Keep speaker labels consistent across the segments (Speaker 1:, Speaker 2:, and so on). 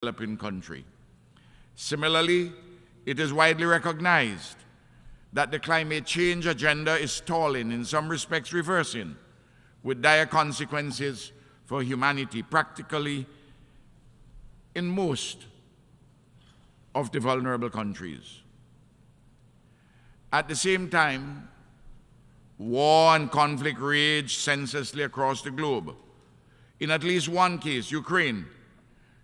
Speaker 1: developing country. Similarly, it is widely recognized that the climate change agenda is stalling, in some respects reversing, with dire consequences for humanity, practically in most of the vulnerable countries. At the same time, war and conflict rage senselessly across the globe. In at least one case, Ukraine,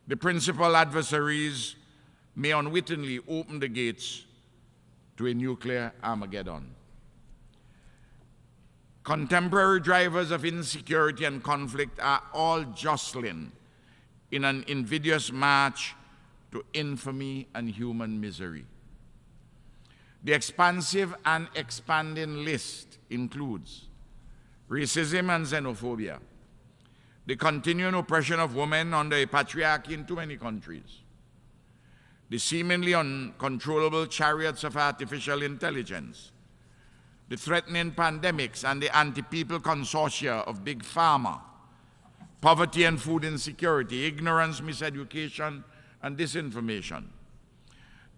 Speaker 1: the principal adversaries may unwittingly open the gates to a nuclear Armageddon. Contemporary drivers of insecurity and conflict are all jostling in an invidious march to infamy and human misery. The expansive and expanding list includes racism and xenophobia, the continuing oppression of women under a patriarchy in too many countries, the seemingly uncontrollable chariots of artificial intelligence, the threatening pandemics and the anti-people consortia of big pharma, poverty and food insecurity, ignorance, miseducation, and disinformation,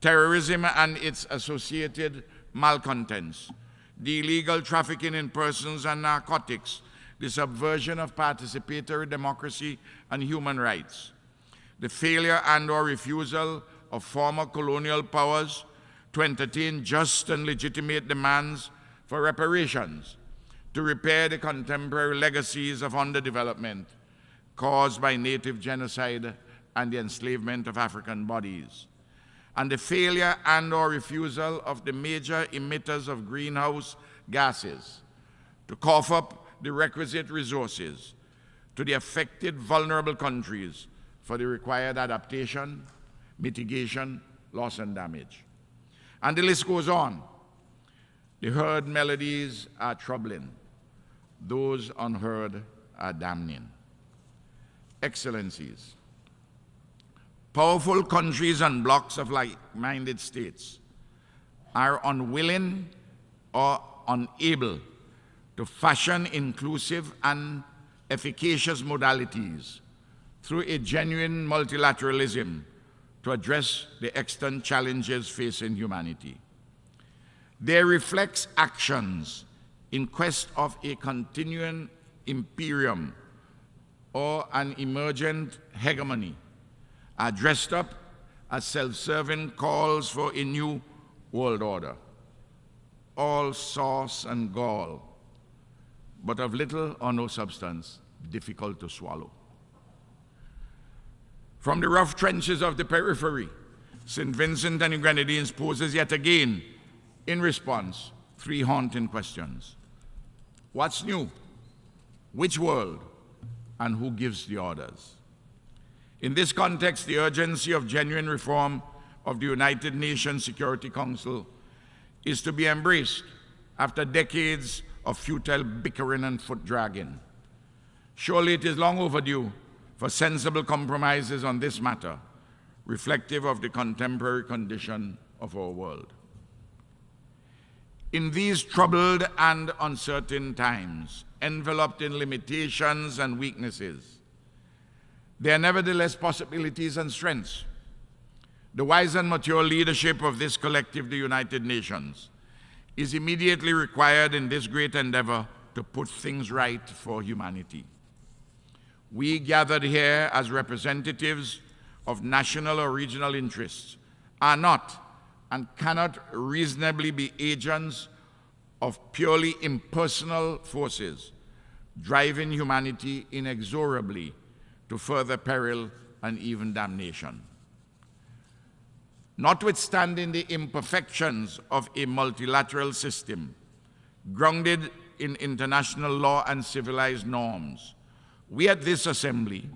Speaker 1: terrorism and its associated malcontents, the illegal trafficking in persons and narcotics, the subversion of participatory democracy and human rights, the failure and/or refusal of former colonial powers to entertain just and legitimate demands for reparations, to repair the contemporary legacies of underdevelopment caused by native genocide and the enslavement of African bodies, and the failure and/or refusal of the major emitters of greenhouse gases to cough up the requisite resources to the affected vulnerable countries for the required adaptation, mitigation, loss, and damage. And the list goes on. The heard melodies are troubling. Those unheard are damning. Excellencies, powerful countries and blocs of like-minded states are unwilling or unable to fashion inclusive and efficacious modalities through a genuine multilateralism to address the extant challenges facing humanity. They reflect actions in quest of a continuing imperium or an emergent hegemony are dressed up as self-serving calls for a new world order, all sauce and gall, but of little or no substance, difficult to swallow. From the rough trenches of the periphery, St. Vincent and the Grenadines poses yet again, in response, three haunting questions. What's new? Which world? And who gives the orders? In this context, the urgency of genuine reform of the United Nations Security Council is to be embraced after decades of futile bickering and foot-dragging. Surely it is long overdue for sensible compromises on this matter, reflective of the contemporary condition of our world. In these troubled and uncertain times, enveloped in limitations and weaknesses, there are nevertheless possibilities and strengths. The wise and mature leadership of this collective, the United Nations, is immediately required in this great endeavor to put things right for humanity. We gathered here as representatives of national or regional interests are not and cannot reasonably be agents of purely impersonal forces driving humanity inexorably to further peril and even damnation. Notwithstanding the imperfections of a multilateral system grounded in international law and civilized norms, we at this assembly,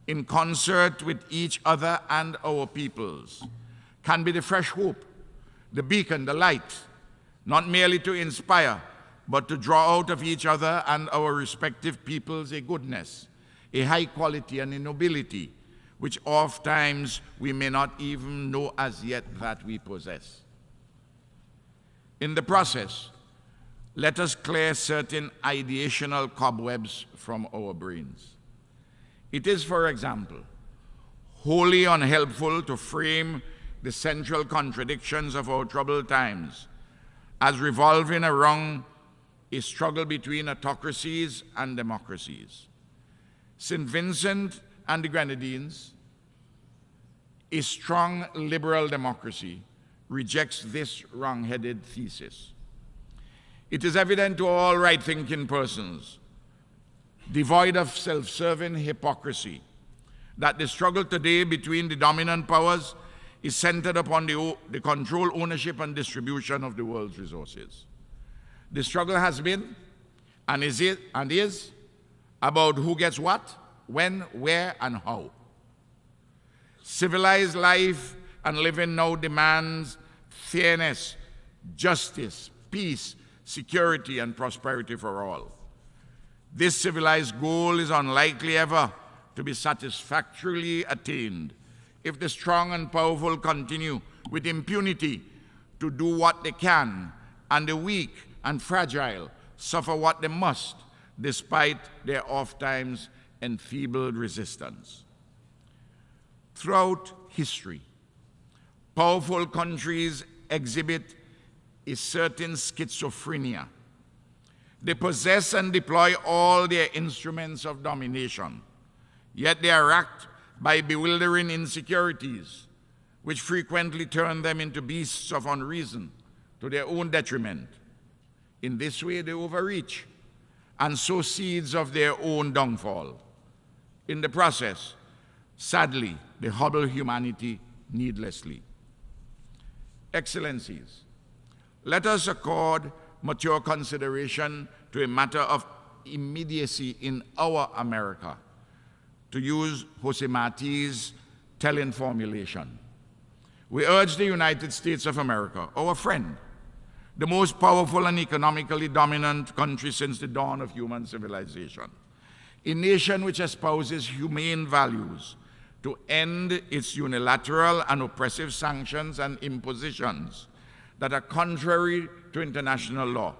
Speaker 1: in concert with each other and our peoples, can be the fresh hope, the beacon, the light, not merely to inspire, but to draw out of each other and our respective peoples a goodness, a high quality and a nobility, which oftentimes we may not even know as yet that we possess. In the process, let us clear certain ideational cobwebs from our brains. It is, for example, wholly unhelpful to frame the central contradictions of our troubled times as revolving around a struggle between autocracies and democracies. St. Vincent and the Grenadines, a strong liberal democracy, rejects this wrong-headed thesis. It is evident to all right-thinking persons, devoid of self-serving hypocrisy, that the struggle today between the dominant powers is centered upon the control, ownership, and distribution of the world's resources. The struggle has been and is about who gets what, when, where, and how. Civilized life and living now demands fairness, justice, peace, security, and prosperity for all. This civilized goal is unlikely ever to be satisfactorily attained if the strong and powerful continue with impunity to do what they can, and the weak and fragile suffer what they must, despite their oft-times enfeebled resistance. Throughout history, powerful countries exhibit a certain schizophrenia. They possess and deploy all their instruments of domination, yet they are racked by bewildering insecurities, which frequently turn them into beasts of unreason to their own detriment. In this way, they overreach and sow seeds of their own downfall. In the process, sadly, they hobble humanity needlessly. Excellencies, let us accord mature consideration to a matter of immediacy in our America, to use José Marti's telling formulation. We urge the United States of America, our friend, the most powerful and economically dominant country since the dawn of human civilization, a nation which espouses humane values, to end its unilateral and oppressive sanctions and impositions that are contrary to international law,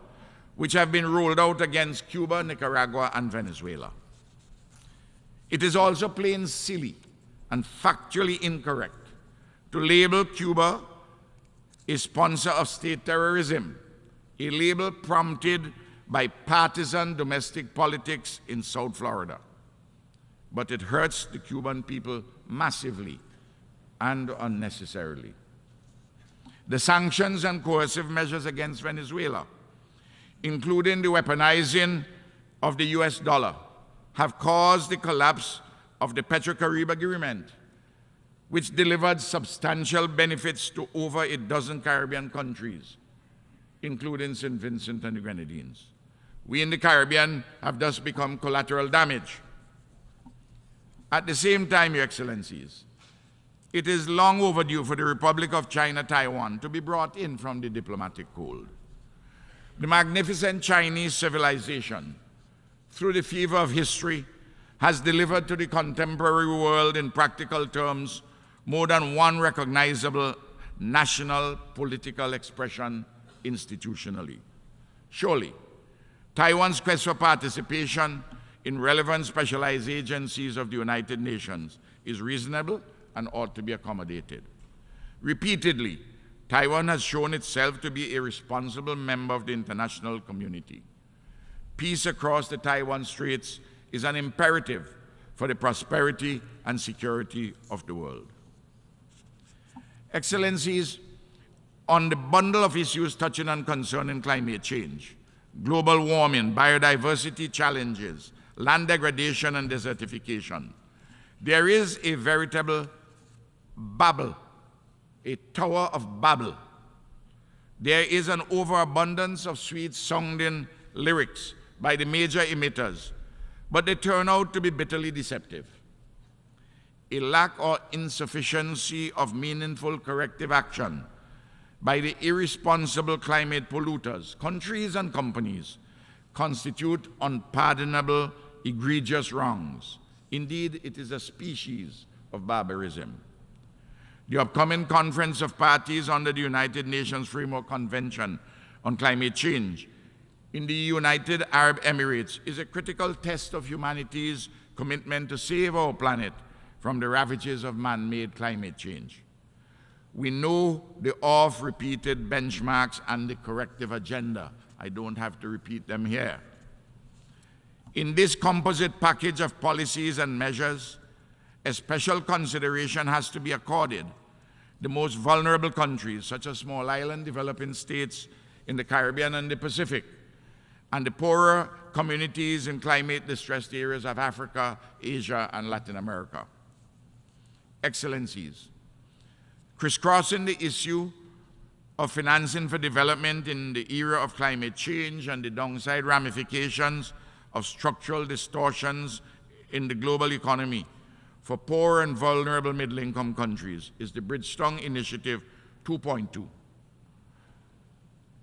Speaker 1: which have been rolled out against Cuba, Nicaragua, and Venezuela. It is also plain silly and factually incorrect to label Cuba a sponsor of state terrorism, a label prompted by partisan domestic politics in South Florida. But it hurts the Cuban people massively and unnecessarily. The sanctions and coercive measures against Venezuela, including the weaponizing of the US dollar, have caused the collapse of the Petro-Carib Agreement, which delivered substantial benefits to over a dozen Caribbean countries, including St. Vincent and the Grenadines. We in the Caribbean have thus become collateral damage. At the same time, Your Excellencies, it is long overdue for the Republic of China, Taiwan to be brought in from the diplomatic cold. The magnificent Chinese civilization, through the fever of history, has delivered to the contemporary world in practical terms more than one recognizable national political expression institutionally. Surely, Taiwan's quest for participation in relevant specialized agencies of the United Nations is reasonable and ought to be accommodated. Repeatedly, Taiwan has shown itself to be a responsible member of the international community. Peace across the Taiwan Straits is an imperative for the prosperity and security of the world. Excellencies, on the bundle of issues touching and concerning climate change, global warming, biodiversity challenges, land degradation and desertification, there is a veritable Babel, a tower of Babel. There is an overabundance of sweet-sounding lyrics by the major emitters, but they turn out to be bitterly deceptive. A lack or insufficiency of meaningful corrective action by the irresponsible climate polluters, countries and companies, constitute unpardonable, egregious wrongs. Indeed, it is a species of barbarism. The upcoming Conference of Parties under the United Nations Framework Convention on Climate Change in the United Arab Emirates is a critical test of humanity's commitment to save our planet from the ravages of man-made climate change. We know the oft-repeated benchmarks and the corrective agenda. I don't have to repeat them here. In this composite package of policies and measures, a special consideration has to be accorded the most vulnerable countries, such as small island developing states in the Caribbean and the Pacific, and the poorer communities in climate-distressed areas of Africa, Asia, and Latin America. Excellencies, crisscrossing the issue of financing for development in the era of climate change and the downside ramifications of structural distortions in the global economy for poor and vulnerable middle-income countries is the Bridgestone Initiative 2.2.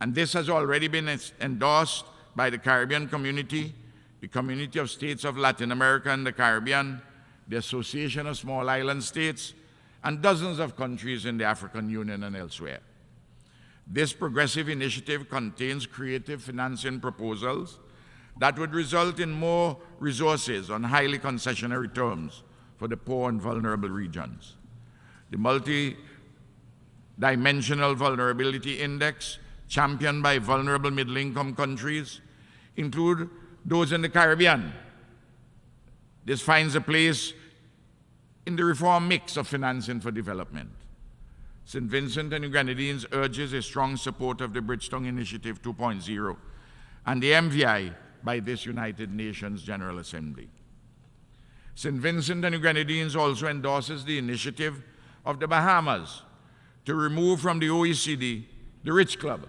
Speaker 1: And this has already been endorsed by the Caribbean Community, the Community of States of Latin America and the Caribbean, the Association of Small Island States, and dozens of countries in the African Union and elsewhere. This progressive initiative contains creative financing proposals that would result in more resources on highly concessionary terms for the poor and vulnerable regions. The multi-dimensional vulnerability index championed by vulnerable middle-income countries include those in the Caribbean. This finds a place in the reform mix of financing for development. St. Vincent and the Grenadines urges a strong support of the Bridgestone Initiative 2.0 and the MVI by this United Nations General Assembly. St. Vincent and the Grenadines also endorses the initiative of the Bahamas to remove from the OECD, the Rich Club,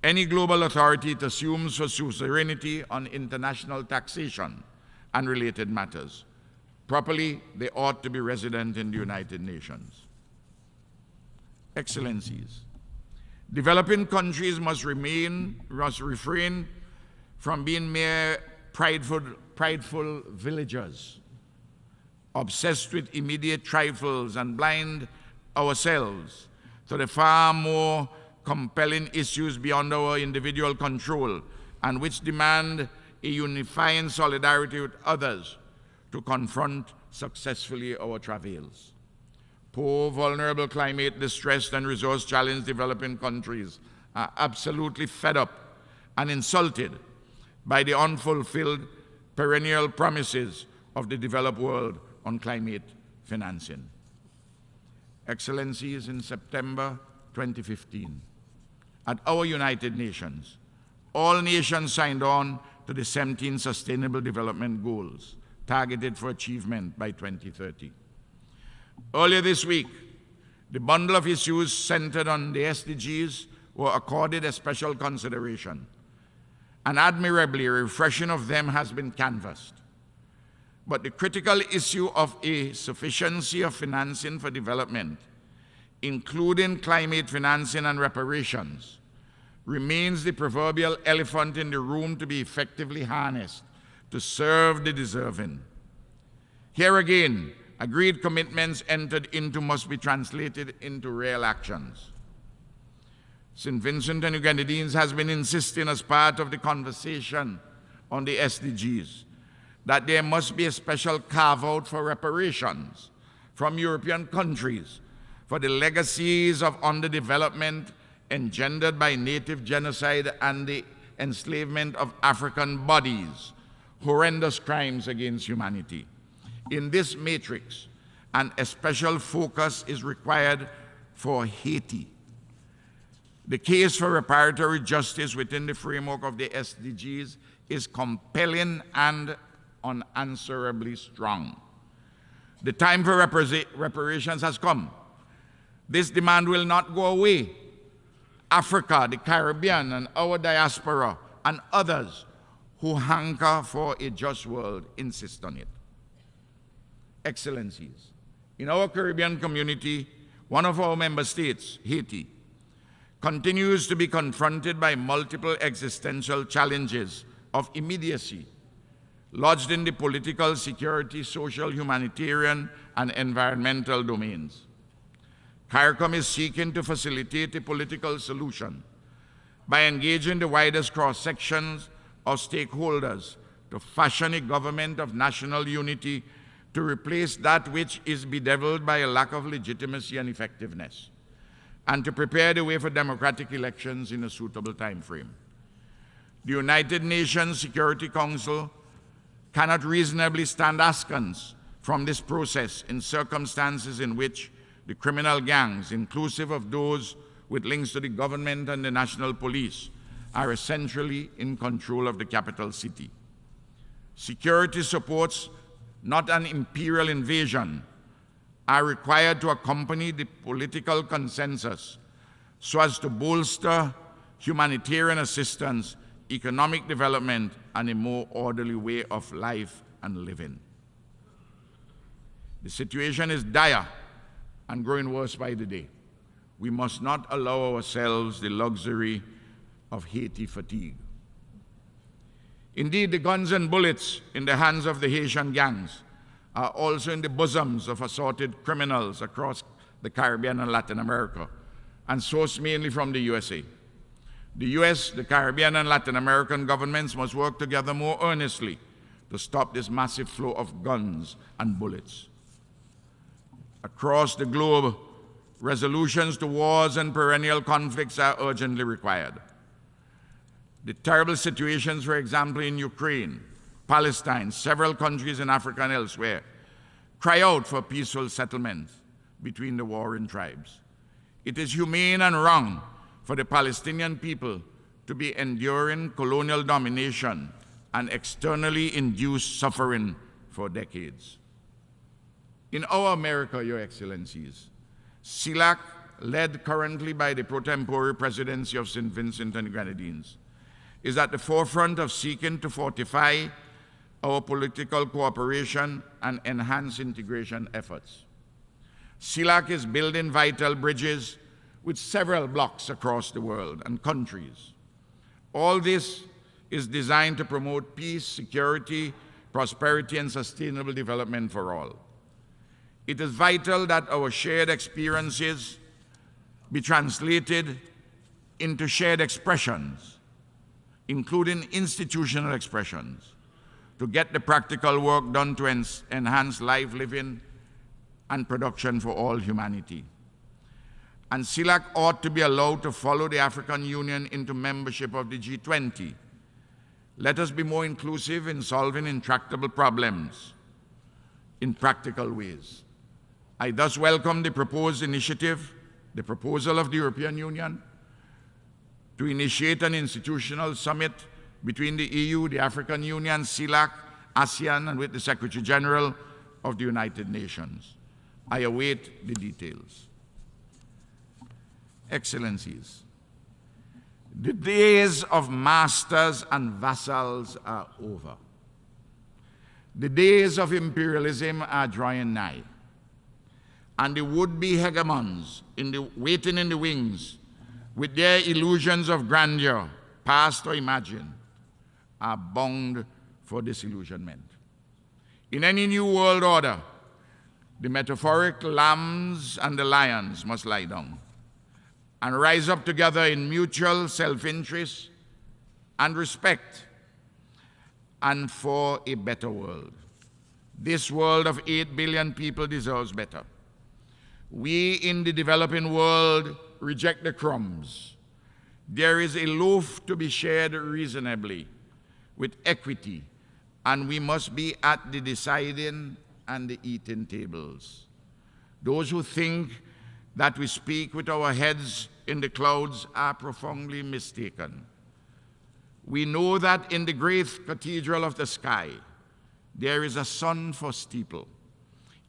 Speaker 1: any global authority it assumes for suzerainty on international taxation and related matters. Properly, they ought to be resident in the United Nations. Excellencies, developing countries must refrain from being mere prideful villagers, obsessed with immediate trifles and blind ourselves to the far more compelling issues beyond our individual control and which demand a unifying solidarity with others to confront successfully our travails. Poor, vulnerable, climate-distressed and resource-challenged developing countries are absolutely fed up and insulted by the unfulfilled perennial promises of the developed world on climate financing. Excellencies, in September 2015, at our United Nations, all nations signed on to the 17 Sustainable Development Goals targeted for achievement by 2030. Earlier this week, the bundle of issues centered on the SDGs were accorded a special consideration, and admirably, a refreshing of them has been canvassed. But the critical issue of a sufficiency of financing for development, including climate financing and reparations, remains the proverbial elephant in the room to be effectively harnessed to serve the deserving. Here again, agreed commitments entered into must be translated into real actions. St. Vincent and the Grenadines has been insisting as part of the conversation on the SDGs that there must be a special carve-out for reparations from European countries for the legacies of underdevelopment engendered by native genocide and the enslavement of African bodies, horrendous crimes against humanity. In this matrix, a special focus is required for Haiti. The case for reparatory justice within the framework of the SDGs is compelling and unanswerably strong. The time for reparations has come. This demand will not go away. Africa, the Caribbean, and our diaspora, and others who hanker for a just world insist on it. Excellencies, in our Caribbean community, one of our member states, Haiti, continues to be confronted by multiple existential challenges of immediacy, lodged in the political, security, social, humanitarian, and environmental domains. CARICOM is seeking to facilitate a political solution by engaging the widest cross-sections of stakeholders to fashion a government of national unity to replace that which is bedeviled by a lack of legitimacy and effectiveness, and to prepare the way for democratic elections in a suitable time frame. The United Nations Security Council cannot reasonably stand askance from this process in circumstances in which the criminal gangs, inclusive of those with links to the government and the national police, are essentially in control of the capital city. Security supports, not an imperial invasion, are required to accompany the political consensus so as to bolster humanitarian assistance, economic development, and a more orderly way of life and living. The situation is dire and growing worse by the day. We must not allow ourselves the luxury of Haiti fatigue. Indeed, the guns and bullets in the hands of the Haitian gangs are also in the bosoms of assorted criminals across the Caribbean and Latin America, and sourced mainly from the USA. The US, the Caribbean, and Latin American governments must work together more earnestly to stop this massive flow of guns and bullets. Across the globe, resolutions to wars and perennial conflicts are urgently required. The terrible situations, for example, in Ukraine, Palestine, several countries in Africa and elsewhere, cry out for peaceful settlement between the warring tribes. It is humane and wrong for the Palestinian people to be enduring colonial domination and externally induced suffering for decades. In our America, Your Excellencies, CELAC, led currently by the pro tempore presidency of St. Vincent and Grenadines, is at the forefront of seeking to fortify our political cooperation and enhance integration efforts. CELAC is building vital bridges with several blocs across the world and countries. All this is designed to promote peace, security, prosperity, and sustainable development for all. It is vital that our shared experiences be translated into shared expressions, including institutional expressions, to get the practical work done to enhance life, living, and production for all humanity. And CELAC ought to be allowed to follow the African Union into membership of the G20. Let us be more inclusive in solving intractable problems in practical ways. I thus welcome the proposed initiative, the proposal of the European Union to initiate an institutional summit between the EU, the African Union, CELAC, ASEAN, and with the Secretary General of the United Nations. I await the details. Excellencies, the days of masters and vassals are over. The days of imperialism are drawing nigh, and the would-be hegemons waiting in the wings with their illusions of grandeur, past or imagined, are bound for disillusionment. In any new world order, the metaphoric lambs and the lions must lie down and rise up together in mutual self-interest and respect, and for a better world. This world of 8 billion people deserves better. We in the developing world reject the crumbs. There is a loaf to be shared reasonably, with equity, and we must be at the deciding and the eating tables. Those who think that we speak with our heads in the clouds are profoundly mistaken. We know that in the great cathedral of the sky, there is a sun for steeple.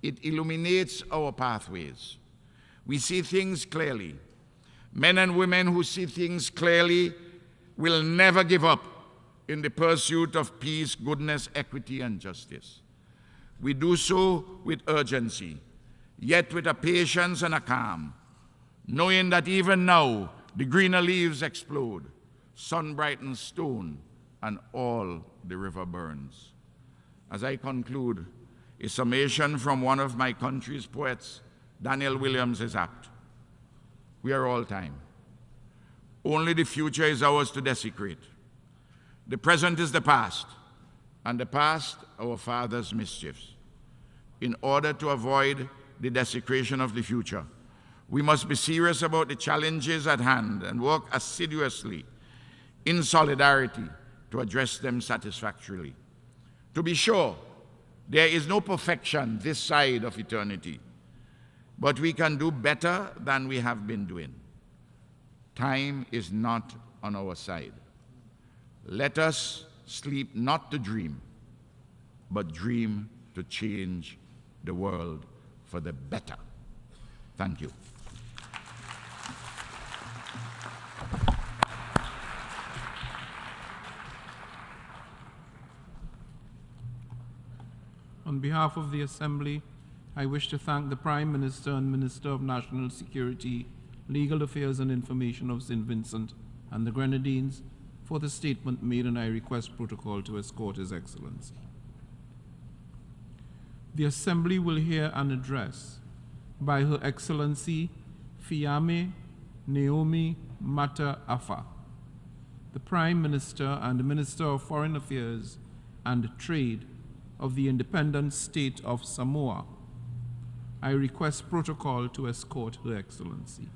Speaker 1: It illuminates our pathways. We see things clearly. Men and women who see things clearly will never give up in the pursuit of peace, goodness, equity, and justice. We do so with urgency, yet with a patience and a calm, knowing that even now the greener leaves explode, sun brightens stone, and all the river burns. As I conclude, a summation from one of my country's poets, Daniel Williams, is apt. We are all time. Only the future is ours to desecrate. The present is the past, and the past our fathers' mischiefs. in order to avoid the desecration of the future. We must be serious about the challenges at hand and work assiduously in solidarity to address them satisfactorily. To be sure, there is no perfection this side of eternity, but we can do better than we have been doing. Time is not on our side. Let us sleep not to dream, but dream to change the world for the better. Thank you.
Speaker 2: On behalf of the Assembly, I wish to thank the Prime Minister and Minister of National Security, Legal Affairs and Information of St. Vincent and the Grenadines for the statement made, and I request protocol to escort His Excellency. The Assembly will hear an address by Her Excellency Fiamē Naomi Mata Afa, the Prime Minister and Minister of Foreign Affairs and Trade of the independent state of Samoa. I request protocol to escort Her Excellency.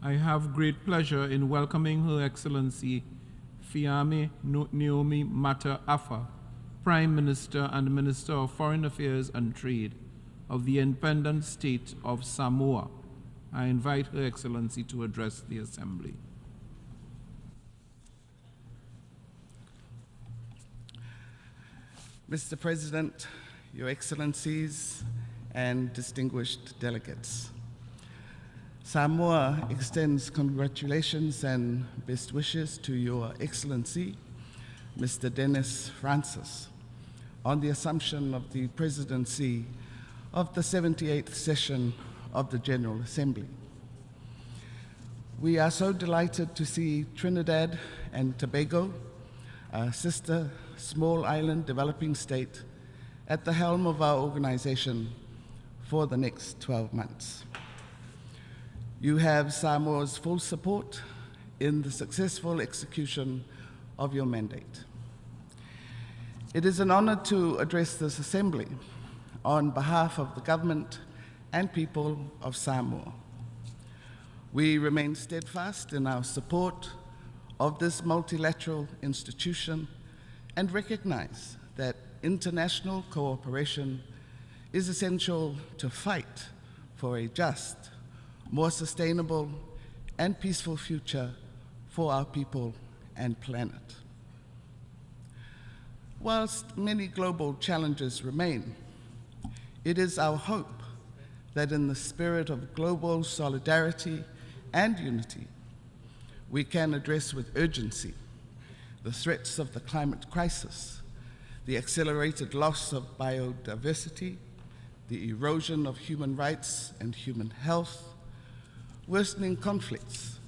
Speaker 2: I have great pleasure in welcoming Her Excellency Fiamē Naomi Mata Afa, Prime Minister and Minister of Foreign Affairs and Trade of the independent state of Samoa. I invite Her Excellency to address the Assembly.
Speaker 3: Mr. President, Your Excellencies, and distinguished delegates, Samoa extends congratulations and best wishes to Your Excellency, Mr. Dennis Francis, on the assumption of the presidency of the 78th session of the General Assembly. We are so delighted to see Trinidad and Tobago, a sister small island developing state, at the helm of our organization for the next 12 months. You have Samoa's full support in the successful execution of your mandate. It is an honor to address this Assembly on behalf of the government and people of Samoa. We remain steadfast in our support of this multilateral institution and recognize that international cooperation is essential to fight for a just, more sustainable, and peaceful future for our people and planet. Whilst many global challenges remain, it is our hope that in the spirit of global solidarity and unity, we can address with urgency the threats of the climate crisis, the accelerated loss of biodiversity, the erosion of human rights and human health, worsening conflicts,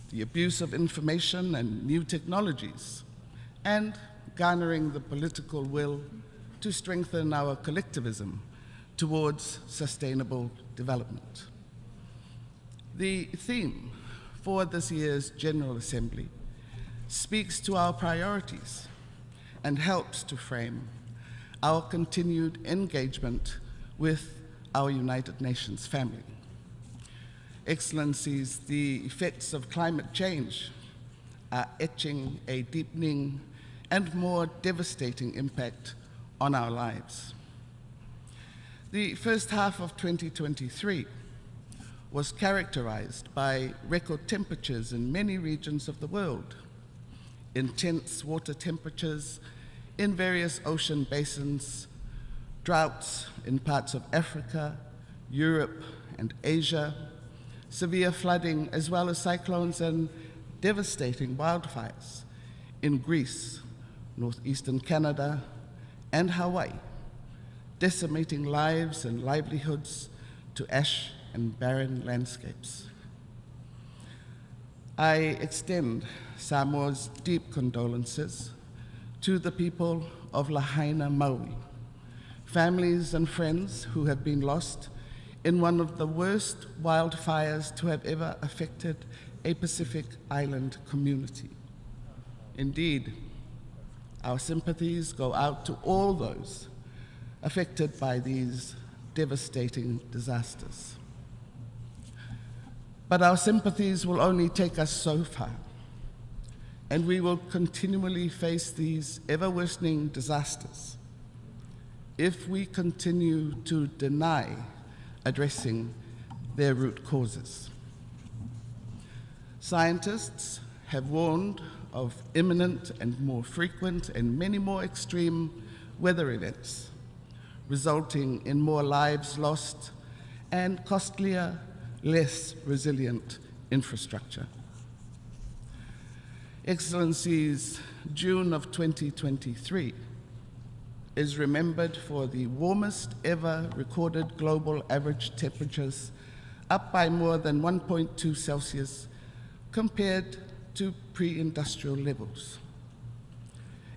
Speaker 3: the abuse of information and new technologies, and garnering the political will to strengthen our collectivism towards sustainable development. The theme for this year's General Assembly speaks to our priorities and helps to frame our continued engagement with our United Nations family. Excellencies, the effects of climate change are etching a deepening and more devastating impact on our lives. The first half of 2023 was characterized by record temperatures in many regions of the world, intense water temperatures in various ocean basins, droughts in parts of Africa, Europe, and Asia, severe flooding, as well as cyclones and devastating wildfires in Greece, northeastern Canada, and Hawaii, decimating lives and livelihoods to ash and barren landscapes. I extend Samoa's deep condolences to the people of Lahaina, Maui, families and friends who have been lost in one of the worst wildfires to have ever affected a Pacific Island community. Indeed, our sympathies go out to all those affected by these devastating disasters. But our sympathies will only take us so far, and we will continually face these ever-worsening disasters if we continue to deny addressing their root causes. Scientists have warned of imminent and more frequent and many more extreme weather events, resulting in more lives lost and costlier, less resilient infrastructure. Excellencies, June of 2023 is remembered for the warmest ever recorded global average temperatures, up by more than 1.2 Celsius compared to pre-industrial levels.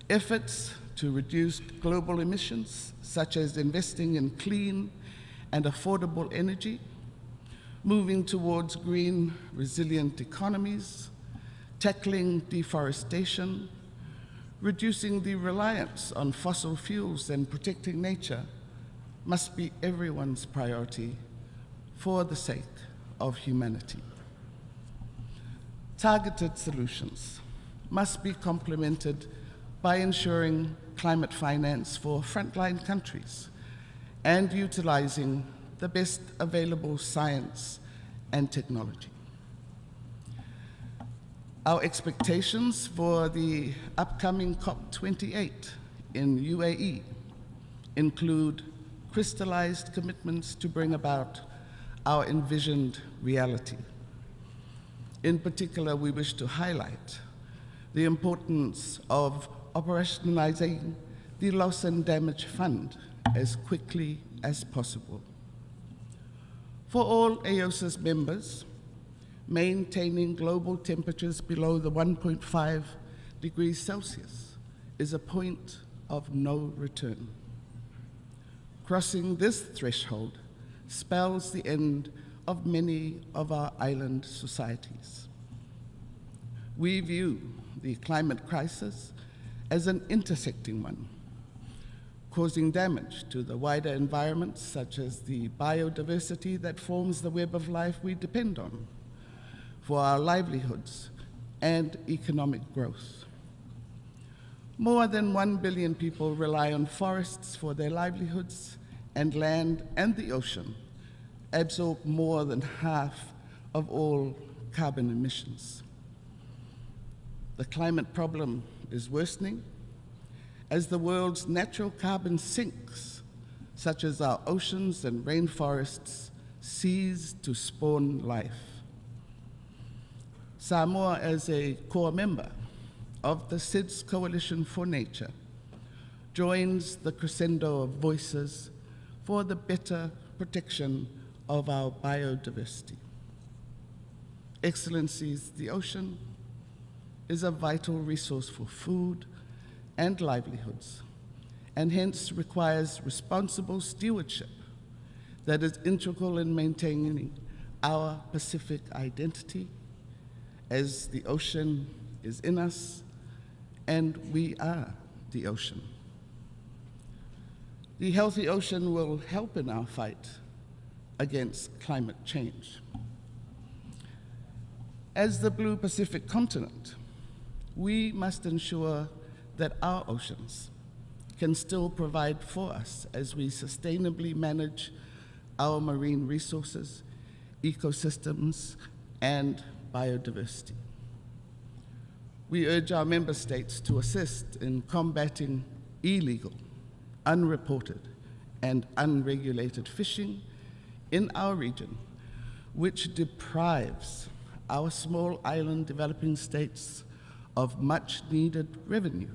Speaker 3: Efforts to reduce global emissions, such as investing in clean and affordable energy, moving towards green, resilient economies, tackling deforestation, reducing the reliance on fossil fuels and protecting nature must be everyone's priority for the sake of humanity. Targeted solutions must be complemented by ensuring climate finance for frontline countries and utilizing the best available science and technology. Our expectations for the upcoming COP28 in UAE include crystallized commitments to bring about our envisioned reality. In particular, we wish to highlight the importance of operationalizing the Loss and Damage Fund as quickly as possible. For all AOSIS members, maintaining global temperatures below the 1.5 degrees Celsius is a point of no return. Crossing this threshold spells the end of many of our island societies. We view the climate crisis as an intersecting one, causing damage to the wider environment, such as the biodiversity that forms the web of life we depend on for our livelihoods and economic growth. More than 1 billion people rely on forests for their livelihoods, and land and the ocean absorb more than half of all carbon emissions. The climate problem is worsening as the world's natural carbon sinks, such as our oceans and rainforests, cease to spawn life. Samoa, as a core member of the SIDS Coalition for Nature, joins the crescendo of voices for the better protection of our biodiversity. Excellencies, the ocean is a vital resource for food and livelihoods, and hence requires responsible stewardship that is integral in maintaining our Pacific identity, as the ocean is in us and we are the ocean. The healthy ocean will help in our fight against climate change. As the Blue Pacific continent, we must ensure that our oceans can still provide for us as we sustainably manage our marine resources, ecosystems, and biodiversity. We urge our member states to assist in combating illegal, unreported, and unregulated fishing in our region, which deprives our small island developing states of much needed revenue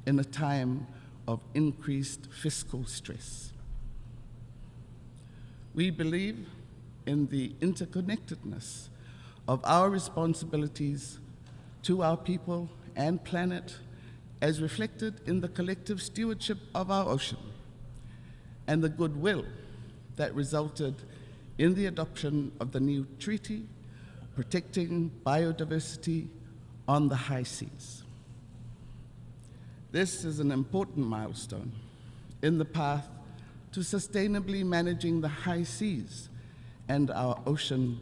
Speaker 3: in a time of increased fiscal stress. We believe in the interconnectedness of our responsibilities to our people and planet as reflected in the collective stewardship of our ocean and the goodwill that resulted in the adoption of the new treaty protecting biodiversity on the high seas. This is an important milestone in the path to sustainably managing the high seas and our ocean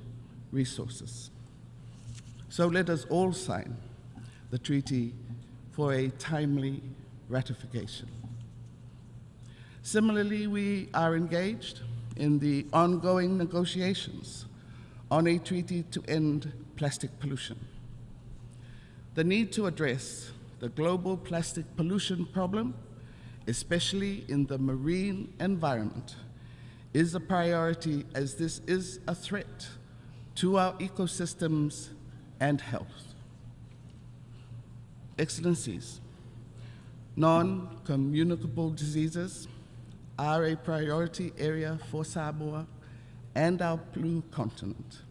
Speaker 3: resources. So let us all sign the treaty for a timely ratification. Similarly, we are engaged in the ongoing negotiations on a treaty to end plastic pollution. The need to address the global plastic pollution problem, especially in the marine environment, is a priority as this is a threat to our ecosystems and health. Excellencies, non-communicable diseases are a priority area for Samoa and our blue continent.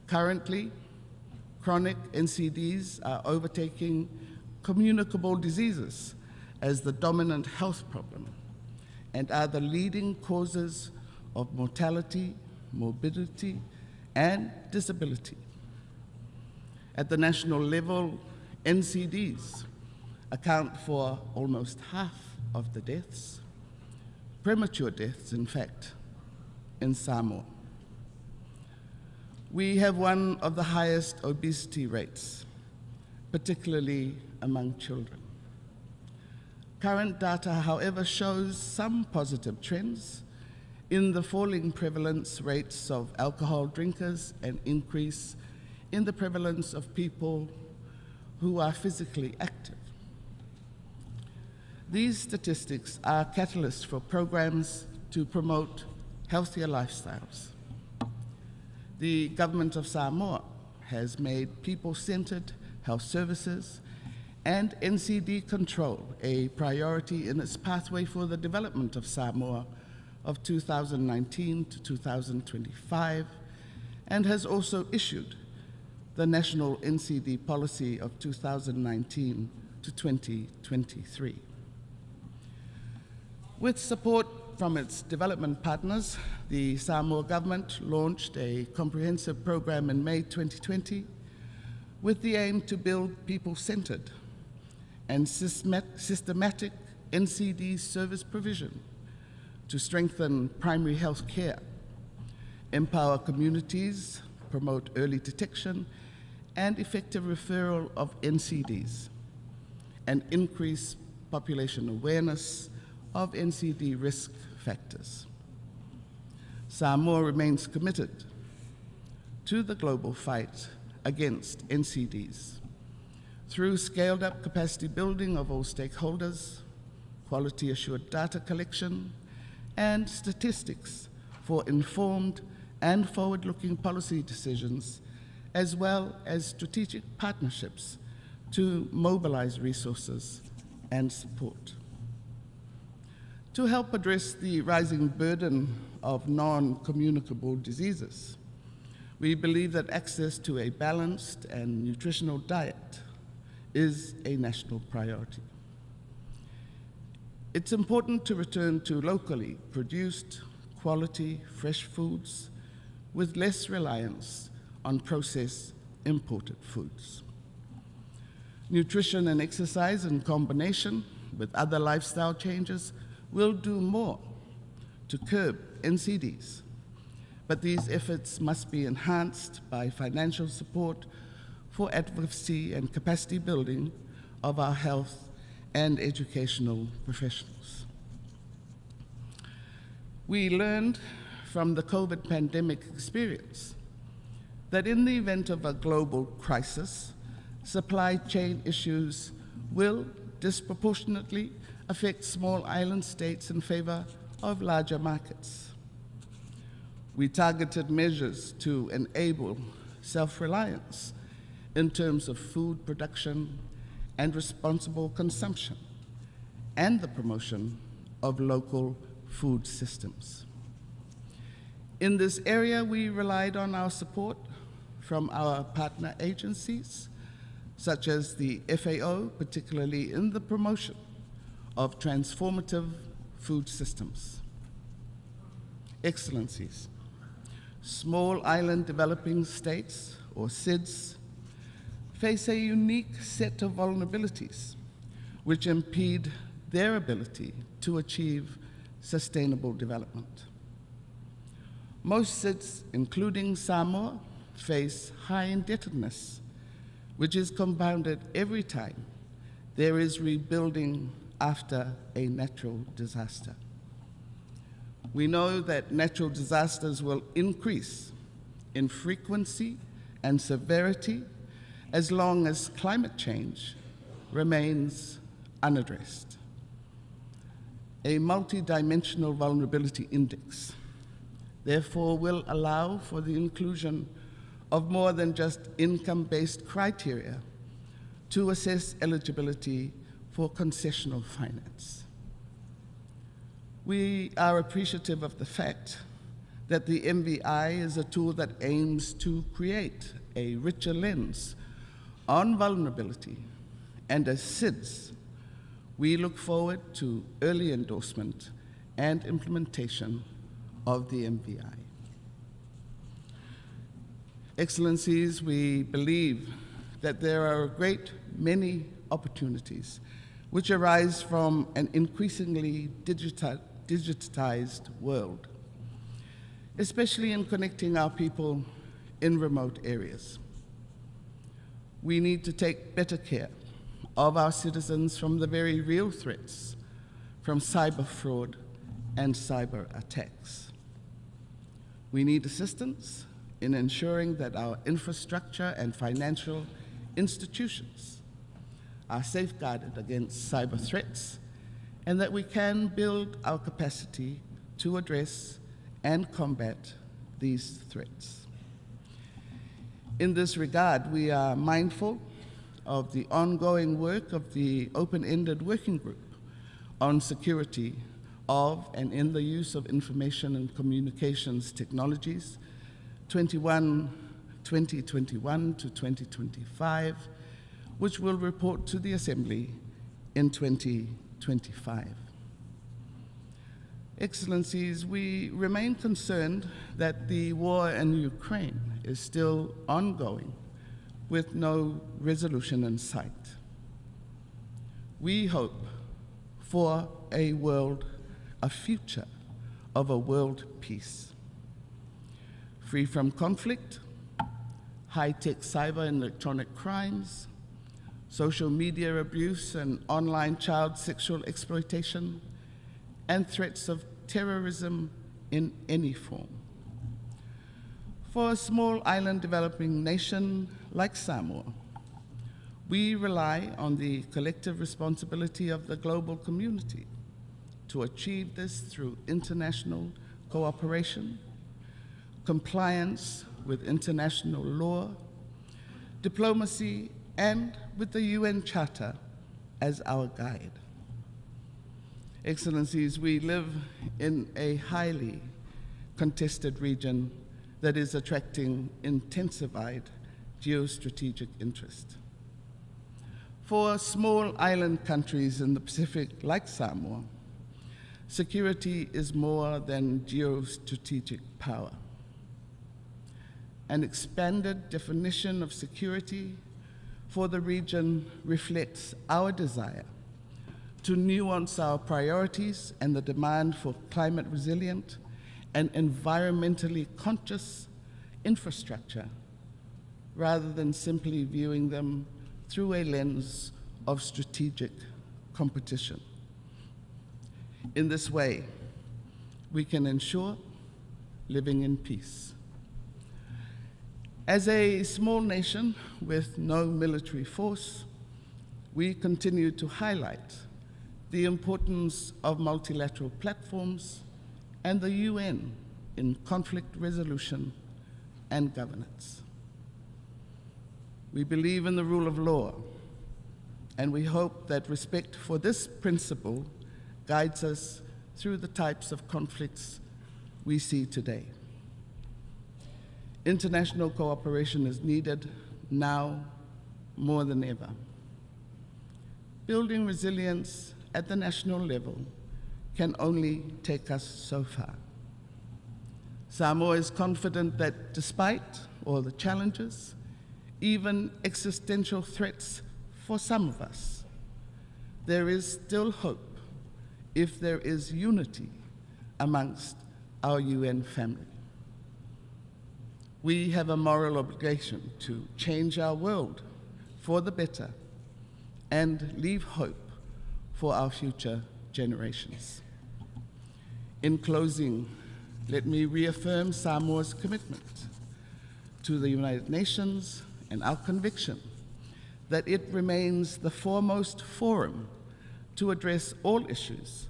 Speaker 3: Currently, chronic NCDs are overtaking communicable diseases as the dominant health problem and are the leading causes of mortality, morbidity, and disability. At the national level, NCDs account for almost half of the deaths, premature deaths, in fact, in Samoa. We have one of the highest obesity rates, particularly among children. Current data, however, shows some positive trends in the falling prevalence rates of alcohol drinkers and increase in the prevalence of people who are physically active. These statistics are catalysts for programs to promote healthier lifestyles. The government of Samoa has made people-centered health services and NCD control a priority in its pathway for the development of Samoa of 2019 to 2025, and has also issued the National NCD Policy of 2019 to 2023. With support from its development partners, the Samoa government launched a comprehensive program in May 2020 with the aim to build people-centered and systematic NCD service provision to strengthen primary health care, empower communities, promote early detection and effective referral of NCDs, and increase population awareness of NCD risk factors. Samoa remains committed to the global fight against NCDs through scaled-up capacity building of all stakeholders, quality-assured data collection, and statistics for informed and forward-looking policy decisions, as well as strategic partnerships to mobilize resources and support. To help address the rising burden of non-communicable diseases, we believe that access to a balanced and nutritional diet is a national priority. It's important to return to locally produced, quality, fresh foods with less reliance on processed, imported foods. Nutrition and exercise in combination with other lifestyle changes will do more to curb NCDs, but these efforts must be enhanced by financial support for advocacy and capacity building of our health and educational professionals. We learned from the COVID pandemic experience that in the event of a global crisis, supply chain issues will disproportionately affect small island states in favor of larger markets. We targeted measures to enable self-reliance in terms of food production and responsible consumption, and the promotion of local food systems. In this area, we relied on our support from our partner agencies, such as the FAO, particularly in the promotion of transformative food systems. Excellencies, small island developing states, or SIDS, face a unique set of vulnerabilities which impede their ability to achieve sustainable development. Most SIDS, including Samoa, face high indebtedness, which is compounded every time there is rebuilding after a natural disaster. We know that natural disasters will increase in frequency and severity as long as climate change remains unaddressed. A multidimensional vulnerability index, therefore, will allow for the inclusion of more than just income-based criteria to assess eligibility for concessional finance. We are appreciative of the fact that the MVI is a tool that aims to create a richer lens on vulnerability, and as SIDS, we look forward to early endorsement and implementation of the MVI. Excellencies, we believe that there are a great many opportunities which arise from an increasingly digitized world, especially in connecting our people in remote areas. We need to take better care of our citizens from the very real threats from cyber fraud and cyber attacks. We need assistance in ensuring that our infrastructure and financial institutions are safeguarded against cyber threats, and that we can build our capacity to address and combat these threats. In this regard, we are mindful of the ongoing work of the open-ended working group on security of and in the use of information and communications technologies, 2021 to 2025, which will report to the Assembly in 2025. Excellencies, we remain concerned that the war in Ukraine is still ongoing with no resolution in sight. We hope for a future of a world peace, free from conflict, high-tech cyber and electronic crimes, social media abuse and online child sexual exploitation, and threats of terrorism in any form. For a small island developing nation like Samoa, we rely on the collective responsibility of the global community to achieve this through international cooperation, compliance with international law, diplomacy, and with the UN Charter as our guide. Excellencies, we live in a highly contested region that is attracting intensified geostrategic interest. For small island countries in the Pacific like Samoa, security is more than geostrategic power. An expanded definition of security for the region reflects our desire to nuance our priorities and the demand for climate resilient and environmentally conscious infrastructure, rather than simply viewing them through a lens of strategic competition. In this way, we can ensure living in peace. As a small nation with no military force, we continue to highlight the importance of multilateral platforms and the UN in conflict resolution and governance. We believe in the rule of law, and we hope that respect for this principle guides us through the types of conflicts we see today. International cooperation is needed now more than ever. Building resilience at the national level can only take us so far. Samoa is confident that despite all the challenges, even existential threats for some of us, there is still hope if there is unity amongst our UN family. We have a moral obligation to change our world for the better and leave hope for our future generations. In closing, let me reaffirm Samoa's commitment to the United Nations and our conviction that it remains the foremost forum to address all issues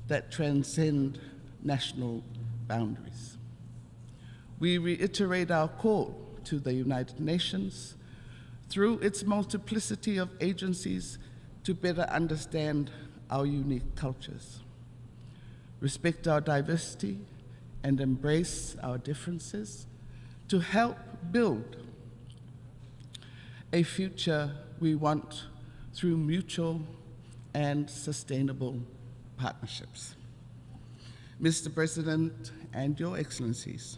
Speaker 3: that transcend national boundaries. We reiterate our call to the United Nations through its multiplicity of agencies to better understand our unique cultures, respect our diversity, and embrace our differences to help build a future we want through mutual and sustainable partnerships. Mr. President and Your Excellencies,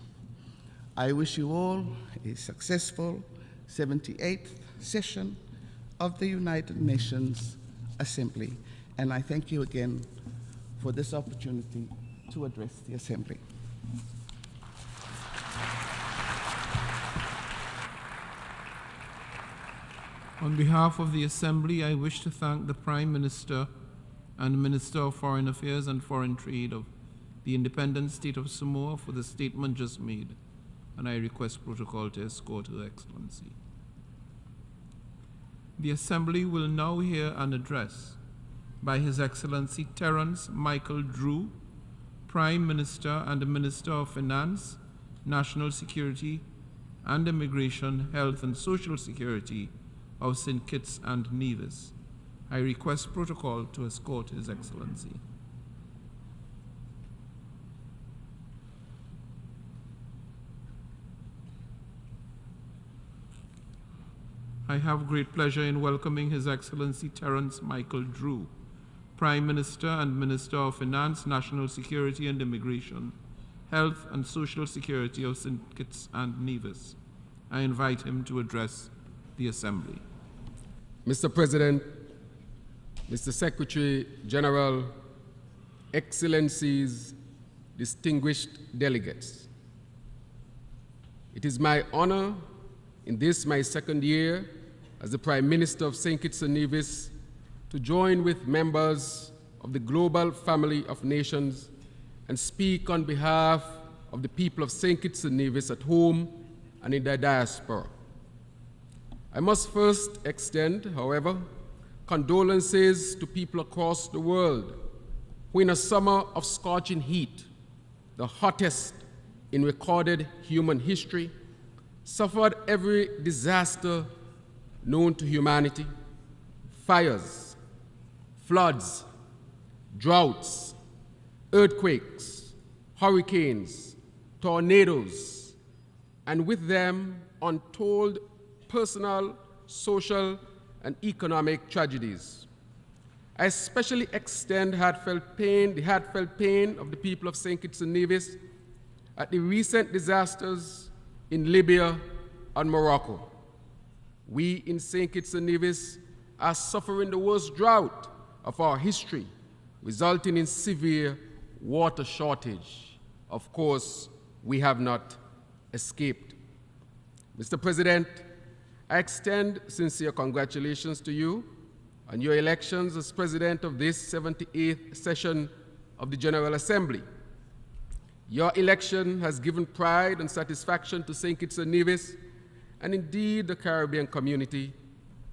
Speaker 3: I wish you all a successful 78th session of the United Nations Assembly, and I thank you again for this opportunity to address the Assembly.
Speaker 2: On behalf of the Assembly, I wish to thank the Prime Minister and Minister of Foreign Affairs and Foreign Trade of the independent state of Samoa for the statement just made, and I request protocol to escort Her Excellency. The Assembly will now hear an address by His Excellency Terrance Michael Drew, Prime Minister and Minister of Finance, National Security and Immigration, Health and Social Security of St. Kitts and Nevis. I request protocol to escort His Excellency. I have great pleasure in welcoming His Excellency Terrance Michael Drew, Prime Minister and Minister of Finance, National Security and Immigration, Health and Social Security of St. Kitts and Nevis. I invite him to address the Assembly.
Speaker 4: Mr. President, Mr. Secretary General, Excellencies, distinguished delegates. It is my honor in this, my second year as the Prime Minister of St. Kitts and Nevis, to join with members of the global family of nations and speak on behalf of the people of St. Kitts and Nevis at home and in their diaspora. I must first extend, however, condolences to people across the world who in a summer of scorching heat, the hottest in recorded human history, suffered every disaster known to humanity: fires, floods, droughts, earthquakes, hurricanes, tornadoes, and with them untold personal, social, and economic tragedies. I especially extend the heartfelt pain of the people of St. Kitts and Nevis at the recent disasters in Libya and Morocco. We in St. Kitts and Nevis are suffering the worst drought of our history, resulting in severe water shortage. Of course, we have not escaped. Mr. President, I extend sincere congratulations to you on your elections as President of this 78th session of the General Assembly. Your election has given pride and satisfaction to St. Kitts and Nevis, and indeed the Caribbean community,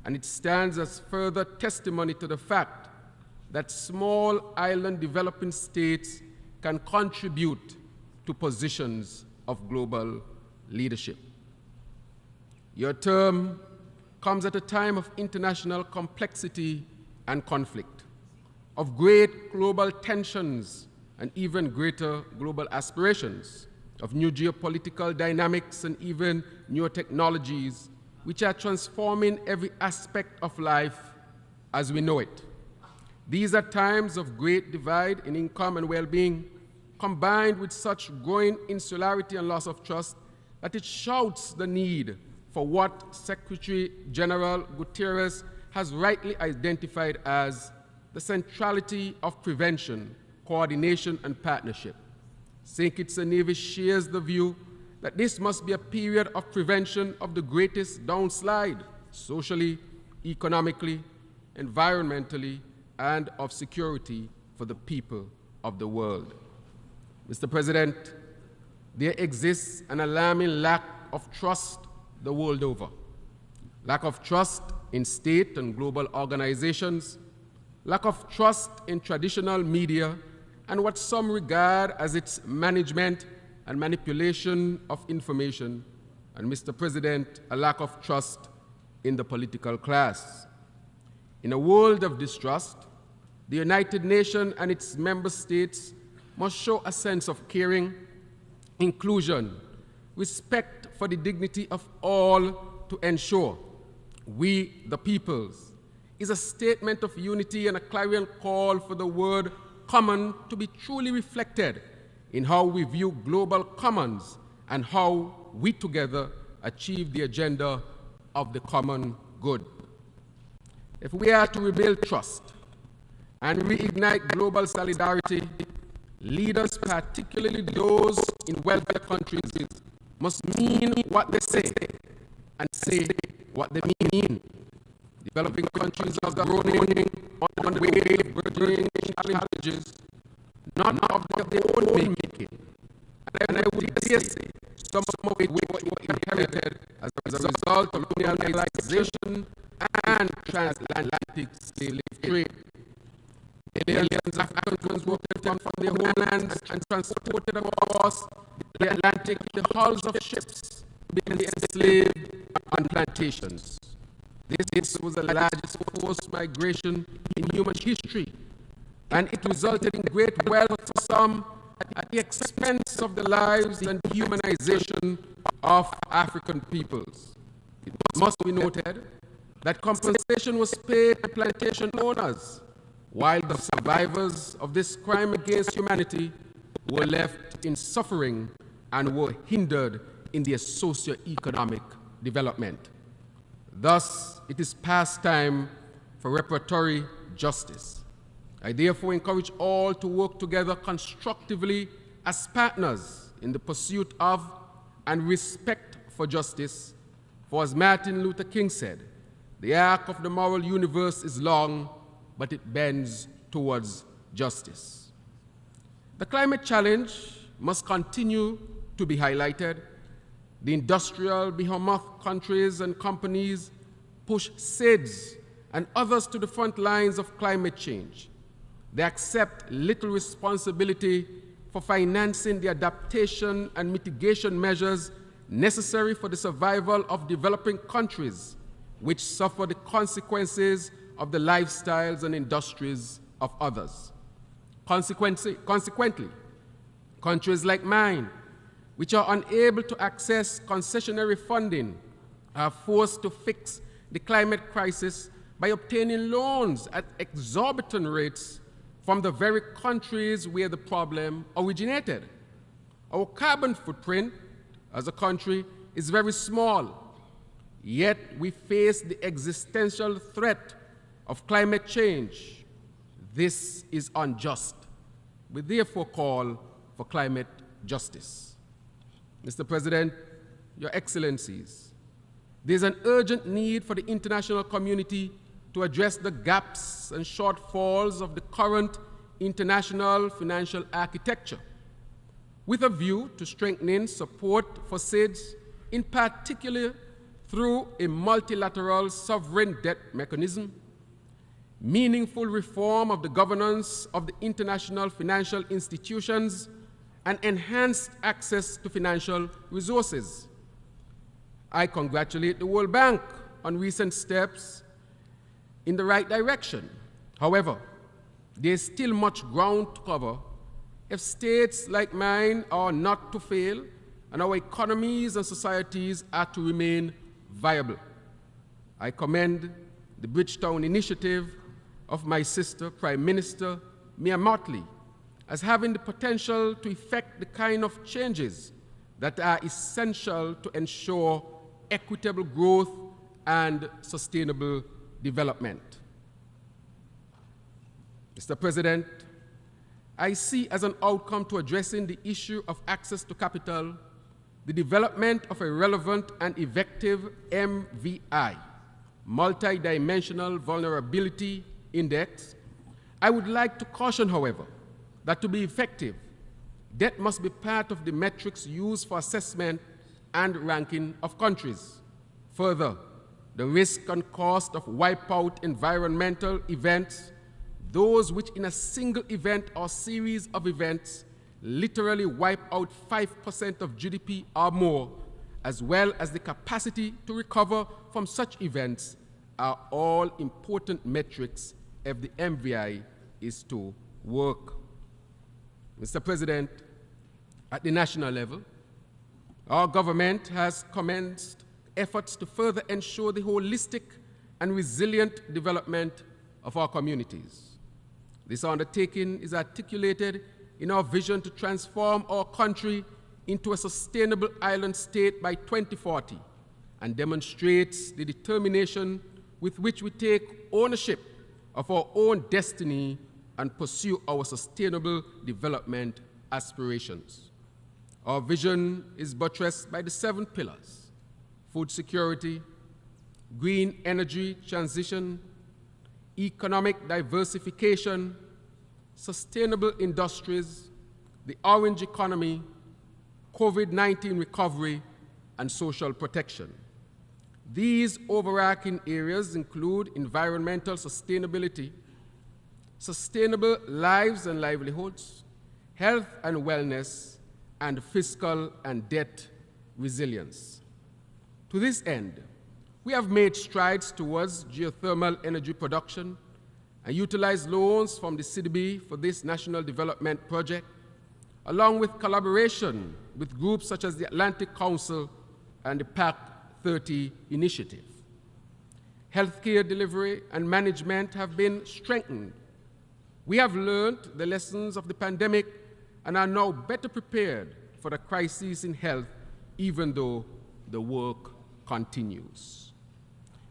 Speaker 4: and it stands as further testimony to the fact that small island developing states can contribute to positions of global leadership. Your term comes at a time of international complexity and conflict, of great global tensions and even greater global aspirations, of new geopolitical dynamics and even newer technologies which are transforming every aspect of life as we know it. These are times of great divide in income and well-being, combined with such growing insularity and loss of trust that it shouts the need for what Secretary General Guterres has rightly identified as the centrality of prevention, coordination, and partnership. St. Kitts and Nevis shares the view that this must be a period of prevention of the greatest downslide, socially, economically, environmentally, and of security for the people of the world. Mr. President, there exists an alarming lack of trust the world over. Lack of trust in state and global organizations, lack of trust in traditional media, and what some regard as its management and manipulation of information, and, Mr. President, a lack of trust in the political class. In a world of distrust, the United Nations and its member states must show a sense of caring, inclusion, respect for the dignity of all to ensure we, the peoples, is a statement of unity and a clarion call for the word common to be truly reflected in how we view global commons and how we together achieve the agenda of the common good. If we are to rebuild trust and reignite global solidarity, leaders, particularly those in wealthier countries, must mean what they say and say what they mean. Developing countries are groaning on the way of burgeoning challenges, not of their own making. And I would dare say, some of it were inherited as a result of colonialization and transatlantic slave trade. Millions of Africans were taken from their homelands and transported across the Atlantic in the hulls of ships to be enslaved on plantations. This was the largest forced migration in human history, and it resulted in great wealth for some at the expense of the lives and dehumanization of African peoples. It must be noted that compensation was paid to plantation owners, while the survivors of this crime against humanity were left in suffering and were hindered in their socio-economic development. Thus, it is past time for reparatory justice. I therefore encourage all to work together constructively as partners in the pursuit of and respect for justice. For as Martin Luther King said, the arc of the moral universe is long, but it bends towards justice. The climate challenge must continue to be highlighted. The industrial behemoth countries and companies push SIDS and others to the front lines of climate change. They accept little responsibility for financing the adaptation and mitigation measures necessary for the survival of developing countries, which suffer the consequences of the lifestyles and industries of others. Consequently, countries like mine, which are unable to access concessionary funding, are forced to fix the climate crisis by obtaining loans at exorbitant rates from the very countries where the problem originated. Our carbon footprint as a country is very small, yet we face the existential threat of climate change. This is unjust. We therefore call for climate justice. Mr. President, Your Excellencies, there's an urgent need for the international community to address the gaps and shortfalls of the current international financial architecture, with a view to strengthening support for SIDS, in particular through a multilateral sovereign debt mechanism, meaningful reform of the governance of the international financial institutions, and enhanced access to financial resources. I congratulate the World Bank on recent steps in the right direction. However, there is still much ground to cover if states like mine are not to fail and our economies and societies are to remain viable. I commend the Bridgetown initiative of my sister, Prime Minister Mia Mottley, as having the potential to effect the kind of changes that are essential to ensure equitable growth and sustainable development. Mr. President, I see as an outcome to addressing the issue of access to capital the development of a relevant and effective MVI, Multidimensional Vulnerability Index. I would like to caution, however, that to be effective, debt must be part of the metrics used for assessment and ranking of countries. Further, the risk and cost of wipeout environmental events, those which in a single event or series of events literally wipe out 5% of GDP or more, as well as the capacity to recover from such events, are all important metrics if the MVI is to work. Mr. President, at the national level, our government has commenced efforts to further ensure the holistic and resilient development of our communities. This undertaking is articulated in our vision to transform our country into a sustainable island state by 2040 and demonstrates the determination with which we take ownership of our own destiny and pursue our sustainable development aspirations. Our vision is buttressed by the 7 pillars: food security, green energy transition, economic diversification, sustainable industries, the orange economy, COVID-19 recovery, and social protection. These overarching areas include environmental sustainability, sustainable lives and livelihoods, health and wellness, and fiscal and debt resilience. To this end, we have made strides towards geothermal energy production and utilized loans from the CDB for this national development project, along with collaboration with groups such as the Atlantic Council and the PAC 30 initiative. Healthcare delivery and management have been strengthened. We have learned the lessons of the pandemic and are now better prepared for the crisis in health, even though the work continues.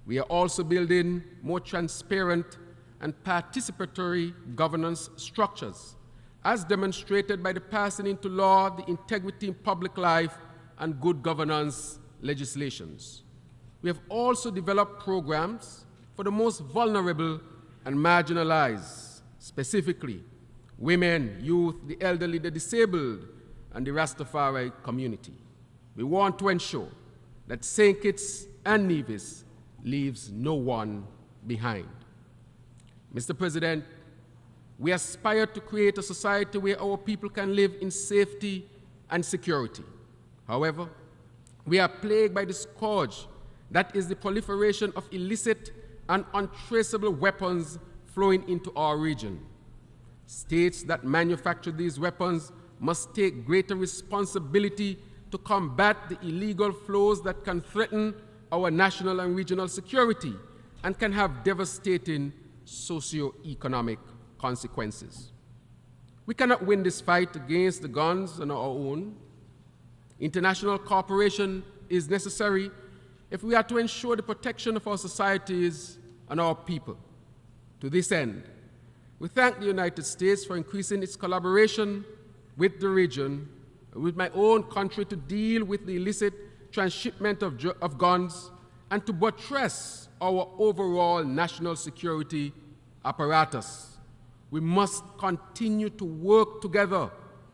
Speaker 4: We are also building more transparent and participatory governance structures, as demonstrated by the passing into law the Integrity in Public Life and Good Governance legislations. We have also developed programs for the most vulnerable and marginalized, specifically women, youth, the elderly, the disabled, and the Rastafari community. We want to ensure that St. Kitts and Nevis leaves no one behind. Mr. President, we aspire to create a society where our people can live in safety and security. However, we are plagued by the scourge that is the proliferation of illicit and untraceable weapons flowing into our region. States that manufacture these weapons must take greater responsibility to combat the illegal flows that can threaten our national and regional security and can have devastating socio-economic consequences. We cannot win this fight against the guns on our own. International cooperation is necessary if we are to ensure the protection of our societies and our people. To this end, we thank the United States for increasing its collaboration with the region, with my own country, to deal with the illicit transshipment of guns and to buttress our overall national security apparatus. We must continue to work together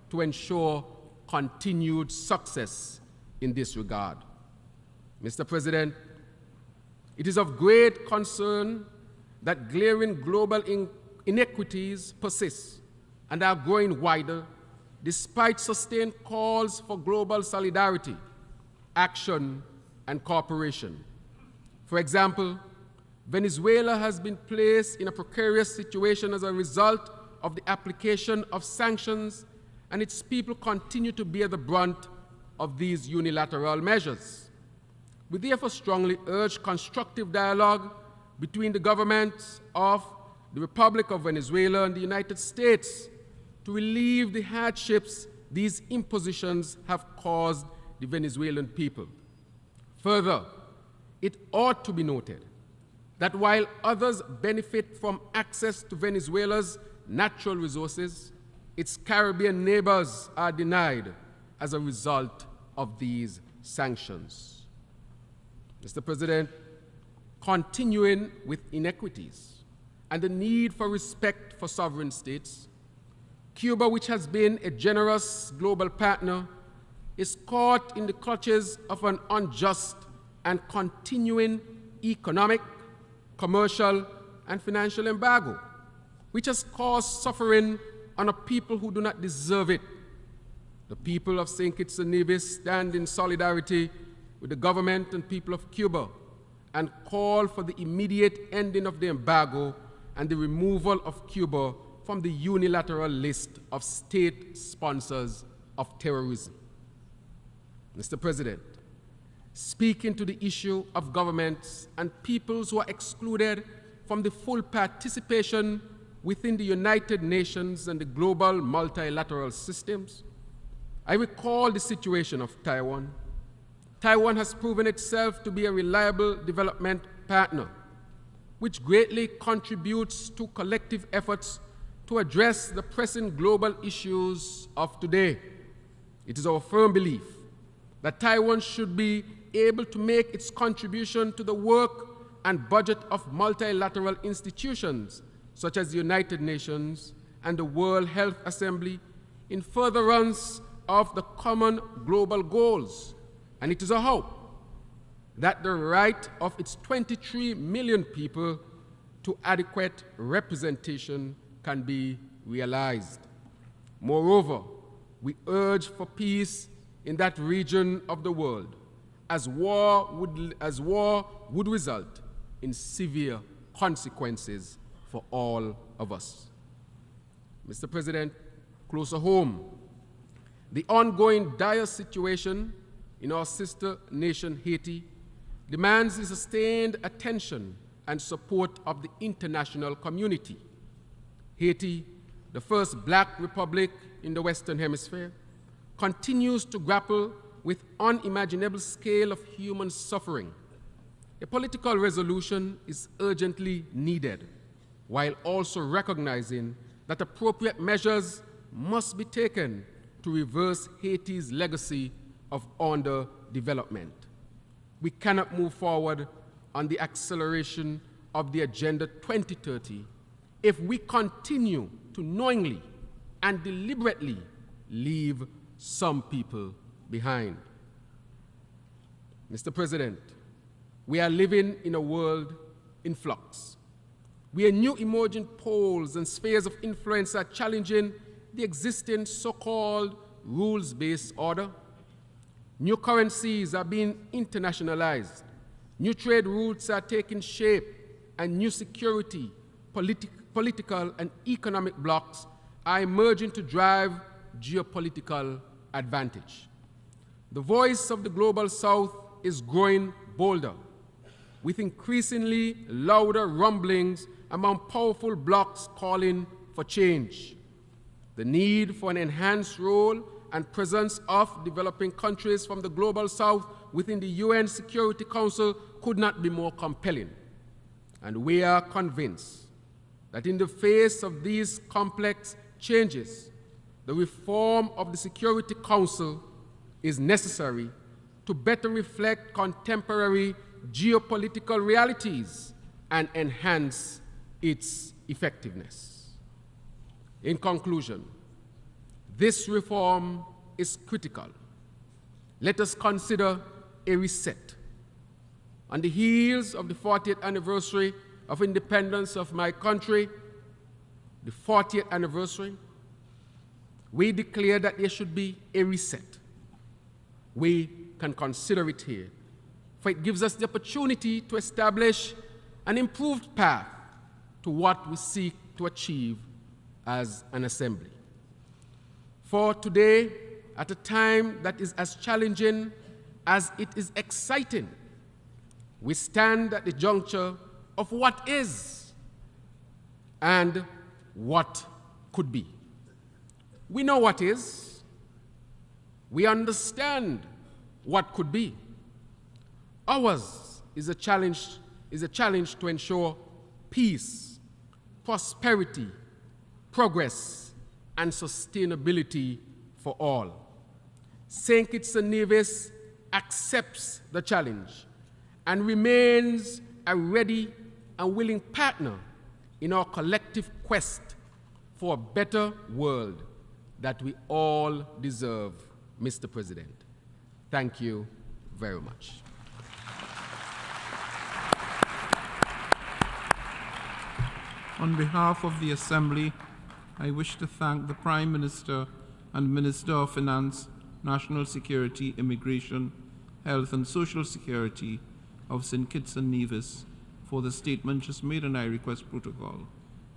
Speaker 4: to ensure continued success in this regard. Mr. President, it is of great concern that glaring global inequities persist and are growing wider despite sustained calls for global solidarity, action, and cooperation. For example, Venezuela has been placed in a precarious situation as a result of the application of sanctions, and its people continue to bear the brunt of these unilateral measures. We therefore strongly urge constructive dialogue between the governments of the Republic of Venezuela and the United States to relieve the hardships these impositions have caused the Venezuelan people. Further, it ought to be noted that while others benefit from access to Venezuela's natural resources its Caribbean neighbors are denied as a result of these sanctions. Mr. President, continuing with inequities and the need for respect for sovereign states, Cuba, which has been a generous global partner, is caught in the clutches of an unjust and continuing economic, commercial, and financial embargo, which has caused suffering on a people who do not deserve it. The people of St. Kitts and Nevis stand in solidarity with the government and people of Cuba and call for the immediate ending of the embargo and the removal of Cuba from the unilateral list of state sponsors of terrorism. Mr. President, speaking to the issue of governments and peoples who are excluded from the full participation within the United Nations and the global multilateral systems, I recall the situation of Taiwan. Taiwan has proven itself to be a reliable development partner, which greatly contributes to collective efforts to address the pressing global issues of today. It is our firm belief that Taiwan should be able to make its contribution to the work and budget of multilateral institutions such as the United Nations and the World Health Assembly in furtherance of the common global goals. And it is a hope that the right of its 23 million people to adequate representation can be realized. Moreover, we urge for peace in that region of the world, as war would result in severe consequences for all of us. Mr. President, closer home, the ongoing dire situation in our sister nation, Haiti, demands the sustained attention and support of the international community. Haiti, the first black republic in the Western Hemisphere, continues to grapple with unimaginable scale of human suffering. A political resolution is urgently needed, while also recognizing that appropriate measures must be taken to reverse Haiti's legacy of underdevelopment. We cannot move forward on the acceleration of the Agenda 2030 if we continue to knowingly and deliberately leave some people behind. Mr. President, we are living in a world in flux, where new emerging poles and spheres of influence are challenging the existing so-called rules-based order. New currencies are being internationalized, new trade routes are taking shape, and new security, political and economic blocs are emerging to drive geopolitical advantage. The voice of the Global South is growing bolder, with increasingly louder rumblings among powerful blocs calling for change. The need for an enhanced role and presence of developing countries from the Global South within the UN Security Council could not be more compelling. And we are convinced that in the face of these complex changes, the reform of the Security Council is necessary to better reflect contemporary geopolitical realities and enhance its effectiveness. In conclusion, this reform is critical. Let us consider a reset. On the heels of the 40th anniversary of independence of my country, the 40th anniversary, we declare that there should be a reset. We can consider it here, for it gives us the opportunity to establish an improved path to what we seek to achieve as an assembly. For today, at a time that is as challenging as it is exciting, we stand at the juncture of what is and what could be. We know what is. We understand what could be. Ours is a challenge to ensure peace, prosperity, progress and sustainability for all. St. Kitts and Nevis accepts the challenge and remains a ready and willing partner in our collective quest for a better world that we all deserve, Mr. President. Thank you very much.
Speaker 2: On behalf of the Assembly, I wish to thank the Prime Minister and Minister of Finance, National Security, Immigration, Health and Social Security of St. Kitts and Nevis for the statement just made, and I request protocol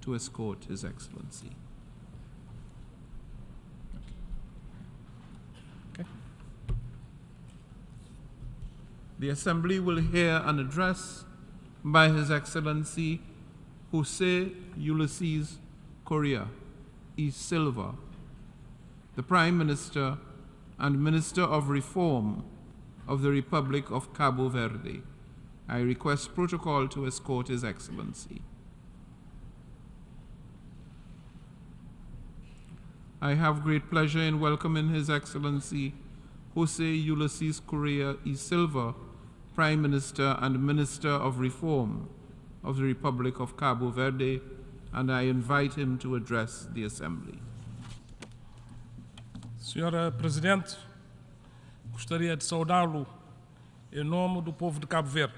Speaker 2: to escort His Excellency. Okay. The Assembly will hear an address by His Excellency José Ulisses Correia y Silva, the Prime Minister and Minister of Reform of the Republic of Cabo Verde. I request protocol to escort His Excellency. I have great pleasure in welcoming His Excellency José Ulisses Correia y Silva, Prime Minister and Minister of Reform of the Republic of Cabo Verde, and I invite him to address the Assembly.
Speaker 5: Senhora Presidente, gostaria de saudá-lo em nome do povo de Cabo Verde.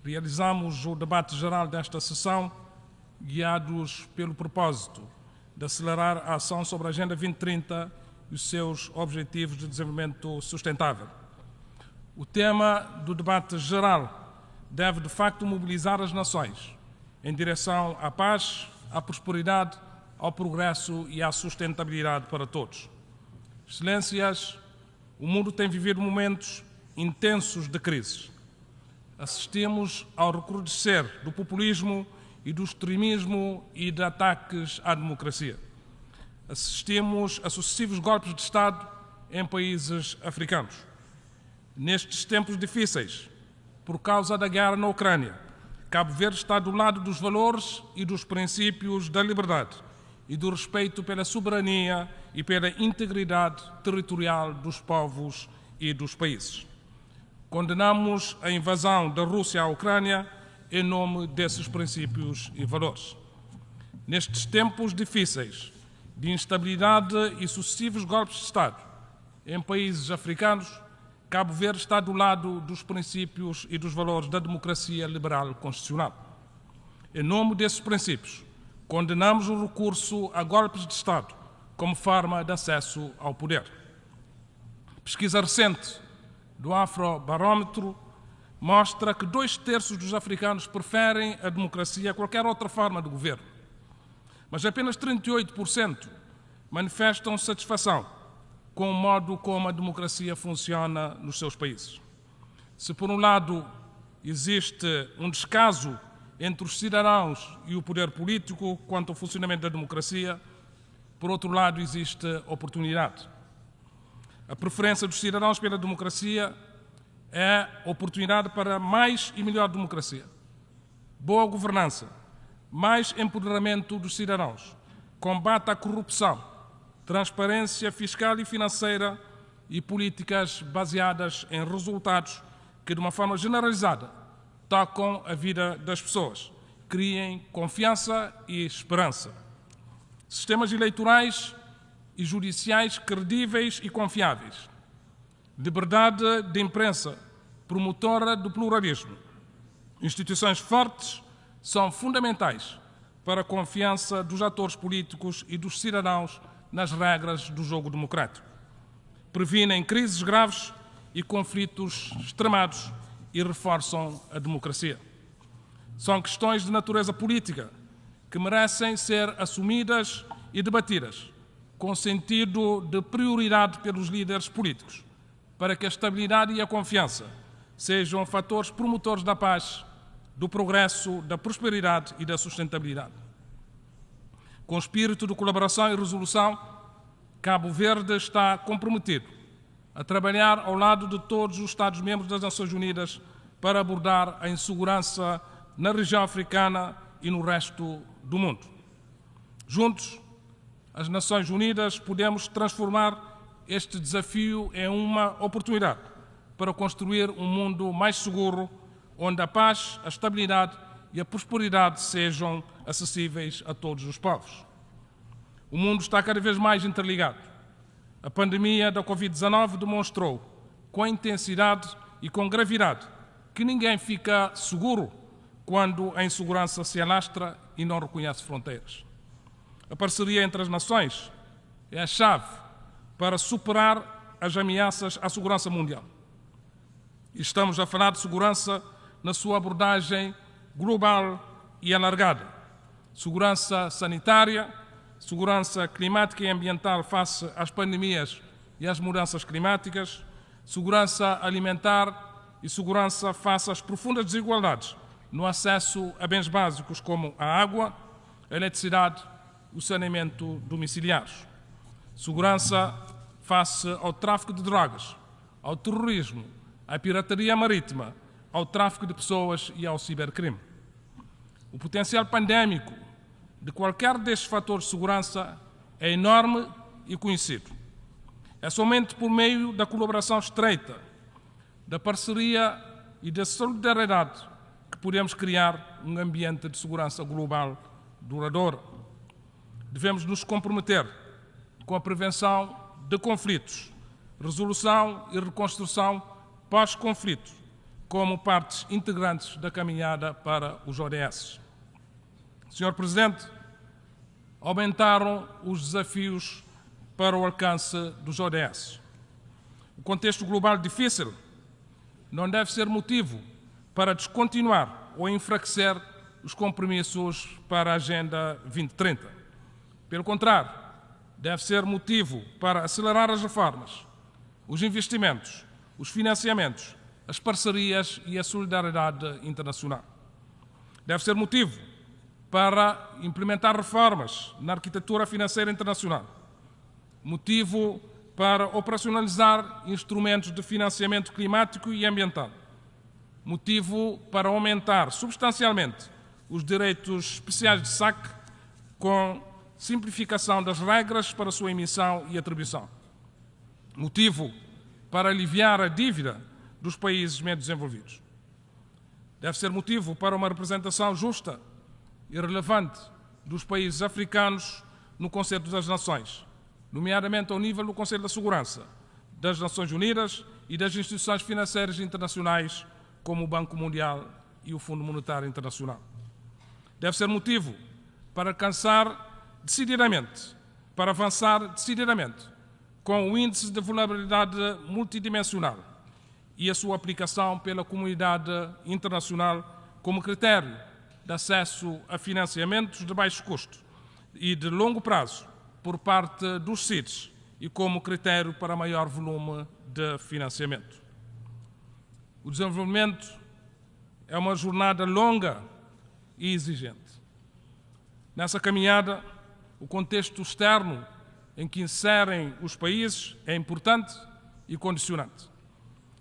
Speaker 5: Realizamos o debate geral desta sessão guiados pelo propósito de acelerar a ação sobre a Agenda 2030 e os seus Objetivos de Desenvolvimento Sustentável. O tema do debate geral deve, de facto, mobilizar as nações em direção à paz, à prosperidade, ao progresso e à sustentabilidade para todos. Excelências, o mundo tem vivido momentos intensos de crises. Assistimos ao recrudescer do populismo e do extremismo e de ataques à democracia. Assistimos a sucessivos golpes de Estado em países africanos. Nestes tempos difíceis, por causa da guerra na Ucrânia, Cabo Verde está do lado dos valores e dos princípios da liberdade e do respeito pela soberania e pela integridade territorial dos povos e dos países. Condenamos a invasão da Rússia à Ucrânia em nome desses princípios e valores. Nestes tempos difíceis de instabilidade e sucessivos golpes de Estado em países africanos, Cabo Verde está do lado dos princípios e dos valores da democracia liberal constitucional. Em nome desses princípios, condenamos o recurso a golpes de Estado como forma de acesso ao poder. Pesquisa recente do Afrobarómetro mostra que 2/3 dos africanos preferem a democracia a qualquer outra forma de governo, mas apenas 38% manifestam satisfação com o modo como a democracia funciona nos seus países. Se, por um lado, existe um descaso entre os cidadãos e o poder político quanto ao funcionamento da democracia, por outro lado, existe oportunidade. A preferência dos cidadãos pela democracia é oportunidade para mais e melhor democracia, boa governança, mais empoderamento dos cidadãos, combate à corrupção, transparência fiscal e financeira e políticas baseadas em resultados que, de uma forma generalizada, tocam a vida das pessoas, criem confiança e esperança. Sistemas eleitorais e judiciais credíveis e confiáveis. Liberdade de imprensa, promotora do pluralismo. Instituições fortes são fundamentais para a confiança dos atores políticos e dos cidadãos nas regras do jogo democrático. Previnem crises graves e conflitos extremados e reforçam a democracia. São questões de natureza política que merecem ser assumidas e debatidas com sentido de prioridade pelos líderes políticos, para que a estabilidade e a confiança sejam fatores promotores da paz, do progresso, da prosperidade e da sustentabilidade. Com espírito de colaboração e resolução, Cabo Verde está comprometido a trabalhar ao lado de todos os Estados-membros das Nações Unidas para abordar a insegurança na região africana e no resto do mundo. Juntos, as Nações Unidas, podemos transformar este desafio em uma oportunidade para construir um mundo mais seguro, onde a paz, a estabilidade e a prosperidade sejam acessíveis a todos os povos. O mundo está cada vez mais interligado. A pandemia da Covid-19 demonstrou, com intensidade e com gravidade, que ninguém fica seguro quando a insegurança se alastra e não reconhece fronteiras. A parceria entre as nações é a chave para superar as ameaças à segurança mundial. E estamos a falar de segurança na sua abordagem global e alargada. Segurança sanitária, segurança climática e ambiental face às pandemias e às mudanças climáticas, segurança alimentar e segurança face às profundas desigualdades no acesso a bens básicos como a água, a eletricidade, o saneamento domiciliares. Segurança face ao tráfico de drogas, ao terrorismo, à pirataria marítima, ao tráfico de pessoas e ao cibercrime. O potencial pandémico de qualquer destes fatores de segurança é enorme e conhecido. É somente por meio da colaboração estreita, da parceria e da solidariedade que podemos criar um ambiente de segurança global duradouro. Devemos nos comprometer com a prevenção de conflitos, resolução e reconstrução pós-conflito, como partes integrantes da caminhada para os ODS. Senhor Presidente, aumentaram os desafios para o alcance dos ODS. O contexto global difícil não deve ser motivo para descontinuar ou enfraquecer os compromissos para a Agenda 2030. Pelo contrário, deve ser motivo para acelerar as reformas, os investimentos, os financiamentos, as parcerias e a solidariedade internacional. Deve ser motivo para implementar reformas na arquitetura financeira internacional, motivo para operacionalizar instrumentos de financiamento climático e ambiental, motivo para aumentar substancialmente os direitos especiais de saque com simplificação das regras para a sua emissão e atribuição, motivo para aliviar a dívida dos países menos desenvolvidos. Deve ser motivo para uma representação justa e relevante dos países africanos no Conselho das Nações, nomeadamente ao nível do Conselho da Segurança, das Nações Unidas e das instituições financeiras internacionais como o Banco Mundial e o Fundo Monetário Internacional. Deve ser motivo para avançar decididamente com o Índice de Vulnerabilidade Multidimensional e a sua aplicação pela comunidade internacional como critério de acesso a financiamentos de baixo custo e de longo prazo por parte dos CIDs e como critério para maior volume de financiamento. O desenvolvimento é uma jornada longa e exigente. Nessa caminhada, o contexto externo em que inserem os países é importante e condicionante.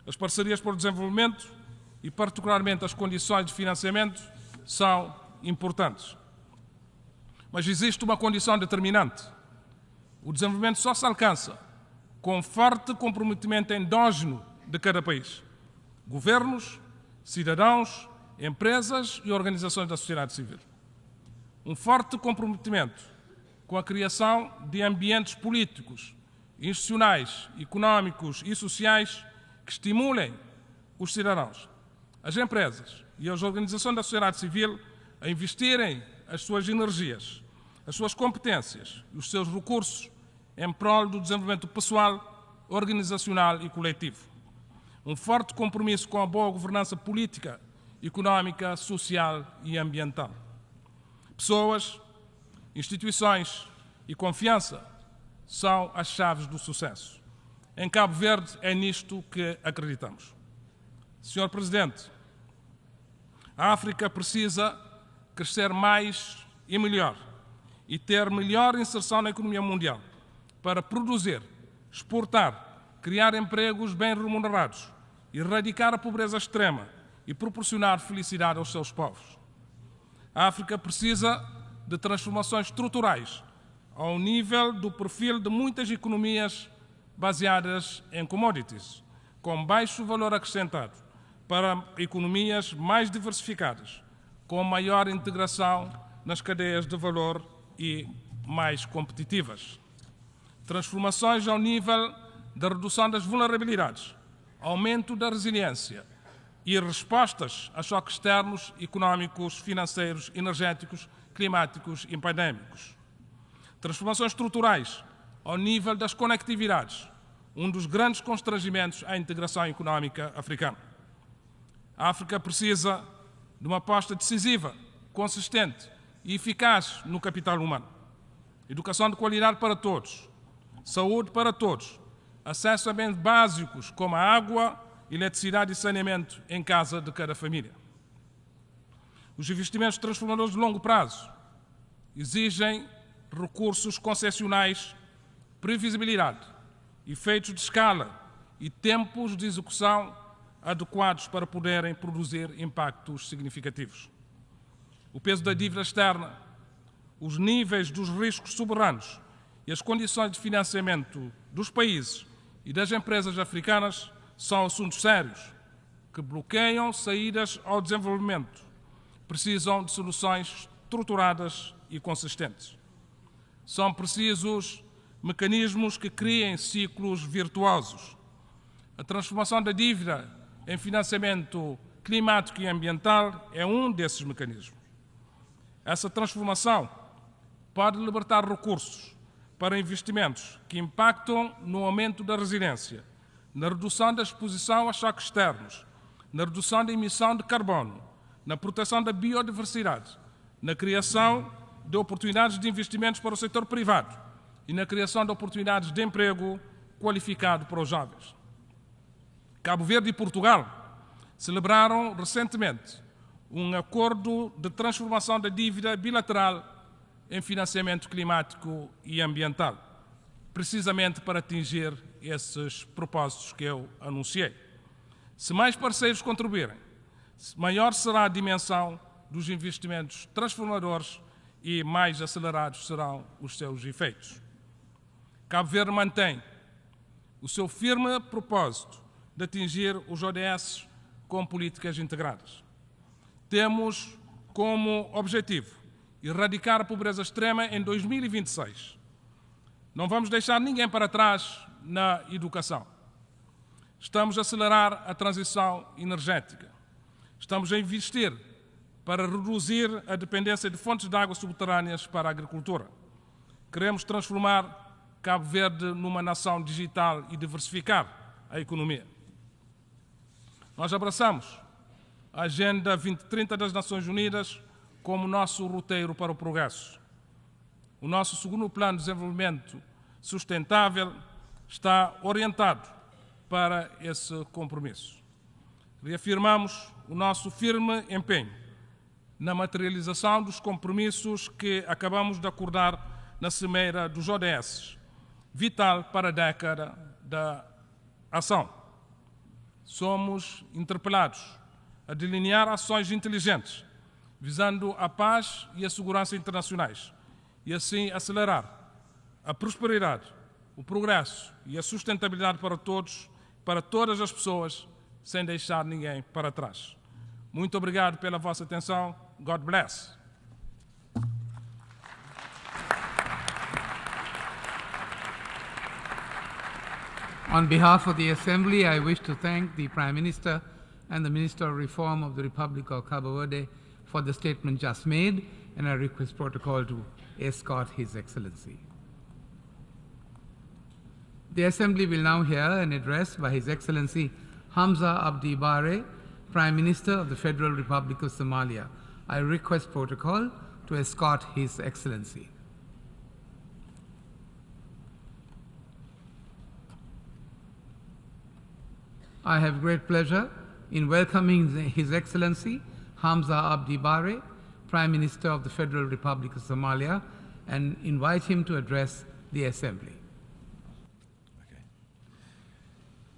Speaker 5: As parcerias para o desenvolvimento e, particularmente, as condições de financiamento são importantes. Mas existe uma condição determinante. O desenvolvimento só se alcança com forte comprometimento endógeno de cada país. Governos, cidadãos, empresas e organizações da sociedade civil. Um forte comprometimento com a criação de ambientes políticos, institucionais, económicos e sociais que estimulem os cidadãos, as empresas e as organizações da sociedade civil a investirem as suas energias, as suas competências e os seus recursos em prol do desenvolvimento pessoal, organizacional e coletivo. Um forte compromisso com a boa governança política, económica, social e ambiental. Pessoas, instituições e confiança são as chaves do sucesso. Em Cabo Verde é nisto que acreditamos. Senhor Presidente, a África precisa crescer mais e melhor e ter melhor inserção na economia mundial para produzir, exportar, criar empregos bem remunerados, erradicar a pobreza extrema e proporcionar felicidade aos seus povos. A África precisa de transformações estruturais ao nível do perfil de muitas economias baseadas em commodities, com baixo valor acrescentado, para economias mais diversificadas, com maior integração nas cadeias de valor e mais competitivas. Transformações ao nível da redução das vulnerabilidades, aumento da resiliência e respostas a choques externos, económicos, financeiros, energéticos, climáticos e pandémicos. Transformações estruturais ao nível das conectividades, um dos grandes constrangimentos à integração económica africana. A África precisa de uma aposta decisiva, consistente e eficaz no capital humano. Educação de qualidade para todos, saúde para todos, acesso a bens básicos como a água, eletricidade e saneamento em casa de cada família. Os investimentos transformadores de longo prazo exigem recursos concessionais, previsibilidade, efeitos de escala e tempos de execução adequados para poderem produzir impactos significativos. O peso da dívida externa, os níveis dos riscos soberanos e as condições de financiamento dos países e das empresas africanas são assuntos sérios que bloqueiam saídas ao desenvolvimento. Precisam de soluções estruturadas e consistentes. São precisos mecanismos que criem ciclos virtuosos. A transformação da dívida em financiamento climático e ambiental é um desses mecanismos. Essa transformação pode libertar recursos para investimentos que impactam no aumento da resiliência, na redução da exposição a choques externos, na redução da emissão de carbono, na proteção da biodiversidade, na criação de oportunidades de investimentos para o setor privado e na criação de oportunidades de emprego qualificado para os jovens. Cabo Verde e Portugal celebraram recentemente um acordo de transformação da dívida bilateral em financiamento climático e ambiental, precisamente para atingir esses propósitos que eu anunciei. Se mais parceiros contribuírem, maior será a dimensão dos investimentos transformadores e mais acelerados serão os seus efeitos. Cabo Verde mantém o seu firme propósito de atingir os ODS com políticas integradas. Temos como objetivo erradicar a pobreza extrema em 2026. Não vamos deixar ninguém para trás na educação. Estamos a acelerar a transição energética. Estamos a investir para reduzir a dependência de fontes de água subterrâneas para a agricultura. Queremos transformar Cabo Verde numa nação digital e diversificar a economia. Nós abraçamos a Agenda 2030 das Nações Unidas como nosso roteiro para o progresso. O nosso segundo plano de desenvolvimento sustentável está orientado para esse compromisso. Reafirmamos o nosso firme empenho na materialização dos compromissos que acabamos de acordar na Cimeira dos ODS, vital para a década da ação. Somos interpelados a delinear ações inteligentes, visando a paz e a segurança internacionais, e assim acelerar a prosperidade, o progresso e a sustentabilidade para todos, para todas as pessoas, sem deixar ninguém para trás. Muito obrigado pela vossa atenção. God bless.
Speaker 6: On behalf of the Assembly, I wish to thank the Prime Minister and the Minister of Reform of the Republic of Cabo Verde for the statement just made, and I request protocol to escort His Excellency. The Assembly will now hear an address by His Excellency Hamza Abdi Barre, Prime Minister of the Federal Republic of Somalia. I request protocol to escort His Excellency. I have great pleasure in welcoming His Excellency Hamza Abdi Barre, Prime Minister of the Federal Republic of Somalia, and invite him to address the Assembly.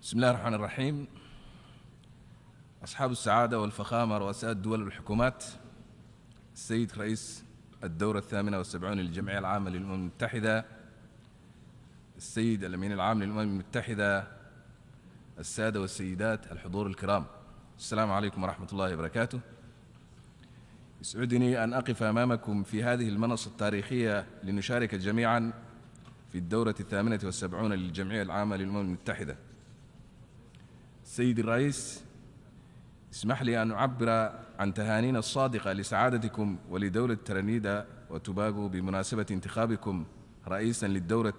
Speaker 7: بسم الله الرحمن الرحيم. أصحاب السعادة والفخامة رؤساء الدول والحكومات، السيد رئيس الدورة 78 للجمعية العامة للأمم المتحدة، السيد الأمين العام للأمم المتحدة، السادة والسيدات الحضور الكرام، السلام عليكم ورحمة الله وبركاته. يسعدني أن أقف أمامكم في هذه المنصة التاريخية لنشارك جميعا في الدورة 78 للجمعية العامة للأمم المتحدة. سيدي الرئيس، اسمح لي أن أعبر عن تهانينا الصادقة لسعادتكم ولدولة ترينيداد وتوباغو بمناسبة انتخابكم رئيسا للدورة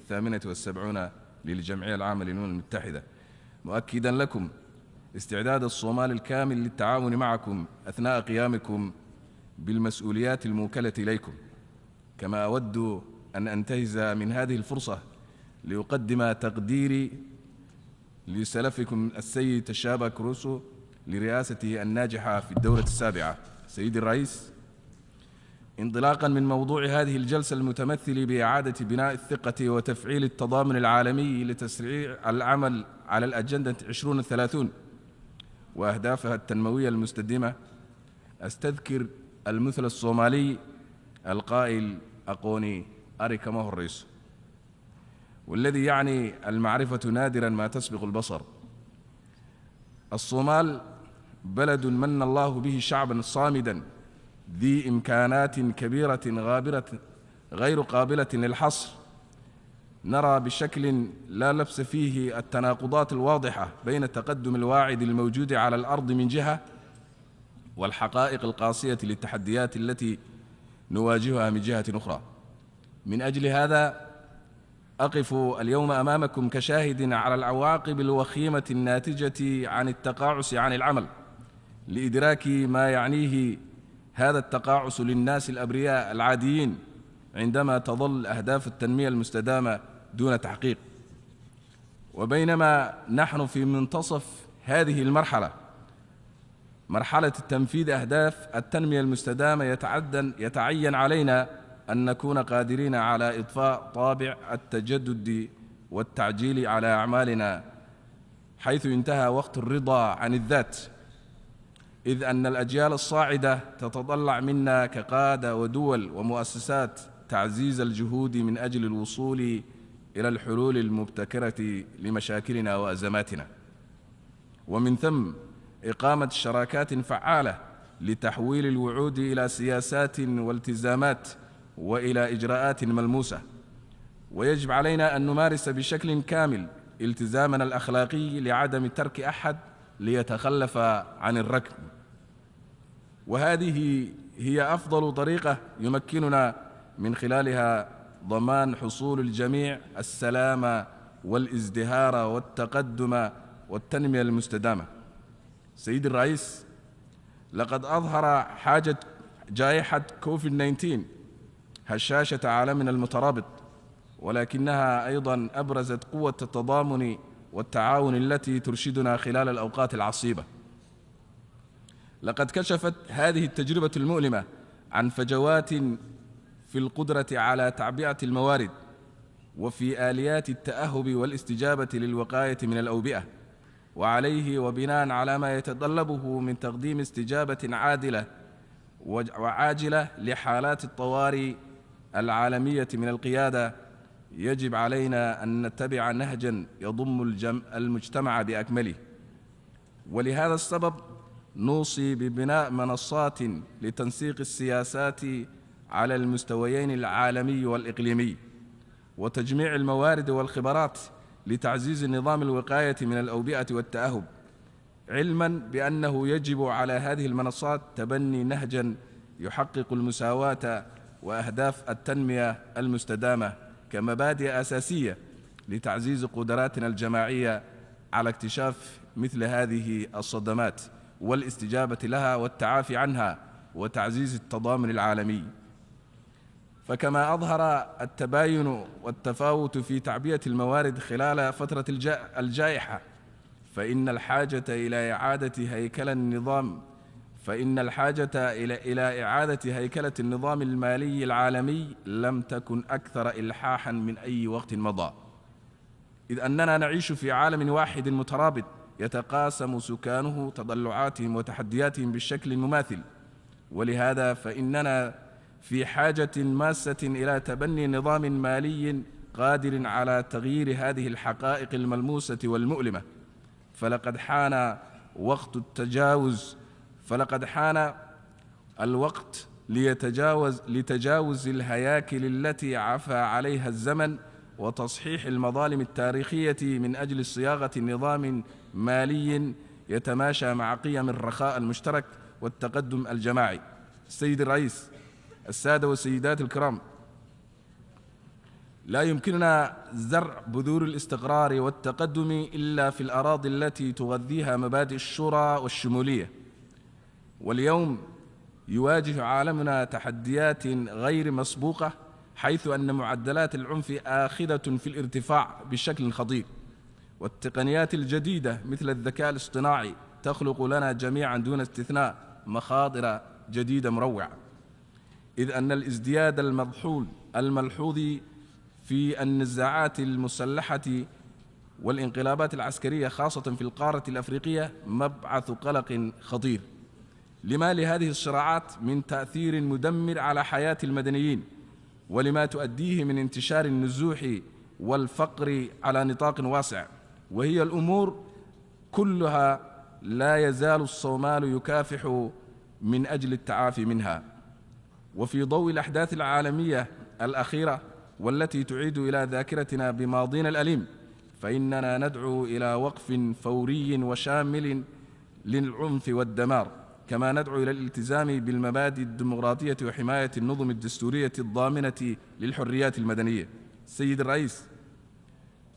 Speaker 7: 78 للجمعية العامة للأمم المتحدة، مؤكدا لكم استعداد الصومال الكامل للتعاون معكم أثناء قيامكم بالمسؤوليات الموكلة إليكم. كما أود أن أنتهز من هذه الفرصة لأقدم تقديري لسلفكم السيد تشابا كروسو لرئاسته الناجحة في الدورة السابعة. سيدي الرئيس، انطلاقا من موضوع هذه الجلسة المتمثل بإعادة بناء الثقة وتفعيل التضامن العالمي لتسريع العمل على الأجندة 2030 وأهدافها التنموية المستدامة، أستذكر المثل الصومالي القائل أقوني أريكمه الرئيس، والذي يعني المعرفة نادرا ما تسبق البصر. الصومال بلد من الله به شعبا صامدا ذي إمكانات كبيرة غابرة غير قابلة للحصر. نرى بشكل لا لبس فيه التناقضات الواضحة بين التقدم الواعد الموجود على الأرض من جهة والحقائق القاسية للتحديات التي نواجهها من جهة أخرى. من أجل هذا أقف اليوم أمامكم كشاهد على العواقب الوخيمة الناتجة عن التقاعس عن العمل، لإدراك ما يعنيه هذا التقاعس للناس الأبرياء العاديين عندما تظل أهداف التنمية المستدامة دون تحقيق. وبينما نحن في منتصف هذه المرحلة، مرحلة تنفيذ أهداف التنمية المستدامة، يتعين علينا أن نكون قادرين على إضفاء طابع التجدد والتعجيل على أعمالنا، حيث انتهى وقت الرضا عن الذات، إذ أن الأجيال الصاعدة تتطلع منا كقادة ودول ومؤسسات تعزيز الجهود من أجل الوصول إلى الحلول المبتكرة لمشاكلنا وأزماتنا، ومن ثم إقامة شراكات فعالة لتحويل الوعود إلى سياسات والتزامات وإلى إجراءات ملموسة. ويجب علينا أن نمارس بشكل كامل التزامنا الأخلاقي لعدم ترك أحد ليتخلف عن الركب. وهذه هي أفضل طريقة يمكننا من خلالها ضمان حصول الجميع السلام والازدهار والتقدم والتنمية المستدامة. سيدي الرئيس، لقد أظهر حاجة جائحة كوفيد-19 هشاشة عالمنا المترابط، ولكنها أيضا أبرزت قوة التضامن والتعاون التي ترشدنا خلال الأوقات العصيبة. لقد كشفت هذه التجربة المؤلمة عن فجوات في القدرة على تعبئة الموارد وفي آليات التأهب والاستجابة للوقاية من الأوبئة، وعليه وبناء على ما يتطلبه من تقديم استجابة عادلة وعاجلة لحالات الطوارئ العالمية من القيادة، يجب علينا أن نتبع نهجا يضم المجتمع بأكمله. ولهذا السبب نوصي ببناء منصات لتنسيق السياسات على المستويين العالمي والإقليمي، وتجميع الموارد والخبرات لتعزيز النظام الوقاية من الأوبئة والتأهب، علما بأنه يجب على هذه المنصات تبني نهجا يحقق المساواة وأهداف التنمية المستدامة كمبادئ أساسية لتعزيز قدراتنا الجماعية على اكتشاف مثل هذه الصدمات والاستجابة لها والتعافي عنها وتعزيز التضامن العالمي. فكما أظهر التباين والتفاوت في تعبئة الموارد خلال فترة الجائحة، فإن الحاجة إلى إعادة هيكلة النظام المالي العالمي لم تكن أكثر إلحاحاً من أي وقت مضى، إذ أننا نعيش في عالم واحد مترابط يتقاسم سكانه تطلعاتهم وتحدياتهم بالشكل المماثل. ولهذا فإننا في حاجة ماسة إلى تبني نظام مالي قادر على تغيير هذه الحقائق الملموسة والمؤلمة. فلقد حان الوقت لتجاوز الهياكل التي عفى عليها الزمن وتصحيح المظالم التاريخية من أجل صياغة نظام مالي يتماشى مع قيم الرخاء المشترك والتقدم الجماعي. السيد الرئيس، السادة والسيدات الكرام، لا يمكننا زرع بذور الاستقرار والتقدم إلا في الأراضي التي تغذيها مبادئ الشورى والشمولية. واليوم يواجه عالمنا تحديات غير مسبوقة، حيث أن معدلات العنف آخذة في الارتفاع بشكل خطير، والتقنيات الجديدة مثل الذكاء الاصطناعي تخلق لنا جميعا دون استثناء مخاطر جديدة مروعة، إذ أن الازدياد الملحوظ في النزاعات المسلحة والانقلابات العسكرية خاصة في القارة الأفريقية مبعث قلق خطير، لما لهذه الصراعات من تأثير مدمر على حياة المدنيين، ولما تؤديه من انتشار النزوح والفقر على نطاق واسع. وهي الأمور كلها لا يزال الصومال يكافح من أجل التعافي منها. وفي ضوء الأحداث العالمية الأخيرة والتي تعيد إلى ذاكرتنا بماضينا الأليم، فإننا ندعو إلى وقف فوري وشامل للعنف والدمار، كما ندعو إلى الالتزام بالمبادئ الديمقراطية وحماية النظم الدستورية الضامنة للحريات المدنية. سيد الرئيس،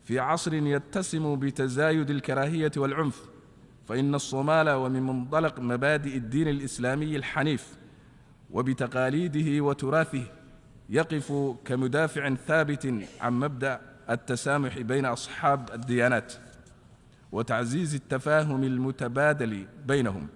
Speaker 7: في عصر يتسم بتزايد الكراهية والعنف، فإن الصومال ومن منطلق مبادئ الدين الإسلامي الحنيف وبتقاليده وتراثه يقف كمدافع ثابت عن مبدأ التسامح بين أصحاب الديانات وتعزيز التفاهم المتبادل بينهم.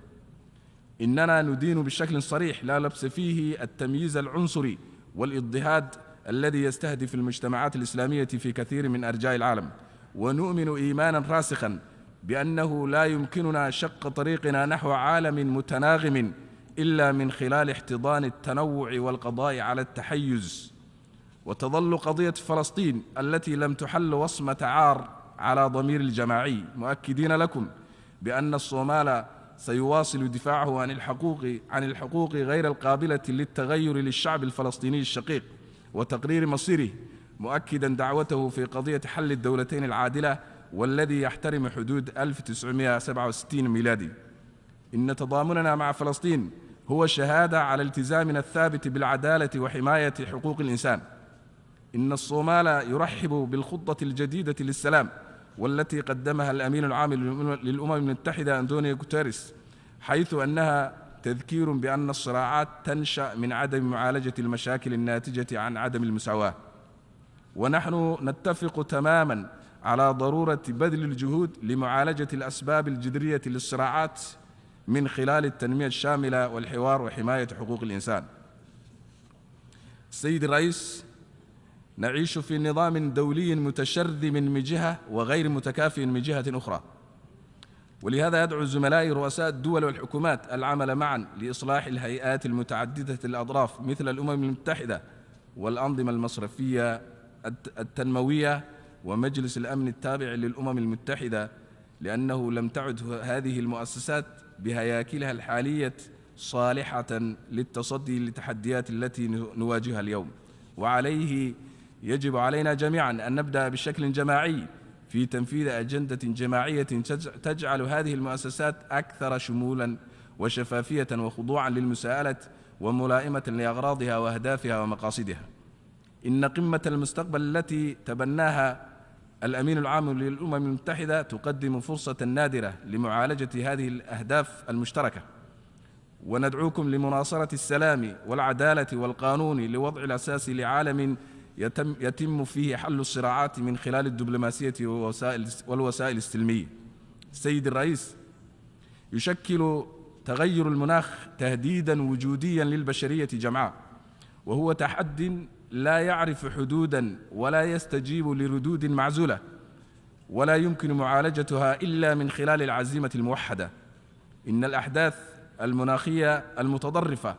Speaker 7: إننا ندين بشكل صريح لا لبس فيه التمييز العنصري والاضطهاد الذي يستهدف المجتمعات الإسلامية في كثير من أرجاء العالم، ونؤمن إيمانا راسخا بأنه لا يمكننا شق طريقنا نحو عالم متناغم إلا من خلال احتضان التنوع والقضاء على التحيز. وتظل قضية فلسطين التي لم تحل وصمة عار على ضمير الجماعي، مؤكدين لكم بأن الصومال سيواصل دفاعه عن الحقوق غير القابلة للتغير للشعب الفلسطيني الشقيق وتقرير مصيره، مؤكدا دعوته في قضية حل الدولتين العادلة والذي يحترم حدود 1967 ميلادي. إن تضامننا مع فلسطين هو شهادة على التزامنا الثابت بالعدالة وحماية حقوق الإنسان. إن الصومال يرحب بالخطة الجديدة للسلام والتي قدمها الأمين العام للأمم المتحدة أنطونيو غوتيريس، حيث أنها تذكير بأن الصراعات تنشأ من عدم معالجة المشاكل الناتجة عن عدم المساواة. ونحن نتفق تماما على ضرورة بذل الجهود لمعالجة الأسباب الجذرية للصراعات من خلال التنمية الشاملة والحوار وحماية حقوق الإنسان. السيد الرئيس، نعيش في نظام دولي متشرذم من جهة وغير متكافئ من جهة أخرى، ولهذا يدعو زملائي رؤساء الدول والحكومات العمل معا لإصلاح الهيئات المتعددة الأطراف مثل الأمم المتحدة والأنظمة المصرفية التنموية ومجلس الأمن التابع للأمم المتحدة، لأنه لم تعد هذه المؤسسات بهياكلها الحالية صالحة للتصدي للتحديات التي نواجهها اليوم. وعليه يجب علينا جميعا أن نبدأ بشكل جماعي في تنفيذ أجندة جماعية تجعل هذه المؤسسات أكثر شمولا وشفافية وخضوعا للمساءلة وملائمة لأغراضها وأهدافها ومقاصدها. إن قمة المستقبل التي تبناها الأمين العام للأمم المتحدة تقدم فرصة نادرة لمعالجة هذه الأهداف المشتركة، وندعوكم لمناصرة السلام والعدالة والقانون لوضع الأساس لعالم يتم فيه حل الصراعات من خلال الدبلوماسية والوسائل السلمية. السيد الرئيس، يشكل تغير المناخ تهديداً وجودياً للبشرية جمعاء، وهو تحد لا يعرف حدوداً ولا يستجيب لردود معزولة، ولا يمكن معالجتها إلا من خلال العزيمة الموحدة. إن الأحداث المناخية المتطرفة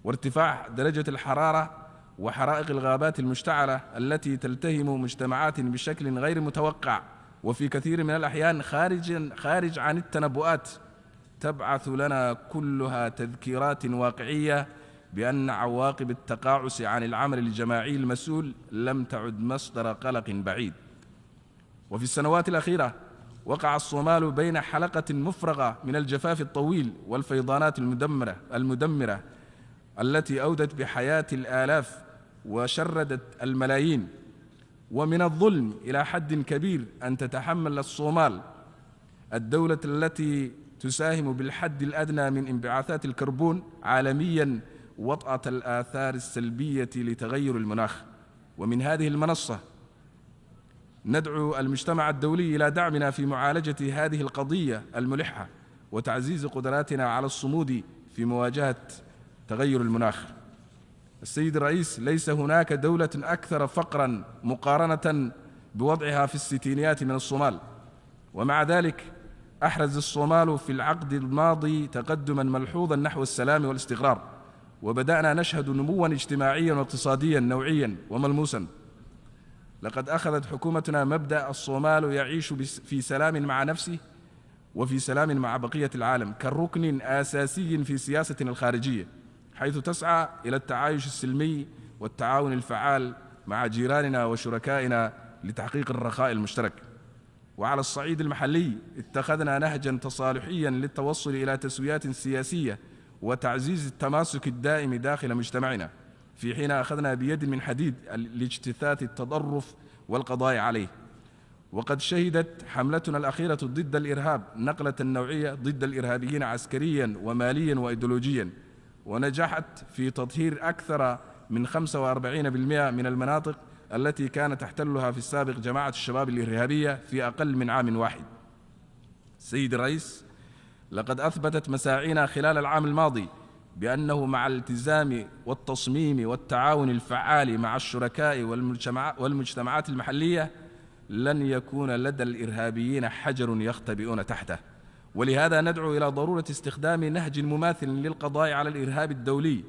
Speaker 7: وارتفاع درجة الحرارة وحرائق الغابات المشتعلة التي تلتهم مجتمعات بشكل غير متوقع وفي كثير من الأحيان خارج عن التنبؤات، تبعث لنا كلها تذكيرات واقعية بأن عواقب التقاعس عن العمل الجماعي المسؤول لم تعد مصدر قلق بعيد. وفي السنوات الأخيرة وقع الصومال بين حلقة مفرغة من الجفاف الطويل والفيضانات المدمرة التي أودت بحياة الآلاف وشردت الملايين. ومن الظلم إلى حد كبير أن تتحمل الصومال الدولة التي تساهم بالحد الأدنى من انبعاثات الكربون عالمياً وطأة الآثار السلبية لتغير المناخ. ومن هذه المنصة ندعو المجتمع الدولي إلى دعمنا في معالجة هذه القضية الملحة وتعزيز قدراتنا على الصمود في مواجهة تغير المناخ. السيد الرئيس، ليس هناك دولة أكثر فقراً مقارنة بوضعها في الستينيات من الصومال، ومع ذلك أحرز الصومال في العقد الماضي تقدماً ملحوظاً نحو السلام والاستقرار، وبدأنا نشهد نمواً اجتماعياً واقتصادياً نوعياً وملموساً. لقد أخذت حكومتنا مبدأ الصومال يعيش في سلام مع نفسه وفي سلام مع بقية العالم كركن أساسي في سياستنا الخارجية، حيث تسعى إلى التعايش السلمي والتعاون الفعال مع جيراننا وشركائنا لتحقيق الرخاء المشترك. وعلى الصعيد المحلي اتخذنا نهجاً تصالحياً للتوصل إلى تسويات سياسية وتعزيز التماسك الدائم داخل مجتمعنا، في حين أخذنا بيد من حديد لاجتثاث التطرف والقضاء عليه. وقد شهدت حملتنا الأخيرة ضد الإرهاب نقلة نوعية ضد الإرهابيين عسكرياً ومالياً وإيديولوجياً، ونجحت في تطهير أكثر من 45% من المناطق التي كانت تحتلها في السابق جماعة الشباب الإرهابية في أقل من عام واحد. سيد الرئيس، لقد أثبتت مساعينا خلال العام الماضي بأنه مع الالتزام والتصميم والتعاون الفعال مع الشركاء والمجتمعات المحلية لن يكون لدى الإرهابيين حجر يختبئون تحته. ولهذا ندعو إلى ضرورة استخدام نهج مماثل للقضاء على الإرهاب الدولي،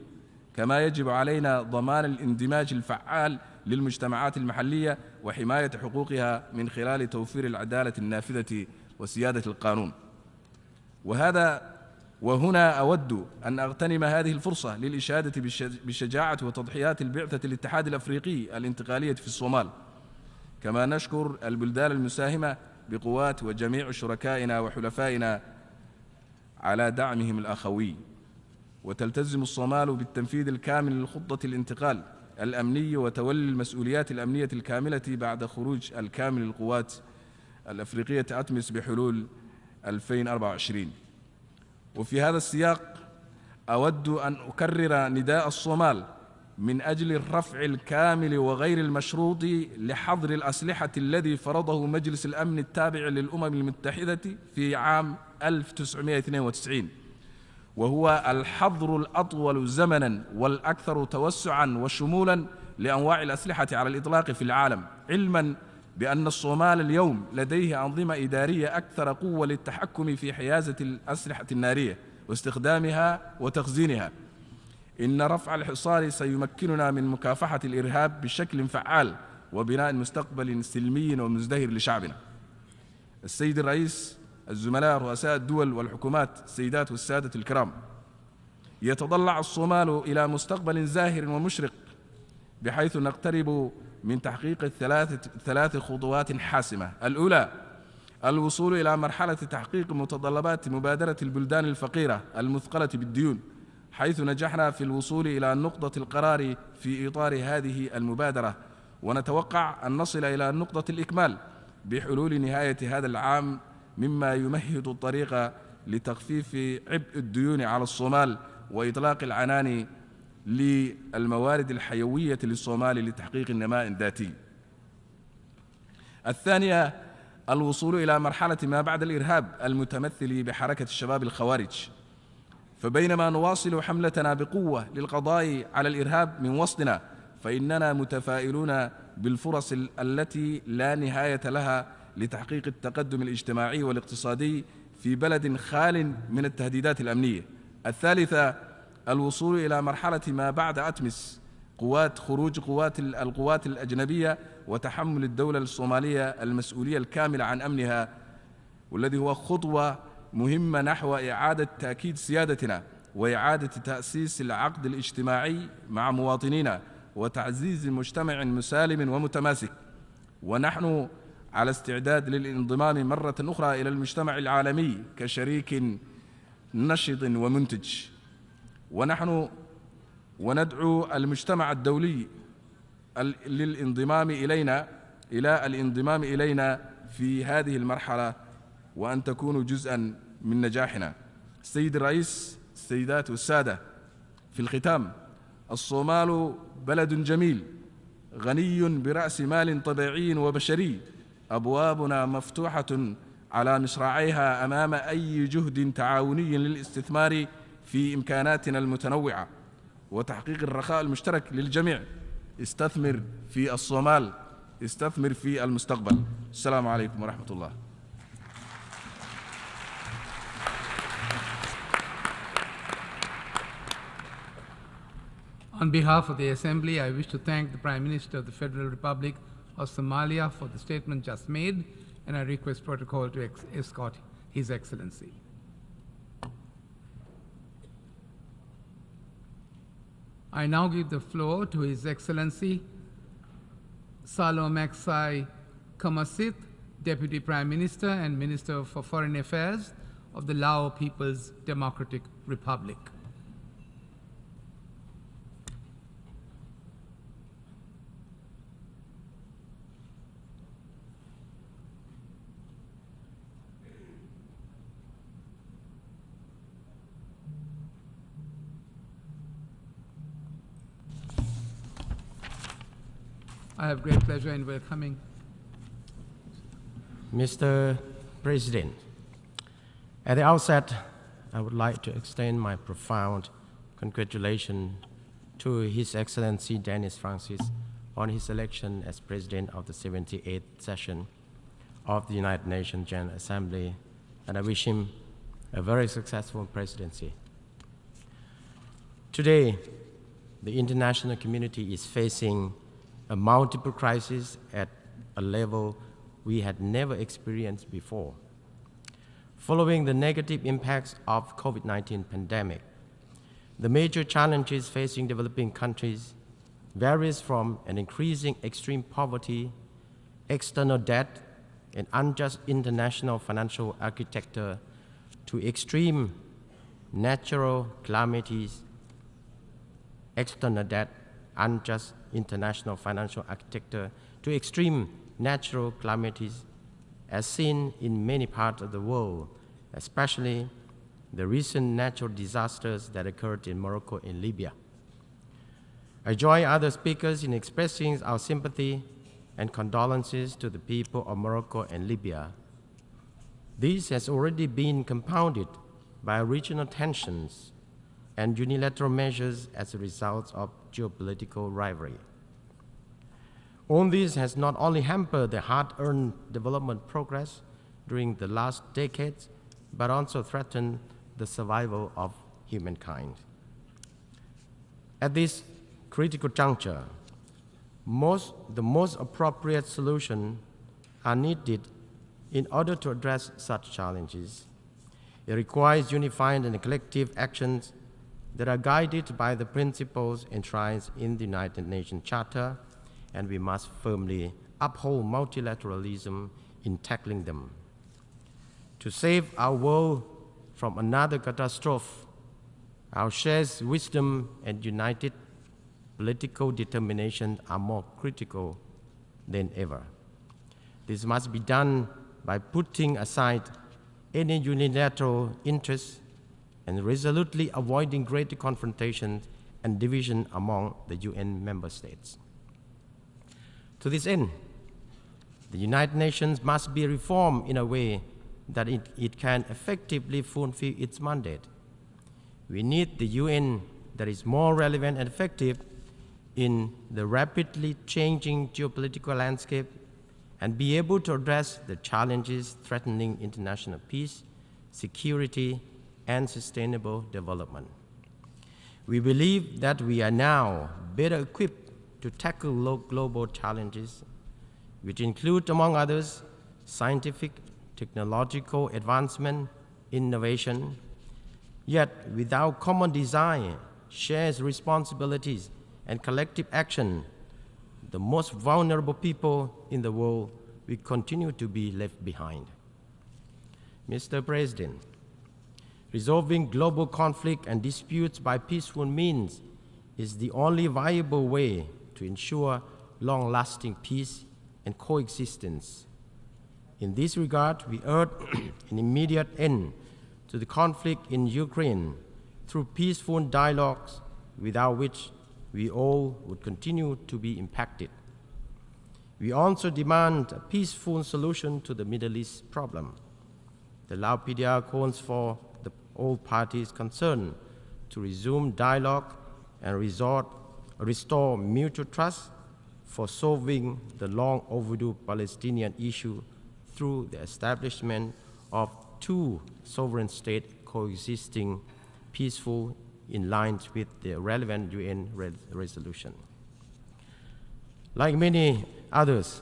Speaker 7: كما يجب علينا ضمان الاندماج الفعال للمجتمعات المحلية وحماية حقوقها من خلال توفير العدالة النافذة وسيادة القانون. وهنا أود أن أغتنم هذه الفرصة للإشادة بشجاعة وتضحيات البعثة الاتحاد الأفريقي الانتقالية في الصومال، كما نشكر البلدان المساهمة بقوات وجميع شركائنا وحلفائنا على دعمهم الأخوي. وتلتزم الصومال بالتنفيذ الكامل لخطة الانتقال الأمني وتولي المسؤوليات الأمنية الكاملة بعد خروج الكامل للقوات الأفريقية أتمس بحلول 2024. وفي هذا السياق أود أن أكرر نداء الصومال من أجل الرفع الكامل وغير المشروط لحظر الأسلحة الذي فرضه مجلس الأمن التابع للأمم المتحدة في عام 1992، وهو الحظر الأطول زمناً والأكثر توسعاً وشمولاً لأنواع الأسلحة على الإطلاق في العالم، علماً بأن الصومال اليوم لديه أنظمة إدارية أكثر قوة للتحكم في حيازة الأسلحة النارية واستخدامها وتخزينها. إن رفع الحصار سيمكننا من مكافحة الإرهاب بشكل فعال وبناء مستقبل سلمي ومزدهر لشعبنا. السيد الرئيس، الزملاء رؤساء الدول والحكومات، السيدات والسادة الكرام، يتضلع الصومال إلى مستقبل زاهر ومشرق بحيث نقترب من تحقيق ثلاث خطوات حاسمة. الأولى، الوصول إلى مرحلة تحقيق متطلبات مبادرة البلدان الفقيرة المثقلة بالديون، حيث نجحنا في الوصول إلى نقطة القرار في إطار هذه المبادرة، ونتوقع أن نصل إلى نقطة الإكمال بحلول نهاية هذا العام، مما يمهد الطريق لتخفيف عبء الديون على الصومال وإطلاق العنان للموارد الحيوية للصومال لتحقيق النماء الذاتي. الثانية، الوصول إلى مرحلة ما بعد الإرهاب المتمثل بحركة الشباب الخوارج. فبينما نواصل حملتنا بقوة للقضاء على الإرهاب من وسطنا، فإننا متفائلون بالفرص التي لا نهاية لها لتحقيق التقدم الاجتماعي والاقتصادي في بلد خال من التهديدات الأمنية. الثالثة، الوصول إلى مرحلة ما بعد أتمس خروج القوات الأجنبية وتحمل الدولة الصومالية المسؤولية الكاملة عن أمنها، والذي هو خطوة مهمة نحو إعادة تأكيد سيادتنا وإعادة تأسيس العقد الاجتماعي مع مواطنينا وتعزيز مجتمع مسالم ومتماسك. ونحن على استعداد للانضمام مرة أخرى إلى المجتمع العالمي كشريك نشط ومنتج. ونحن وندعو المجتمع الدولي إلى الانضمام إلينا في هذه المرحلة وأن تكونوا جزءا من نجاحنا. السيد الرئيس، السيدات والسادة، في الختام، الصومال بلد جميل غني برأس مال طبيعي وبشري، أبوابنا مفتوحة على مصراعيها أمام أي جهد تعاوني للاستثمار في إمكاناتنا المتنوعة وتحقيق الرخاء المشترك للجميع. استثمر في الصومال، استثمر في المستقبل. السلام عليكم ورحمة الله.
Speaker 6: On behalf of the Assembly, I wish to thank the Prime Minister of the Federal Republic of Somalia for the statement just made, and I request protocol to escort His Excellency. I now give the floor to His Excellency Saleumxay Kommasith, Deputy Prime Minister and Minister for Foreign Affairs of the Lao People's Democratic Republic. I have great pleasure in welcoming
Speaker 8: Mr. President. At the outset, I would like to extend my profound congratulations to His Excellency Dennis Francis on his election as President of the 78th session of the United Nations General Assembly, and I wish him a very successful presidency. Today, the international community is facing a multiple crisis at a level we had never experienced before. Following the negative impacts of COVID-19 pandemic, the major challenges facing developing countries varies from an increasing extreme poverty, external debt, and unjust international financial architecture to extreme natural calamities, external debt, unjust international financial architecture to extreme natural calamities as seen in many parts of the world, especially the recent natural disasters that occurred in Morocco and Libya. I join other speakers in expressing our sympathy and condolences to the people of Morocco and Libya. This has already been compounded by regional tensions and unilateral measures as a result of geopolitical rivalry. All this has not only hampered the hard-earned development progress during the last decades, but also threatened the survival of humankind. At this critical juncture, the most appropriate solutions are needed in order to address such challenges. It requires unified and collective actions that are guided by the principles enshrined in the United Nations Charter, and we must firmly uphold multilateralism in tackling them. To save our world from another catastrophe, our shared wisdom and united political determination are more critical than ever. This must be done by putting aside any unilateral interests and resolutely avoiding greater confrontation and division among the UN member states. To this end, the United Nations must be reformed in a way that it can effectively fulfill its mandate. We need the UN that is more relevant and effective in the rapidly changing geopolitical landscape and be able to address the challenges threatening international peace, security, and sustainable development. We believe that we are now better equipped to tackle global challenges, which include, among others, scientific, technological advancement, innovation. Yet, without common design, shared responsibilities, and collective action, the most vulnerable people in the world will continue to be left behind. Mr. President, resolving global conflict and disputes by peaceful means is the only viable way to ensure long-lasting peace and coexistence. In this regard, we urge an immediate end to the conflict in Ukraine through peaceful dialogues, without which we all would continue to be impacted. We also demand a peaceful solution to the Middle East problem. The Lao PDR calls for all parties concerned to resume dialogue and restore mutual trust for solving the long overdue Palestinian issue through the establishment of two sovereign states coexisting peaceful in line with the relevant UN resolution. Like many others,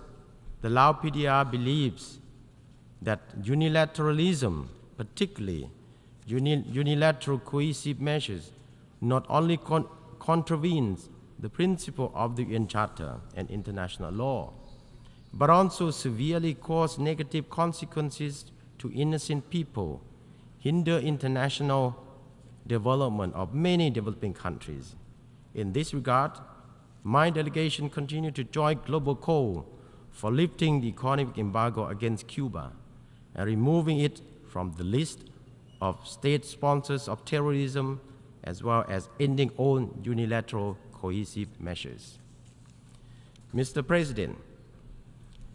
Speaker 8: the Lao PDR believes that unilateralism, particularly unilateral cohesive measures, not only contravenes the principle of the UN Charter and international law, but also severely cause negative consequences to innocent people, hinder international development of many developing countries. In this regard, my delegation continues to join global call for lifting the economic embargo against Cuba and removing it from the list of state sponsors of terrorism, as well as ending all unilateral cohesive measures. Mr. President,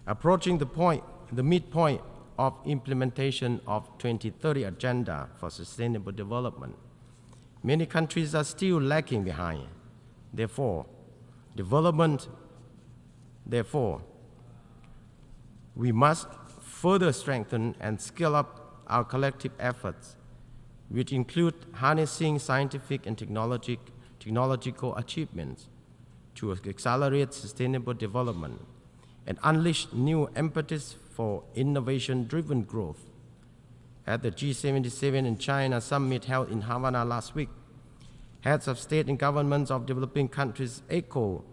Speaker 8: approaching the midpoint of implementation of 2030 Agenda for Sustainable Development, many countries are still lagging behind. Therefore, we must further strengthen and scale up our collective efforts, which include harnessing scientific and technological achievements to accelerate sustainable development and unleash new impetus for innovation-driven growth. At the G77 in China summit held in Havana last week, heads of state and governments of developing countries echo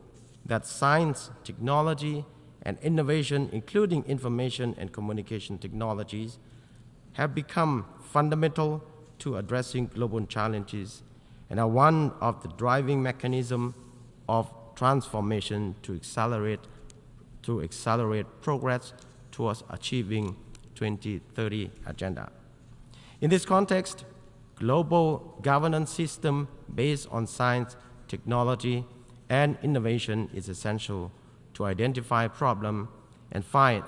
Speaker 8: that science, technology, and innovation, including information and communication technologies, have become fundamental to addressing global challenges and are one of the driving mechanisms of transformation to accelerate progress towards achieving 2030 Agenda. In this context, global governance system based on science, technology, and innovation is essential to identify problems and find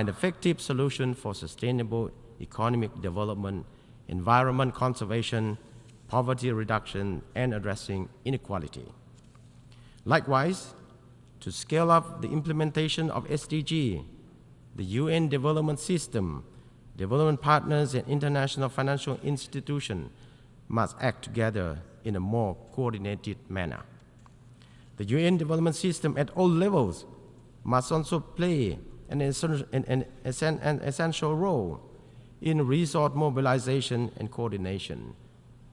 Speaker 8: effective solutions for sustainable economic development, environment conservation, poverty reduction, and addressing inequality. Likewise, to scale up the implementation of SDG, the UN development system, development partners, and international financial institutions must act together in a more coordinated manner. The UN development system at all levels must also play an essential role in resource mobilization and coordination,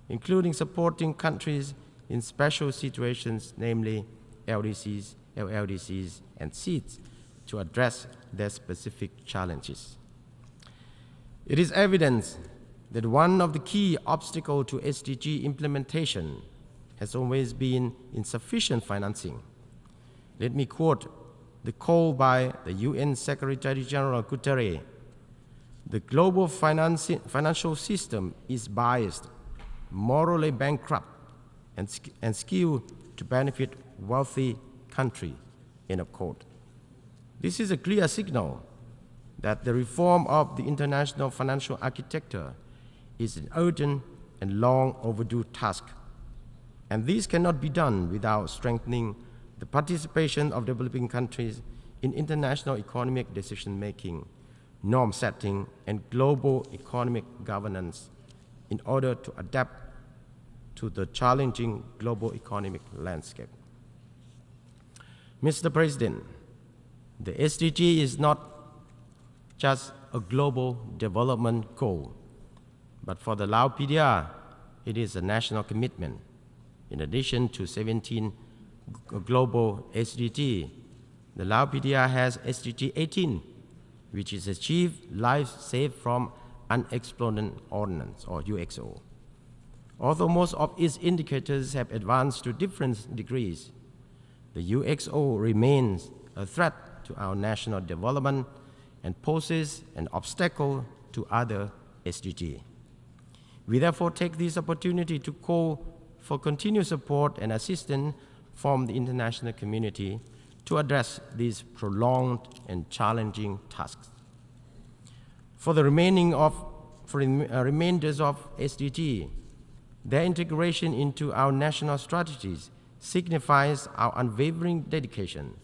Speaker 8: including supporting countries in special situations, namely LDCs, LLDCs, and SEEDs, to address their specific challenges. It is evident that one of the key obstacles to SDG implementation has always been insufficient financing. Let me quote the call by the UN Secretary General Guterres: "The global financial system is biased, morally bankrupt, and skewed to benefit wealthy countries." End of quote. This is a clear signal that the reform of the international financial architecture is an urgent and long overdue task. And this cannot be done without strengthening the participation of developing countries in international economic decision-making, norm setting, and global economic governance in order to adapt to the challenging global economic landscape. Mr. President, the SDG is not just a global development goal, but for the Lao PDR, it is a national commitment. In addition to 17 global SDG, the Lao PDR has SDG 18, which is achieve lives saved from unexploded ordnance, or UXO. Although most of its indicators have advanced to different degrees, the UXO remains a threat to our national development and poses an obstacle to other SDG. We therefore take this opportunity to call for continued support and assistance from the international community to address these prolonged and challenging tasks. For the remainders of SDG, their integration into our national strategies signifies our unwavering dedication.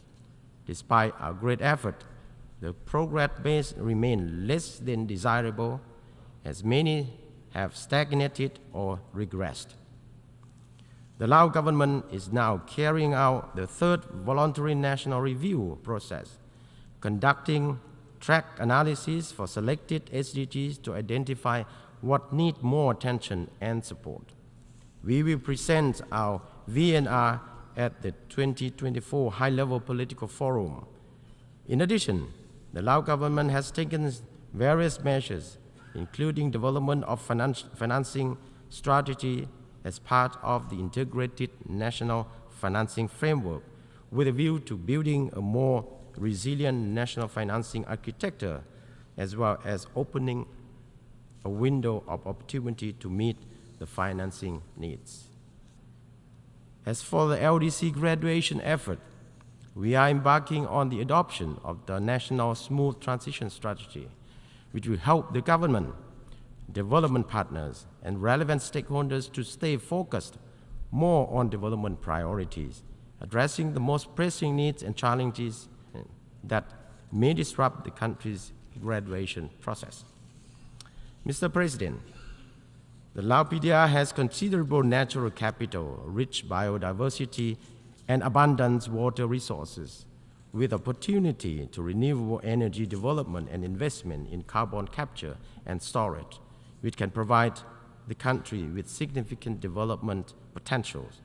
Speaker 8: Despite our great effort, the progress base remains less than desirable, as many have stagnated or regressed. The Lao government is now carrying out the third voluntary national review process, conducting track analysis for selected SDGs to identify what need more attention and support. We will present our VNR at the 2024 High-Level Political Forum. In addition, the Lao government has taken various measures, including development of financing strategy as part of the integrated national financing framework, with a view to building a more resilient national financing architecture, as well as opening a window of opportunity to meet the financing needs. As for the LDC graduation effort, we are embarking on the adoption of the National Smooth Transition Strategy, which will help the government, development partners, and relevant stakeholders to stay focused more on development priorities, addressing the most pressing needs and challenges that may disrupt the country's graduation process. Mr. President, the Lao PDR has considerable natural capital, rich biodiversity, and abundant water resources, with opportunity to renewable energy development and investment in carbon capture and storage, which can provide the country with significant development potentials.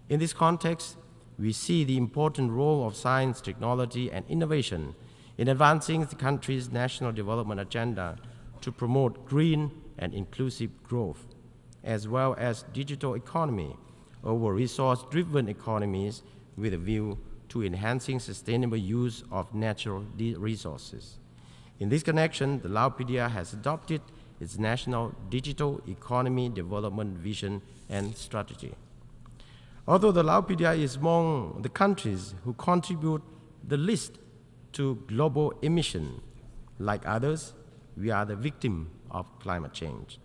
Speaker 8: In this context, we see the important role of science, technology, and innovation in advancing the country's national development agenda to promote green and inclusive growth, as well as digital economy over resource-driven economies with a view to enhancing sustainable use of natural resources. In this connection, the Lao PDR has adopted its National Digital Economy Development Vision and Strategy. Although the Lao PDR is among the countries who contribute the least to global emission, like others, we are the victim of climate change.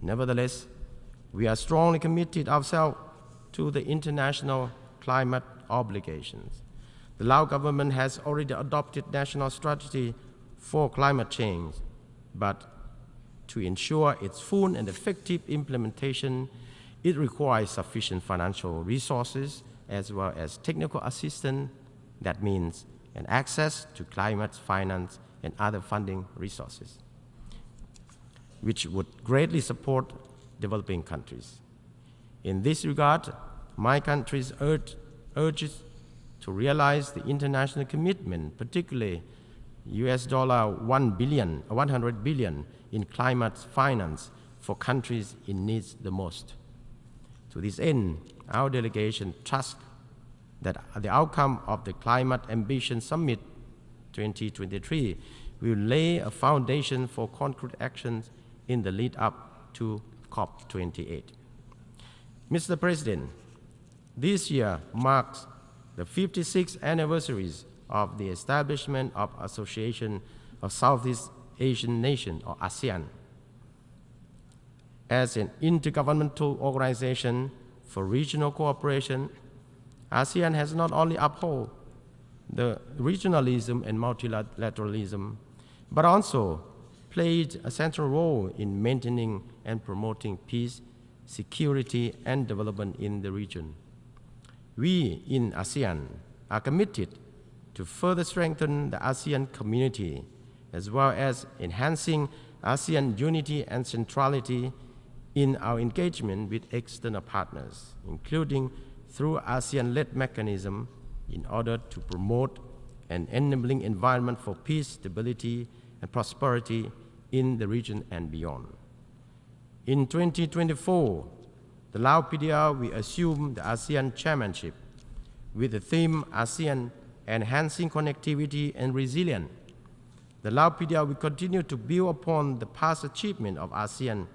Speaker 8: Nevertheless, we are strongly committed ourselves to the international climate obligations. The Lao government has already adopted national strategy for climate change, but to ensure its full and effective implementation, it requires sufficient financial resources as well as technical assistance, that means, and access to climate finance and other funding resources, which would greatly support developing countries. In this regard, my country urges to realize the international commitment, particularly $100 billion in climate finance for countries in need the most. To this end, our delegation trusts that the outcome of the Climate Ambition Summit 2023 will lay a foundation for concrete actions in the lead up to COP28. Mr. President, this year marks the 56th anniversary of the establishment of Association of Southeast Asian Nations, or ASEAN. As an intergovernmental organization for regional cooperation, ASEAN has not only upheld the regionalism and multilateralism, but also played a central role in maintaining and promoting peace, security, and development in the region. We in ASEAN are committed to further strengthen the ASEAN community, as well as enhancing ASEAN unity and centrality in our engagement with external partners, including through ASEAN-led mechanism in order to promote an enabling environment for peace, stability, and prosperity in the region and beyond. In 2024, the Lao PDR will assume the ASEAN chairmanship with the theme ASEAN Enhancing Connectivity and Resilience. The Lao PDR will continue to build upon the past achievement of ASEAN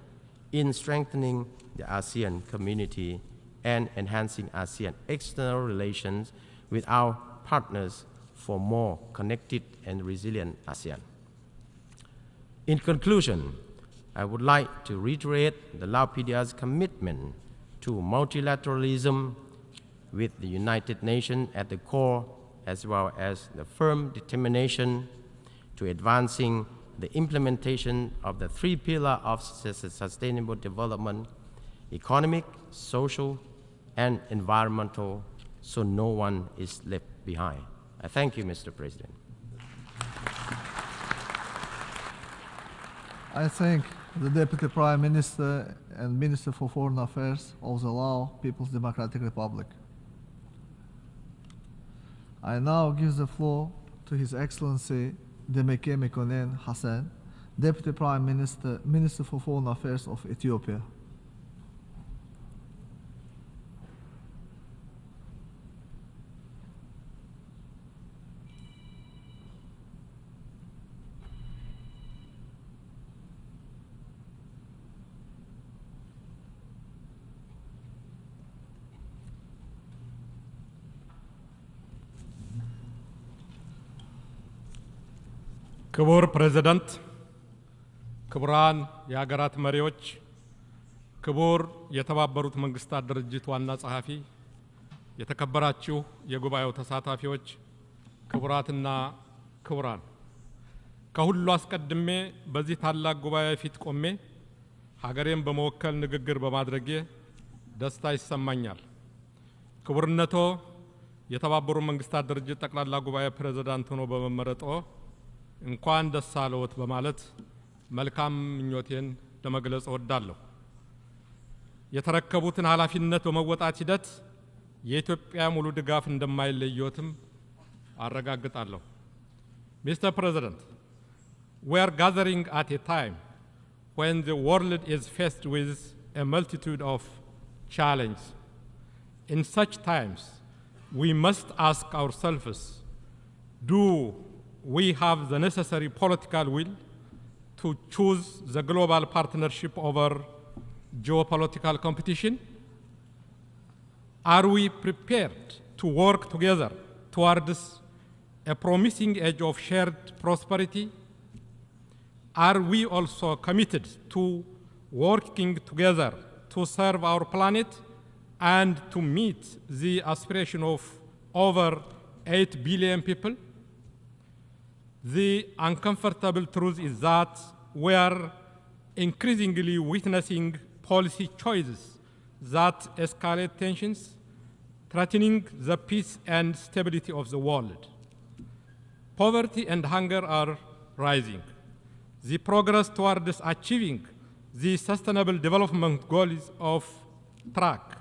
Speaker 8: in strengthening the ASEAN community and enhancing ASEAN external relations with our partners for more connected and resilient ASEAN. In conclusion, I would like to reiterate the Lao PDR's commitment to multilateralism with the United Nations at the core, as well as the firm determination to advancing the implementation of the three pillars of sustainable development: economic, social, and environmental, so no one is left behind. I thank you, Mr. President.
Speaker 9: I thank the Deputy Prime Minister and Minister for Foreign Affairs of the Lao People's Democratic Republic. I now give the floor to His Excellency Demeke Mekonnen Hassan, Deputy Prime Minister, Minister for Foreign Affairs of Ethiopia.
Speaker 10: ክቡር ፕሬዝዳንት፣ ክቡራን የሀገራት መሪዎች፣ ክቡር የተባበሩት መንግስታት ድርጅት ዋና ጸሐፊ፣ የተከበራችሁ የጉባኤው ተሳታፊዎች፣ ክቡራትና ክቡራን፣ ከሁሉ አስቀድሜ በዚህ ታላቅ ጉባኤ ፊት ቆሜ ሀገሬን በመወከል ንግግር በማድረጌ ደስታ ይሰማኛል። ክቡርነቶ የተባበሩት መንግስታት ድርጅት ጠቅላላ ጉባኤ ፕሬዝዳንት ሆኖ በመመረጦ እንኳን ደስ አለዎት በማለት መልካም ምኞቴን ለመግለጽ እወዳለሁ። የተረከቡትን ኃላፊነት በመወጣት ሂደት የኢትዮጵያ ሙሉ ድጋፍ እንደማይለየዎትም አረጋግጣለሁ። Mr. President, we are gathering at a time when the world is faced with a multitude of challenges. In such times, we must ask ourselves, do we have the necessary political will to choose the global partnership over geopolitical competition? Are we prepared to work together towards a promising age of shared prosperity? Are we also committed to working together to serve our planet and to meet the aspiration of over 8 billion people? The uncomfortable truth is that we are increasingly witnessing policy choices that escalate tensions, threatening the peace and stability of the world. Poverty and hunger are rising. The progress towards achieving the Sustainable Development Goals of track,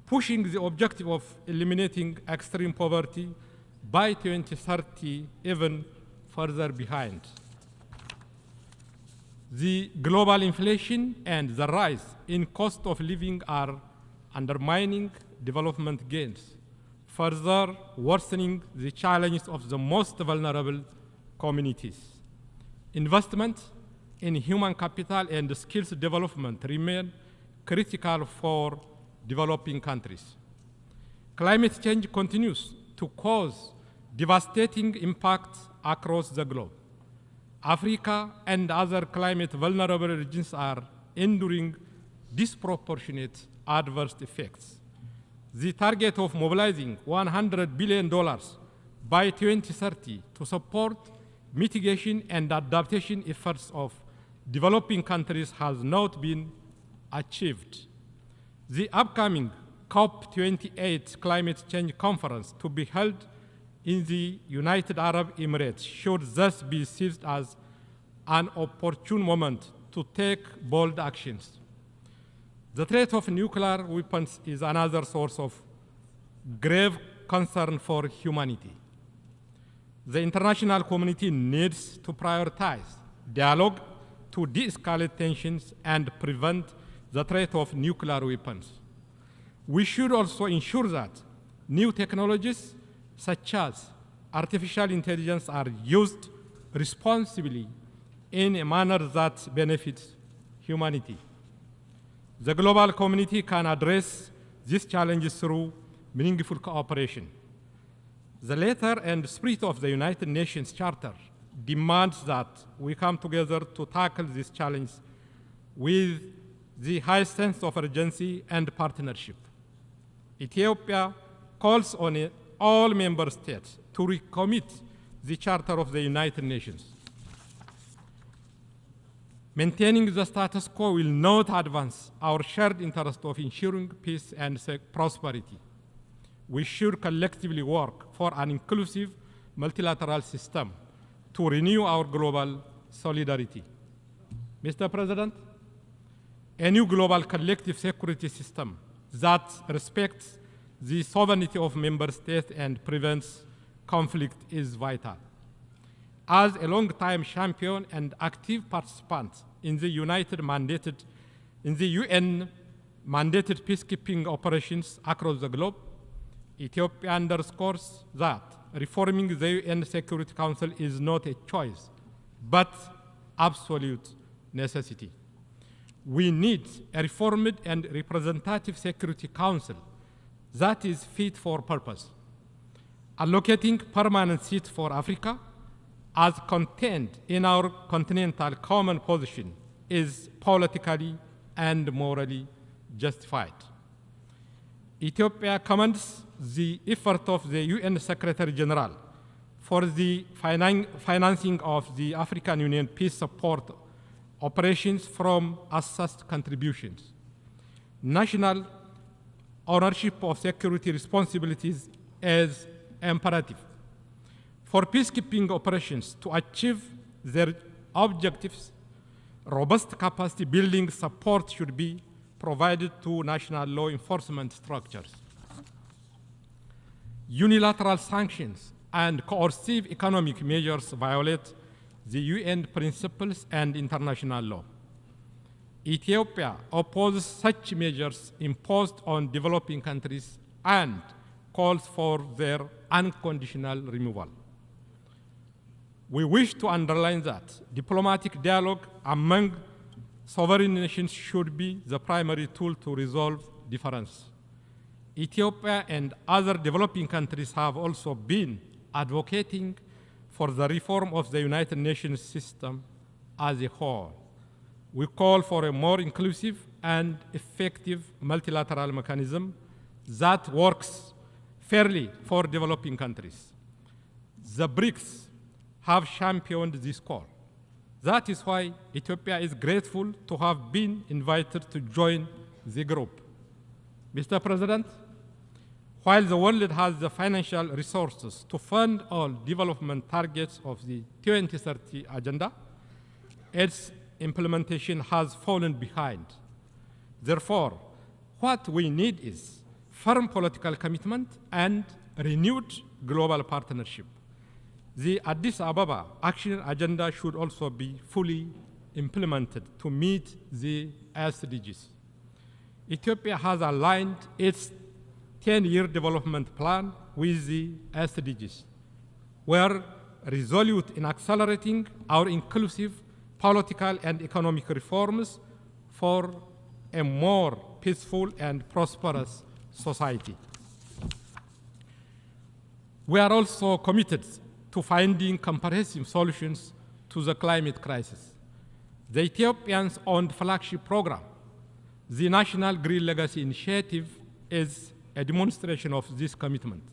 Speaker 10: pushing the objective of eliminating extreme poverty by 2030 even further behind. The global inflation and the rise in cost of living are undermining development gains, further worsening the challenges of the most vulnerable communities. Investment in human capital and skills development remain critical for developing countries. Climate change continues to cause devastating impacts across the globe. Africa and other climate vulnerable regions are enduring disproportionate adverse effects. The target of mobilizing $100 billion by 2030 to support mitigation and adaptation efforts of developing countries has not been achieved The upcoming COP28 climate change conference to be held in the United Arab Emirates should thus be seized as an opportune moment to take bold actions. The threat of nuclear weapons is another source of grave concern for humanity. The international community needs to prioritize dialogue to de-escalate tensions and prevent the threat of nuclear weapons. We should also ensure that new technologies such as artificial intelligence are used responsibly in a manner that benefits humanity. The global community can address these challenges through meaningful cooperation. The letter and spirit of the United Nations Charter demands that we come together to tackle this challenge with the highest sense of urgency and partnership. Ethiopia calls on all member states to recommit the Charter of the United Nations. Maintaining the status quo will not advance our shared interest of ensuring peace and prosperity. We should collectively work for an inclusive multilateral system to renew our global solidarity. Mr. President, a new global collective security system that respects the sovereignty of member states and prevents conflict is vital. As a long-time champion and active participant in the UN-mandated peacekeeping operations across the globe, Ethiopia underscores that reforming the UN Security Council is not a choice, but absolute necessity. We need a reformed and representative Security Council that is fit for purpose. Allocating permanent seats for Africa, as contained in our continental common position, is politically and morally justified. Ethiopia commends the effort of the UN Secretary General for the financing of the African Union peace support operations from assessed contributions. National ownership of security responsibilities is imperative. For peacekeeping operations to achieve their objectives, robust capacity building support should be provided to national law enforcement structures. Unilateral sanctions and coercive economic measures violate the UN principles and international law. Ethiopia opposes such measures imposed on developing countries and calls for their unconditional removal. We wish to underline that diplomatic dialogue among sovereign nations should be the primary tool to resolve differences. Ethiopia and other developing countries have also been advocating for the reform of the United Nations system as a whole. We call for a more inclusive and effective multilateral mechanism that works fairly for developing countries. The BRICS have championed this call. That is why Ethiopia is grateful to have been invited to join the group. Mr. President, while the world has the financial resources to fund all development targets of the 2030 Agenda, its implementation has fallen behind. Therefore, what we need is firm political commitment and renewed global partnership. The Addis Ababa Action Agenda should also be fully implemented to meet the SDGs. Ethiopia has aligned its 10-year development plan with the SDGs. We are resolute in accelerating our inclusive political and economic reforms for a more peaceful and prosperous society. We are also committed to finding comprehensive solutions to the climate crisis. The Ethiopians' own flagship program, the National Green Legacy Initiative, is a demonstration of this commitment.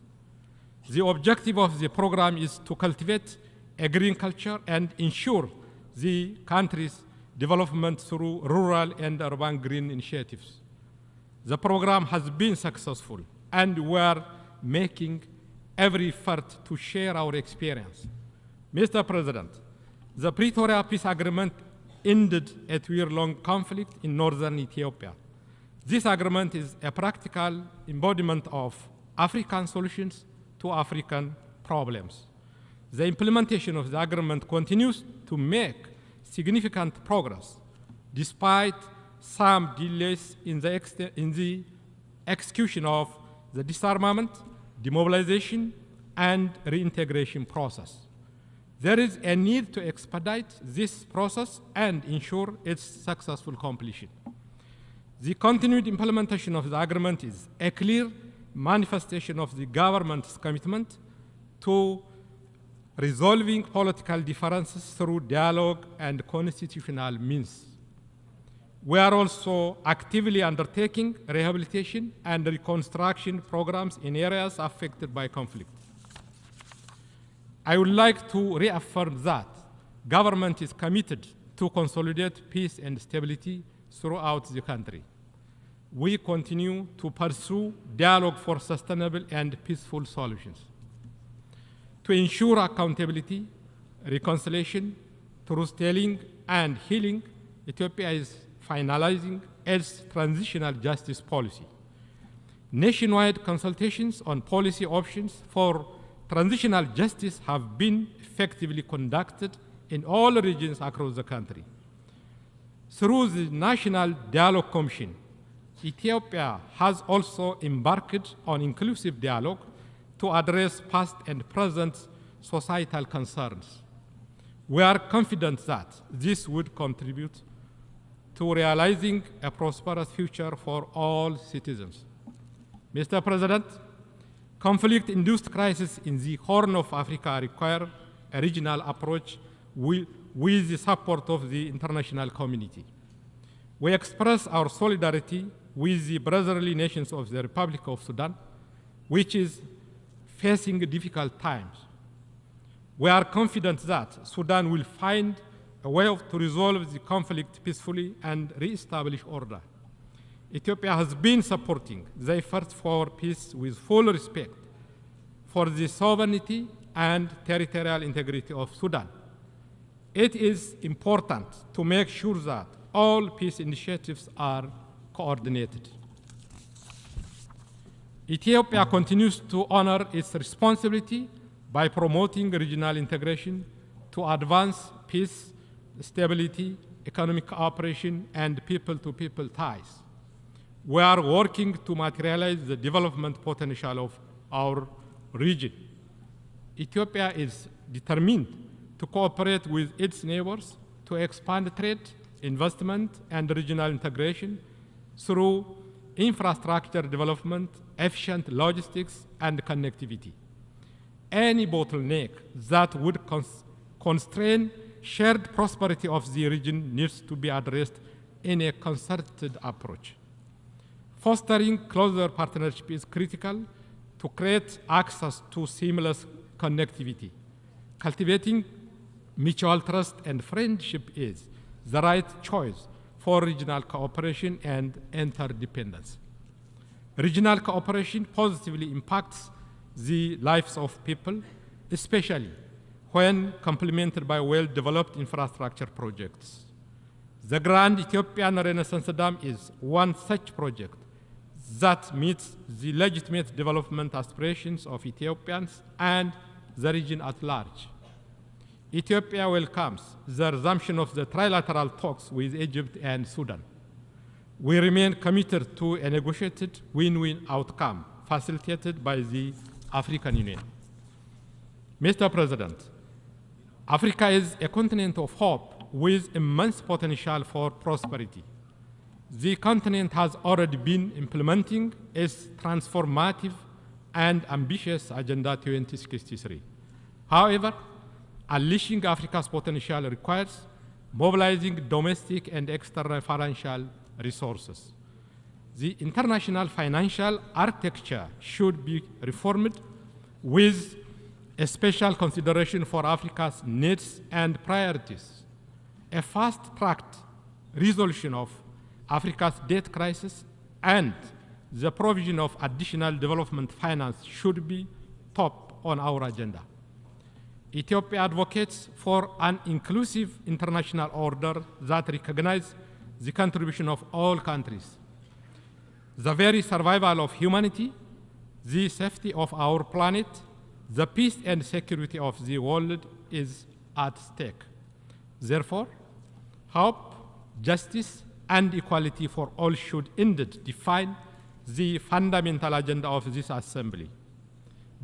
Speaker 10: The objective of the program is to cultivate a green culture and ensure the country's development through rural and urban green initiatives. The program has been successful, and we are making every effort to share our experience. Mr. President, the Pretoria Peace Agreement ended a two-year-long conflict in northern Ethiopia. This agreement is a practical embodiment of African solutions to African problems. The implementation of the agreement continues to make significant progress, despite some delays in the execution of the disarmament, demobilization, and reintegration process. There is a need to expedite this process and ensure its successful completion. The continued implementation of the agreement is a clear manifestation of the government's commitment to resolving political differences through dialogue and constitutional means. We are also actively undertaking rehabilitation and reconstruction programs in areas affected by conflict. I would like to reaffirm that government is committed to consolidate peace and stability throughout the country. We continue to pursue dialogue for sustainable and peaceful solutions. To ensure accountability, reconciliation, truth-telling, and healing, Ethiopia is finalizing its transitional justice policy. Nationwide consultations on policy options for transitional justice have been effectively conducted in all regions across the country. Through the National Dialogue Commission, Ethiopia has also embarked on inclusive dialogue to address past and present societal concerns. We are confident that this would contribute to realizing a prosperous future for all citizens. Mr. President, conflict-induced crises in the Horn of Africa require a regional approach with the support of the international community. We express our solidarity with the brotherly nations of the Republic of Sudan, which is facing difficult times. We are confident that Sudan will find a way to resolve the conflict peacefully and re-establish order. Ethiopia has been supporting the efforts for peace with full respect for the sovereignty and territorial integrity of Sudan. It is important to make sure that all peace initiatives are coordinated. Ethiopia continues to honor its responsibility by promoting regional integration to advance peace, stability, economic cooperation, and people-to-people ties. We are working to materialize the development potential of our region. Ethiopia is determined to cooperate with its neighbors to expand trade, investment, and regional integration through infrastructure development, efficient logistics, and connectivity. Any bottleneck that would constrain shared prosperity of the region needs to be addressed in a concerted approach. Fostering closer partnership is critical to create access to seamless connectivity. Cultivating mutual trust and friendship is the right choice for regional cooperation and interdependence. Regional cooperation positively impacts the lives of people, especially when complemented by well-developed infrastructure projects. The Grand Ethiopian Renaissance Dam is one such project that meets the legitimate development aspirations of Ethiopians and the region at large. Ethiopia welcomes the resumption of the trilateral talks with Egypt and Sudan. We remain committed to a negotiated win-win outcome facilitated by the African Union. Mr. President, Africa is a continent of hope with immense potential for prosperity. The continent has already been implementing its transformative and ambitious Agenda 2063. However, unleashing Africa's potential requires mobilizing domestic and external financial resources. The international financial architecture should be reformed with a special consideration for Africa's needs and priorities. A fast-tracked resolution of Africa's debt crisis and the provision of additional development finance should be top on our agenda. Ethiopia advocates for an inclusive international order that recognizes the contribution of all countries. The very survival of humanity, the safety of our planet, the peace and security of the world is at stake. Therefore, hope, justice, and equality for all should indeed define the fundamental agenda of this assembly.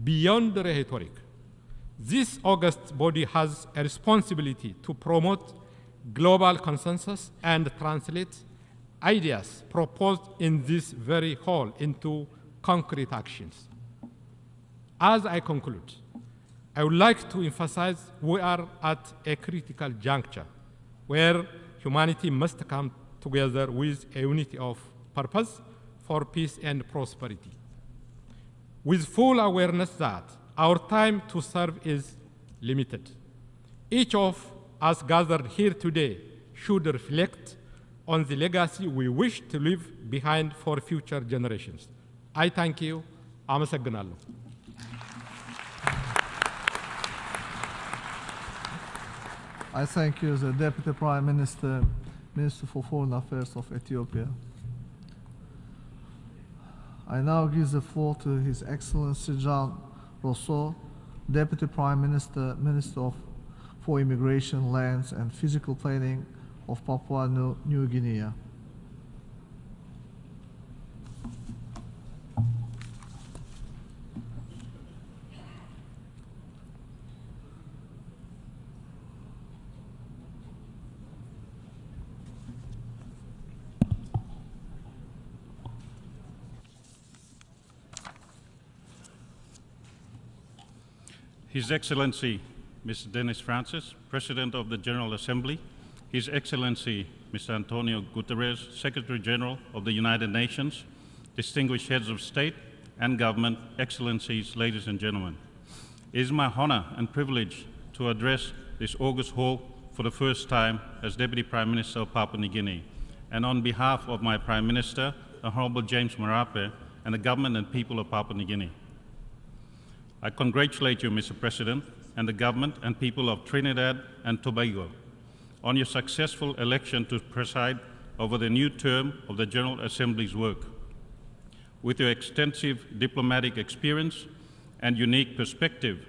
Speaker 10: Beyond the rhetoric, this august body has a responsibility to promote global consensus and translate ideas proposed in this very hall into concrete actions. As I conclude, I would like to emphasize we are at a critical juncture where humanity must come together with a unity of purpose for peace and prosperity, with full awareness that our time to serve is limited. Each of us gathered here today should reflect on the legacy we wish to leave behind for future generations. I thank you. አመሰግናለሁ።
Speaker 9: I thank you, the Deputy Prime Minister, Minister for Foreign Affairs of Ethiopia. I now give the floor to His Excellency John Rousseau, Deputy Prime Minister, Minister for Immigration, Lands and Physical Planning of Papua New Guinea.
Speaker 11: His Excellency Mr. Denis Francis, President of the General Assembly, His Excellency Mr. Antonio Guterres, Secretary General of the United Nations, distinguished heads of state and government, Excellencies, ladies and gentlemen. It is my honor and privilege to address this august hall for the first time as Deputy Prime Minister of Papua New Guinea, and on behalf of my Prime Minister, the Honorable James Marape, and the government and people of Papua New Guinea. I congratulate you, Mr. President, and the government and people of Trinidad and Tobago on your successful election to preside over the new term of the General Assembly's work. With your extensive diplomatic experience and unique perspective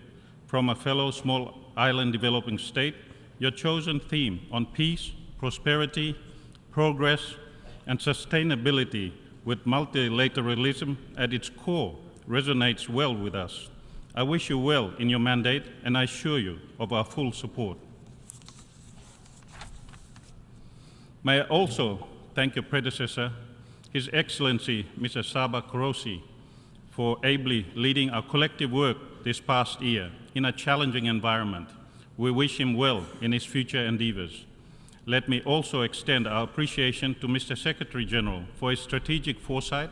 Speaker 11: from a fellow small island developing state, your chosen theme on peace, prosperity, progress, and sustainability with multilateralism at its core resonates well with us. I wish you well in your mandate, and I assure you of our full support. May I also thank your predecessor, His Excellency Mr. Saba Korosi, for ably leading our collective work this past year in a challenging environment. We wish him well in his future endeavors. Let me also extend our appreciation to Mr. Secretary General for his strategic foresight,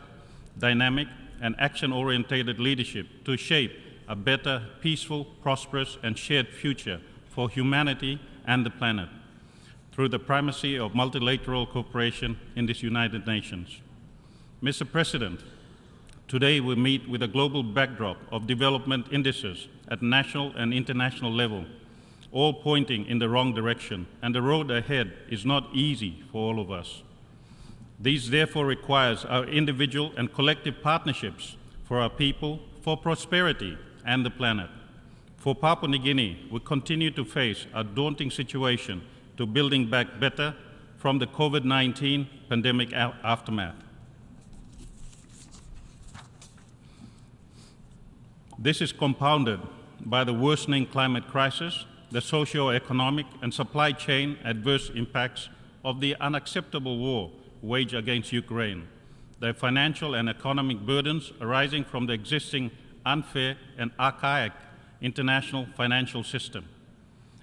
Speaker 11: dynamic, and action-oriented leadership to shape a better, peaceful, prosperous, and shared future for humanity and the planet through the primacy of multilateral cooperation in this United Nations. Mr. President, today we meet with a global backdrop of development indices at national and international level, all pointing in the wrong direction, and the road ahead is not easy for all of us. These therefore requires our individual and collective partnerships for our people, for prosperity, and the planet. For Papua New Guinea, we continue to face a daunting situation to building back better from the COVID-19 pandemic aftermath. This is compounded by the worsening climate crisis, the socio-economic and supply chain adverse impacts of the unacceptable war waged against Ukraine, the financial and economic burdens arising from the existing unfair and archaic international financial system,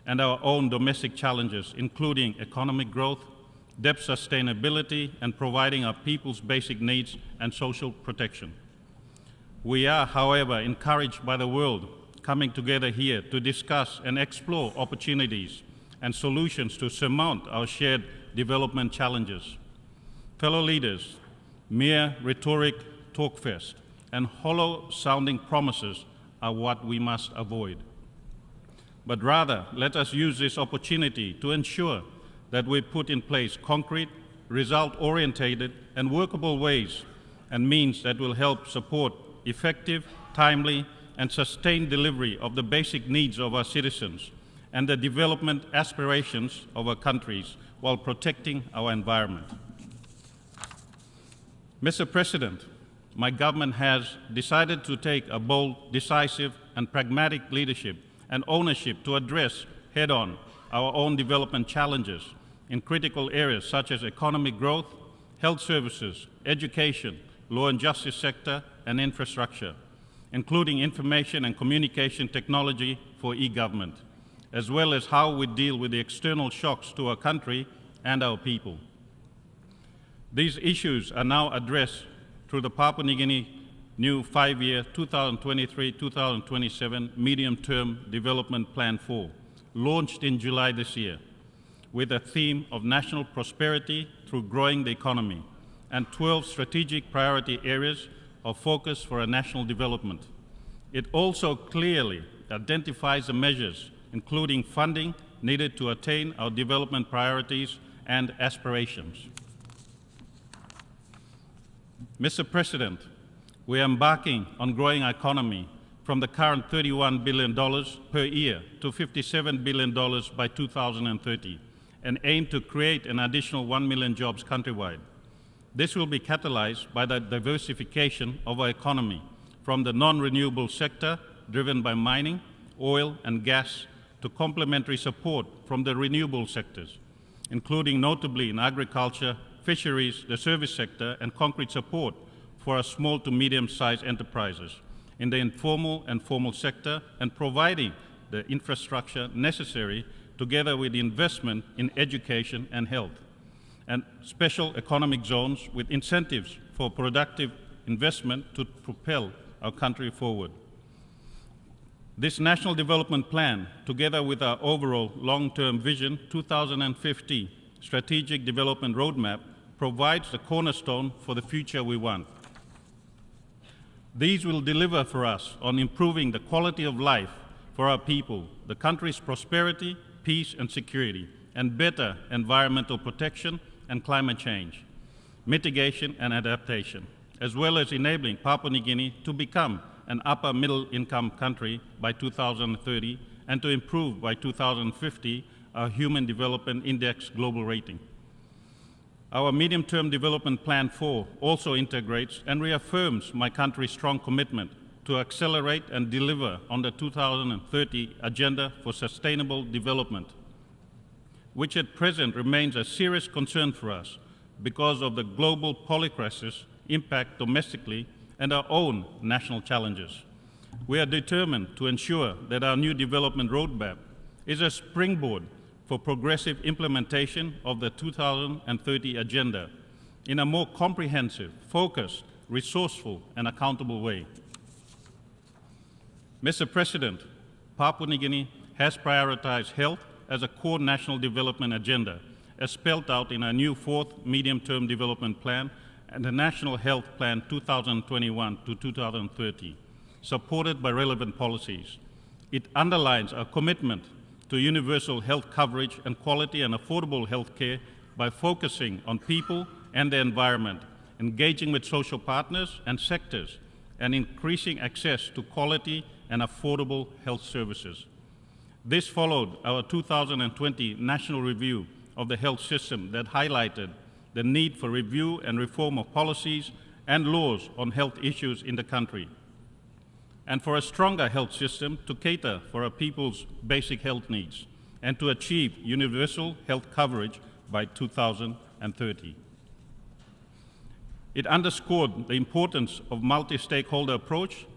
Speaker 11: and our own domestic challenges, including economic growth, debt sustainability, and providing our people's basic needs and social protection. We are, however, encouraged by the world coming together here to discuss and explore opportunities and solutions to surmount our shared development challenges. Fellow leaders, Mere rhetoric talkfest and hollow-sounding promises are what we must avoid. But rather, let us use this opportunity to ensure that we put in place concrete, result-oriented and workable ways and means that will help support effective, timely and sustained delivery of the basic needs of our citizens and the development aspirations of our countries while protecting our environment. Mr. President, my government has decided to take a bold, decisive and pragmatic leadership and ownership to address head-on our own development challenges in critical areas such as economic growth, health services, education, law and justice sector and infrastructure, including information and communication technology for e-government, as well as how we deal with the external shocks to our country and our people. These issues are now addressed through the Papua New Guinea new 5-year 2023-2027 Medium-Term Development Plan 4, launched in July this year, with a theme of national prosperity through growing the economy and 12 strategic priority areas of focus for our national development. It also clearly identifies the measures, including funding needed to attain our development priorities and aspirations. Mr. President, we are embarking on growing our economy from the current $31 billion per year to $57 billion by 2030 and aim to create an additional 1 million jobs countrywide. This will be catalyzed by the diversification of our economy from the non-renewable sector driven by mining, oil and gas to complementary support from the renewable sectors, including notably in agriculture, fisheries, the service sector and concrete support for our small to medium-sized enterprises in the informal and formal sector and providing the infrastructure necessary together with investment in education and health, and special economic zones with incentives for productive investment to propel our country forward. This National Development Plan, together with our overall long-term vision 2050 Strategic Development Roadmap, provides the cornerstone for the future we want. These will deliver for us on improving the quality of life for our people, the country's prosperity, peace and security, and better environmental protection and climate change, mitigation and adaptation, as well as enabling Papua New Guinea to become an upper middle income country by 2030 and to improve by 2050 our Human Development Index global rating. Our Medium-Term Development Plan 4 also integrates and reaffirms my country's strong commitment to accelerate and deliver on the 2030 Agenda for Sustainable Development, which at present remains a serious concern for us because of the global polycrisis impact domestically and our own national challenges. We are determined to ensure that our new development roadmap is a springboard for progressive implementation of the 2030 Agenda in a more comprehensive, focused, resourceful and accountable way. Mr. President, Papua New Guinea has prioritized health as a core national development agenda, as spelled out in our new 4th Medium-Term Development Plan and the National Health Plan 2021 to 2030, supported by relevant policies. It underlines our commitment to universal health coverage and quality and affordable health care by focusing on people and the environment, engaging with social partners and sectors, and increasing access to quality and affordable health services. This followed our 2020 National Review of the Health System that highlighted the need for review and reform of policies and laws on health issues in the country, and for a stronger health system to cater for our people's basic health needs and to achieve universal health coverage by 2030. It underscored the importance of multi-stakeholder approach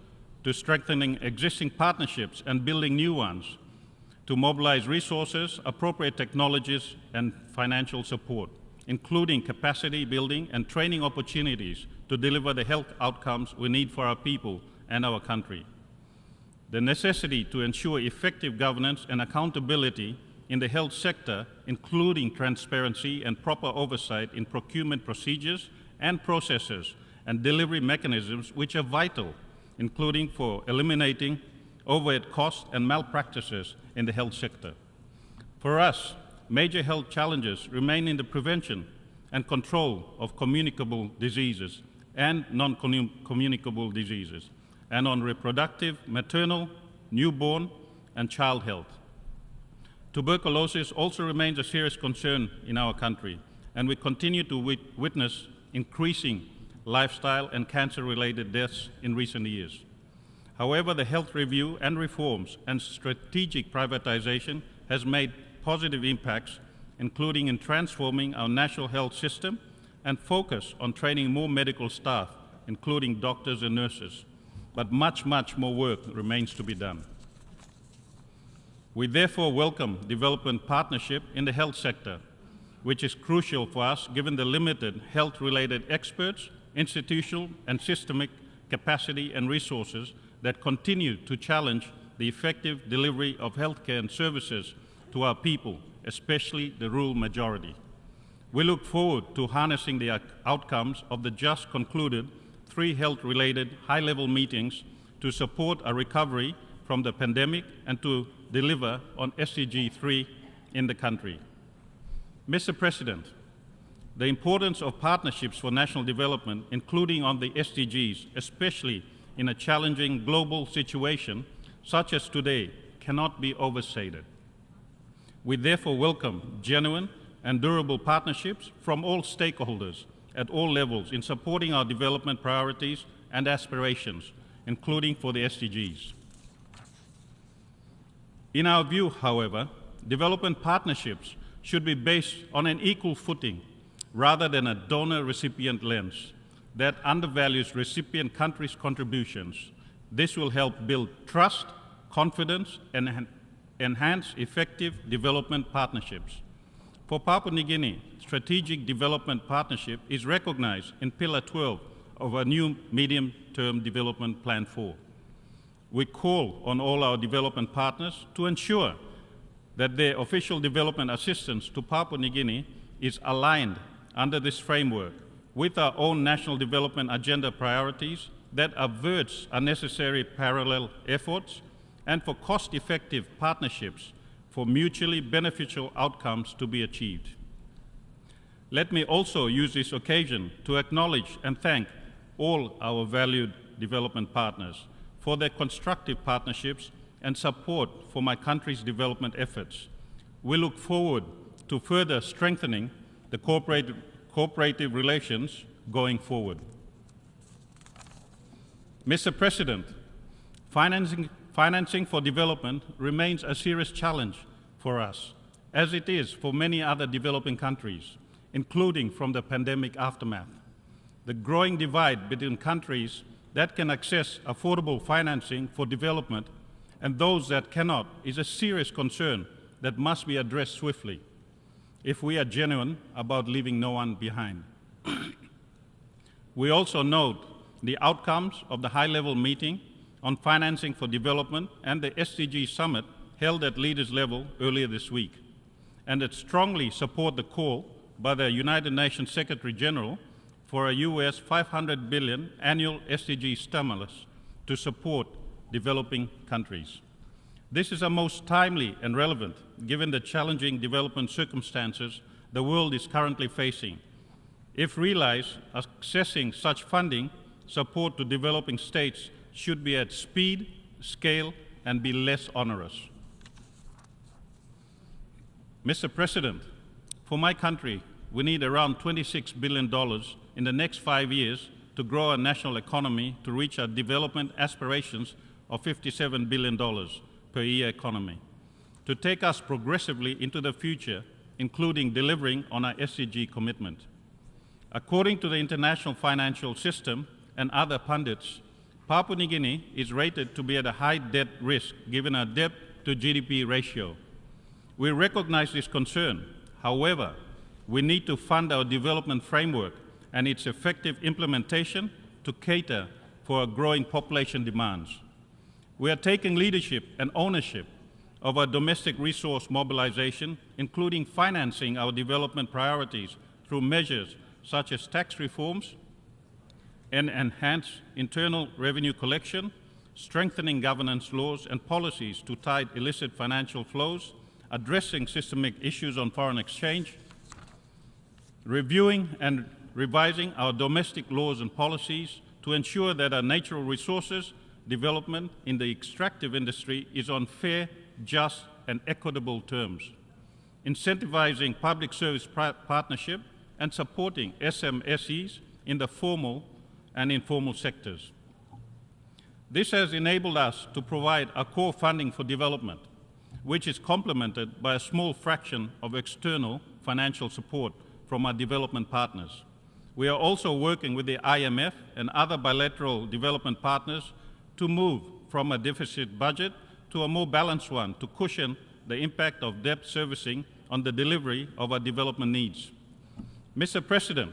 Speaker 11: to strengthening existing partnerships and building new ones, to mobilize resources, appropriate technologies, and financial support, including capacity building and training opportunities to deliver the health outcomes we need for our people and our country. The necessity to ensure effective governance and accountability in the health sector, including transparency and proper oversight in procurement procedures and processes and delivery mechanisms which are vital, including for eliminating overhead costs and malpractices in the health sector. For us, major health challenges remain in the prevention and control of communicable diseases and non-communicable diseases, and on reproductive, maternal, newborn, and child health. Tuberculosis also remains a serious concern in our country, and we continue to witness increasing lifestyle and cancer-related deaths in recent years. However, the health review and reforms and strategic privatization has made positive impacts, including in transforming our national health system and focus on training more medical staff, including doctors and nurses. But much more work remains to be done. We therefore welcome development partnership in the health sector, which is crucial for us given the limited health-related experts, institutional and systemic capacity and resources that continue to challenge the effective delivery of healthcare and services to our people, especially the rural majority. We look forward to harnessing the outcomes of the just concluded 3 health-related high-level meetings to support a recovery from the pandemic and to deliver on SDG 3 in the country. Mr. President, the importance of partnerships for national development, including on the SDGs, especially in a challenging global situation such as today, cannot be overstated. We therefore welcome genuine and durable partnerships from all stakeholders at all levels in supporting our development priorities and aspirations, including for the SDGs. In our view, however, development partnerships should be based on an equal footing rather than a donor-recipient lens that undervalues recipient countries' contributions. This will help build trust, confidence, and enhance effective development partnerships. For Papua New Guinea, strategic development partnership is recognized in Pillar 12 of our new medium-term development Plan 4. We call on all our development partners to ensure that their official development assistance to Papua New Guinea is aligned under this framework with our own national development agenda priorities that averts unnecessary parallel efforts and for cost-effective partnerships for mutually beneficial outcomes to be achieved. Let me also use this occasion to acknowledge and thank all our valued development partners for their constructive partnerships and support for my country's development efforts. We look forward to further strengthening the cooperative relations going forward. Mr. President, financing for development remains a serious challenge for us, as it is for many other developing countries, including from the pandemic aftermath. The growing divide between countries that can access affordable financing for development and those that cannot is a serious concern that must be addressed swiftly if we are genuine about leaving no one behind. We also note the outcomes of the high-level meeting on financing for development and the SDG summit held at leaders level earlier this week, and that strongly support the call by the United Nations Secretary General for a US $500 billion annual SDG stimulus to support developing countries. This is a most timely and relevant given the challenging development circumstances the world is currently facing. If realized, accessing such funding support to developing states should be at speed, scale, and be less onerous. Mr. President, for my country, we need around $26 billion in the next 5 years to grow our national economy to reach our development aspirations of $57 billion per year economy, to take us progressively into the future, including delivering on our SDG commitment. According to the international financial system and other pundits, Papua New Guinea is rated to be at a high debt risk given our debt to GDP ratio. We recognize this concern. However, we need to fund our development framework and its effective implementation to cater for our growing population demands. We are taking leadership and ownership of our domestic resource mobilization, including financing our development priorities through measures such as tax reforms and enhanced internal revenue collection, strengthening governance laws and policies to tide illicit financial flows, addressing systemic issues on foreign exchange, reviewing and revising our domestic laws and policies to ensure that our natural resources development in the extractive industry is on fair, just, and equitable terms, incentivizing public service partnership and supporting SMSEs in the formal and informal sectors. This has enabled us to provide a core funding for development, which is complemented by a small fraction of external financial support from our development partners. We are also working with the IMF and other bilateral development partners to move from a deficit budget to a more balanced one to cushion the impact of debt servicing on the delivery of our development needs. Mr. President,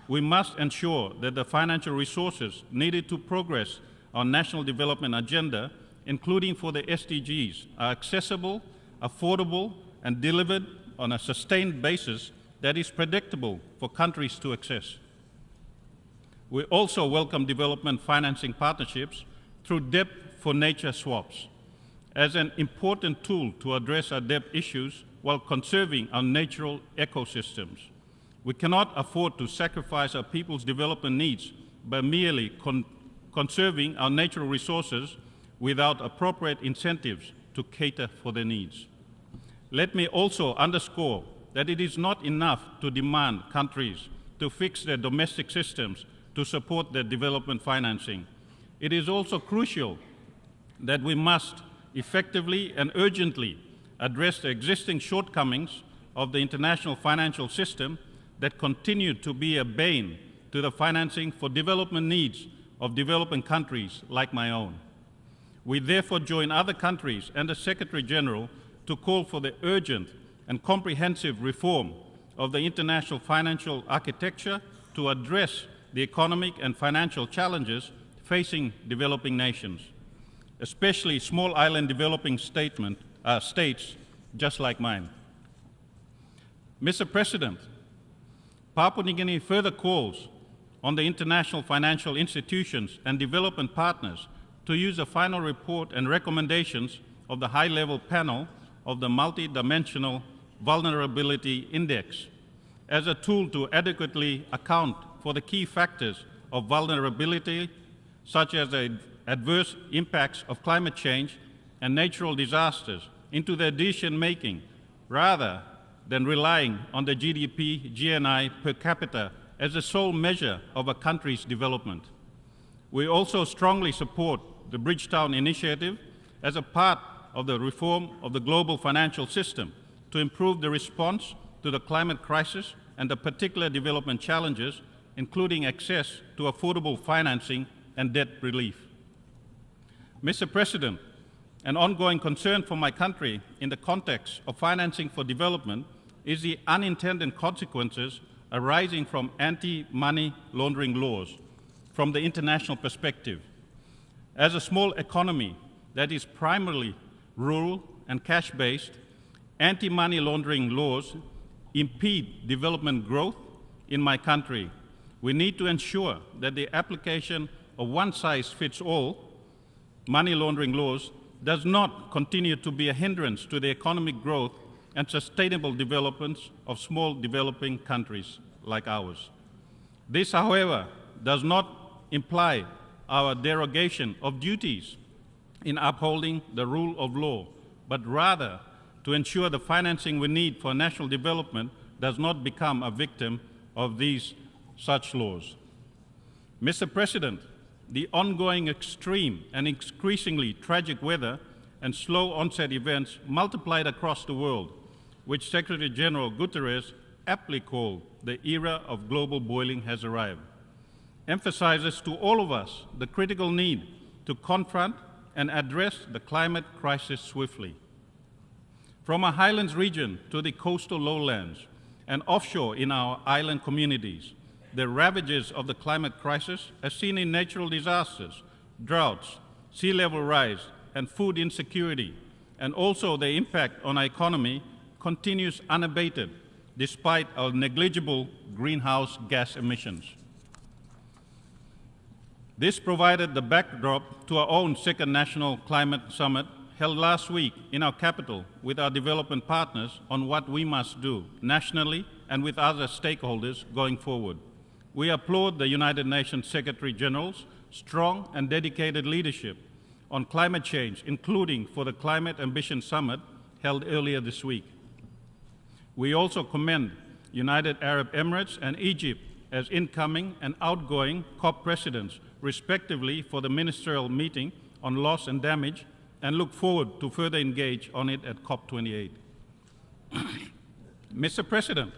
Speaker 11: we must ensure that the financial resources needed to progress our national development agenda, including for the SDGs, are accessible, affordable, and delivered on a sustained basis that is predictable for countries to access. We also welcome development financing partnerships through debt for nature swaps as an important tool to address our debt issues while conserving our natural ecosystems. We cannot afford to sacrifice our people's development needs by merely conserving our natural resources without appropriate incentives to cater for their needs. Let me also underscore that it is not enough to demand countries to fix their domestic systems to support their development financing. It is also crucial that we must effectively and urgently address the existing shortcomings of the international financial system that continue to be a bane to the financing for development needs of developing countries like my own. We therefore join other countries and the Secretary General to call for the urgent and comprehensive reform of the international financial architecture to address the economic and financial challenges facing developing nations, especially small island developing states just like mine. Mr. President, Papua New Guinea further calls on the international financial institutions and development partners to use the final report and recommendations of the high-level panel of the Multi-Dimensional Vulnerability Index as a tool to adequately account for the key factors of vulnerability, such as the adverse impacts of climate change and natural disasters, into their decision-making, rather than relying on the GDP, GNI per capita as the sole measure of a country's development. We also strongly support the Bridgetown Initiative as a part of the reform of the global financial system to improve the response to the climate crisis and the particular development challenges, including access to affordable financing and debt relief. Mr. President, an ongoing concern for my country in the context of financing for development is the unintended consequences arising from anti-money laundering laws from the international perspective. As a small economy that is primarily rural and cash-based, anti-money laundering laws impede development growth in my country. We need to ensure that the application of one-size-fits-all money laundering laws does not continue to be a hindrance to the economic growth and sustainable developments of small developing countries like ours. This, however, does not imply our derogation of duties in upholding the rule of law, but rather to ensure the financing we need for national development does not become a victim of these such laws. Mr. President, the ongoing extreme and increasingly tragic weather and slow onset events multiplied across the world, which Secretary General Guterres aptly called the era of global boiling has arrived, emphasizes to all of us the critical need to confront and address the climate crisis swiftly. From our highlands region to the coastal lowlands and offshore in our island communities, the ravages of the climate crisis, as seen in natural disasters, droughts, sea level rise, and food insecurity, and also the impact on our economy, continues unabated, despite our negligible greenhouse gas emissions. This provided the backdrop to our own second National Climate Summit held last week in our capital with our development partners on what we must do nationally and with other stakeholders going forward. We applaud the United Nations Secretary General's strong and dedicated leadership on climate change, including for the Climate Ambition Summit held earlier this week. We also commend United Arab Emirates and Egypt as incoming and outgoing COP presidents, respectively, for the ministerial meeting on loss and damage, and look forward to further engage on it at COP28. Mr. President,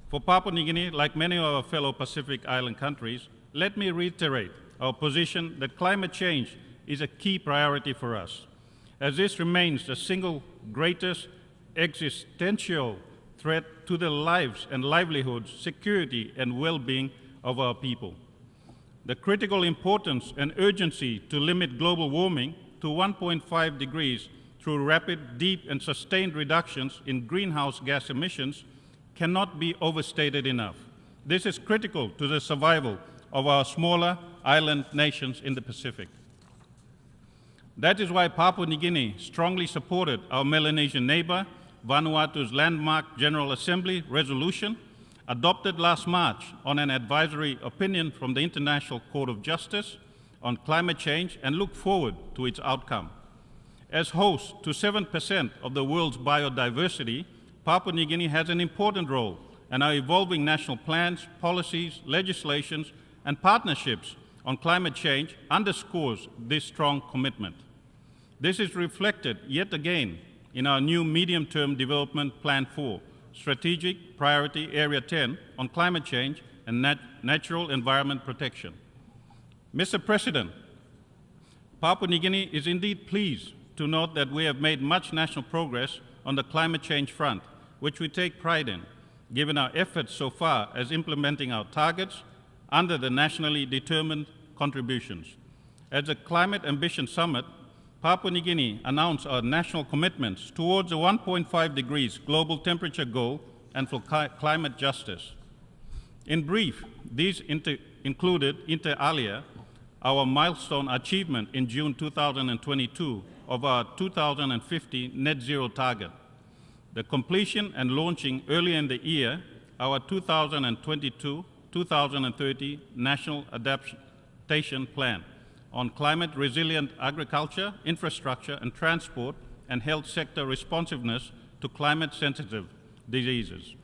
Speaker 11: for Papua New Guinea, like many of our fellow Pacific Island countries, let me reiterate our position that climate change is a key priority for us, as this remains the single greatest existential threat to the lives and livelihoods, security and well-being of our people. The critical importance and urgency to limit global warming to 1.5 degrees through rapid, deep and sustained reductions in greenhouse gas emissions cannot be overstated enough. This is critical to the survival of our smaller island nations in the Pacific. That is why Papua New Guinea strongly supported our Melanesian neighbor, Vanuatu's landmark General Assembly resolution adopted last March on an advisory opinion from the International Court of Justice on climate change and look forward to its outcome. As host to 7% of the world's biodiversity, Papua New Guinea has an important role, and our evolving national plans, policies, legislations, and partnerships on climate change underscores this strong commitment. This is reflected yet again in our new Medium-Term Development Plan 4, Strategic Priority Area 10 on climate change and natural environment protection. Mr. President, Papua New Guinea is indeed pleased to note that we have made much national progress on the climate change front, which we take pride in, given our efforts so far as implementing our targets under the nationally determined contributions. At the Climate Ambition Summit, Papua New Guinea announced our national commitments towards a 1.5 degrees global temperature goal and for climate justice. In brief, these included, inter alia, our milestone achievement in June 2022 of our 2050 net zero target, the completion and launching earlier in the year our 2022-2030 National Adaptation Plan on climate resilient agriculture, infrastructure and transport and health sector responsiveness to climate sensitive diseases,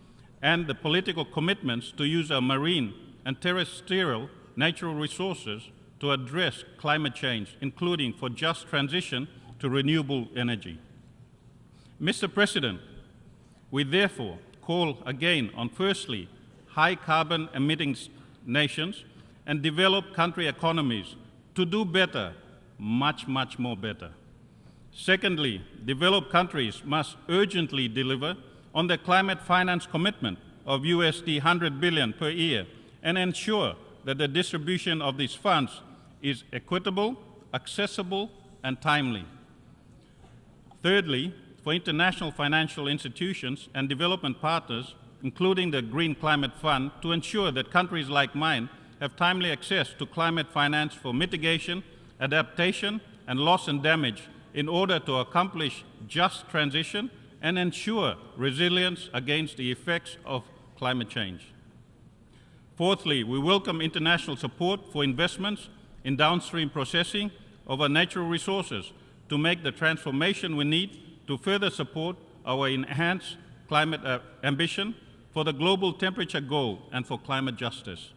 Speaker 11: and the political commitments to use our marine and terrestrial natural resources to address climate change, including for just transition to renewable energy. Mr. President, we therefore call again on, firstly, high carbon emitting nations and developed country economies to do better, much, much more better. Secondly, developed countries must urgently deliver on their climate finance commitment of USD 100 billion per year and ensure that the distribution of these funds is equitable, accessible, and timely. Thirdly, for international financial institutions and development partners, including the Green Climate Fund, to ensure that countries like mine have timely access to climate finance for mitigation, adaptation, and loss and damage in order to accomplish just transition and ensure resilience against the effects of climate change. Fourthly, we welcome international support for investments in downstream processing of our natural resources to make the transformation we need to further support our enhanced climate ambition for the global temperature goal and for climate justice.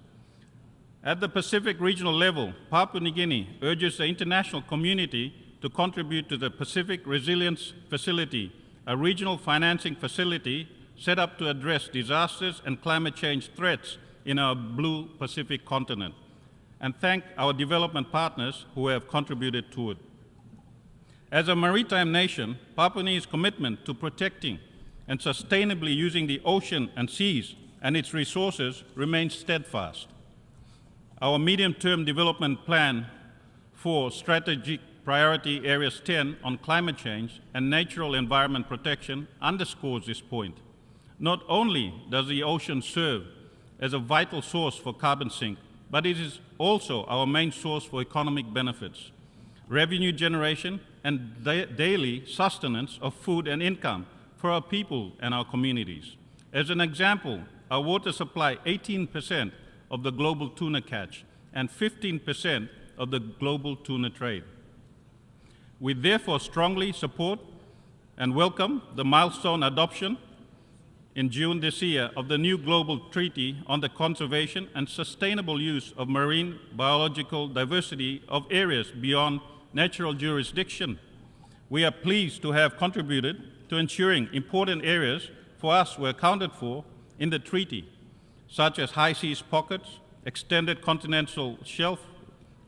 Speaker 11: At the Pacific regional level, Papua New Guinea urges the international community to contribute to the Pacific Resilience Facility, a regional financing facility set up to address disasters and climate change threats in our blue Pacific continent, and thank our development partners who have contributed to it. As a maritime nation, Papua New Guinea's commitment to protecting and sustainably using the ocean and seas and its resources remains steadfast. Our medium-term development plan for strategic priority areas 10 on climate change and natural environment protection underscores this point. Not only does the ocean serve as a vital source for carbon sink, but it is also our main source for economic benefits, revenue generation, and daily sustenance of food and income for our people and our communities. As an example, our water supply 18% of the global tuna catch and 15% of the global tuna trade. We therefore strongly support and welcome the milestone adoption in June this year of the new global treaty on the conservation and sustainable use of marine biological diversity of areas beyond natural jurisdiction. We are pleased to have contributed to ensuring important areas for us were accounted for in the treaty, such as high seas pockets, extended continental shelf,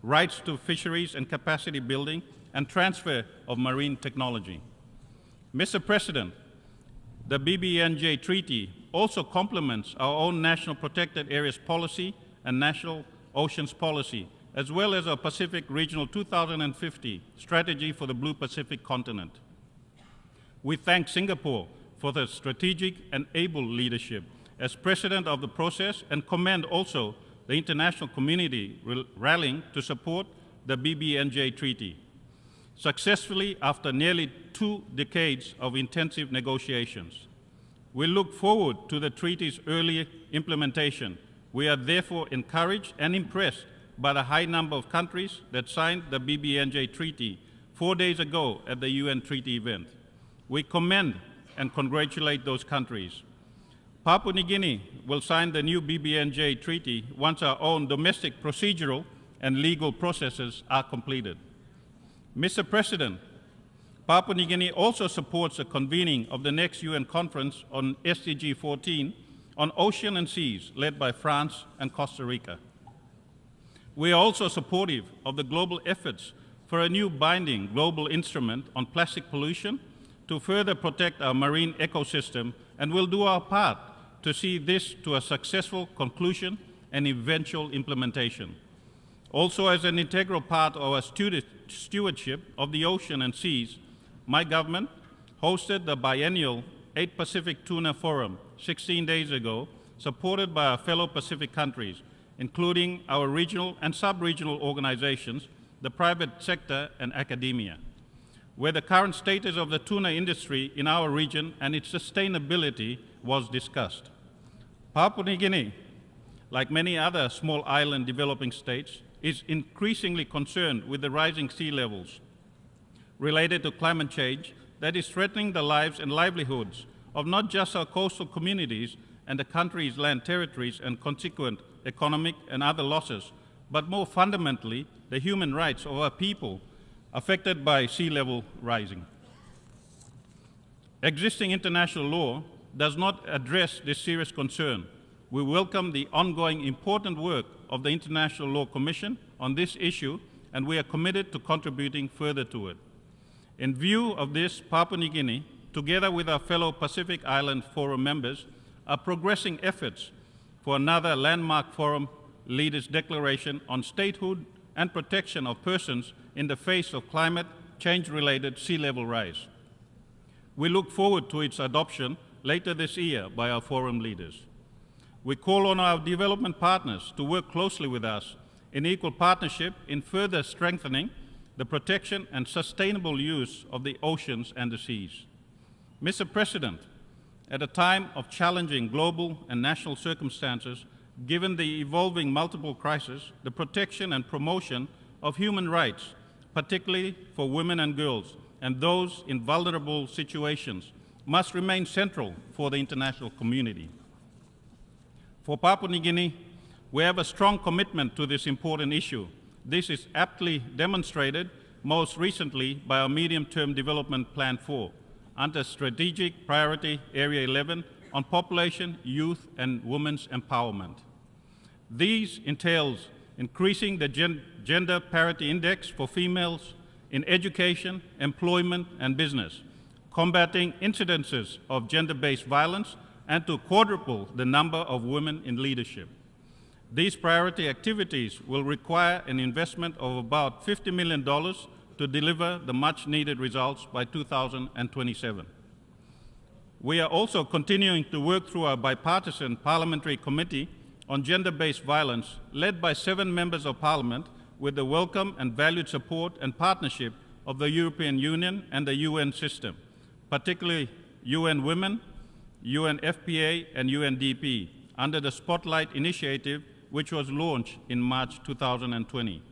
Speaker 11: rights to fisheries and capacity building, and transfer of marine technology. Mr. President, the BBNJ Treaty also complements our own National Protected Areas Policy and National Oceans Policy, as well as our Pacific Regional 2050 Strategy for the Blue Pacific Continent. We thank Singapore for their strategic and able leadership as President of the process and commend also the international community rallying to support the BBNJ Treaty. Successfully after nearly 2 decades of intensive negotiations. We look forward to the treaty's early implementation. We are therefore encouraged and impressed by the high number of countries that signed the BBNJ Treaty 4 days ago at the UN Treaty event. We commend and congratulate those countries. Papua New Guinea will sign the new BBNJ Treaty once our own domestic procedural and legal processes are completed. Mr. President, Papua New Guinea also supports the convening of the next UN conference on SDG 14 on ocean and seas, led by France and Costa Rica. We are also supportive of the global efforts for a new binding global instrument on plastic pollution to further protect our marine ecosystem, and will do our part to see this to a successful conclusion and eventual implementation. Also, as an integral part of our stewardship of the ocean and seas, my government hosted the biennial 8 Pacific Tuna Forum 16 days ago, supported by our fellow Pacific countries, including our regional and sub-regional organizations, the private sector, and academia, where the current status of the tuna industry in our region and its sustainability was discussed. Papua New Guinea, like many other small island developing states, is increasingly concerned with the rising sea levels related to climate change that is threatening the lives and livelihoods of not just our coastal communities and the country's land territories and consequent economic and other losses, but more fundamentally, the human rights of our people affected by sea level rising. Existing international law does not address this serious concern. We welcome the ongoing important work of the International Law Commission on this issue, and we are committed to contributing further to it. In view of this, Papua New Guinea, together with our fellow Pacific Island Forum members, are progressing efforts for another landmark forum leaders' declaration on statehood and protection of persons in the face of climate change-related sea level rise. We look forward to its adoption later this year by our forum leaders. We call on our development partners to work closely with us in equal partnership in further strengthening the protection and sustainable use of the oceans and the seas. Mr. President, at a time of challenging global and national circumstances, given the evolving multiple crises, the protection and promotion of human rights, particularly for women and girls and those in vulnerable situations, must remain central for the international community. For Papua New Guinea, we have a strong commitment to this important issue. This is aptly demonstrated most recently by our Medium-Term Development Plan 4, under Strategic Priority Area 11 on population, youth, and women's empowerment. These entails increasing the gender parity index for females in education, employment, and business, combating incidences of gender-based violence, and to quadruple the number of women in leadership. These priority activities will require an investment of about $50 million to deliver the much-needed results by 2027. We are also continuing to work through our bipartisan parliamentary committee on gender-based violence, led by 7 members of parliament with the welcome and valued support and partnership of the European Union and the UN system, particularly UN Women, UNFPA, and UNDP, under the Spotlight Initiative, which was launched in March 2020.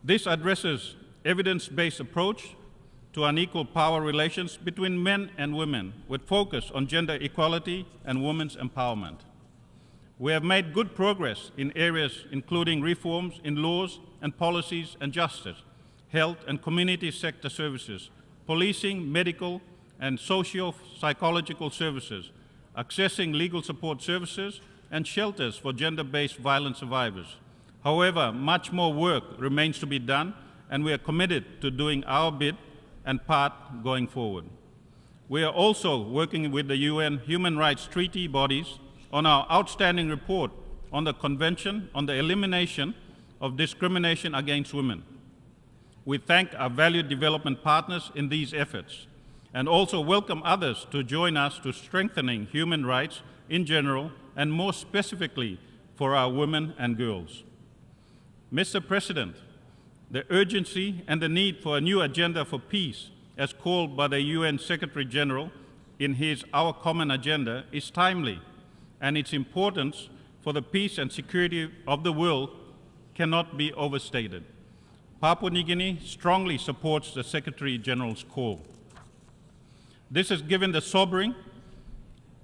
Speaker 11: This addresses evidence-based approach to unequal power relations between men and women, with focus on gender equality and women's empowerment. We have made good progress in areas including reforms in laws and policies and justice, health and community sector services, policing, medical and socio-psychological services, accessing legal support services, and shelters for gender-based violence survivors. However, much more work remains to be done, and we are committed to doing our bit and part going forward. We are also working with the UN Human Rights Treaty bodies on our outstanding report on the Convention on the Elimination of Discrimination Against Women. We thank our valued development partners in these efforts and also welcome others to join us to strengthening human rights in general and more specifically for our women and girls. Mr. President, the urgency and the need for a new agenda for peace, as called by the UN Secretary General in his Our Common Agenda, is timely, and its importance for the peace and security of the world cannot be overstated. Papua New Guinea strongly supports the Secretary General's call. This has given the sobering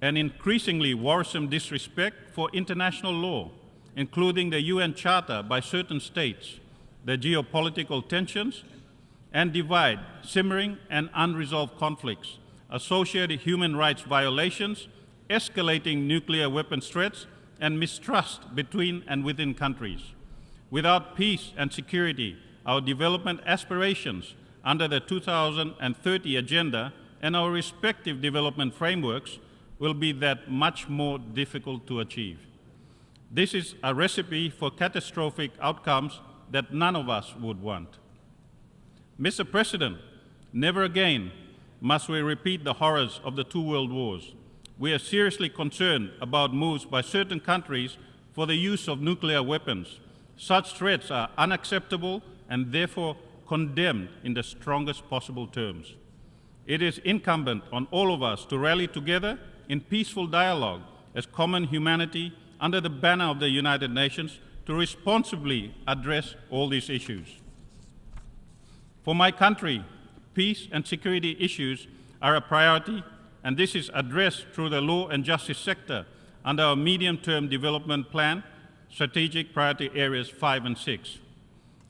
Speaker 11: and increasingly worrisome disrespect for international law, including the UN Charter by certain states, the geopolitical tensions and divide, simmering and unresolved conflicts, associated human rights violations, escalating nuclear weapons threats, and mistrust between and within countries. Without peace and security, our development aspirations under the 2030 Agenda and our respective development frameworks will be that much more difficult to achieve. This is a recipe for catastrophic outcomes that none of us would want. Mr. President, never again must we repeat the horrors of the 2 world wars. We are seriously concerned about moves by certain countries for the use of nuclear weapons. Such threats are unacceptable and therefore condemned in the strongest possible terms. It is incumbent on all of us to rally together in peaceful dialogue as common humanity under the banner of the United Nations to responsibly address all these issues. For my country, peace and security issues are a priority, and this is addressed through the law and justice sector under our medium-term development plan, strategic priority areas 5 and 6.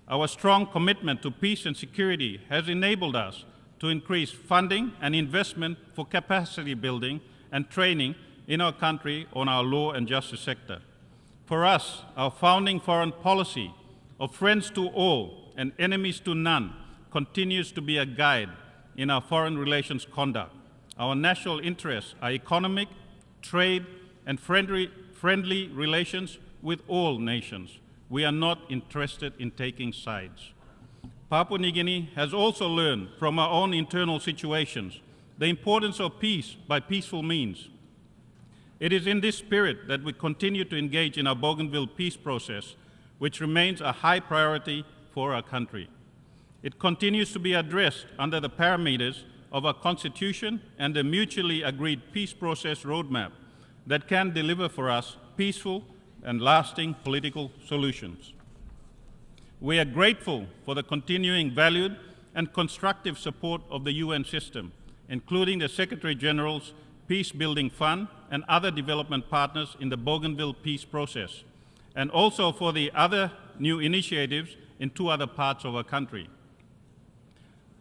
Speaker 11: Our strong commitment to peace and security has enabled us to increase funding and investment for capacity building and training in our country on our law and justice sector. For us, our founding foreign policy of friends to all and enemies to none continues to be a guide in our foreign relations conduct. Our national interests are economic, trade, and friendly relations with all nations. We are not interested in taking sides. Papua New Guinea has also learned from our own internal situations the importance of peace by peaceful means. It is in this spirit that we continue to engage in our Bougainville peace process, which remains a high priority for our country. It continues to be addressed under the parameters of our Constitution and the mutually agreed peace process roadmap that can deliver for us peaceful and lasting political solutions. We are grateful for the continuing valued and constructive support of the UN system, including the Secretary General's Peace Building Fund and other development partners in the Bougainville peace process, and also for the other new initiatives in 2 other parts of our country.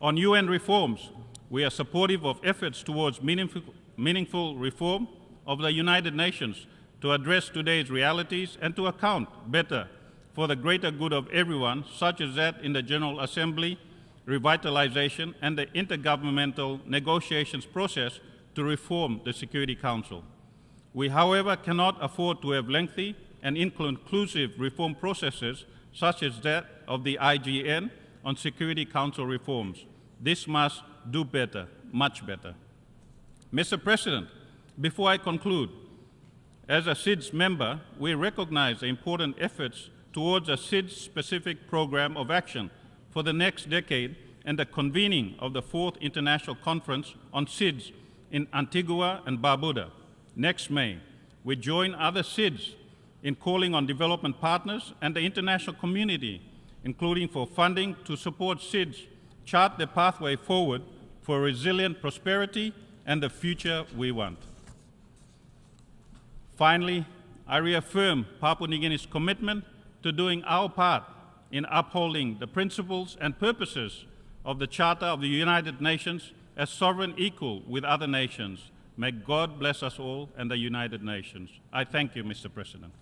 Speaker 11: On UN reforms, we are supportive of efforts towards meaningful reform of the United Nations to address today's realities and to account better for the greater good of everyone, such as that in the General Assembly, revitalization, and the intergovernmental negotiations process to reform the Security Council. We, however, cannot afford to have lengthy and inconclusive reform processes such as that of the IGN on Security Council reforms. This must do better, much better. Mr. President, before I conclude, as a SIDS member, we recognize the important efforts towards a SIDS-specific program of action for the next decade and the convening of the 4th International Conference on SIDS in Antigua and Barbuda next May. We join other SIDS in calling on development partners and the international community, including for funding to support SIDS, chart the pathway forward for resilient prosperity and the future we want. Finally, I reaffirm Papua New Guinea's commitment to doing our part in upholding the principles and purposes of the Charter of the United Nations as sovereign equal with other nations. May God bless us all and the United Nations. I thank you, Mr. President.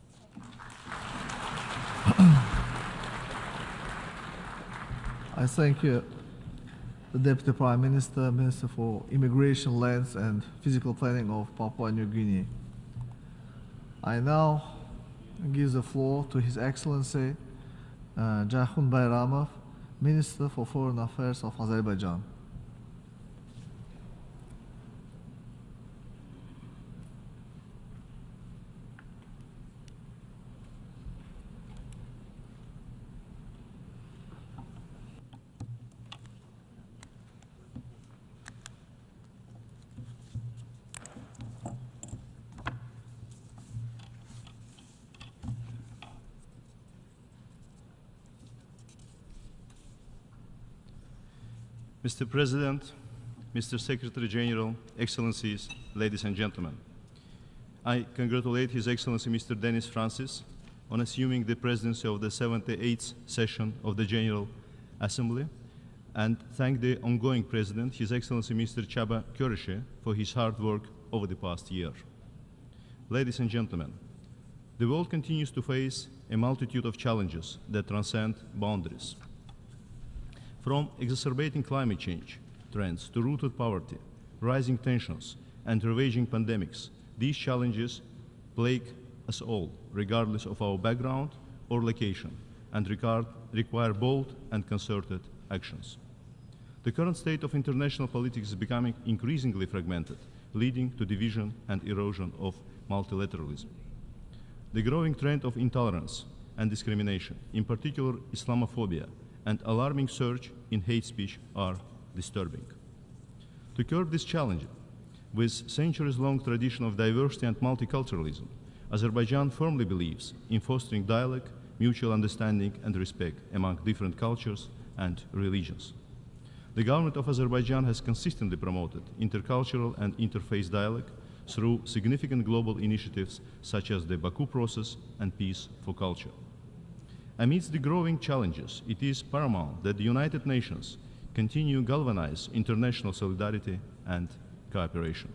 Speaker 9: I thank you, the Deputy Prime Minister, Minister for Immigration, Lands and Physical Planning of Papua New Guinea. I now give the floor to His Excellency Jahun Bayramov, Minister for Foreign Affairs of Azerbaijan.
Speaker 12: Mr. President, Mr. Secretary General, Excellencies, ladies and gentlemen, I congratulate His Excellency Mr. Denis Francis on assuming the presidency of the 78th session of the General Assembly and thank the ongoing President, His Excellency Mr. Csaba Kőrösi, for his hard work over the past year. Ladies and gentlemen, the world continues to face a multitude of challenges that transcend boundaries. From exacerbating climate change trends to rooted poverty, rising tensions, and ravaging pandemics, these challenges plague us all, regardless of our background or location, and require bold and concerted actions. The current state of international politics is becoming increasingly fragmented, leading to division and erosion of multilateralism. The growing trend of intolerance and discrimination, in particular Islamophobia, and alarming surge in hate speech are disturbing. To curb this challenge, with centuries-long tradition of diversity and multiculturalism, Azerbaijan firmly believes in fostering dialogue, mutual understanding and respect among different cultures and religions. The government of Azerbaijan has consistently promoted intercultural and interfaith dialogue through significant global initiatives such as the Baku Process and Peace for Culture. Amidst the growing challenges, it is paramount that the United Nations continue to galvanize international solidarity and cooperation.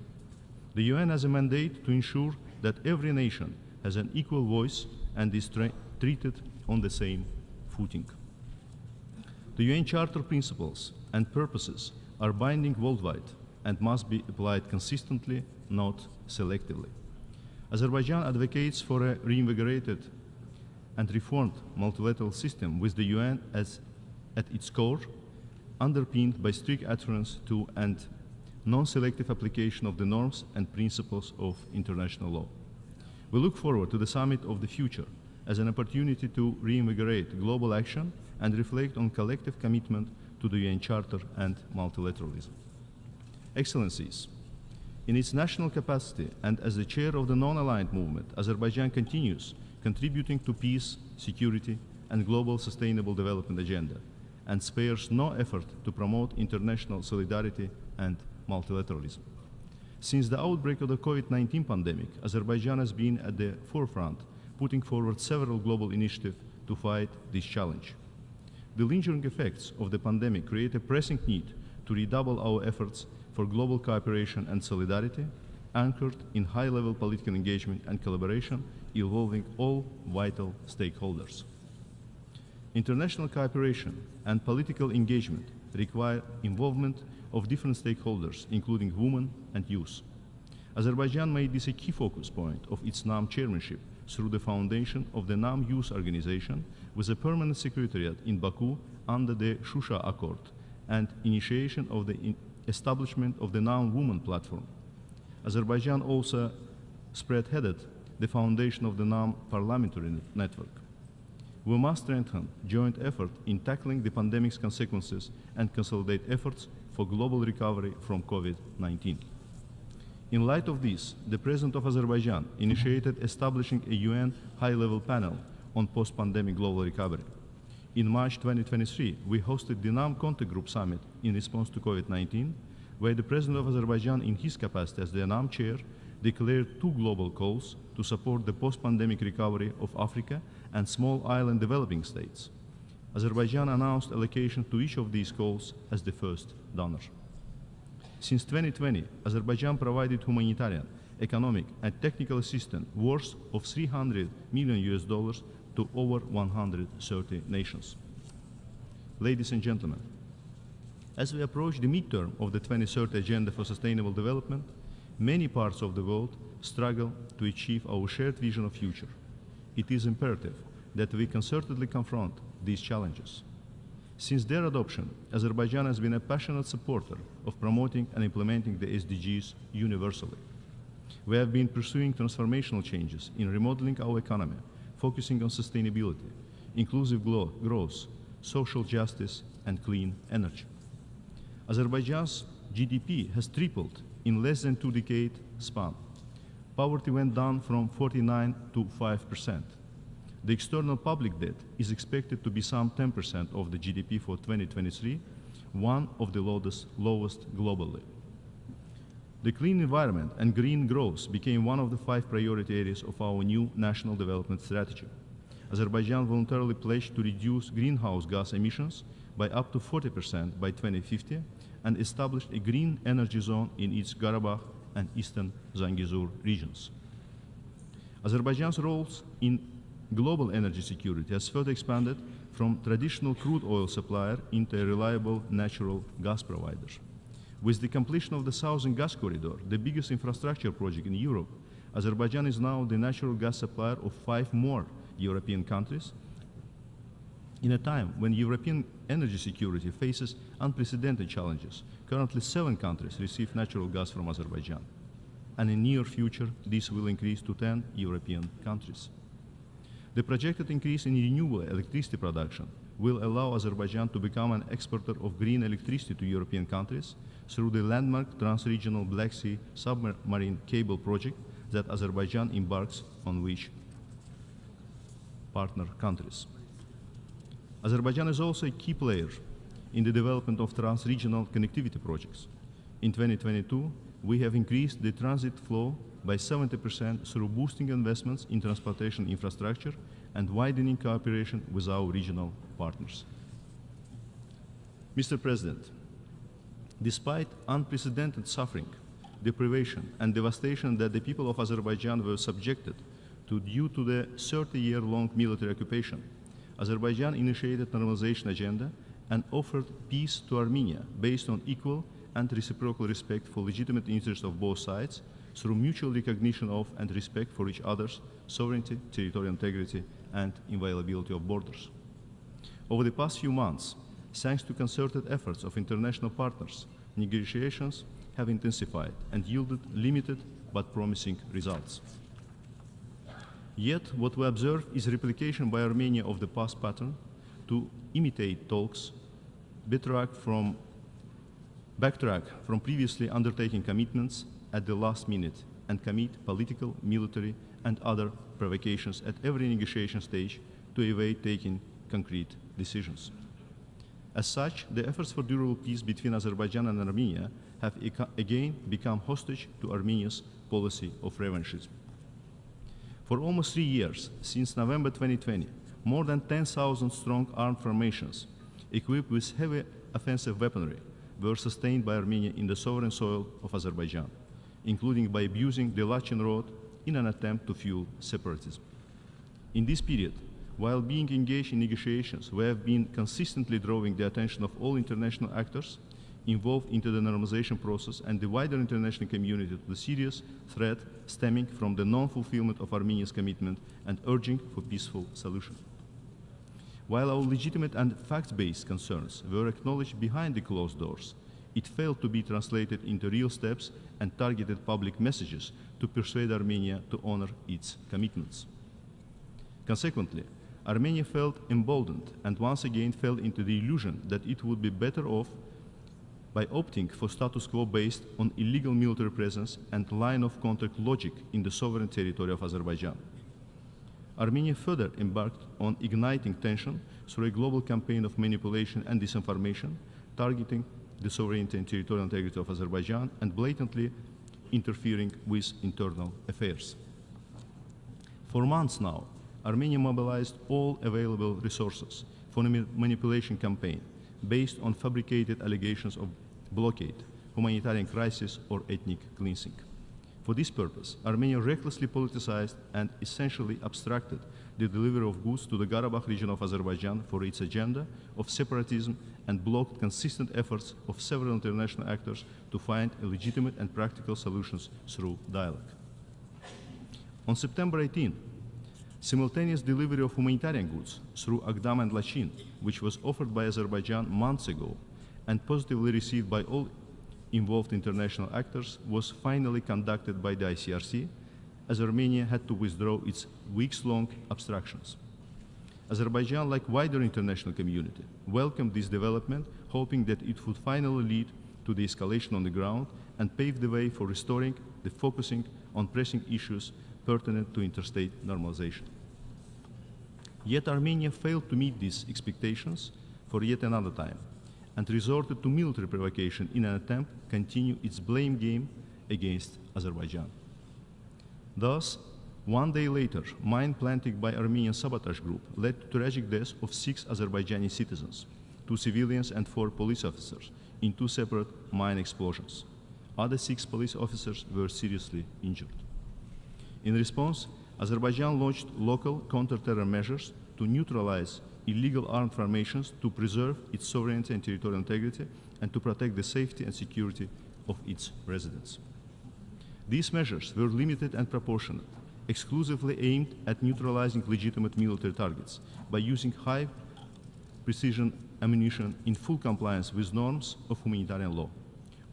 Speaker 12: The UN has a mandate to ensure that every nation has an equal voice and is treated on the same footing. The UN Charter principles and purposes are binding worldwide and must be applied consistently, not selectively. Azerbaijan advocates for a reinvigorated and reformed multilateral system with the UN as at its core, underpinned by strict adherence to and non-selective application of the norms and principles of international law. We look forward to the summit of the future as an opportunity to reinvigorate global action and reflect on collective commitment to the UN Charter and multilateralism. Excellencies, in its national capacity and as the chair of the non-aligned movement, Azerbaijan continues contributing to peace, security, and global sustainable development agenda, and spares no effort to promote international solidarity and multilateralism. Since the outbreak of the COVID-19 pandemic, Azerbaijan has been at the forefront, putting forward several global initiatives to fight this challenge. The lingering effects of the pandemic create a pressing need to redouble our efforts for global cooperation and solidarity, anchored in high-level political engagement and collaboration involving all vital stakeholders. International cooperation and political engagement require involvement of different stakeholders, including women and youth. Azerbaijan made this a key focus point of its NAM chairmanship through the foundation of the NAM Youth Organization with a permanent secretariat in Baku under the Shusha Accord and initiation of the establishment of the NAM Women Platform. Azerbaijan also spearheaded the foundation of the NAM parliamentary network. We must strengthen joint effort in tackling the pandemic's consequences and consolidate efforts for global recovery from COVID-19. In light of this, the President of Azerbaijan initiated establishing a UN high-level panel on post-pandemic global recovery. In March 2023, we hosted the NAM Contact Group Summit in response to COVID-19, where the President of Azerbaijan, in his capacity as the NAM chair, declared 2 global calls to support the post-pandemic recovery of Africa and small island developing states. Azerbaijan announced allocation to each of these calls as the first donor. Since 2020, Azerbaijan provided humanitarian, economic, and technical assistance worth of $300 million to over 130 nations. Ladies and gentlemen, as we approach the midterm of the 2030 Agenda for Sustainable Development, many parts of the world struggle to achieve our shared vision of future. It is imperative that we concertedly confront these challenges. Since their adoption, Azerbaijan has been a passionate supporter of promoting and implementing the SDGs universally. We have been pursuing transformational changes in remodeling our economy, focusing on sustainability, inclusive growth, social justice, and clean energy. Azerbaijan's GDP has tripled in less than 2-decade span. Poverty went down from 49% to 5%. The external public debt is expected to be some 10% of the GDP for 2023, one of the lowest globally. The clean environment and green growth became one of the 5 priority areas of our new national development strategy. Azerbaijan voluntarily pledged to reduce greenhouse gas emissions by up to 40% by 2050 and established a green energy zone in its Karabakh and eastern Zangezur regions. Azerbaijan's roles in global energy security has further expanded from traditional crude oil supplier into a reliable natural gas provider. With the completion of the Southern Gas Corridor, the biggest infrastructure project in Europe, Azerbaijan is now the natural gas supplier of 5 more European countries, in a time when European energy security faces unprecedented challenges. Currently 7 countries receive natural gas from Azerbaijan, and in the near future this will increase to 10 European countries. The projected increase in renewable electricity production will allow Azerbaijan to become an exporter of green electricity to European countries through the landmark trans-regional Black Sea submarine cable project that Azerbaijan embarks on with partner countries. Azerbaijan is also a key player in the development of trans-regional connectivity projects. In 2022, we have increased the transit flow by 70% through boosting investments in transportation infrastructure and widening cooperation with our regional partners. Mr. President, despite unprecedented suffering, deprivation, and devastation that the people of Azerbaijan were subjected to due to the 30-year-long military occupation, Azerbaijan initiated normalization agenda and offered peace to Armenia based on equal and reciprocal respect for legitimate interests of both sides through mutual recognition of and respect for each other's sovereignty, territorial integrity, and inviolability of borders. Over the past few months, thanks to concerted efforts of international partners, negotiations have intensified and yielded limited but promising results. Yet, what we observe is replication by Armenia of the past pattern to imitate talks, backtrack from previously undertaken commitments at the last minute and commit political, military, and other provocations at every negotiation stage to evade taking concrete decisions. As such, the efforts for durable peace between Azerbaijan and Armenia have again become hostage to Armenia's policy of revanchism. For almost 3 years, since November 2020, more than 10,000 strong armed formations equipped with heavy offensive weaponry were sustained by Armenia in the sovereign soil of Azerbaijan, including by abusing the Lachen Road in an attempt to fuel separatism. In this period, while being engaged in negotiations, we have been consistently drawing the attention of all international actors involved into the normalization process and the wider international community to the serious threat stemming from the non-fulfillment of Armenia's commitment and urging for peaceful solution. While our legitimate and fact-based concerns were acknowledged behind the closed doors, It failed to be translated into real steps and targeted public messages to persuade Armenia to honor its commitments. Consequently, Armenia felt emboldened and once again fell into the illusion that it would be better off by opting for status quo based on illegal military presence and line of contact logic in the sovereign territory of Azerbaijan. Armenia further embarked on igniting tension through a global campaign of manipulation and disinformation, targeting the sovereignty and territorial integrity of Azerbaijan and blatantly interfering with internal affairs. For months now, Armenia mobilized all available resources for a manipulation campaign based on fabricated allegations of blockade, humanitarian crisis, or ethnic cleansing. For this purpose, Armenia recklessly politicized and essentially abstracted the delivery of goods to the Karabakh region of Azerbaijan for its agenda of separatism and blocked consistent efforts of several international actors to find legitimate and practical solutions through dialogue. On September 18, simultaneous delivery of humanitarian goods through Agdam and Lachin, which was offered by Azerbaijan months ago and positively received by all involved international actors, was finally conducted by the ICRC, as Armenia had to withdraw its weeks-long obstructions. Azerbaijan, like wider international community, welcomed this development, hoping that it would finally lead to the escalation on the ground and pave the way for restoring the focusing on pressing issues pertinent to interstate normalization. Yet Armenia failed to meet these expectations for yet another time and resorted to military provocation in an attempt to continue its blame game against Azerbaijan. Thus, one day later, mine planting by Armenian sabotage group led to tragic deaths of 6 Azerbaijani citizens, 2 civilians and 4 police officers in 2 separate mine explosions. Other 6 police officers were seriously injured. In response, Azerbaijan launched local counter-terror measures to neutralize illegal armed formations, to preserve its sovereignty and territorial integrity, and to protect the safety and security of its residents. These measures were limited and proportionate, exclusively aimed at neutralizing legitimate military targets by using high-precision ammunition in full compliance with norms of humanitarian law.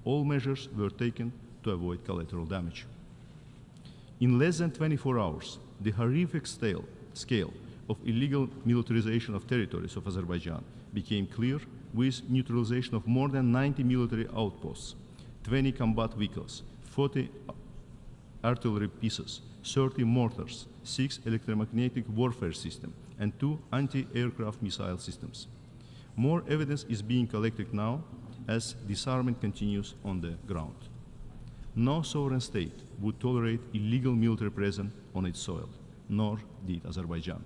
Speaker 12: All measures were taken to avoid collateral damage. In less than 24 hours, the horrific scale of illegal militarization of territories of Azerbaijan became clear, with neutralization of more than 90 military outposts, 20 combat vehicles, 40 artillery pieces, 30 mortars, 6 electromagnetic warfare systems, and 2 anti-aircraft missile systems. More evidence is being collected now as disarmament continues on the ground. No sovereign state would tolerate illegal military presence on its soil, nor did Azerbaijan.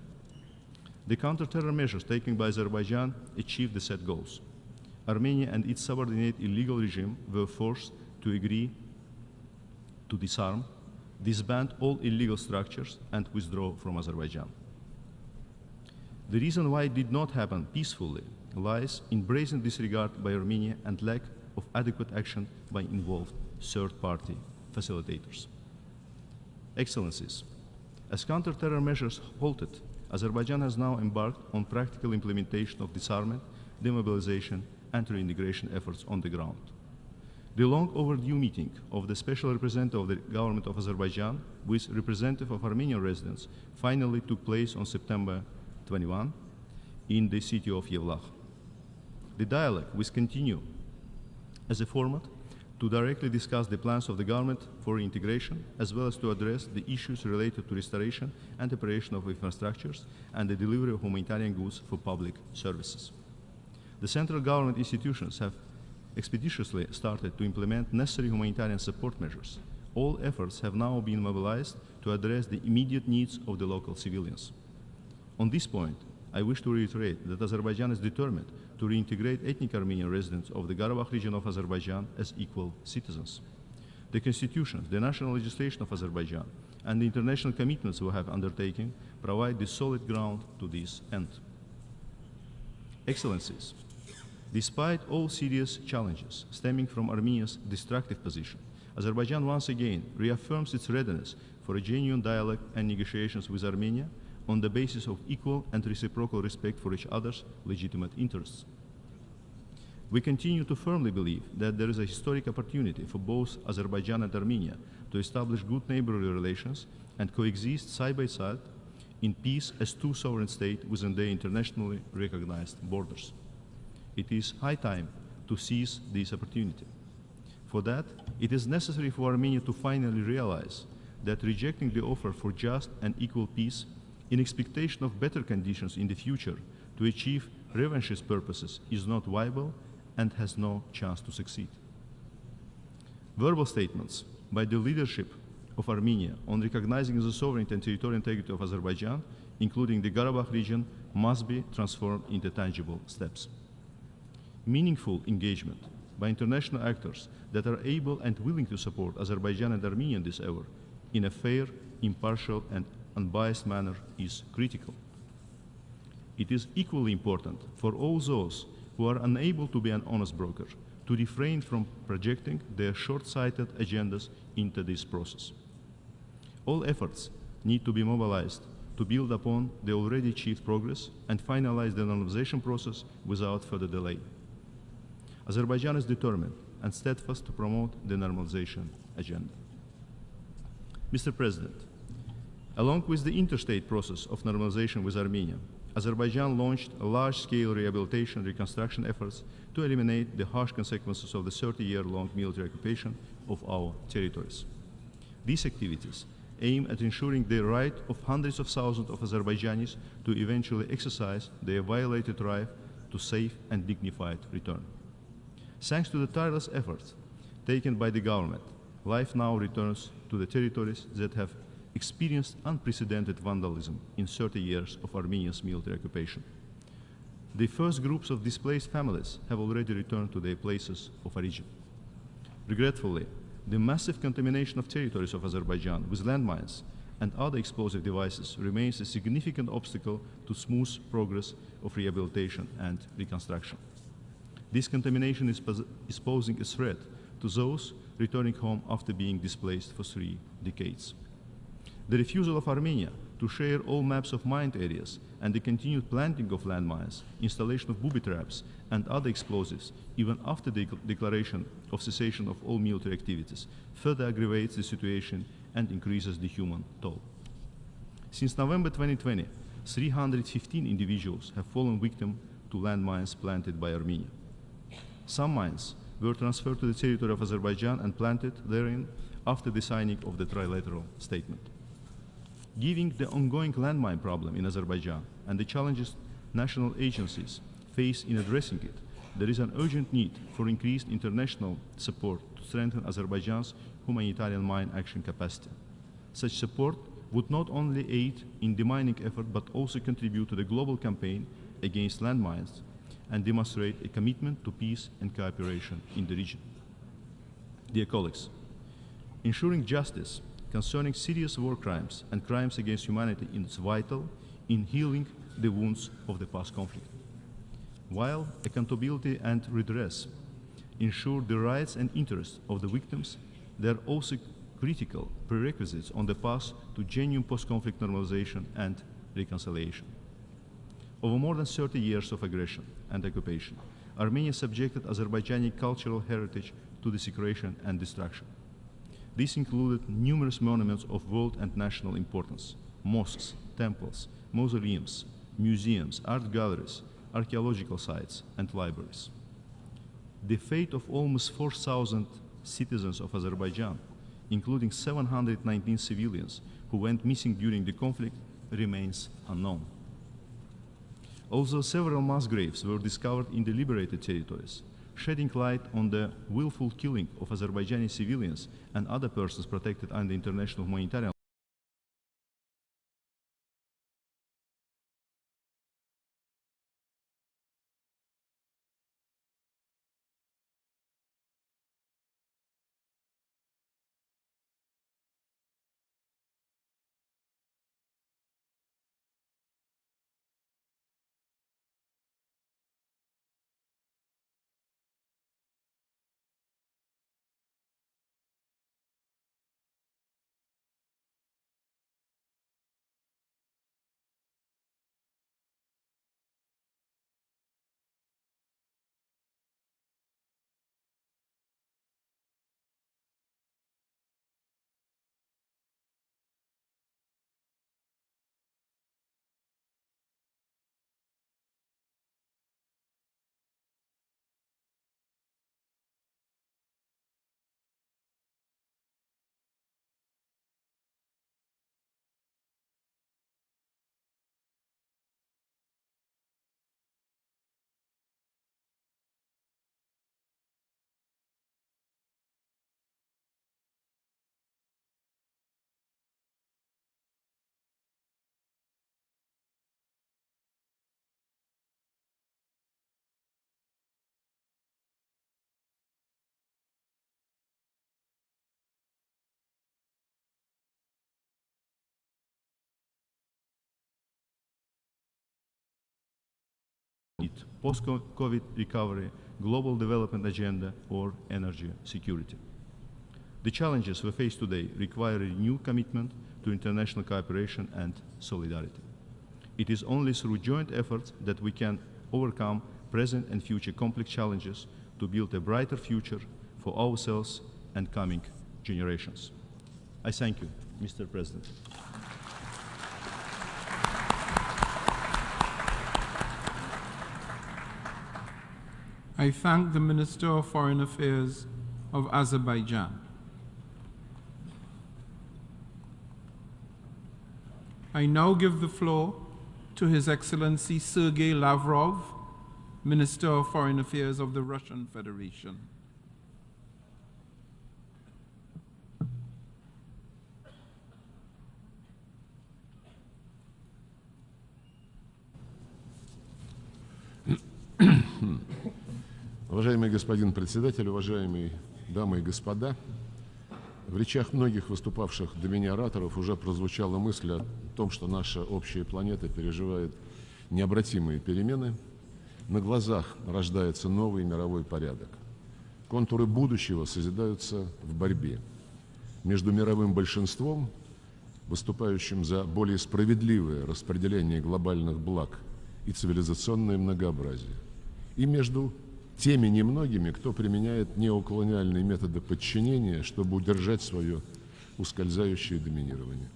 Speaker 12: The counter-terror measures taken by Azerbaijan achieved the set goals. Armenia and its subordinate illegal regime were forced to agree to disarm, disband all illegal structures, and withdraw from Azerbaijan. The reason why it did not happen peacefully lies in brazen disregard by Armenia and lack of adequate action by involved third-party facilitators. Excellencies, as counter-terror measures halted, Azerbaijan has now embarked on practical implementation of disarmament, demobilization, and reintegration efforts on the ground. The long overdue meeting of the Special Representative of the Government of Azerbaijan with representative of Armenian residents finally took place on September 21 in the city of Yevlakh. The dialogue will continue as a format to directly discuss the plans of the government for reintegration, as well as to address the issues related to restoration and operation of infrastructures and the delivery of humanitarian goods for public services. The central government institutions have expeditiously started to implement necessary humanitarian support measures. All efforts have now been mobilized to address the immediate needs of the local civilians. On this point, I wish to reiterate that Azerbaijan is determined to reintegrate ethnic Armenian residents of the Karabakh region of Azerbaijan as equal citizens. The constitution, the national legislation of Azerbaijan, and the international commitments we have undertaken provide the solid ground to this end. Excellencies, despite all serious challenges stemming from Armenia's destructive position, Azerbaijan once again reaffirms its readiness for a genuine dialogue and negotiations with Armenia on the basis of equal and reciprocal respect for each other's legitimate interests. We continue to firmly believe that there is a historic opportunity for both Azerbaijan and Armenia to establish good neighborly relations and coexist side by side in peace as two sovereign states within their internationally recognized borders. It is high time to seize this opportunity. For that, it is necessary for Armenia to finally realize that rejecting the offer for just and equal peace in expectation of better conditions in the future to achieve revanchist purposes is not viable and has no chance to succeed. Verbal statements by the leadership of Armenia on recognizing the sovereignty and territorial integrity of Azerbaijan, including the Karabakh region, must be transformed into tangible steps. Meaningful engagement by international actors that are able and willing to support Azerbaijan and Armenia in this hour in a fair, impartial, and unbiased manner is critical. It is equally important for all those who are unable to be an honest broker to refrain from projecting their short-sighted agendas into this process. All efforts need to be mobilized to build upon the already achieved progress and finalize the normalization process without further delay. Azerbaijan is determined and steadfast to promote the normalization agenda. Mr. President, along with the interstate process of normalization with Armenia, Azerbaijan launched a large-scale rehabilitation and reconstruction efforts to eliminate the harsh consequences of the 30-year-long military occupation of our territories. These activities aim at ensuring the right of hundreds of thousands of Azerbaijanis to eventually exercise their violated right to safe and dignified return. Thanks to the tireless efforts taken by the government, life now returns to the territories that have experienced unprecedented vandalism in 30 years of Armenia's military occupation. The first groups of displaced families have already returned to their places of origin. Regretfully, the massive contamination of territories of Azerbaijan with landmines and other explosive devices remains a significant obstacle to smooth progress of rehabilitation and reconstruction. This contamination is posing a threat to those returning home after being displaced for 3 decades. The refusal of Armenia to share all maps of mined areas and the continued planting of landmines, installation of booby traps and other explosives, even after the declaration of cessation of all military activities, further aggravates the situation and increases the human toll. Since November 2020, 315 individuals have fallen victim to landmines planted by Armenia. Some mines were transferred to the territory of Azerbaijan and planted therein after the signing of the trilateral statement. Given the ongoing landmine problem in Azerbaijan and the challenges national agencies face in addressing it, there is an urgent need for increased international support to strengthen Azerbaijan's humanitarian mine action capacity. Such support would not only aid in the mining effort but also contribute to the global campaign against landmines and demonstrate a commitment to peace and cooperation in the region. Dear colleagues, ensuring justice concerning serious war crimes and crimes against humanity is vital in healing the wounds of the past conflict. While accountability and redress ensure the rights and interests of the victims, they are also critical prerequisites on the path to genuine post-conflict normalization and reconciliation. Over more than 30 years of aggression and occupation, Armenia subjected Azerbaijani cultural heritage to desecration and destruction. This included numerous monuments of world and national importance: mosques, temples, mausoleums, museums, art galleries, archaeological sites, and libraries. The fate of almost 4,000 citizens of Azerbaijan, including 719 civilians who went missing during the conflict, remains unknown. Although several mass graves were discovered in the liberated territories, shedding light on the willful killing of Azerbaijani civilians and other persons protected under international humanitarian post-COVID recovery, global development agenda, or energy security. The challenges we face today require a new commitment to international cooperation and solidarity. It is only through joint efforts that we can overcome present and future complex challenges to build a brighter future for ourselves and coming generations. I thank you, Mr. President.
Speaker 2: I thank the Minister of Foreign Affairs of Azerbaijan. I now give the floor to His Excellency Sergey Lavrov, Minister of Foreign Affairs of the Russian Federation.
Speaker 13: Уважаемый господин председатель, уважаемые дамы и господа, в речах многих выступавших до меня ораторов уже прозвучала мысль о том, что наша общая планета переживает необратимые перемены. На глазах рождается новый мировой порядок. Контуры будущего созидаются в борьбе между мировым большинством, выступающим за более справедливое распределение глобальных благ и цивилизационное многообразие, и между теми немногими, кто применяет неоколониальные методы подчинения, чтобы удержать свое ускользающее доминирование.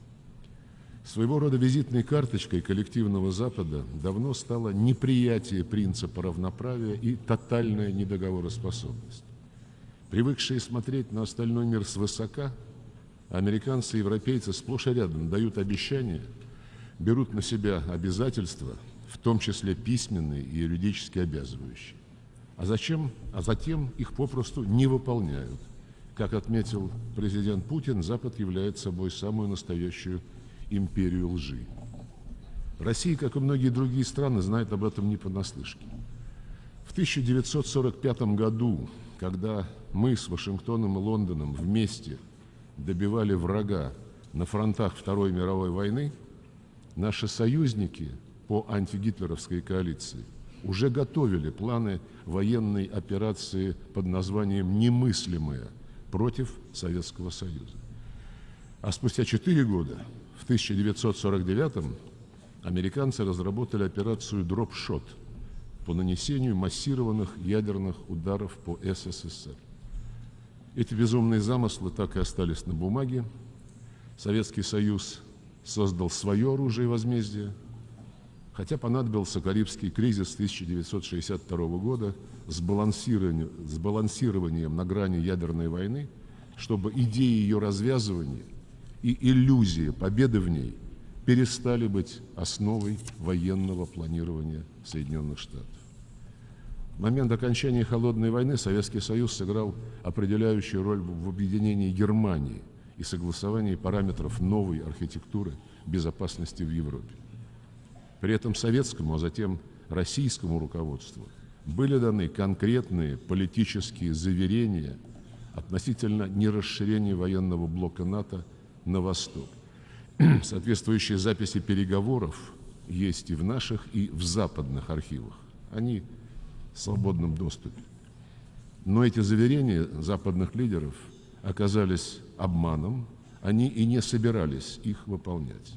Speaker 13: Своего рода визитной карточкой коллективного Запада давно стало неприятие принципа равноправия и тотальная недоговороспособность. Привыкшие смотреть на остальной мир свысока, американцы и европейцы сплошь и рядом дают обещания, берут на себя обязательства, в том числе письменные и юридически обязывающие. А затем их попросту не выполняют. Как отметил президент Путин, Запад является собой самую настоящую империю лжи. Россия, как и многие другие страны, знает об этом не понаслышке. В 1945 году, когда мы с Вашингтоном и Лондоном вместе добивали врага на фронтах Второй мировой войны, наши союзники по антигитлеровской коалиции уже готовили планы военной операции под названием «Немыслимая» против Советского Союза. А спустя 4 года, в 1949-м, американцы разработали операцию «Дропшот» по нанесению массированных ядерных ударов по СССР. Эти безумные замыслы так и остались на бумаге. Советский Союз создал свое оружие возмездия, хотя понадобился Карибский кризис 1962 года с балансированием на грани ядерной войны, чтобы идеи ее развязывания и иллюзия победы в ней перестали быть основой военного планирования Соединенных Штатов. В момент окончания Холодной войны Советский Союз сыграл определяющую роль в объединении Германии и согласовании параметров новой архитектуры безопасности в Европе. При этом советскому, а затем российскому руководству были даны конкретные политические заверения относительно нерасширения военного блока НАТО на восток. Соответствующие записи переговоров есть и в наших, и в западных архивах. Они в свободном доступе. Но эти заверения западных лидеров оказались обманом, они и не собирались их выполнять.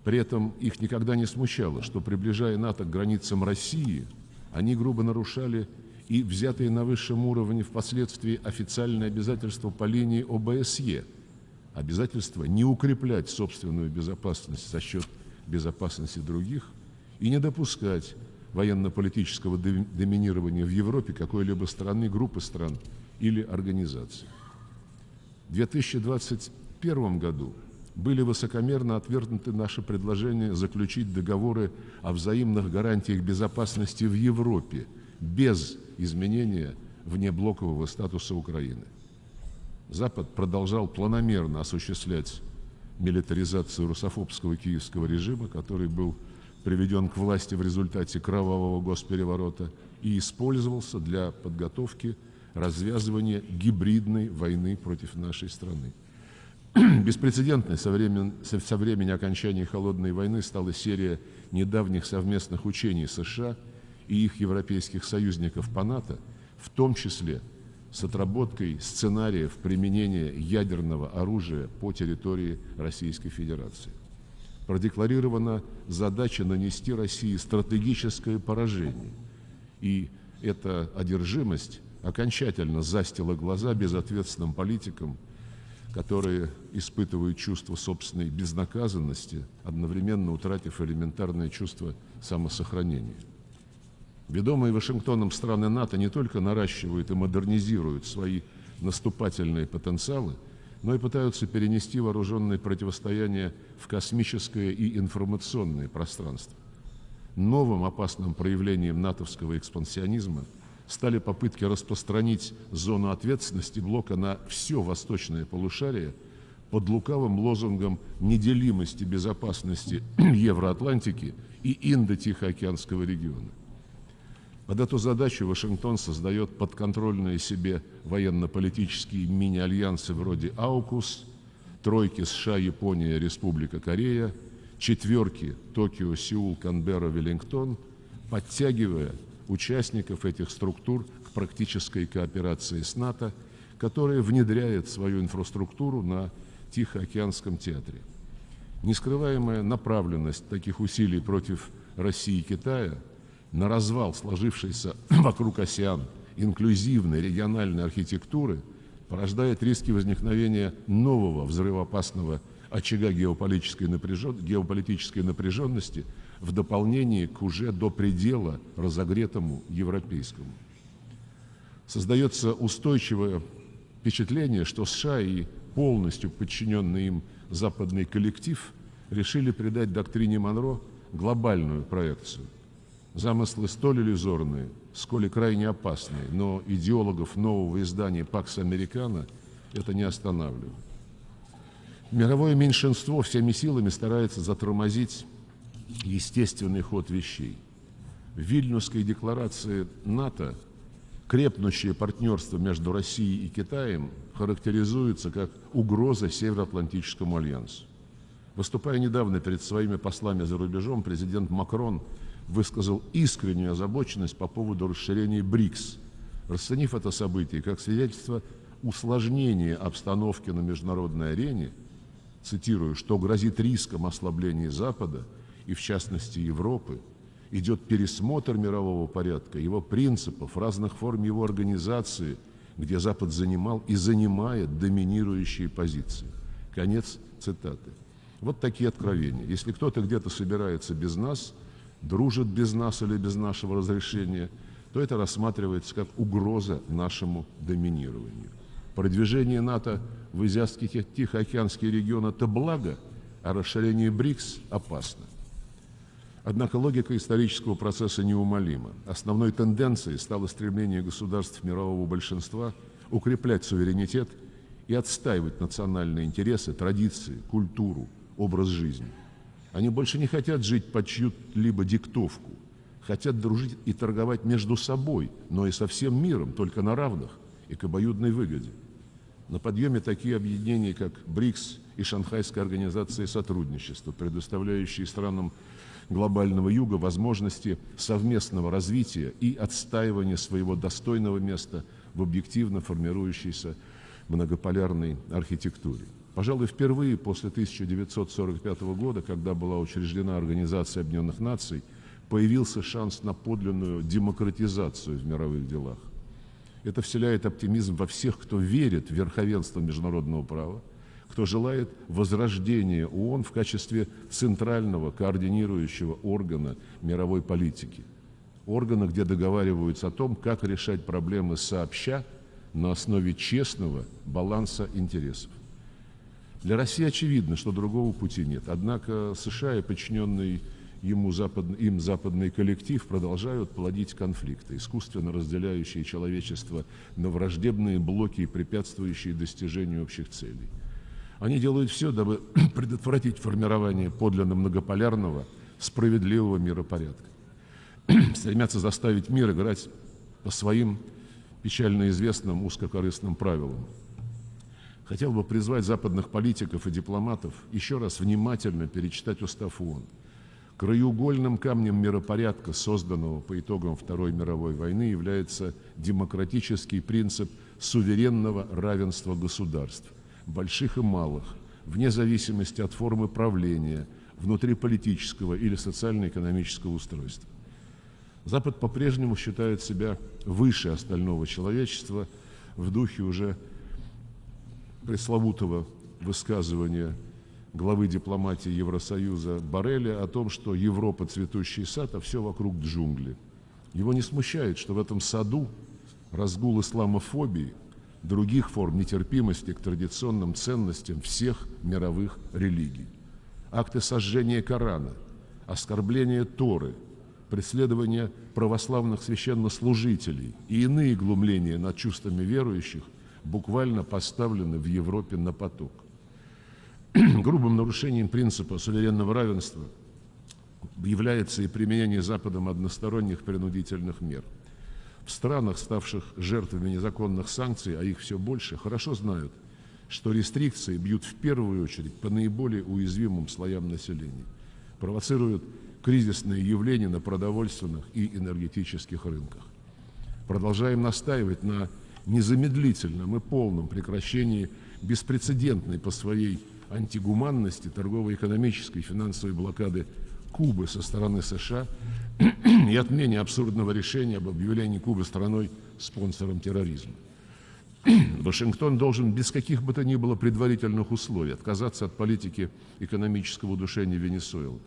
Speaker 13: При этом их никогда не смущало, что, приближая НАТО к границам России, они грубо нарушали и взятые на высшем уровне впоследствии официальные обязательства по линии ОБСЕ, обязательство не укреплять собственную безопасность за счет безопасности других и не допускать военно-политического доминирования в Европе какой-либо страны, группы стран или организаций. В 2021 году были высокомерно отвергнуты наши предложения заключить договоры о взаимных гарантиях безопасности в Европе без изменения внеблокового статуса Украины. Запад продолжал планомерно осуществлять милитаризацию русофобского киевского режима, который был приведен к власти в результате кровавого госпереворота и использовался для подготовки развязывания гибридной войны против нашей страны. Беспрецедентной со времени окончания Холодной войны стала серия недавних совместных учений США и их европейских союзников по НАТО, в том числе с отработкой сценариев применения ядерного оружия по территории Российской Федерации. Продекларирована задача нанести России стратегическое поражение, и эта одержимость окончательно застила глаза безответственным политикам, которые испытывают чувство собственной безнаказанности, одновременно утратив элементарное чувство самосохранения. Ведомые Вашингтоном страны НАТО не только наращивают и модернизируют свои наступательные потенциалы, но и пытаются перенести вооруженные противостояния в космическое и информационное пространство. Новым опасным проявлением натовского экспансионизма стали попытки распространить зону ответственности блока на все восточное полушарие под лукавым лозунгом неделимости безопасности Евроатлантики и Индо-Тихоокеанского региона. Под эту задачу Вашингтон создает подконтрольные себе военно-политические мини-альянсы вроде АУКУС, тройки США, Япония, Республика Корея, четверки Токио, Сеул, Канберра, Веллингтон, подтягивая участников этих структур к практической кооперации с НАТО, которая внедряет свою инфраструктуру на Тихоокеанском театре. Нескрываемая направленность таких усилий против России и Китая на развал сложившейся вокруг АСЕАН инклюзивной региональной архитектуры порождает риски возникновения нового взрывоопасного очага геополитической напряженности в дополнение к уже до предела разогретому европейскому. Создается устойчивое впечатление, что США и полностью подчиненный им западный коллектив решили придать доктрине Монро глобальную проекцию. Замыслы столь иллюзорные, сколь и крайне опасные, но идеологов нового издания «Пакс Американо» это не останавливает. Мировое меньшинство всеми силами старается затормозить естественный ход вещей. В Вильнюсской декларации НАТО крепнущее партнерство между Россией и Китаем характеризуется как угроза Североатлантическому альянсу. Выступая недавно перед своими послами за рубежом, президент Макрон высказал искреннюю озабоченность по поводу расширения БРИКС, расценив это событие как свидетельство усложнения обстановки на международной арене, цитирую, что грозит риском ослабления Запада и, в частности, Европы, идет пересмотр мирового порядка, его принципов, разных форм его организации, где Запад занимал и занимает доминирующие позиции. Конец цитаты. Вот такие откровения. Если кто-то где-то собирается без нас, дружит без нас или без нашего разрешения, то это рассматривается как угроза нашему доминированию. Продвижение НАТО в Азиатско-Тихоокеанский регион – это благо, а расширение БРИКС – опасно. Однако логика исторического процесса неумолима. Основной тенденцией стало стремление государств мирового большинства укреплять суверенитет и отстаивать национальные интересы, традиции, культуру, образ жизни. Они больше не хотят жить под чью-либо диктовку, хотят дружить и торговать между собой, но и со всем миром, только на равных и к обоюдной выгоде. На подъеме такие объединения, как БРИКС и Шанхайская организация сотрудничества, предоставляющие странам глобального юга возможности совместного развития и отстаивания своего достойного места в объективно формирующейся многополярной архитектуре. Пожалуй, впервые после 1945 года, когда была учреждена Организация Объединенных Наций, появился шанс на подлинную демократизацию в мировых делах. Это вселяет оптимизм во всех, кто верит в верховенство международного права, кто желает возрождения ООН в качестве центрального координирующего органа мировой политики. Органа, где договариваются о том, как решать проблемы сообща на основе честного баланса интересов. Для России очевидно, что другого пути нет. Однако США и подчиненный им западный коллектив продолжают плодить конфликты, искусственно разделяющие человечество на враждебные блоки и препятствующие достижению общих целей. Они делают все, дабы предотвратить формирование подлинно многополярного, справедливого миропорядка. Стремятся заставить мир играть по своим печально известным узкокорыстным правилам. Хотел бы призвать западных политиков и дипломатов еще раз внимательно перечитать устав ООН. Краеугольным камнем миропорядка, созданного по итогам Второй мировой войны, является демократический принцип суверенного равенства государств, больших и малых, вне зависимости от формы правления, внутриполитического или социально-экономического устройства. Запад по-прежнему считает себя выше остального человечества в духе уже пресловутого высказывания главы дипломатии Евросоюза Барреля о том, что Европа цветущий сад, а все вокруг джунгли. Его не смущает, что в этом саду разгул исламофобии, других форм нетерпимости к традиционным ценностям всех мировых религий. Акты сожжения Корана, оскорбления Торы, преследование православных священнослужителей и иные глумления над чувствами верующих буквально поставлены в Европе на поток. Грубым нарушением принципа суверенного равенства является и применение Западом односторонних принудительных мер. В странах, ставших жертвами незаконных санкций, а их все больше, хорошо знают, что рестрикции бьют в первую очередь по наиболее уязвимым слоям населения, провоцируют кризисные явления на продовольственных и энергетических рынках. Продолжаем настаивать на незамедлительном и полном прекращении беспрецедентной по своей антигуманности торгово-экономической и финансовой блокады Кубы со стороны США и отмене абсурдного решения об объявлении Кубы страной-спонсором терроризма. Вашингтон должен без каких бы то ни было предварительных условий отказаться от политики экономического удушения Венесуэлы.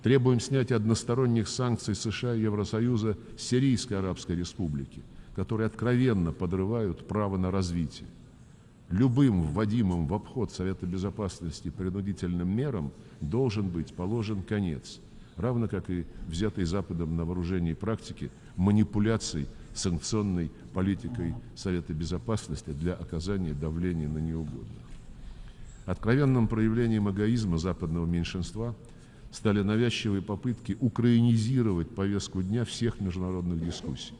Speaker 13: Требуем снятия односторонних санкций США и Евросоюза с Сирийской Арабской Республики, которые откровенно подрывают право на развитие. Любым вводимым в обход Совета Безопасности принудительным мерам должен быть положен конец, равно как и взятой Западом на вооружение практики манипуляций санкционной политикой Совета Безопасности для оказания давления на неугодных. Откровенным проявлением эгоизма западного меньшинства стали навязчивые попытки украинизировать повестку дня всех международных дискуссий,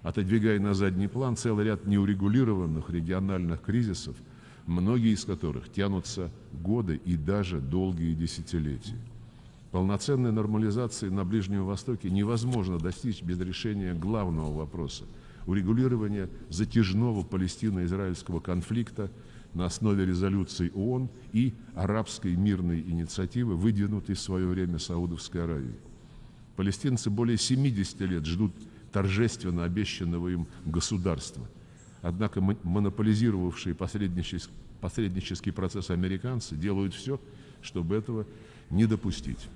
Speaker 13: отодвигая на задний план целый ряд неурегулированных региональных кризисов, многие из которых тянутся годы и даже долгие десятилетия. Полноценной нормализации на Ближнем Востоке невозможно достичь без решения главного вопроса – урегулирования затяжного палестино-израильского конфликта на основе резолюций ООН и арабской мирной инициативы, выдвинутой в свое время Саудовской Аравией. Палестинцы более 70 лет ждут торжественно обещанного им государства. Однако монополизировавшие посреднический процесс американцы делают все, чтобы этого не допустить.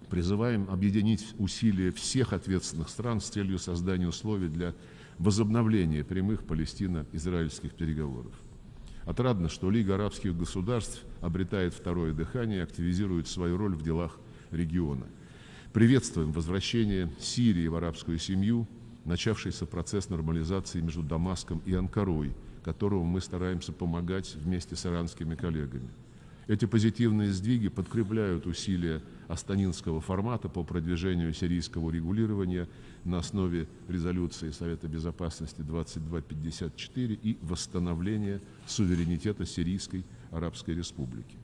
Speaker 13: Призываем объединить усилия всех ответственных стран с целью создания условий для возобновления прямых палестино-израильских переговоров. Отрадно, что Лига арабских государств обретает второе дыхание и активизирует свою роль в делах региона. Приветствуем возвращение Сирии в арабскую семью, начавшийся процесс нормализации между Дамаском и Анкарой, которому мы стараемся помогать вместе с иранскими коллегами. Эти позитивные сдвиги подкрепляют усилия астанинского формата по продвижению сирийского регулирования на основе резолюции Совета Безопасности 2254 и восстановления суверенитета Сирийской Арабской Республики.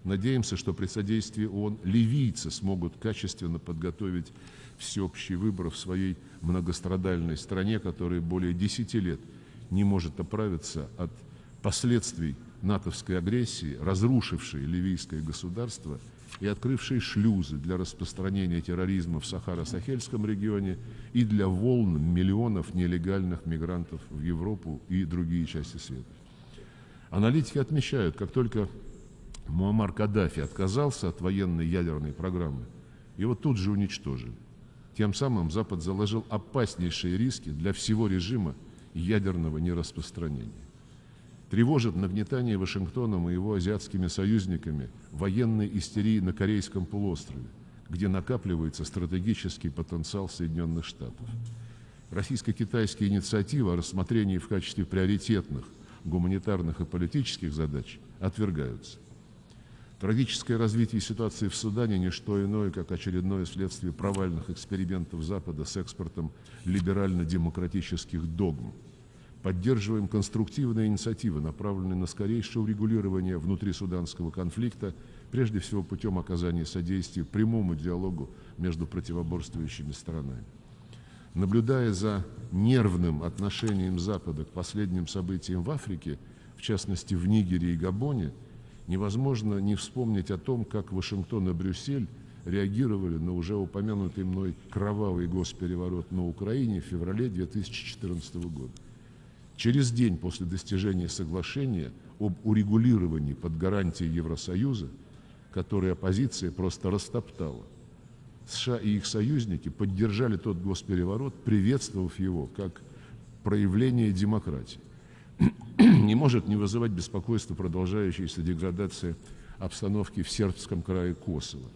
Speaker 13: Надеемся, что при содействии ООН ливийцы смогут качественно подготовить всеобщий выбор в своей многострадальной стране, которая более 10 лет не может оправиться от последствий натовской агрессии, разрушившей ливийское государство и открывшей шлюзы для распространения терроризма в Сахаро-Сахельском регионе и для волн миллионов нелегальных мигрантов в Европу и другие части света. Аналитики отмечают, как только Муаммар Каддафи отказался от военной ядерной программы, его тут же уничтожили. Тем самым Запад заложил опаснейшие риски для всего режима ядерного нераспространения. Тревожит нагнетание Вашингтоном и его азиатскими союзниками военной истерии на Корейском полуострове, где накапливается стратегический потенциал Соединенных Штатов. Российско-китайские инициативы о рассмотрении в качестве приоритетных гуманитарных и политических задач отвергаются. Трагическое развитие ситуации в Судане – не что иное, как очередное следствие провальных экспериментов Запада с экспортом либерально-демократических догм. Поддерживаем конструктивные инициативы, направленные на скорейшее урегулирование внутрисуданского конфликта прежде всего путем оказания содействия прямому диалогу между противоборствующими сторонами. Наблюдая за нервным отношением Запада к последним событиям в Африке, в частности в Нигере и Габоне, невозможно не вспомнить о том, как Вашингтон и Брюссель реагировали на уже упомянутый мной кровавый госпереворот на Украине в феврале 2014 года. Через день после достижения соглашения об урегулировании под гарантией Евросоюза, которое оппозиция просто растоптала, США и их союзники поддержали тот госпереворот, приветствовав его как проявление демократии. Не может не вызывать беспокойства продолжающаяся деградация обстановки в сербском крае Косово.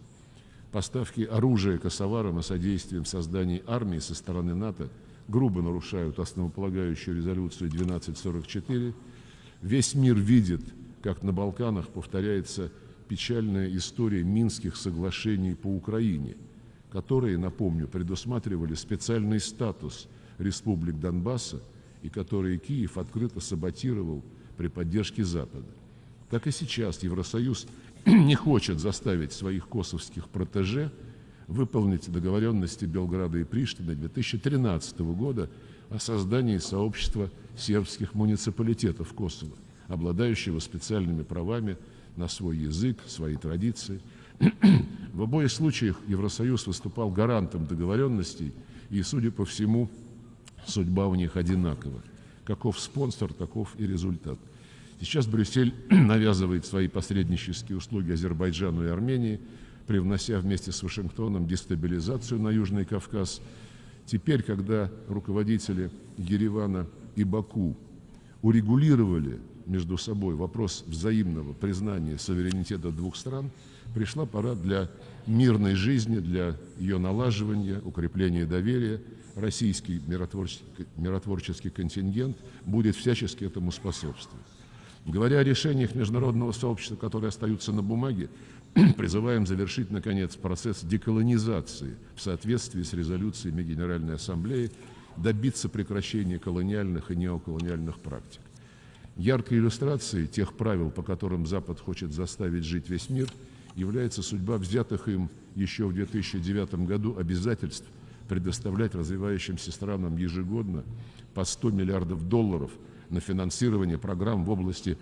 Speaker 13: Поставки оружия косоварам и содействием создании армии со стороны НАТО грубо нарушают основополагающую резолюцию 1244. Весь мир видит, как на Балканах повторяется печальная история Минских соглашений по Украине, которые, напомню, предусматривали специальный статус республик Донбасса и которые Киев открыто саботировал при поддержке Запада. Так и сейчас Евросоюз не хочет заставить своих косовских протеже выполнить договоренности Белграда и Приштины 2013 года о создании сообщества сербских муниципалитетов Косово, обладающего специальными правами на свой язык, свои традиции. В обоих случаях Евросоюз выступал гарантом договоренностей, и, судя по всему, судьба у них одинакова. Каков спонсор, таков и результат. Сейчас Брюссель навязывает свои посреднические услуги Азербайджану и Армении, привнося вместе с Вашингтоном дестабилизацию на Южный Кавказ. Теперь, когда руководители Еревана и Баку урегулировали между собой вопрос взаимного признания суверенитета двух стран, пришла пора для мирной жизни, для ее налаживания, укрепления доверия. Российский миротворческий контингент будет всячески этому способствовать. Говоря о решениях международного сообщества, которые остаются на бумаге, призываем завершить, наконец, процесс деколонизации в соответствии с резолюциями Генеральной Ассамблеи, добиться прекращения колониальных и неоколониальных практик. Яркой иллюстрацией тех правил, по которым Запад хочет заставить жить весь мир, является судьба взятых им еще в 2009 году обязательств предоставлять развивающимся странам ежегодно по $100 миллиардов на финансирование программ в области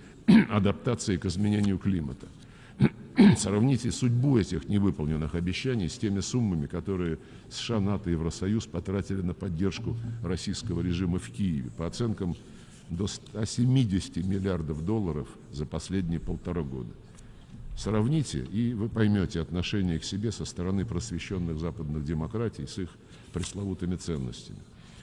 Speaker 13: адаптации к изменению климата. Сравните судьбу этих невыполненных обещаний с теми суммами, которые США, НАТО и Евросоюз потратили на поддержку российского режима в Киеве. По оценкам, до $170 миллиардов за последние 1,5 года. Сравните, и вы поймете отношение к себе со стороны просвещенных западных демократий с их пресловутыми ценностями.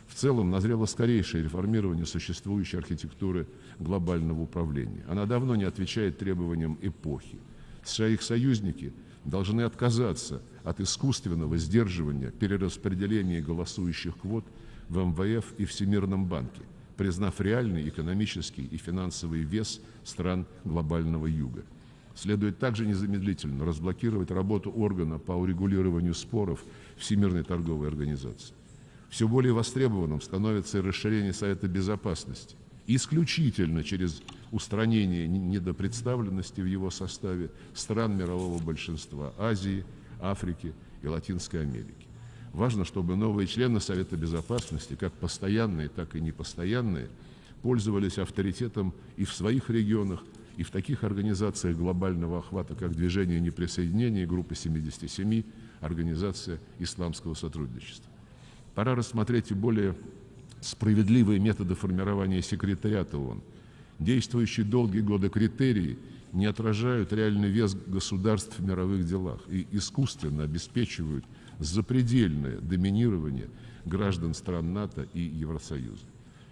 Speaker 13: В целом назрело скорейшее реформирование существующей архитектуры глобального управления. Она давно не отвечает требованиям эпохи. США и их союзники должны отказаться от искусственного сдерживания перераспределения голосующих квот в МВФ и Всемирном банке, признав реальный экономический и финансовый вес стран глобального юга. Следует также незамедлительно разблокировать работу органа по урегулированию споров Всемирной торговой организации. Все более востребованным становится и расширение Совета Безопасности, исключительно через устранение недопредставленности в его составе стран мирового большинства Азии, Африки и Латинской Америки. Важно, чтобы новые члены Совета Безопасности, как постоянные, так и непостоянные, пользовались авторитетом и в своих регионах, и в таких организациях глобального охвата, как Движение неприсоединения, Группа 77, Организация исламского сотрудничества. Пора рассмотреть и более справедливые методы формирования секретариата ООН. Действующие долгие годы критерии не отражают реальный вес государств в мировых делах и искусственно обеспечивают запредельное доминирование граждан стран НАТО и Евросоюза.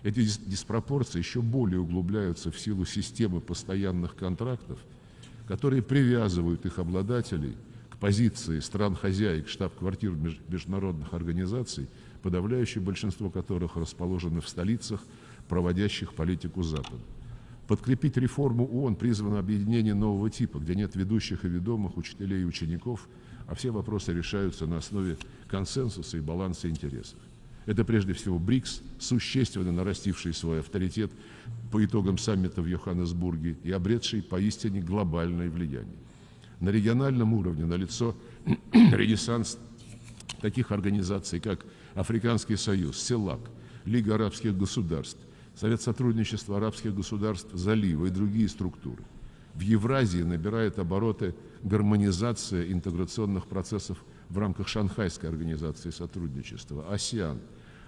Speaker 13: Эти диспропорции еще более углубляются в силу системы постоянных контрактов, которые привязывают их обладателей к позиции стран-хозяек штаб-квартир международных организаций, подавляющее большинство которых расположены в столицах, проводящих политику Запада. Подкрепить реформу ООН призвано объединение нового типа, где нет ведущих и ведомых, учителей и учеников, а все вопросы решаются на основе консенсуса и баланса интересов. Это прежде всего БРИКС, существенно нарастивший свой авторитет по итогам саммита в Йоханнесбурге и обретший поистине глобальное влияние. На региональном уровне налицо ренессанс таких организаций, как Африканский союз, СЕЛАК, Лига арабских государств, Совет сотрудничества арабских государств Залива и другие структуры. В Евразии набирает обороты гармонизация интеграционных процессов в рамках Шанхайской организации сотрудничества, АСЕАН,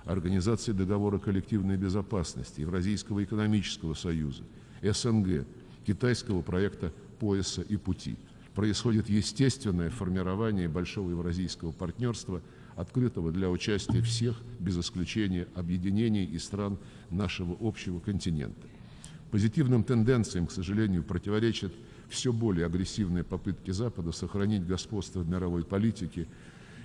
Speaker 13: Организации договора коллективной безопасности, Евразийского экономического союза, СНГ, китайского проекта «Пояса и пути». Происходит естественное формирование большого евразийского партнерства, открытого для участия всех, без исключения объединений и стран нашего общего континента. Позитивным тенденциям, к сожалению, противоречат все более агрессивные попытки Запада сохранить господство в мировой политике,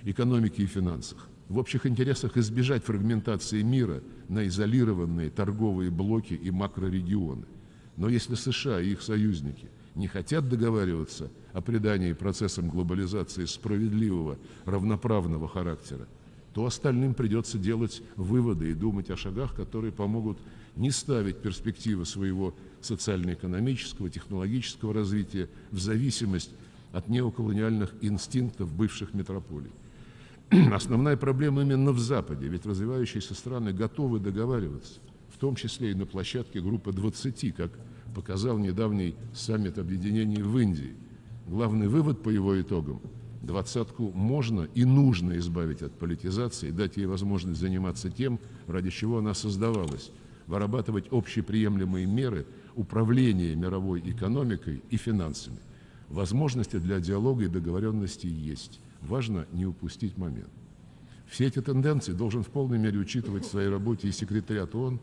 Speaker 13: экономике и финансах. В общих интересах избежать фрагментации мира на изолированные торговые блоки и макрорегионы. Но если США и их союзники не хотят договариваться о придании процессам глобализации справедливого, равноправного характера, то остальным придется делать выводы и думать о шагах, которые помогут не ставить перспективы своего социально-экономического, технологического развития в зависимость от неоколониальных инстинктов бывших метрополий. Основная проблема именно в Западе, ведь развивающиеся страны готовы договариваться, в том числе и на площадке группы 20, как показал недавний саммит объединений в Индии. Главный вывод по его итогам: двадцатку можно и нужно избавить от политизации, дать ей возможность заниматься тем, ради чего она создавалась, вырабатывать общеприемлемые меры управления мировой экономикой и финансами. Возможности для диалога и договоренности есть. Важно не упустить момент. Все эти тенденции должен в полной мере учитывать в своей работе и секретариат ООН,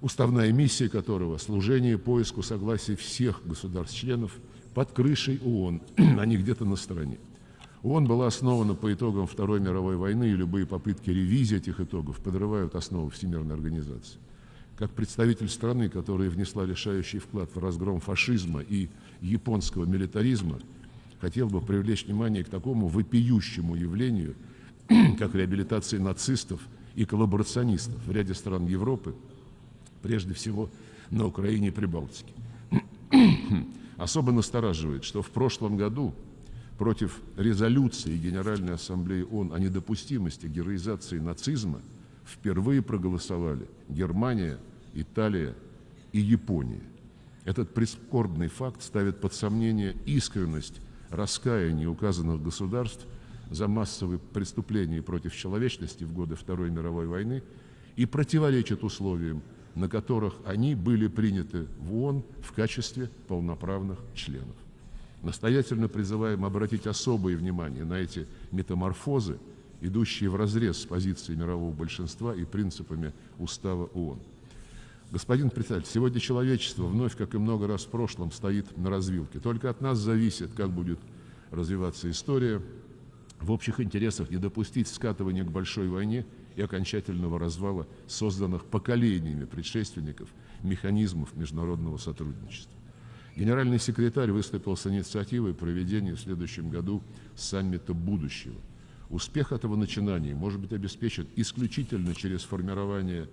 Speaker 13: уставная миссия которого — служение поиску согласия всех государств-членов под крышей ООН, а не где-то на стороне. ООН была основана по итогам Второй мировой войны, и любые попытки ревизии этих итогов подрывают основу Всемирной организации. Как представитель страны, которая внесла решающий вклад в разгром фашизма и японского милитаризма, хотел бы привлечь внимание к такому вопиющему явлению, как реабилитация нацистов и коллаборационистов в ряде стран Европы, прежде всего на Украине и Прибалтике. Особо настораживает, что в прошлом году против резолюции Генеральной Ассамблеи ООН о недопустимости героизации нацизма впервые проголосовали Германия, Италия и Япония. Этот прискорбный факт ставит под сомнение искренность раскаяния указанных государств за массовые преступления против человечности в годы Второй мировой войны и противоречит условиям, на которых они были приняты в ООН в качестве полноправных членов. Настоятельно призываем обратить особое внимание на эти метаморфозы, идущие вразрез с позицией мирового большинства и принципами Устава ООН. Господин председатель, сегодня человечество вновь, как и много раз в прошлом, стоит на развилке. Только от нас зависит, как будет развиваться история. В общих интересах не допустить скатывания к большой войне и окончательного развала созданных поколениями предшественников механизмов международного сотрудничества. Генеральный секретарь выступил с инициативой проведения в следующем году саммита будущего. Успех этого начинания может быть обеспечен исключительно через формирование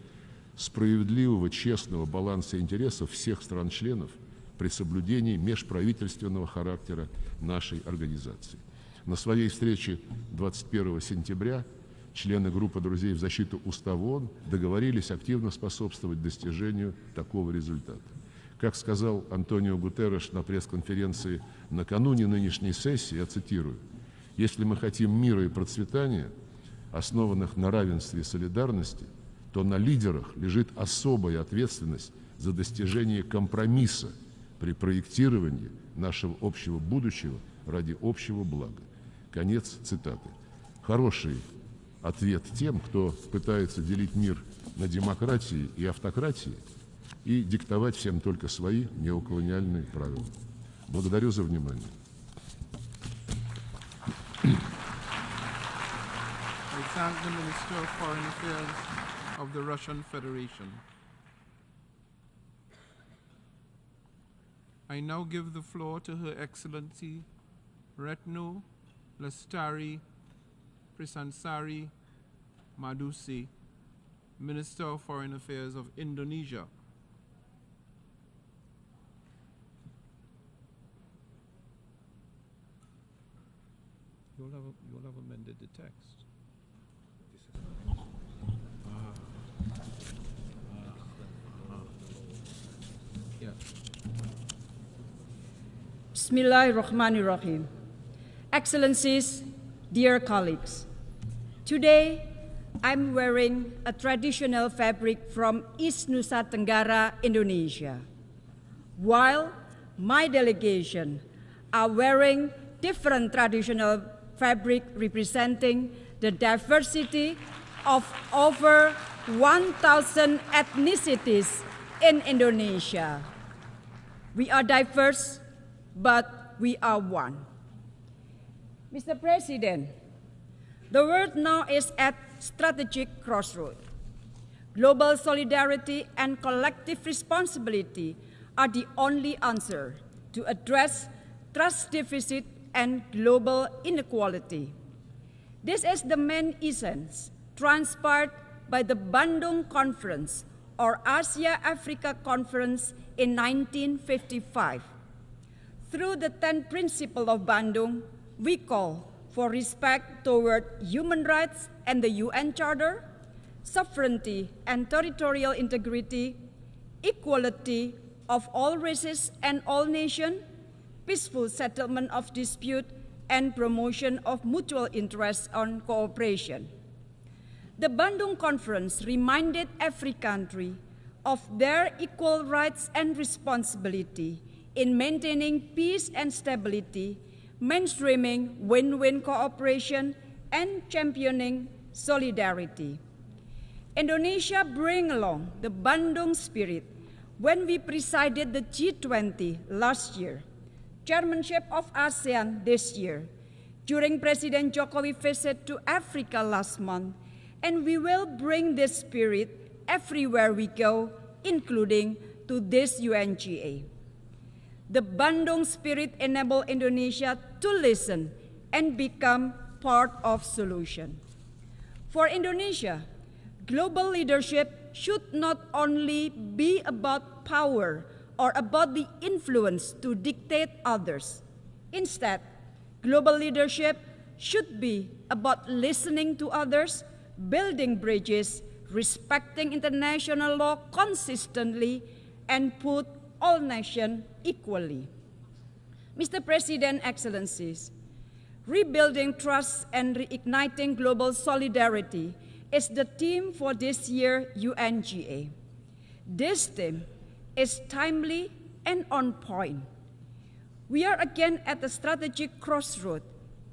Speaker 13: справедливого, честного баланса интересов всех стран-членов при соблюдении межправительственного характера нашей организации. На своей встрече 21 сентября члены группы друзей в защиту Устава ООН договорились активно способствовать достижению такого результата. Как сказал Антонио Гутерреш на пресс-конференции накануне нынешней сессии, я цитирую: «Если мы хотим мира и процветания, основанных на равенстве и солидарности, то на лидерах лежит особая ответственность за достижение компромисса при проектировании нашего общего будущего ради общего блага». Конец цитаты. Хороший ответ тем, кто пытается делить мир на демократии и автократии и диктовать всем только свои неоколониальные правила. Благодарю за внимание.
Speaker 2: I thank the Minister of Foreign Affairs of the Russian Federation. I now give the floor to Her Excellency Retno Lestari Prisansari Madusi, Minister of Foreign Affairs of Indonesia. You'll have amended the text. Yeah.
Speaker 14: Bismillahirrahmanirrahim. Excellencies, dear colleagues, today I'm wearing a traditional fabric from East Nusa Tenggara, Indonesia, while my delegation are wearing different traditional fabric representing the diversity of over 1,000 ethnicities in Indonesia. We are diverse, but we are one. Mr. President, the world now is at strategic crossroads. Global solidarity and collective responsibility are the only answer to address trust deficit and global inequality. This is the main essence transpired by the Bandung Conference or Asia-Africa Conference in 1955. Through the 10 principles of Bandung, we call for respect toward human rights and the UN Charter, sovereignty and territorial integrity, equality of all races and all nations, peaceful settlement of dispute, and promotion of mutual interest and cooperation. The Bandung Conference reminded every country of their equal rights and responsibility in maintaining peace and stability, mainstreaming win-win cooperation, and championing solidarity. Indonesia bring along the Bandung spirit when we presided the G20 last year, chairmanship of ASEAN this year, during President Jokowi's visit to Africa last month, and we will bring this spirit everywhere we go, including to this UNGA. The Bandung spirit enables Indonesia to listen and become part of solution. For Indonesia, global leadership should not only be about power or about the influence to dictate others. Instead, global leadership should be about listening to others, building bridges, respecting international law consistently, and put all nations equally. Mr. President, Excellencies, rebuilding trust and reigniting global solidarity is the theme for this year's UNGA. This theme is timely and on point. We are again at a strategic crossroad,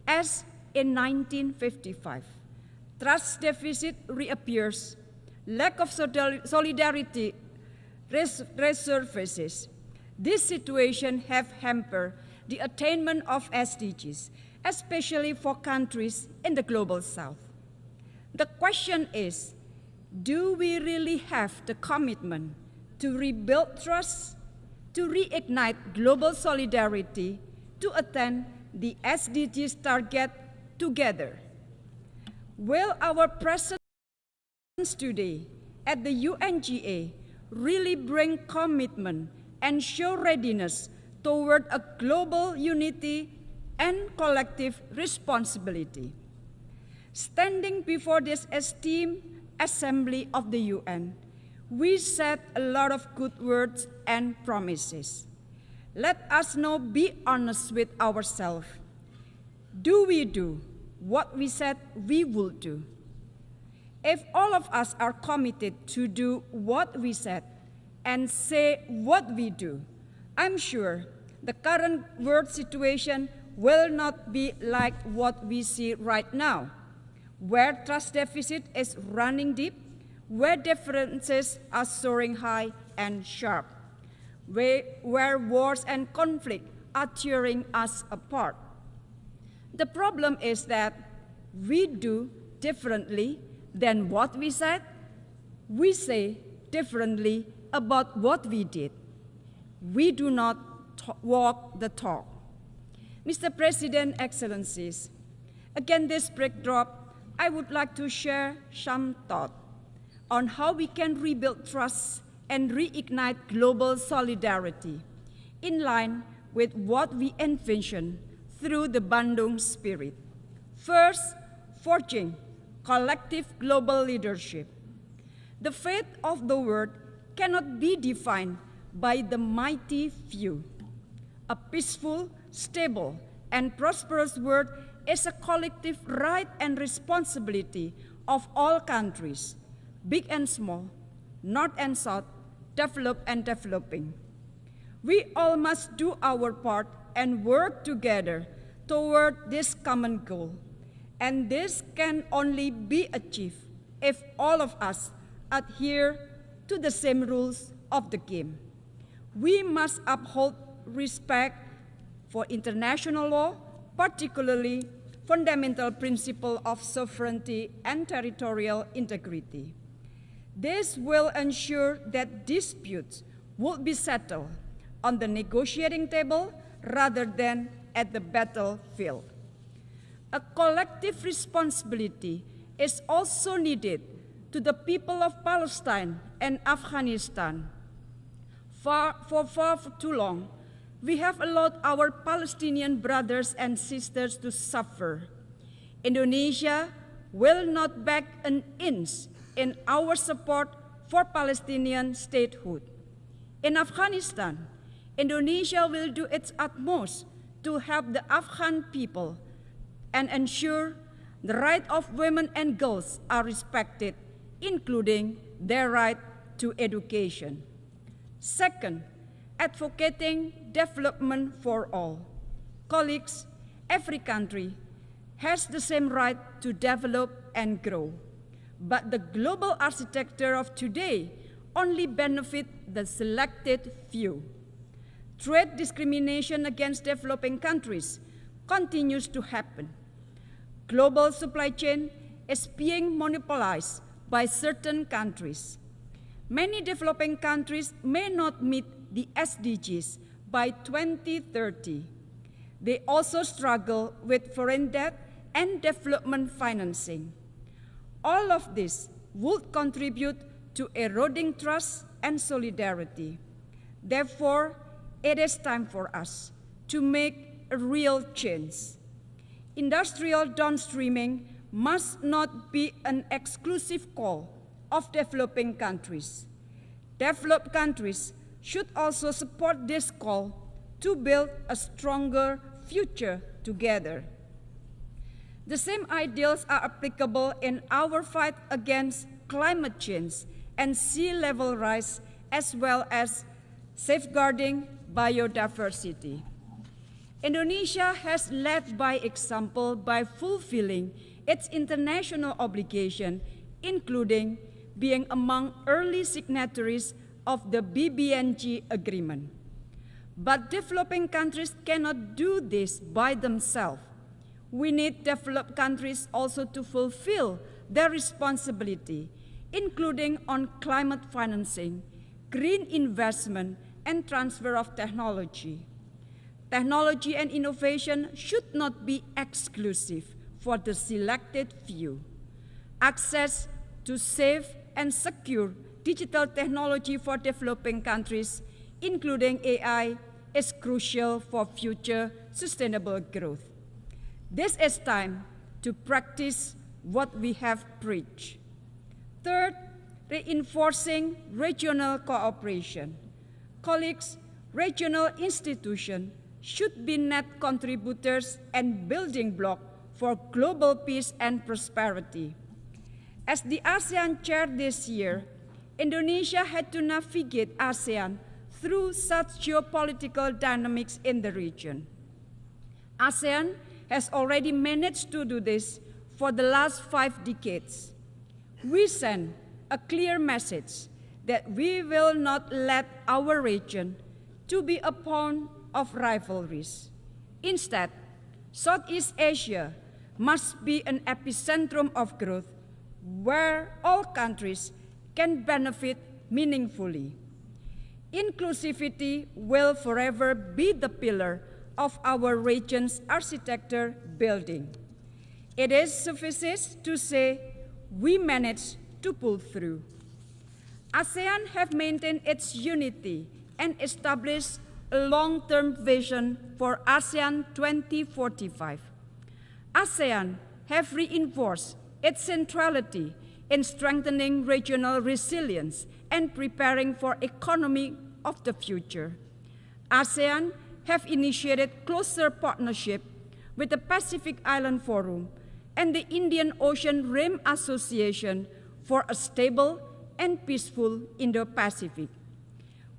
Speaker 14: as in 1955. Trust deficit reappears, lack of solidarity resurfaces. This situation has hampered the attainment of SDGs, especially for countries in the global south. The question is, do we really have the commitment to rebuild trust, to reignite global solidarity, to attain the SDGs target together? Will our presence today at the UNGA really bring commitment and show readiness toward a global unity and collective responsibility? Standing before this esteemed assembly of the UN, we said a lot of good words and promises. Let us now be honest with ourselves. Do we do what we said we would do? If all of us are committed to do what we said and say what we do, I'm sure the current world situation will not be like what we see right now, where trust deficit is running deep, where differences are soaring high and sharp, where wars and conflict are tearing us apart. The problem is that we do differently than what we said. We say differently about what we did. We do not walk the talk. Mr. President, Excellencies, against this backdrop, I would like to share some thought on how we can rebuild trust and reignite global solidarity in line with what we envision through the Bandung spirit. First, forging collective global leadership. The fate of the world cannot be defined by the mighty few. A peaceful, stable, and prosperous world is a collective right and responsibility of all countries, big and small, north and south, developed and developing. We all must do our part and work together toward this common goal. And this can only be achieved if all of us adhere to the same rules of the game. We must uphold respect for international law, particularly fundamental principle of sovereignty and territorial integrity. This will ensure that disputes will be settled on the negotiating table rather than at the battlefield. A collective responsibility is also needed to the people of Palestine and Afghanistan. For far too long, we have allowed our Palestinian brothers and sisters to suffer. Indonesia will not back an inch in our support for Palestinian statehood. In Afghanistan, Indonesia will do its utmost to help the Afghan people and ensure the rights of women and girls are respected, including their right to education. Second, advocating development for all. Colleagues, every country has the same right to develop and grow, but the global architecture of today only benefits the selected few. Trade discrimination against developing countries continues to happen. Global supply chain is being monopolized by certain countries. Many developing countries may not meet the SDGs by 2030. They also struggle with foreign debt and development financing. All of this would contribute to eroding trust and solidarity. Therefore, it is time for us to make a real change. Industrial downstreaming must not be an exclusive call of developing countries. Developed countries should also support this call to build a stronger future together. The same ideals are applicable in our fight against climate change and sea level rise, as well as safeguarding biodiversity. Indonesia has led by example by fulfilling its international obligation, including being among early signatories of the BBNG agreement. But developing countries cannot do this by themselves. We need developed countries also to fulfill their responsibility, including on climate financing, green investment, and transfer of technology. Technology and innovation should not be exclusive for the selected few. Access to safe and secure digital technology for developing countries, including AI, is crucial for future sustainable growth. This is time to practice what we have preached. Third, reinforcing regional cooperation. Colleagues, regional institutions should be net contributors and building blocks for global peace and prosperity. As the ASEAN chair this year, Indonesia had to navigate ASEAN through such geopolitical dynamics in the region. ASEAN has already managed to do this for the last 5 decades. We send a clear message that we will not let our region to be a pawn of rivalries. Instead, Southeast Asia must be an epicentrum of growth where all countries can benefit meaningfully. Inclusivity will forever be the pillar of our region's architecture building. It is sufficient to say we managed to pull through. ASEAN have maintained its unity and established a long-term vision for ASEAN 2045. ASEAN have reinforced its centrality in strengthening regional resilience and preparing for economy of the future. ASEAN have initiated closer partnership with the Pacific Island Forum and the Indian Ocean Rim Association for a stable and peaceful Indo-Pacific.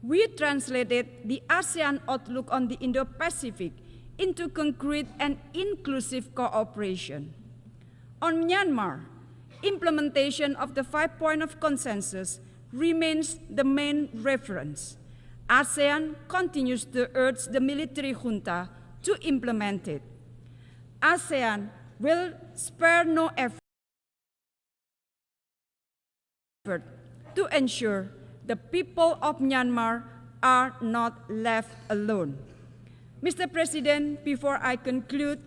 Speaker 14: We translated the ASEAN outlook on the Indo-Pacific into concrete and inclusive cooperation. On Myanmar, implementation of the 5 points of consensus remains the main reference. ASEAN continues to urge the military junta to implement it. ASEAN will spare no effort to ensure the people of Myanmar are not left alone. Mr. President, before I conclude,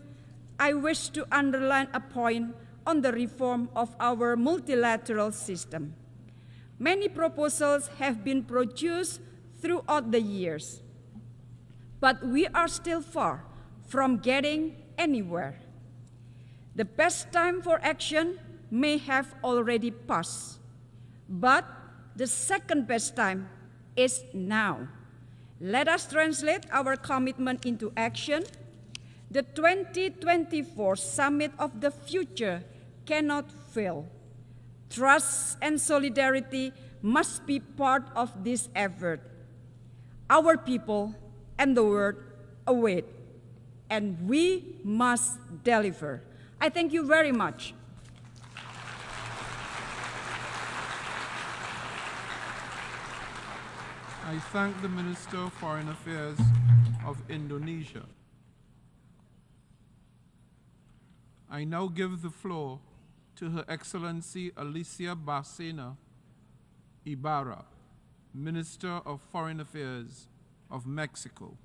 Speaker 14: I wish to underline a point on the reform of our multilateral system. Many proposals have been produced throughout the years, but we are still far from getting anywhere. The best time for action may have already passed, but the second best time is now. Let us translate our commitment into action. The 2024 Summit of the Future cannot fail. Trust and solidarity must be part of this effort. Our people and the world await, and we must deliver. I thank you very much.
Speaker 2: I thank the Minister of Foreign Affairs of Indonesia. I now give the floor to Her Excellency Alicia Bárcena Ibarra, Minister of Foreign Affairs of Mexico.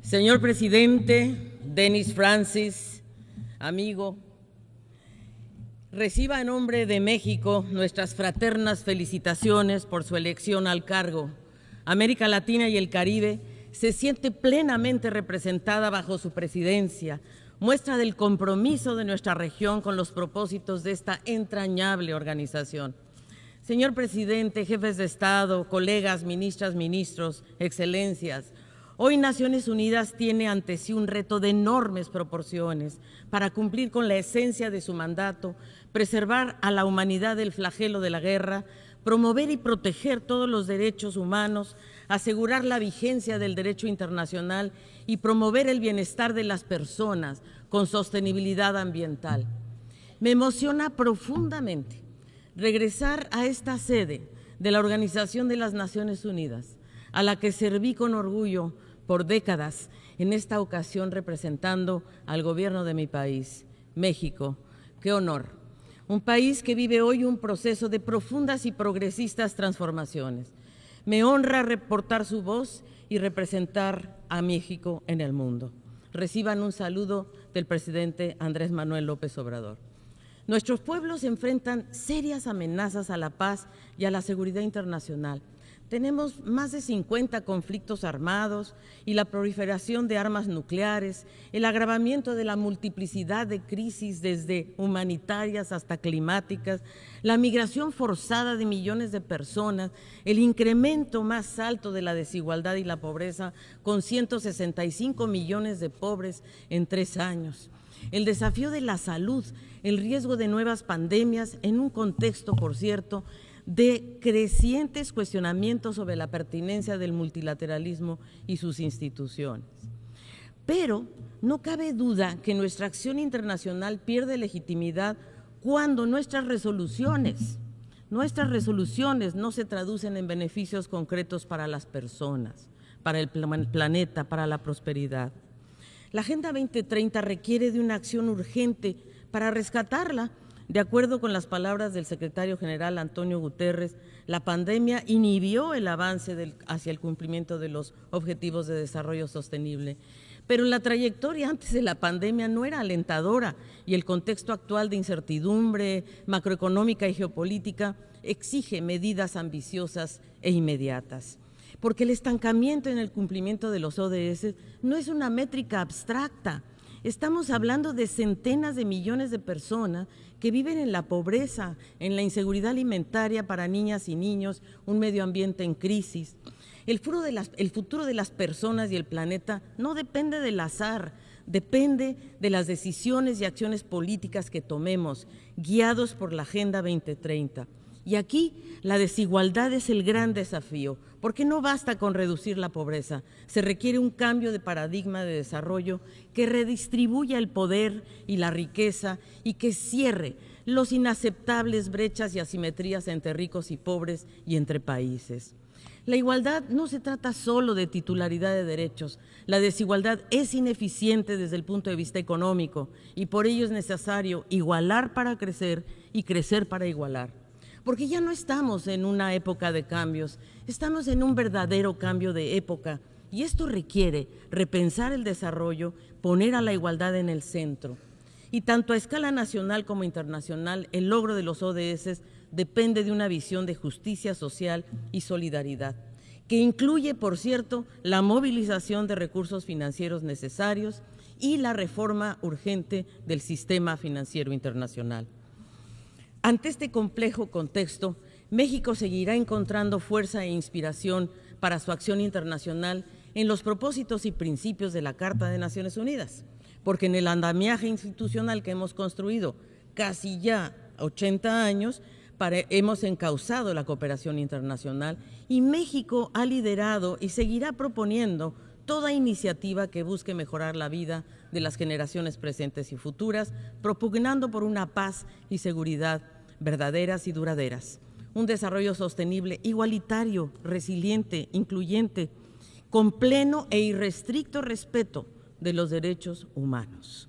Speaker 15: Señor Presidente, Denis Francis, amigo, reciba en nombre de México nuestras fraternas felicitaciones por su elección al cargo. América Latina y el Caribe se siente plenamente representada bajo su presidencia, muestra del compromiso de nuestra región con los propósitos de esta entrañable organización. Señor Presidente, jefes de Estado, colegas, ministras, ministros, excelencias, hoy Naciones Unidas tiene ante sí un reto de enormes proporciones para cumplir con la esencia de su mandato, preservar a la humanidad del flagelo de la guerra, promover y proteger todos los derechos humanos, asegurar la vigencia del derecho internacional y promover el bienestar de las personas con sostenibilidad ambiental. Me emociona profundamente regresar a esta sede de la Organización de las Naciones Unidas, a la que serví con orgullo por décadas, en esta ocasión representando al gobierno de mi país, México. ¡Qué honor! Un país que vive hoy un proceso de profundas y progresistas transformaciones. Me honra reportar su voz y representar a México en el mundo. Reciban un saludo del presidente Andrés Manuel López Obrador. Nuestros pueblos enfrentan serias amenazas a la paz y a la seguridad internacional. Tenemos más de 50 conflictos armados y la proliferación de armas nucleares, el agravamiento de la multiplicidad de crisis desde humanitarias hasta climáticas, la migración forzada de millones de personas, el incremento más alto de la desigualdad y la pobreza con 165 millones de pobres en 3 años. El desafío de la salud, el riesgo de nuevas pandemias en un contexto, por cierto, de crecientes cuestionamientos sobre la pertinencia del multilateralismo y sus instituciones. Pero no cabe duda que nuestra acción internacional pierde legitimidad cuando nuestras resoluciones no se traducen en beneficios concretos para las personas, para el planeta, para la prosperidad. La Agenda 2030 requiere de una acción urgente para rescatarla. De acuerdo con las palabras del secretario general Antonio Guterres, la pandemia inhibió el avance hacia el cumplimiento de los objetivos de desarrollo sostenible. Pero la trayectoria antes de la pandemia no era alentadora y el contexto actual de incertidumbre macroeconómica y geopolítica exige medidas ambiciosas e inmediatas. Porque el estancamiento en el cumplimiento de los ODS no es una métrica abstracta. Estamos hablando de centenas de millones de personas que viven en la pobreza, en la inseguridad alimentaria para niñas y niños, un medio ambiente en crisis. El futuro de las personas y el planeta no depende del azar, depende de las decisiones y acciones políticas que tomemos, guiados por la Agenda 2030. Y aquí la desigualdad es el gran desafío, porque no basta con reducir la pobreza, se requiere un cambio de paradigma de desarrollo que redistribuya el poder y la riqueza y que cierre los inaceptables brechas y asimetrías entre ricos y pobres y entre países. La igualdad no se trata solo de titularidad de derechos, la desigualdad es ineficiente desde el punto de vista económico y por ello es necesario igualar para crecer y crecer para igualar. Porque ya no estamos en una época de cambios, estamos en un verdadero cambio de época y esto requiere repensar el desarrollo, poner a la igualdad en el centro. Y tanto a escala nacional como internacional, el logro de los ODS depende de una visión de justicia social y solidaridad, que incluye, por cierto, la movilización de recursos financieros necesarios y la reforma urgente del sistema financiero internacional. Ante este complejo contexto, México seguirá encontrando fuerza e inspiración para su acción internacional en los propósitos y principios de la Carta de Naciones Unidas, porque en el andamiaje institucional que hemos construido casi ya 80 años, hemos encauzado la cooperación internacional y México ha liderado y seguirá proponiendo toda iniciativa que busque mejorar la vida de las generaciones presentes y futuras, propugnando por una paz y seguridad verdaderas y duraderas, un desarrollo sostenible, igualitario, resiliente, incluyente, con pleno e irrestricto respeto de los derechos humanos.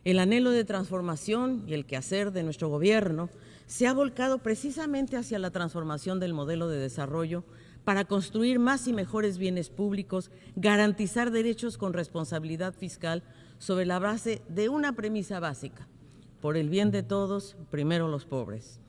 Speaker 15: El anhelo de transformación y el quehacer de nuestro gobierno se ha volcado precisamente hacia la transformación del modelo de desarrollo para construir más y mejores bienes públicos, garantizar derechos con responsabilidad fiscal sobre la base de una premisa básica: por el bien de todos, primero los pobres.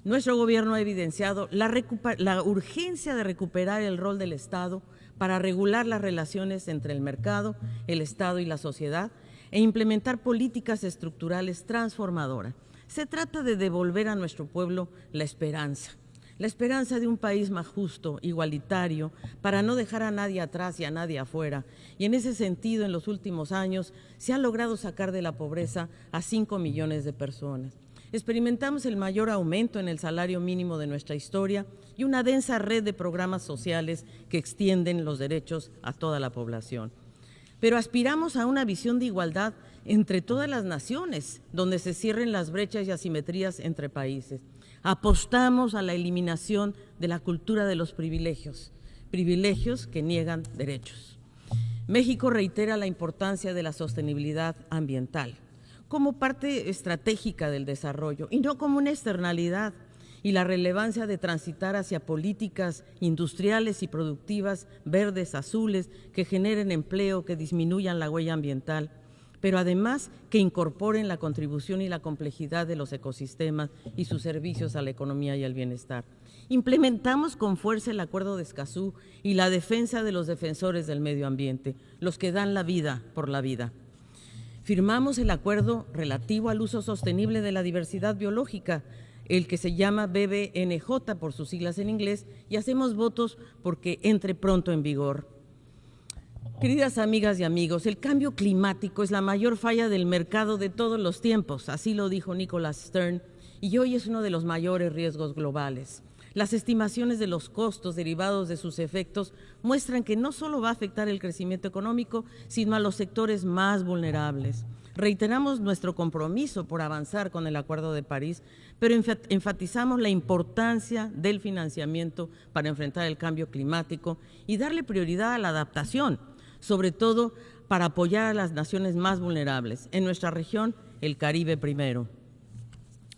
Speaker 15: Nuestro gobierno ha evidenciado la urgencia de recuperar el rol del Estado para regular las relaciones entre el mercado, el Estado y la sociedad e implementar políticas estructurales transformadoras. Se trata de devolver a nuestro pueblo la esperanza de un país más justo, igualitario, para no dejar a nadie atrás y a nadie afuera. Y en ese sentido, en los últimos años, se ha logrado sacar de la pobreza a 5 millones de personas. Experimentamos el mayor aumento en el salario mínimo de nuestra historia y una densa red de programas sociales que extienden los derechos a toda la población. Pero aspiramos a una visión de igualdad entre todas las naciones, donde se cierren las brechas y asimetrías entre países. Apostamos a la eliminación de la cultura de los privilegios, privilegios que niegan derechos. México reitera la importancia de la sostenibilidad ambiental como parte estratégica del desarrollo y no como una externalidad, y la relevancia de transitar hacia políticas industriales y productivas verdes, azules, que generen empleo, que disminuyan la huella ambiental, pero además que incorporen la contribución y la complejidad de los ecosistemas y sus servicios a la economía y al bienestar. Implementamos con fuerza el Acuerdo de Escazú y la defensa de los defensores del medio ambiente, los que dan la vida por la vida. Firmamos el acuerdo relativo al uso sostenible de la diversidad biológica, el que se llama BBNJ por sus siglas en inglés, y hacemos votos porque entre pronto en vigor. Queridas amigas y amigos, el cambio climático es la mayor falla del mercado de todos los tiempos, así lo dijo Nicholas Stern, y hoy es uno de los mayores riesgos globales. Las estimaciones de los costos derivados de sus efectos muestran que no solo va a afectar el crecimiento económico, sino a los sectores más vulnerables. Reiteramos nuestro compromiso por avanzar con el Acuerdo de París, pero enfatizamos la importancia del financiamiento para enfrentar el cambio climático y darle prioridad a la adaptación, sobre todo para apoyar a las naciones más vulnerables. En nuestra región, el Caribe primero.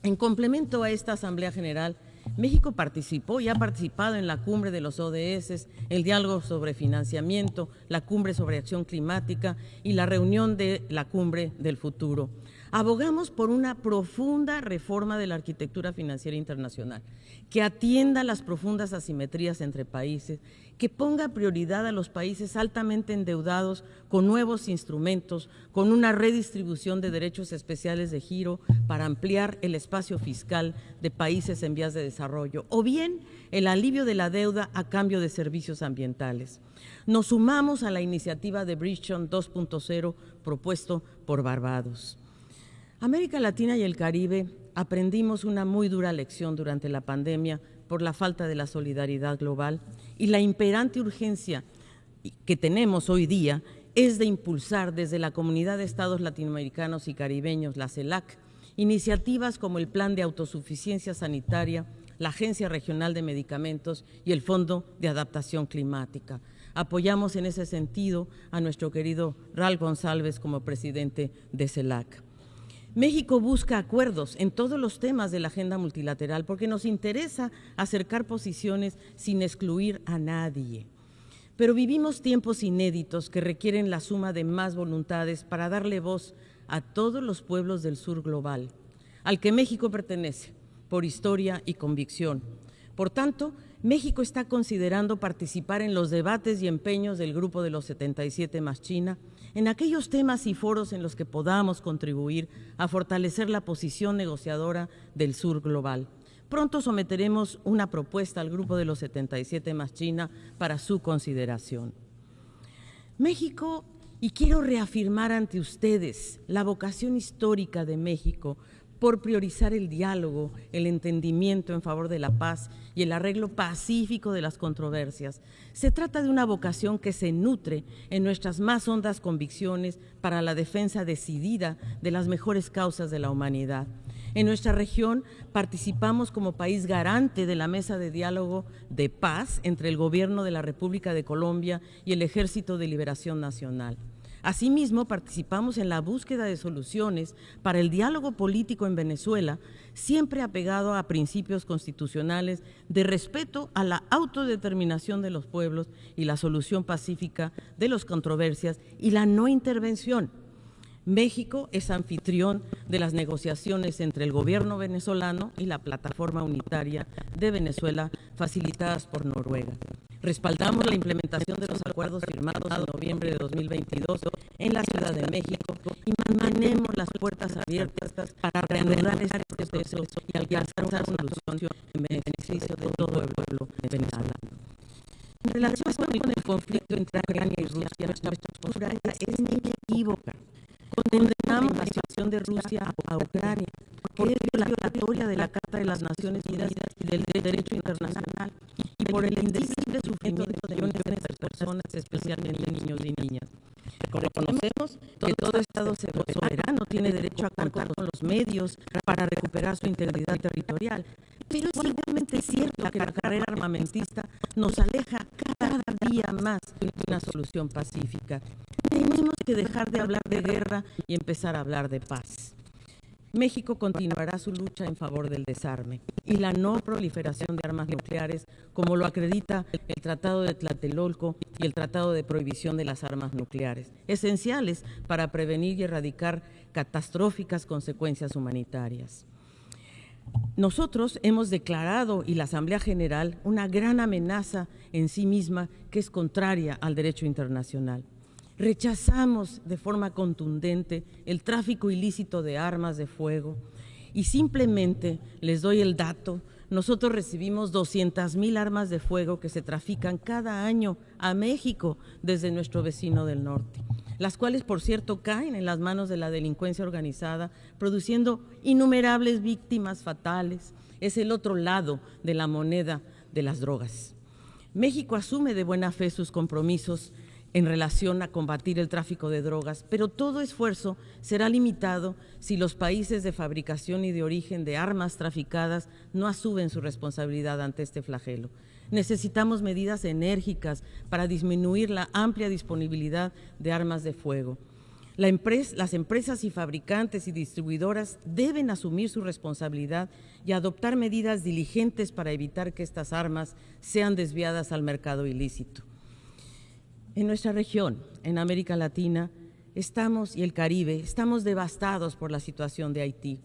Speaker 15: En complemento a esta Asamblea General, México participó y ha participado en la cumbre de los ODS, el diálogo sobre financiamiento, la cumbre sobre acción climática y la reunión de la cumbre del futuro. Abogamos por una profunda reforma de la arquitectura financiera internacional, que atienda las profundas asimetrías entre países, que ponga prioridad a los países altamente endeudados con nuevos instrumentos, con una redistribución de derechos especiales de giro para ampliar el espacio fiscal de países en vías de desarrollo, o bien el alivio de la deuda a cambio de servicios ambientales. Nos sumamos a la iniciativa de Bridgestone 2.0 propuesto por Barbados. América Latina y el Caribe aprendimos una muy dura lección durante la pandemia por la falta de la solidaridad global, y la imperante urgencia que tenemos hoy día es de impulsar desde la Comunidad de Estados Latinoamericanos y Caribeños, la CELAC, iniciativas como el Plan de Autosuficiencia Sanitaria, la Agencia Regional de Medicamentos y el Fondo de Adaptación Climática. Apoyamos en ese sentido a nuestro querido Gonsalves como presidente de CELAC. México busca acuerdos en todos los temas de la agenda multilateral porque nos interesa acercar posiciones sin excluir a nadie. Pero vivimos tiempos inéditos que requieren la suma de más voluntades para darle voz a todos los pueblos del sur global, al que México pertenece por historia y convicción. Por tanto, México está considerando participar en los debates y empeños del Grupo de los 77 más China, en aquellos temas y foros en los que podamos contribuir a fortalecer la posición negociadora del sur global. Pronto someteremos una propuesta al Grupo de los 77 más China para su consideración. México, y quiero reafirmar ante ustedes la vocación histórica de México por priorizar el diálogo, el entendimiento en favor de la paz y el arreglo pacífico de las controversias. Se trata de una vocación que se nutre en nuestras más hondas convicciones para la defensa decidida de las mejores causas de la humanidad. En nuestra región participamos como país garante de la mesa de diálogo de paz entre el Gobierno de la República de Colombia y el Ejército de Liberación Nacional. Asimismo, participamos en la búsqueda de soluciones para el diálogo político en Venezuela, siempre apegado a principios constitucionales de respeto a la autodeterminación de los pueblos y la solución pacífica de las controversias y la no intervención. México es anfitrión de las negociaciones entre el gobierno venezolano y la Plataforma Unitaria de Venezuela, facilitadas por Noruega. Respaldamos la implementación de los acuerdos firmados en noviembre de 2022 en la Ciudad de México y mantenemos las puertas abiertas para reanudar este proceso y alcanzar una solución en beneficio de todo el pueblo venezolano. En relación con el conflicto entre Ucrania y Rusia, nuestra postura es inequívoca. Condenamos la invasión de Rusia a Ucrania, que es violatoria de la Carta de las Naciones Unidas y del derecho internacional, y por el indecible sufrimiento de millones de personas, especialmente niños y niñas. Reconocemos que todo Estado soberano tiene derecho a contar con los medios para recuperar su integridad territorial, pero es igualmente cierto que la carrera armamentista nos aleja cada día más de una solución pacífica. Tenemos que dejar de hablar de guerra y empezar a hablar de paz. México continuará su lucha en favor del desarme y la no proliferación de armas nucleares, como lo acredita el Tratado de Tlatelolco y el Tratado de Prohibición de las Armas Nucleares, esenciales para prevenir y erradicar catastróficas consecuencias humanitarias. Nosotros hemos declarado, y la Asamblea General, una gran amenaza en sí misma que es contraria al derecho internacional. Rechazamos de forma contundente el tráfico ilícito de armas de fuego y simplemente les doy el dato. Nosotros recibimos 200,000 armas de fuego que se trafican cada año a México desde nuestro vecino del norte, las cuales, por cierto, caen en las manos de la delincuencia organizada, produciendo innumerables víctimas fatales. Es el otro lado de la moneda de las drogas. México asume de buena fe sus compromisos en relación a combatir el tráfico de drogas, pero todo esfuerzo será limitado si los países de fabricación y de origen de armas traficadas no asumen su responsabilidad ante este flagelo. Necesitamos medidas enérgicas para disminuir la amplia disponibilidad de armas de fuego. Las empresas y fabricantes y distribuidoras deben asumir su responsabilidad y adoptar medidas diligentes para evitar que estas armas sean desviadas al mercado ilícito. En nuestra región, en América Latina, y el Caribe, estamos devastados por la situación de Haití,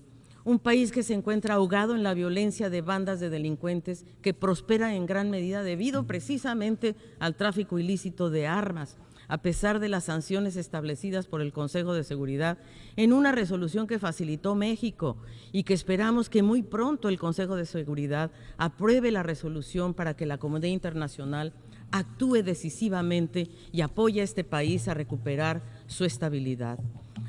Speaker 15: un país que se encuentra ahogado en la violencia de bandas de delincuentes que prosperan en gran medida debido precisamente al tráfico ilícito de armas, a pesar de las sanciones establecidas por el Consejo de Seguridad en una resolución que facilitó México y que esperamos que muy pronto el Consejo de Seguridad apruebe la resolución para que la comunidad internacional actúe decisivamente y apoye a este país a recuperar su estabilidad.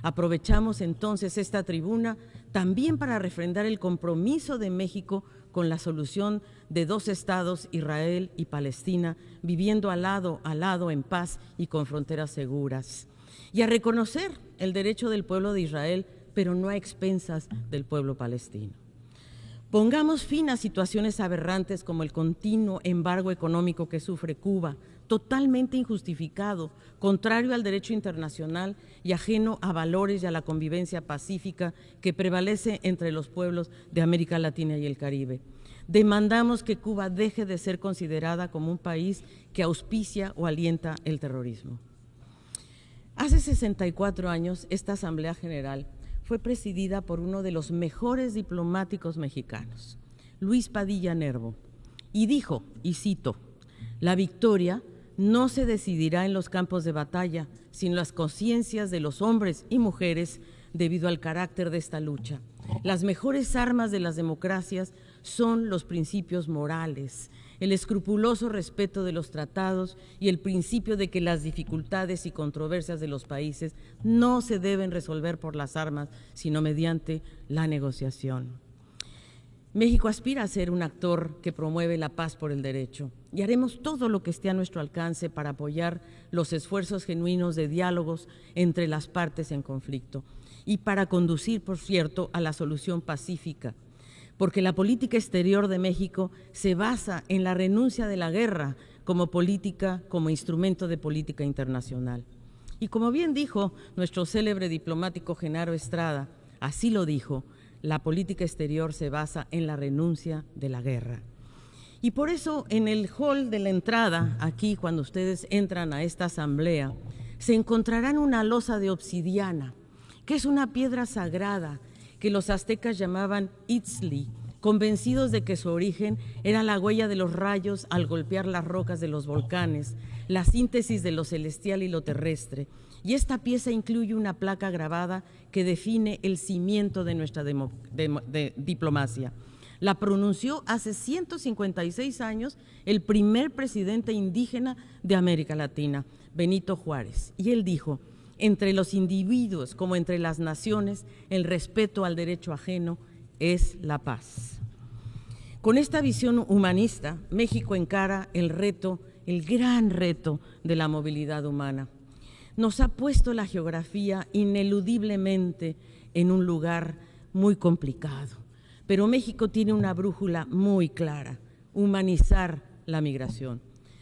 Speaker 15: Aprovechamos entonces esta tribuna también para refrendar el compromiso de México con la solución de dos estados, Israel y Palestina, viviendo al lado en paz y con fronteras seguras. Y a reconocer el derecho del pueblo de Israel, pero no a expensas del pueblo palestino. Pongamos fin a situaciones aberrantes como el continuo embargo económico que sufre Cuba, totalmente injustificado, contrario al derecho internacional y ajeno a valores y a la convivencia pacífica que prevalece entre los pueblos de América Latina y el Caribe. Demandamos que Cuba deje de ser considerada como un país que auspicia o alienta el terrorismo. Hace 64 años, esta Asamblea General fue presidida por uno de los mejores diplomáticos mexicanos, Luis Padilla Nervo, y dijo, y cito, «La victoria no se decidirá en los campos de batalla, sino en las conciencias de los hombres y mujeres debido al carácter de esta lucha. Las mejores armas de las democracias son los principios morales, el escrupuloso respeto de los tratados y el principio de que las dificultades y controversias de los países no se deben resolver por las armas, sino mediante la negociación». México aspira a ser un actor que promueve la paz por el derecho y haremos todo lo que esté a nuestro alcance para apoyar los esfuerzos genuinos de diálogos entre las partes en conflicto y para conducir, por cierto, a la solución pacífica, porque la política exterior de México se basa en la renuncia de la guerra como instrumento de política internacional. Y como bien dijo nuestro célebre diplomático Genaro Estrada, así lo dijo, la política exterior se basa en la renuncia de la guerra. Y por eso en el hall de la entrada, aquí cuando ustedes entran a esta asamblea, se encontrarán una losa de obsidiana, que es una piedra sagrada que los aztecas llamaban Itzli, convencidos de que su origen era la huella de los rayos al golpear las rocas de los volcanes, la síntesis de lo celestial y lo terrestre. Y esta pieza incluye una placa grabada que define el cimiento de nuestra diplomacia. La pronunció hace 156 años el primer presidente indígena de América Latina, Benito Juárez. Y él dijo, entre los individuos como entre las naciones, el respeto al derecho ajeno es la paz. Con esta visión humanista, México encara el gran reto de la movilidad humana. Nos ha puesto la geografía ineludiblemente en un lugar muy complicado, pero México tiene una brújula muy clara, humanizar la migración,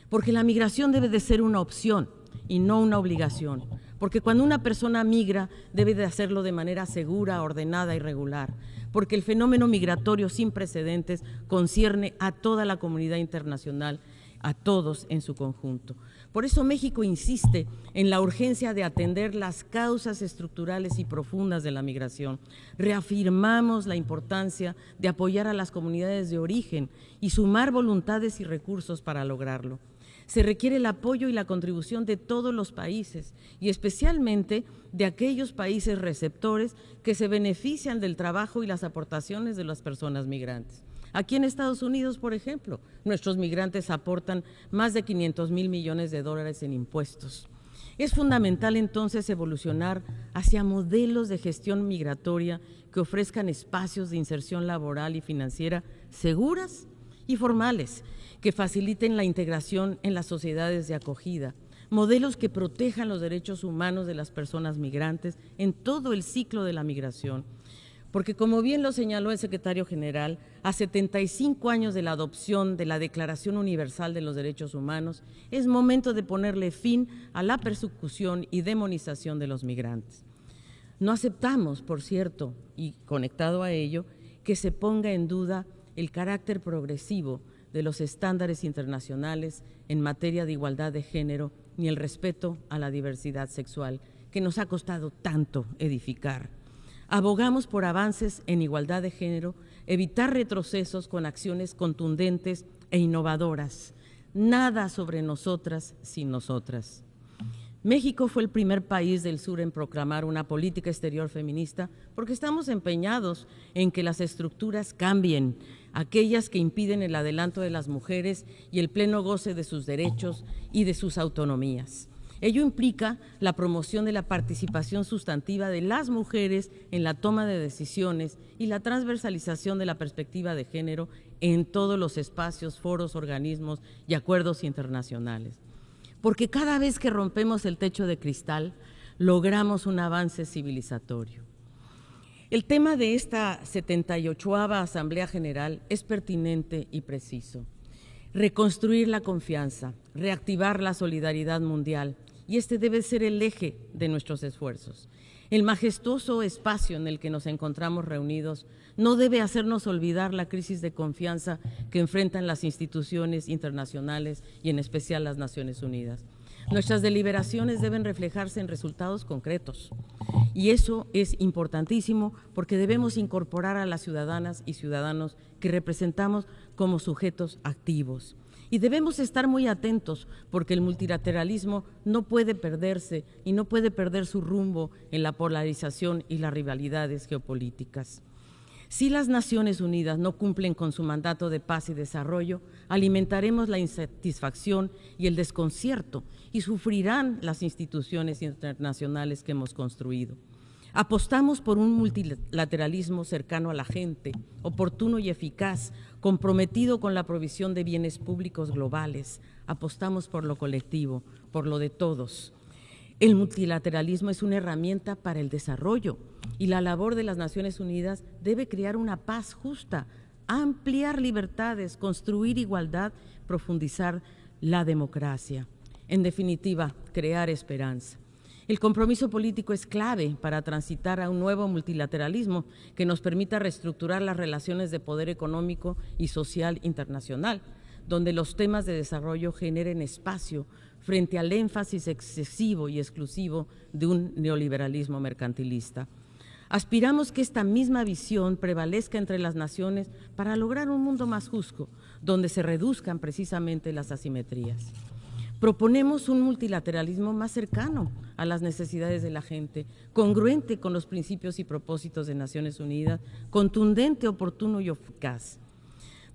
Speaker 15: porque la migración debe de ser una opción y no una obligación, porque cuando una persona migra debe de hacerlo de manera segura, ordenada y regular, porque el fenómeno migratorio sin precedentes concierne a toda la comunidad internacional, a todos en su conjunto. Por eso México insiste en la urgencia de atender las causas estructurales y profundas de la migración. Reafirmamos la importancia de apoyar a las comunidades de origen y sumar voluntades y recursos para lograrlo. Se requiere el apoyo y la contribución de todos los países y especialmente de aquellos países receptores que se benefician del trabajo y las aportaciones de las personas migrantes. Aquí en Estados Unidos, por ejemplo, nuestros migrantes aportan más de 500,000 millones de dólares en impuestos. Es fundamental entonces evolucionar hacia modelos de gestión migratoria que ofrezcan espacios de inserción laboral y financiera seguras y formales, que faciliten la integración en las sociedades de acogida, modelos que protejan los derechos humanos de las personas migrantes en todo el ciclo de la migración. Porque como bien lo señaló el secretario general, a 75 años de la adopción de la Declaración Universal de los Derechos Humanos, es momento de ponerle fin a la persecución y demonización de los migrantes. No aceptamos, por cierto, y conectado a ello, que se ponga en duda el carácter progresivo de los estándares internacionales en materia de igualdad de género ni el respeto a la diversidad sexual, que nos ha costado tanto edificar. Abogamos por avances en igualdad de género, evitar retrocesos con acciones contundentes e innovadoras. Nada sobre nosotras sin nosotras. México fue el primer país del sur en proclamar una política exterior feminista porque estamos empeñados en que las estructuras cambien, aquellas que impiden el adelanto de las mujeres y el pleno goce de sus derechos y de sus autonomías. Ello implica la promoción de la participación sustantiva de las mujeres en la toma de decisiones y la transversalización de la perspectiva de género en todos los espacios, foros, organismos y acuerdos internacionales. Porque cada vez que rompemos el techo de cristal, logramos un avance civilizatorio. El tema de esta 78ª Asamblea General es pertinente y preciso. Reconstruir la confianza, reactivar la solidaridad mundial, y este debe ser el eje de nuestros esfuerzos. El majestuoso espacio en el que nos encontramos reunidos no debe hacernos olvidar la crisis de confianza que enfrentan las instituciones internacionales y en especial las Naciones Unidas. Nuestras deliberaciones deben reflejarse en resultados concretos y eso es importantísimo porque debemos incorporar a las ciudadanas y ciudadanos que representamos como sujetos activos. Y debemos estar muy atentos porque el multilateralismo no puede perderse y no puede perder su rumbo en la polarización y las rivalidades geopolíticas. Si las Naciones Unidas no cumplen con su mandato de paz y desarrollo, alimentaremos la insatisfacción y el desconcierto y sufrirán las instituciones internacionales que hemos construido. Apostamos por un multilateralismo cercano a la gente, oportuno y eficaz, comprometido con la provisión de bienes públicos globales. Apostamos por lo colectivo, por lo de todos. El multilateralismo es una herramienta para el desarrollo y la labor de las Naciones Unidas debe crear una paz justa, ampliar libertades, construir igualdad, profundizar la democracia. En definitiva, crear esperanza. El compromiso político es clave para transitar a un nuevo multilateralismo que nos permita reestructurar las relaciones de poder económico y social internacional, donde los temas de desarrollo generen espacio frente al énfasis excesivo y exclusivo de un neoliberalismo mercantilista. Aspiramos que esta misma visión prevalezca entre las naciones para lograr un mundo más justo, donde se reduzcan precisamente las asimetrías. Proponemos un multilateralismo más cercano a las necesidades de la gente, congruente con los principios y propósitos de Naciones Unidas, contundente, oportuno y eficaz.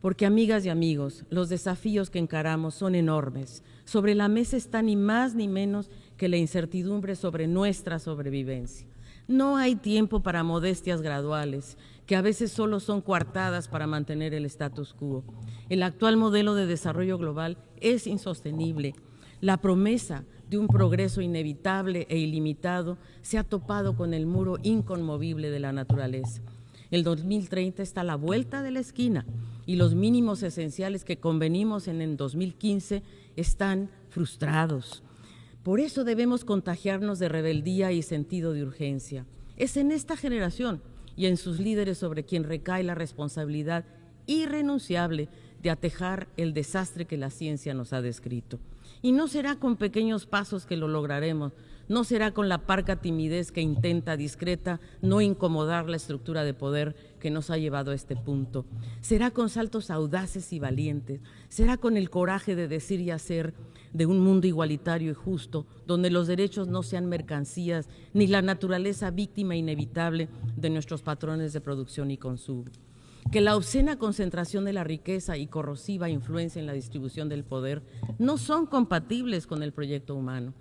Speaker 15: Porque, amigas y amigos, los desafíos que encaramos son enormes. Sobre la mesa está ni más ni menos que la incertidumbre sobre nuestra sobrevivencia. No hay tiempo para modestias graduales, que a veces solo son coartadas para mantener el status quo. El actual modelo de desarrollo global es insostenible. La promesa de un progreso inevitable e ilimitado se ha topado con el muro inconmovible de la naturaleza. El 2030 está a la vuelta de la esquina y los mínimos esenciales que convenimos en el 2015 están frustrados. Por eso debemos contagiarnos de rebeldía y sentido de urgencia. Es en esta generación y en sus líderes sobre quien recae la responsabilidad irrenunciable de atajar el desastre que la ciencia nos ha descrito. Y no será con pequeños pasos que lo lograremos, no será con la parca timidez que intenta discreta no incomodar la estructura de poder que nos ha llevado a este punto. Será con saltos audaces y valientes, será con el coraje de decir y hacer de un mundo igualitario y justo, donde los derechos no sean mercancías, ni la naturaleza víctima inevitable de nuestros patrones de producción y consumo. Que la obscena concentración de la riqueza y corrosiva influencia en la distribución del poder no son compatibles con el proyecto humano,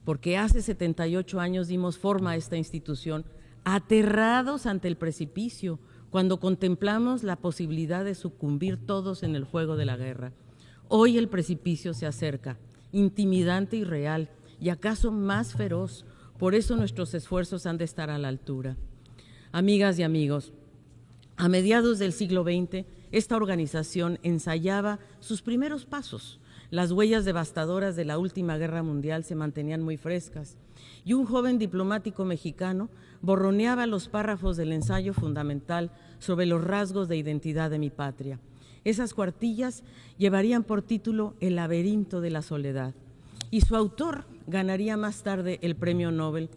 Speaker 15: porque hace 78 años dimos forma a esta institución aterrados ante el precipicio, cuando contemplamos la posibilidad de sucumbir todos en el fuego de la guerra. Hoy el precipicio se acerca, intimidante y real, y acaso más feroz. Por eso nuestros esfuerzos han de estar a la altura. Amigas y amigos, a mediados del siglo XX, esta organización ensayaba sus primeros pasos. Las huellas devastadoras de la última guerra mundial se mantenían muy frescas y un joven diplomático mexicano borroneaba los párrafos del ensayo fundamental sobre los rasgos de identidad de mi patria. Esas cuartillas llevarían por título El laberinto de la soledad, y su autor ganaría más tarde el Premio Nobel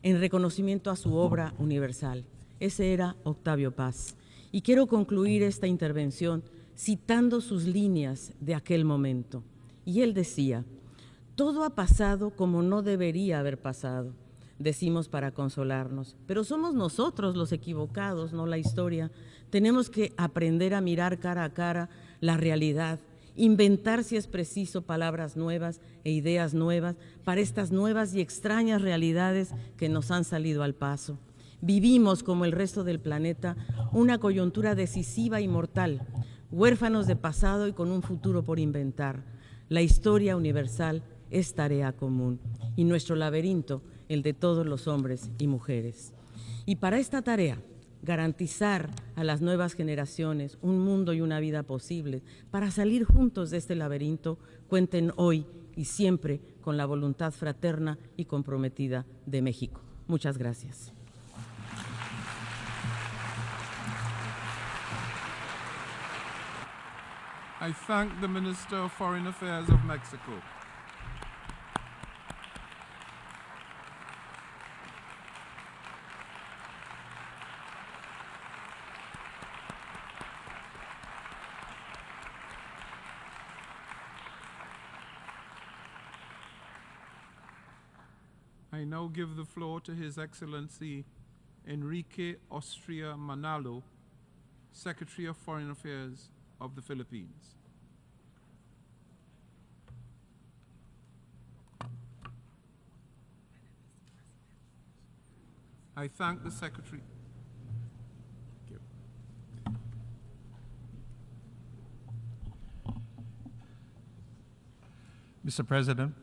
Speaker 15: en reconocimiento a su obra universal. Ese era Octavio Paz. Y quiero concluir esta intervención citando sus líneas de aquel momento. Y él decía: todo ha pasado como no debería haber pasado, decimos para consolarnos, pero somos nosotros los equivocados, no la historia. Tenemos que aprender a mirar cara a cara la realidad, inventar si es preciso palabras nuevas e ideas nuevas para estas nuevas y extrañas realidades que nos han salido al paso. Vivimos, como el resto del planeta, una coyuntura decisiva y mortal, huérfanos de pasado y con un futuro por inventar. La historia universal es tarea común y nuestro laberinto, el de todos los hombres y mujeres. Y para esta tarea, garantizar a las nuevas generaciones un mundo y una vida posible, para salir juntos de este laberinto, cuenten hoy y siempre con la voluntad fraterna y comprometida de México. Muchas gracias.
Speaker 2: I thank the Minister of Foreign Affairs of Mexico. I now give the floor to His Excellency Enrique Austria Manalo, Secretary of Foreign Affairs of the Philippines. I thank the Secretary. Thank you.
Speaker 16: Mr. President,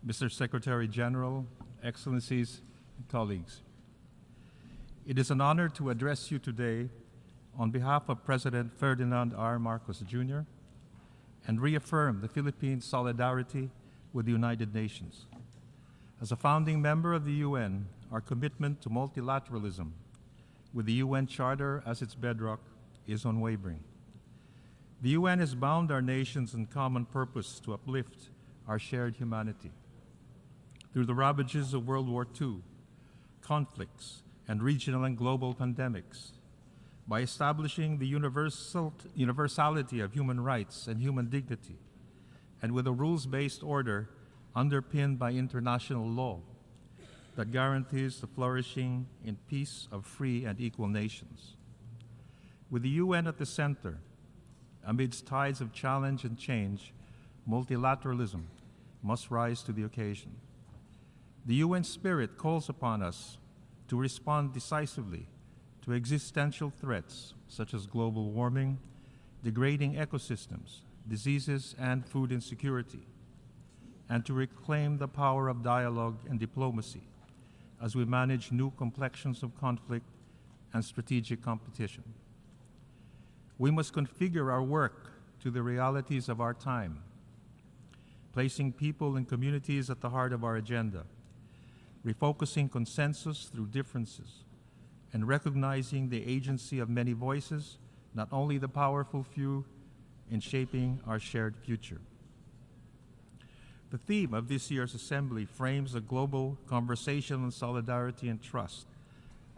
Speaker 16: Mr. Secretary General, Excellencies, and colleagues, it is an honor to address you today on behalf of President Ferdinand R. Marcos Jr. and reaffirm the Philippines' solidarity with the United Nations. As a founding member of the UN, our commitment to multilateralism with the UN Charter as its bedrock is unwavering. The UN has bound our nations in common purpose to uplift our shared humanity. Through the ravages of World War II, conflicts, and regional and global pandemics, by establishing the universality of human rights and human dignity, and with a rules-based order underpinned by international law that guarantees the flourishing in peace of free and equal nations. With the UN at the center, amidst tides of challenge and change, multilateralism must rise to the occasion. The UN spirit calls upon us to respond decisively to existential threats such as global warming, degrading ecosystems, diseases, and food insecurity, and to reclaim the power of dialogue and diplomacy as we manage new complexions of conflict and strategic competition. We must configure our work to the realities of our time, placing people and communities at the heart of our agenda, refocusing consensus through differences, and recognizing the agency of many voices, not only the powerful few, in shaping our shared future. The theme of this year's assembly frames a global conversation on solidarity and trust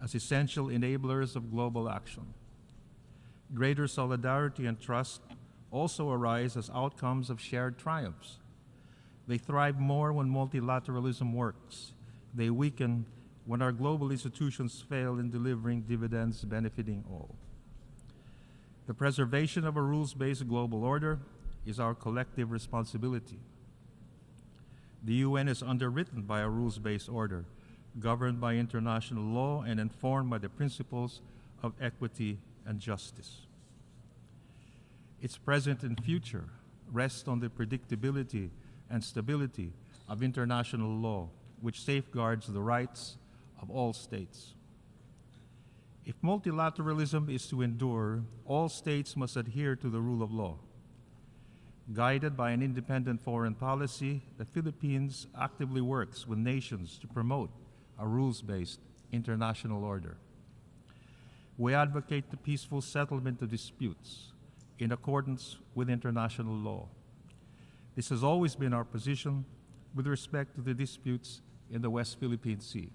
Speaker 16: as essential enablers of global action. Greater solidarity and trust also arise as outcomes of shared triumphs. They thrive more when multilateralism works. They weaken when our global institutions fail in delivering dividends benefiting all. The preservation of a rules-based global order is our collective responsibility. The UN is underwritten by a rules-based order, governed by international law and informed by the principles of equity and justice. Its present and future rest on the predictability and stability of international law, which safeguards the rights of all states. If multilateralism is to endure, all states must adhere to the rule of law. Guided by an independent foreign policy, the Philippines actively works with nations to promote a rules-based international order. We advocate the peaceful settlement of disputes in accordance with international law. This has always been our position with respect to the disputes in the West Philippine Sea,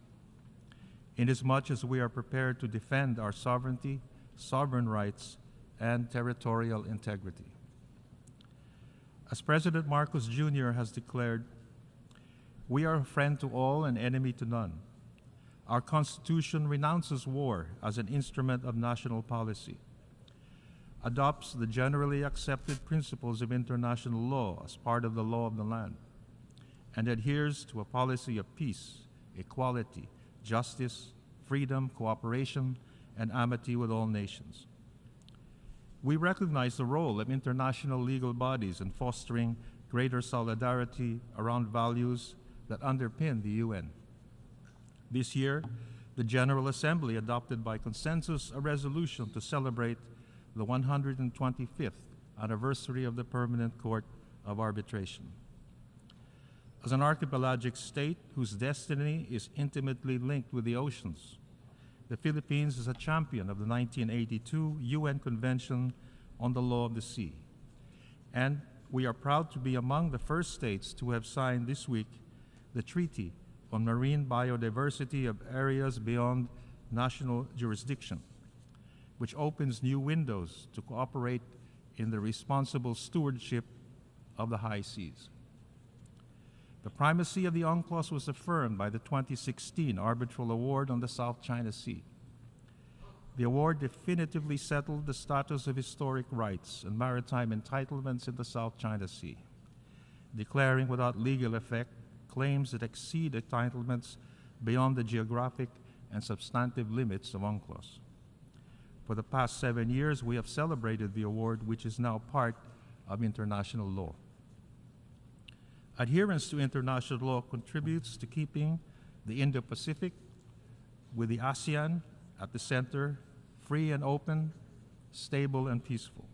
Speaker 16: inasmuch as we are prepared to defend our sovereignty, sovereign rights, and territorial integrity. As President Marcos Jr. has declared, we are a friend to all and enemy to none. Our Constitution renounces war as an instrument of national policy, adopts the generally accepted principles of international law as part of the law of the land, and adheres to a policy of peace, equality, justice, freedom, cooperation, and amity with all nations. We recognize the role of international legal bodies in fostering greater solidarity around values that underpin the UN. This year, the General Assembly adopted by consensus a resolution to celebrate the 125th anniversary of the Permanent Court of Arbitration. As an archipelagic state whose destiny is intimately linked with the oceans, the Philippines is a champion of the 1982 UN Convention on the Law of the Sea, and we are proud to be among the first states to have signed this week the Treaty on Marine Biodiversity of Areas Beyond National Jurisdiction, which opens new windows to cooperate in the responsible stewardship of the high seas. The primacy of the UNCLOS was affirmed by the 2016 Arbitral Award on the South China Sea. The award definitively settled the status of historic rights and maritime entitlements in the South China Sea, declaring without legal effect claims that exceed entitlements beyond the geographic and substantive limits of UNCLOS. For the past 7 years, we have celebrated the award, which is now part of international law. Adherence to international law contributes to keeping the Indo-Pacific, with the ASEAN at the center, free and open, stable and peaceful.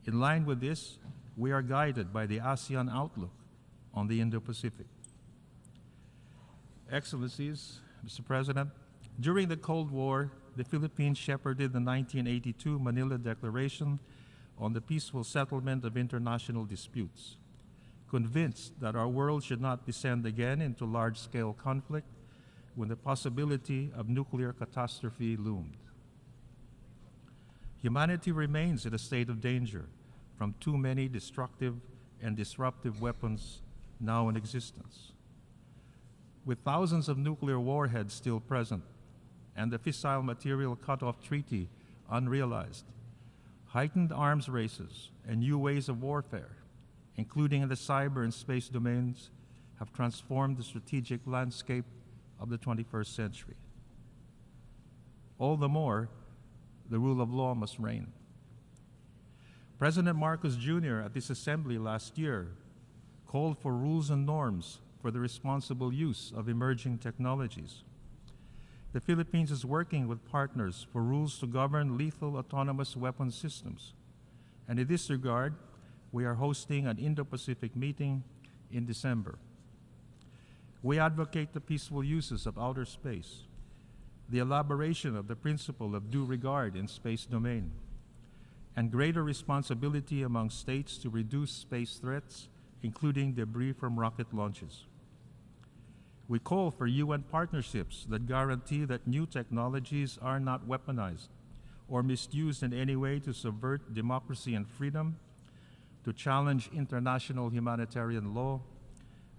Speaker 16: In line with this, we are guided by the ASEAN outlook on the Indo-Pacific. Excellencies, Mr. President, during the Cold War, the Philippines shepherded the 1982 Manila Declaration on the peaceful settlement of international disputes, convinced that our world should not descend again into large-scale conflict when the possibility of nuclear catastrophe loomed. Humanity remains in a state of danger from too many destructive and disruptive weapons now in existence. With thousands of nuclear warheads still present and the Fissile Material Cutoff Treaty unrealized, heightened arms races and new ways of warfare, including in the cyber and space domains, have transformed the strategic landscape of the 21st century. All the more, the rule of law must reign. President Marcos Jr. at this assembly last year called for rules and norms for the responsible use of emerging technologies. The Philippines is working with partners for rules to govern lethal autonomous weapon systems. And in this regard, we are hosting an Indo-Pacific meeting in December. We advocate the peaceful uses of outer space, the elaboration of the principle of due regard in space domain, and greater responsibility among states to reduce space threats, including debris from rocket launches. We call for UN partnerships that guarantee that new technologies are not weaponized or misused in any way to subvert democracy and freedom, to challenge international humanitarian law,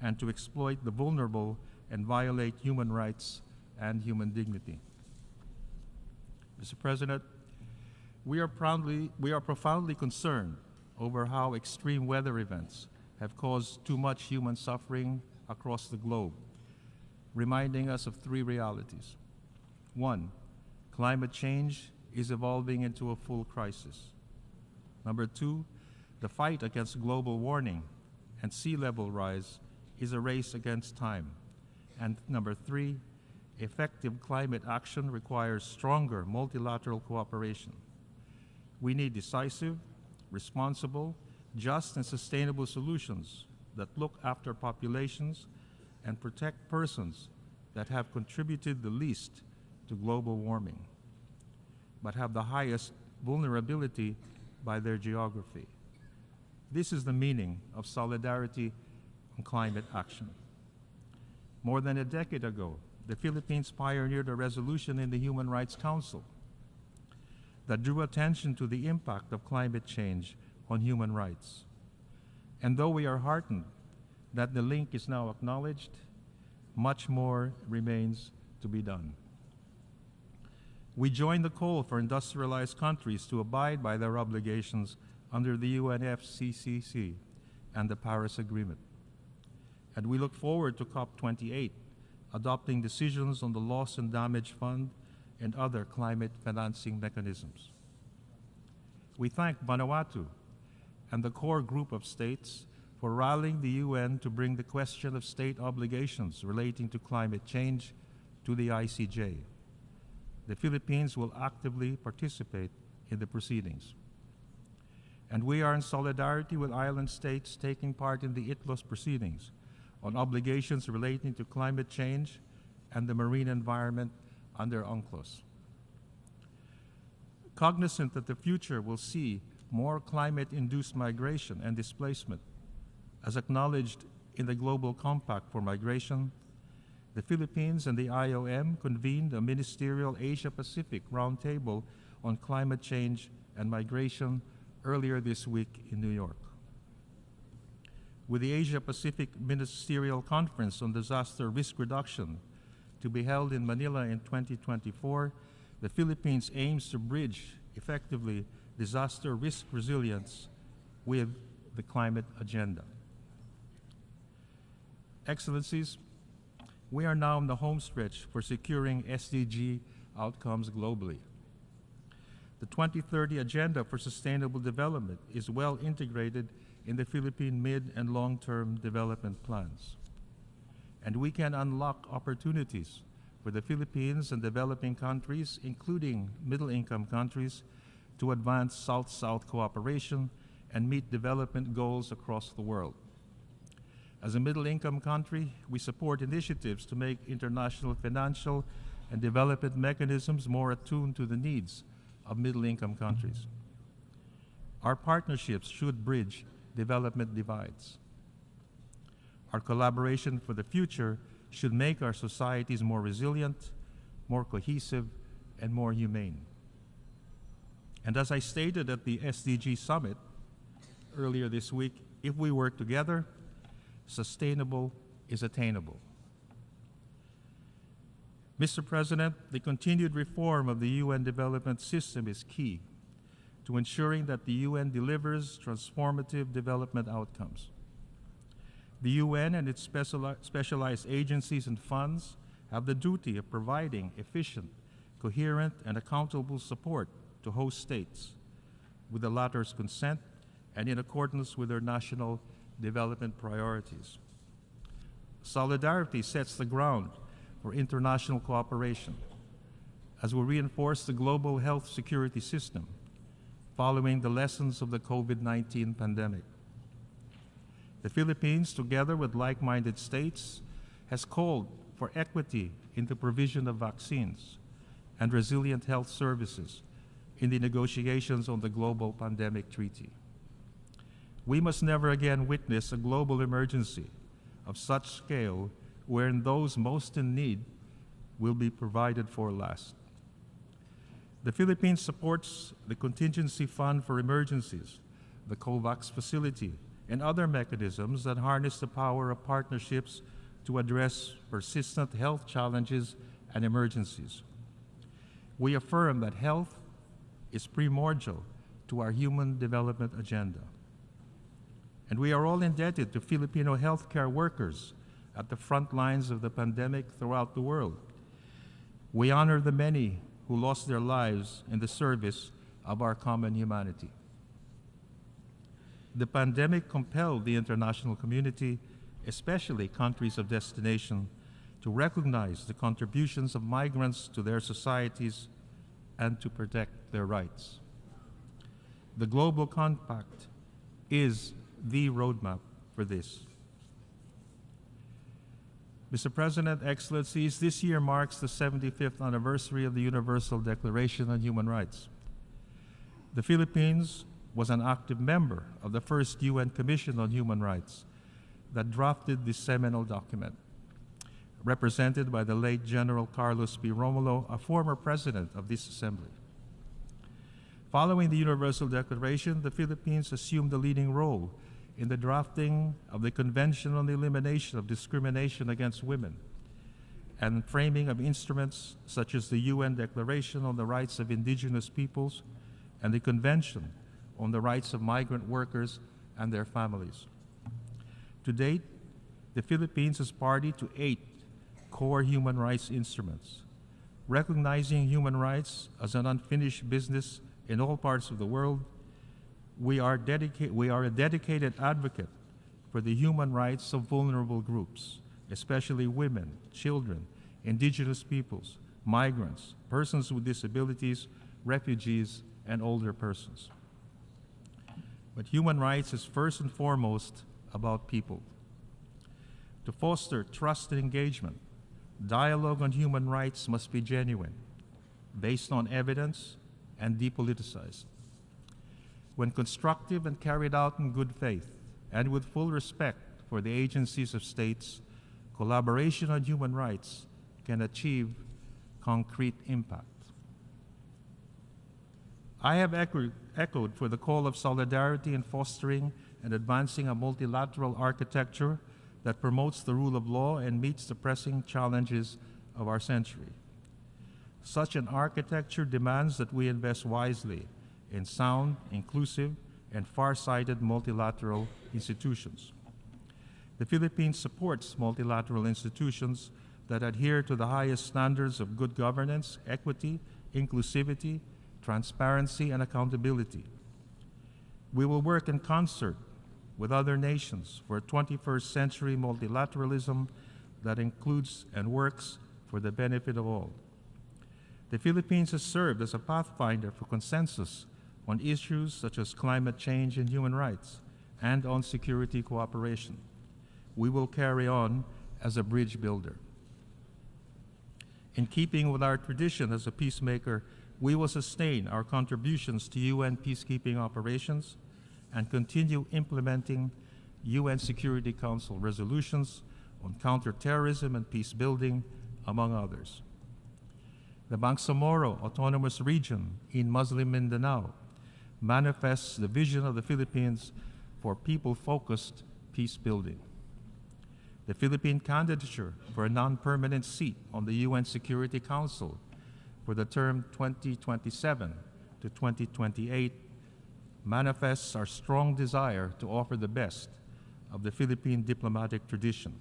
Speaker 16: and to exploit the vulnerable and violate human rights and human dignity. Mr. President, we are profoundly concerned over how extreme weather events have caused too much human suffering across the globe, reminding us of three realities. One, climate change is evolving into a full crisis. Number two, the fight against global warming and sea level rise is a race against time. And number three, effective climate action requires stronger multilateral cooperation. We need decisive, responsible, just and sustainable solutions that look after populations and protect persons that have contributed the least to global warming, but have the highest vulnerability by their geography. This is the meaning of solidarity on climate action. More than a decade ago, the Philippines pioneered a resolution in the Human Rights Council that drew attention to the impact of climate change on human rights. And though we are heartened that the link is now acknowledged, much more remains to be done. We join the call for industrialized countries to abide by their obligations under the UNFCCC and the Paris Agreement. And we look forward to COP28, adopting decisions on the Loss and Damage Fund and other climate financing mechanisms. We thank Vanuatu and the core group of states for rallying the UN to bring the question of state obligations relating to climate change to the ICJ. The Philippines will actively participate in the proceedings. And we are in solidarity with island states taking part in the ITLOS proceedings on obligations relating to climate change and the marine environment under UNCLOS. Cognizant that the future will see more climate-induced migration and displacement, as acknowledged in the Global Compact for Migration, the Philippines and the IOM convened a ministerial Asia-Pacific roundtable on climate change and migration earlier this week in New York. With the Asia-Pacific Ministerial Conference on Disaster Risk Reduction to be held in Manila in 2024, the Philippines aims to bridge effectively disaster risk resilience with the climate agenda. Excellencies, we are now in the home stretch for securing SDG outcomes globally. The 2030 Agenda for Sustainable Development is well integrated in the Philippine mid- and long-term development plans. And we can unlock opportunities for the Philippines and developing countries, including middle-income countries, to advance South-South cooperation and meet development goals across the world. As a middle-income country, we support initiatives to make international financial and development mechanisms more attuned to the needs of middle-income countries. Our partnerships should bridge development divides. Our collaboration for the future should make our societies more resilient, more cohesive, and more humane. And as I stated at the SDG Summit earlier this week, if we work together, sustainable is attainable. Mr. President, the continued reform of the UN development system is key to ensuring that the UN delivers transformative development outcomes. The UN and its specialized agencies and funds have the duty of providing efficient, coherent, and accountable support to host states, with the latter's consent and in accordance with their national development priorities. Solidarity sets the ground for international cooperation as we reinforce the global health security system following the lessons of the COVID-19 pandemic. The Philippines, together with like-minded states, has called for equity in the provision of vaccines and resilient health services in the negotiations on the Global Pandemic Treaty. We must never again witness a global emergency of such scale wherein those most in need will be provided for last. The Philippines supports the Contingency Fund for Emergencies, the COVAX facility, and other mechanisms that harness the power of partnerships to address persistent health challenges and emergencies. We affirm that health is primordial to our human development agenda. And we are all indebted to Filipino healthcare workers at the front lines of the pandemic throughout the world. We honor the many who lost their lives in the service of our common humanity. The pandemic compelled the international community, especially countries of destination, to recognize the contributions of migrants to their societies and to protect their rights. The Global Compact is the roadmap for this. Mr. President, Excellencies, this year marks the 75th anniversary of the Universal Declaration on Human Rights. The Philippines was an active member of the first UN Commission on Human Rights that drafted this seminal document, represented by the late General Carlos P. Romulo, a former president of this assembly. Following the Universal Declaration, the Philippines assumed a leading role in the drafting of the Convention on the Elimination of Discrimination Against Women and framing of instruments such as the UN Declaration on the Rights of Indigenous Peoples and the Convention on the Rights of Migrant Workers and their families. To date, the Philippines is party to 8 core human rights instruments. Recognizing human rights as an unfinished business in all parts of the world, we are a dedicated advocate for the human rights of vulnerable groups, especially women, children, indigenous peoples, migrants, persons with disabilities, refugees, and older persons. But human rights is first and foremost about people. To foster trust and engagement, dialogue on human rights must be genuine, based on evidence, and depoliticized. When constructive and carried out in good faith and with full respect for the agencies of states, collaboration on human rights can achieve concrete impact. I have echoed for the call of solidarity in fostering and advancing a multilateral architecture that promotes the rule of law and meets the pressing challenges of our century. Such an architecture demands that we invest wisely in sound, inclusive, and far-sighted multilateral institutions. The Philippines supports multilateral institutions that adhere to the highest standards of good governance, equity, inclusivity, transparency, and accountability. We will work in concert with other nations for a 21st century multilateralism that includes and works for the benefit of all. The Philippines has served as a pathfinder for consensus on issues such as climate change and human rights, and on security cooperation. We will carry on as a bridge builder. In keeping with our tradition as a peacemaker, we will sustain our contributions to UN peacekeeping operations and continue implementing UN Security Council resolutions on counterterrorism and peace building, among others. The Bangsamoro Autonomous Region in Muslim Mindanao manifests the vision of the Philippines for people-focused peace building. The Philippine candidature for a non-permanent seat on the UN Security Council for the term 2027 to 2028 manifests our strong desire to offer the best of the Philippine diplomatic tradition,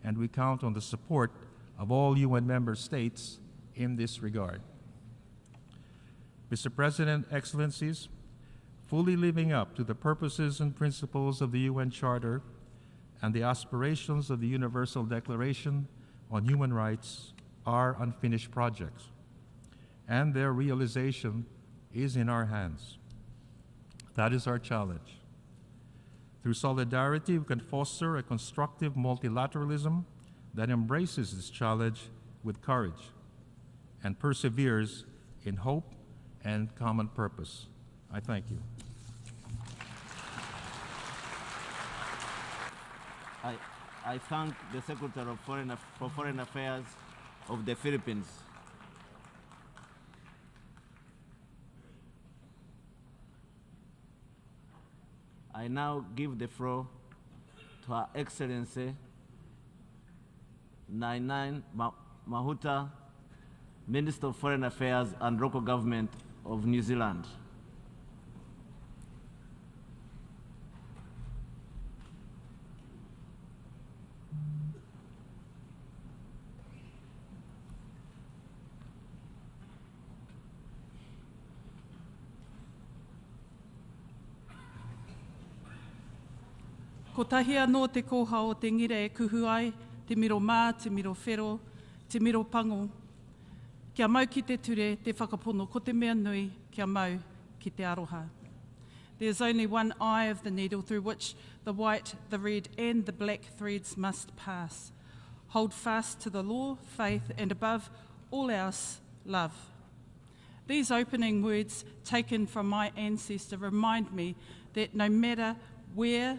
Speaker 16: and we count on the support of all UN member states in this regard. Mr. President, Excellencies, fully living up to the purposes and principles of the UN Charter and the aspirations of the Universal Declaration on Human Rights are unfinished projects, and their realization is in our hands. That is our challenge. Through solidarity, we can foster a constructive multilateralism that embraces this challenge with courage and perseveres in hope and common purpose. I thank you.
Speaker 17: I thank the Secretary for Foreign Affairs of the Philippines. I now give the floor to Her Excellency Nainai Mahuta, Minister of Foreign Affairs and Local Government of New Zealand.
Speaker 18: Ko tahi anō te koha o te ngira e kuhu ai, te miro mā, te miro whero, te miro pango. Kia mau ki te ture, te whakapono, ko te mea nui, kia mau ki te aroha. There's only one eye of the needle through which the white, the red, and the black threads must pass. Hold fast to the law, faith, and above all else, love. These opening words taken from my ancestor remind me that no matter where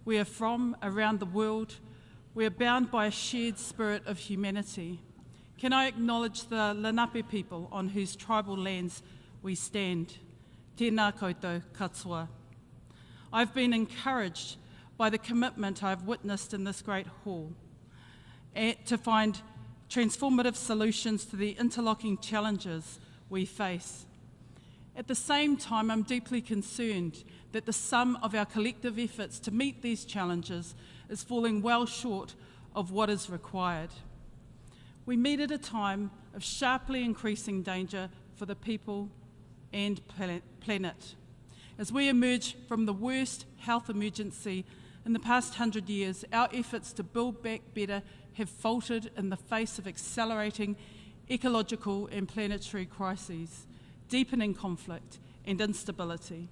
Speaker 18: we are from around the world, we are bound by a shared spirit of humanity. Can I acknowledge the Lenape people on whose tribal lands we stand? Tēnā koutou katoa. I've been encouraged by the commitment I've witnessed in this great hall to find transformative solutions to the interlocking challenges we face. At the same time, I'm deeply concerned that the sum of our collective efforts to meet these challenges is falling well short of what is required. We meet at a time of sharply increasing danger for the people and planet. As we emerge from the worst health emergency in the past 100 years, our efforts to build back better have faltered in the face of accelerating ecological and planetary crises, deepening conflict and instability.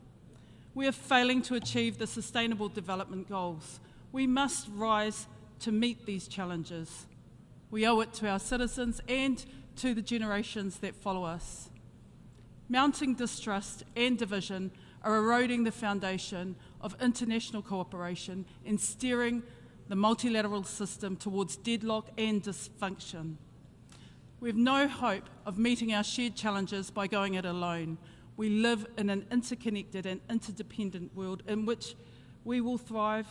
Speaker 18: We are failing to achieve the Sustainable Development Goals. We must rise to meet these challenges. We owe it to our citizens and to the generations that follow us. Mounting distrust and division are eroding the foundation of international cooperation and steering the multilateral system towards deadlock and dysfunction. We have no hope of meeting our shared challenges by going it alone. We live in an interconnected and interdependent world in which we will thrive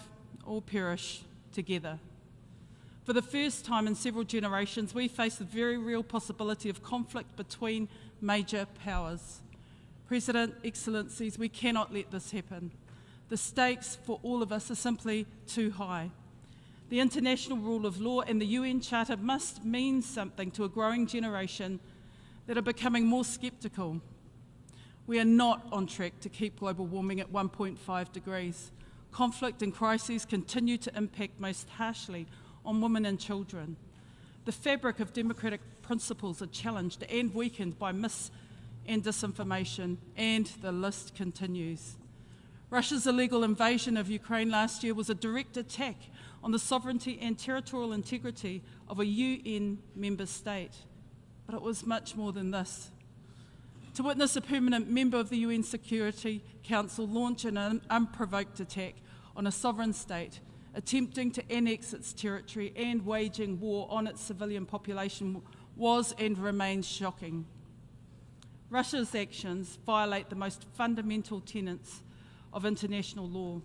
Speaker 18: or perish together. For the first time in several generations, we face the very real possibility of conflict between major powers. President, Excellencies, we cannot let this happen. The stakes for all of us are simply too high. The international rule of law and the UN Charter must mean something to a growing generation that are becoming more sceptical. We are not on track to keep global warming at 1.5 degrees. Conflict and crises continue to impact most harshly on women and children. The fabric of democratic principles are challenged and weakened by mis- and disinformation, and the list continues. Russia's illegal invasion of Ukraine last year was a direct attack on the sovereignty and territorial integrity of a UN member state. But it was much more than this. To witness a permanent member of the UN Security Council launch an unprovoked attack on a sovereign state, attempting to annex its territory and waging war on its civilian population was and remains shocking. Russia's actions violate the most fundamental tenets of international law.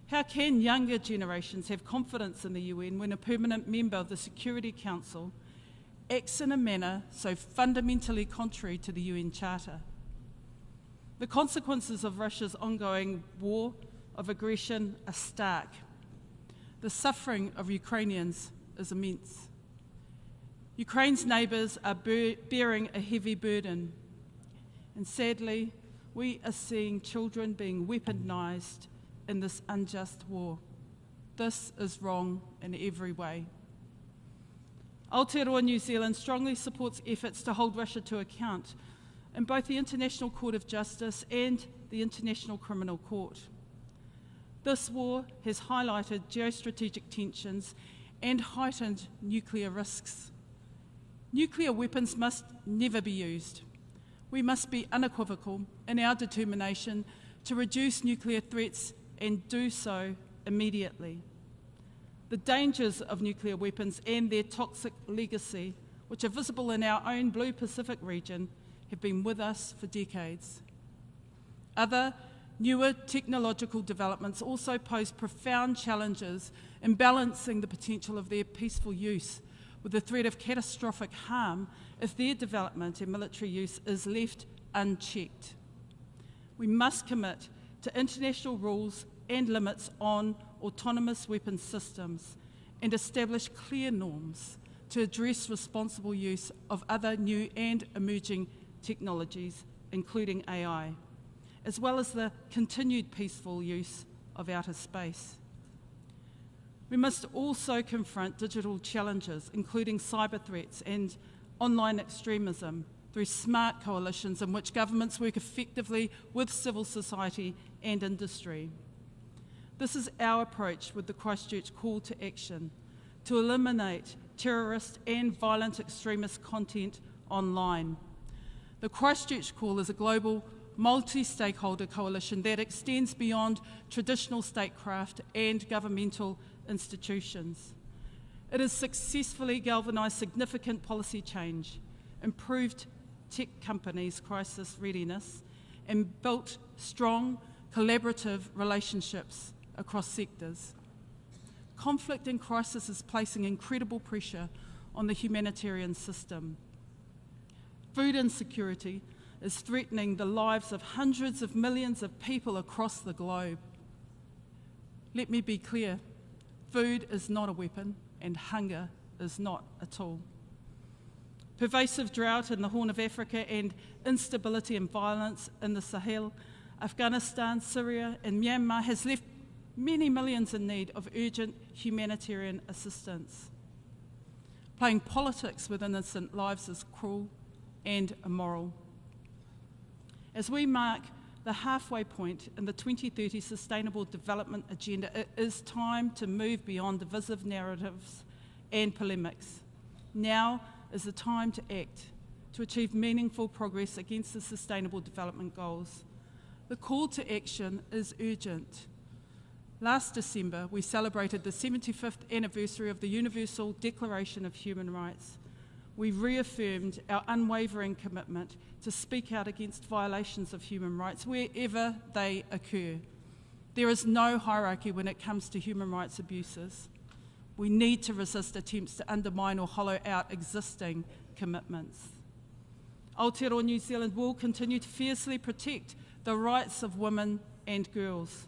Speaker 18: How can younger generations have confidence in the UN when a permanent member of the Security Council acts in a manner so fundamentally contrary to the UN Charter? The consequences of Russia's ongoing war of aggression are stark. The suffering of Ukrainians is immense. Ukraine's neighbours are bearing a heavy burden, and sadly, we are seeing children being weaponised in this unjust war. This is wrong in every way. Aotearoa New Zealand strongly supports efforts to hold Russia to account in both the International Court of Justice and the International Criminal Court. This war has highlighted geostrategic tensions and heightened nuclear risks. Nuclear weapons must never be used. We must be unequivocal in our determination to reduce nuclear threats and do so immediately. The dangers of nuclear weapons and their toxic legacy, which are visible in our own Blue Pacific region, have been with us for decades. Other, newer technological developments also pose profound challenges in balancing the potential of their peaceful use with the threat of catastrophic harm if their development and military use is left unchecked. We must commit to international rules and limits on autonomous weapons systems and establish clear norms to address responsible use of other new and emerging technologies, including AI, as well as the continued peaceful use of outer space. We must also confront digital challenges, including cyber threats and online extremism, through smart coalitions in which governments work effectively with civil society and industry. This is our approach with the Christchurch call to action to eliminate terrorist and violent extremist content online. The Christchurch call is a global multi-stakeholder coalition that extends beyond traditional statecraft and governmental institutions. It has successfully galvanised significant policy change, improved tech companies' crisis readiness, and built strong collaborative relationships across sectors. Conflict and crisis is placing incredible pressure on the humanitarian system. Food insecurity is threatening the lives of hundreds of millions of people across the globe. Let me be clear, food is not a weapon and hunger is not a tool. Pervasive drought in the Horn of Africa and instability and violence in the Sahel, Afghanistan, Syria and Myanmar has left many millions in need of urgent humanitarian assistance. Playing politics with innocent lives is cruel and immoral. As we mark the halfway point in the 2030 Sustainable Development Agenda, it is time to move beyond divisive narratives and polemics. Now is the time to act, to achieve meaningful progress against the Sustainable Development Goals. The call to action is urgent. Last December, we celebrated the 75th anniversary of the Universal Declaration of Human Rights. We reaffirmed our unwavering commitment to speak out against violations of human rights wherever they occur. There is no hierarchy when it comes to human rights abuses. We need to resist attempts to undermine or hollow out existing commitments. Aotearoa New Zealand will continue to fiercely protect the rights of women and girls.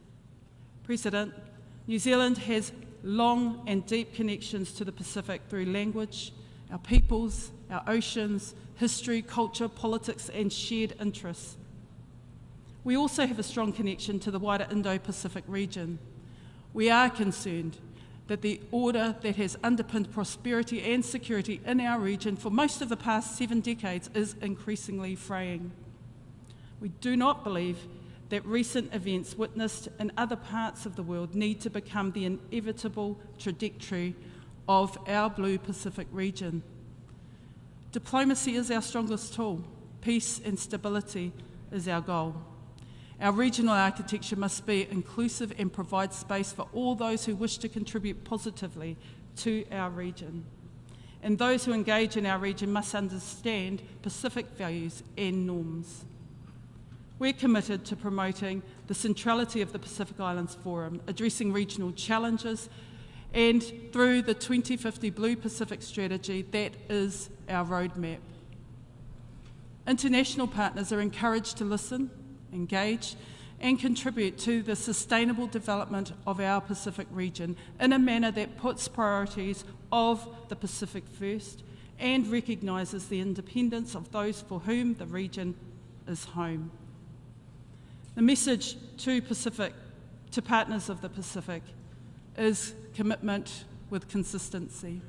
Speaker 18: President, New Zealand has long and deep connections to the Pacific through language, our peoples, our oceans, history, culture, politics, and shared interests. We also have a strong connection to the wider Indo-Pacific region. We are concerned that the order that has underpinned prosperity and security in our region for most of the past 7 decades is increasingly fraying. We do not believe that recent events witnessed in other parts of the world need to become the inevitable trajectory of our Blue Pacific region. Diplomacy is our strongest tool. Peace and stability is our goal. Our regional architecture must be inclusive and provide space for all those who wish to contribute positively to our region. And those who engage in our region must understand Pacific values and norms. We're committed to promoting the centrality of the Pacific Islands Forum, addressing regional challenges, and through the 2050 Blue Pacific Strategy, that is our roadmap. International partners are encouraged to listen, engage, and contribute to the sustainable development of our Pacific region in a manner that puts priorities of the Pacific first and recognises the independence of those for whom the region is home. The message to partners of the Pacific is commitment with consistency.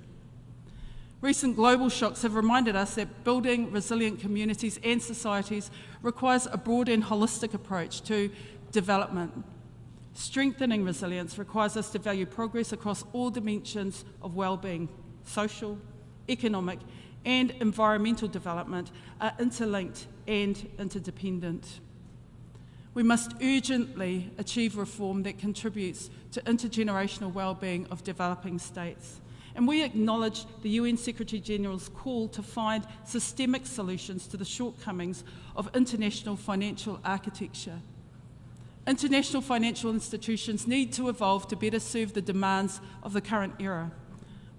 Speaker 18: Recent global shocks have reminded us that building resilient communities and societies requires a broad and holistic approach to development. Strengthening resilience requires us to value progress across all dimensions of well-being. Social, economic, and environmental development are interlinked and interdependent. We must urgently achieve reform that contributes to intergenerational well-being of developing states. And we acknowledge the UN Secretary-General's call to find systemic solutions to the shortcomings of international financial architecture. International financial institutions need to evolve to better serve the demands of the current era.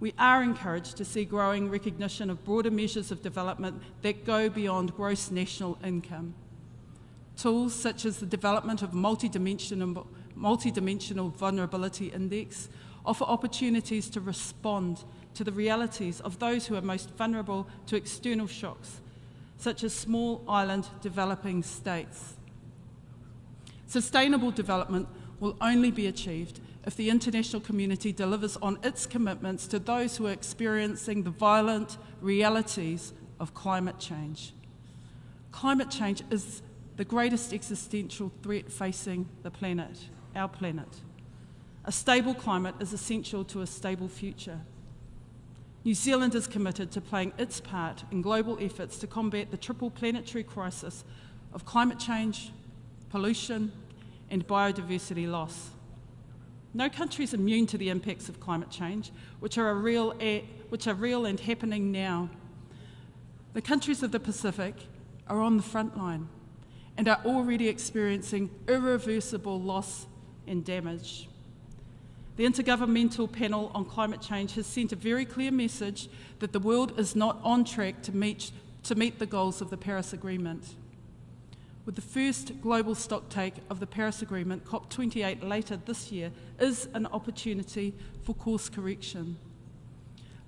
Speaker 18: We are encouraged to see growing recognition of broader measures of development that go beyond gross national income. Tools such as the development of multidimensional vulnerability index offer opportunities to respond to the realities of those who are most vulnerable to external shocks, such as small island developing states. Sustainable development will only be achieved if the international community delivers on its commitments to those who are experiencing the violent realities of climate change. Climate change is the greatest existential threat facing the planet, our planet. A stable climate is essential to a stable future. New Zealand is committed to playing its part in global efforts to combat the triple planetary crisis of climate change, pollution, and biodiversity loss. No country is immune to the impacts of climate change, which are real and happening now. The countries of the Pacific are on the front line and are already experiencing irreversible loss and damage. The Intergovernmental Panel on Climate Change has sent a very clear message that the world is not on track to meet the goals of the Paris Agreement. With the first global stocktake of the Paris Agreement, COP28 later this year, is an opportunity for course correction.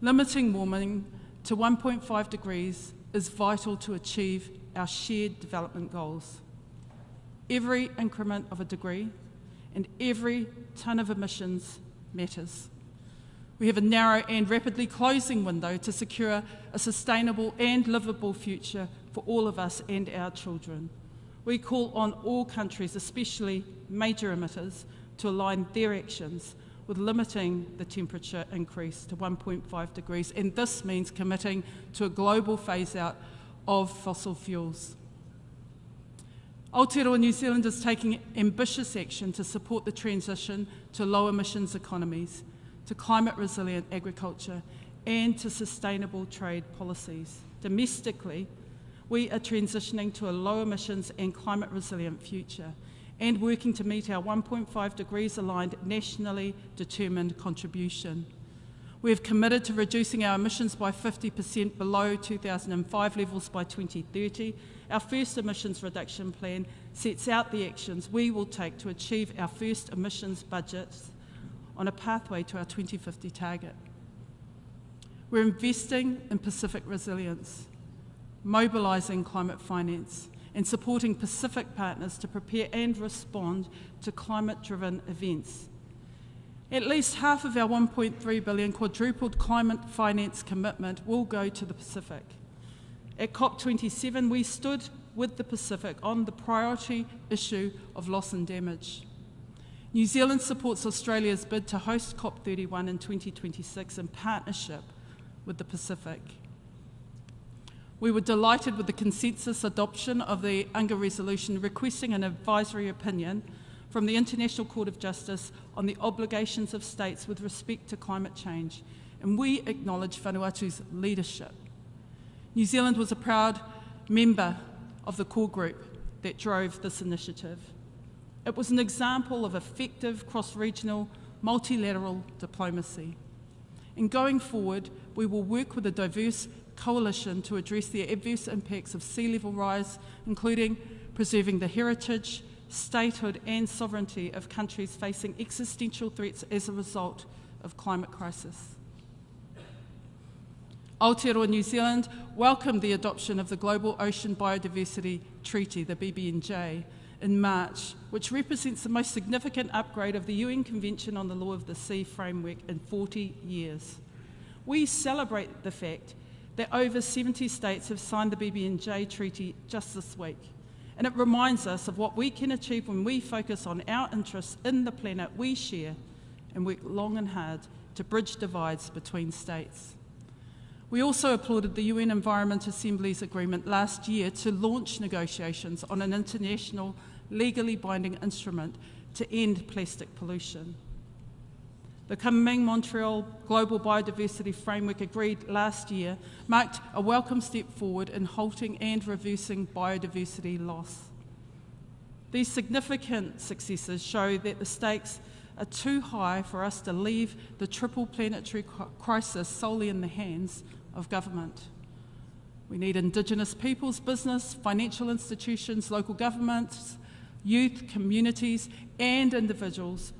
Speaker 18: Limiting warming to 1.5 degrees is vital to achieve our shared development goals. Every increment of a degree and every tonne of emissions matters. We have a narrow and rapidly closing window to secure a sustainable and livable future for all of us and our children. We call on all countries, especially major emitters, to align their actions with limiting the temperature increase to 1.5 degrees, and this means committing to a global phase-out of fossil fuels. Aotearoa New Zealand is taking ambitious action to support the transition to low emissions economies, to climate resilient agriculture, and to sustainable trade policies. Domestically, we are transitioning to a low emissions and climate resilient future and working to meet our 1.5 degrees aligned nationally determined contribution. We have committed to reducing our emissions by 50% below 2005 levels by 2030. Our first emissions reduction plan sets out the actions we will take to achieve our first emissions budgets on a pathway to our 2050 target. We're investing in Pacific resilience, mobilising climate finance, and supporting Pacific partners to prepare and respond to climate-driven events. At least half of our $1.3 billion quadrupled climate finance commitment will go to the Pacific. At COP27, we stood with the Pacific on the priority issue of loss and damage. New Zealand supports Australia's bid to host COP31 in 2026 in partnership with the Pacific. We were delighted with the consensus adoption of the UNGA resolution requesting an advisory opinion from the International Court of Justice on the obligations of states with respect to climate change, and we acknowledge Vanuatu's leadership. New Zealand was a proud member of the core group that drove this initiative. It was an example of effective cross-regional multilateral diplomacy. And going forward, we will work with a diverse coalition to address the adverse impacts of sea level rise, including preserving the heritage, statehood and sovereignty of countries facing existential threats as a result of climate crisis. Aotearoa New Zealand welcomed the adoption of the Global Ocean Biodiversity Treaty, the BBNJ, in March, which represents the most significant upgrade of the UN Convention on the Law of the Sea framework in 40 years. We celebrate the fact that over 70 states have signed the BBNJ Treaty just this week, and it reminds us of what we can achieve when we focus on our interests in the planet we share and work long and hard to bridge divides between states. We also applauded the UN Environment Assembly's agreement last year to launch negotiations on an international legally binding instrument to end plastic pollution. The Kunming-Montreal Global Biodiversity Framework agreed last year marked a welcome step forward in halting and reversing biodiversity loss. These significant successes show that the stakes are too high for us to leave the triple planetary crisis solely in the hands of government. We need Indigenous peoples, business, financial institutions, local governments, youth, communities and individuals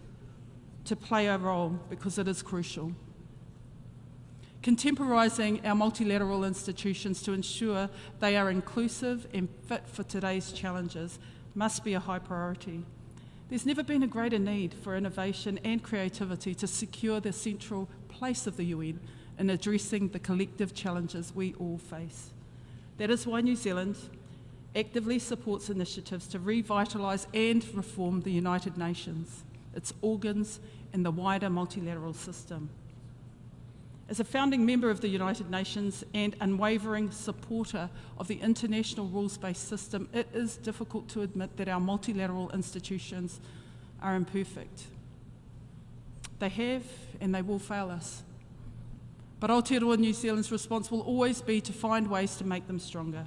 Speaker 18: to play a role because it is crucial. Contemporising our multilateral institutions to ensure they are inclusive and fit for today's challenges must be a high priority. There's never been a greater need for innovation and creativity to secure the central place of the UN in addressing the collective challenges we all face. That is why New Zealand actively supports initiatives to revitalise and reform the United Nations, its organs, and the wider multilateral system. As a founding member of the United Nations and unwavering supporter of the international rules-based system, it is difficult to admit that our multilateral institutions are imperfect. They have and they will fail us. But Aotearoa New Zealand's response will always be to find ways to make them stronger.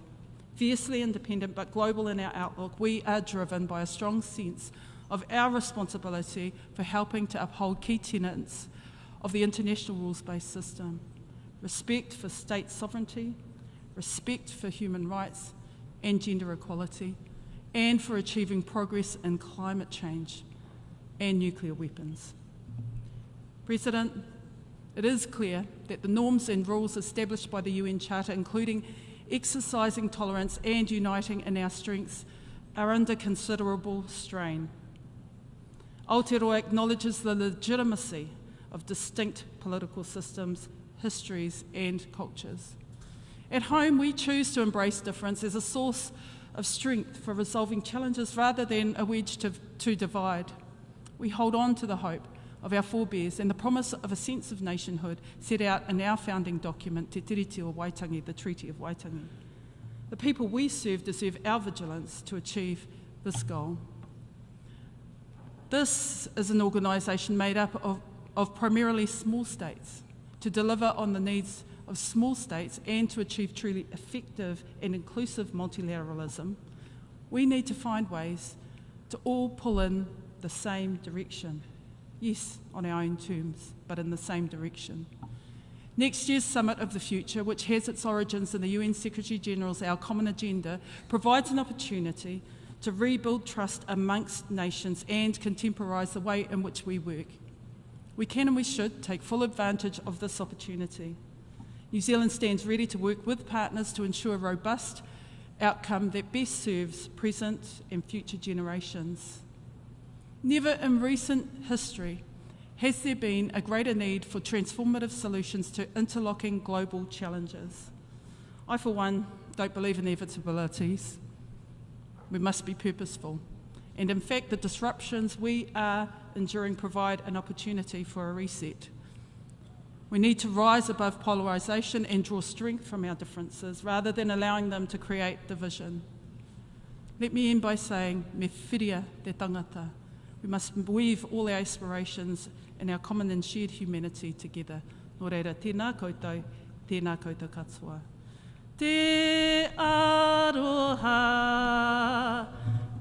Speaker 18: Fiercely independent but global in our outlook, we are driven by a strong sense of our responsibility for helping to uphold key tenets of the international rules-based system: respect for state sovereignty, respect for human rights and gender equality, and for achieving progress in climate change and nuclear weapons. President, it is clear that the norms and rules established by the UN Charter, including exercising tolerance and uniting in our strengths, are under considerable strain. Aotearoa acknowledges the legitimacy of distinct political systems, histories, and cultures. At home, we choose to embrace difference as a source of strength for resolving challenges rather than a wedge to divide. We hold on to the hope of our forebears and the promise of a sense of nationhood set out in our founding document, Te Tiriti o Waitangi, the Treaty of Waitangi. The people we serve deserve our vigilance to achieve this goal. This is an organisation made up of primarily small states to deliver on the needs of small states and to achieve truly effective and inclusive multilateralism. We need to find ways to all pull in the same direction. Yes, on our own terms, but in the same direction. Next year's Summit of the Future, which has its origins in the UN Secretary General's Our Common Agenda, provides an opportunity to rebuild trust amongst nations and contemporise the way in which we work. We can and we should take full advantage of this opportunity. New Zealand stands ready to work with partners to ensure a robust outcome that best serves present and future generations. Never in recent history has there been a greater need for transformative solutions to interlocking global challenges. I, for one, don't believe in inevitabilities. We must be purposeful. And in fact, the disruptions we are enduring provide an opportunity for a reset. We need to rise above polarisation and draw strength from our differences rather than allowing them to create division. Let me end by saying, me whiria te tangata. We must weave all our aspirations and our common and shared humanity together. Nō reira, tēnā koutou katoa. Te aroha,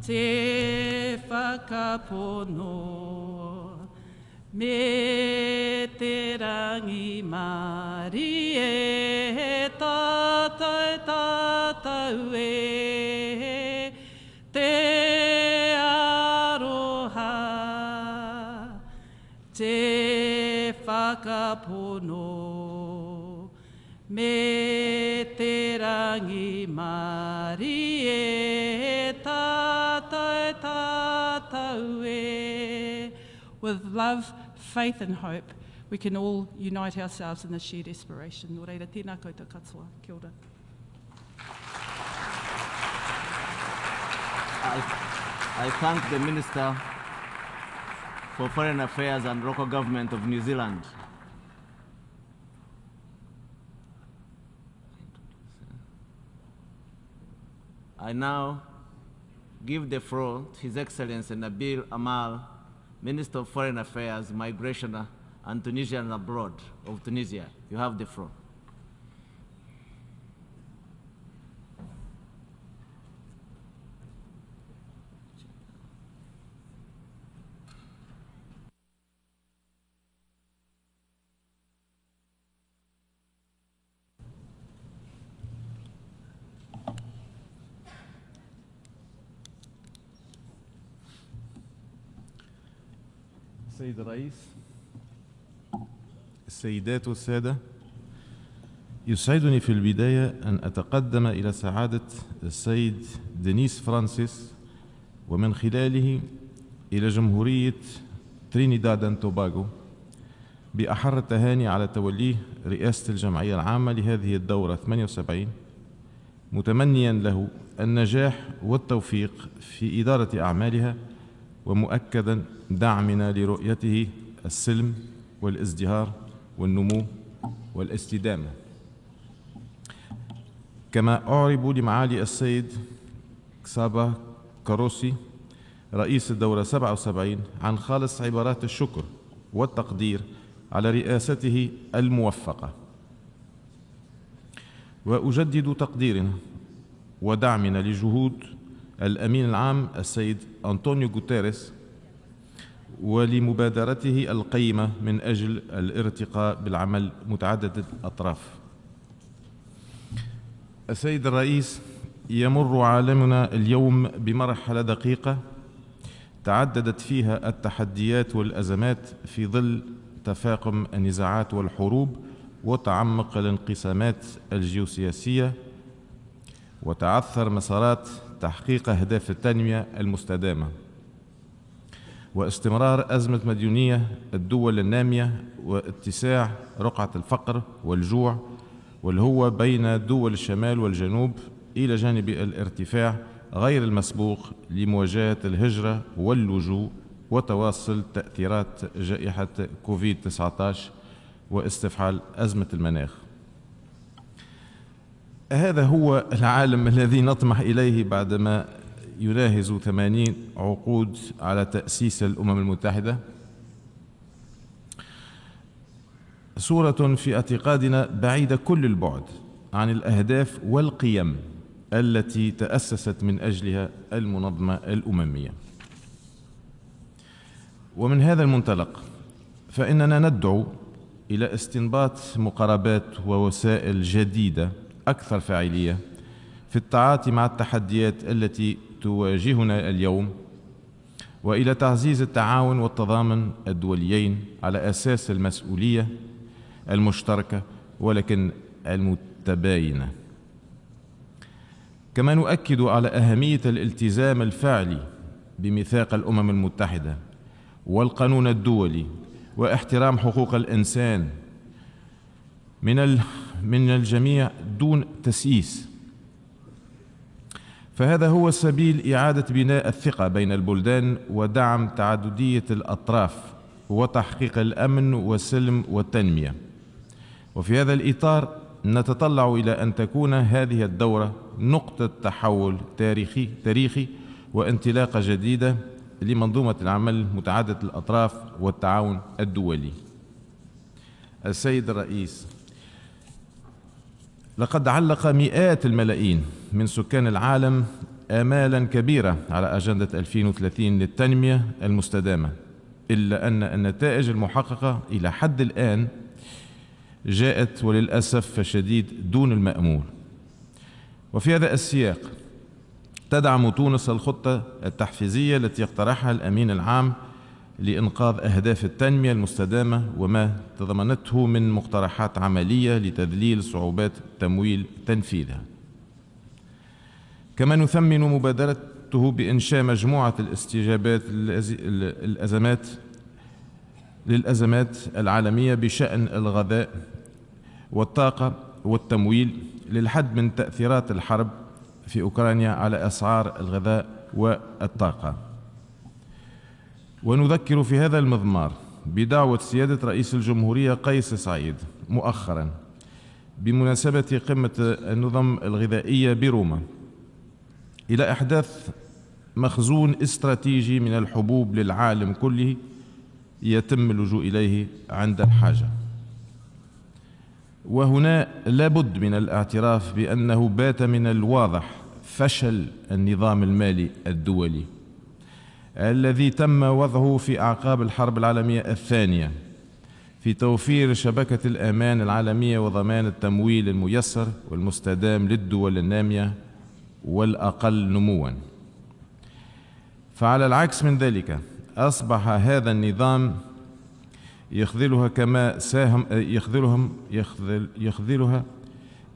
Speaker 18: te whakapono, me te rangi mari e tātou e, te aroha, te whakapono, me te rangi mari e tātou e. With love, faith and hope, we can all unite ourselves in a shared aspiration. Nō reira, tēnā koutou katoa. Kia ora.
Speaker 17: I thank the Minister for Foreign Affairs and Local Government of New Zealand. I now give the floor to His Excellency Nabil Amal, Minister of Foreign Affairs, Migration and Tunisia and Abroad of Tunisia. You have the floor.
Speaker 19: السيد الرئيس، السيدات والسادة، يسعدني في البداية أن أتقدم إلى سعادة السيد دينيس فرانسيس ومن خلاله إلى جمهورية ترينيداد أند توباغو بأحر التهاني على توليه رئاسة الجمعية العامة لهذه الدورة 78، متمنيا له النجاح والتوفيق في إدارة أعمالها، ومؤكدا دعمنا لرؤيته السلم والازدهار والنمو والاستدامة. كما أعرب لمعالي السيد كسابا كاروسي رئيس الدورة 77 عن خالص عبارات الشكر والتقدير على رئاسته الموفقة، وأجدد تقديرنا ودعمنا لجهود الأمين العام السيد أنطونيو غوتيريس ولمبادرته القيمة من أجل الارتقاء بالعمل متعدد الأطراف. السيد الرئيس، يمر عالمنا اليوم بمرحلة دقيقة تعددت فيها التحديات والأزمات في ظل تفاقم النزاعات والحروب وتعمق الانقسامات الجيوسياسية، وتعثر مسارات تحقيق أهداف التنمية المستدامة، واستمرار أزمة مديونية الدول النامية، واتساع رقعة الفقر والجوع والهوة بين دول الشمال والجنوب، إلى جانب الارتفاع غير المسبوق لمواجهة الهجرة واللجوء وتواصل تأثيرات جائحة كوفيد-19 واستفحال أزمة المناخ. هذا هو العالم الذي نطمح إليه بعدما يناهز 80 عقود على تأسيس الأمم المتحدة. صورة في اعتقادنا بعيدة كل البعد عن الأهداف والقيم التي تأسست من أجلها المنظمة الأممية. ومن هذا المنطلق فإننا ندعو إلى استنباط مقاربات ووسائل جديدة أكثر فاعلية في التعاطي مع التحديات التي تواجهنا اليوم، وإلى تعزيز التعاون والتضامن الدوليين على أساس المسؤولية المشتركة ولكن المتباينة. كما نؤكد على أهمية الالتزام الفعلي بميثاق الأمم المتحدة والقانون الدولي واحترام حقوق الإنسان من الجميع دون تسييس، فهذا هو سبيل إعادة بناء الثقة بين البلدان ودعم تعددية الأطراف وتحقيق الأمن والسلم والتنمية. وفي هذا الإطار نتطلع إلى أن تكون هذه الدورة نقطة تحول تاريخي وانطلاقة جديدة لمنظومة العمل متعددة الأطراف والتعاون الدولي. السيد الرئيس، لقد علق مئات الملايين من سكان العالم آمالا كبيرة على أجندة 2030 للتنمية المستدامة، إلا أن النتائج المحققة إلى حد الآن جاءت وللأسف الشديد دون المأمول. وفي هذا السياق تدعم تونس الخطة التحفيزية التي اقترحها الأمين العام لإنقاذ أهداف التنمية المستدامة وما تضمنته من مقترحات عملية لتذليل صعوبات تمويل تنفيذها. كما نثمن مبادرته بإنشاء مجموعة الاستجابات للأزمات العالمية بشأن الغذاء والطاقة والتمويل للحد من تأثيرات الحرب في أوكرانيا على أسعار الغذاء والطاقة. ونذكر في هذا المضمار بدعوة سيادة رئيس الجمهورية قيس سعيد مؤخرا بمناسبة قمة النظم الغذائية بروما إلى إحداث مخزون استراتيجي من الحبوب للعالم كله يتم اللجوء إليه عند الحاجة. وهنا لابد من الاعتراف بأنه بات من الواضح فشل النظام المالي الدولي الذي تم وضعه في أعقاب الحرب العالمية الثانية في توفير شبكة الأمان العالمية وضمان التمويل الميسر والمستدام للدول النامية والأقل نمواً. فعلى العكس من ذلك أصبح هذا النظام يخذلها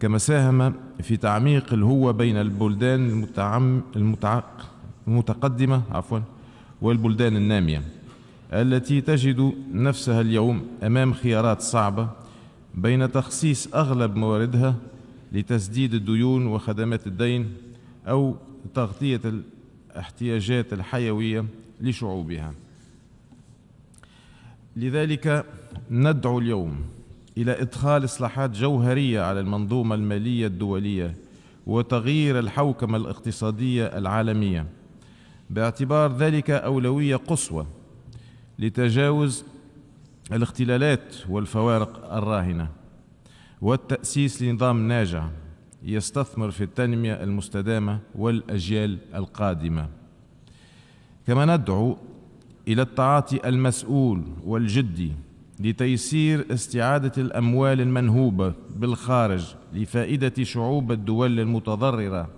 Speaker 19: كما ساهم في تعميق الهوة بين البلدان المتقدمة والبلدان النامية التي تجد نفسها اليوم أمام خيارات صعبة بين تخصيص أغلب مواردها لتسديد الديون وخدمات الدين أو تغطية الاحتياجات الحيوية لشعوبها. لذلك ندعو اليوم إلى إدخال إصلاحات جوهرية على المنظومة المالية الدولية وتغيير الحوكمة الاقتصادية العالمية، باعتبار ذلك أولوية قصوى لتجاوز الاختلالات والفوارق الراهنة والتأسيس لنظام ناجع يستثمر في التنمية المستدامة والأجيال القادمة. كما ندعو إلى التعاطي المسؤول والجدي لتيسير استعادة الأموال المنهوبة بالخارج لفائدة شعوب الدول المتضررة،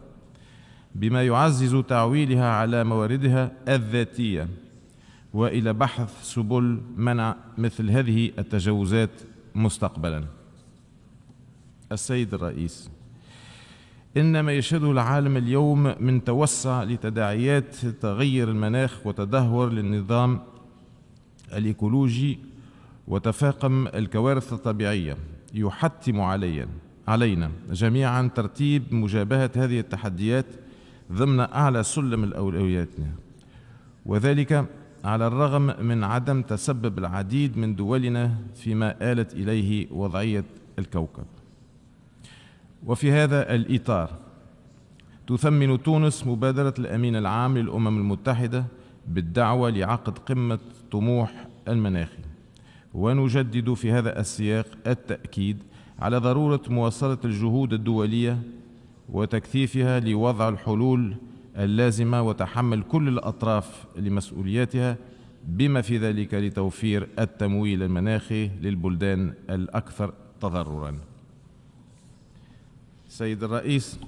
Speaker 19: بما يعزز تعويلها على مواردها الذاتية، وإلى بحث سبل منع مثل هذه التجاوزات مستقبلا. السيد الرئيس، إن ما يشهده العالم اليوم من توسع لتداعيات تغير المناخ وتدهور للنظام الإيكولوجي وتفاقم الكوارث الطبيعية يحتم علينا جميعا ترتيب مجابهة هذه التحديات ضمن أعلى سلم الأولويات، وذلك على الرغم من عدم تسبب العديد من دولنا فيما آلت إليه وضعية الكوكب. وفي هذا الإطار تثمن تونس مبادرة الأمين العام للأمم المتحدة بالدعوة لعقد قمة طموح المناخي، ونجدد في هذا السياق التأكيد على ضرورة مواصلة الجهود الدولية وتكثيفها لوضع الحلول اللازمة وتحمل كل الأطراف لمسؤولياتها، بما في ذلك لتوفير التمويل المناخي للبلدان الأكثر تضرراً. سيد الرئيس،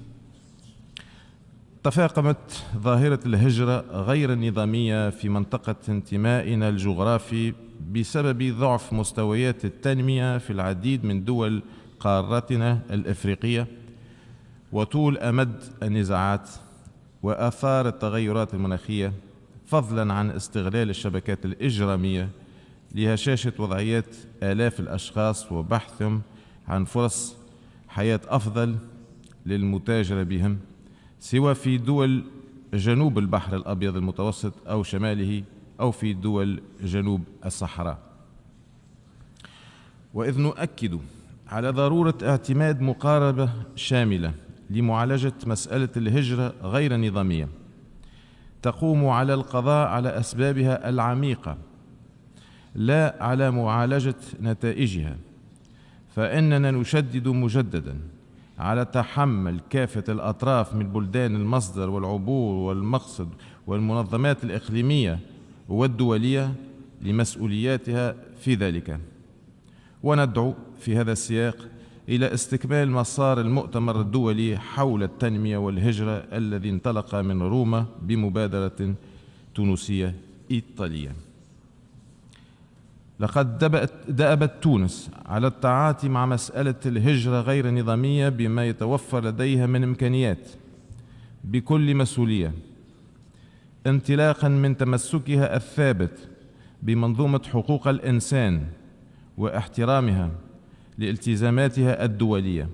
Speaker 19: تفاقمت ظاهرة الهجرة غير النظامية في منطقة انتمائنا الجغرافي بسبب ضعف مستويات التنمية في العديد من دول قارتنا الإفريقية وطول أمد النزاعات وآثار التغيرات المناخية، فضلا عن استغلال الشبكات الإجرامية لهشاشة وضعيات آلاف الأشخاص وبحثهم عن فرص حياة أفضل للمتاجرة بهم، سواء في دول جنوب البحر الأبيض المتوسط أو شماله أو في دول جنوب الصحراء. وإذ نؤكد على ضرورة اعتماد مقاربة شاملة لمعالجة مسألة الهجرة غير النظامية تقوم على القضاء على أسبابها العميقة لا على معالجة نتائجها، فإننا نشدد مجددا على تحمل كافة الأطراف من بلدان المصدر والعبور والمقصد والمنظمات الإقليمية والدولية لمسؤولياتها في ذلك. وندعو في هذا السياق إلى استكمال مسار المؤتمر الدولي حول التنمية والهجرة الذي انطلق من روما بمبادرة تونسية إيطالية. لقد دأبت تونس على التعاطي مع مسألة الهجرة غير النظامية بما يتوفر لديها من إمكانيات بكل مسؤولية، انطلاقا من تمسكها الثابت بمنظومة حقوق الإنسان واحترامها لالتزاماتها الدولية.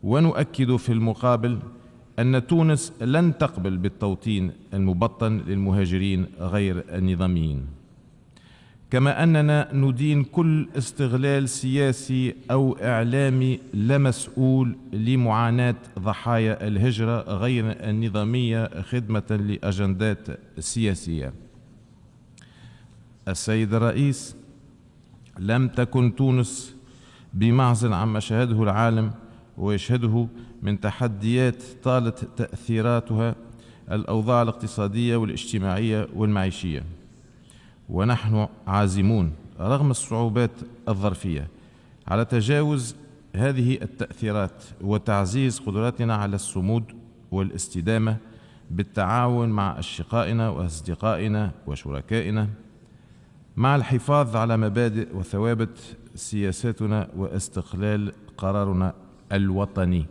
Speaker 19: ونؤكد في المقابل أن تونس لن تقبل بالتوطين المبطن للمهاجرين غير النظاميين، كما أننا ندين كل استغلال سياسي أو إعلامي لا مسؤول لمعاناة ضحايا الهجرة غير النظامية خدمة لأجندات سياسية. السيد الرئيس، لم تكن تونس بمعزل عما شاهده العالم ويشهده من تحديات طالت تأثيراتها الأوضاع الاقتصادية والاجتماعية والمعيشية، ونحن عازمون رغم الصعوبات الظرفية على تجاوز هذه التأثيرات وتعزيز قدراتنا على الصمود والاستدامة بالتعاون مع أشقائنا وأصدقائنا وشركائنا، مع الحفاظ على مبادئ وثوابت سياساتنا واستقلال قرارنا الوطني.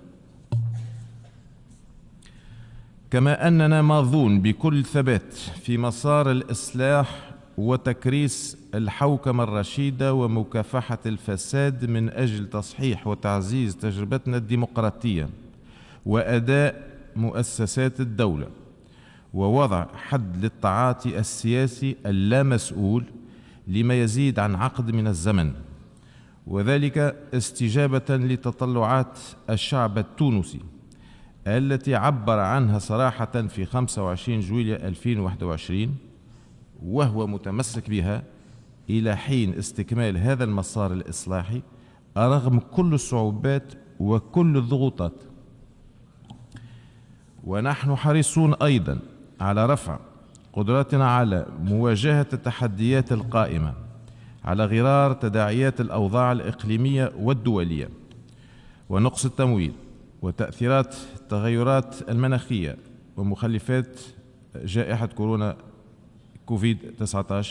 Speaker 19: كما أننا ماضون بكل ثبات في مسار الإصلاح وتكريس الحوكمة الرشيدة ومكافحة الفساد من أجل تصحيح وتعزيز تجربتنا الديمقراطية وأداء مؤسسات الدولة، ووضع حد للتعاطي السياسي اللامسؤول لما يزيد عن عقد من الزمن، وذلك استجابة لتطلعات الشعب التونسي التي عبر عنها صراحة في 25 جويلية 2021، وهو متمسك بها إلى حين استكمال هذا المسار الإصلاحي رغم كل الصعوبات وكل الضغوطات. ونحن حريصون أيضا على رفع قدرتنا على مواجهة التحديات القائمة على غرار تداعيات الأوضاع الإقليمية والدولية ونقص التمويل وتأثيرات التغيرات المناخية ومخلفات جائحة كورونا كوفيد-19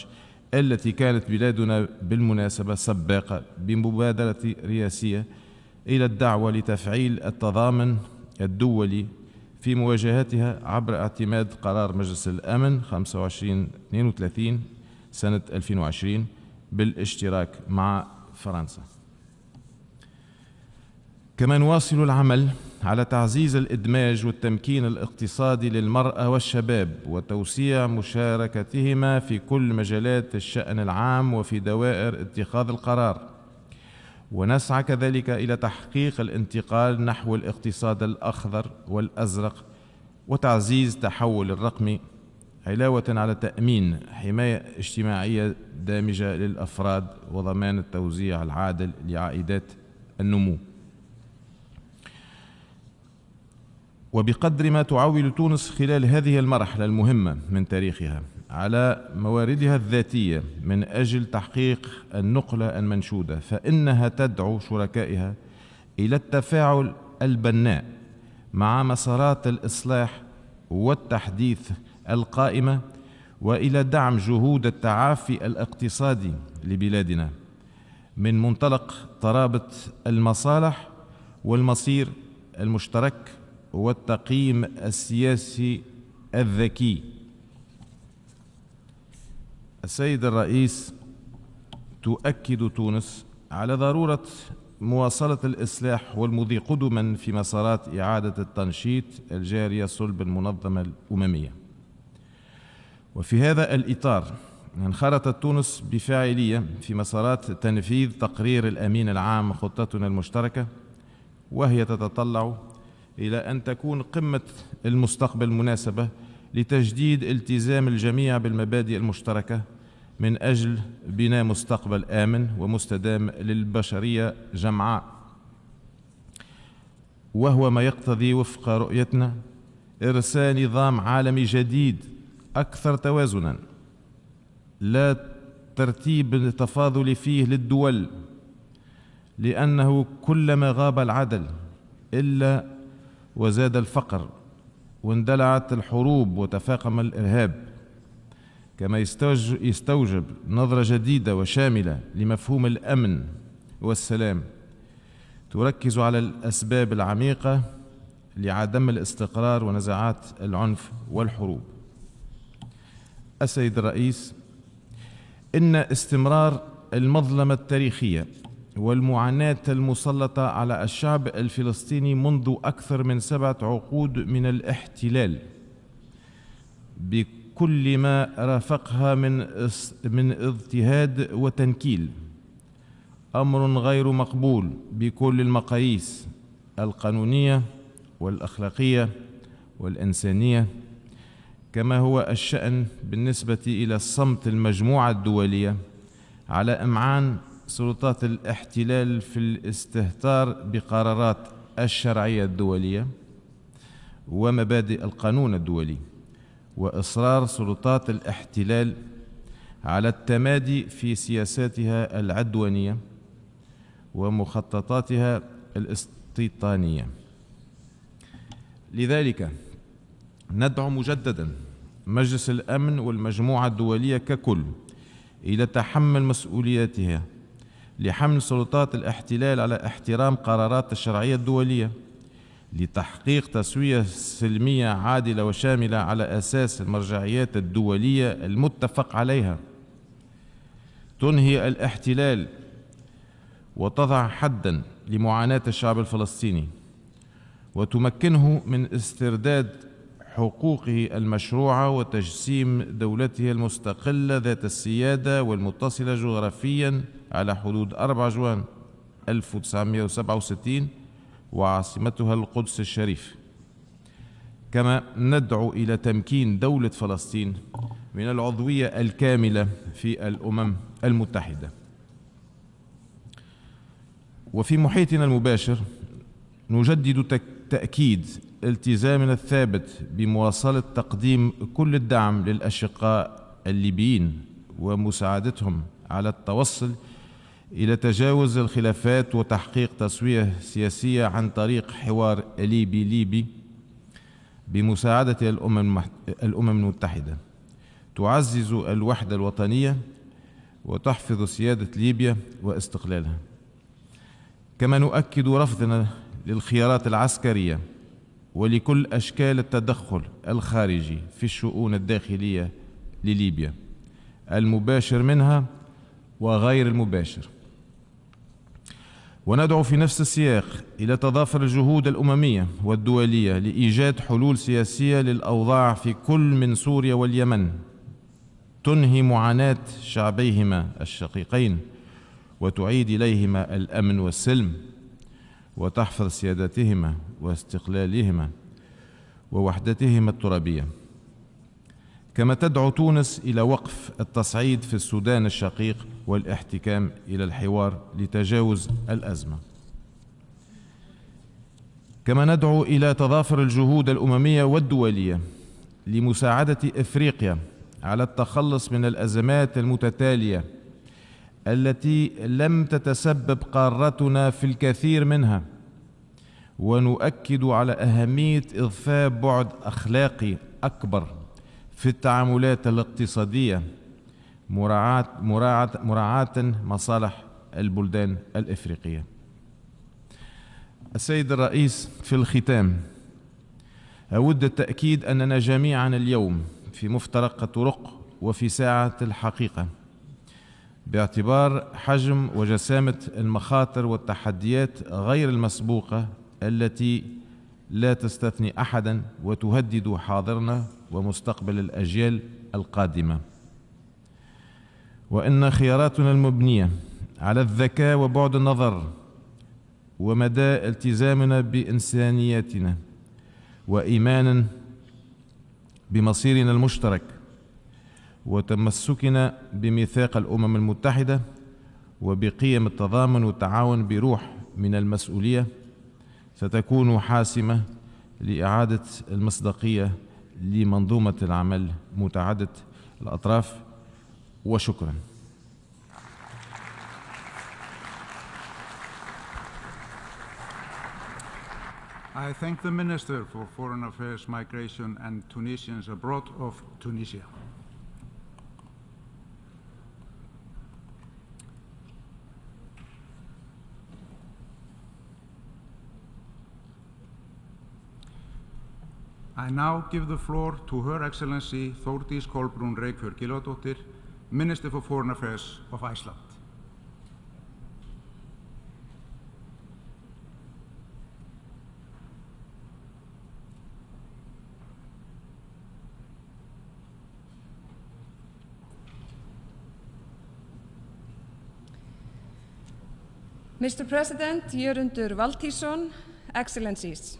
Speaker 19: التي كانت بلادنا بالمناسبة سباقة بمبادرة رئاسية إلى الدعوة لتفعيل التضامن الدولي في مواجهتها عبر اعتماد قرار مجلس الأمن 2532 سنة 2020 بالاشتراك مع فرنسا. كما نواصل العمل على تعزيز الإدماج والتمكين الاقتصادي للمرأة والشباب وتوسيع مشاركتهما في كل مجالات الشأن العام وفي دوائر اتخاذ القرار، ونسعى كذلك إلى تحقيق الانتقال نحو الاقتصاد الأخضر والأزرق وتعزيز التحول الرقمي، علاوة على تأمين حماية اجتماعية دامجة للأفراد وضمان التوزيع العادل لعائدات النمو. وبقدر ما تعول تونس خلال هذه المرحلة المهمة من تاريخها على مواردها الذاتية من أجل تحقيق النقلة المنشودة، فإنها تدعو شركائها إلى التفاعل البناء مع مسارات الإصلاح والتحديث القائمة وإلى دعم جهود التعافي الاقتصادي لبلادنا من منطلق ترابط المصالح والمصير المشترك والتقييم السياسي الذكي. السيد الرئيس، تؤكد تونس على ضرورة مواصلة الإصلاح والمضي قدما في مسارات إعادة التنشيط الجارية صلب المنظمة الأممية. وفي هذا الإطار انخرطت تونس بفاعلية في مسارات تنفيذ تقرير الأمين العام خطتنا المشتركة، وهي تتطلع إلى أن تكون قمة المستقبل مناسبة لتجديد التزام الجميع بالمبادئ المشتركة من أجل بناء مستقبل آمن ومستدام للبشرية جمعاء، وهو ما يقتضي وفق رؤيتنا إرساء نظام عالمي جديد أكثر توازنا، لا ترتيب التفاضل فيه للدول، لأنه كلما غاب العدل إلا وزاد الفقر واندلعت الحروب وتفاقم الإرهاب، كما يستوجب نظرة جديدة وشاملة لمفهوم الأمن والسلام تركز على الأسباب العميقة لعدم الاستقرار ونزاعات العنف والحروب. السيد الرئيس، إن استمرار المظلمة التاريخية والمعاناة المسلطة على الشعب الفلسطيني منذ أكثر من 7 عقود من الاحتلال بكل ما رافقها من اضطهاد وتنكيل أمر غير مقبول بكل المقاييس القانونية والأخلاقية والإنسانية، كما هو الشأن بالنسبة إلى الصمت المجموعة الدولية على إمعان سلطات الاحتلال في الاستهتار بقرارات الشرعية الدولية ومبادئ القانون الدولي، وإصرار سلطات الاحتلال على التمادي في سياساتها العدوانية ومخططاتها الاستيطانية. لذلك ندعو مجددا مجلس الأمن والمجموعة الدولية ككل إلى تحمل مسؤولياتها لحمل سلطات الاحتلال على احترام قرارات الشرعية الدولية لتحقيق تسوية سلمية عادلة وشاملة على أساس المرجعيات الدولية المتفق عليها، تنهي الاحتلال وتضع حدا لمعاناة الشعب الفلسطيني، وتمكنه من استرداد حقوقه المشروعة وتجسيم دولته المستقلة ذات السيادة والمتصلة جغرافيا على حدود 4 جوان 1967 وعاصمتها القدس الشريف. كما ندعو إلى تمكين دولة فلسطين من العضوية الكاملة في الأمم المتحدة. وفي محيطنا المباشر نجدد تأكيد التزامنا الثابت بمواصلة تقديم كل الدعم للأشقاء الليبيين ومساعدتهم على التوصل إلى تجاوز الخلافات وتحقيق تسوية سياسية عن طريق حوار ليبي بمساعدة الأمم المتحدة تعزز الوحدة الوطنية وتحفظ سيادة ليبيا واستقلالها. كما نؤكد رفضنا للخيارات العسكرية ولكل أشكال التدخل الخارجي في الشؤون الداخلية لليبيا، المباشر منها وغير المباشر. وندعو في نفس السياق إلى تضافر الجهود الأممية والدولية لإيجاد حلول سياسية للأوضاع في كل من سوريا واليمن تنهي معاناة شعبيهما الشقيقين وتعيد إليهما الأمن والسلم وتحفظ سيادتهما واستقلالهما ووحدتهما الترابية. كما تدعو تونس إلى وقف التصعيد في السودان الشقيق والاحتكام إلى الحوار لتجاوز الأزمة. كما ندعو إلى تضافر الجهود الأممية والدولية لمساعدة إفريقيا على التخلص من الأزمات المتتالية التي لم تتسبب قارتنا في الكثير منها، ونؤكد على أهمية إضفاء بعد أخلاقي أكبر في التعاملات الاقتصادية مراعاة مصالح البلدان الإفريقية. السيد الرئيس، في الختام أود التأكيد أننا جميعا اليوم في مفترق الطرق وفي ساعة الحقيقة، باعتبار حجم وجسامة المخاطر والتحديات غير المسبوقة التي لا تستثني أحدا وتهدد حاضرنا ومستقبل الأجيال القادمة. وإن خياراتنا المبنية على الذكاء وبعد النظر ومدى التزامنا بإنسانيتنا وإيمانا بمصيرنا المشترك وتمسكنا بميثاق الأمم المتحدة وبقيم التضامن والتعاون بروح من المسؤولية ستكون حاسمة لإعادة المصداقية لمنظومة العمل متعددة الأطراف. وشكرا.
Speaker 20: I thank the Minister for Foreign Affairs, Migration and Tunisians Abroad of Tunisia. I now give the floor to Her Excellency Þórdís Kolbrún Reykfjörð Gylfadóttir, Minister for Foreign Affairs of Iceland.
Speaker 21: Mr. President, Jörundur Valtýsson, Excellencies.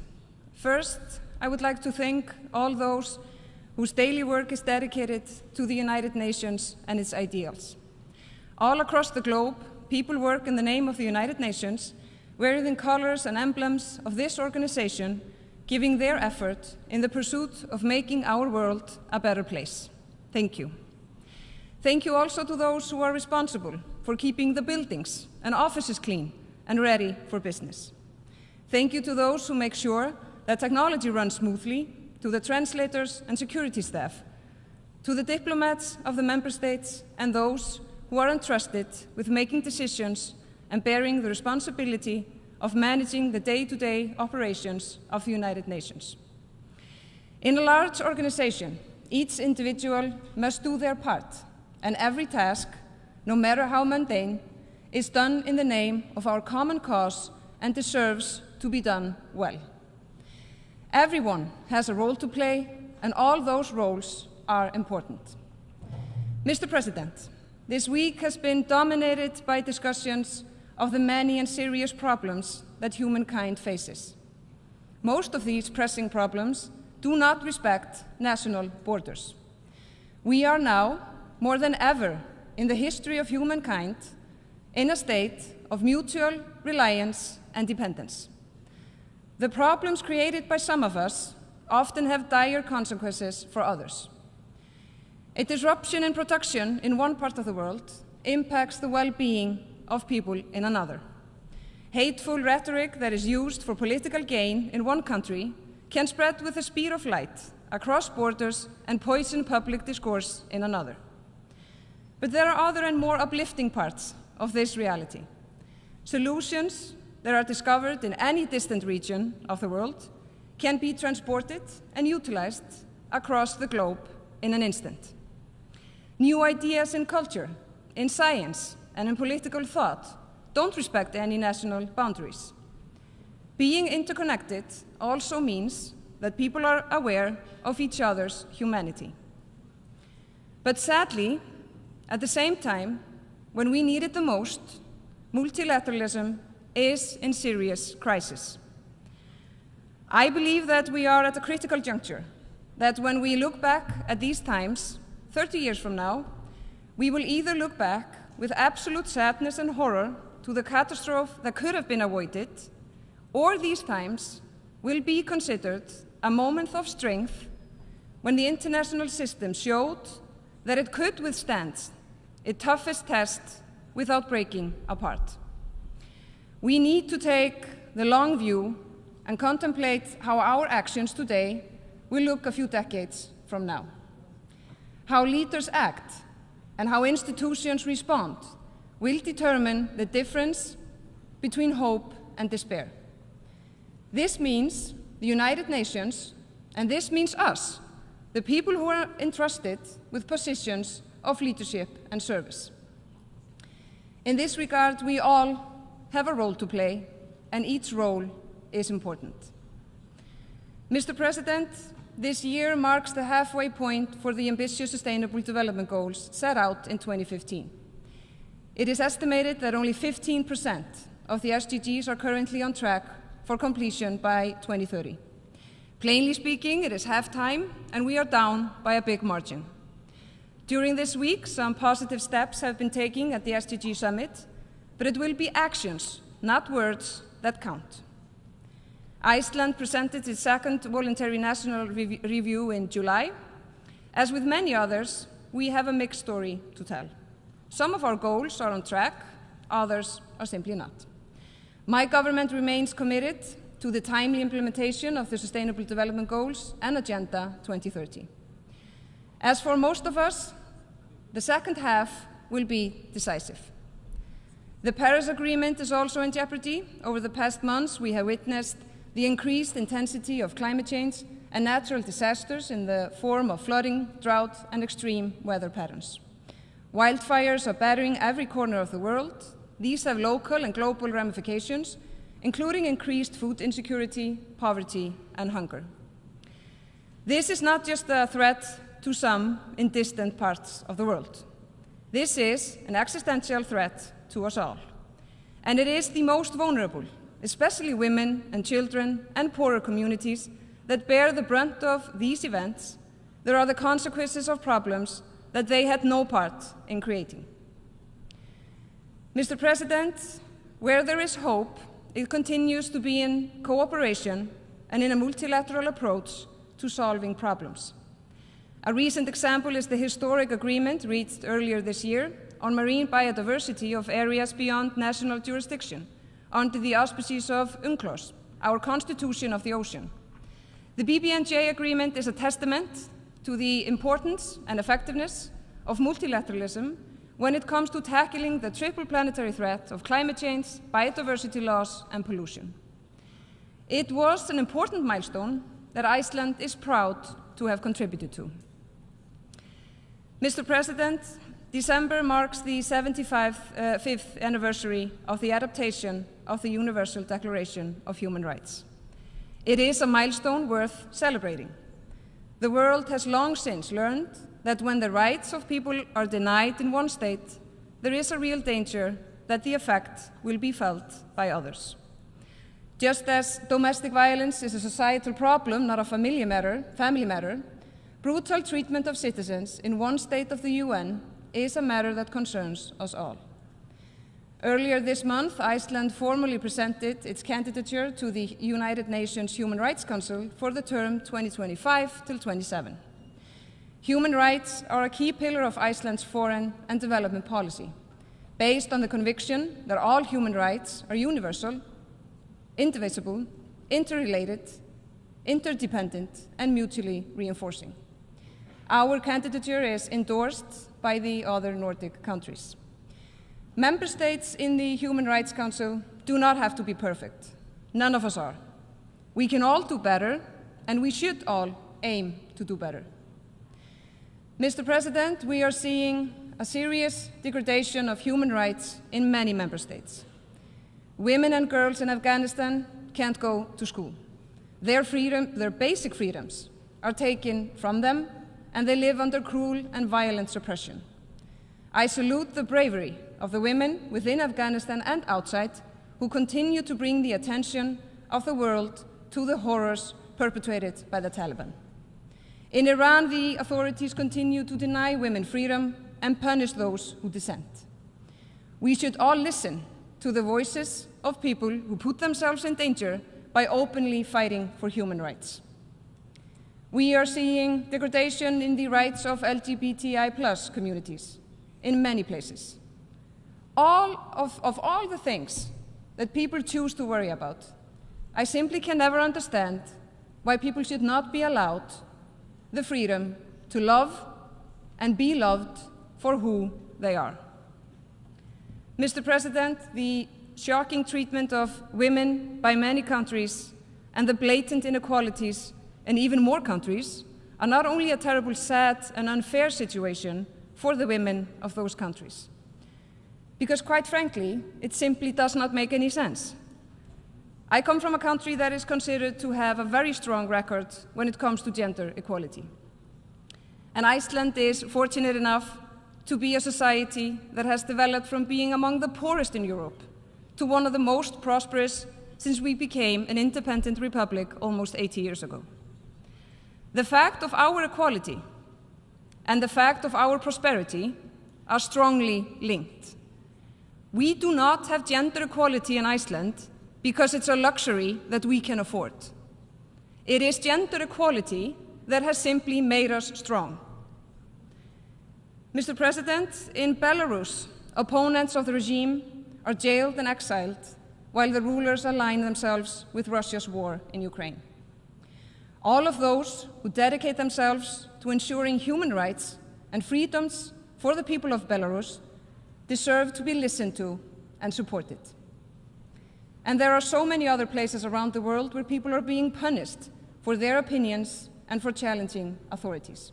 Speaker 21: First, I would like to thank all those whose daily work is dedicated to the United Nations and its ideals. All across the globe, people work in the name of the United Nations, wearing the colors and emblems of this organization, giving their effort in the pursuit of making our world a better place. Thank you. Thank you also to those who are responsible for keeping the buildings and offices clean and ready for business. Thank you to those who make sure that technology runs smoothly, to the translators and security staff, to the diplomats of the member states and those who are entrusted with making decisions and bearing the responsibility of managing the day-to-day operations of the United Nations. In a large organization, each individual must do their part, and every task, no matter how mundane, is done in the name of our common cause and deserves to be done well. Everyone has a role to play, and all those roles are important. Mr. President, this week has been dominated by discussions of the many and serious problems that humankind faces. Most of these pressing problems do not respect national borders. We are now, more than ever in the history of humankind, in a state of mutual reliance and dependence. The problems created by some of us often have dire consequences for others. A disruption in production in one part of the world impacts the well-being of people in another. Hateful rhetoric that is used for political gain in one country can spread with the speed of light across borders and poison public discourse in another. But there are other and more uplifting parts of this reality. Solutions that are discovered in any distant region of the world can be transported and utilized across the globe in an instant. New ideas in culture, in science, and in political thought don't respect any national boundaries. Being interconnected also means that people are aware of each other's humanity. But sadly, at the same time, when we need it the most, multilateralism is in serious crisis. I believe that we are at a critical juncture, that when we look back at these times, 30 years from now, we will either look back with absolute sadness and horror to the catastrophe that could have been avoided, or these times will be considered a moment of strength when the international system showed that it could withstand its toughest test without breaking apart. We need to take the long view and contemplate how our actions today will look a few decades from now. How leaders act and how institutions respond will determine the difference between hope and despair. This means the United Nations, and this means us, the people who are entrusted with positions of leadership and service. In this regard, we all have a role to play, and each role is important. Mr. President, this year marks the halfway point for the ambitious Sustainable Development Goals set out in 2015. It is estimated that only 15% of the SDGs are currently on track for completion by 2030. Plainly speaking, it is half time, and we are down by a big margin. During this week, some positive steps have been taken at the SDG Summit, but it will be actions, not words, that count. Iceland presented its second voluntary national review in July. As with many others, we have a mixed story to tell. Some of our goals are on track, others are simply not. My government remains committed to the timely implementation of the Sustainable Development Goals and Agenda 2030. As for most of us, the second half will be decisive. The Paris Agreement is also in jeopardy. Over the past months, we have witnessed the increased intensity of climate change and natural disasters in the form of flooding, drought, and extreme weather patterns. Wildfires are battering every corner of the world. These have local and global ramifications, including increased food insecurity, poverty, and hunger. This is not just a threat to some in distant parts of the world. This is an existential threat to us all. And it is the most vulnerable, especially women and children and poorer communities, that bear the brunt of these events. There are the consequences of problems that they had no part in creating. Mr. President, where there is hope, it continues to be in cooperation and in a multilateral approach to solving problems. A recent example is the historic agreement reached earlier this year on marine biodiversity of areas beyond national jurisdiction under the auspices of UNCLOS, our Constitution of the Ocean. The BBNJ agreement is a testament to the importance and effectiveness of multilateralism when it comes to tackling the triple planetary threat of climate change, biodiversity loss, and pollution. It was an important milestone that Iceland is proud to have contributed to. Mr. President, December marks the 75th anniversary of the adoption of the Universal Declaration of Human Rights. It is a milestone worth celebrating. The world has long since learned that when the rights of people are denied in one state, there is a real danger that the effect will be felt by others. Just as domestic violence is a societal problem, not a family matter, brutal treatment of citizens in one state of the UN is a matter that concerns us all. Earlier this month, Iceland formally presented its candidature to the United Nations Human Rights Council for the term 2025 till 27. Human rights are a key pillar of Iceland's foreign and development policy, based on the conviction that all human rights are universal, indivisible, interrelated, interdependent, and mutually reinforcing. Our candidature is endorsed by the other Nordic countries. Member states in the Human Rights Council do not have to be perfect. None of us are. We can all do better, and we should all aim to do better. Mr. President, we are seeing a serious degradation of human rights in many member states. Women and girls in Afghanistan can't go to school. Their basic freedoms are taken from them, and they live under cruel and violent suppression. I salute the bravery of the women within Afghanistan and outside who continue to bring the attention of the world to the horrors perpetrated by the Taliban. In Iran, the authorities continue to deny women freedom and punish those who dissent. We should all listen to the voices of people who put themselves in danger by openly fighting for human rights. We are seeing degradation in the rights of LGBTI+ communities in many places. Of all the things that people choose to worry about, I simply can never understand why people should not be allowed the freedom to love and be loved for who they are. Mr. President, the shocking treatment of women by many countries and the blatant inequalities in even more countries are not only a terrible, sad, and unfair situation for the women of those countries, because quite frankly, it simply does not make any sense. I come from a country that is considered to have a very strong record when it comes to gender equality. And Iceland is fortunate enough to be a society that has developed from being among the poorest in Europe to one of the most prosperous since we became an independent republic almost 80 years ago. The fact of our equality and the fact of our prosperity are strongly linked. We do not have gender equality in Iceland because it's a luxury that we can afford. It is gender equality that has simply made us strong. Mr. President, in Belarus, opponents of the regime are jailed and exiled while the rulers align themselves with Russia's war in Ukraine. All of those who dedicate themselves to ensuring human rights and freedoms for the people of Belarus deserve to be listened to and supported. And there are so many other places around the world where people are being punished for their opinions and for challenging authorities.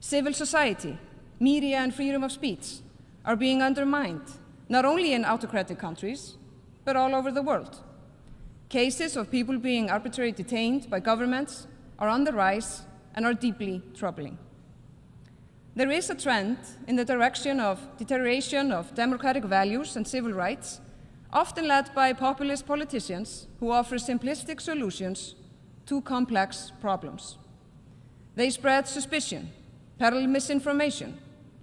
Speaker 21: Civil society, media, and freedom of speech are being undermined, not only in autocratic countries, but all over the world. Cases of people being arbitrarily detained by governments are on the rise and are deeply troubling. There is a trend in the direction of deterioration of democratic values and civil rights, often led by populist politicians who offer simplistic solutions to complex problems. They spread suspicion, peddle misinformation,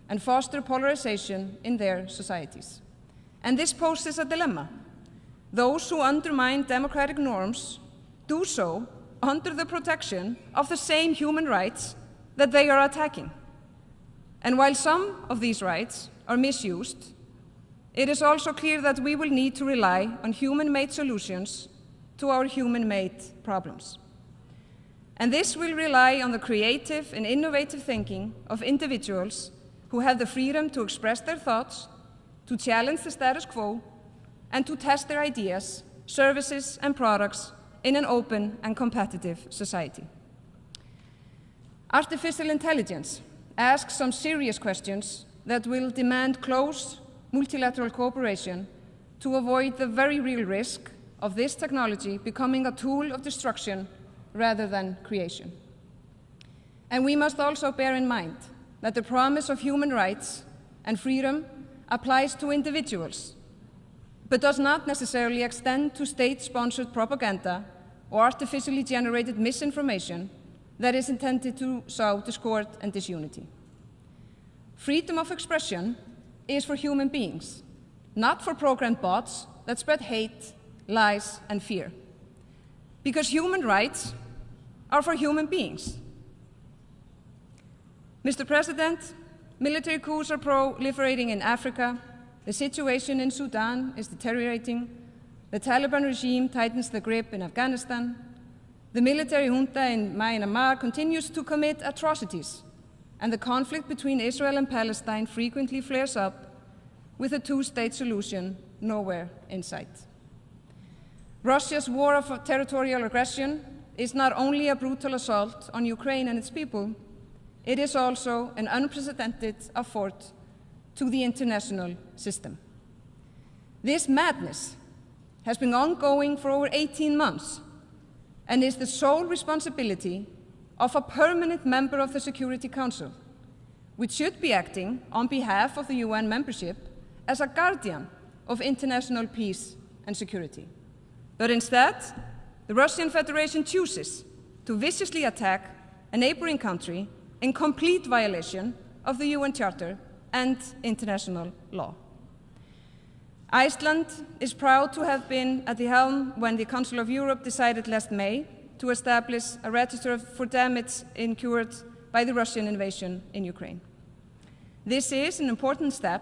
Speaker 21: and foster polarization in their societies. And this poses a dilemma. Those who undermine democratic norms do so under the protection of the same human rights that they are attacking. And while some of these rights are misused, it is also clear that we will need to rely on human-made solutions to our human-made problems. And this will rely on the creative and innovative thinking of individuals who have the freedom to express their thoughts, to challenge the status quo, and to test their ideas, services, and products in an open and competitive society. Artificial intelligence asks some serious questions that will demand close multilateral cooperation to avoid the very real risk of this technology becoming a tool of destruction rather than creation. And we must also bear in mind that the promise of human rights and freedom applies to individuals, but does not necessarily extend to state-sponsored propaganda or artificially generated misinformation that is intended to sow discord and disunity. Freedom of expression is for human beings, not for programmed bots that spread hate, lies, and fear. Because human rights are for human beings. Mr. President, military coups are proliferating in Africa, the situation in Sudan is deteriorating, the Taliban regime tightens the grip in Afghanistan, the military junta in Myanmar continues to commit atrocities, and the conflict between Israel and Palestine frequently flares up with a two-state solution nowhere in sight. Russia's war of territorial aggression is not only a brutal assault on Ukraine and its people, it is also an unprecedented affront to the international system. This madness has been ongoing for over 18 months and is the sole responsibility of a permanent member of the Security Council, which should be acting on behalf of the UN membership as a guardian of international peace and security. But instead, the Russian Federation chooses to viciously attack a neighboring country in complete violation of the UN Charter and international law. Iceland is proud to have been at the helm when the Council of Europe decided last May to establish a register for damage incurred by the Russian invasion in Ukraine. This is an important step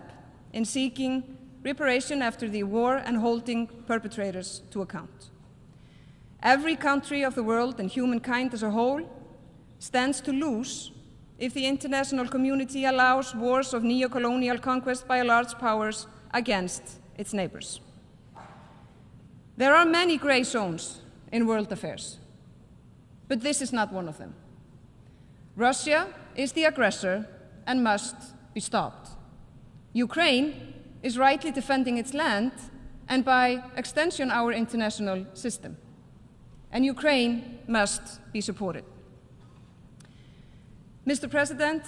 Speaker 21: in seeking reparation after the war and holding perpetrators to account. Every country of the world and humankind as a whole stands to lose if the international community allows wars of neo-colonial conquest by large powers against its neighbors. There are many gray zones in world affairs, but this is not one of them. Russia is the aggressor and must be stopped. Ukraine is rightly defending its land and by extension our international system. And Ukraine must be supported. Mr. President,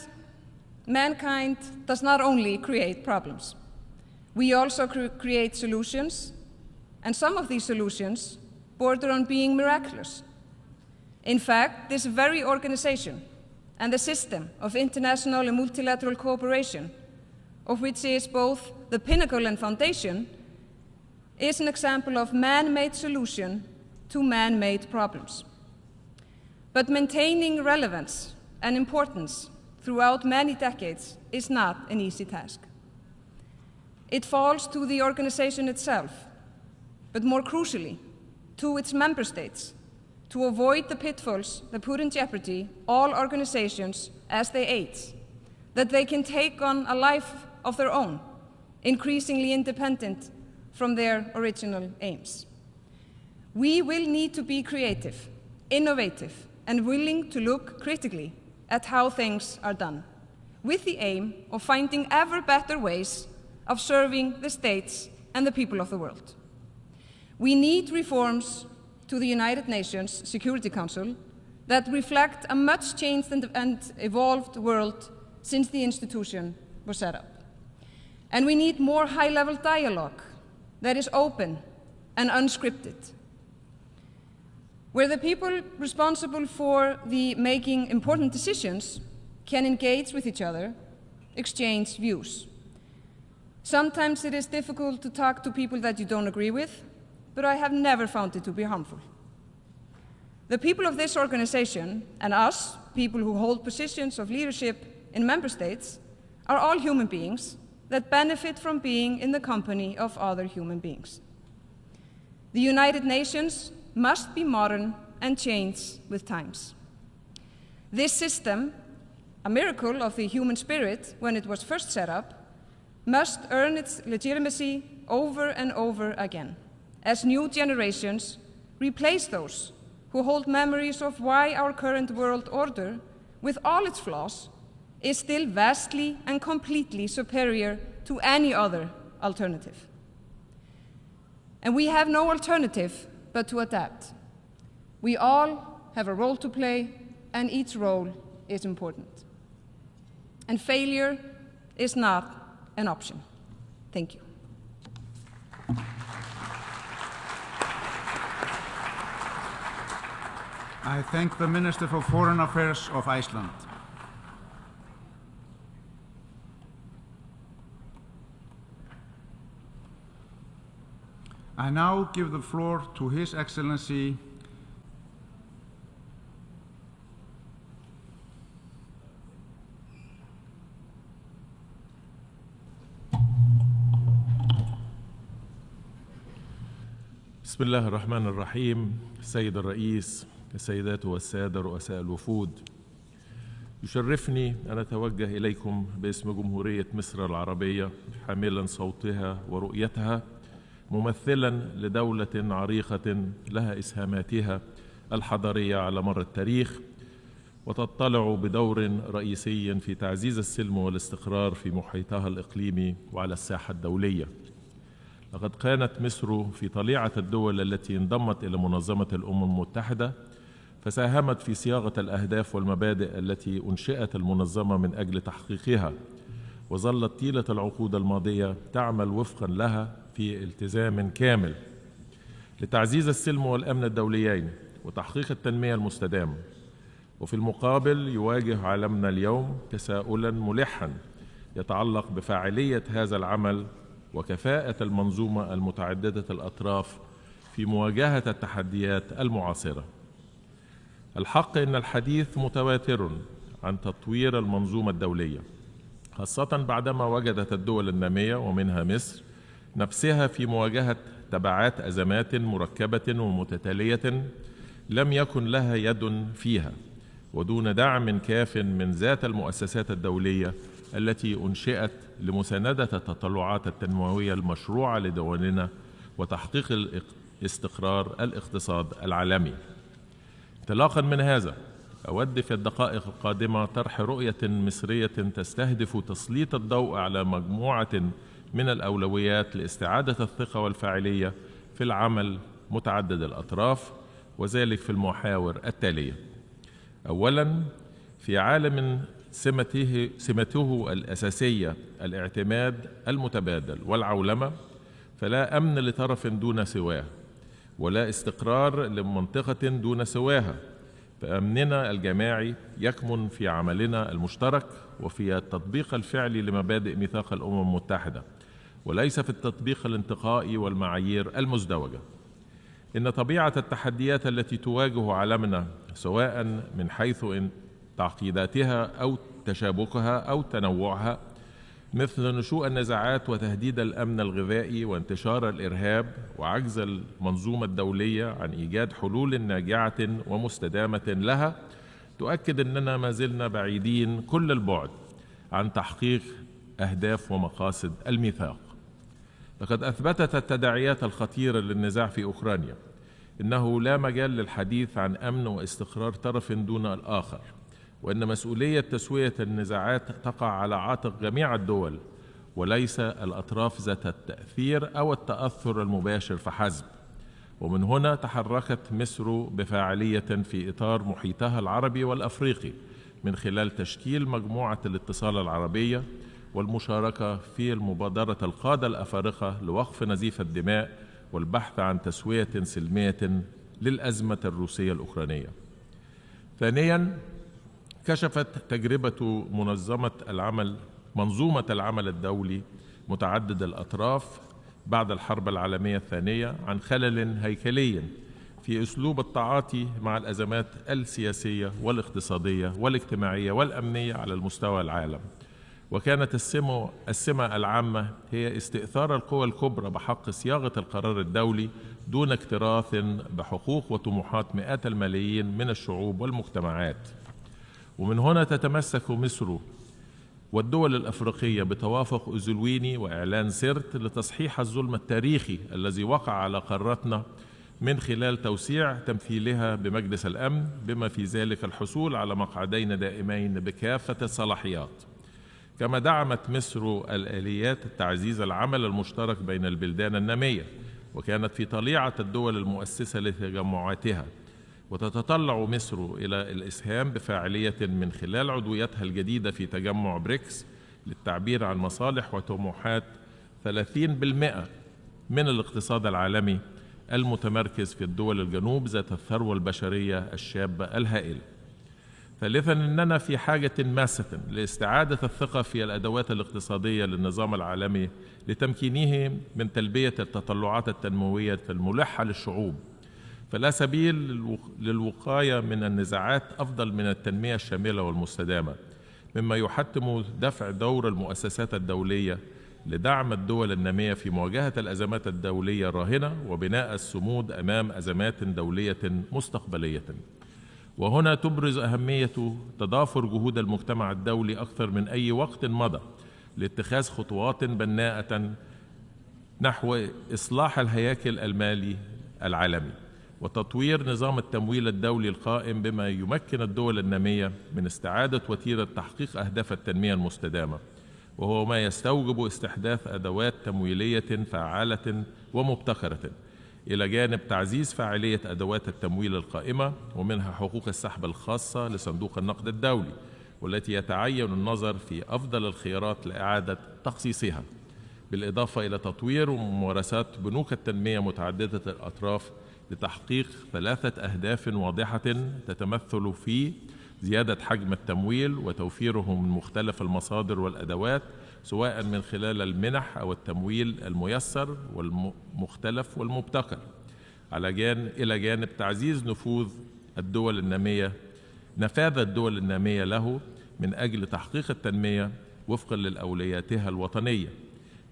Speaker 21: mankind does not only create problems. We also create solutions, and some of these solutions border on being miraculous. In fact, this very organization and the system of international and multilateral cooperation, of which is both the pinnacle and foundation, is an example of man-made solution to man-made problems. But maintaining relevance and importance throughout many decades is not an easy task. It falls to the organization itself, but more crucially, to its member states, to avoid the pitfalls that put in jeopardy all organizations as they age, that they can take on a life of their own, increasingly independent from their original aims. We will need to be creative, innovative, and willing to look critically at how things are done, with the aim of finding ever better ways of serving the states and the people of the world. We need reforms to the United Nations Security Council that reflect a much changed and evolved world since the institution was set up. And we need more high-level dialogue that is open and unscripted, where the people responsible for making important decisions can engage with each other, exchange views. Sometimes it is difficult to talk to people that you don't agree with, but I have never found it to be harmful. The people of this organization, and us, people who hold positions of leadership in member states, are all human beings that benefit from being in the company of other human beings. The United Nations must be modern and change with times. This system, a miracle of the human spirit when it was first set up, must earn its legitimacy over and over again, as new generations replace those who hold memories of why our current world order, with all its flaws, is still vastly and completely superior to any other alternative. And we have no alternative but to adapt. We all have a role to play, and each role is important. And failure is not an option. Thank you.
Speaker 20: I thank the Minister for Foreign Affairs of Iceland. I now give the floor to His Excellency
Speaker 1: بسم الله الرحمن الرحيم. السيد الرئيس، السيدات والسادة رؤساء الوفود، يشرفني أن أتوجه إليكم باسم جمهورية مصر العربية حاملا صوتها ورؤيتها، ممثلا لدولة عريقة لها إسهاماتها الحضارية على مر التاريخ، وتطلع بدور رئيسي في تعزيز السلم والاستقرار في محيطها الإقليمي وعلى الساحة الدولية. لقد كانت مصر في طليعة الدول التي انضمت إلى منظمة الأمم المتحدة، فساهمت في صياغة الأهداف والمبادئ التي أنشئت المنظمة من أجل تحقيقها، وظلت طيلة العقود الماضية تعمل وفقا لها في التزام كامل لتعزيز السلم والأمن الدوليين وتحقيق التنمية المستدامة. وفي المقابل يواجه عالمنا اليوم تساؤلا ملحا يتعلق بفاعلية هذا العمل وكفاءة المنظومة المتعددة الأطراف في مواجهة التحديات المعاصرة. الحق إن الحديث متواتر عن تطوير المنظومة الدولية، خاصة بعدما وجدت الدول النامية ومنها مصر نفسها في مواجهة تبعات أزمات مركبة ومتتالية لم يكن لها يد فيها، ودون دعم كاف من ذات المؤسسات الدولية التي أنشئت لمساندة التطلعات التنموية المشروعة لدولنا وتحقيق استقرار الاقتصاد العالمي. انطلاقا من هذا، أود في الدقائق القادمة طرح رؤية مصرية تستهدف تسليط الضوء على مجموعة من الأولويات لاستعادة الثقة والفاعلية في العمل متعدد الأطراف، وذلك في المحاور التالية. أولا، في عالم سمته الأساسية الاعتماد المتبادل والعولمة، فلا أمن لطرف دون سواه، ولا استقرار لمنطقة دون سواها، فأمننا الجماعي يكمن في عملنا المشترك وفي التطبيق الفعلي لمبادئ ميثاق الأمم المتحدة، وليس في التطبيق الانتقائي والمعايير المزدوجة. إن طبيعة التحديات التي تواجه عالمنا سواء من حيث تعقيداتها أو تشابكها أو تنوعها، مثل نشوء النزاعات وتهديد الأمن الغذائي وانتشار الإرهاب وعجز المنظومة الدولية عن إيجاد حلول ناجعة ومستدامة لها، تؤكد أننا ما زلنا بعيدين كل البعد عن تحقيق أهداف ومقاصد الميثاق. لقد أثبتت التداعيات الخطيرة للنزاع في أوكرانيا إنه لا مجال للحديث عن أمن واستقرار طرف دون الآخر، وأن مسؤولية تسوية النزاعات تقع على عاتق جميع الدول وليس الأطراف ذات التأثير أو التأثر المباشر فحسب. ومن هنا تحركت مصر بفاعلية في إطار محيطها العربي والأفريقي من خلال تشكيل مجموعة الاتصال العربية والمشاركة في المبادرة القادة الأفارقة لوقف نزيف الدماء والبحث عن تسوية سلمية للأزمة الروسية الأوكرانية. ثانياً، كشفت تجربة منظومة العمل الدولي متعدد الأطراف بعد الحرب العالمية الثانية عن خلل هيكلي في أسلوب التعاطي مع الأزمات السياسية والاقتصادية والاجتماعية والأمنية على المستوى العالم. وكانت السمة العامة هي استئثار القوى الكبرى بحق صياغة القرار الدولي دون اكتراث بحقوق وطموحات مئات الملايين من الشعوب والمجتمعات. ومن هنا تتمسك مصر والدول الأفريقية بتوافق أوزلويني وإعلان سرت لتصحيح الظلم التاريخي الذي وقع على قارتنا من خلال توسيع تمثيلها بمجلس الأمن، بما في ذلك الحصول على مقعدين دائمين بكافة الصلاحيات. كما دعمت مصر الآليات تعزيز العمل المشترك بين البلدان النامية وكانت في طليعة الدول المؤسسة لتجمعاتها، وتتطلع مصر إلى الإسهام بفاعلية من خلال عضويتها الجديدة في تجمع بريكس للتعبير عن مصالح وطموحات 30% من الاقتصاد العالمي المتمركز في الدول الجنوب ذات الثروة البشرية الشابة الهائلة. ثالثاً، أننا في حاجة ماسة لاستعادة الثقة في الأدوات الاقتصادية للنظام العالمي لتمكينه من تلبية التطلعات التنموية الملحة للشعوب، فلا سبيل للوقاية من النزاعات أفضل من التنمية الشاملة والمستدامة، مما يحتم دفع دور المؤسسات الدولية لدعم الدول النامية في مواجهة الأزمات الدولية الراهنة وبناء الصمود أمام أزمات دولية مستقبلية. وهنا تبرز أهمية تضافر جهود المجتمع الدولي أكثر من أي وقت مضى لاتخاذ خطوات بناءة نحو إصلاح الهياكل المالي العالمي وتطوير نظام التمويل الدولي القائم بما يمكن الدول النامية من استعادة وتيرة تحقيق أهداف التنمية المستدامة، وهو ما يستوجب استحداث أدوات تمويلية فعالة ومبتكرة، إلى جانب تعزيز فاعلية أدوات التمويل القائمة ومنها حقوق السحب الخاصة لصندوق النقد الدولي، والتي يتعين النظر في أفضل الخيارات لإعادة تخصيصها، بالإضافة إلى تطوير وممارسات بنوك التنمية متعددة الأطراف لتحقيق 3 أهداف واضحة تتمثل في زيادة حجم التمويل وتوفيره من مختلف المصادر والأدوات، سواء من خلال المنح أو التمويل الميسر والمختلف والمبتكر، إلى جانب تعزيز نفاذ الدول النامية له من أجل تحقيق التنمية وفقا لأولوياتها الوطنية.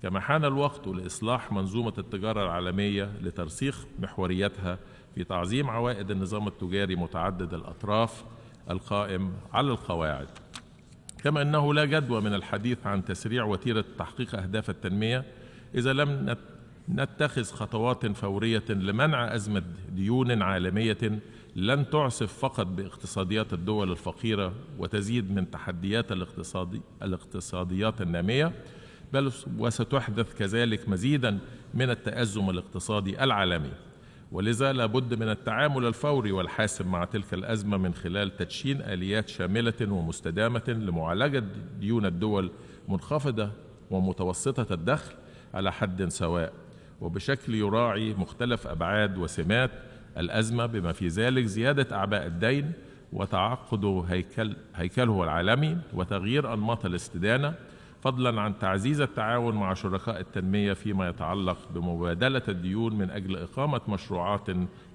Speaker 1: كما حان الوقت لإصلاح منظومة التجارة العالمية لترسيخ محوريتها في تعظيم عوائد النظام التجاري متعدد الأطراف القائم على القواعد. كما أنه لا جدوى من الحديث عن تسريع وتيرة تحقيق أهداف التنمية إذا لم نتخذ خطوات فورية لمنع أزمة ديون عالمية لن تعصف فقط باقتصاديات الدول الفقيرة وتزيد من تحديات الاقتصاديات النامية، بل وستحدث كذلك مزيدا من التأزم الاقتصادي العالمي. ولذا لا بد من التعامل الفوري والحاسم مع تلك الأزمة من خلال تدشين آليات شاملة ومستدامة لمعالجة ديون الدول منخفضة ومتوسطة الدخل على حد سواء، وبشكل يراعي مختلف أبعاد وسمات الأزمة، بما في ذلك زيادة أعباء الدين وتعقد هيكله العالمي وتغيير أنماط الاستدانة، فضلا عن تعزيز التعاون مع شركاء التنمية فيما يتعلق بمبادلة الديون من أجل إقامة مشروعات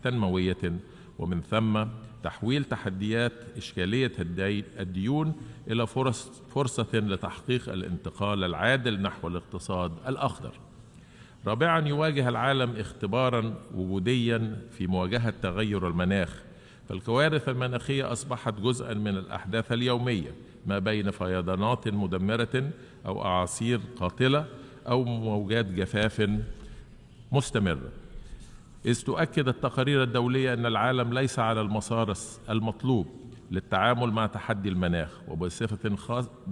Speaker 1: تنموية، ومن ثم تحويل تحديات إشكالية الديون إلى فرصة لتحقيق الانتقال العادل نحو الاقتصاد الأخضر. رابعا، يواجه العالم اختبارا وجوديا في مواجهة تغير المناخ، فالكوارث المناخية أصبحت جزءا من الأحداث اليومية، ما بين فيضانات مدمرة أو أعاصير قاتلة أو موجات جفاف مستمرة، إذ تؤكد التقارير الدولية أن العالم ليس على المسار المطلوب للتعامل مع تحدي المناخ،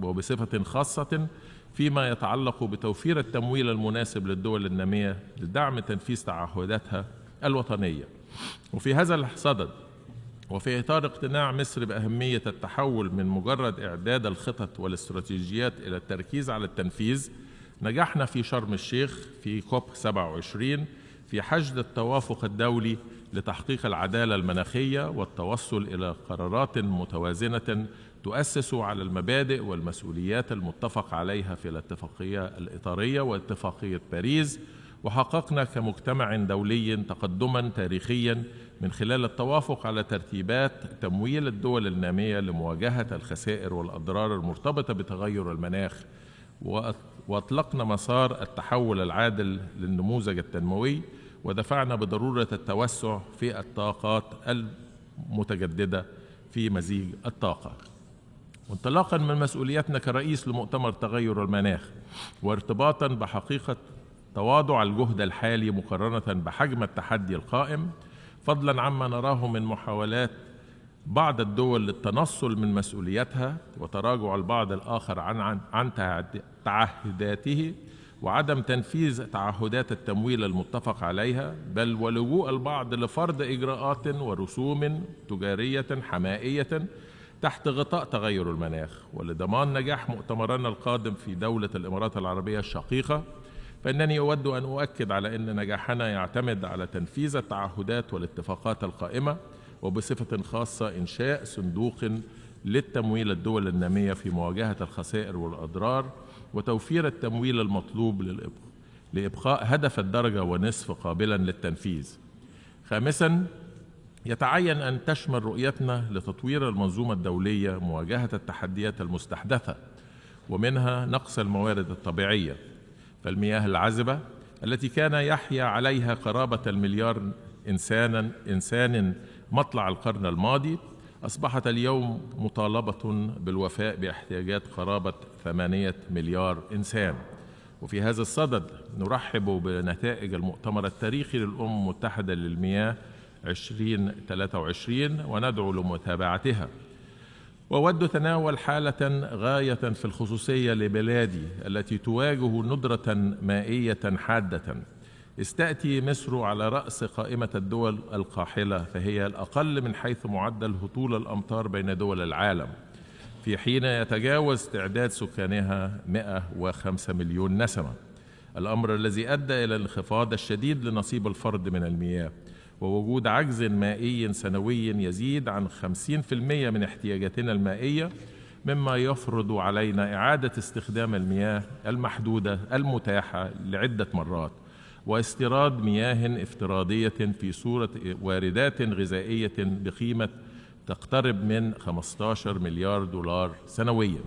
Speaker 1: وبصفة خاصة فيما يتعلق بتوفير التمويل المناسب للدول النامية لدعم تنفيذ تعهداتها الوطنية. وفي هذا الصدد، وفي إطار اقتناع مصر بأهمية التحول من مجرد إعداد الخطط والاستراتيجيات إلى التركيز على التنفيذ، نجحنا في شرم الشيخ في كوب 27 في حشد التوافق الدولي لتحقيق العدالة المناخية والتوصل إلى قرارات متوازنة تؤسس على المبادئ والمسؤوليات المتفق عليها في الاتفاقية الإطارية واتفاقية باريس، وحققنا كمجتمع دولي تقدما تاريخيا من خلال التوافق على ترتيبات تمويل الدول النامية لمواجهة الخسائر والأضرار المرتبطة بتغير المناخ، وأطلقنا مسار التحول العادل للنموذج التنموي، ودفعنا بضرورة التوسع في الطاقات المتجددة في مزيج الطاقة. وانطلاقا من مسؤوليتنا كرئيس لمؤتمر تغير المناخ، وارتباطا بحقيقة تواضع الجهد الحالي مقارنة بحجم التحدي القائم، فضلا عما نراه من محاولات بعض الدول للتنصل من مسؤوليتها وتراجع البعض الآخر عن تعهداته، وعدم تنفيذ تعهدات التمويل المتفق عليها، بل ولجوء البعض لفرض إجراءات ورسوم تجارية حمائية تحت غطاء تغير المناخ. ولضمان نجاح مؤتمرنا القادم في دولة الإمارات العربية الشقيقة، فإنني أود أن أؤكد على أن نجاحنا يعتمد على تنفيذ التعهدات والاتفاقات القائمة، وبصفة خاصة إنشاء صندوق للتمويل الدول النامية في مواجهة الخسائر والأضرار، وتوفير التمويل المطلوب لإبقاء هدف الدرجة ونصف قابلا للتنفيذ. خامسا، يتعين أن تشمل رؤيتنا لتطوير المنظومة الدولية مواجهة التحديات المستحدثة، ومنها نقص الموارد الطبيعية. فالمياه العذبة التي كان يحيا عليها قرابة المليار إنسان مطلع القرن الماضي، أصبحت اليوم مطالبة بالوفاء باحتياجات قرابة 8 مليار إنسان. وفي هذا الصدد نرحب بنتائج المؤتمر التاريخي للأمم المتحدة للمياه 2023 وندعو لمتابعتها. وأود تناول حالة غاية في الخصوصية لبلادي التي تواجه ندرة مائية حادة. استأتي مصر على رأس قائمة الدول القاحلة، فهي الأقل من حيث معدل هطول الأمطار بين دول العالم، في حين يتجاوز تعداد سكانها 105 مليون نسمة، الأمر الذي أدى إلى الانخفاض الشديد لنصيب الفرد من المياه، ووجود عجز مائي سنوي يزيد عن 50% من احتياجاتنا المائية، مما يفرض علينا إعادة استخدام المياه المحدودة المتاحة لعدة مرات، واستيراد مياه افتراضية في صورة واردات غذائية بقيمة تقترب من 15 مليار دولار سنويا.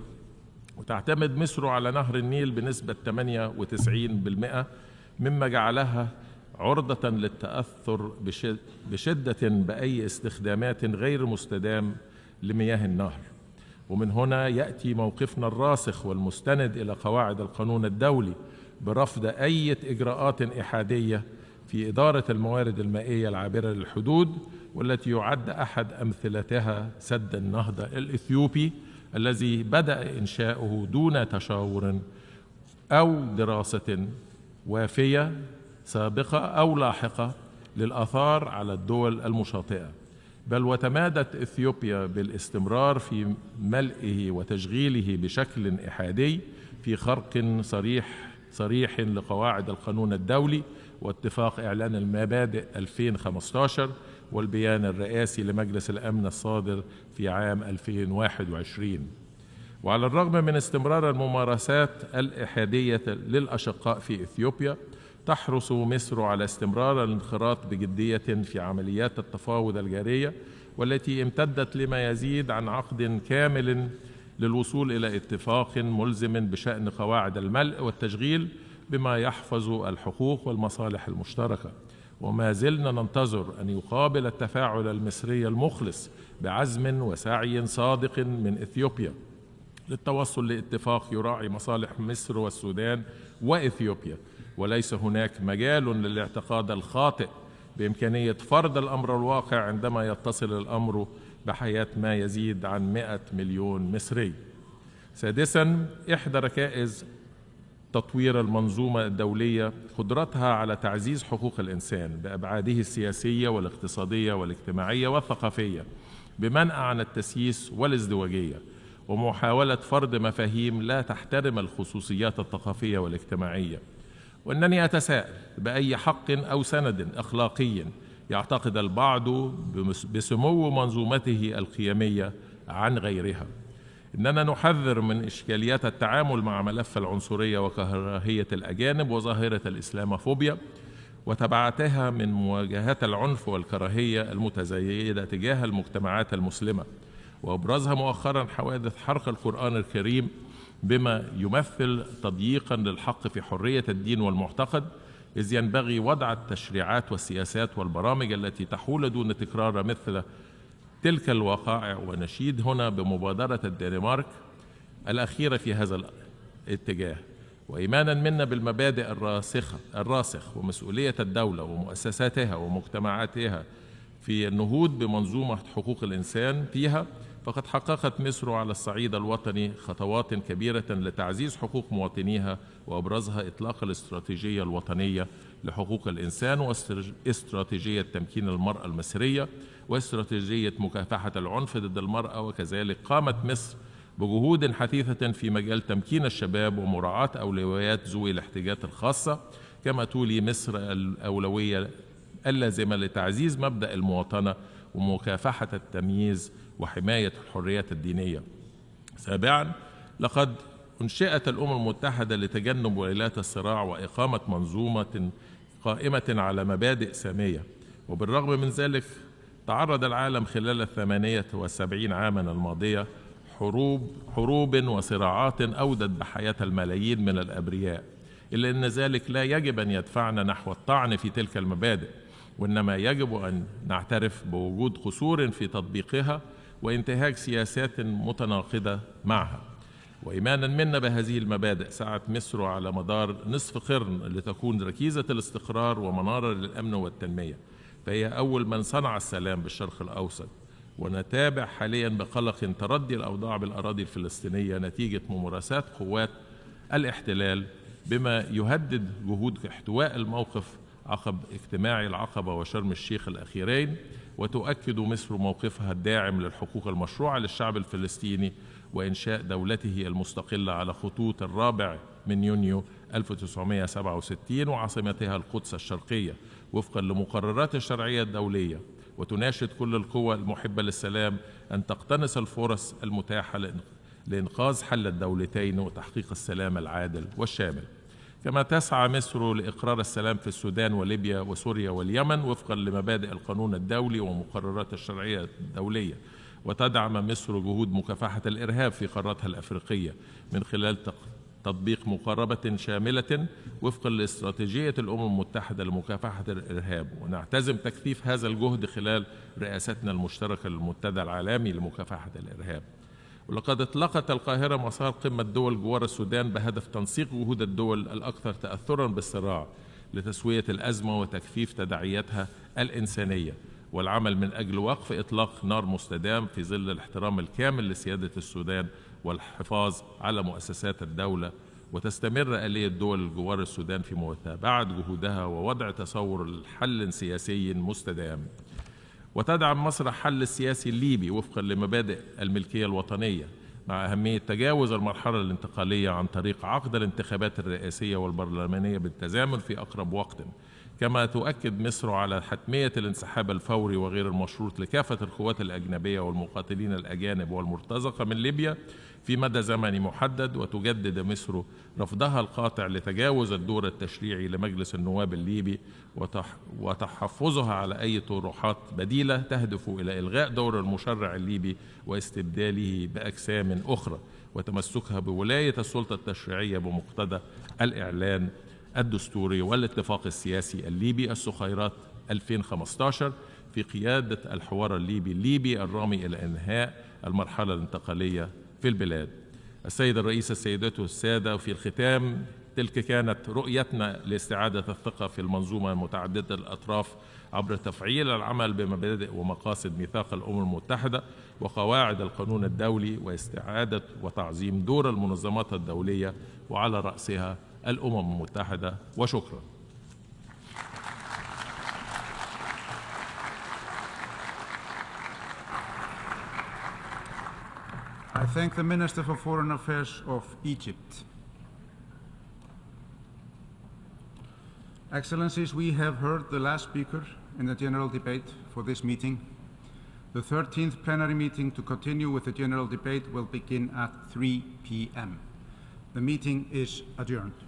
Speaker 1: وتعتمد مصر على نهر النيل بنسبة 98%، مما جعلها عرضة للتأثر بشدة بأي استخدامات غير مستدام لمياه النهر. ومن هنا يأتي موقفنا الراسخ والمستند إلى قواعد القانون الدولي برفض أي إجراءات إحادية في إدارة الموارد المائية العابرة للحدود، والتي يعد أحد أمثلتها سد النهضة الإثيوبي الذي بدأ إنشاؤه دون تشاور أو دراسة وافية سابقة أو لاحقة للآثار على الدول المشاطئة، بل وتمادت إثيوبيا بالاستمرار في ملئه وتشغيله بشكل إحادي في خرق صريح لقواعد القانون الدولي واتفاق إعلان المبادئ 2015 والبيان الرئاسي لمجلس الأمن الصادر في عام 2021. وعلى الرغم من استمرار الممارسات الإحادية للأشقاء في إثيوبيا، تحرص مصر على استمرار الانخراط بجدية في عمليات التفاوض الجارية، والتي امتدت لما يزيد عن عقد كامل للوصول إلى اتفاق ملزم بشأن قواعد الملء والتشغيل بما يحفظ الحقوق والمصالح المشتركة. وما زلنا ننتظر أن يقابل التفاعل المصري المخلص بعزم وسعي صادق من إثيوبيا للتوصل لاتفاق يراعي مصالح مصر والسودان وإثيوبيا، وليس هناك مجال للاعتقاد الخاطئ بإمكانية فرض الأمر الواقع عندما يتصل الأمر بحياة ما يزيد عن 100 مليون مصري. سادساً، إحدى ركائز تطوير المنظومة الدولية قدرتها على تعزيز حقوق الإنسان بأبعاده السياسية والاقتصادية والاجتماعية والثقافية، بمنع عن التسييس والازدواجية، ومحاولة فرض مفاهيم لا تحترم الخصوصيات الثقافية والاجتماعية. وأنني أتساءل بأي حق أو سند أخلاقي يعتقد البعض بسمو منظومته القيمية عن غيرها. إننا نحذر من إشكاليات التعامل مع ملف العنصرية وكراهية الأجانب وظاهرة الإسلاموفوبيا وتبعاتها من مواجهات العنف والكراهية المتزايدة تجاه المجتمعات المسلمة، وأبرزها مؤخرا حوادث حرق القرآن الكريم، بما يمثل تضييقا للحق في حرية الدين والمعتقد، إذ ينبغي وضع التشريعات والسياسات والبرامج التي تحول دون تكرار مثل تلك الوقائع. ونشيد هنا بمبادرة الدنمارك الأخيرة في هذا الاتجاه. وإيمانا منا بالمبادئ الراسخ ومسؤولية الدولة ومؤسساتها ومجتمعاتها في النهوض بمنظومة حقوق الإنسان فيها، فقد حققت مصر على الصعيد الوطني خطوات كبيرة لتعزيز حقوق مواطنيها، وأبرزها إطلاق الاستراتيجية الوطنية لحقوق الإنسان، واستراتيجية تمكين المرأة المصرية، واستراتيجية مكافحة العنف ضد المرأة. وكذلك قامت مصر بجهود حثيثة في مجال تمكين الشباب ومراعاة أولويات ذوي الاحتياجات الخاصة، كما تولي مصر الأولوية اللازمة لتعزيز مبدأ المواطنة ومكافحة التمييز وحماية الحريات الدينية. سابعا، لقد أنشئت الأمم المتحدة لتجنب ويلات الصراع وإقامة منظومة قائمة على مبادئ سامية، وبالرغم من ذلك تعرض العالم خلال 78 عاما الماضية حروب وصراعات أودت بحياة الملايين من الأبرياء، إلا أن ذلك لا يجب أن يدفعنا نحو الطعن في تلك المبادئ، وإنما يجب أن نعترف بوجود قصور في تطبيقها وانتهاج سياسات متناقضة معها. وإيمانا منا بهذه المبادئ سعت مصر على مدار نصف قرن لتكون ركيزة الاستقرار ومنارة للأمن والتنمية، فهي أول من صنع السلام بالشرق الأوسط. ونتابع حاليا بقلق تردي الأوضاع بالأراضي الفلسطينية نتيجة ممارسات قوات الاحتلال، بما يهدد جهود احتواء الموقف عقب اجتماع العقبة وشرم الشيخ الأخيرين. وتؤكد مصر موقفها الداعم للحقوق المشروعة للشعب الفلسطيني وإنشاء دولته المستقلة على خطوط 4 يونيو 1967 وعاصمتها القدس الشرقية وفقا لمقررات الشرعية الدولية. وتناشد كل القوى المحبة للسلام أن تقتنص الفرص المتاحة لإنقاذ حل الدولتين وتحقيق السلام العادل والشامل. كما تسعى مصر لإقرار السلام في السودان وليبيا وسوريا واليمن وفقا لمبادئ القانون الدولي ومقررات الشرعية الدولية. وتدعم مصر جهود مكافحة الإرهاب في قارتها الأفريقية من خلال تطبيق مقاربة شاملة وفقا لاستراتيجية الأمم المتحدة لمكافحة الإرهاب. ونعتزم تكثيف هذا الجهد خلال رئاستنا المشتركة للمنتدى العالمي لمكافحة الإرهاب. ولقد اطلقت القاهرة مسار قمة دول جوار السودان بهدف تنسيق جهود الدول الأكثر تأثرا بالصراع لتسوية الأزمة وتكثيف تداعياتها الإنسانية، والعمل من أجل وقف إطلاق نار مستدام في ظل الاحترام الكامل لسيادة السودان والحفاظ على مؤسسات الدولة. وتستمر آلية دول جوار السودان في متابعة جهودها ووضع تصور الحل سياسي مستدام. وتدعم مصر الحل السياسي الليبي وفقا لمبادئ الملكية الوطنية، مع أهمية تجاوز المرحلة الانتقالية عن طريق عقد الانتخابات الرئاسية والبرلمانية بالتزامن في أقرب وقت. كما تؤكد مصر على حتمية الانسحاب الفوري وغير المشروط لكافة القوات الأجنبية والمقاتلين الأجانب والمرتزقة من ليبيا في مدى زمني محدد. وتجدد مصر رفضها القاطع لتجاوز الدور التشريعي لمجلس النواب الليبي وتحفظها على أي طروحات بديلة تهدف إلى إلغاء دور المشرع الليبي واستبداله بأجسام أخرى، وتمسكها بولاية السلطة التشريعية بمقتضى الإعلان الدستوري والاتفاق السياسي الليبي السخيرات 2015 في قيادة الحوار الليبي الرامي إلى إنهاء المرحلة الانتقالية في البلاد. السيد الرئيس، السيدات والسادة، وفي الختام تلك كانت رؤيتنا لاستعادة الثقة في المنظومة متعددة الأطراف عبر تفعيل العمل بمبادئ ومقاصد ميثاق الأمم المتحدة وقواعد القانون الدولي، واستعادة وتعظيم دور المنظمات الدولية وعلى رأسها الأمم المتحدة. وشكرا.
Speaker 20: I thank the Minister for Foreign Affairs of Egypt. Excellencies, we have heard the last speaker in the general debate for this meeting. The 13th plenary meeting to continue with the general debate will begin at 3 p.m. The meeting is adjourned.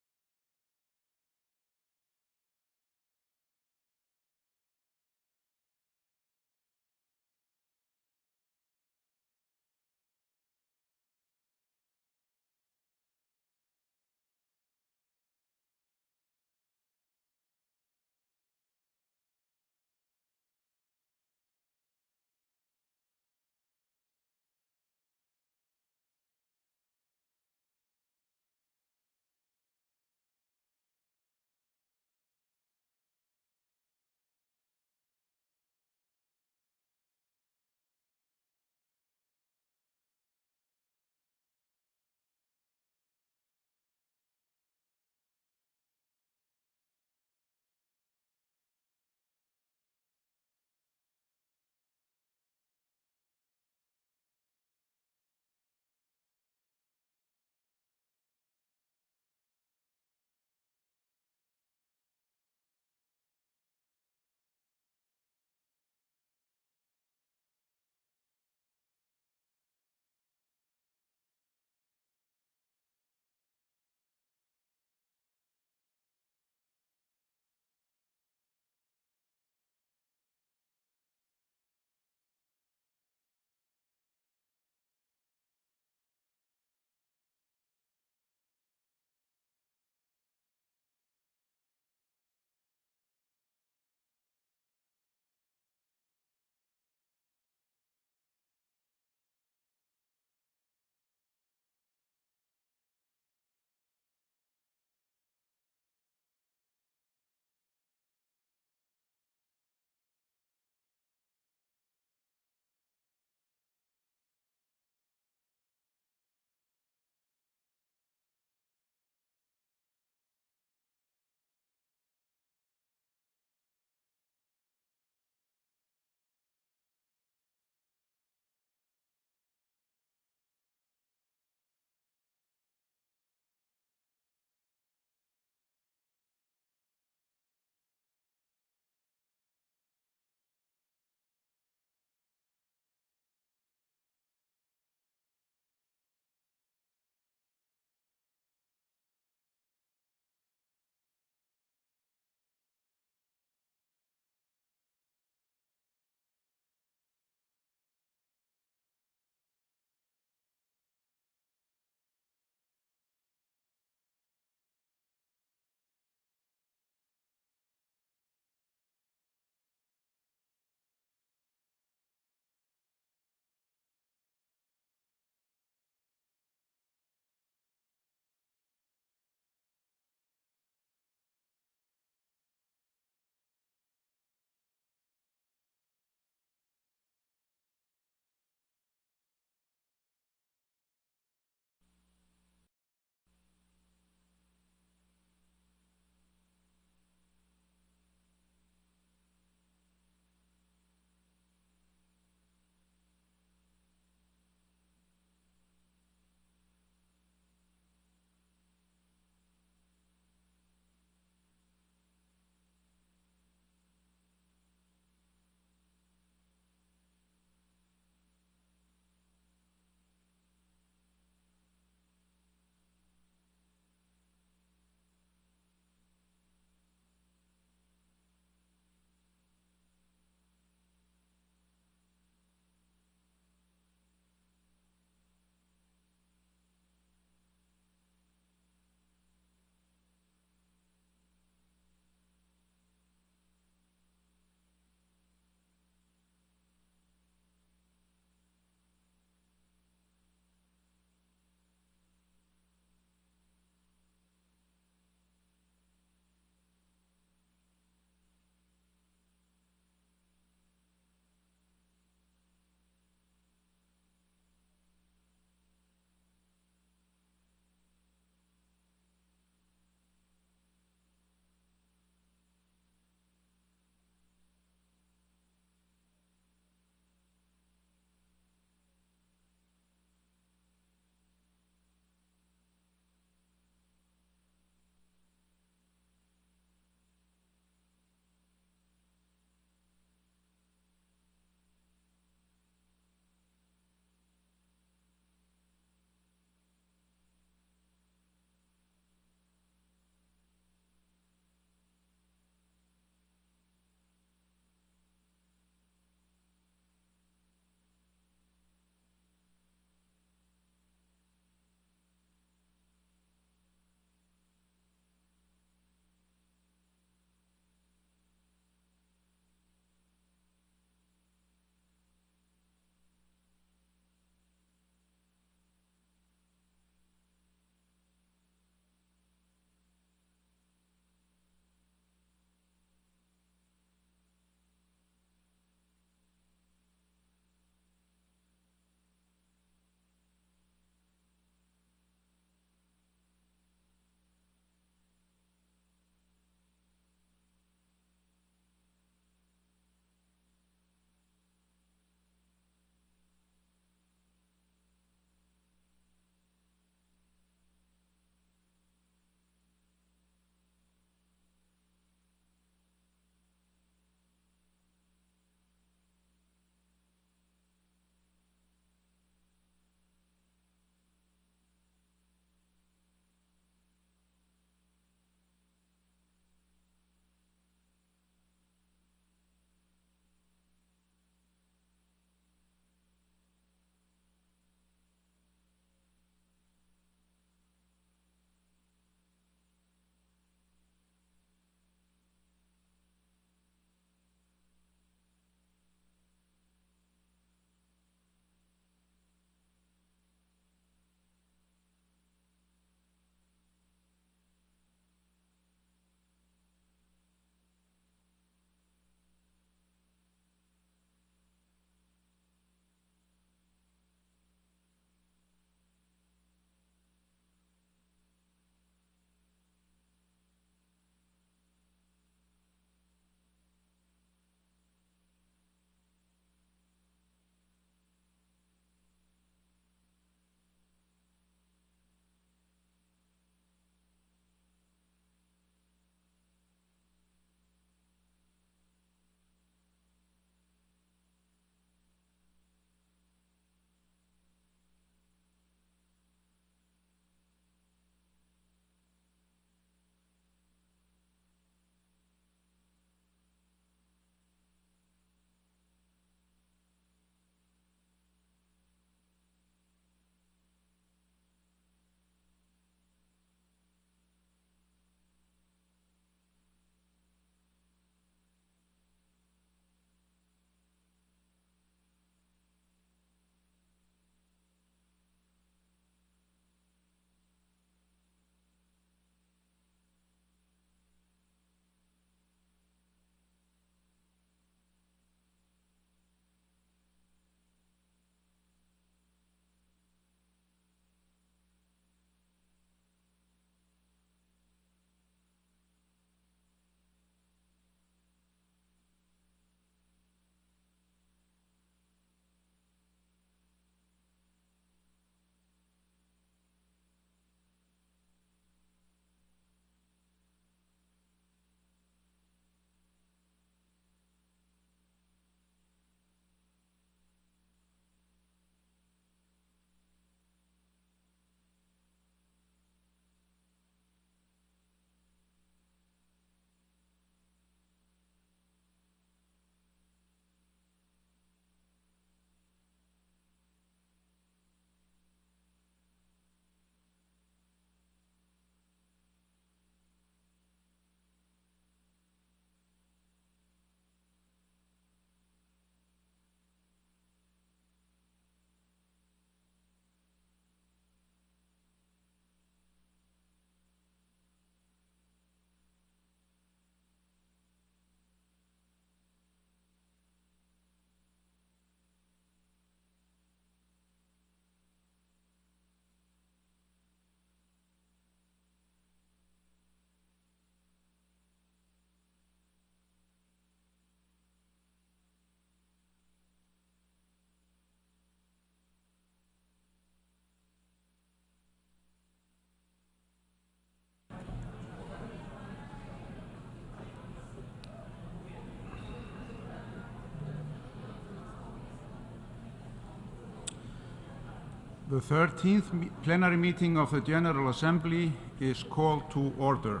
Speaker 20: The 13th plenary meeting of the General Assembly is called to order.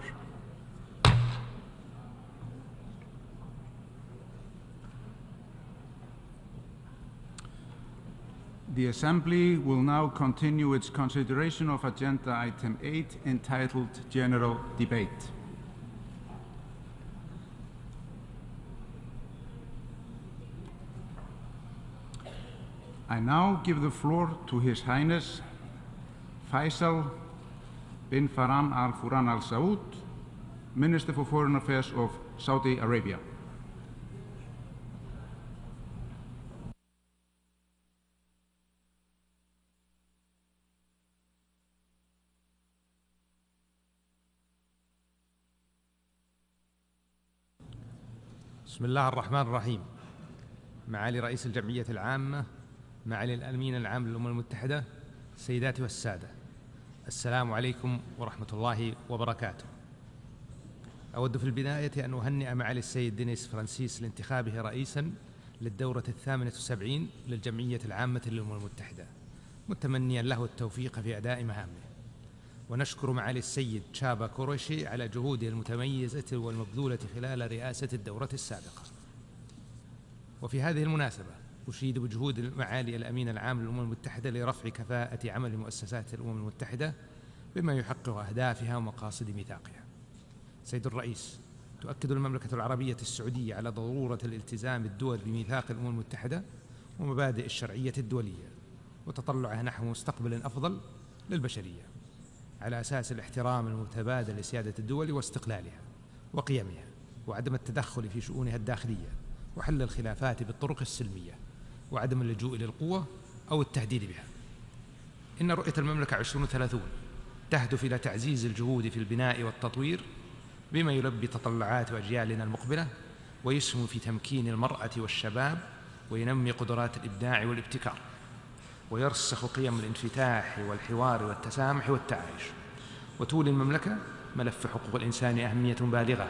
Speaker 20: The Assembly will now continue its consideration of Agenda Item 8, entitled General Debate. I now give the floor to His Highness Faisal bin Farhan Al Furan Al Saud, Minister for Foreign Affairs of Saudi Arabia.
Speaker 3: بسم الله الرحمن الرحيم. معالي رئيس الجمعية العامة، معالي الأمين العام للأمم المتحدة، السيدات والسادة، السلام عليكم ورحمة الله وبركاته. أود في البداية أن أهنئ معالي السيد دينيس فرانسيس لانتخابه رئيساً للدورة 78 للجمعية العامة للأمم المتحدة، متمنياً له التوفيق في أداء مهامه. ونشكر معالي السيد تشابا كوريشي على جهوده المتميزة والمبذولة خلال رئاسة الدورة السابقة. وفي هذه المناسبة أشيد بجهود معالي الأمين العام للأمم المتحدة لرفع كفاءة عمل مؤسسات الأمم المتحدة بما يحقق أهدافها ومقاصد ميثاقها. سيد الرئيس، تؤكد المملكة العربية السعودية على ضرورة الالتزام الدول بميثاق الأمم المتحدة ومبادئ الشرعية الدولية، وتطلعها نحو مستقبل أفضل للبشرية على أساس الاحترام المتبادل لسيادة الدول واستقلالها وقيمها، وعدم التدخل في شؤونها الداخلية، وحل الخلافات بالطرق السلمية، وعدم اللجوء للقوة أو التهديد بها. إن رؤية المملكة 2030 تهدف إلى تعزيز الجهود في البناء والتطوير بما يلبي تطلعات أجيالنا المقبلة، ويسهم في تمكين المرأة والشباب، وينمي قدرات الإبداع والابتكار، ويرسخ قيم الانفتاح والحوار والتسامح والتعايش. وتولي المملكة ملف حقوق الإنسان أهمية بالغة،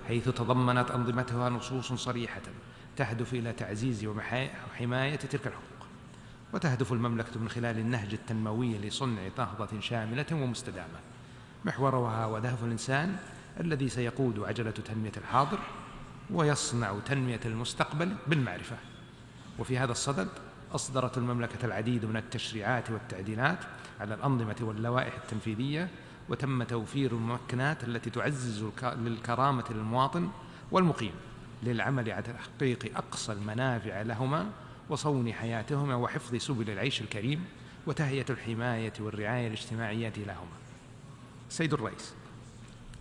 Speaker 3: حيث تضمنت أنظمتها نصوص صريحة تهدف إلى تعزيز وحماية تلك الحقوق. وتهدف المملكة من خلال النهج التنموي لصنع نهضة شاملة ومستدامة محورها وهدف الإنسان الذي سيقود عجلة تنمية الحاضر ويصنع تنمية المستقبل بالمعرفة. وفي هذا الصدد أصدرت المملكة العديد من التشريعات والتعديلات على الأنظمة واللوائح التنفيذية، وتم توفير الممكنات التي تعزز للكرامة للمواطن والمقيم للعمل على تحقيق أقصى المنافع لهما وصون حياتهما وحفظ سبل العيش الكريم وتهيئة الحماية والرعاية الاجتماعية لهما. سيد الرئيس،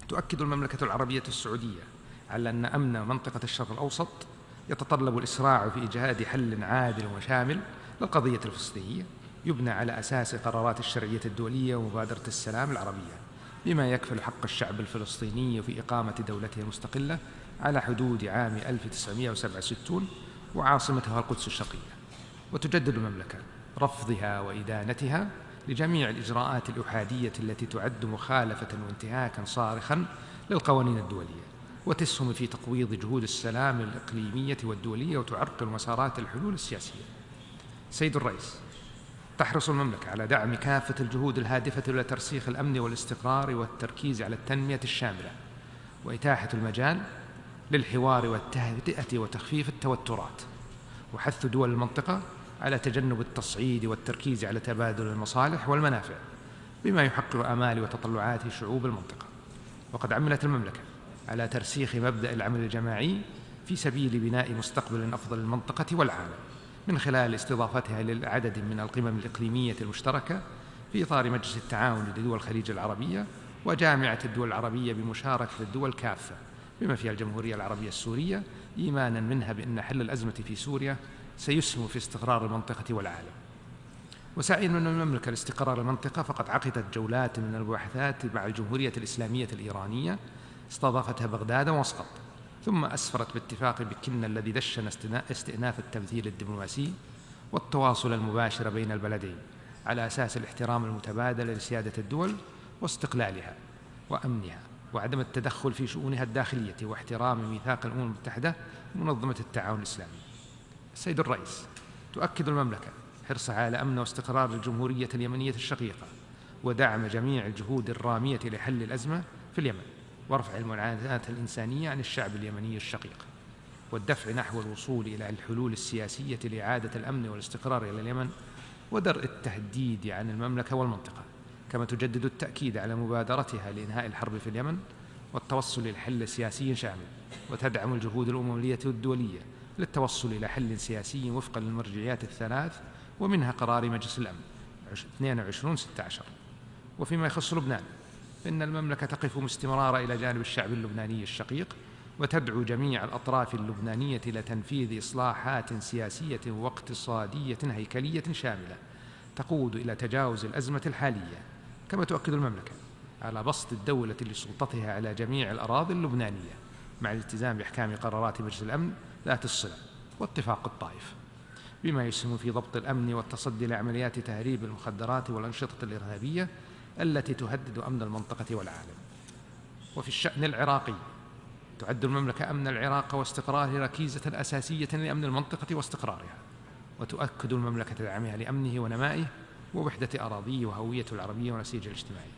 Speaker 3: تؤكد المملكة العربية السعودية على أن أمن منطقة الشرق الأوسط يتطلب الإسراع في إيجاد حل عادل وشامل للقضية الفلسطينية يبنى على أساس قرارات الشرعية الدولية ومبادرة السلام العربية، بما يكفل حق الشعب الفلسطيني في إقامة دولته المستقلة على حدود عام 1967 وعاصمتها القدس الشرقية. وتجدد المملكة رفضها وإدانتها لجميع الإجراءات الإحادية التي تعد مخالفة وانتهاكا صارخا للقوانين الدولية، وتسهم في تقويض جهود السلام الإقليمية والدولية وتعرقل مسارات الحلول السياسية. سيد الرئيس، تحرص المملكة على دعم كافة الجهود الهادفة إلى ترسيخ الأمن والاستقرار والتركيز على التنمية الشاملة وإتاحة المجال للحوار والتهدئة وتخفيف التوترات، وحث دول المنطقة على تجنب التصعيد والتركيز على تبادل المصالح والمنافع بما يحقق آمال وتطلعات شعوب المنطقة. وقد عملت المملكة على ترسيخ مبدأ العمل الجماعي في سبيل بناء مستقبل أفضل للمنطقة والعالم من خلال استضافتها لعدد من القمم الإقليمية المشتركة في إطار مجلس التعاون لدول الخليج العربية وجامعة الدول العربية بمشاركة الدول كافة بما فيها الجمهورية العربية السورية، إيمانا منها بأن حل الأزمة في سوريا سيسهم في استقرار المنطقة والعالم. وسعيا من المملكة لاستقرار المنطقة، فقد عقدت جولات من المباحثات مع الجمهورية الإسلامية الإيرانية استضافتها بغداد ومسقط، ثم أسفرت باتفاق بكين الذي دشن استئناف التمثيل الدبلوماسي والتواصل المباشر بين البلدين على أساس الاحترام المتبادل لسيادة الدول واستقلالها وأمنها وعدم التدخل في شؤونها الداخلية واحترام ميثاق الأمم المتحدة ومنظمة التعاون الإسلامي. السيد الرئيس، تؤكد المملكة حرصها على أمن واستقرار الجمهورية اليمنية الشقيقة، ودعم جميع الجهود الرامية لحل الأزمة في اليمن ورفع المعاناة الإنسانية عن الشعب اليمني الشقيق، والدفع نحو الوصول إلى الحلول السياسية لإعادة الأمن والاستقرار إلى اليمن ودرء التهديد عن المملكة والمنطقة. كما تجدد التأكيد على مبادرتها لإنهاء الحرب في اليمن والتوصل إلى حل سياسي شامل، وتدعم الجهود الأممية والدولية للتوصل إلى حل سياسي وفقا للمرجعيات الثلاث ومنها قرار مجلس الأمن 22/16. وفيما يخص لبنان فإن المملكة تقف باستمرار إلى جانب الشعب اللبناني الشقيق، وتدعو جميع الأطراف اللبنانية إلى تنفيذ إصلاحات سياسية واقتصادية هيكلية شاملة تقود إلى تجاوز الأزمة الحالية. كما تؤكد المملكة على بسط الدولة لسلطتها على جميع الأراضي اللبنانية مع الالتزام بأحكام قرارات مجلس الأمن ذات الصلة واتفاق الطائف، بما يسهم في ضبط الأمن والتصدي لعمليات تهريب المخدرات والأنشطة الإرهابية التي تهدد أمن المنطقة والعالم. وفي الشأن العراقي تعد المملكة أمن العراق واستقراره ركيزة أساسية لأمن المنطقة واستقرارها، وتؤكد المملكة دعمها لأمنه ونمائه ووحدة أراضيه وهويته العربية ونسيجه الاجتماعي.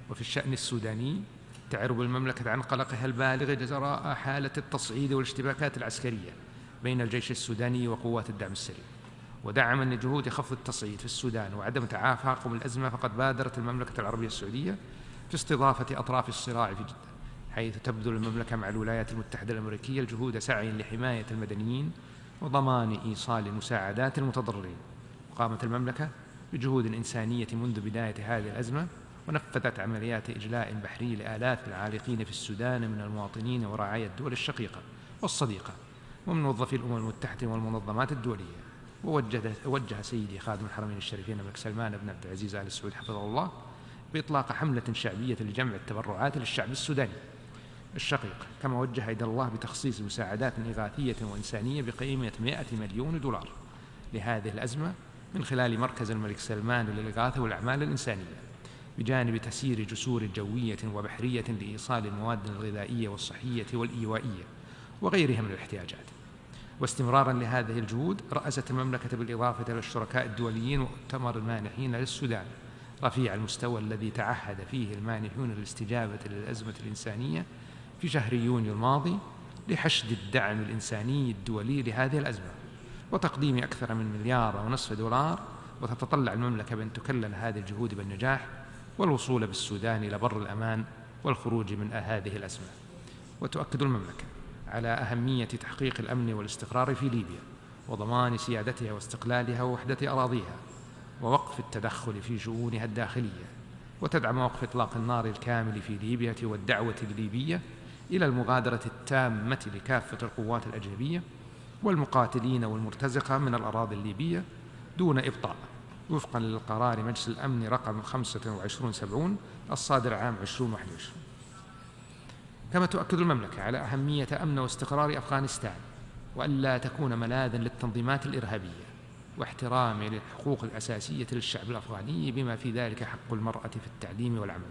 Speaker 3: وفي الشأن السوداني تعرب المملكة عن قلقها البالغ جراء حالة التصعيد والاشتباكات العسكرية بين الجيش السوداني وقوات الدعم السريع، ودعما لجهود خفض التصعيد في السودان وعدم تعافاقم الأزمة، فقد بادرت المملكة العربية السعودية في استضافة أطراف الصراع في جدة، حيث تبذل المملكة مع الولايات المتحدة الأمريكية الجهود سعي لحماية المدنيين وضمان إيصال المساعدات للمتضررين. وقامت المملكة بجهود إنسانية منذ بداية هذه الأزمة، ونفذت عمليات إجلاء بحري لآلاف العالقين في السودان من المواطنين ورعايا الدول الشقيقة والصديقة ومن موظفي الأمم المتحدة والمنظمات الدولية. ووجه سيدي خادم الحرمين الشريفين الملك سلمان بن عبد العزيز آل سعود حفظه الله بإطلاق حملة شعبية لجمع التبرعات للشعب السوداني الشقيق، كما وجه أيضا الله بتخصيص مساعدات إغاثية وإنسانية بقيمة 100 مليون دولار لهذه الأزمة من خلال مركز الملك سلمان للإغاثة والأعمال الإنسانية، بجانب تسيير جسور جوية وبحرية لإيصال المواد الغذائية والصحية والإيوائية وغيرها من الاحتياجات. واستمرارا لهذه الجهود رأست المملكة بالإضافة إلى الشركاء الدوليين مؤتمر المانحين للسودان رفيع المستوى الذي تعهد فيه المانحون للاستجابة للأزمة الإنسانية في شهر يونيو الماضي لحشد الدعم الإنساني الدولي لهذه الأزمة وتقديم أكثر من 1.5 مليار دولار. وتتطلع المملكة بأن تكلل هذه الجهود بالنجاح والوصول بالسودان إلى بر الأمان والخروج من هذه الأزمة. وتؤكد المملكة على أهمية تحقيق الأمن والاستقرار في ليبيا وضمان سيادتها واستقلالها ووحدة أراضيها ووقف التدخل في شؤونها الداخلية، وتدعم وقف إطلاق النار الكامل في ليبيا والدعوة الليبية إلى المغادرة التامة لكافة القوات الأجنبية والمقاتلين والمرتزقة من الأراضي الليبية دون إبطاء، وفقا للقرار مجلس الأمن رقم 2570 الصادر عام 2021. كما تؤكد المملكة على أهمية أمن واستقرار أفغانستان وألا تكون ملاذا للتنظيمات الإرهابية، واحترام للحقوق الأساسية للشعب الأفغاني بما في ذلك حق المرأة في التعليم والعمل.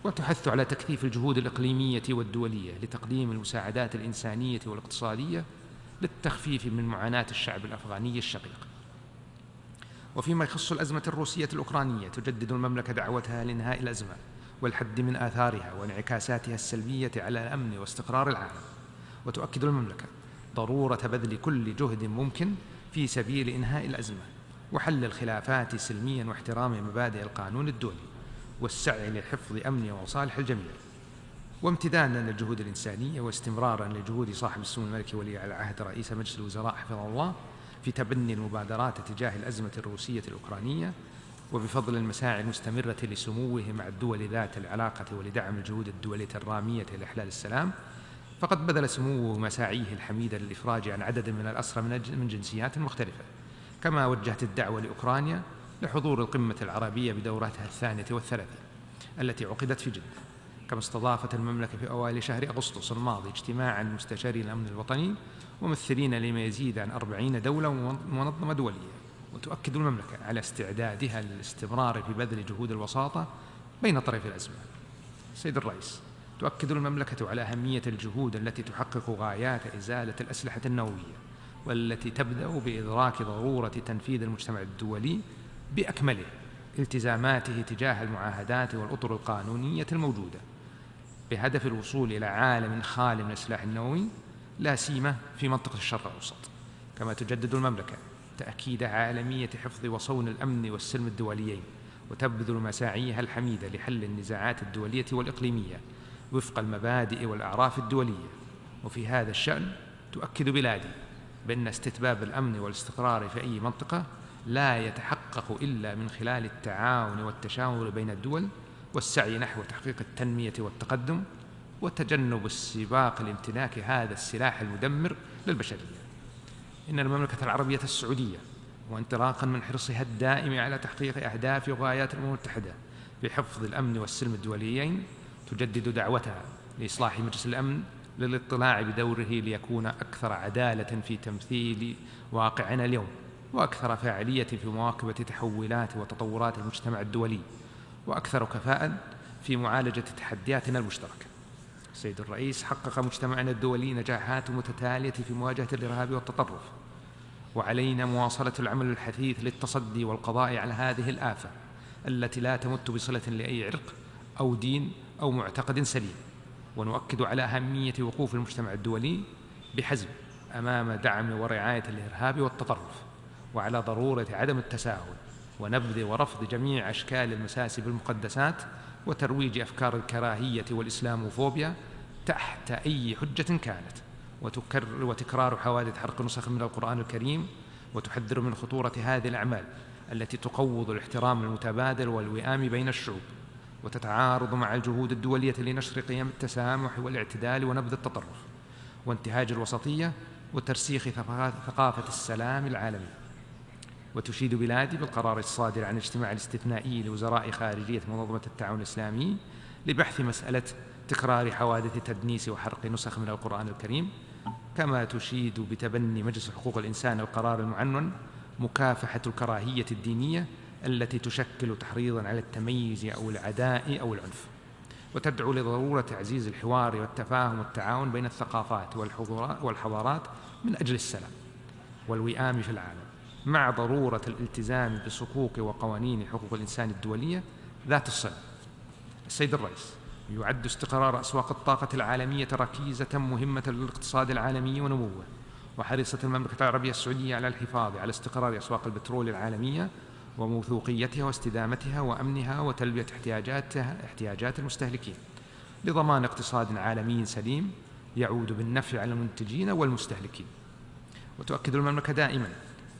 Speaker 3: وتحث على تكثيف الجهود الإقليمية والدولية لتقديم المساعدات الإنسانية والاقتصادية للتخفيف من معاناة الشعب الأفغاني الشقيق. وفيما يخص الأزمة الروسية الأوكرانية تجدد المملكة دعوتها لإنهاء الأزمة والحد من آثارها وانعكاساتها السلبية على الأمن واستقرار العالم. وتؤكد المملكة ضرورة بذل كل جهد ممكن في سبيل إنهاء الأزمة وحل الخلافات سلميا واحترام مبادئ القانون الدولي والسعي لحفظ أمن ومصالح الجميع. وامتدادا للجهود الإنسانية واستمرارا لجهود صاحب السمو الملكي ولي العهد رئيس مجلس الوزراء حفظه الله في تبني المبادرات تجاه الأزمة الروسية الأوكرانية، وبفضل المساعي المستمرة لسموه مع الدول ذات العلاقة ولدعم الجهود الدولية الرامية لإحلال السلام، فقد بذل سموه مساعيه الحميدة للإفراج عن عدد من الأسرى من جنسيات مختلفة. كما وجهت الدعوة لأوكرانيا لحضور القمة العربية بدورتها 32 التي عقدت في جدة. كما استضافت المملكة في أوائل شهر أغسطس الماضي اجتماعا مستشاري الأمن الوطني ممثلين لما يزيد عن 40 دولة ومنظمة دولية. وتؤكد المملكة على استعدادها للاستمرار في بذل جهود الوساطة بين طرفي الأزمة. سيد الرئيس، تؤكد المملكة على أهمية الجهود التي تحقق غايات إزالة الأسلحة النووية والتي تبدأ بإدراك ضرورة تنفيذ المجتمع الدولي بأكمله التزاماته تجاه المعاهدات والأطر القانونية الموجودة بهدف الوصول إلى عالم خال من السلاح النووي لا سيما في منطقة الشرق الأوسط. كما تجدد المملكة تأكيد عالمية حفظ وصون الأمن والسلم الدوليين، وتبذل مساعيها الحميدة لحل النزاعات الدولية والإقليمية وفق المبادئ والأعراف الدولية. وفي هذا الشأن تؤكد بلادي بأن استتباب الأمن والاستقرار في أي منطقة لا يتحقق إلا من خلال التعاون والتشاور بين الدول والسعي نحو تحقيق التنمية والتقدم وتجنب السباق لامتلاك هذا السلاح المدمر للبشرية. إن المملكة العربية السعودية وانطلاقا من حرصها الدائم على تحقيق أهداف وغايات الأمم المتحدة بحفظ الأمن والسلم الدوليين تجدد دعوتها لإصلاح مجلس الأمن للاطلاع بدوره ليكون أكثر عدالة في تمثيل واقعنا اليوم، وأكثر فاعلية في مواكبة تحولات وتطورات المجتمع الدولي، وأكثر كفاءة في معالجة تحدياتنا المشتركة. السيد الرئيس، حقق مجتمعنا الدولي نجاحات متتالية في مواجهة الإرهاب والتطرف، وعلينا مواصلة العمل الحثيث للتصدي والقضاء على هذه الآفة التي لا تمت بصلة لأي عرق أو دين أو معتقد سليم. ونؤكد على أهمية وقوف المجتمع الدولي بحزم أمام دعم ورعاية الإرهاب والتطرف، وعلى ضرورة عدم التساهل ونبذ ورفض جميع أشكال المساس بالمقدسات وترويج أفكار الكراهية والإسلاموفوبيا تحت أي حجة كانت، وتكرار حوادث حرق نسخ من القرآن الكريم، وتحذر من خطورة هذه الأعمال التي تقوض الاحترام المتبادل والوئام بين الشعوب، وتتعارض مع الجهود الدولية لنشر قيم التسامح والاعتدال ونبذ التطرف وانتهاج الوسطية وترسيخ ثقافة السلام العالمي. وتشيد بلادي بالقرار الصادر عن الاجتماع الاستثنائي لوزراء خارجية منظمة التعاون الإسلامي لبحث مسألة تكرار حوادث تدنيس وحرق نسخ من القرآن الكريم. كما تشيد بتبني مجلس حقوق الإنسان القرار المعنون مكافحة الكراهية الدينية التي تشكل تحريضا على التمييز أو العداء أو العنف، وتدعو لضرورة تعزيز الحوار والتفاهم والتعاون بين الثقافات والحضارات من أجل السلام والوئام في العالم، مع ضرورة الالتزام بصكوك وقوانين حقوق الإنسان الدولية ذات الصلة. السيد الرئيس، يعد استقرار أسواق الطاقة العالمية ركيزة مهمة للاقتصاد العالمي ونموه، وحرصت المملكة العربية السعودية على الحفاظ على استقرار أسواق البترول العالمية وموثوقيتها واستدامتها وأمنها وتلبية احتياجات المستهلكين لضمان اقتصاد عالمي سليم يعود بالنفع على المنتجين والمستهلكين. وتؤكد المملكة دائما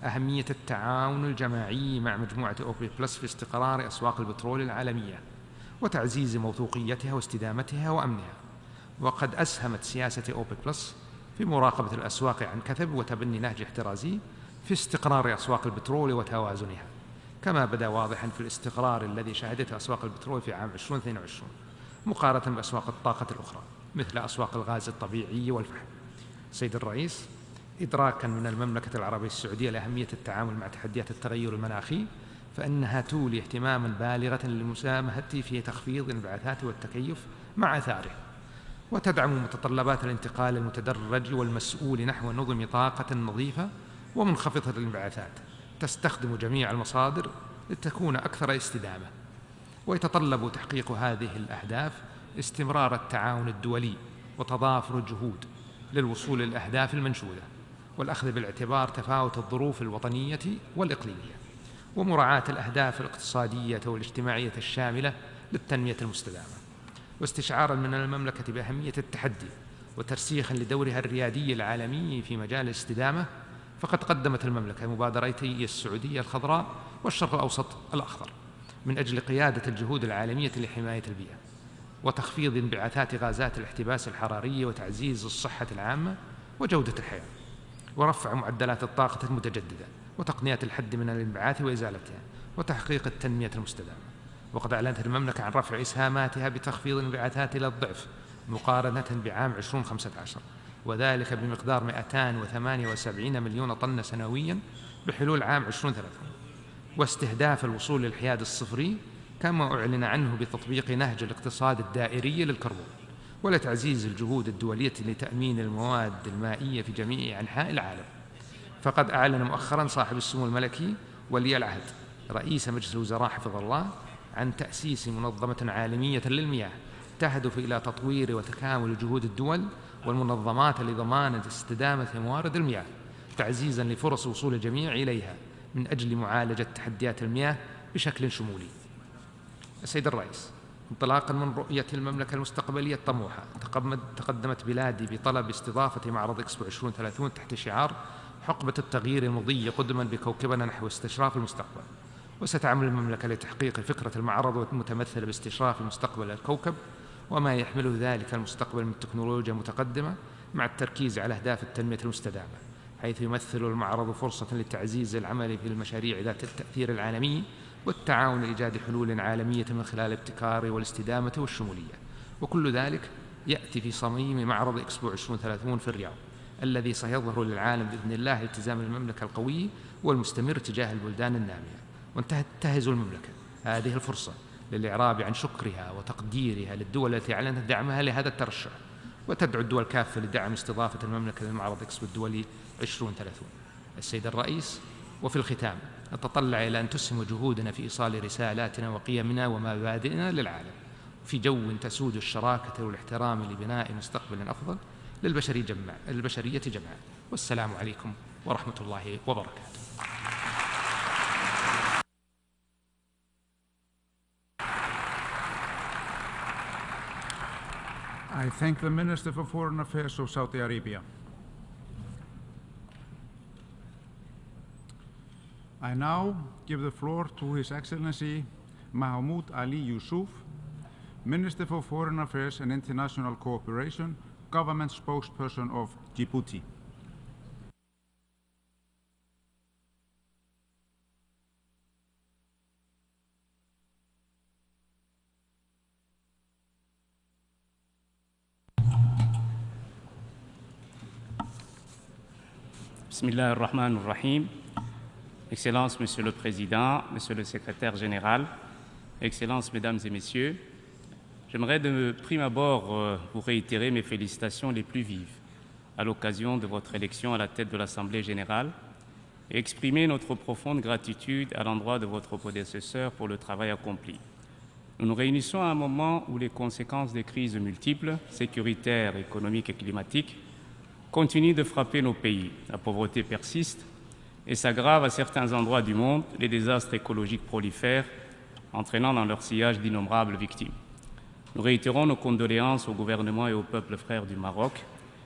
Speaker 3: أهمية التعاون الجماعي مع مجموعة أوبك بلس في استقرار أسواق البترول العالمية وتعزيز موثوقيتها واستدامتها وأمنها. وقد أسهمت سياسة أوبك بلس في مراقبة الأسواق عن كثب وتبني نهج احترازي في استقرار أسواق البترول وتوازنها، كما بدا واضحا في الاستقرار الذي شهدته أسواق البترول في عام 2022 مقارنة بأسواق الطاقة الأخرى مثل أسواق الغاز الطبيعي والفحم. سيد الرئيس، إدراكا من المملكة العربية السعودية لأهمية التعامل مع تحديات التغير المناخي، فإنها تولي اهتماما بالغا للمساهمة في تخفيض الانبعاثات والتكيف مع آثاره، وتدعم متطلبات الانتقال المتدرج والمسؤول نحو نظم طاقة نظيفة ومنخفضة الانبعاثات تستخدم جميع المصادر لتكون أكثر استدامة. ويتطلب تحقيق هذه الأهداف استمرار التعاون الدولي وتضافر الجهود للوصول للأهداف المنشودة، والأخذ بالاعتبار تفاوت الظروف الوطنية والإقليمية، ومراعاة الأهداف الاقتصادية والاجتماعية الشاملة للتنمية المستدامة. واستشعارا من المملكة بأهمية التحدي وترسيخا لدورها الريادي العالمي في مجال الاستدامة، فقد قدمت المملكة مبادرتي السعودية الخضراء والشرق الأوسط الأخضر من أجل قيادة الجهود العالمية لحماية البيئة وتخفيض انبعاثات غازات الاحتباس الحراري وتعزيز الصحة العامة وجودة الحياة، ورفع معدلات الطاقة المتجددة وتقنيات الحد من الانبعاث وإزالتها وتحقيق التنمية المستدامة. وقد أعلنت المملكة عن رفع إسهاماتها بتخفيض الانبعاثات إلى الضعف مقارنة بعام 2015، وذلك بمقدار 278 مليون طن سنويا بحلول عام 2030، واستهداف الوصول للحياد الصفري كما أعلن عنه بتطبيق نهج الاقتصاد الدائري للكربون، ولتعزيز الجهود الدولية لتأمين المواد المائية في جميع أنحاء العالم. فقد أعلن مؤخرا صاحب السمو الملكي ولي العهد رئيس مجلس الوزراء حفظه الله عن تأسيس منظمة عالمية للمياه تهدف إلى تطوير وتكامل جهود الدول والمنظمات لضمان استدامة موارد المياه تعزيزا لفرص وصول الجميع إليها من أجل معالجة تحديات المياه بشكل شمولي. السيد الرئيس، انطلاقا من رؤية المملكة المستقبلية الطموحة تقدمت بلادي بطلب استضافة معرض إكسبو 2030 تحت شعار حقبة التغيير المضي قدما بكوكبنا نحو استشراف المستقبل. وستعمل المملكة لتحقيق فكرة المعرض المتمثلة باستشراف مستقبل الكوكب وما يحمله ذلك المستقبل من تكنولوجيا متقدمة مع التركيز على أهداف التنمية المستدامة، حيث يمثل المعرض فرصة لتعزيز العمل في المشاريع ذات التأثير العالمي والتعاون لإيجاد حلول عالمية من خلال الابتكار والاستدامة والشمولية. وكل ذلك يأتي في صميم معرض إكسبو 2030 في الرياض الذي سيظهر للعالم بإذن الله التزام المملكة القوي والمستمر تجاه البلدان النامية. وانتهز المملكة هذه الفرصة للإعراب عن شكرها وتقديرها للدول التي أعلنت دعمها لهذا الترشح، وتدعو الدول كافة لدعم استضافة المملكة للمعرض إكسبو الدولي 2030. السيد الرئيس، وفي الختام نتطلع إلى أن تسهم جهودنا في إيصال رسالاتنا وقيمنا ومبادئنا للعالم في جو تسود الشراكة والاحترام لبناء مستقبل أفضل للبشرية جمعاء. والسلام عليكم ورحمة الله وبركاته.
Speaker 20: I thank the Minister for Foreign Affairs of Saudi Arabia. I now give the floor to His Excellency Mahmoud Ali Yusuf, Minister for Foreign Affairs and International Cooperation, Government Spokesperson of Djibouti.
Speaker 4: Bismillah ar-Rahman ar-Rahim. Excellences, Monsieur le Président, Monsieur le Secrétaire Général, Excellences, Mesdames et Messieurs, j'aimerais de prime abord vous réitérer mes félicitations les plus vives à l'occasion de votre élection à la tête de l'Assemblée générale et exprimer notre profonde gratitude à l'endroit de votre prédécesseur pour le travail accompli. Nous nous réunissons à un moment où les conséquences des crises multiples, sécuritaires, économiques et climatiques, continuent de frapper nos pays. La pauvreté persiste et s'aggrave à certains endroits du monde, les désastres écologiques prolifèrent, entraînant dans leur sillage d'innombrables victimes. Nous réitérons nos condoléances au gouvernement et au peuple frère du Maroc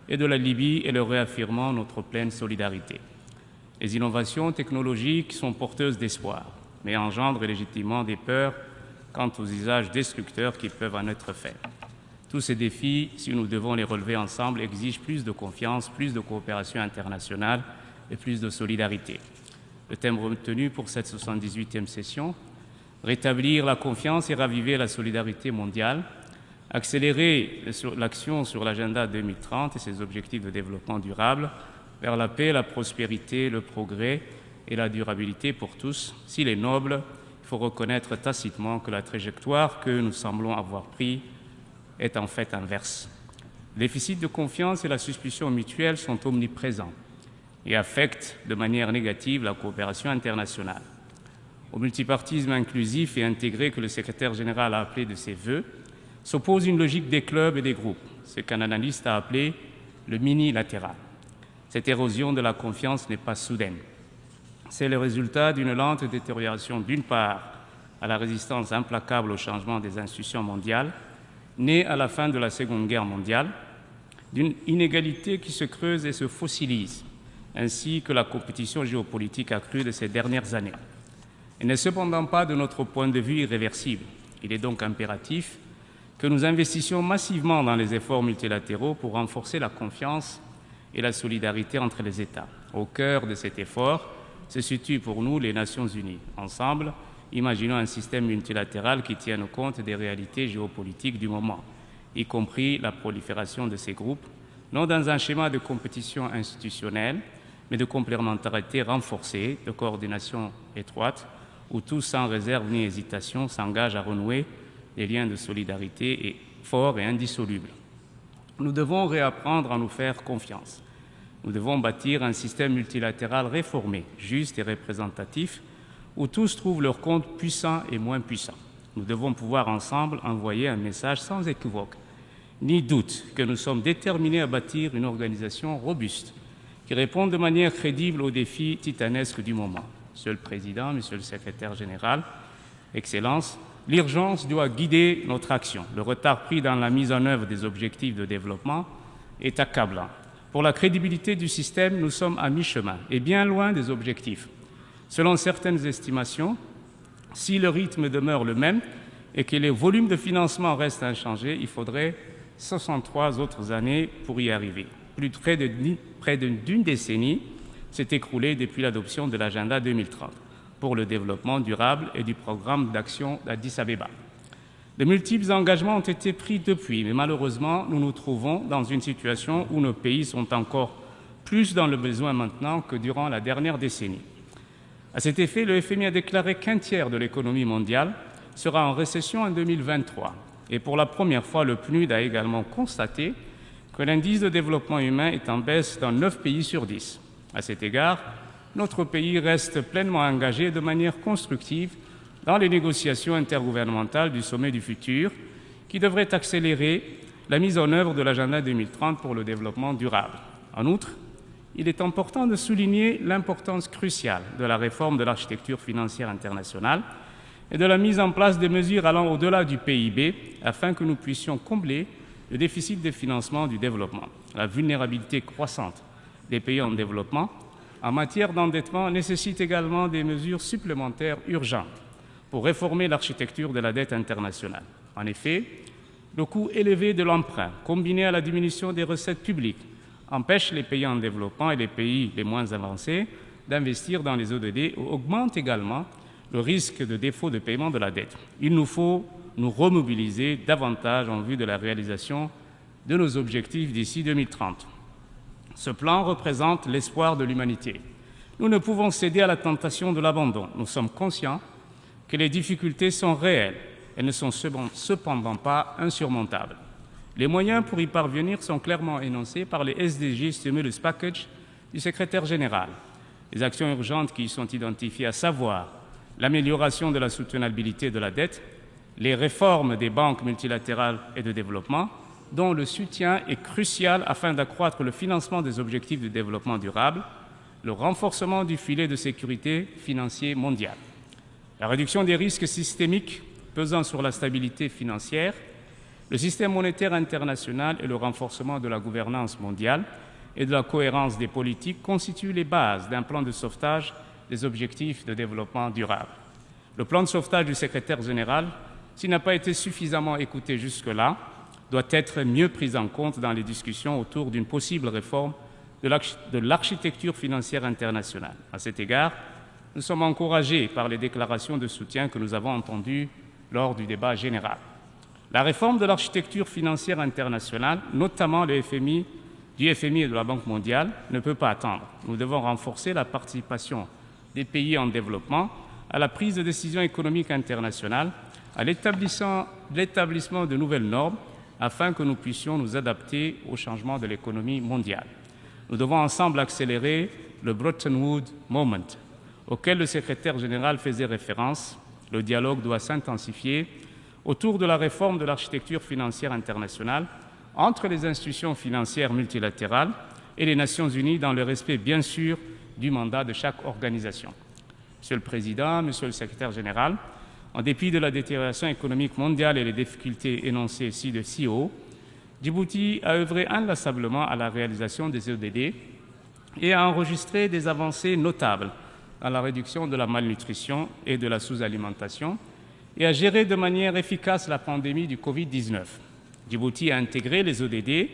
Speaker 4: et de la Libye et leur réaffirmant notre pleine solidarité. Les innovations technologiques sont porteuses d'espoir, mais engendrent légitimement des peurs quant aux usages destructeurs qui peuvent en être faits. Tous ces défis, si nous devons les relever ensemble, exigent plus de confiance, plus de coopération internationale et plus de solidarité. Le thème retenu pour cette 78e session, rétablir la confiance et raviver la solidarité mondiale, accélérer l'action sur l'agenda 2030 et ses objectifs de développement durable vers la paix, la prospérité, le progrès et la durabilité pour tous. S'il est noble, il faut reconnaître tacitement que la trajectoire que nous semblons avoir prise est en fait inverse. Le déficit de confiance et la suspicion mutuelle sont omniprésents et affectent de manière négative la coopération internationale. Au multipartisme inclusif et intégré que le secrétaire général a appelé de ses vœux, s'oppose une logique des clubs et des groupes, ce qu'un analyste a appelé le mini-latéral. Cette érosion de la confiance n'est pas soudaine. C'est le résultat d'une lente détérioration, d'une part, à la résistance implacable au changement des institutions mondiales, née à la fin de la Seconde Guerre mondiale, d'une inégalité qui se creuse et se fossilise, ainsi que la compétition géopolitique accrue de ces dernières années. Elle n'est cependant pas, de notre point de vue, irréversible. Il est donc impératif que nous investissions massivement dans les efforts multilatéraux pour renforcer la confiance et la solidarité entre les États. Au cœur de cet effort se situent pour nous les Nations Unies. Ensemble, imaginons un système multilatéral qui tienne compte des réalités géopolitiques du moment, y compris la prolifération de ces groupes, non dans un schéma de compétition institutionnelle, mais de complémentarité renforcée, de coordination étroite, où tous, sans réserve ni hésitation, s'engagent à renouer des liens de solidarité forts et indissolubles. Nous devons réapprendre à nous faire confiance. Nous devons bâtir un système multilatéral réformé, juste et représentatif, où tous trouvent leur compte puissant et moins puissant. Nous devons pouvoir ensemble envoyer un message sans équivoque, ni doute, que nous sommes déterminés à bâtir une organisation robuste qui réponde de manière crédible aux défis titanesques du moment. Monsieur le Président, Monsieur le Secrétaire général, Excellences, l'urgence doit guider notre action. Le retard pris dans la mise en œuvre des objectifs de développement est accablant. Pour la crédibilité du système, nous sommes à mi-chemin et bien loin des objectifs. Selon certaines estimations, si le rythme demeure le même et que les volumes de financement restent inchangés, il faudrait 63 autres années pour y arriver. Près d'une décennie s'est écoulée depuis l'adoption de l'agenda 2030 pour le développement durable et du programme d'action d'Addis Abeba. De multiples engagements ont été pris depuis, mais malheureusement, nous nous trouvons dans une situation où nos pays sont encore plus dans le besoin maintenant que durant la dernière décennie. À cet effet, le FMI a déclaré qu'un tiers de l'économie mondiale sera en récession en 2023. Et pour la première fois, le PNUD a également constaté que l'indice de développement humain est en baisse dans 9 pays sur 10. À cet égard, notre pays reste pleinement engagé de manière constructive dans les négociations intergouvernementales du sommet du futur, qui devrait accélérer la mise en œuvre de l'agenda 2030 pour le développement durable. En outre, il est important de souligner l'importance cruciale de la réforme de l'architecture financière internationale et de la mise en place des mesures allant au-delà du PIB afin que nous puissions combler le déficit de financement du développement. La vulnérabilité croissante des pays en développement en matière d'endettement nécessite également des mesures supplémentaires urgentes pour réformer l'architecture de la dette internationale. En effet, le coût élevé de l'emprunt, combiné à la diminution des recettes publiques, empêche les pays en développement et les pays les moins avancés d'investir dans les ODD et augmente également le risque de défaut de paiement de la dette. Il nous faut nous remobiliser davantage en vue de la réalisation de nos objectifs d'ici 2030. Ce plan représente l'espoir de l'humanité. Nous ne pouvons céder à la tentation de l'abandon. Nous sommes conscients que les difficultés sont réelles. Elles ne sont cependant pas insurmontables. Les moyens pour y parvenir sont clairement énoncés par les SDG Stimulus Package du secrétaire général. Les actions urgentes qui y sont identifiées, à savoir l'amélioration de la soutenabilité de la dette, les réformes des banques multilatérales et de développement, dont le soutien est crucial afin d'accroître le financement des objectifs de développement durable, le renforcement du filet de sécurité financier mondial, la réduction des risques systémiques pesant sur la stabilité financière, le système monétaire international et le renforcement de la gouvernance mondiale et de la cohérence des politiques constituent les bases d'un plan de sauvetage des objectifs de développement durable. Le plan de sauvetage du secrétaire général, s'il n'a pas été suffisamment écouté jusque-là, doit être mieux pris en compte dans les discussions autour d'une possible réforme de l'architecture financière internationale. À cet égard, nous sommes encouragés par les déclarations de soutien que nous avons entendues lors du débat général. La réforme de l'architecture financière internationale, notamment du FMI et de la Banque mondiale, ne peut pas attendre. Nous devons renforcer la participation des pays en développement à la prise de décisions économiques internationales, à l'établissement de nouvelles normes, afin que nous puissions nous adapter au changement de l'économie mondiale. Nous devons ensemble accélérer le Bretton Woods Moment, auquel le secrétaire général faisait référence. Le dialogue doit s'intensifier autour de la réforme de l'architecture financière internationale entre les institutions financières multilatérales et les Nations unies dans le respect, bien sûr, du mandat de chaque organisation. Monsieur le Président, Monsieur le Secrétaire général, en dépit de la détérioration économique mondiale et les difficultés énoncées ci de si haut, Djibouti a œuvré inlassablement à la réalisation des ODD et a enregistré des avancées notables dans la réduction de la malnutrition et de la sous-alimentation et a géré de manière efficace la pandémie du Covid-19. Djibouti a intégré les ODD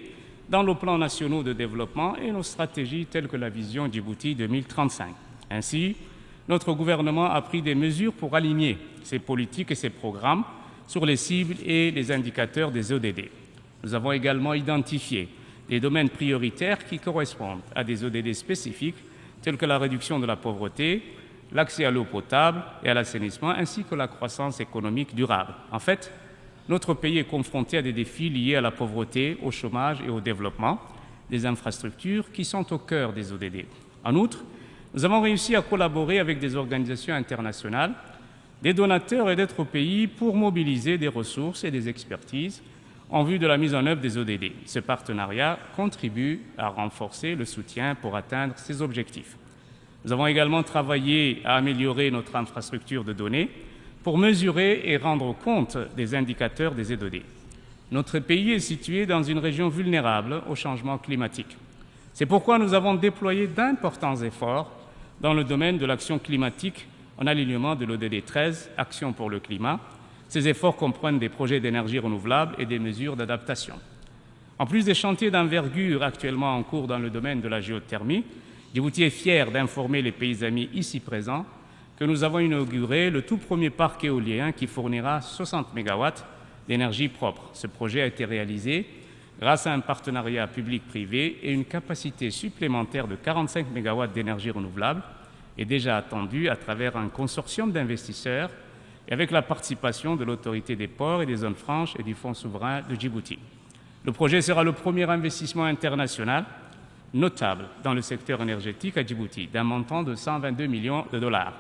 Speaker 4: dans nos plans nationaux de développement et nos stratégies telles que la vision Djibouti 2035. Ainsi, notre gouvernement a pris des mesures pour aligner ses politiques et ses programmes sur les cibles et les indicateurs des ODD. Nous avons également identifié des domaines prioritaires qui correspondent à des ODD spécifiques tels que la réduction de la pauvreté, l'accès à l'eau potable et à l'assainissement, ainsi que la croissance économique durable. En fait, notre pays est confronté à des défis liés à la pauvreté, au chômage et au développement. des infrastructures qui sont au cœur des ODD. En outre, nous avons réussi à collaborer avec des organisations internationales, des donateurs et d'autres pays pour mobiliser des ressources et des expertises en vue de la mise en œuvre des ODD. Ce partenariat contribue à renforcer le soutien pour atteindre ces objectifs. Nous avons également travaillé à améliorer notre infrastructure de données pour mesurer et rendre compte des indicateurs des ODD. Notre pays est situé dans une région vulnérable au changement climatique. C'est pourquoi nous avons déployé d'importants efforts dans le domaine de l'action climatique en alignement de l'ODD 13, Action pour le climat. Ces efforts comprennent des projets d'énergie renouvelable et des mesures d'adaptation. En plus des chantiers d'envergure actuellement en cours dans le domaine de la géothermie, Djibouti est fier d'informer les pays amis ici présents que nous avons inauguré le tout premier parc éolien qui fournira 60 MW d'énergie propre. Ce projet a été réalisé grâce à un partenariat public-privé et une capacité supplémentaire de 45 MW d'énergie renouvelable est déjà attendue à travers un consortium d'investisseurs et avec la participation de l'autorité des ports et des zones franches et du Fonds souverain de Djibouti. Le projet sera le premier investissement international notable dans le secteur énergétique à Djibouti, d'un montant de 122 millions de dollars,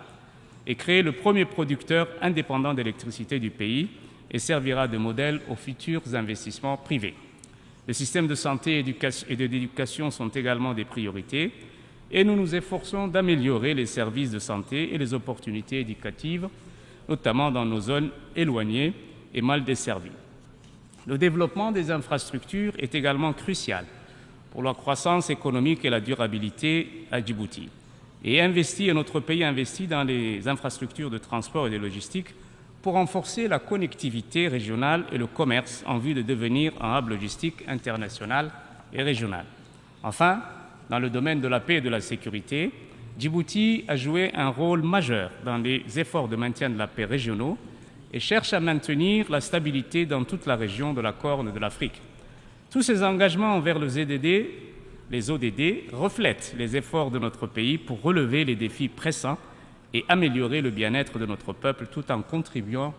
Speaker 4: et créer le premier producteur indépendant d'électricité du pays et servira de modèle aux futurs investissements privés. Le système de santé et d'éducation sont également des priorités et nous nous efforçons d'améliorer les services de santé et les opportunités éducatives, notamment dans nos zones éloignées et mal desservies. Le développement des infrastructures est également crucial pour la croissance économique et la durabilité à Djibouti. Et notre pays investit dans les infrastructures de transport et de logistique pour renforcer la connectivité régionale et le commerce en vue de devenir un hub logistique international et régional. Enfin, dans le domaine de la paix et de la sécurité, Djibouti a joué un rôle majeur dans les efforts de maintien de la paix régionaux et cherche à maintenir la stabilité dans toute la région de la Corne de l'Afrique. Tous ces engagements envers les ODD reflètent les efforts de notre pays pour relever les défis pressants et améliorer le bien-être de notre peuple tout en contribuant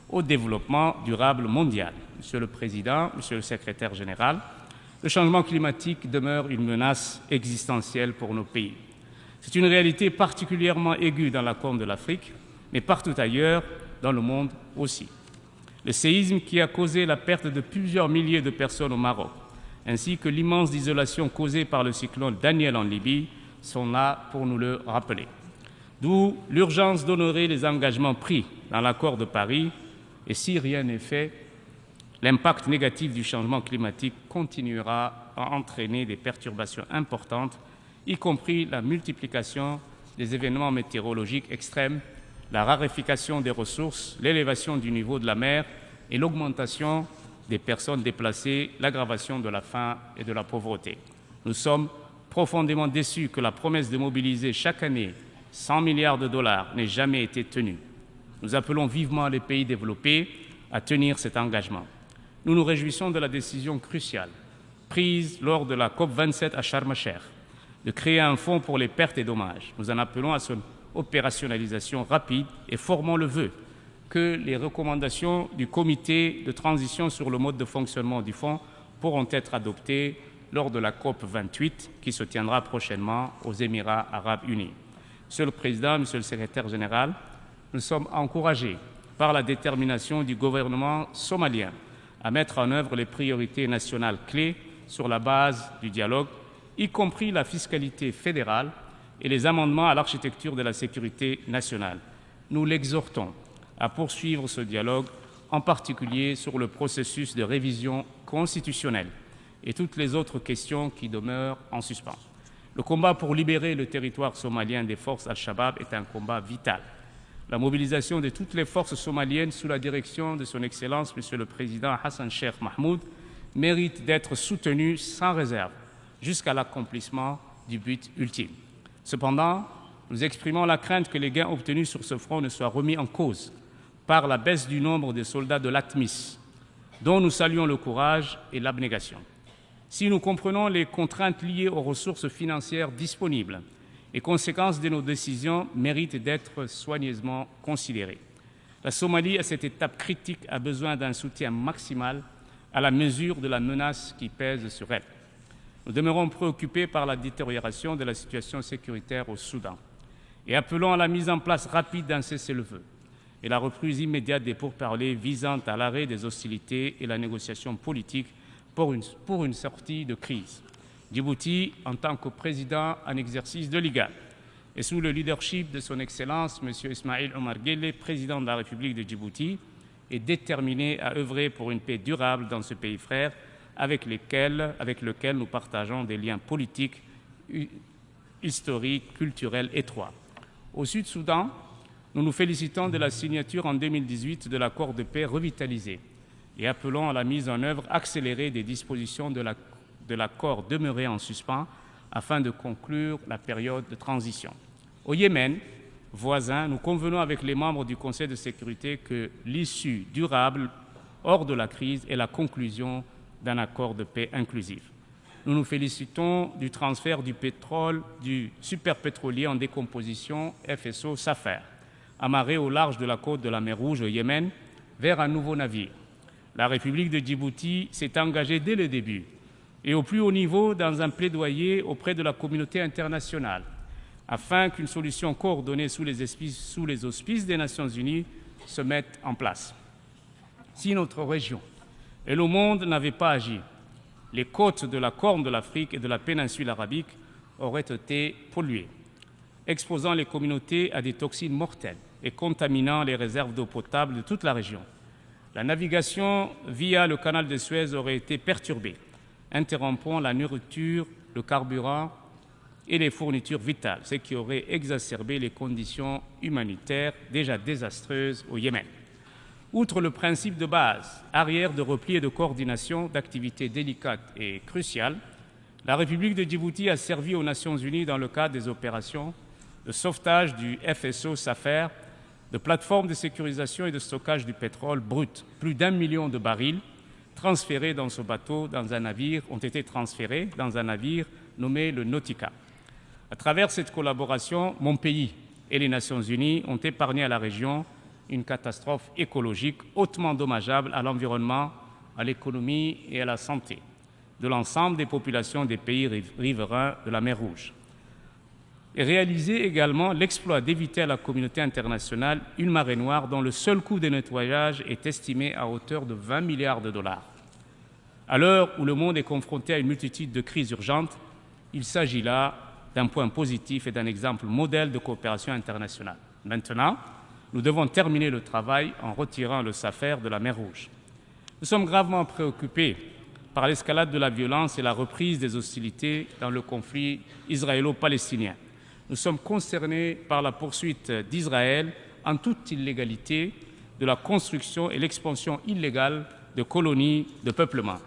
Speaker 4: au développement durable mondial. Monsieur le Président, Monsieur le Secrétaire général, le changement climatique demeure une menace existentielle pour nos pays. C'est une réalité particulièrement aiguë dans la Corne de l'Afrique, mais partout ailleurs dans le monde aussi. Le séisme qui a causé la perte de plusieurs milliers de personnes au Maroc, ainsi que l'immense isolation causée par le cyclone Daniel en Libye, sont là pour nous le rappeler. D'où l'urgence d'honorer les engagements pris dans l'accord de Paris, et si rien n'est fait, l'impact négatif du changement climatique continuera à entraîner des perturbations importantes, y compris la multiplication des événements météorologiques extrêmes, la raréfaction des ressources, l'élévation du niveau de la mer et l'augmentation des personnes déplacées, l'aggravation de la faim et de la pauvreté. Nous sommes profondément déçus que la promesse de mobiliser chaque année 100 milliards de dollars n'ait jamais été tenue. Nous appelons vivement les pays développés à tenir cet engagement. Nous nous réjouissons de la décision cruciale prise lors de la COP27 à Saleumxay de créer un fonds pour les pertes et dommages. Nous en appelons à son opérationnalisation rapide et formons le vœu que les recommandations du comité de transition sur le mode de fonctionnement du fonds pourront être adoptées lors de la COP28 qui se tiendra prochainement aux Émirats arabes unis. Monsieur le Président, Monsieur le Secrétaire général, nous sommes encouragés par la détermination du gouvernement somalien à mettre en œuvre les priorités nationales clés sur la base du dialogue, y compris la fiscalité fédérale et les amendements à l'architecture de la sécurité nationale. Nous l'exhortons à poursuivre ce dialogue, en particulier sur le processus de révision constitutionnelle et toutes les autres questions qui demeurent en suspens. Le combat pour libérer le territoire somalien des forces Al-Shabaab est un combat vital. La mobilisation de toutes les forces somaliennes sous la direction de son Excellence, Monsieur le Président Hassan Sheikh Mahmoud, mérite d'être soutenue sans réserve jusqu'à l'accomplissement du but ultime. Cependant, nous exprimons la crainte que les gains obtenus sur ce front ne soient remis en cause par la baisse du nombre des soldats de l'ATMIS, dont nous saluons le courage et l'abnégation. Si nous comprenons les contraintes liées aux ressources financières disponibles, les conséquences de nos décisions méritent d'être soigneusement considérées. La Somalie, à cette étape critique, a besoin d'un soutien maximal à la mesure de la menace qui pèse sur elle. Nous demeurons préoccupés par la détérioration de la situation sécuritaire au Soudan et appelons à la mise en place rapide d'un cessez-le-feu et la reprise immédiate des pourparlers visant à l'arrêt des hostilités et la négociation politique pour une sortie de crise. Djibouti, en tant que président en exercice de l'IGAD, et sous le leadership de son Excellence, M. Ismaïl Omar Guelleh, président de la République de Djibouti, est déterminé à œuvrer pour une paix durable dans ce pays frère avec lequel nous partageons des liens politiques, historiques, culturels étroits. Au Sud-Soudan, nous nous félicitons de la signature en 2018 de l'accord de paix revitalisé et appelons à la mise en œuvre accélérée des dispositions de l'accord demeuré en suspens afin de conclure la période de transition. Au Yémen, voisin, nous convenons avec les membres du Conseil de sécurité que l'issue durable hors de la crise est la conclusion d'un accord de paix inclusif. Nous nous félicitons du transfert du pétrole du superpétrolier en décomposition FSO Safer, amarré au large de la côte de la mer Rouge au Yémen, vers un nouveau navire. La République de Djibouti s'est engagée dès le début et au plus haut niveau dans un plaidoyer auprès de la communauté internationale afin qu'une solution coordonnée sous les auspices des Nations Unies se mette en place. Si notre région et le monde n'avaient pas agi, les côtes de la Corne de l'Afrique et de la péninsule arabique auraient été polluées, exposant les communautés à des toxines mortelles et contaminant les réserves d'eau potable de toute la région. La navigation via le canal de Suez aurait été perturbée, interrompant la nourriture, le carburant et les fournitures vitales, ce qui aurait exacerbé les conditions humanitaires déjà désastreuses au Yémen. Outre le principe de base, arrière de repli et de coordination d'activités délicates et cruciales, la République de Djibouti a servi aux Nations Unies dans le cadre des opérations de sauvetage du FSO Safer, de plateformes de sécurisation et de stockage du pétrole brut. Plus d'1 million de barils transférés dans ce bateau ont été transférés dans un navire nommé le Nautica. À travers cette collaboration, mon pays et les Nations Unies ont épargné à la région une catastrophe écologique hautement dommageable à l'environnement, à l'économie et à la santé de l'ensemble des populations des pays riverains de la mer Rouge. Et réaliser également l'exploit d'éviter à la communauté internationale une marée noire dont le seul coût de nettoyage est estimé à hauteur de 20 milliards de dollars. À l'heure où le monde est confronté à une multitude de crises urgentes, il s'agit là d'un point positif et d'un exemple modèle de coopération internationale. Maintenant, nous devons terminer le travail en retirant le Safer de la mer Rouge. Nous sommes gravement préoccupés par l'escalade de la violence et la reprise des hostilités dans le conflit israélo-palestinien. Nous sommes concernés par la poursuite d'Israël en toute illégalité de la construction et l'expansion illégale de colonies de peuplement.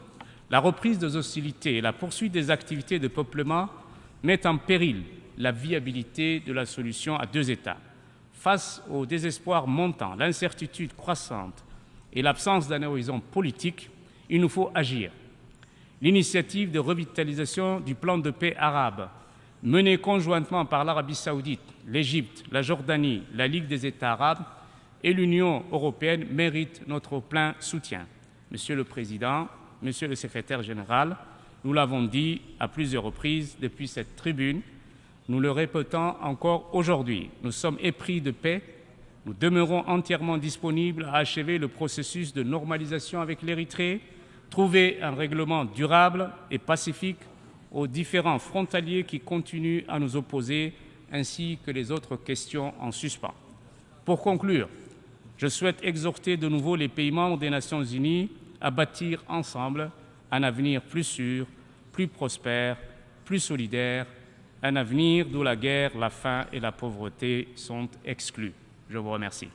Speaker 4: La reprise des hostilités et la poursuite des activités de peuplement mettent en péril la viabilité de la solution à deux États. Face au désespoir montant, l'incertitude croissante et l'absence d'un horizon politique, il nous faut agir. L'initiative de revitalisation du plan de paix arabe, menée conjointement par l'Arabie saoudite, l'Égypte, la Jordanie, la Ligue des États arabes et l'Union européenne, mérite notre plein soutien. Monsieur le Président, Monsieur le Secrétaire général, nous l'avons dit à plusieurs reprises depuis cette tribune, nous le répétons encore aujourd'hui, nous sommes épris de paix, nous demeurons entièrement disponibles à achever le processus de normalisation avec l'Érythrée, trouver un règlement durable et pacifique aux différents frontaliers qui continuent à nous opposer, ainsi que les autres questions en suspens. Pour conclure, je souhaite exhorter de nouveau les pays membres des Nations Unies à bâtir ensemble un avenir plus sûr, plus prospère, plus solidaire, un avenir d'où la guerre, la faim et la pauvreté sont exclus. Je vous remercie.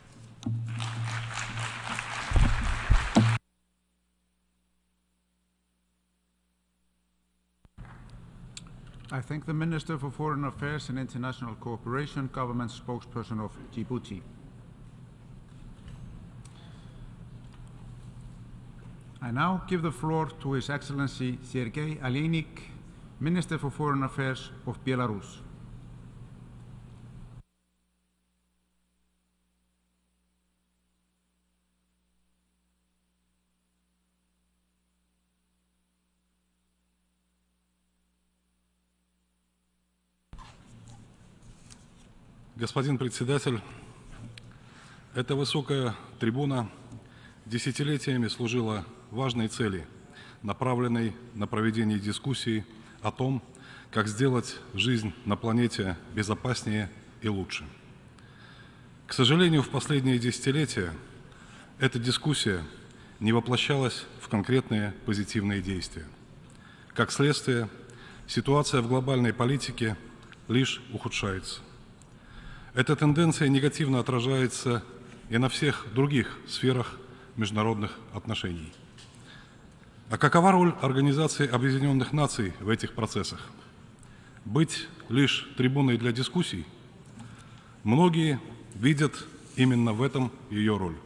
Speaker 20: I thank the Minister for Foreign Affairs and International Cooperation, Government Spokesperson of Djibouti. I now give the floor to His Excellency Sergey Lavrov, Minister for Foreign Affairs of Belarus.
Speaker 5: Господин председатель, эта высокая трибуна десятилетиями служила важной цели, направленной на проведение дискуссий о том, как сделать жизнь на планете безопаснее и лучше. К сожалению, в последние десятилетия эта дискуссия не воплощалась в конкретные позитивные действия. Как следствие, ситуация в глобальной политике лишь ухудшается. Эта тенденция негативно отражается и на всех других сферах международных отношений. А какова роль Организации Объединенных Наций в этих процессах? Быть лишь трибуной для дискуссий? Многие видят именно в этом ее роль.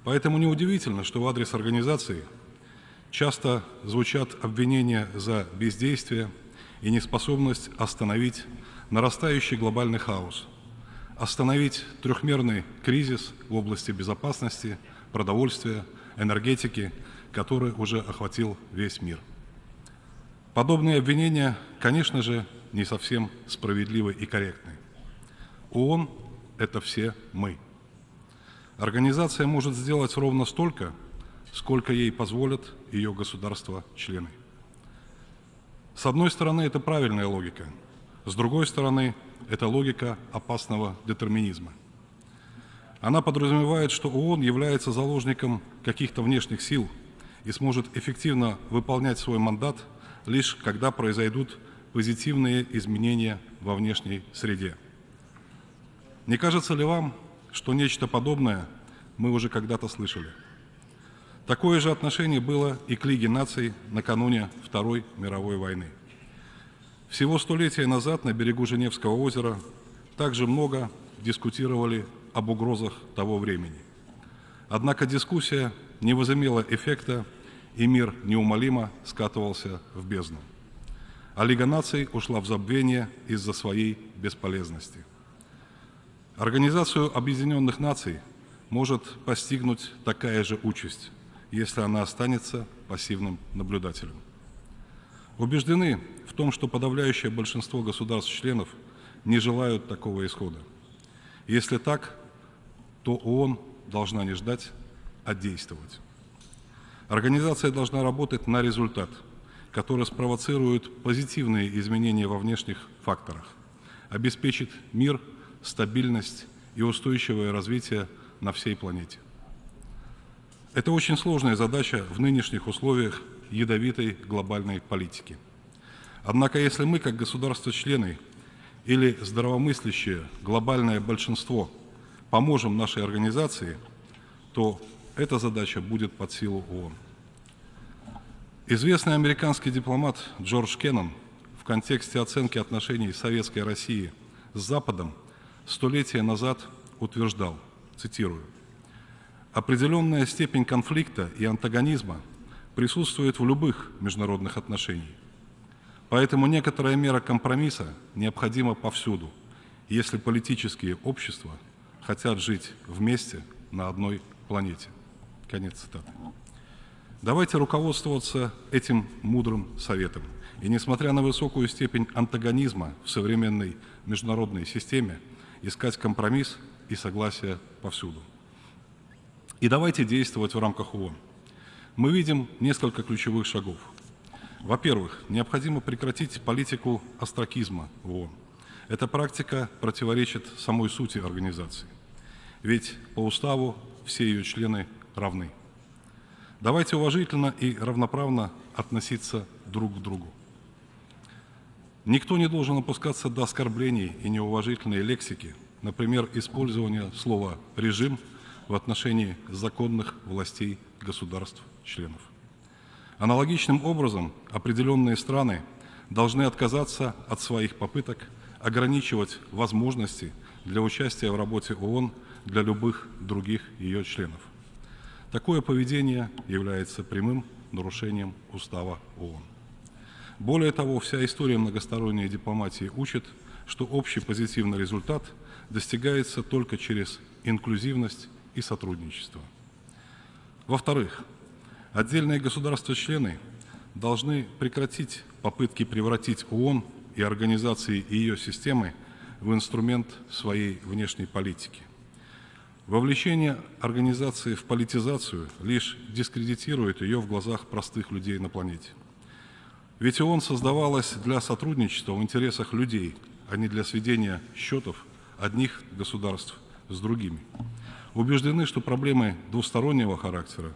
Speaker 5: Поэтому неудивительно, что в адрес организации часто звучат обвинения за бездействие и неспособность остановить нарастающий глобальный хаос, остановить трехмерный кризис в области безопасности, продовольствия, энергетики, который уже охватил весь мир. Подобные обвинения, конечно же, не совсем справедливы и корректны. ООН – это все мы. Организация может сделать ровно столько, сколько ей позволят ее государства-члены. С одной стороны, это правильная логика, с другой стороны, это логика опасного детерминизма. Она подразумевает, что ООН является заложником каких-то внешних сил и сможет эффективно выполнять свой мандат лишь когда произойдут позитивные изменения во внешней среде. Не кажется ли вам, что нечто подобное мы уже когда-то слышали? Такое же отношение было и к Лиге наций накануне Второй мировой войны. Всего столетия назад на берегу Женевского озера также много дискутировали об угрозах того времени. Однако дискуссия не возымела эффекта, и мир неумолимо скатывался в бездну. А Лига наций ушла в забвение из-за своей бесполезности. Организацию Объединенных Наций может постигнуть такая же участь, если она останется пассивным наблюдателем. Убеждены в том, что подавляющее большинство государств-членов не желают такого исхода. Если так, то ООН должна не ждать, а действовать. Организация должна работать на результат, который спровоцирует позитивные изменения во внешних факторах, обеспечит мир, стабильность и устойчивое развитие на всей планете. Это очень сложная задача в нынешних условиях ядовитой глобальной политики. Однако, если мы, как государства-члены или здравомыслящее глобальное большинство, поможем нашей организации, то эта задача будет под силу ООН. Известный американский дипломат Джордж Кеннон в контексте оценки отношений Советской России с Западом столетия назад утверждал, цитирую, «Определенная степень конфликта и антагонизма присутствует в любых международных отношениях. Поэтому некоторая мера компромисса необходима повсюду, если политические общества хотят жить вместе на одной планете». Конец цитаты. Давайте руководствоваться этим мудрым советом. И несмотря на высокую степень антагонизма в современной международной системе, искать компромисс и согласие повсюду. И давайте действовать в рамках ООН. Мы видим несколько ключевых шагов. Во-первых, необходимо прекратить политику остракизма в ООН. Эта практика противоречит самой сути организации. Ведь по уставу все ее члены равны. Давайте уважительно и равноправно относиться друг к другу. Никто не должен опускаться до оскорблений и неуважительной лексики, например, использования слова «режим» в отношении законных властей государств-членов. Аналогичным образом определенные страны должны отказаться от своих попыток ограничивать возможности для участия в работе ООН для любых других ее членов. Такое поведение является прямым нарушением Устава ООН. Более того, вся история многосторонней дипломатии учит, что общий позитивный результат достигается только через инклюзивность и сотрудничество. Во-вторых, отдельные государства-члены должны прекратить попытки превратить ООН и организации и ее системы в инструмент своей внешней политики. Вовлечение организации в политизацию лишь дискредитирует ее в глазах простых людей на планете. Ведь ООН создавалась для сотрудничества в интересах людей, а не для сведения счетов одних государств с другими. Убеждены, что проблемы двустороннего характера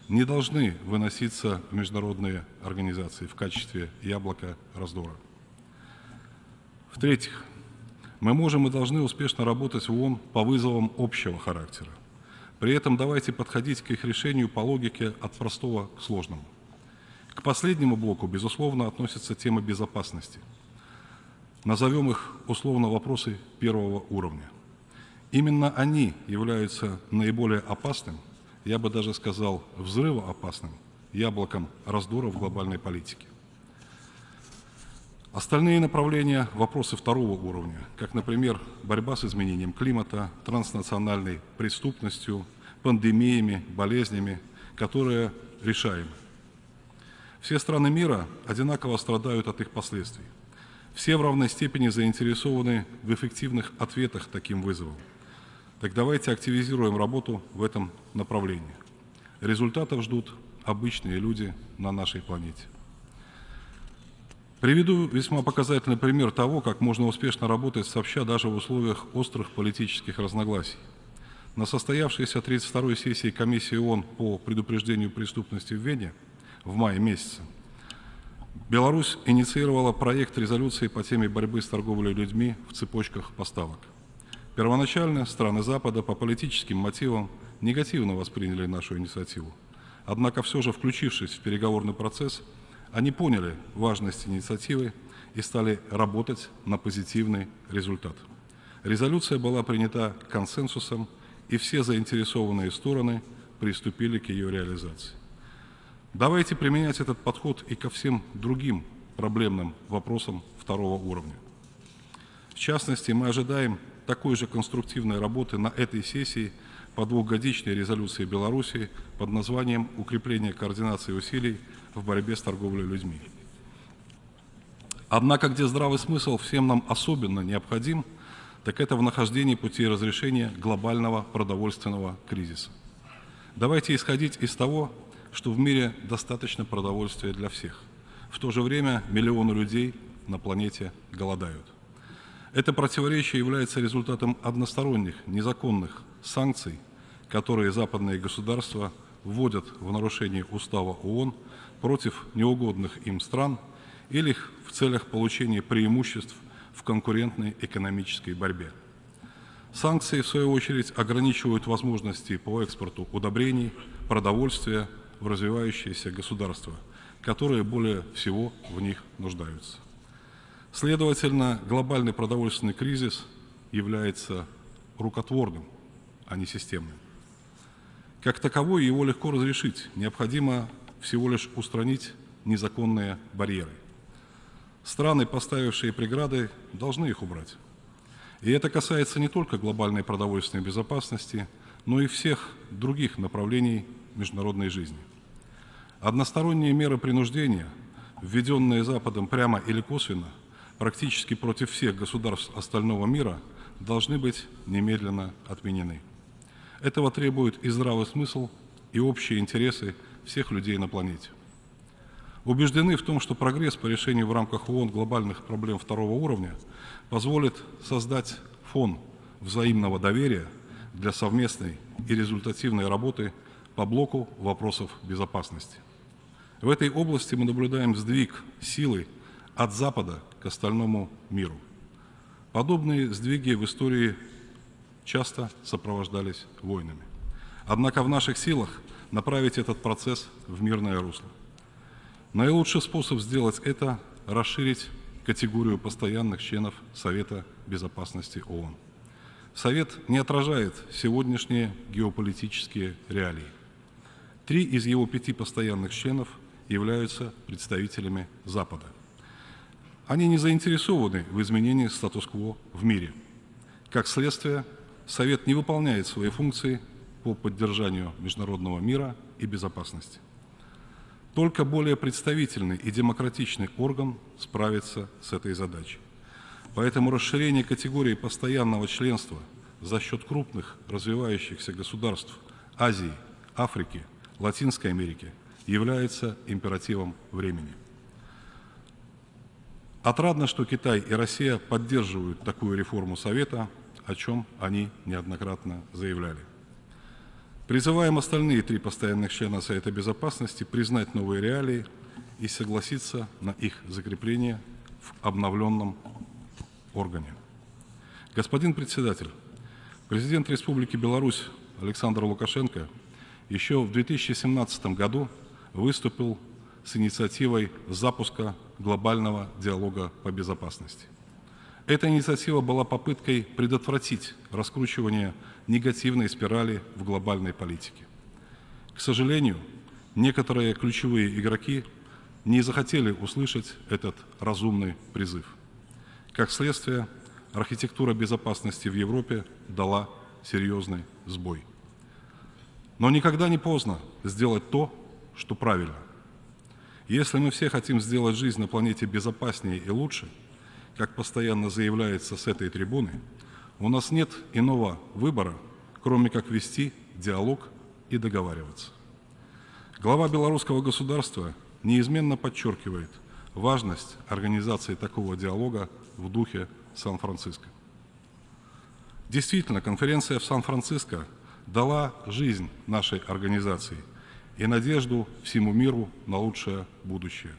Speaker 5: не должны выноситься в международные организации в качестве яблока раздора. В-третьих, мы можем и должны успешно работать в ООН по вызовам общего характера. При этом давайте подходить к их решению по логике от простого к сложному. К последнему блоку, безусловно, относятся темы безопасности. Назовем их условно вопросы первого уровня. Именно они являются наиболее опасным, я бы даже сказал, взрывоопасным яблоком раздора в глобальной политике. Остальные направления – вопросы второго уровня, как, например, борьба с изменением климата, транснациональной преступностью, пандемиями, болезнями, которые решаемы. Все страны мира одинаково страдают от их последствий. Все в равной степени заинтересованы в эффективных ответах таким вызовам. Так давайте активизируем работу в этом направлении. Результатов ждут обычные люди на нашей планете. Приведу весьма показательный пример того, как можно успешно работать сообща даже в условиях острых политических разногласий. На состоявшейся 32-й сессии комиссии ООН по предупреждению преступности в Вене в мае месяце Беларусь инициировала проект резолюции по теме борьбы с торговлей людьми в цепочках поставок. Первоначально страны Запада по политическим мотивам негативно восприняли нашу инициативу. Однако все же, включившись в переговорный процесс, они поняли важность инициативы и стали работать на позитивный результат. Резолюция была принята консенсусом, и все заинтересованные стороны приступили к ее реализации. Давайте применять этот подход и ко всем другим проблемным вопросам второго уровня. В частности, мы ожидаем такой же конструктивной работы на этой сессии по двухгодичной резолюции Беларуси под названием «Укрепление координации усилий в борьбе с торговлей людьми». Однако, где здравый смысл всем нам особенно необходим, так это в нахождении пути разрешения глобального продовольственного кризиса. Давайте исходить из того, что в мире достаточно продовольствия для всех. В то же время миллионы людей на планете голодают. Это противоречие является результатом односторонних, незаконных санкций, которые западные государства вводят в нарушение устава ООН против неугодных им стран или в целях получения преимуществ в конкурентной экономической борьбе. Санкции, в свою очередь, ограничивают возможности по экспорту удобрений, продовольствия в развивающиеся государства, которые более всего в них нуждаются. Следовательно, глобальный продовольственный кризис является рукотворным, а не системным. Как таковой его легко разрешить, необходимо всего лишь устранить незаконные барьеры. Страны, поставившие преграды, должны их убрать. И это касается не только глобальной продовольственной безопасности, но и всех других направлений международной жизни. Односторонние меры принуждения, введенные Западом прямо или косвенно, практически против всех государств остального мира, должны быть немедленно отменены. Этого требует и здравый смысл, и общие интересы всех людей на планете. Убеждены в том, что прогресс по решению в рамках ООН глобальных проблем второго уровня позволит создать фон взаимного доверия для совместной и результативной работы по блоку вопросов безопасности. В этой области мы наблюдаем сдвиг силы от Запада к остальному миру. Подобные сдвиги в истории часто сопровождались войнами. Однако в наших силах направить этот процесс в мирное русло. Наилучший способ сделать это – расширить категорию постоянных членов Совета Безопасности ООН. Совет не отражает сегодняшние геополитические реалии. 3 из его 5 постоянных членов являются представителями Запада. Они не заинтересованы в изменении статус-кво в мире. Как следствие, Совет не выполняет свои функции по поддержанию международного мира и безопасности. Только более представительный и демократичный орган справится с этой задачей. Поэтому расширение категории постоянного членства за счет крупных развивающихся государств Азии, Африки, Латинской Америки является императивом времени. Отрадно, что Китай и Россия поддерживают такую реформу Совета, о чем они неоднократно заявляли. Призываем остальные 3 постоянных члена Совета Безопасности признать новые реалии и согласиться на их закрепление в обновленном органе. Господин председатель, президент Республики Беларусь Александр Лукашенко еще в 2017 году выступил с инициативой запуска глобального диалога по безопасности. Эта инициатива была попыткой предотвратить раскручивание негативной спирали в глобальной политике. К сожалению, некоторые ключевые игроки не захотели услышать этот разумный призыв. Как следствие, архитектура безопасности в Европе дала серьезный сбой. Но никогда не поздно сделать то, что правильно. Если мы все хотим сделать жизнь на планете безопаснее и лучше, как постоянно заявляется с этой трибуны, у нас нет иного выбора, кроме как вести диалог и договариваться. Глава белорусского государства неизменно подчеркивает важность организации такого диалога в духе Сан-Франциско. Действительно, конференция в Сан-Франциско дала жизнь нашей организации и надежду всему миру на лучшее будущее.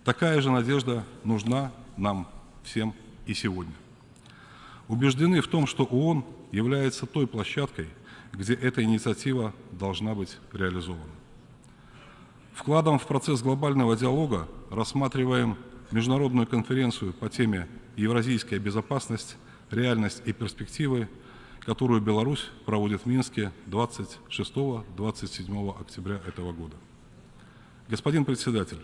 Speaker 5: Такая же надежда нужна нам всем и сегодня. Убеждены в том, что ООН является той площадкой, где эта инициатива должна быть реализована. Вкладом в процесс глобального диалога рассматриваем международную конференцию по теме «Евразийская безопасность, реальность и перспективы», которую Беларусь проводит в Минске 26-27 октября этого года. Господин председатель,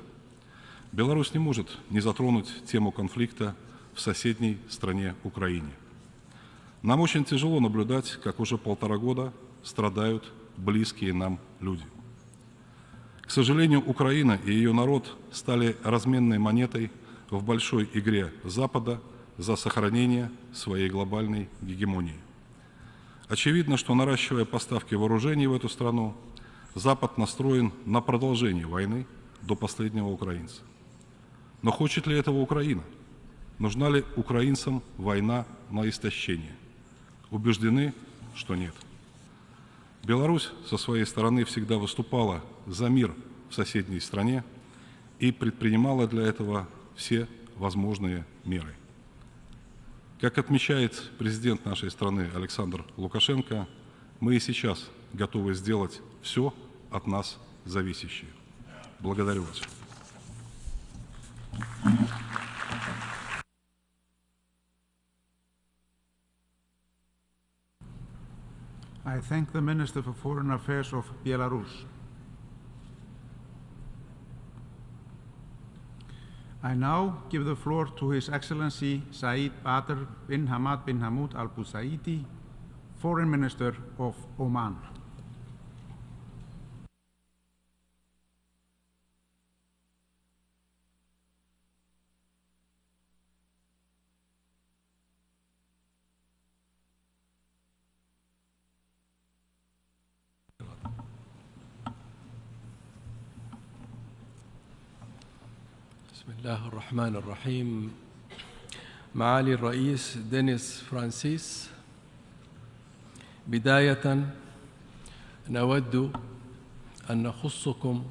Speaker 5: Беларусь не может не затронуть тему конфликта в соседней стране Украине. Нам очень тяжело наблюдать, как уже 1,5 года страдают близкие нам люди. К сожалению, Украина и ее народ стали разменной монетой в большой игре Запада за сохранение своей глобальной гегемонии. Очевидно, что, наращивая поставки вооружений в эту страну, Запад настроен на продолжение войны до последнего украинца. Но хочет ли этого Украина? Нужна ли украинцам война на истощение? Убеждены, что нет. Беларусь со своей стороны всегда выступала за мир в соседней стране и предпринимала для этого все возможные меры. Как отмечает президент нашей страны Александр Лукашенко, мы и сейчас готовы сделать все от нас зависящее. Благодарю вас.
Speaker 20: I thank the Minister for Foreign Affairs of Belarus. I now give the floor to His Excellency Saeed Badr bin Hamad bin Hamoud Al Busaidi, Foreign Minister of Oman.
Speaker 7: بسم الله الرحمن الرحيم. معالي الرئيس دينيس فرانسيس، بداية نود أن نخصكم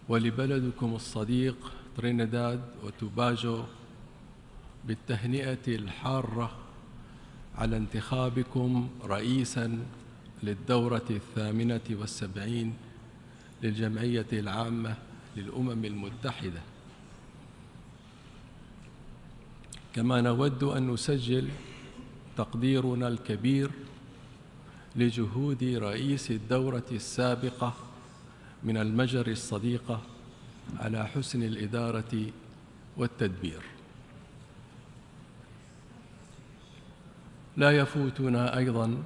Speaker 7: ولبلدكم الصديق ترينيداد وتوباجو بالتهنئة الحارة على انتخابكم رئيساً للدورة 78 للجمعية العامة للأمم المتحدة. كما نود أن نسجل تقديرنا الكبير لجهود رئيس الدورة السابقة من المجر الصديقة على حسن الإدارة والتدبير. لا يفوتنا أيضاً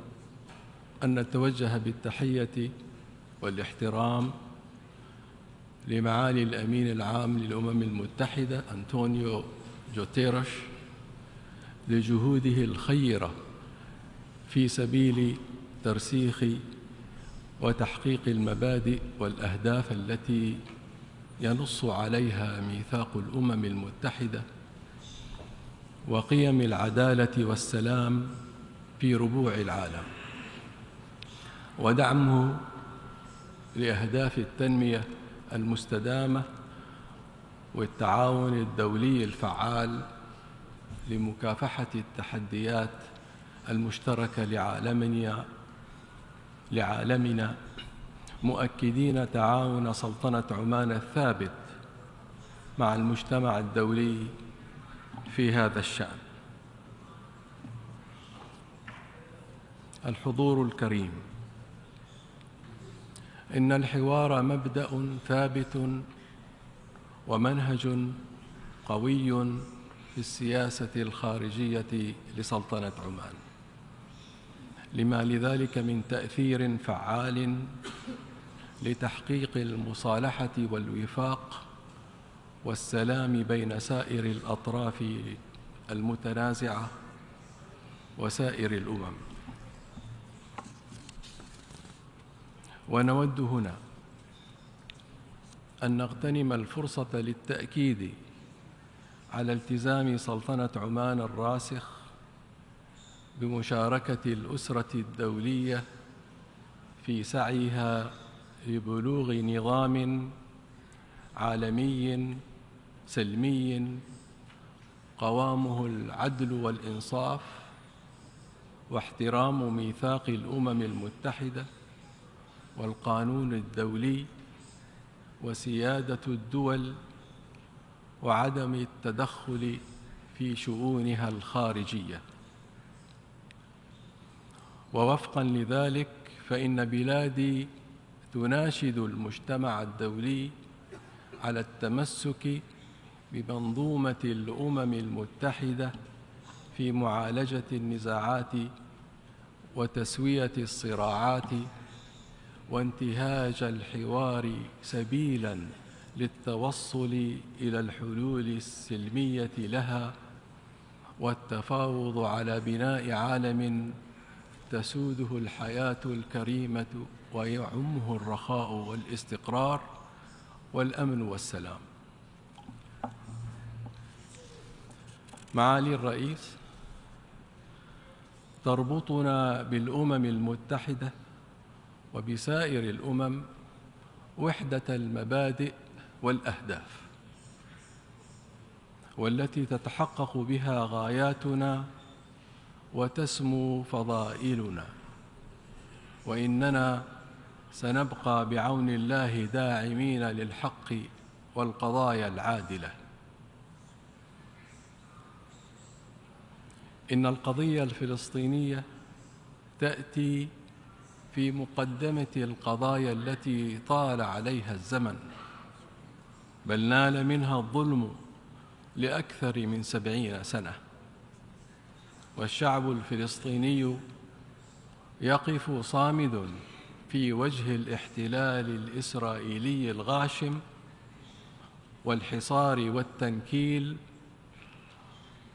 Speaker 7: أن نتوجه بالتحية والاحترام لمعالي الأمين العام للأمم المتحدة أنطونيو جوتيرش لجهوده الخيرة في سبيل ترسيخ وتحقيق المبادئ والأهداف التي ينص عليها ميثاق الأمم المتحدة وقيم العدالة والسلام في ربوع العالم، ودعمه لأهداف التنمية المستدامة والتعاون الدولي الفعال لمكافحة التحديات المشتركة لعالمنا، مؤكدين تعاون سلطنة عمان الثابت مع المجتمع الدولي في هذا الشأن. الحضور الكريم، إن الحوار مبدأ ثابت ومنهج قوي في السياسة الخارجية لسلطنة عمان، لما لذلك من تأثير فعال لتحقيق المصالحة والوفاق والسلام بين سائر الأطراف المتنازعة وسائر الأمم. ونود هنا أن نغتنم الفرصة للتأكيد على التزام سلطنة عمان الراسخ بمشاركة الأسرة الدولية في سعيها لبلوغ نظام عالمي سلمي قوامه العدل والإنصاف واحترام ميثاق الأمم المتحدة والقانون الدولي وسيادة الدول وعدم التدخل في شؤونها الخارجية. ووفقاً لذلك فإن بلادي تناشد المجتمع الدولي على التمسك بمنظومة الأمم المتحدة في معالجة النزاعات وتسوية الصراعات وانتهاج الحوار سبيلاً للتوصل إلى الحلول السلمية لها والتفاوض على بناء عالم تسوده الحياة الكريمة ويعمه الرخاء والاستقرار والأمن والسلام. معالي الرئيس، تربطنا بالأمم المتحدة وبسائر الأمم وحدة المبادئ والأهداف، والتي تتحقق بها غاياتنا وتسمو فضائلنا، وإننا سنبقى بعون الله داعمين للحق والقضايا العادلة. إن القضية الفلسطينية تأتي في مقدمة القضايا التي طال عليها الزمن، بل نال منها الظلم لأكثر من 70 سنة، والشعب الفلسطيني يقف صامد في وجه الاحتلال الإسرائيلي الغاشم والحصار والتنكيل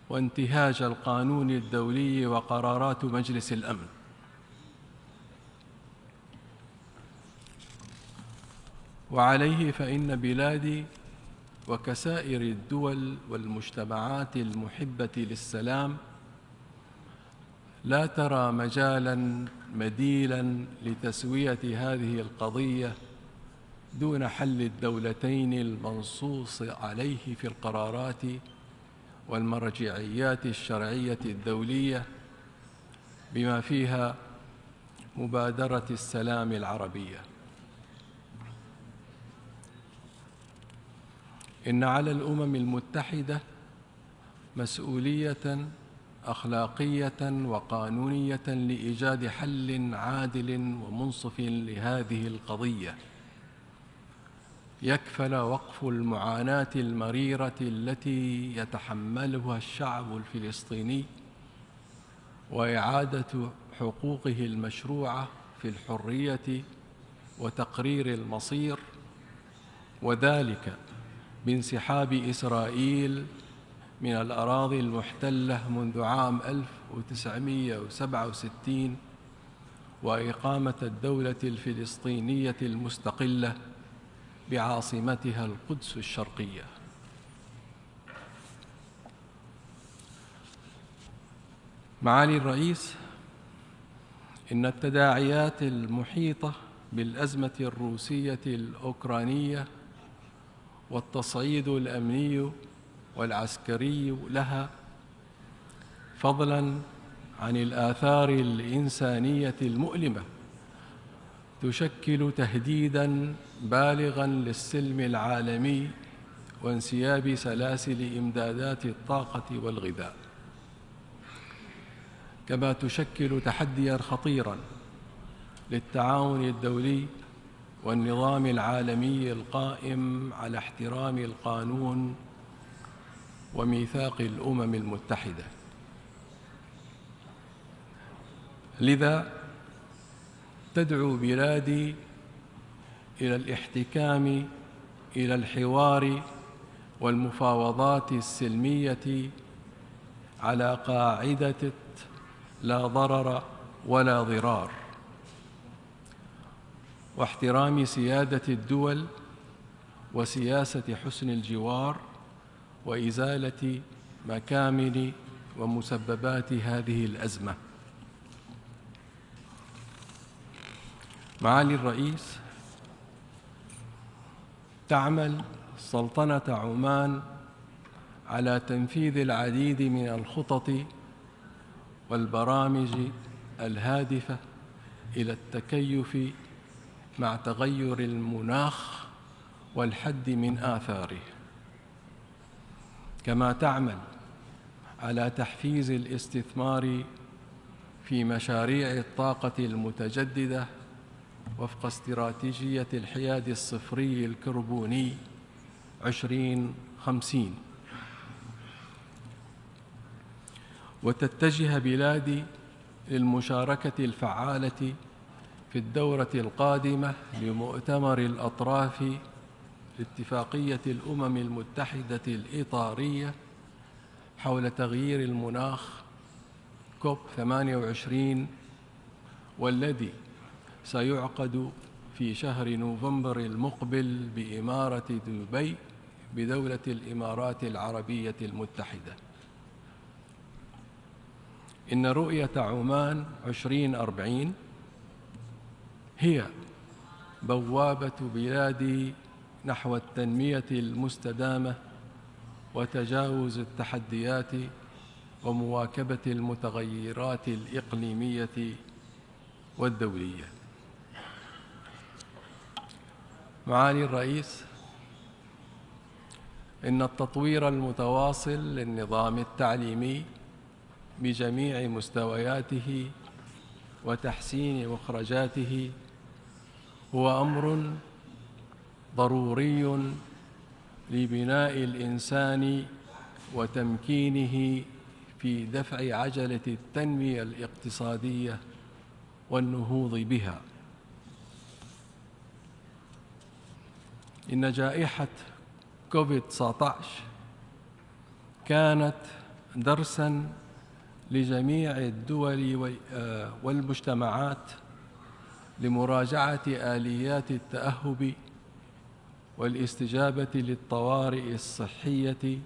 Speaker 7: وانتهاج القانون الدولي وقرارات مجلس الأمن. وعليه فإن بلادي وكسائر الدول والمجتمعات المحبة للسلام لا ترى مجالاً مديلاً لتسوية هذه القضية دون حل الدولتين المنصوص عليه في القرارات والمرجعيات الشرعية الدولية، بما فيها مبادرة السلام العربية. إن على الأمم المتحدة مسؤولية أخلاقية وقانونية لإيجاد حل عادل ومنصف لهذه القضية، يكفل وقف المعاناة المريرة التي يتحملها الشعب الفلسطيني وإعادة حقوقه المشروعة في الحرية وتقرير المصير، وذلك بانسحاب إسرائيل من الأراضي المحتلة منذ عام 1967 وإقامة الدولة الفلسطينية المستقلة بعاصمتها القدس الشرقية. معالي الرئيس، إن التداعيات المحيطة بالأزمة الروسية الأوكرانية والتصعيد الأمني والعسكري لها، فضلاً عن الآثار الإنسانية المؤلمة، تشكل تهديداً بالغاً للسلم العالمي وانسياب سلاسل إمدادات الطاقة والغذاء، كما تشكل تحدياً خطيراً للتعاون الدولي والنظام العالمي القائم على احترام القانون وميثاق الأمم المتحدة. لذا تدعو بلادي إلى الاحتكام إلى الحوار والمفاوضات السلمية على قاعدة لا ضرر ولا ضرار، واحترام سيادة الدول وسياسة حسن الجوار وإزالة مكامن ومسببات هذه الأزمة. معالي الرئيس، تعمل سلطنة عمان على تنفيذ العديد من الخطط والبرامج الهادفة إلى التكيف مع تغير المناخ والحد من آثاره، كما تعمل على تحفيز الاستثمار في مشاريع الطاقة المتجددة وفق استراتيجية الحياد الصفري الكربوني 2050، وتتجه بلادي للمشاركة الفعالة في الدورة القادمة لمؤتمر الأطراف لاتفاقية الأمم المتحدة الإطارية حول تغيير المناخ COP 28، والذي سيعقد في شهر نوفمبر المقبل بإمارة دبي بدولة الإمارات العربية المتحدة. إن رؤية عمان 2040 هي بوابة بلادي نحو التنمية المستدامة وتجاوز التحديات ومواكبة المتغيرات الإقليمية والدولية. معالي الرئيس، إن التطوير المتواصل للنظام التعليمي بجميع مستوياته وتحسين مخرجاته هو أمر ضروري لبناء الإنسان وتمكينه في دفع عجلة التنمية الاقتصادية والنهوض بها. إن جائحة كوفيد-19 كانت درساً لجميع الدول والمجتمعات لمراجعة آليات التأهب والاستجابة للطوارئ الصحية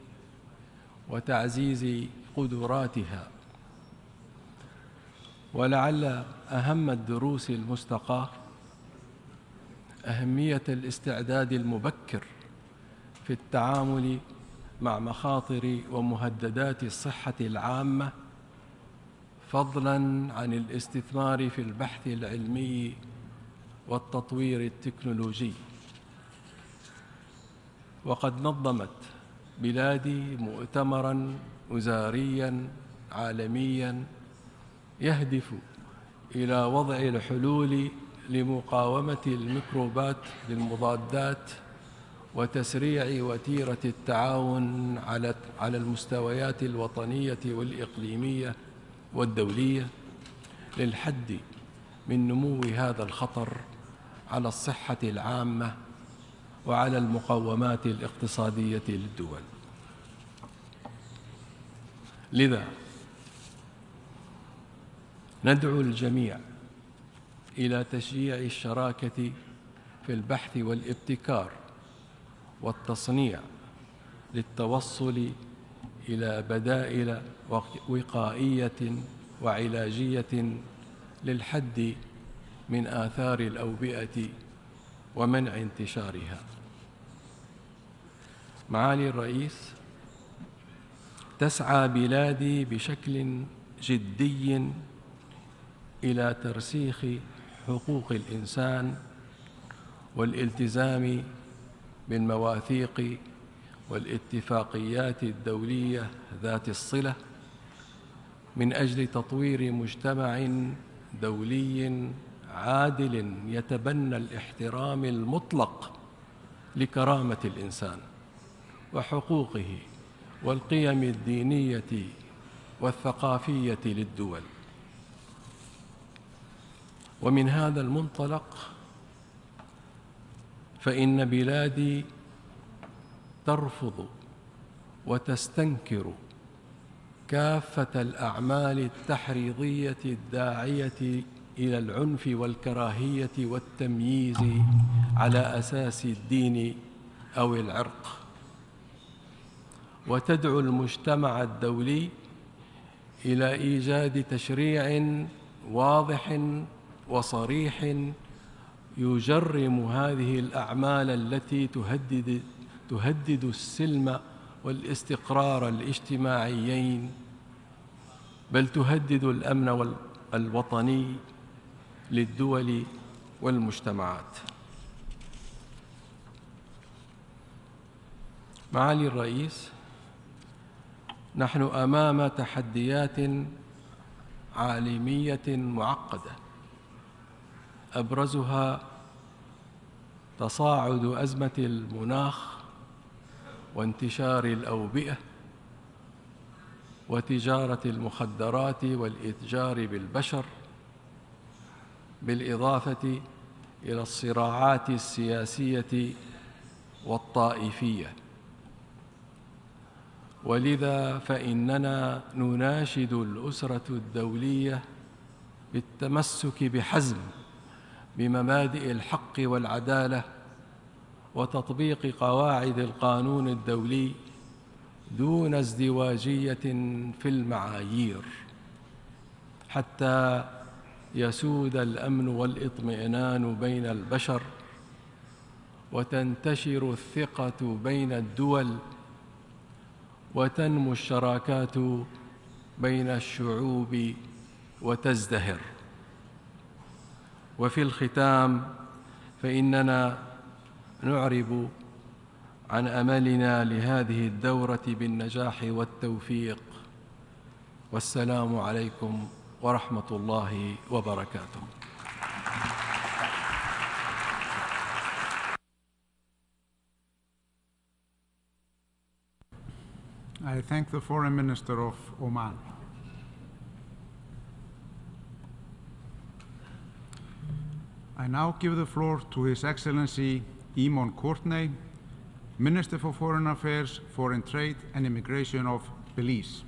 Speaker 7: وتعزيز قدراتها. ولعل أهم الدروس المستقاة أهمية الاستعداد المبكر في التعامل مع مخاطر ومهددات الصحة العامة، فضلاً عن الاستثمار في البحث العلمي والتطوير التكنولوجي. وقد نظمت بلادي مؤتمراً وزارياً عالمياً يهدف إلى وضع الحلول لمقاومة الميكروبات للمضادات وتسريع وتيرة التعاون على المستويات الوطنية والإقليمية والدولية للحد من نمو هذا الخطر على الصحة العامة وعلى المقومات الاقتصادية للدول. لذا ندعو الجميع إلى تشجيع الشراكة في البحث والابتكار والتصنيع للتوصل إلى بدائل وقائية وعلاجية للحد من آثار الأوبئة ومنع انتشارها. معالي الرئيس، تسعى بلادي بشكل جدي إلى ترسيخ حقوق الإنسان والالتزام بالمواثيق والاتفاقيات الدولية ذات الصلة من أجل تطوير مجتمع دولي عادل يتبنى الاحترام المطلق لكرامة الإنسان وحقوقه والقيم الدينية والثقافية للدول. ومن هذا المنطلق فإن بلادي ترفض وتستنكر كافة الأعمال التحريضية الداعية إلى العنف والكراهية والتمييز على أساس الدين أو العرق، وتدعو المجتمع الدولي إلى إيجاد تشريع واضح وصريح يجرم هذه الأعمال التي تهدد السلم والاستقرار الاجتماعيين، بل تهدد الأمن الوطني للدول والمجتمعات. معالي الرئيس، نحن أمام تحديات عالمية معقدة أبرزها تصاعد أزمة المناخ وانتشار الأوبئة وتجارة المخدرات والإتجار بالبشر، بالإضافة إلى الصراعات السياسية والطائفية. ولذا فإننا نناشد الأسرة الدولية بالتمسك بحزم بمبادئ الحق والعدالة وتطبيق قواعد القانون الدولي دون ازدواجية في المعايير، حتى يسود الأمن والاطمئنان بين البشر وتنتشر الثقة بين الدول وتنمو الشراكات بين الشعوب وتزدهر. وفي الختام فإننا نعرب عن أملنا لهذه الدورة بالنجاح والتوفيق، والسلام عليكم ورحمة الله وبركاته.
Speaker 20: I thank the Foreign Minister of Oman. I now give the floor to His Excellency Eamon Courtney, Minister for Foreign Affairs, Foreign Trade and Immigration of Belize.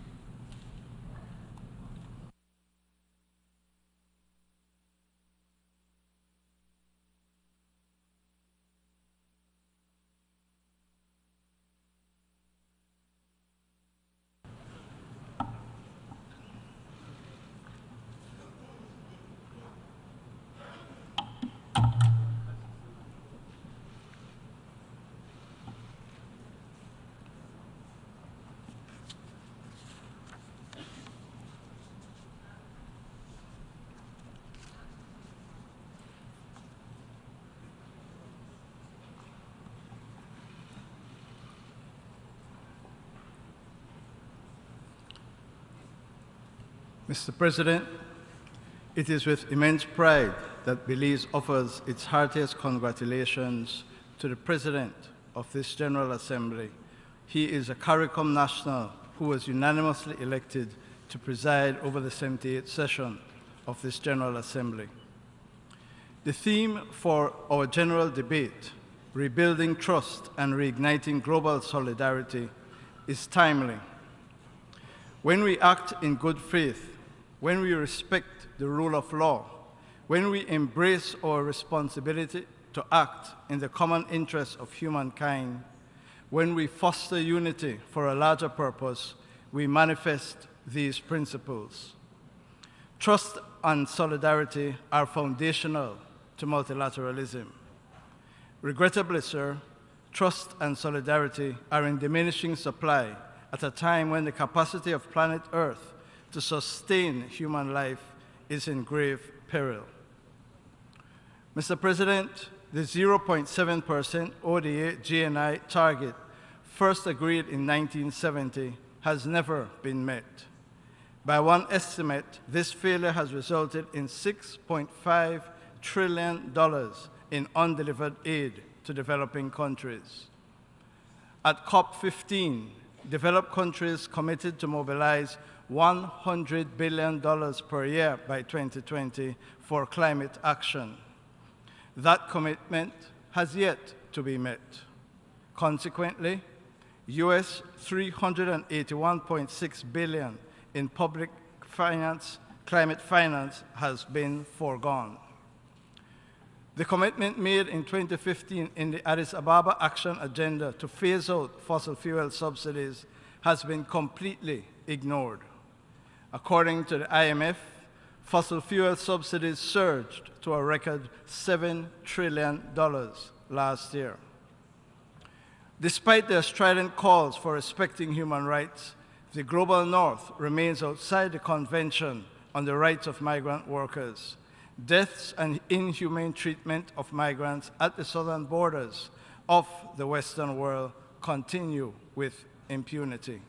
Speaker 6: Mr. President, it is with immense pride that Belize offers its heartiest congratulations to the President of this General Assembly. He is a CARICOM national who was unanimously elected to preside over the 78th session of this General Assembly. The theme for our general debate, Rebuilding Trust and Reigniting Global Solidarity, is timely. When we act in good faith, when we respect the rule of law, when we embrace our responsibility to act in the common interest of humankind, when we foster unity for a larger purpose, we manifest these principles. Trust and solidarity are foundational to multilateralism. Regrettably, sir, trust and solidarity are in diminishing supply at a time when the capacity of planet Earth to sustain human life is in grave peril. Mr. President, the 0.7% ODA GNI target, first agreed in 1970, has never been met. By one estimate, this failure has resulted in $6.5 trillion in undelivered aid to developing countries. At COP15, developed countries committed to mobilize $100 billion per year by 2020 for climate action. That commitment has yet to be met. Consequently, US $381.6 billion in public finance, climate finance has been foregone. The commitment made in 2015 in the Addis Ababa Action Agenda to phase out fossil fuel subsidies has been completely ignored. According to the IMF, fossil fuel subsidies surged to a record $7 trillion last year. Despite their strident calls for respecting human rights, the global north remains outside the Convention on the Rights of Migrant Workers. Deaths and inhumane treatment of migrants at the southern borders of the Western world continue with impunity.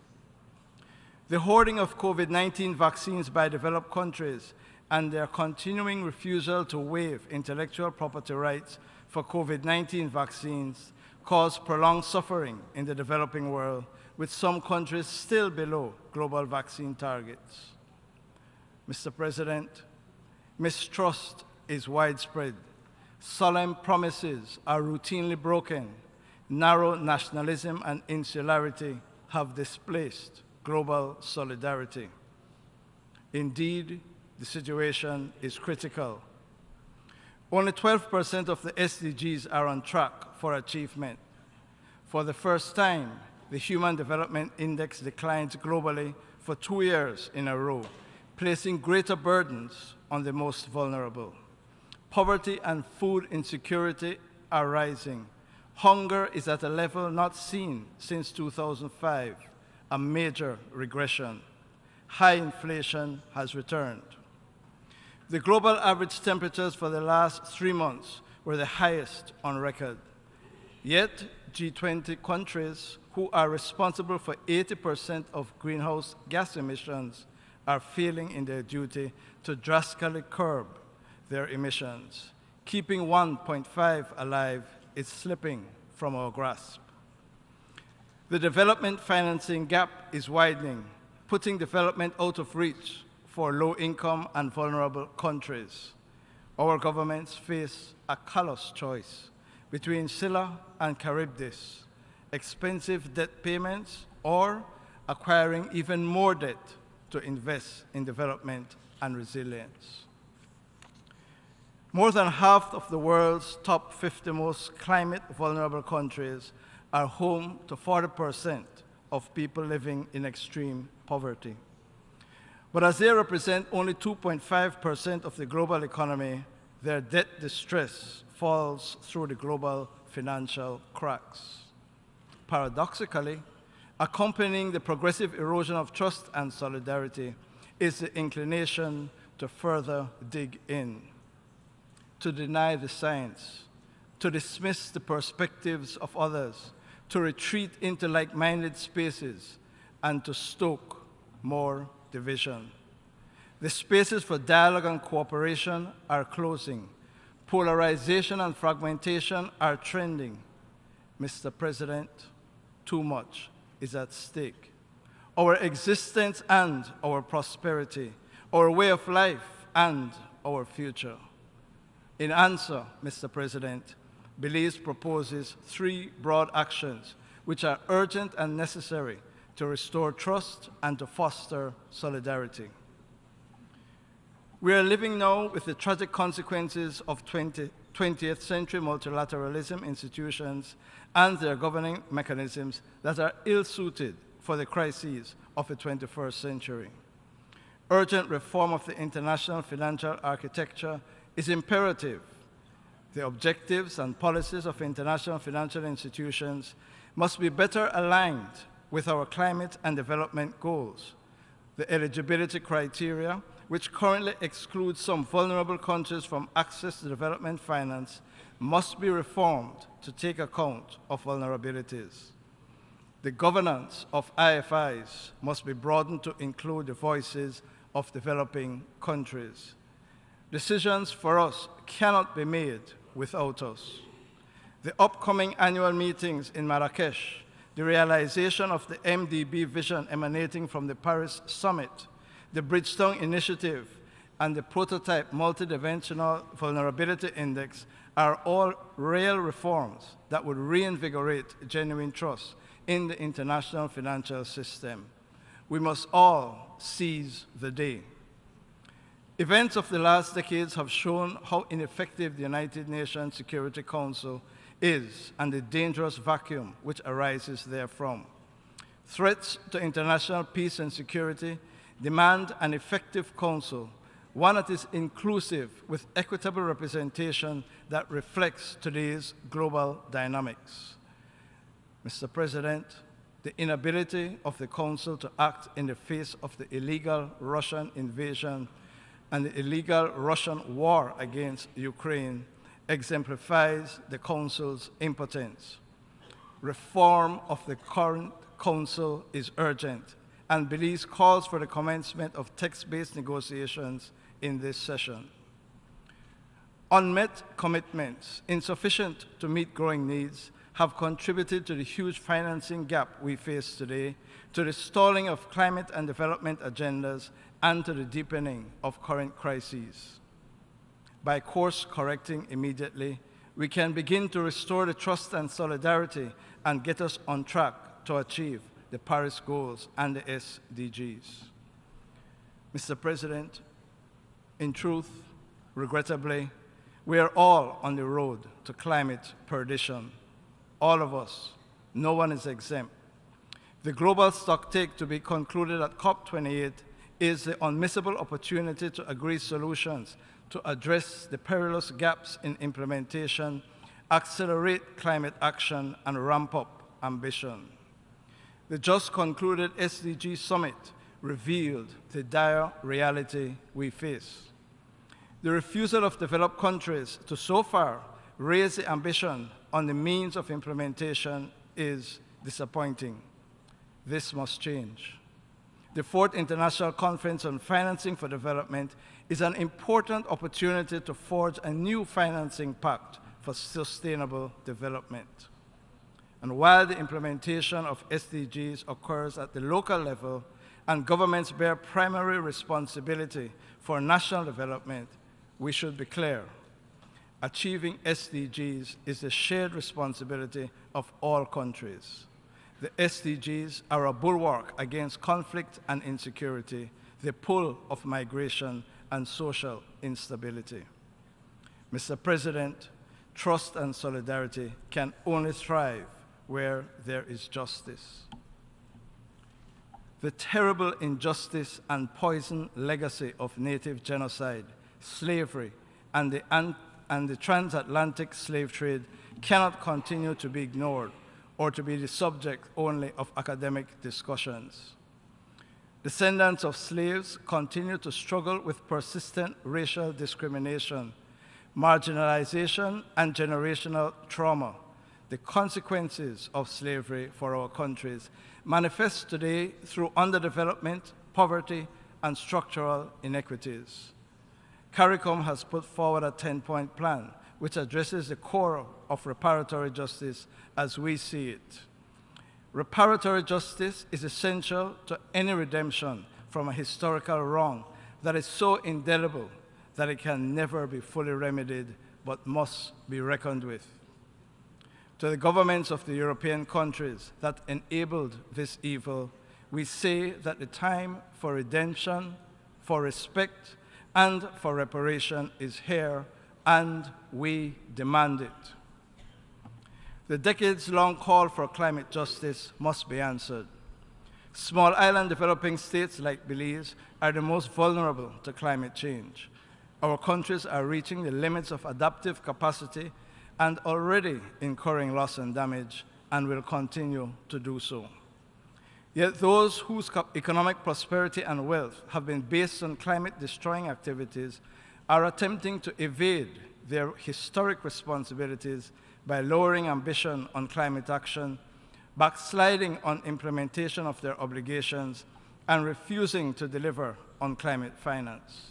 Speaker 6: The hoarding of COVID-19 vaccines by developed countries and their continuing refusal to waive intellectual property rights for COVID-19 vaccines cause prolonged suffering in the developing world, with some countries still below global vaccine targets. Mr. President, mistrust is widespread. Solemn promises are routinely broken. Narrow nationalism and insularity have displaced global solidarity. Indeed, the situation is critical. Only 12% of the SDGs are on track for achievement. For the first time, the Human Development Index declines globally for 2 years in a row, placing greater burdens on the most vulnerable. Poverty and food insecurity are rising. Hunger is at a level not seen since 2005, a major regression. High inflation has returned. The global average temperatures for the last 3 months were the highest on record. Yet, G20 countries, who are responsible for 80% of greenhouse gas emissions, are failing in their duty to drastically curb their emissions. Keeping 1.5 alive is slipping from our grasp. The development financing gap is widening, putting development out of reach for low-income and vulnerable countries. Our governments face a callous choice between Scylla and Charybdis, expensive debt payments or acquiring even more debt to invest in development and resilience. More than half of the world's top 50 most climate vulnerable countries are home to 40% of people living in extreme poverty. But as they represent only 2.5% of the global economy, their debt distress falls through the global financial cracks. Paradoxically, accompanying the progressive erosion of trust and solidarity is the inclination to further dig in, to deny the science, to dismiss the perspectives of others, to retreat into like-minded spaces, and to stoke more division. The spaces for dialogue and cooperation are closing. Polarization and fragmentation are trending. Mr. President, too much is at stake. Our existence and our prosperity, our way of life and our future. In answer, Mr. President, Belize proposes 3 broad actions which are urgent and necessary to restore trust and to foster solidarity. We are living now with the tragic consequences of 20th century multilateralism institutions and their governing mechanisms that are ill-suited for the crises of the 21st century. Urgent reform of the international financial architecture is imperative. The objectives and policies of international financial institutions must be better aligned with our climate and development goals. The eligibility criteria, which currently excludes some vulnerable countries from access to development finance, must be reformed to take account of vulnerabilities. The governance of IFIs must be broadened to include the voices of developing countries. Decisions for us cannot be made without us. The upcoming annual meetings in Marrakesh, the realization of the MDB vision emanating from the Paris Summit, the Bridgestone Initiative, and the prototype multidimensional vulnerability index are all real reforms that would reinvigorate genuine trust in the international financial system. We must all seize the day. Events of the last decades have shown how ineffective the United Nations Security Council is and the dangerous vacuum which arises therefrom. Threats to international peace and security demand an effective council, one that is inclusive with equitable representation that reflects today's global dynamics. Mr. President, the inability of the Council to act in the face of the illegal Russian invasion and the illegal Russian war against Ukraine exemplifies the Council's impotence. Reform of the current Council is urgent, and Belize calls for the commencement of text-based negotiations in this session. Unmet commitments, insufficient to meet growing needs, have contributed to the huge financing gap we face today, to the stalling of climate and development agendas, and to the deepening of current crises. By course correcting immediately, we can begin to restore the trust and solidarity and get us on track to achieve the Paris goals and the SDGs. Mr. President, in truth, regrettably, we are all on the road to climate perdition. All of us, no one is exempt. The global stocktake to be concluded at COP28 is the unmissable opportunity to agree solutions to address the perilous gaps in implementation, accelerate climate action, and ramp up ambition. The just concluded SDG Summit revealed the dire reality we face. The refusal of developed countries to so far raise the ambition on the means of implementation is disappointing. This must change. The Fourth International Conference on Financing for Development is an important opportunity to forge a new financing pact for sustainable development. And while the implementation of SDGs occurs at the local level and governments bear primary responsibility for national development, we should be clear. Achieving SDGs is a shared responsibility of all countries. The SDGs are a bulwark against conflict and insecurity, the pull of migration and social instability. Mr. President, trust and solidarity can only thrive where there is justice. The terrible injustice and poison legacy of native genocide, slavery, and the transatlantic slave trade cannot continue to be ignored or to be the subject only of academic discussions. Descendants of slaves continue to struggle with persistent racial discrimination, marginalization, and generational trauma. The consequences of slavery for our countries manifest today through underdevelopment, poverty, and structural inequities. CARICOM has put forward a 10-point plan which addresses the core of reparatory justice as we see it. Reparatory justice is essential to any redemption from a historical wrong that is so indelible that it can never be fully remedied but must be reckoned with. To the governments of the European countries that enabled this evil, we say that the time for redemption, for respect, and for reparation is here, and we demand it. The decades-long call for climate justice must be answered. Small island developing states like Belize are the most vulnerable to climate change. Our countries are reaching the limits of adaptive capacity and already incurring loss and damage, and will continue to do so. Yet those whose economic prosperity and wealth have been based on climate-destroying activities are attempting to evade their historic responsibilities by lowering ambition on climate action, backsliding on implementation of their obligations, and refusing to deliver on climate finance.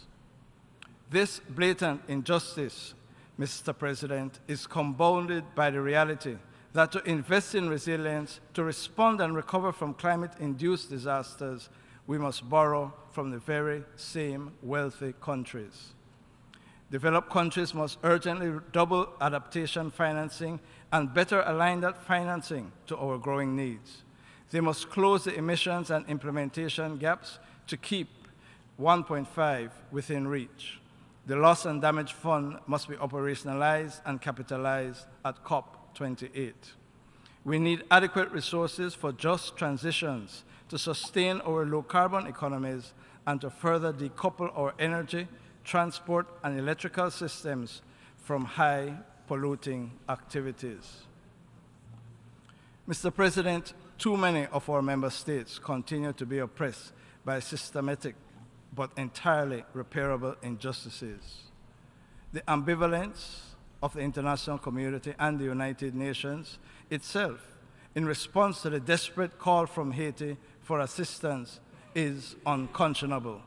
Speaker 6: This blatant injustice, Mr. President, is compounded by the reality that to invest in resilience, to respond and recover from climate-induced disasters, we must borrow from the very same wealthy countries. Developed countries must urgently double adaptation financing and better align that financing to our growing needs. They must close the emissions and implementation gaps to keep 1.5 within reach. The Loss and Damage Fund must be operationalized and capitalized at COP28. We need adequate resources for just transitions to sustain our low-carbon economies and to further decouple our energy, transport, and electrical systems from high-polluting activities. Mr. President, too many of our member states continue to be oppressed by systematic but entirely repairable injustices. The ambivalence of the international community and the United Nations itself in response to the desperate call from Haiti for assistance is unconscionable.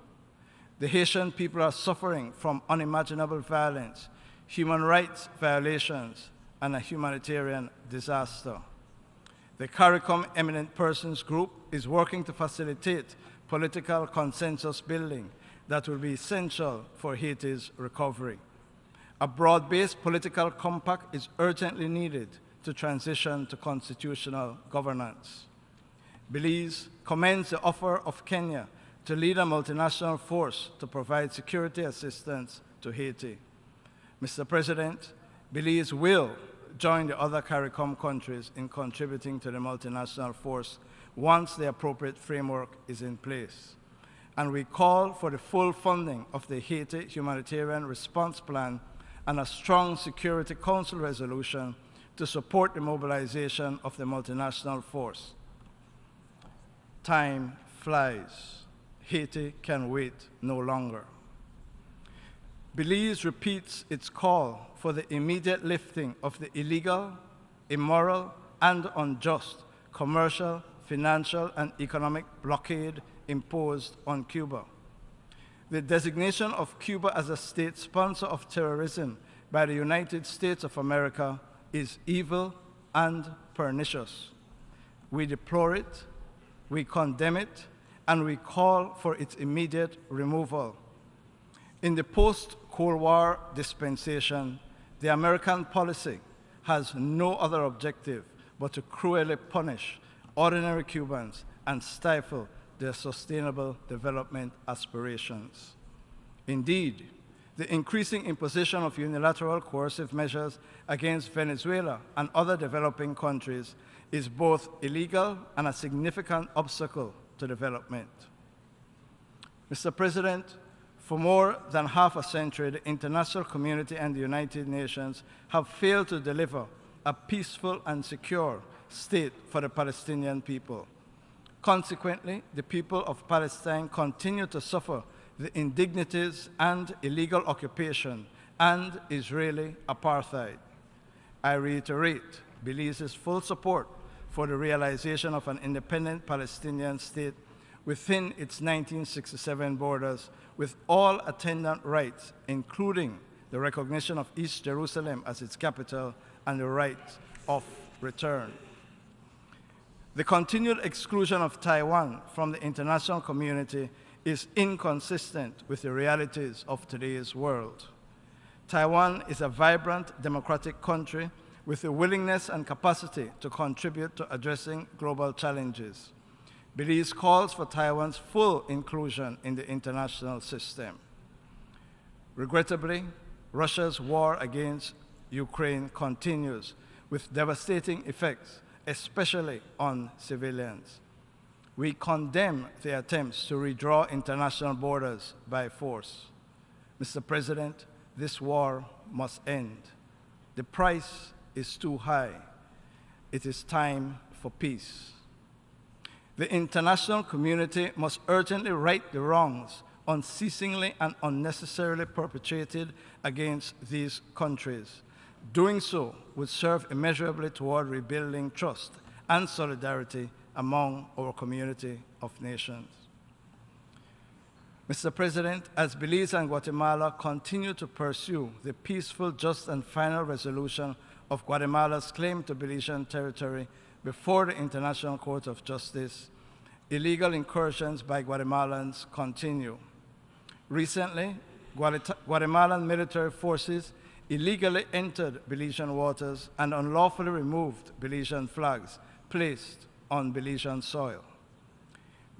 Speaker 6: The Haitian people are suffering from unimaginable violence, human rights violations, and a humanitarian disaster. The CARICOM Eminent Persons Group is working to facilitate political consensus building that will be essential for Haiti's recovery. A broad-based political compact is urgently needed to transition to constitutional governance. Belize commends the offer of Kenya to lead a multinational force to provide security assistance to Haiti. Mr. President, Belize will join the other CARICOM countries in contributing to the multinational force once the appropriate framework is in place. And we call for the full funding of the Haiti Humanitarian Response Plan and a strong Security Council resolution to support the mobilization of the multinational force. Time flies. Haiti can wait no longer. Belize repeats its call for the immediate lifting of the illegal, immoral, and unjust commercial, financial, and economic blockade imposed on Cuba. The designation of Cuba as a state sponsor of terrorism by the United States of America is evil and pernicious. We deplore it, we condemn it, and we call for its immediate removal. In the post-Cold War dispensation, the American policy has no other objective but to cruelly punish ordinary Cubans and stifle their sustainable development aspirations. Indeed, the increasing imposition of unilateral coercive measures against Venezuela and other developing countries is both illegal and a significant obstacle to development. Mr. President, for more than half a century, the international community and the United Nations have failed to deliver a peaceful and secure state for the Palestinian people. Consequently, the people of Palestine continue to suffer the indignities and illegal occupation and Israeli apartheid. I reiterate Belize's full support for the realization of an independent Palestinian state within its 1967 borders with all attendant rights, including the recognition of East Jerusalem as its capital and the right of return. The continued exclusion of Taiwan from the international community is inconsistent with the realities of today's world. Taiwan is a vibrant democratic country with the willingness and capacity to contribute to addressing global challenges. Belize calls for Taiwan's full inclusion in the international system. Regrettably, Russia's war against Ukraine continues with devastating effects, especially on civilians. We condemn the attempts to redraw international borders by force. Mr. President, this war must end. The price is too high. It is time for peace. The international community must urgently right the wrongs unceasingly and unnecessarily perpetrated against these countries. Doing so would serve immeasurably toward rebuilding trust and solidarity among our community of nations. Mr. President, as Belize and Guatemala continue to pursue the peaceful, just, and final resolution of Guatemala's claim to Belizean territory before the International Court of Justice, illegal incursions by Guatemalans continue. Recently, Guatemalan military forces illegally entered Belizean waters and unlawfully removed Belizean flags placed on Belizean soil.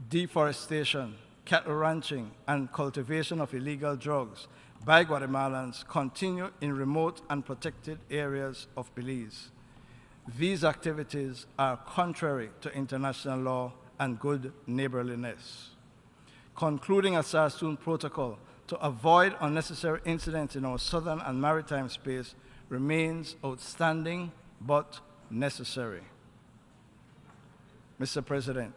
Speaker 6: Deforestation, cattle ranching, and cultivation of illegal drugs by Guatemalans continue in remote and protected areas of Belize. These activities are contrary to international law and good neighborliness. Concluding a Sarsoon protocol to avoid unnecessary incidents in our southern and maritime space remains outstanding but necessary. Mr. President,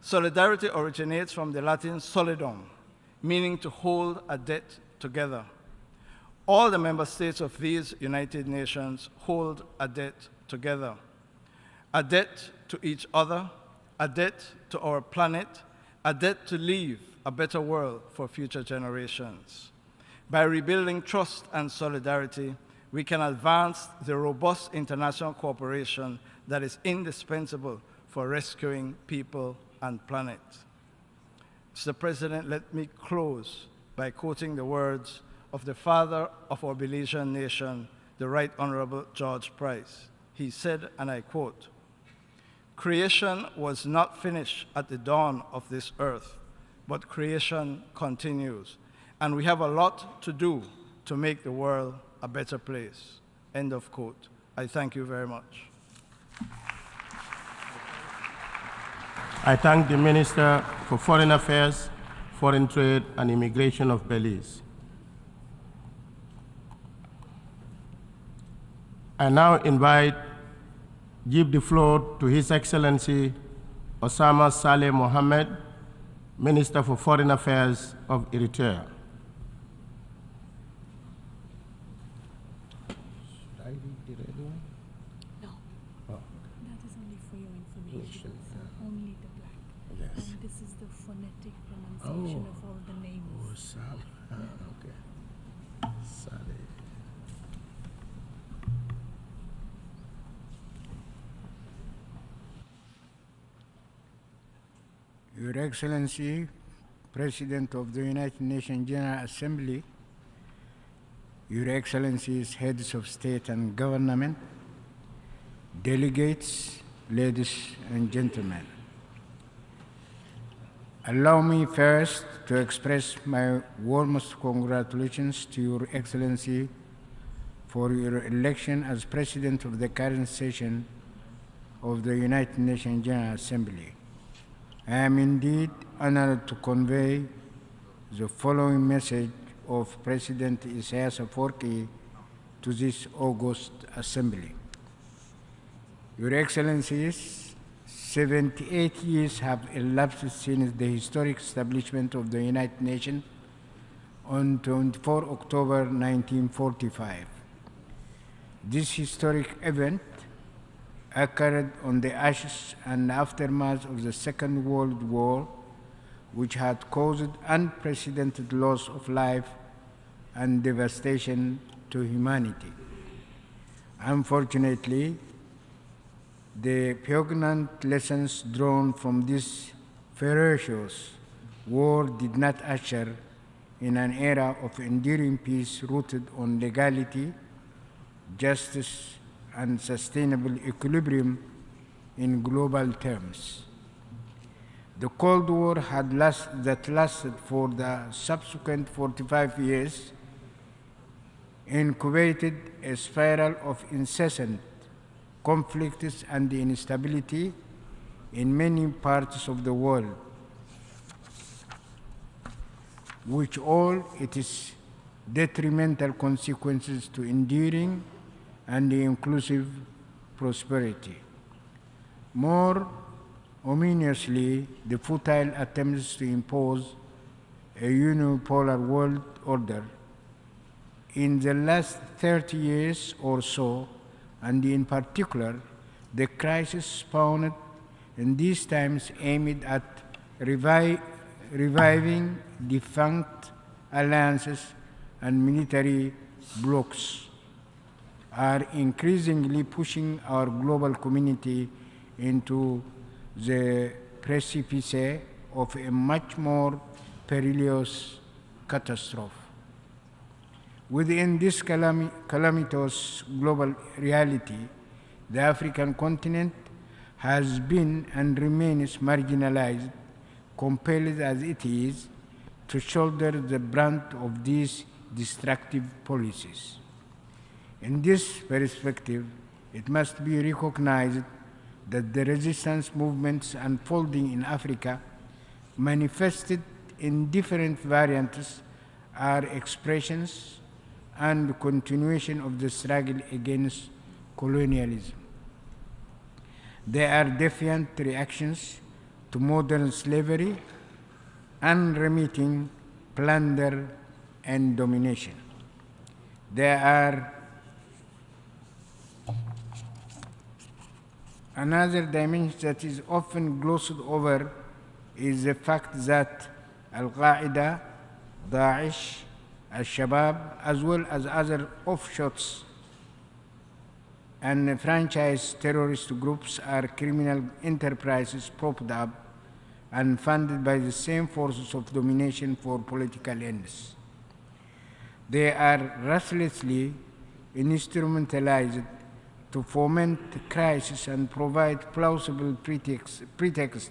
Speaker 6: solidarity originates from the Latin solidum, meaning to hold a debt together. All the member states of these United Nations hold a debt together. A debt to each other, a debt to our planet, a debt to leave a better world for future generations. By rebuilding trust and solidarity, we can advance the robust international cooperation that is indispensable for rescuing people and planet. Mr. President, let me close by quoting the words of the father of our Belizean nation, the Right Honorable George Price. He said, and I quote, "Creation was not finished at the dawn of this earth, but creation continues, and we have a lot to do to make the world a better place." End of quote. I thank you very much.
Speaker 8: I thank the Minister for Foreign Affairs, Foreign Trade, and Immigration of Belize. I now give the floor to His Excellency Osama Saleh Mohammed, Minister for Foreign Affairs of Eritrea.
Speaker 22: Should I read the red one? No. Oh. That is only for your information. Only the black. Yes. And this is the phonetic pronunciation of all the names.
Speaker 8: Oh, Saleh. Okay. Saleh.
Speaker 23: Your Excellency, President of the United Nations General Assembly, Your Excellencies, Heads of State and Government, delegates, ladies and gentlemen. Allow me first to express my warmest congratulations to Your Excellency for your election as President of the current session of the United Nations General Assembly. I am indeed honored to convey the following message of President Isaias Afwerki to this august assembly. Your Excellencies, 78 years have elapsed since the historic establishment of the United Nations on 24 October 1945. This historic event occurred on the ashes and aftermath of the Second World War, which had caused unprecedented loss of life and devastation to humanity. Unfortunately, the poignant lessons drawn from this ferocious war did not usher in an era of enduring peace rooted on legality, justice, and sustainable equilibrium in global terms. The Cold War that lasted for the subsequent 45 years incubated a spiral of incessant conflicts and instability in many parts of the world, which all its detrimental consequences to enduring and inclusive prosperity. More ominously, the futile attempts to impose a unipolar world order in the last 30 years or so, and in particular, the crisis spawned in these times aimed at reviving defunct alliances and military blocs, are increasingly pushing our global community into the precipice of a much more perilous catastrophe. Within this calamitous global reality, the African continent has been and remains marginalized, compelled as it is to shoulder the brunt of these destructive policies. In this perspective, it must be recognized that the resistance movements unfolding in Africa, manifested in different variants, are expressions and continuation of the struggle against colonialism. They are defiant reactions to modern slavery, unremitting plunder and domination. They are another dimension that is often glossed over is the fact that Al-Qaeda, Daesh, Al-Shabaab, as well as other offshoots and franchise terrorist groups are criminal enterprises propped up and funded by the same forces of domination for political ends. They are ruthlessly instrumentalized to foment crisis and provide plausible pretexts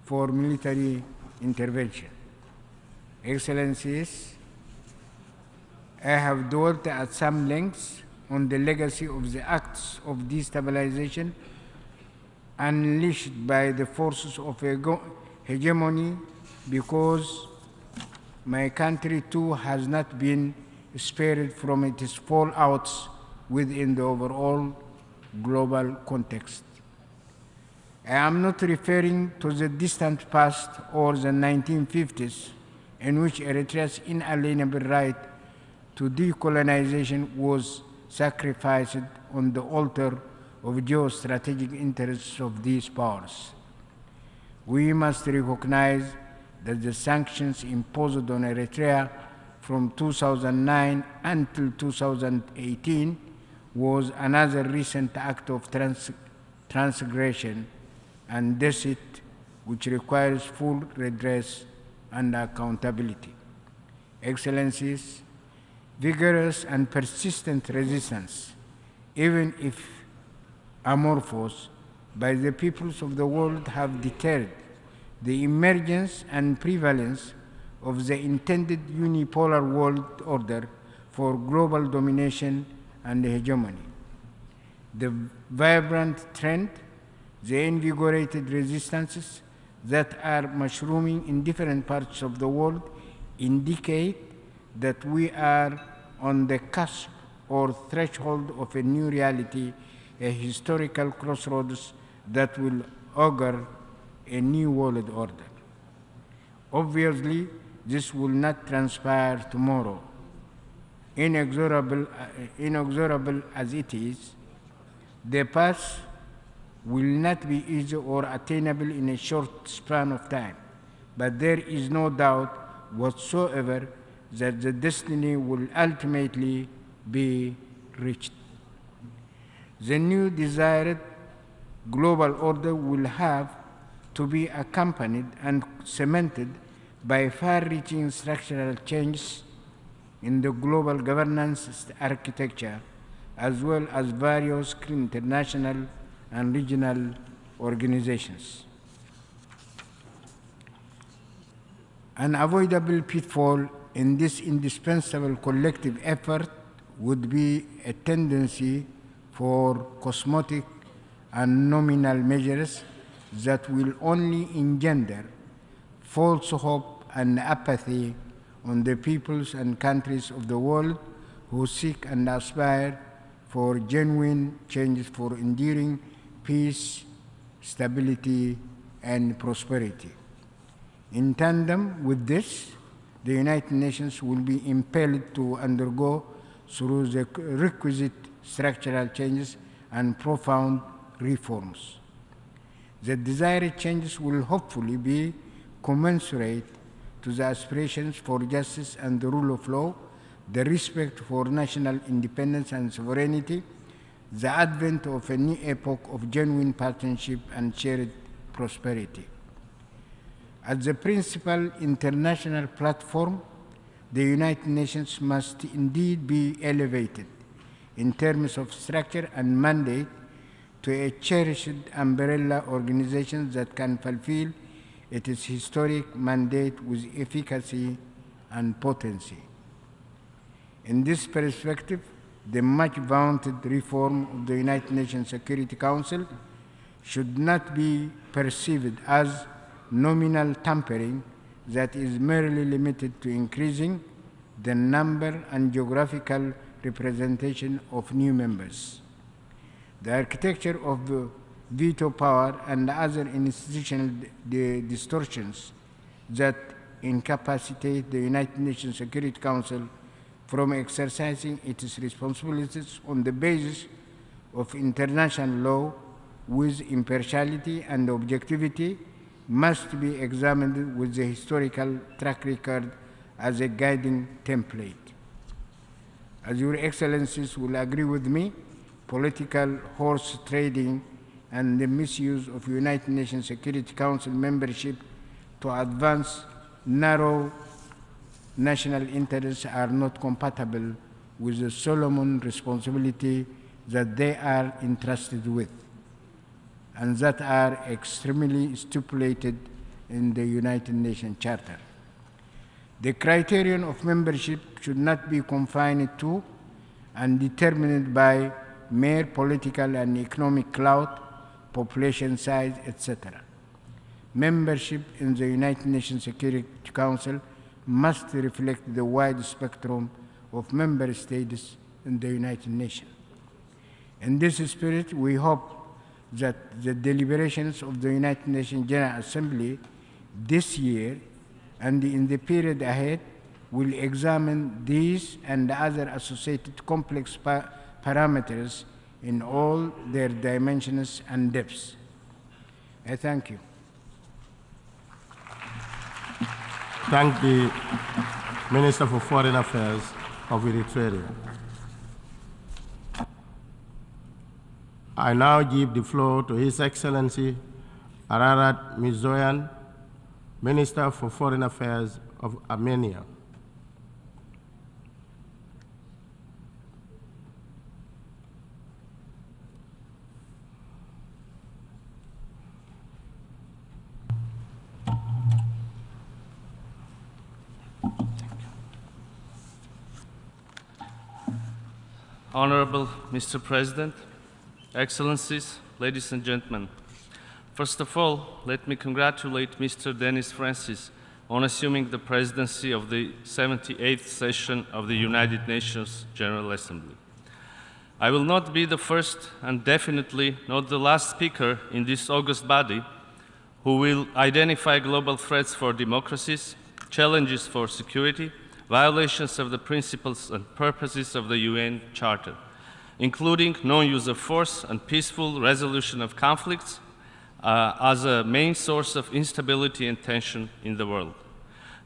Speaker 23: for military intervention. Excellencies, I have dwelt at some length on the legacy of the acts of destabilization unleashed by the forces of hegemony, because my country too has not been spared from its fallouts within the overall global context. I am not referring to the distant past or the 1950s, in which Eritrea's inalienable right to decolonization was sacrificed on the altar of geostrategic interests of these powers. We must recognize that the sanctions imposed on Eritrea from 2009 until 2018 was another recent act of transgression and deceit, which requires full redress and accountability. Excellencies, vigorous and persistent resistance, even if amorphous, by the peoples of the world have deterred the emergence and prevalence of the intended unipolar world order for global domination and hegemony. The vibrant trend, the invigorated resistances that are mushrooming in different parts of the world indicate that we are on the cusp or threshold of a new reality, a historical crossroads that will augur a new world order. Obviously, this will not transpire tomorrow. Inexorable as it is, the path will not be easy or attainable in a short span of time, but there is no doubt whatsoever that the destiny will ultimately be reached. The new desired global order will have to be accompanied and cemented by far-reaching structural changes in the global governance architecture, as well as various international and regional organizations. unavoidable pitfall in this indispensable collective effort would be a tendency for cosmetic and nominal measures that will only engender false hope and apathy on the peoples and countries of the world who seek and aspire for genuine changes for enduring peace, stability, and prosperity. In tandem with this, the United Nations will be impelled to undergo through the requisite structural changes and profound reforms. The desired changes will hopefully be commensurate to the aspirations for justice and the rule of law, the respect for national independence and sovereignty, the advent of a new epoch of genuine partnership and shared prosperity. As the principal international platform, the United Nations must indeed be elevated in terms of structure and mandate to a cherished umbrella organization that can fulfill its historic mandate with efficacy and potency. In this perspective, the much vaunted reform of the United Nations Security Council should not be perceived as nominal tampering that is merely limited to increasing the number and geographical representation of new members. The architecture of the veto power and other institutional distortions that incapacitate the United Nations Security Council from exercising its responsibilities on the basis of international law with impartiality and objectivity must be examined with the historical track record as a guiding template. As Your Excellencies will agree with me, political horse trading and the misuse of United Nations Security Council membership to advance narrow national interests are not compatible with the solemn responsibility that they are entrusted with, and that are extremely stipulated in the United Nations Charter. The criterion of membership should not be confined to and determined by mere political and economic clout, population size, etc. Membership in the United Nations Security Council must reflect the wide spectrum of member states in the United Nations. In this spirit, we hope that the deliberations of the United Nations General Assembly this year and in the period ahead will examine these and other associated complex parameters in all their dimensions and depths. I thank you.
Speaker 8: Thank the Minister for Foreign Affairs of Eritrea. I now give the floor to His Excellency Ararat Mirzoyan, Minister for Foreign Affairs of Armenia.
Speaker 9: Honorable Mr. President, Excellencies, ladies and gentlemen, first of all, let me congratulate Mr. Denis Francis on assuming the presidency of the 78th session of the United Nations General Assembly. I will not be the first and definitely not the last speaker in this august body who will identify global threats for democracies, challenges for security, violations of the principles and purposes of the UN Charter, including non-use of force and peaceful resolution of conflicts as a main source of instability and tension in the world.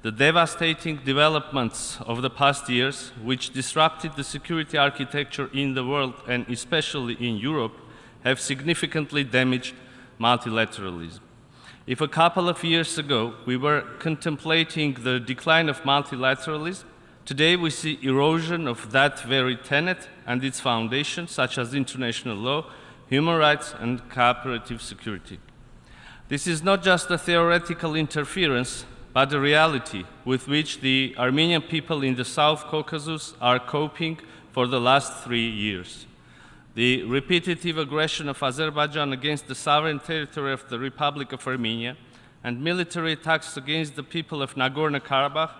Speaker 9: The devastating developments of the past years, which disrupted the security architecture in the world and especially in Europe, have significantly damaged multilateralism. If a couple of years ago we were contemplating the decline of multilateralism, today we see erosion of that very tenet and its foundations, such as international law, human rights, and cooperative security. This is not just a theoretical interference, but the reality with which the Armenian people in the South Caucasus are coping for the last 3 years. The repetitive aggression of Azerbaijan against the sovereign territory of the Republic of Armenia and military attacks against the people of Nagorno-Karabakh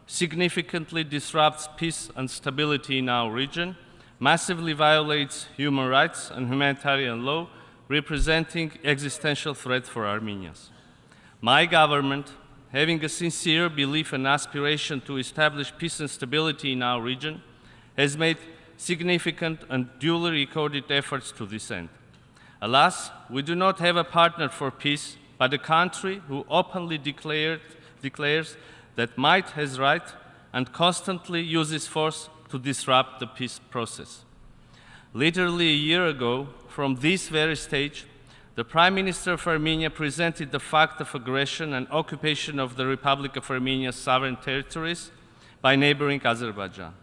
Speaker 9: significantly disrupts peace and stability in our region, massively violates human rights and humanitarian law, representing existential threat for Armenians. My government, having a sincere belief and aspiration to establish peace and stability in our region, has made significant and duly recorded efforts to this end. Alas, we do not have a partner for peace, but a country who openly declares that might has right and constantly uses force to disrupt the peace process. Literally a year ago, from this very stage, the Prime Minister of Armenia presented the fact of aggression and occupation of the Republic of Armenia's sovereign territories by neighboring Azerbaijan.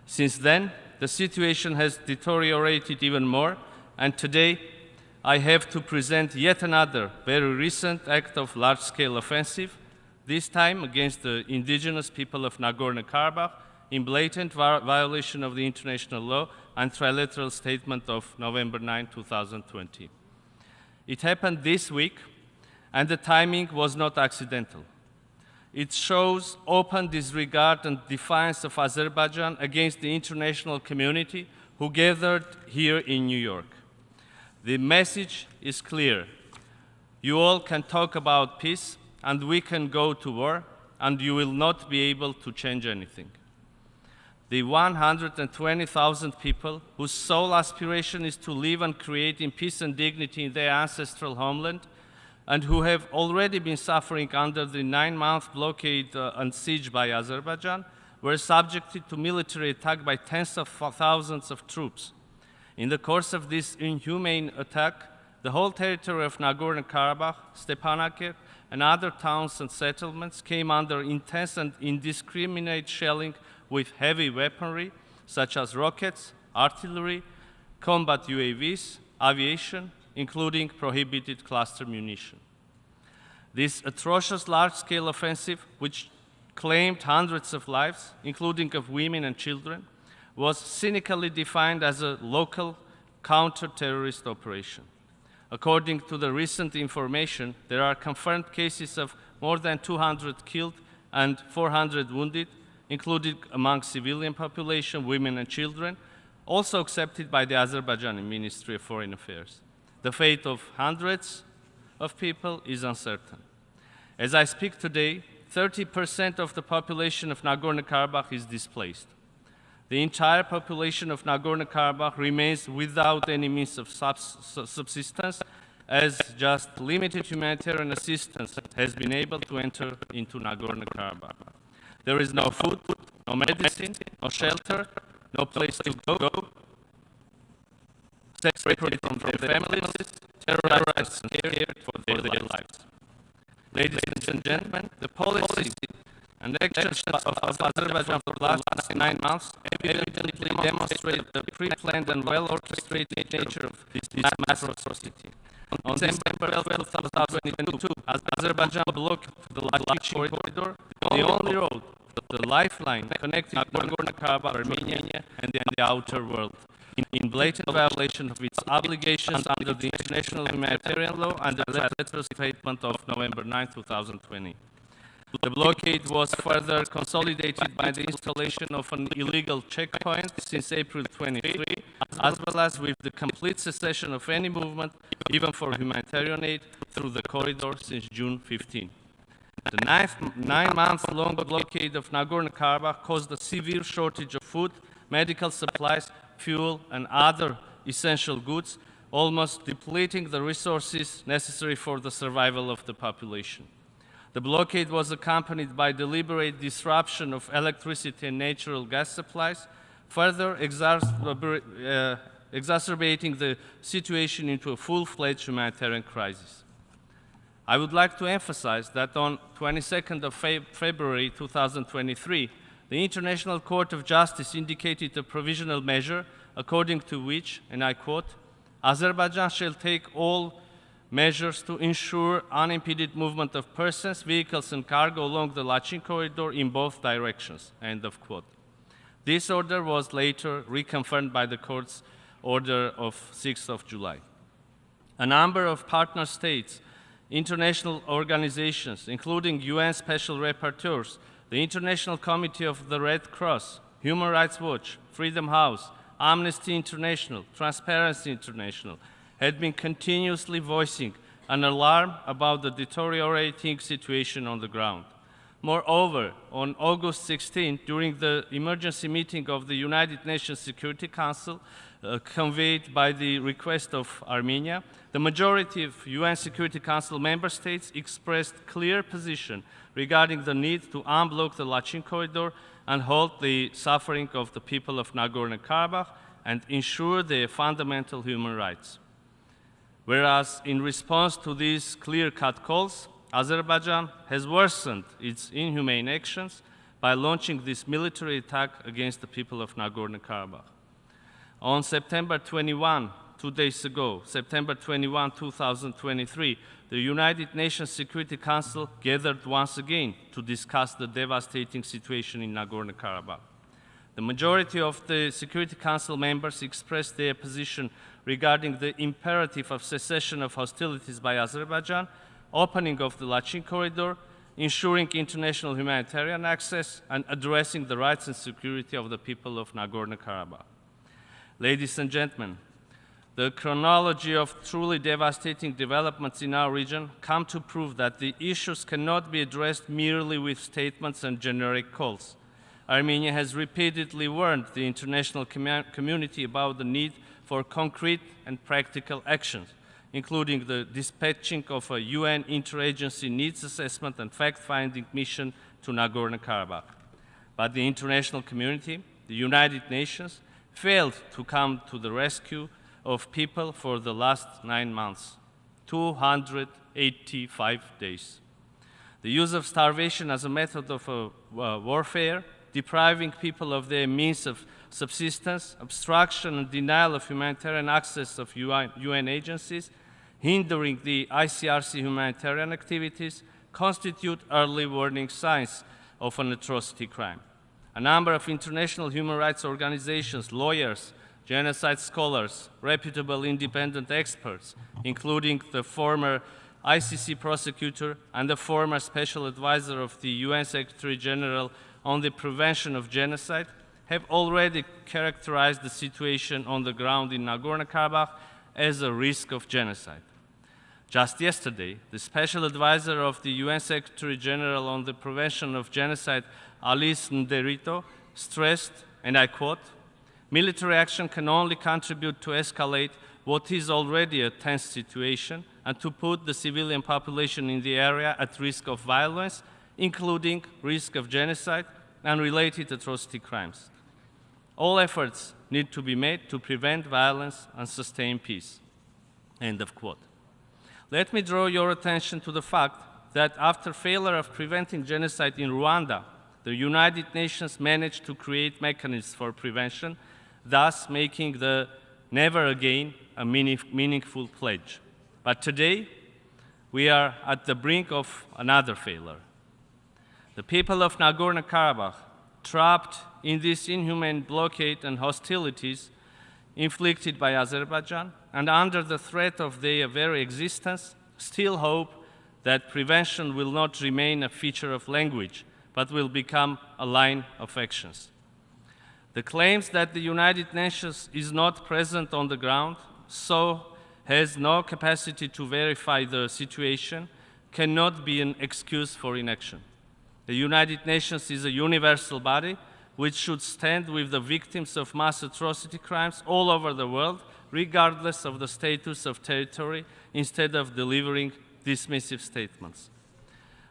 Speaker 9: Since then, the situation has deteriorated even more, and today I have to present yet another very recent act of large-scale offensive, this time against the indigenous people of Nagorno-Karabakh, in blatant violation of the international law and trilateral statement of November 9, 2020. It happened this week, and the timing was not accidental. It shows open disregard and defiance of Azerbaijan against the international community who gathered here in New York. The message is clear. You all can talk about peace, and we can go to war, and you will not be able to change anything. The 120,000 people whose sole aspiration is to live and create in peace and dignity in their ancestral homeland, and who have already been suffering under the 9-month blockade and siege by Azerbaijan, were subjected to military attack by tens of thousands of troops. In the course of this inhumane attack, the whole territory of Nagorno-Karabakh, Stepanakert, and other towns and settlements came under intense and indiscriminate shelling with heavy weaponry, such as rockets, artillery, combat UAVs, aviation, including prohibited cluster munition. This atrocious large-scale offensive, which claimed hundreds of lives, including of women and children, was cynically defined as a local counter-terrorist operation. According to the recent information, there are confirmed cases of more than 200 killed and 400 wounded, including among civilian population, women and children, also accepted by the Azerbaijani Ministry of Foreign Affairs. The fate of hundreds of people is uncertain. As I speak today, 30% of the population of Nagorno-Karabakh is displaced. The entire population of Nagorno-Karabakh remains without any means of subsistence, as just limited humanitarian assistance has been able to enter into Nagorno-Karabakh. There is no food, no medicine, no shelter, no place to go, separated from their families, terrorized and scared for their lives. Ladies and gentlemen, the policies and actions of Azerbaijan for the last 9 months evidently demonstrate the pre-planned and well-orchestrated nature of this mass atrocity. On December 12, 2022, Azerbaijan blocked the Lach corridor, the only road, the lifeline connecting Nagorno-Karabakh, Armenia, and the outer world, in blatant violation of its obligations under the international humanitarian law and the trilateral statement of November 9, 2020. The blockade was further consolidated by the installation of an illegal checkpoint since April 23, as well as with the complete cessation of any movement, even for humanitarian aid, through the corridor since June 15. The 9-month-long blockade of Nagorno-Karabakh caused a severe shortage of food, medical supplies, fuel, and other essential goods, almost depleting the resources necessary for the survival of the population. The blockade was accompanied by deliberate disruption of electricity and natural gas supplies, further exacerbating the situation into a full-fledged humanitarian crisis. I would like to emphasize that on 22nd of February 2023, the International Court of Justice indicated a provisional measure according to which, and I quote, Azerbaijan shall take all measures to ensure unimpeded movement of persons, vehicles, and cargo along the Lachin corridor in both directions, end of quote. This order was later reconfirmed by the court's order of 6th of July. A number of partner states, international organizations, including UN Special Rapporteurs, the International Committee of the Red Cross, Human Rights Watch, Freedom House, Amnesty International, Transparency International, had been continuously voicing an alarm about the deteriorating situation on the ground. Moreover, on August 16, during the emergency meeting of the United Nations Security Council, convened by the request of Armenia, the majority of UN Security Council member states expressed clear position regarding the need to unblock the Lachin corridor and halt the suffering of the people of Nagorno-Karabakh and ensure their fundamental human rights. Whereas in response to these clear-cut calls, Azerbaijan has worsened its inhumane actions by launching this military attack against the people of Nagorno-Karabakh. On September 21, 2 days ago, September 21, 2023, the United Nations Security Council gathered once again to discuss the devastating situation in Nagorno-Karabakh. The majority of the Security Council members expressed their position regarding the imperative of cessation of hostilities by Azerbaijan, opening of the Lachin corridor, ensuring international humanitarian access, and addressing the rights and security of the people of Nagorno-Karabakh. Ladies and gentlemen, the chronology of truly devastating developments in our region come to prove that the issues cannot be addressed merely with statements and generic calls. Armenia has repeatedly warned the international community about the need for concrete and practical actions, including the dispatching of a UN interagency needs assessment and fact-finding mission to Nagorno-Karabakh. But the international community, the United Nations, failed to come to the rescue of people for the last 9 months, 285 days. The use of starvation as a method of warfare, depriving people of their means of subsistence, obstruction and denial of humanitarian access of UN agencies, hindering the ICRC humanitarian activities, constitute early warning signs of an atrocity crime. A number of international human rights organizations, lawyers, genocide scholars, reputable independent experts, including the former ICC prosecutor and the former special advisor of the UN Secretary General on the prevention of genocide, have already characterized the situation on the ground in Nagorno-Karabakh as a risk of genocide. Just yesterday, the special advisor of the UN Secretary General on the prevention of genocide, Alice Nderito, stressed, and I quote, "Military action can only contribute to escalate what is already a tense situation and to put the civilian population in the area at risk of violence, including risk of genocide and related atrocity crimes. All efforts need to be made to prevent violence and sustain peace." End of quote. Let me draw your attention to the fact that after failure of preventing genocide in Rwanda, the United Nations managed to create mechanisms for prevention, thus making the never again a meaningful pledge. But today, we are at the brink of another failure. The people of Nagorno-Karabakh, trapped in this inhumane blockade and hostilities inflicted by Azerbaijan, and under the threat of their very existence, still hope that prevention will not remain a feature of language, but will become a line of actions. The claims that the United Nations is not present on the ground, so has no capacity to verify the situation, cannot be an excuse for inaction. The United Nations is a universal body which should stand with the victims of mass atrocity crimes all over the world, regardless of the status of territory, instead of delivering dismissive statements.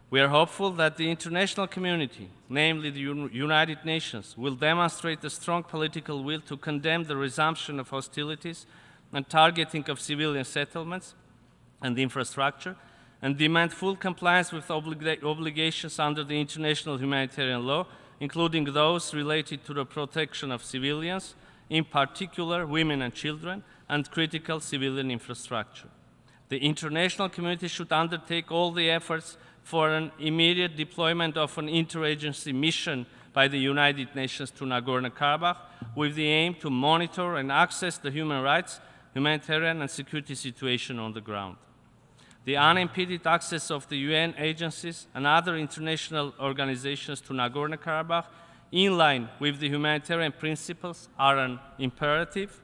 Speaker 9: We are hopeful that the international community, namely the United Nations, will demonstrate a strong political will to condemn the resumption of hostilities and targeting of civilian settlements and infrastructure, and demand full compliance with obligations under the international humanitarian law, including those related to the protection of civilians, in particular women and children, and critical civilian infrastructure. The international community should undertake all the efforts for an immediate deployment of an interagency mission by the United Nations to Nagorno-Karabakh with the aim to monitor and assess the human rights, humanitarian and security situation on the ground. The unimpeded access of the UN agencies and other international organizations to Nagorno-Karabakh in line with the humanitarian principles are an imperative.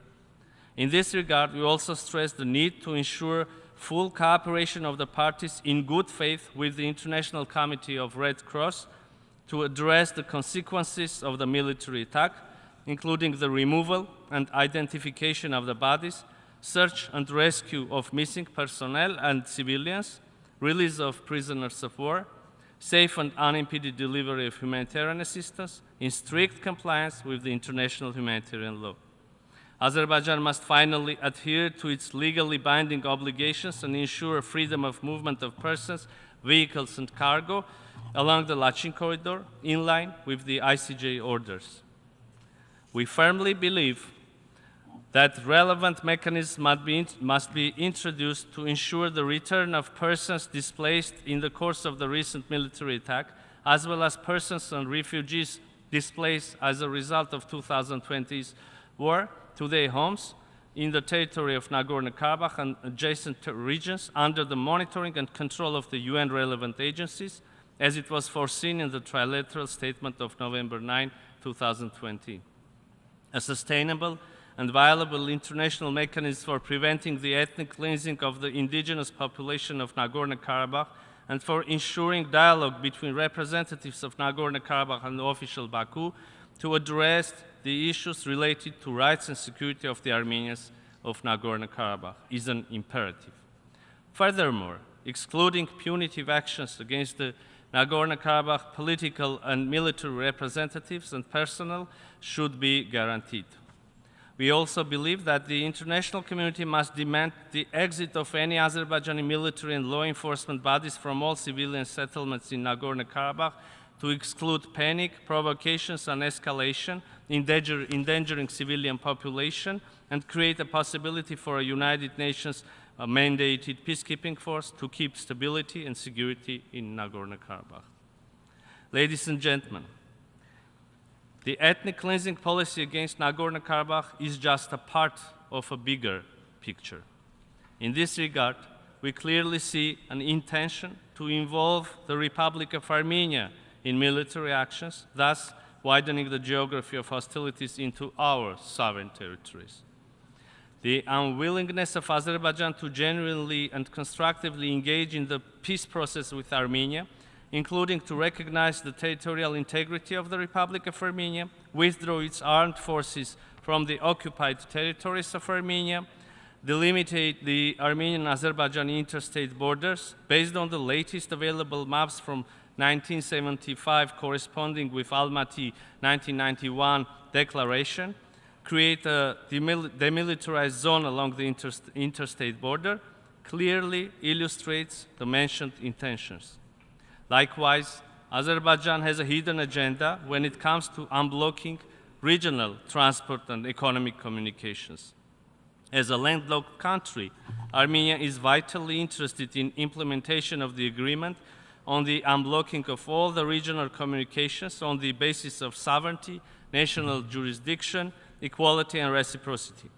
Speaker 9: In this regard, we also stress the need to ensure full cooperation of the parties in good faith with the International Committee of Red Cross to address the consequences of the military attack, including the removal and identification of the bodies, search and rescue of missing personnel and civilians, release of prisoners of war, safe and unimpeded delivery of humanitarian assistance in strict compliance with the international humanitarian law. Azerbaijan must finally adhere to its legally binding obligations and ensure freedom of movement of persons, vehicles and cargo along the Lachin corridor in line with the ICJ orders. We firmly believe that relevant mechanisms must be introduced to ensure the return of persons displaced in the course of the recent military attack, as well as persons and refugees displaced as a result of 2020's war to their homes in the territory of Nagorno-Karabakh and adjacent regions under the monitoring and control of the UN relevant agencies, as it was foreseen in the trilateral statement of November 9, 2020. A sustainable and viable international mechanism for preventing the ethnic cleansing of the indigenous population of Nagorno-Karabakh and for ensuring dialogue between representatives of Nagorno-Karabakh and official Baku to address the issues related to rights and security of the Armenians of Nagorno-Karabakh is an imperative. Furthermore, excluding punitive actions against the Nagorno-Karabakh political and military representatives and personnel should be guaranteed. We also believe that the international community must demand the exit of any Azerbaijani military and law enforcement bodies from all civilian settlements in Nagorno-Karabakh to exclude panic, provocations and escalation, endangering civilian population, and create a possibility for a United Nations mandated peacekeeping force to keep stability and security in Nagorno-Karabakh. Ladies and gentlemen, the ethnic cleansing policy against Nagorno-Karabakh is just a part of a bigger picture. In this regard, we clearly see an intention to involve the Republic of Armenia in military actions, thus widening the geography of hostilities into our sovereign territories. The unwillingness of Azerbaijan to genuinely and constructively engage in the peace process with Armenia, including to recognize the territorial integrity of the Republic of Armenia, withdraw its armed forces from the occupied territories of Armenia, delimitate the Armenian-Azerbaijani interstate borders based on the latest available maps from 1975 corresponding with Almaty 1991 declaration, create a demilitarized zone along the interstate border, clearly illustrates the mentioned intentions. Likewise, Azerbaijan has a hidden agenda when it comes to unblocking regional transport and economic communications. As a landlocked country, Armenia is vitally interested in implementation of the agreement on the unblocking of all the regional communications on the basis of sovereignty, national jurisdiction, equality and reciprocity.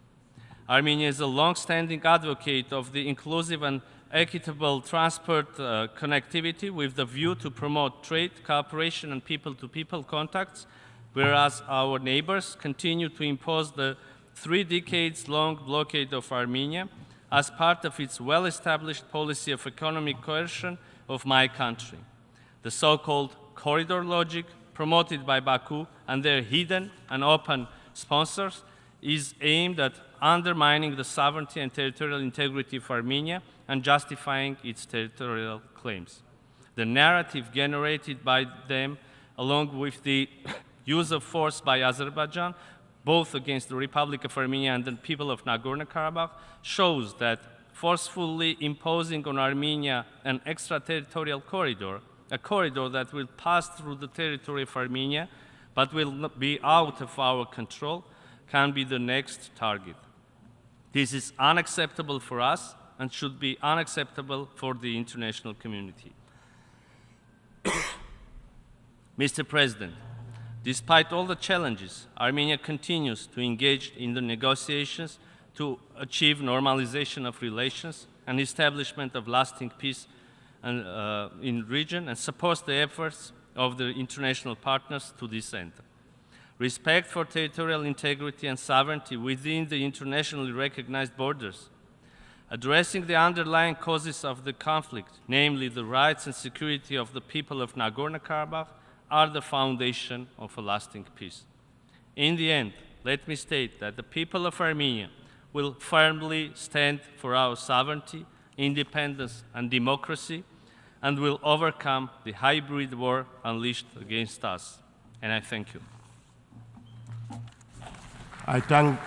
Speaker 9: Armenia is a long-standing advocate of the inclusive and equitable transport connectivity with the view to promote trade, cooperation and people-to-people contacts, whereas our neighbors continue to impose the 3 decades-long blockade of Armenia as part of its well-established policy of economic coercion of my country. The so-called corridor logic promoted by Baku and their hidden and open sponsors is aimed at undermining the sovereignty and territorial integrity of Armenia and justifying its territorial claims. The narrative generated by them, along with the use of force by Azerbaijan, both against the Republic of Armenia and the people of Nagorno-Karabakh, shows that forcefully imposing on Armenia an extraterritorial corridor, a corridor that will pass through the territory of Armenia but will not be out of our control, can be the next target. This is unacceptable for us and should be unacceptable for the international community. Mr. President, despite all the challenges, Armenia continues to engage in the negotiations to achieve normalization of relations and establishment of lasting peace in the region, and supports the efforts of the international partners to this end. Respect for territorial integrity and sovereignty within the internationally recognized borders, addressing the underlying causes of the conflict, namely the rights and security of the people of Nagorno-Karabakh, are the foundation of a lasting peace. In the end, let me state that the people of Armenia will firmly stand for our sovereignty, independence, and democracy, and will overcome the hybrid war unleashed against us. And I thank you.
Speaker 8: I thank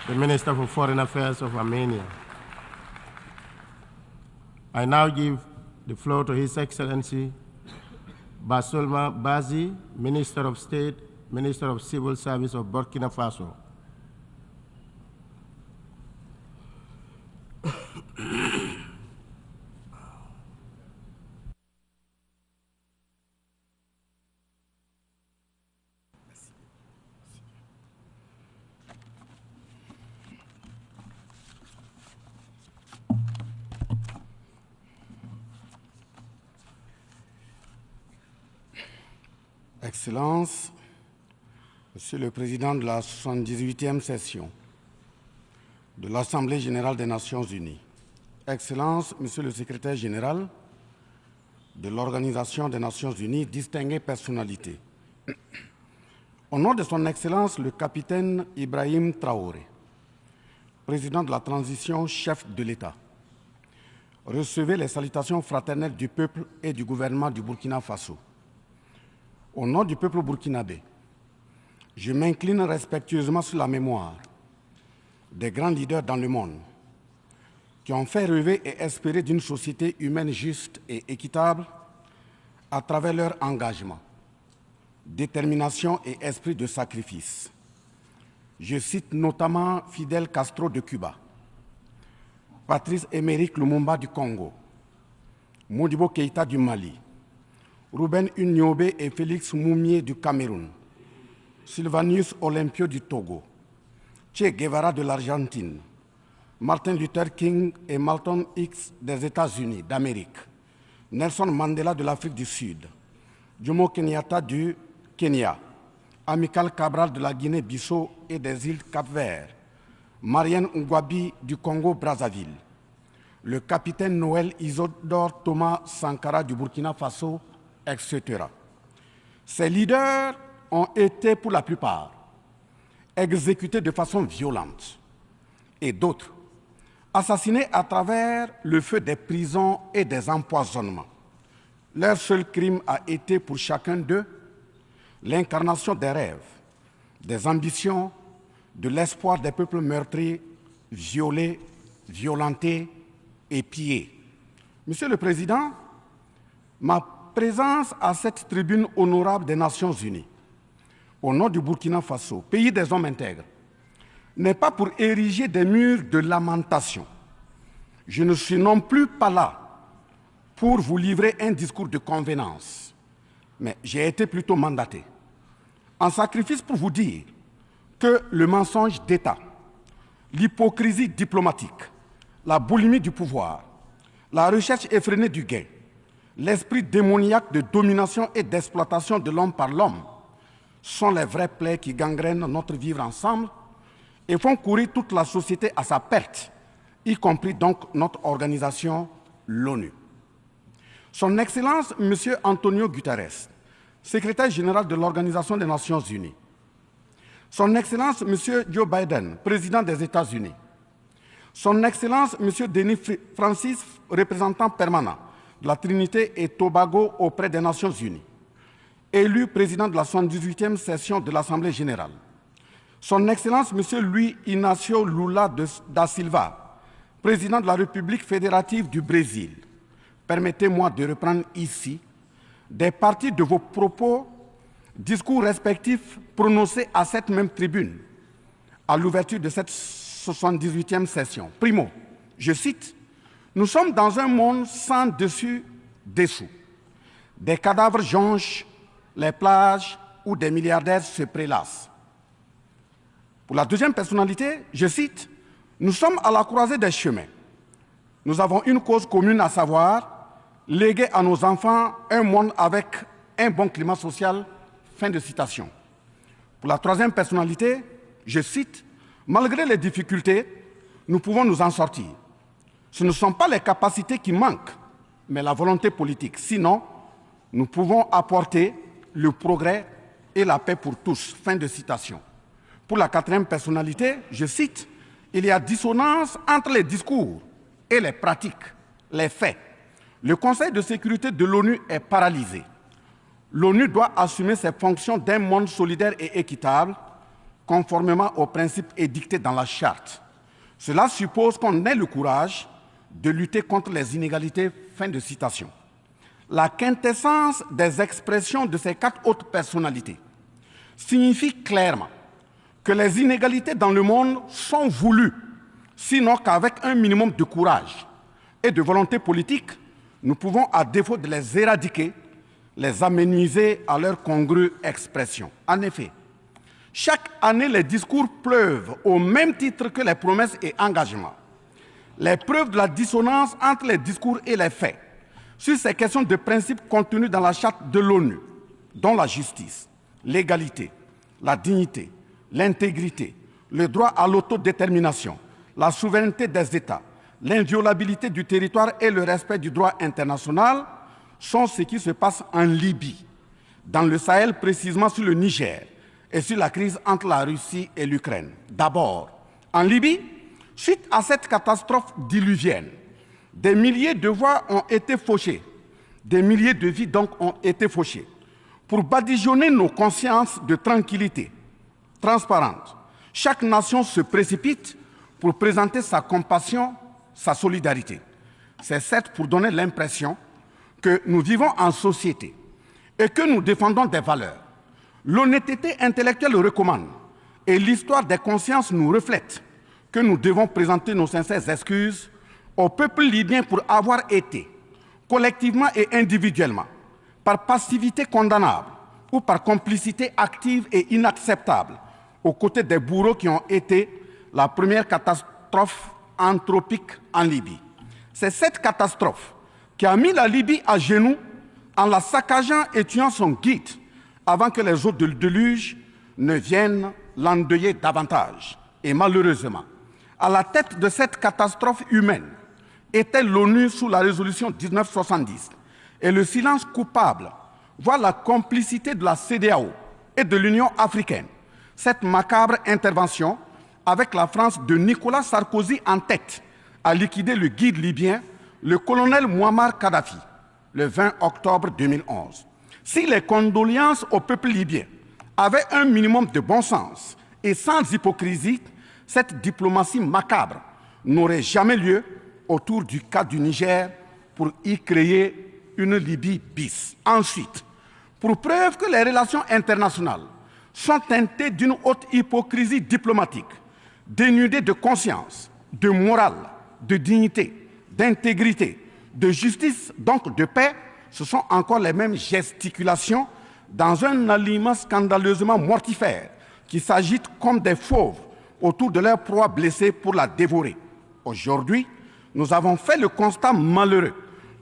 Speaker 8: the Minister for Foreign Affairs of Armenia. I now give the floor to His Excellency Basulma Bazi, Minister of State, Minister of Civil Service of Burkina Faso.
Speaker 10: Excellences, Monsieur le Président de la 78e session de l'Assemblée générale des Nations unies, Excellences, Monsieur le Secrétaire général de l'Organisation des Nations unies, distinguées personnalités, au nom de son Excellence le capitaine Ibrahim Traoré, président de la transition, chef de l'État, recevez les salutations fraternelles du peuple et du gouvernement du Burkina Faso. Au nom du peuple burkinabé, je m'incline respectueusement sur la mémoire des grands leaders dans le monde qui ont fait rêver et espérer d'une société humaine juste et équitable à travers leur engagement, détermination et esprit de sacrifice. Je cite notamment Fidel Castro de Cuba, Patrice Émeric Lumumba du Congo, Modibo Keïta du Mali, Ruben Unyobé et Félix Moumié du Cameroun, Sylvanus Olympio du Togo, Che Guevara de l'Argentine, Martin Luther King et Malcolm X des États-Unis d'Amérique, Nelson Mandela de l'Afrique du Sud, Jomo Kenyatta du Kenya, Amical Cabral de la Guinée-Bissau et des îles Cap-Vert, Marianne Ngwabi du Congo-Brazzaville, le capitaine Noël Isidore Thomas Sankara du Burkina Faso, etc. Ces leaders ont été, pour la plupart, exécutés de façon violente et d'autres assassinés à travers le feu des prisons et des empoisonnements. Leur seul crime a été pour chacun d'eux l'incarnation des rêves, des ambitions, de l'espoir des peuples meurtris, violés, violentés et pillés. Monsieur le Président, ma présence à cette tribune honorable des Nations unies, au nom du Burkina Faso, pays des hommes intègres, n'est pas pour ériger des murs de lamentation. Je ne suis non plus pas là pour vous livrer un discours de convenance, mais j'ai été plutôt mandaté en sacrifice pour vous dire que le mensonge d'État, l'hypocrisie diplomatique, la boulimie du pouvoir, la recherche effrénée du gain, l'esprit démoniaque de domination et d'exploitation de l'homme par l'homme sont les vraies plaies qui gangrènent notre vivre ensemble et font courir toute la société à sa perte, y compris donc notre organisation, l'ONU. Son Excellence, M. Antonio Guterres, secrétaire général de l'Organisation des Nations unies, Son Excellence, M. Joe Biden, président des États-Unis, Son Excellence, M. Denis Francis, représentant permanent de la Trinité et Tobago auprès des Nations unies, élu président de la 78e session de l'Assemblée générale, Son Excellence, M. Luis Inácio Lula da Silva, président de la République fédérative du Brésil, permettez-moi de reprendre ici des parties de vos propos, discours respectifs prononcés à cette même tribune à l'ouverture de cette 78e session. Primo, je cite, Nous sommes dans un monde sans dessus-dessous. Des cadavres jonchent les plages où des milliardaires se prélassent. Pour la deuxième personnalité, je cite, « Nous sommes à la croisée des chemins. Nous avons une cause commune, à savoir léguer à nos enfants un monde avec un bon climat social. » Fin de citation. Pour la troisième personnalité, je cite, « Malgré les difficultés, nous pouvons nous en sortir. Ce ne sont pas les capacités qui manquent, mais la volonté politique. Sinon, nous pouvons apporter le progrès et la paix pour tous. » Fin de citation. Pour la quatrième personnalité, je cite, « Il y a dissonance entre les discours et les pratiques, les faits. Le Conseil de sécurité de l'ONU est paralysé. L'ONU doit assumer ses fonctions d'un monde solidaire et équitable, conformément aux principes édictés dans la Charte. Cela suppose qu'on ait le courage de lutter contre les inégalités. » Fin de citation. La quintessence des expressions de ces quatre autres personnalités signifie clairement que les inégalités dans le monde sont voulues, sinon qu'avec un minimum de courage et de volonté politique, nous pouvons, à défaut de les éradiquer, les amenuiser à leur congrue expression. En effet, chaque année, les discours pleuvent au même titre que les promesses et engagements. Les preuves de la dissonance entre les discours et les faits sur ces questions de principes contenus dans la Charte de l'ONU, dont la justice, l'égalité, la dignité, l'intégrité, le droit à l'autodétermination, la souveraineté des États, l'inviolabilité du territoire et le respect du droit international sont ce qui se passe en Libye, dans le Sahel précisément sur le Niger et sur la crise entre la Russie et l'Ukraine. D'abord, en Libye, suite à cette catastrophe diluvienne, des milliers de voix ont été fauchées, des milliers de vies donc ont été fauchées, pour badigeonner nos consciences de tranquillité transparente. Chaque nation se précipite pour présenter sa compassion, sa solidarité. C'est certes pour donner l'impression que nous vivons en société et que nous défendons des valeurs. L'honnêteté intellectuelle le recommande et l'histoire des consciences nous reflète que nous devons présenter nos sincères excuses au peuple libyen pour avoir été, collectivement et individuellement, par passivité condamnable ou par complicité active et inacceptable, aux côtés des bourreaux qui ont été la première catastrophe anthropique en Libye. C'est cette catastrophe qui a mis la Libye à genoux en la saccageant et tuant son guide avant que les eaux de déluge ne viennent l'endeuiller davantage. Et malheureusement, à la tête de cette catastrophe humaine était l'ONU sous la résolution 1970 et le silence coupable voit la complicité de la CEDEAO et de l'Union africaine. Cette macabre intervention, avec la France de Nicolas Sarkozy en tête, a liquidé le guide libyen, le colonel Muammar Kadhafi, le 20 octobre 2011. Si les condoléances au peuple libyen avaient un minimum de bon sens et sans hypocrisie, cette diplomatie macabre n'aurait jamais lieu autour du cas du Niger pour y créer une Libye bis. Ensuite, pour preuve que les relations internationales sont teintées d'une haute hypocrisie diplomatique, dénudées de conscience, de morale, de dignité, d'intégrité, de justice, donc de paix, ce sont encore les mêmes gesticulations dans un aliment scandaleusement mortifère qui s'agitent comme des fauves autour de leur proie blessée pour la dévorer. Aujourd'hui, nous avons fait le constat malheureux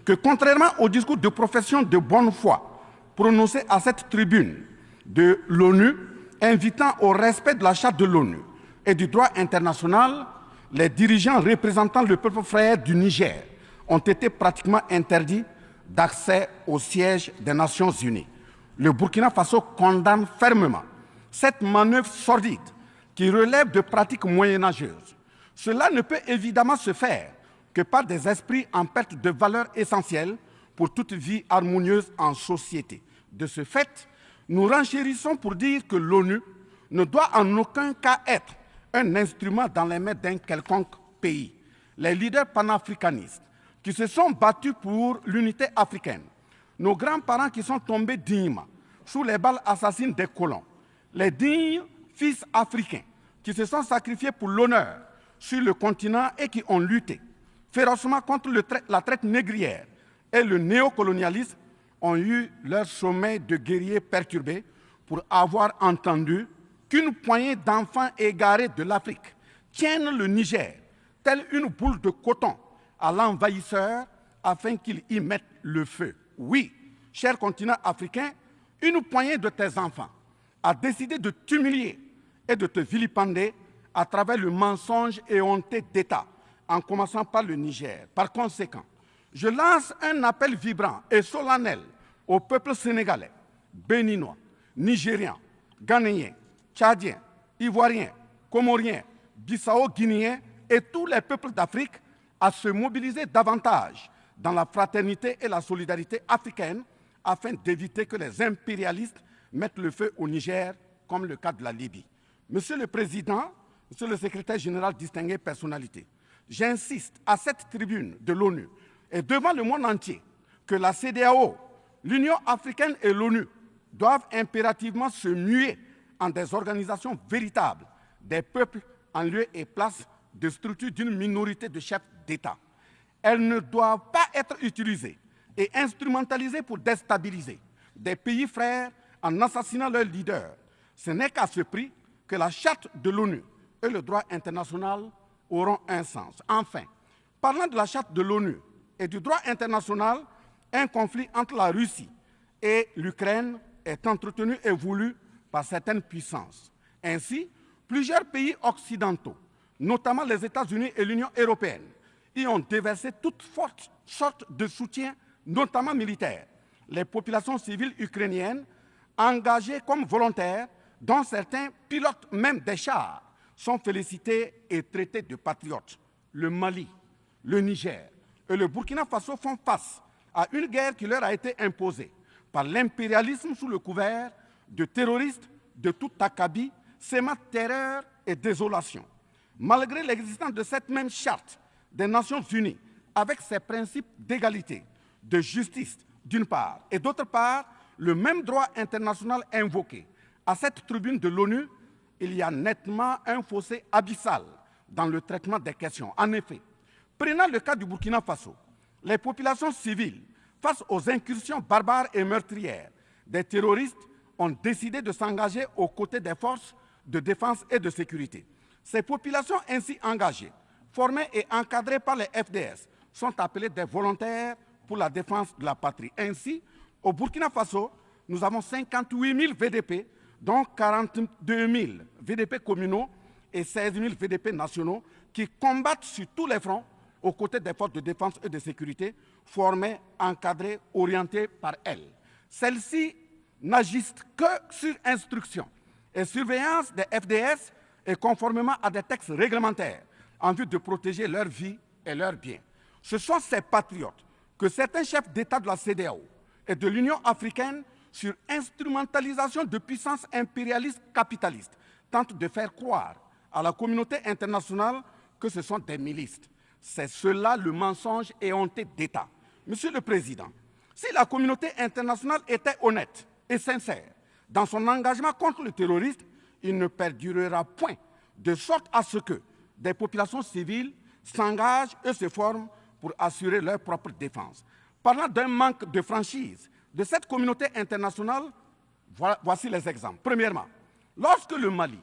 Speaker 10: que, contrairement au discours de profession de bonne foi prononcé à cette tribune de l'ONU, invitant au respect de la Charte de l'ONU et du droit international, les dirigeants représentant le peuple frère du Niger ont été pratiquement interdits d'accès au siège des Nations Unies. Le Burkina Faso condamne fermement cette manœuvre sordide qui relève de pratiques moyenâgeuses. Cela ne peut évidemment se faire que par des esprits en perte de valeurs essentielles pour toute vie harmonieuse en société. De ce fait, nous renchérissons pour dire que l'ONU ne doit en aucun cas être un instrument dans les mains d'un quelconque pays. Les leaders panafricanistes qui se sont battus pour l'unité africaine, nos grands-parents qui sont tombés dignement sous les balles assassines des colons, les dignes fils africains qui se sont sacrifiés pour l'honneur sur le continent et qui ont lutté férocement contre la traite négrière et le néocolonialisme ont eu leur sommet de guerriers perturbés pour avoir entendu qu'une poignée d'enfants égarés de l'Afrique tiennent le Niger, telle une boule de coton, à l'envahisseur afin qu'il y mette le feu. Oui, cher continent africain, une poignée de tes enfants a décidé de t'humilier et de te vilipender à travers le mensonge éhonté d'État, en commençant par le Niger. Par conséquent, je lance un appel vibrant et solennel au peuple sénégalais, béninois, nigérian, ghanéen, tchadien, ivoirien, comorien, bissau-guinéen et tous les peuples d'Afrique à se mobiliser davantage dans la fraternité et la solidarité africaine afin d'éviter que les impérialistes mettent le feu au Niger, comme le cas de la Libye. Monsieur le Président, Monsieur le Secrétaire général, distingué personnalité, j'insiste à cette tribune de l'ONU et devant le monde entier que la CEDEAO, l'Union africaine et l'ONU doivent impérativement se muer en des organisations véritables des peuples en lieu et place de structures d'une minorité de chefs d'État. Elles ne doivent pas être utilisées et instrumentalisées pour déstabiliser des pays frères en assassinant leurs leaders. Ce n'est qu'à ce prix que la charte de l'ONU et le droit international auront un sens. Enfin, parlant de la charte de l'ONU et du droit international, un conflit entre la Russie et l'Ukraine est entretenu et voulu par certaines puissances. Ainsi, plusieurs pays occidentaux, notamment les États-Unis et l'Union européenne, y ont déversé toute sorte de soutien, notamment militaire. Les populations civiles ukrainiennes, engagées comme volontaires, dont certains pilotent même des chars, sont félicités et traités de patriotes. Le Mali, le Niger et le Burkina Faso font face à une guerre qui leur a été imposée par l'impérialisme sous le couvert de terroristes de tout acabit, sémant terreur et désolation. Malgré l'existence de cette même charte des Nations Unies, avec ses principes d'égalité, de justice d'une part, et d'autre part, le même droit international invoqué à cette tribune de l'ONU, il y a nettement un fossé abyssal dans le traitement des questions. En effet, prenant le cas du Burkina Faso, les populations civiles, face aux incursions barbares et meurtrières des terroristes, ont décidé de s'engager aux côtés des forces de défense et de sécurité. Ces populations ainsi engagées, formées et encadrées par les FDS, sont appelées des volontaires pour la défense de la patrie. Ainsi, au Burkina Faso, nous avons 58 000 VDP, dont 42 000 VDP communaux et 16 000 VDP nationaux, qui combattent sur tous les fronts aux côtés des forces de défense et de sécurité, formées, encadrées, orientées par elles. Celles-ci n'agissent que sur instruction et surveillance des FDS et conformément à des textes réglementaires en vue de protéger leur vie et leurs biens. Ce sont ces patriotes que certains chefs d'État de la CEDEAO et de l'Union africaine, sur instrumentalisation de puissances impérialistes capitalistes, tentent de faire croire à la communauté internationale que ce sont des milices. C'est cela le mensonge éhonté d'État. Monsieur le Président, si la communauté internationale était honnête et sincère dans son engagement contre le terrorisme, il ne perdurera point, de sorte à ce que des populations civiles s'engagent et se forment pour assurer leur propre défense. Parlant d'un manque de franchise de cette communauté internationale, voici les exemples. Premièrement, lorsque le Mali,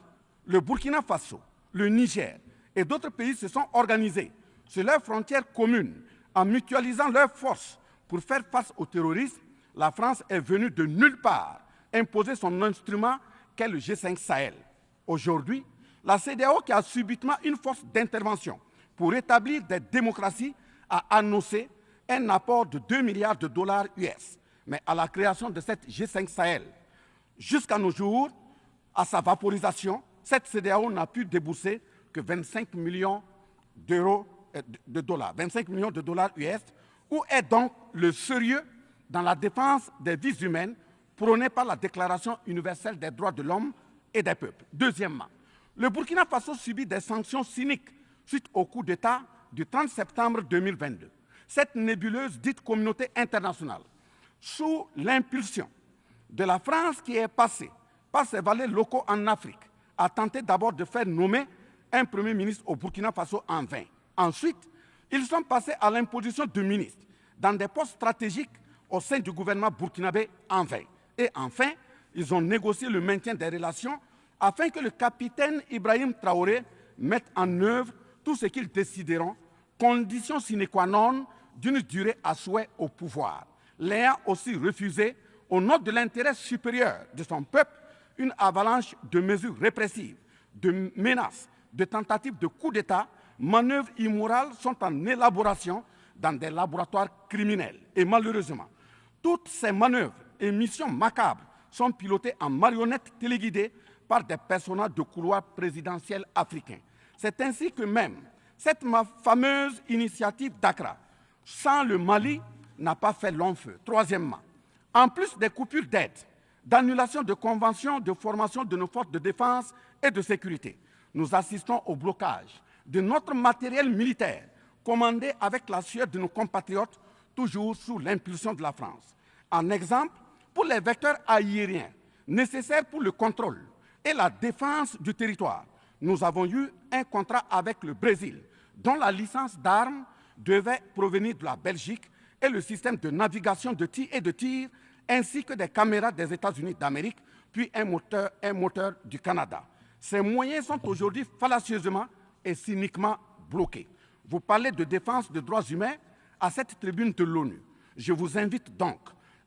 Speaker 10: le Burkina Faso, le Niger et d'autres pays se sont organisés sur leurs frontières communes en mutualisant leurs forces pour faire face au terrorisme, la France est venue de nulle part imposer son instrument qu'est le G5 Sahel. Aujourd'hui, la CEDEAO, qui a subitement une force d'intervention pour établir des démocraties, a annoncé un apport de 2 milliards de dollars US. Mais à la création de cette G5 Sahel, jusqu'à nos jours, à sa vaporisation, cette CEDEAO n'a pu débourser que 25 millions de dollars, 25 millions de dollars US. Où est donc le sérieux dans la défense des vies humaines prônée par la Déclaration universelle des droits de l'homme et des peuples? Deuxièmement, le Burkina Faso subit des sanctions cyniques suite au coup d'État du 30 septembre 2022. Cette nébuleuse dite communauté internationale, sous l'impulsion de la France qui est passée par ses valets locaux en Afrique, a tenté d'abord de faire nommer un Premier ministre au Burkina Faso en vain. Ensuite, Ils sont passés à l'imposition de ministres dans des postes stratégiques au sein du gouvernement burkinabé en vain. Et enfin, ils ont négocié le maintien des relations afin que le capitaine Ibrahim Traoré mette en œuvre tout ce qu'ils décideront, condition sine qua non d'une durée à souhait au pouvoir, l'ayant aussi refusé, au nom de l'intérêt supérieur de son peuple, une avalanche de mesures répressives, de menaces, de tentatives de coup d'État, manœuvres immorales sont en élaboration dans des laboratoires criminels. Et malheureusement, toutes ces manœuvres et missions macabres sont pilotées en marionnettes téléguidées par des personnages de couloir présidentiel africains. C'est ainsi que même cette fameuse initiative d'Accra, sans le Mali, n'a pas fait long feu. Troisièmement, en plus des coupures d'aide, d'annulation de conventions de formation de nos forces de défense et de sécurité, nous assistons au blocage de notre matériel militaire, commandé avec la sueur de nos compatriotes, toujours sous l'impulsion de la France. En exemple, pour les vecteurs aériens nécessaires pour le contrôle et la défense du territoire, nous avons eu un contrat avec le Brésil, dont la licence d'armes devait provenir de la Belgique et le système de navigation de tir ainsi que des caméras des États-Unis d'Amérique, puis un moteur du Canada. Ces moyens sont aujourd'hui fallacieusement et cyniquement bloqués. Vous parlez de défense des droits humains à cette tribune de l'ONU. Je vous invite donc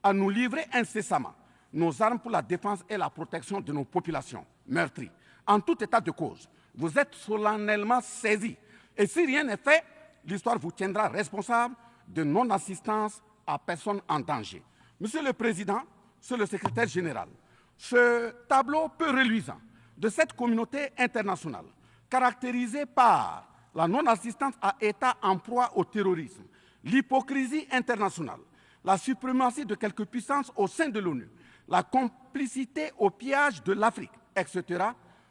Speaker 10: à nous livrer incessamment nos armes pour la défense et la protection de nos populations meurtries. En tout état de cause, vous êtes solennellement saisis. Et si rien n'est fait, l'histoire vous tiendra responsable de non-assistance à personne en danger. Monsieur le Président, Monsieur le Secrétaire général, ce tableau peu reluisant de cette communauté internationale, caractérisée par la non-assistance à États en proie au terrorisme, l'hypocrisie internationale, la suprématie de quelques puissances au sein de l'ONU, la complicité au pillage de l'Afrique, etc.,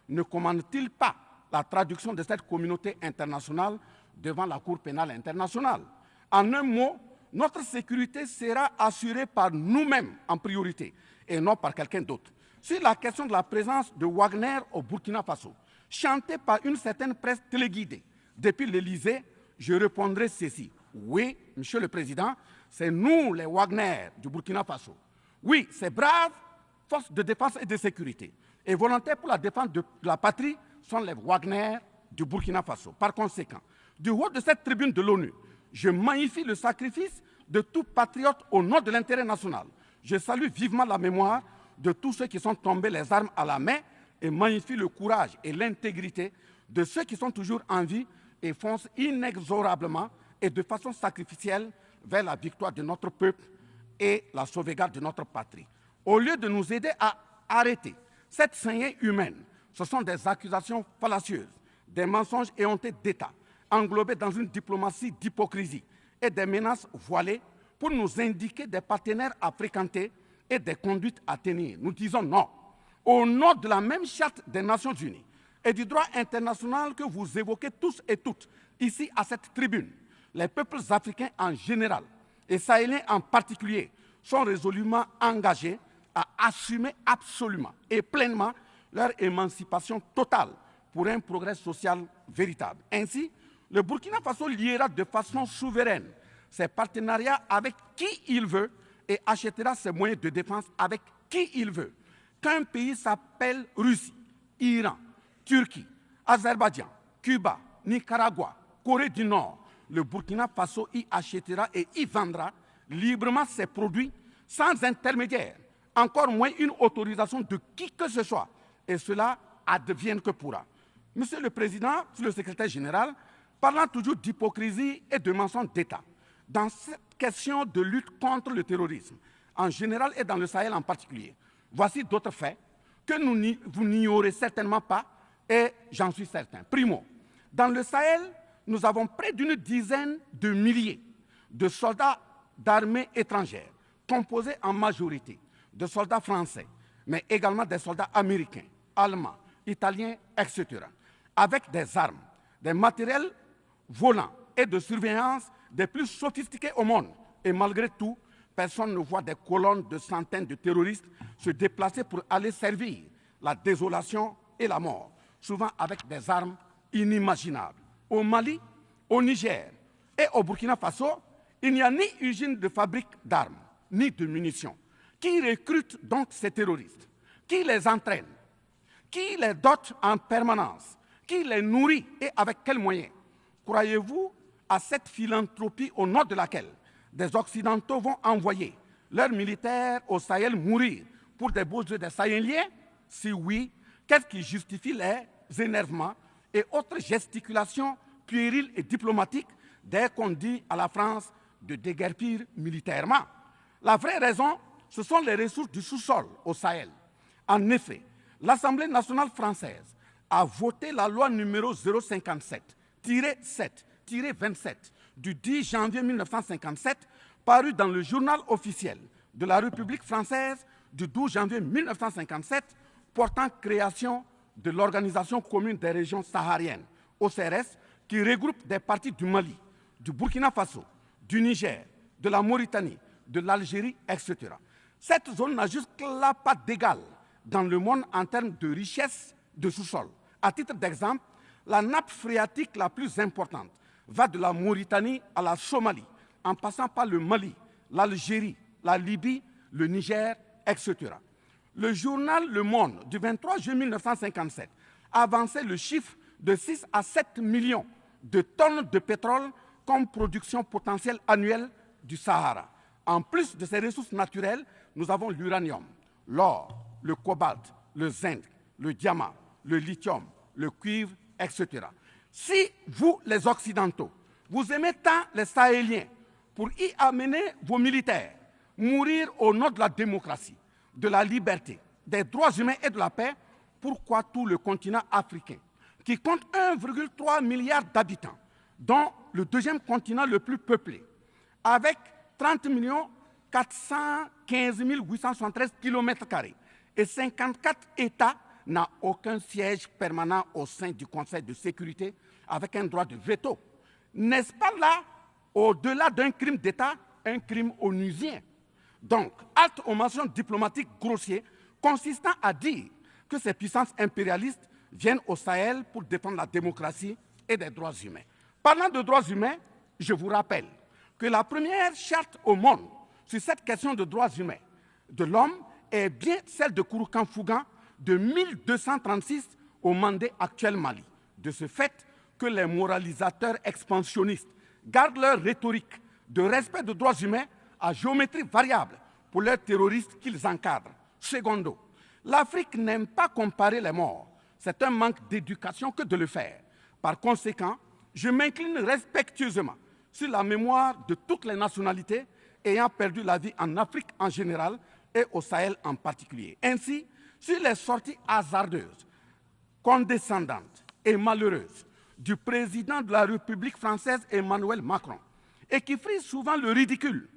Speaker 10: ne commande-t-il pas la traduction de cette communauté internationale devant la Cour pénale internationale? En un mot, notre sécurité sera assurée par nous-mêmes en priorité et non par quelqu'un d'autre. Sur la question de la présence de Wagner au Burkina Faso, chantée par une certaine presse téléguidée depuis l'Élysée, je répondrai ceci. Oui, Monsieur le Président, c'est nous les Wagner du Burkina Faso. Oui, ces braves forces de défense et de sécurité et volontaires pour la défense de la patrie sont les Wagner du Burkina Faso. Par conséquent, du haut de cette tribune de l'ONU, je magnifie le sacrifice de tout patriote au nom de l'intérêt national. Je salue vivement la mémoire de tous ceux qui sont tombés les armes à la main et magnifie le courage et l'intégrité de ceux qui sont toujours en vie et foncent inexorablement et de façon sacrificielle vers la victoire de notre peuple et la sauvegarde de notre patrie. Au lieu de nous aider à arrêter cette saignée humaine, ce sont des accusations fallacieuses, des mensonges éhontés d'État, englobés dans une diplomatie d'hypocrisie et des menaces voilées pour nous indiquer des partenaires à fréquenter et des conduites à tenir. Nous disons non. Au nom de la même charte des Nations Unies et du droit international que vous évoquez tous et toutes ici à cette tribune, les peuples africains en général et sahéliens en particulier sont résolument engagés à assumer absolument et pleinement leur émancipation totale pour un progrès social véritable. Ainsi, le Burkina Faso liera de façon souveraine ses partenariats avec qui il veut et achètera ses moyens de défense avec qui il veut. Qu'un pays s'appelle Russie, Iran, Turquie, Azerbaïdjan, Cuba, Nicaragua, Corée du Nord, le Burkina Faso y achètera et y vendra librement ses produits sans intermédiaire, encore moins une autorisation de qui que ce soit. Et cela advienne que pourra. Monsieur le Président, Monsieur le Secrétaire général, parlant toujours d'hypocrisie et de mensonges d'État, dans cette question de lutte contre le terrorisme, en général et dans le Sahel en particulier, voici d'autres faits que vous n'ignorez certainement pas et j'en suis certain. Primo, dans le Sahel, nous avons près d'une dizaine de milliers de soldats d'armées étrangères, composés en majorité de soldats français, mais également des soldats américains, allemands, italiens, etc., avec des armes, des matériels volants et de surveillance des plus sophistiqués au monde. Et malgré tout, personne ne voit des colonnes de centaines de terroristes se déplacer pour aller servir la désolation et la mort, souvent avec des armes inimaginables. Au Mali, au Niger
Speaker 11: Et au Burkina Faso, il n'y a ni usine de fabrique d'armes, ni de munitions. Qui recrute donc ces terroristes? Qui les entraîne? Qui les dote en permanence? Qui les nourrit et avec quels moyens? Croyez-vous à cette philanthropie au nom de laquelle des Occidentaux vont envoyer leurs militaires au Sahel mourir pour des beaux yeux des Sahéliens? Si oui, qu'est-ce qui justifie les énervements et autres gesticulations puériles et diplomatiques dès qu'on dit à la France de déguerpir militairement? La vraie raison, ce sont les ressources du sous-sol au Sahel. En effet, l'Assemblée nationale française a voté la loi numéro 057-7-27 du 10 janvier 1957, parue dans le journal officiel de la République française du 12 janvier 1957, portant création de l'Organisation commune des régions sahariennes, OCRS, qui regroupe des parties du Mali, du Burkina Faso, du Niger, de la Mauritanie, de l'Algérie, etc. Cette zone n'a jusque-là pas d'égal dans le monde en termes de richesse de sous-sol. À titre d'exemple, la nappe phréatique la plus importante va de la Mauritanie à la Somalie, en passant par le Mali, l'Algérie, la Libye, le Niger, etc. Le journal Le Monde du 23 juillet 1957 avançait le chiffre de 6 à 7 millions de tonnes de pétrole comme production potentielle annuelle du Sahara. En plus de ces ressources naturelles, nous avons l'uranium, l'or, le cobalt, le zinc, le diamant, le lithium, le cuivre, etc. Si vous, les Occidentaux, vous aimez tant les Sahéliens pour y amener vos militaires, mourir au nom de la démocratie, de la liberté, des droits humains et de la paix, pourquoi tout le continent africain, qui compte 1,3 milliard d'habitants, dont le deuxième continent le plus peuplé, avec 30 415 873 km² et 54 États, n'a aucun siège permanent au sein du Conseil de sécurité avec un droit de veto? N'est-ce pas là, au-delà d'un crime d'État, un crime onusien? Donc, halte aux mentions diplomatiques grossiers consistant à dire que ces puissances impérialistes viennent au Sahel pour défendre la démocratie et des droits humains. Parlant de droits humains, je vous rappelle que la première charte au monde sur cette question de droits humains de l'homme est bien celle de Kouroukan-Fougan de 1236 au Mandé actuel Mali. De ce fait que les moralisateurs expansionnistes gardent leur rhétorique de respect des droits humains à géométrie variable pour leurs terroristes qu'ils encadrent. Secondo, l'Afrique n'aime pas comparer les morts. C'est un manque d'éducation que de le faire. Par conséquent, je m'incline respectueusement sur la mémoire de toutes les nationalités ayant perdu la vie en Afrique en général et au Sahel en particulier. Ainsi, sur les sorties hasardeuses, condescendantes et malheureuses du président de la République française Emmanuel Macron, et qui frise souvent le ridicule,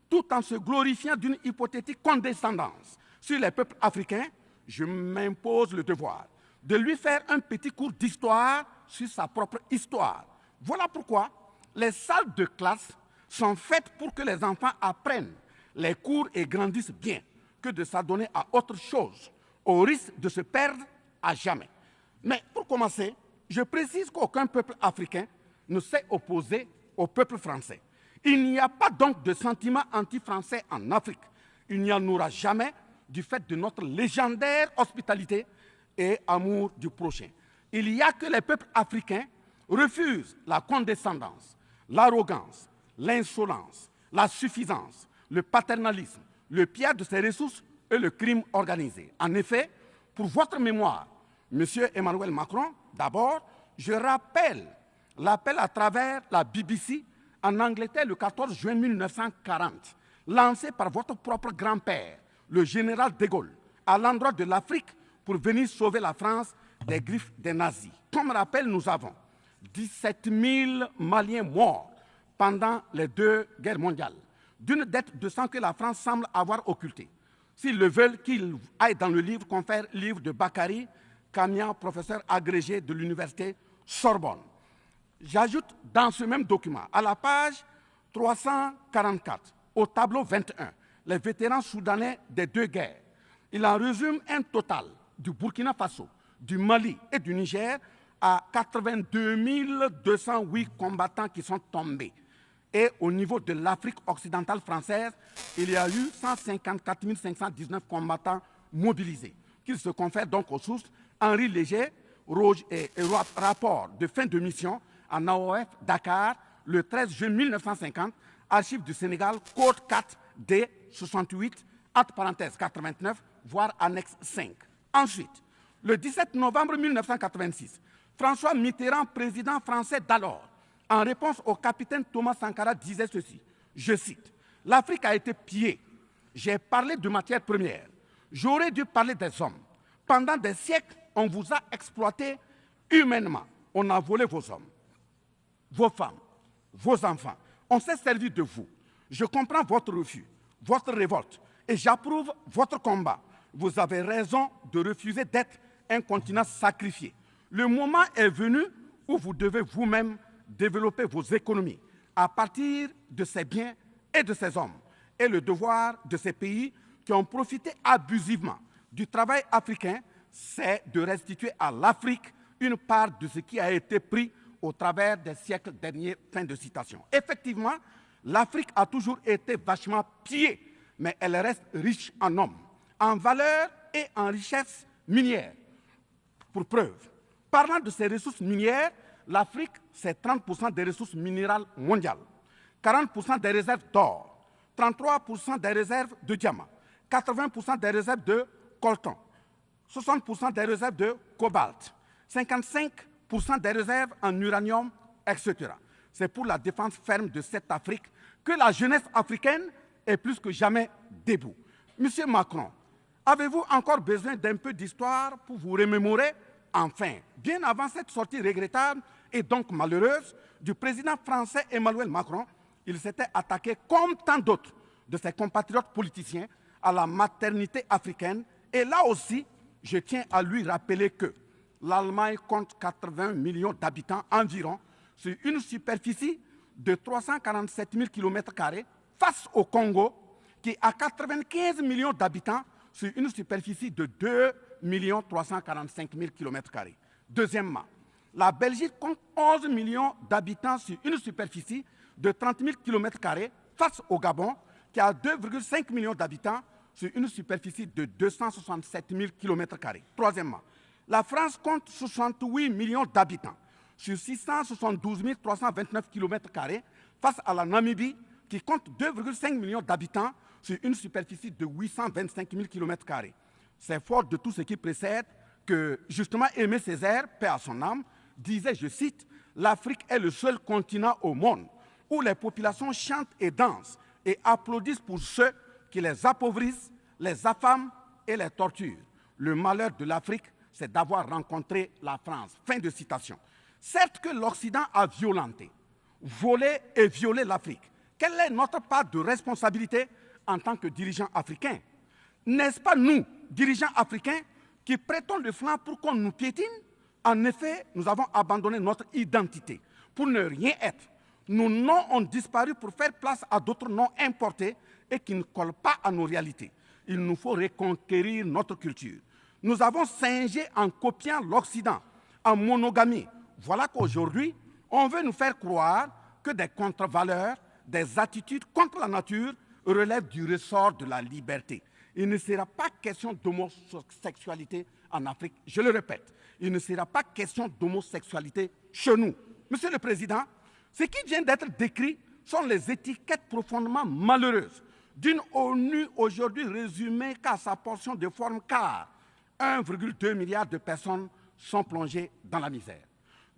Speaker 11: tout en se glorifiant d'une hypothétique condescendance sur les peuples africains, je m'impose le devoir de lui faire un petit cours d'histoire sur sa propre histoire. Voilà pourquoi les salles de classe sont faites pour que les enfants apprennent les cours et grandissent bien, que de s'adonner à autre chose, au risque de se perdre à jamais. Mais pour commencer, je précise qu'aucun peuple africain ne s'est opposé au peuple français. Il n'y a pas donc de sentiment anti-français en Afrique. Il n'y en aura jamais du fait de notre légendaire hospitalité et amour du prochain. Il n'y a que les peuples africains refusent la condescendance, l'arrogance, l'insolence, la suffisance, le paternalisme, le pillage de ses ressources et le crime organisé. En effet, pour votre mémoire, Monsieur Emmanuel Macron, d'abord, je rappelle l'appel à travers la BBC en Angleterre le 14 juin 1940, lancé par votre propre grand-père, le général de Gaulle, à l'endroit de l'Afrique pour venir sauver la France des griffes des nazis. Comme rappel, nous avons 17 000 Maliens morts pendant les 2 guerres mondiales, d'une dette de sang que la France semble avoir occultée. S'ils le veulent, qu'ils aillent dans le livre, confère livre de Bakary Kamia, professeur agrégé de l'université Sorbonne. J'ajoute dans ce même document, à la page 344, au tableau 21, les vétérans soudanais des 2 guerres. Il en résume un total du Burkina Faso, du Mali et du Niger à 82 208 combattants qui sont tombés. Et au niveau de l'Afrique occidentale française, il y a eu 154 519 combattants mobilisés, qu'ils se confèrent donc aux sources Henri Léger, rapport de fin de mission en AOF Dakar, le 13 juin 1950, archives du Sénégal, code 4 D 68, entre parenthèses 89, voire annexe 5. Ensuite, le 17 novembre 1986, François Mitterrand, président français d'alors, en réponse au capitaine Thomas Sankara, disait ceci, je cite, « L'Afrique a été pillée. J'ai parlé de matières premières. J'aurais dû parler des hommes. Pendant des siècles, on vous a exploité humainement. On a volé vos hommes, vos femmes, vos enfants. On s'est servi de vous. Je comprends votre refus, votre révolte, et j'approuve votre combat. Vous avez raison de refuser d'être un continent sacrifié. Le moment est venu où vous devez vous-même développer vos économies à partir de ces biens et de ces hommes. Et le devoir de ces pays qui ont profité abusivement du travail africain, c'est de restituer à l'Afrique une part de ce qui a été pris au travers des siècles derniers. » Fin de citation. Effectivement, l'Afrique a toujours été vachement pillée, mais elle reste riche en hommes, en valeur et en richesse minière. Pour preuve, parlant de ses ressources minières, l'Afrique, c'est 30% des ressources minérales mondiales, 40% des réserves d'or, 33% des réserves de diamants, 80% des réserves de coltan, 60% des réserves de cobalt, 55% des réserves en uranium, etc. C'est pour la défense ferme de cette Afrique que la jeunesse africaine est plus que jamais debout. Monsieur Macron, avez-vous encore besoin d'un peu d'histoire pour vous remémorer? Enfin, bien avant cette sortie regrettable et donc malheureuse du président français Emmanuel Macron, il s'était attaqué, comme tant d'autres de ses compatriotes politiciens, à la maternité africaine. Et là aussi, je tiens à lui rappeler que l'Allemagne compte 80 millions d'habitants environ sur une superficie de 347 000 km² face au Congo, qui a 95 millions d'habitants sur une superficie de 2 345 000 km². Deuxièmement, la Belgique compte 11 millions d'habitants sur une superficie de 30 000 km² face au Gabon, qui a 2,5 millions d'habitants sur une superficie de 267 000 km². Troisièmement, la France compte 68 millions d'habitants sur 672 329 km² face à la Namibie, qui compte 2,5 millions d'habitants sur une superficie de 825 000 km². C'est fort de tout ce qui précède que, justement, Aimé Césaire, paix à son âme, disait, je cite, « L'Afrique est le seul continent au monde où les populations chantent et dansent et applaudissent pour ceux qui les appauvrissent, les affament et les torturent. Le malheur de l'Afrique, c'est d'avoir rencontré la France. » Fin de citation. Certes que l'Occident a violenté, volé et violé l'Afrique. Quelle est notre part de responsabilité en tant que dirigeants africains? N'est-ce pas nous, dirigeants africains, qui prêtons le flanc pour qu'on nous piétine? En effet, nous avons abandonné notre identité pour ne rien être. Nos noms ont disparu pour faire place à d'autres noms importés et qui ne collent pas à nos réalités. Il nous faut reconquérir notre culture. Nous avons singé en copiant l'Occident, en monogamie. Voilà qu'aujourd'hui, on veut nous faire croire que des contre-valeurs, des attitudes contre la nature relèvent du ressort de la liberté. Il ne sera pas question d'homosexualité en Afrique. Je le répète, il ne sera pas question d'homosexualité chez nous. Monsieur le Président, ce qui vient d'être décrit sont les étiquettes profondément malheureuses d'une ONU aujourd'hui résumée qu'à sa portion de forme, car 1,2 milliard de personnes sont plongées dans la misère.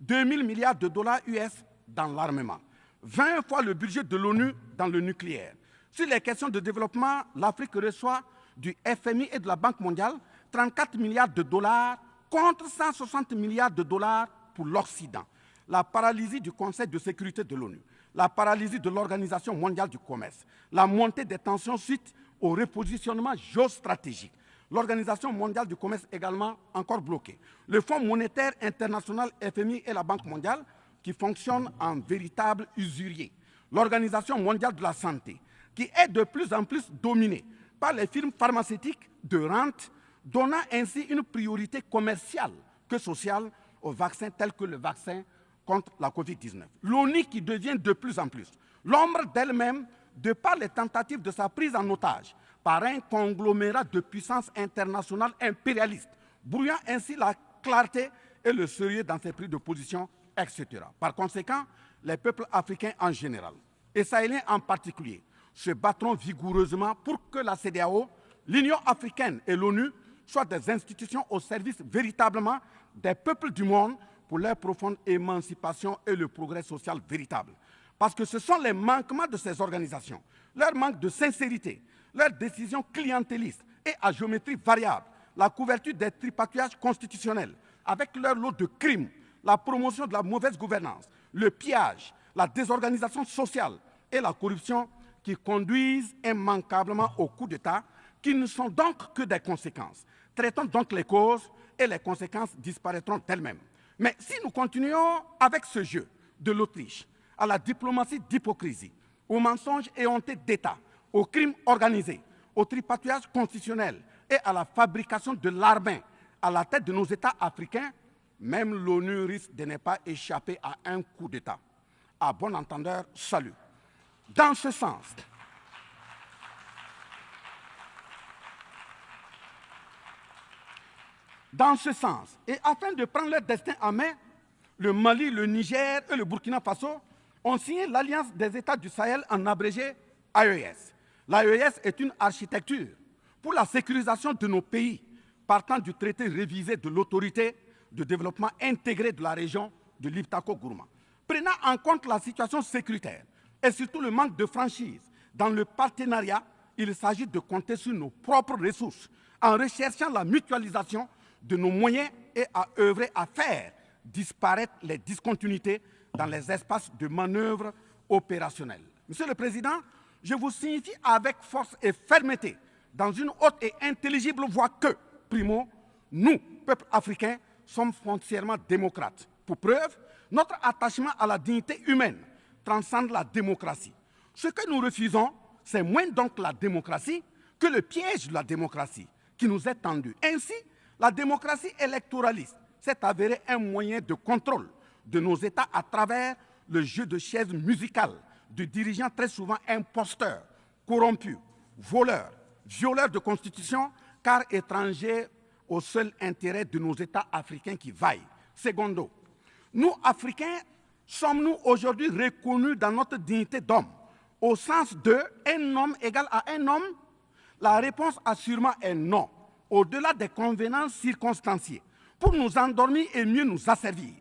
Speaker 11: 2 000 milliards de dollars US dans l'armement. 20 fois le budget de l'ONU dans le nucléaire. Sur les questions de développement, l'Afrique reçoit du FMI et de la Banque mondiale 34 milliards de dollars contre 160 milliards de dollars pour l'Occident. La paralysie du Conseil de sécurité de l'ONU, la paralysie de l'Organisation mondiale du commerce, la montée des tensions suite au repositionnement géostratégique. L'Organisation mondiale du commerce également encore bloquée. Le Fonds monétaire international, FMI et la Banque mondiale qui fonctionnent en véritable usurier. L'Organisation mondiale de la santé qui est de plus en plus dominée par les firmes pharmaceutiques de rente, donnant ainsi une priorité commerciale que sociale aux vaccins tels que le vaccin contre la Covid-19. L'ONU qui devient de plus en plus l'ombre d'elle-même de par les tentatives de sa prise en otage par un conglomérat de puissances internationales impérialistes, brouillant ainsi la clarté et le sérieux dans ses prises de position, etc. Par conséquent, les peuples africains en général, et sahéliens en particulier, se battront vigoureusement pour que la CEDEAO, l'Union africaine et l'ONU soient des institutions au service véritablement des peuples du monde pour leur profonde émancipation et le progrès social véritable. Parce que ce sont les manquements de ces organisations, leur manque de sincérité, leurs décisions clientélistes et à géométrie variable, la couverture des tripatouillages constitutionnels, avec leur lot de crimes, la promotion de la mauvaise gouvernance, le pillage, la désorganisation sociale et la corruption qui conduisent immanquablement au coup d'État, qui ne sont donc que des conséquences. Traitons donc les causes et les conséquences disparaîtront d'elles-mêmes. Mais si nous continuons avec ce jeu de l'Autriche, à la diplomatie d'hypocrisie, aux mensonges éhontés d'État, aux crimes organisés, au tripatouillage constitutionnel et à la fabrication de l'armée à la tête de nos États africains, même l'ONU risque de ne pas échapper à un coup d'État. À bon entendeur, salut. Dans ce sens, et afin de prendre leur destin en main, le Mali, le Niger et le Burkina Faso ont signé l'Alliance des États du Sahel, en abrégé AES. L'AES est une architecture pour la sécurisation de nos pays, partant du traité révisé de l'autorité de développement intégré de la région de l'Iptako-Gourma. Prenant en compte la situation sécuritaire et surtout le manque de franchise dans le partenariat, il s'agit de compter sur nos propres ressources en recherchant la mutualisation de nos moyens et à œuvrer à faire disparaître les discontinuités dans les espaces de manœuvre opérationnels. Monsieur le Président, je vous signifie avec force et fermeté, dans une haute et intelligible voix que, primo, nous, peuple africain, sommes foncièrement démocrates. Pour preuve, notre attachement à la dignité humaine transcende la démocratie. Ce que nous refusons, c'est moins donc la démocratie que le piège de la démocratie qui nous est tendu. Ainsi, la démocratie électoraliste s'est avérée un moyen de contrôle de nos États à travers le jeu de chaises musicales de dirigeants très souvent imposteurs, corrompus, voleurs, violeurs de constitution, car étrangers au seul intérêt de nos États africains qui vaillent. Secondo, nous, Africains, sommes-nous aujourd'hui reconnus dans notre dignité d'homme, au sens de un homme égal à un homme? La réponse assurément est non, au-delà des convenances circonstanciées, pour nous endormir et mieux nous asservir.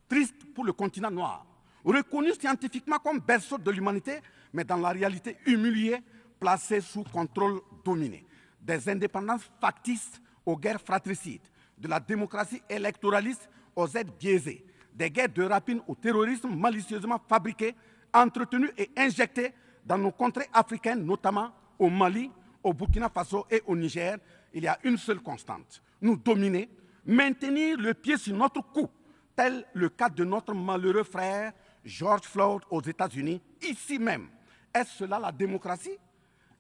Speaker 11: Triste pour le continent noir, reconnu scientifiquement comme berceau de l'humanité, mais dans la réalité humilié, placé sous contrôle dominé. Des indépendances factices aux guerres fratricides, de la démocratie électoraliste aux aides biaisées, des guerres de rapine au terrorisme malicieusement fabriquées, entretenues et injectées dans nos contrées africaines, notamment au Mali, au Burkina Faso et au Niger. Il y a une seule constante, nous dominer, maintenir le pied sur notre cou, tel le cas de notre malheureux frère George Floyd aux États-Unis, ici même. Est-ce cela la démocratie?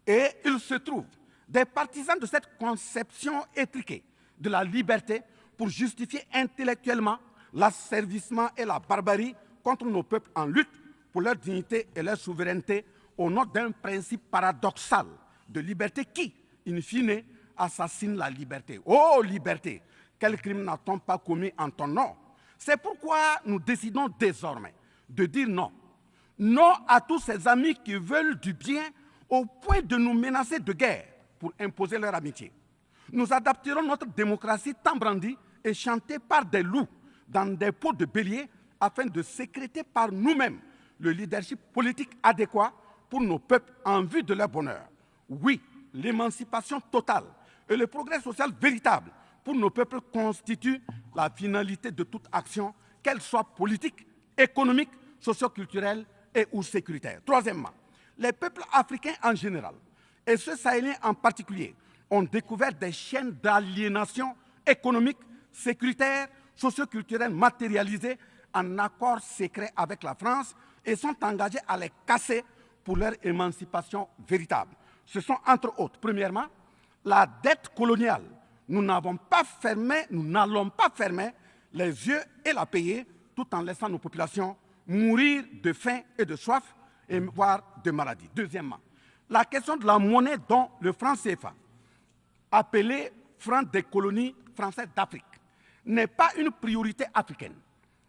Speaker 11: Et il se trouve des partisans de cette conception étriquée de la liberté pour justifier intellectuellement l'asservissement et la barbarie contre nos peuples en lutte pour leur dignité et leur souveraineté au nom d'un principe paradoxal de liberté qui, in fine, assassine la liberté. Oh liberté, quel crime n'a-t-on pas commis en ton nom? C'est pourquoi nous décidons désormais de dire non. Non à tous ces amis qui veulent du bien au point de nous menacer de guerre pour imposer leur amitié. Nous adapterons notre démocratie tant brandie et chantée par des loups dans des pots de bélier afin de sécréter par nous-mêmes le leadership politique adéquat pour nos peuples en vue de leur bonheur. Oui, l'émancipation totale et le progrès social véritable pour nos peuples constituent la finalité de toute action, qu'elle soit politique, économique, socio-culturelle et ou sécuritaire. Troisièmement, les peuples africains en général, et ceux sahéliens en particulier, ont découvert des chaînes d'aliénation économique, sécuritaire, socio-culturelle matérialisées en accord secret avec la France et sont engagés à les casser pour leur émancipation véritable. Ce sont entre autres, premièrement, la dette coloniale. Nous n'allons pas fermer les yeux et la payer tout en laissant nos populations mourir de faim et de soif et voire de maladies. Deuxièmement, la question de la monnaie dont le franc CFA, appelé franc des colonies françaises d'Afrique, n'est pas une priorité africaine.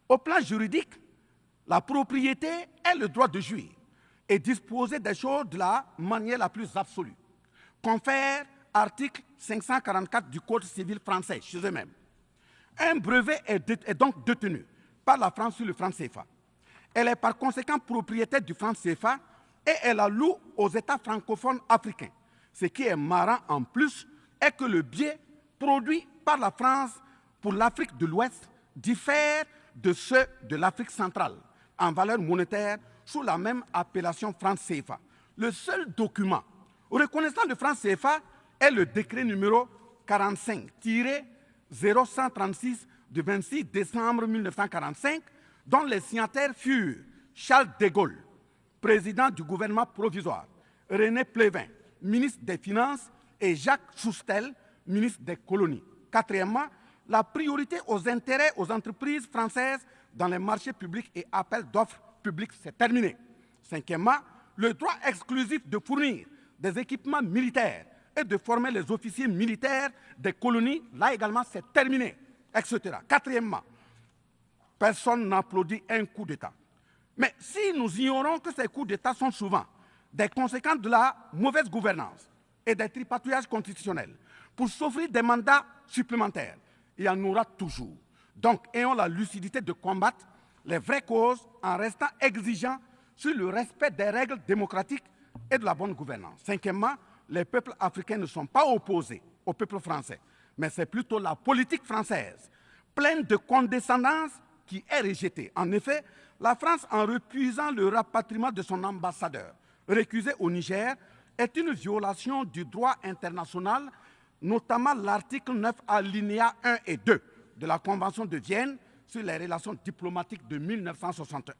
Speaker 11: Au plan juridique, la propriété est le droit de jouir et disposer des choses de la manière la plus absolue. Confère article 544 du Code civil français chez eux-mêmes. Un brevet est donc détenu par la France sur le franc CFA. Elle est par conséquent propriétaire du franc CFA et elle la loue aux États francophones africains. Ce qui est marrant en plus est que le billet produit par la France pour l'Afrique de l'Ouest diffère de ceux de l'Afrique centrale en valeur monétaire sous la même appellation franc CFA. Le seul document reconnaissant le franc CFA est le décret numéro 45-0136 du 26 décembre 1945, dont les signataires furent Charles de Gaulle, président du gouvernement provisoire, René Pleven, ministre des Finances, et Jacques Soustel, ministre des Colonies. Quatrièmement, la priorité aux intérêts aux entreprises françaises dans les marchés publics et appels d'offres publics, c'est terminé. Cinquièmement, le droit exclusif de fournir des équipements militaires et de former les officiers militaires des colonies, là également, c'est terminé, etc. Quatrièmement, personne n'applaudit un coup d'État. Mais si nous ignorons que ces coups d'État sont souvent des conséquences de la mauvaise gouvernance et des tripatouillages constitutionnels pour s'offrir des mandats supplémentaires, il y en aura toujours. Donc, ayons la lucidité de combattre les vraies causes en restant exigeants sur le respect des règles démocratiques et de la bonne gouvernance. Cinquièmement, les peuples africains ne sont pas opposés au peuple français, mais c'est plutôt la politique française, pleine de condescendance, qui est rejetée. En effet, la France, en refusant le rapatriement de son ambassadeur récusé au Niger, est une violation du droit international, notamment l'article 9 alinéa 1 et 2 de la Convention de Vienne sur les relations diplomatiques de 1961.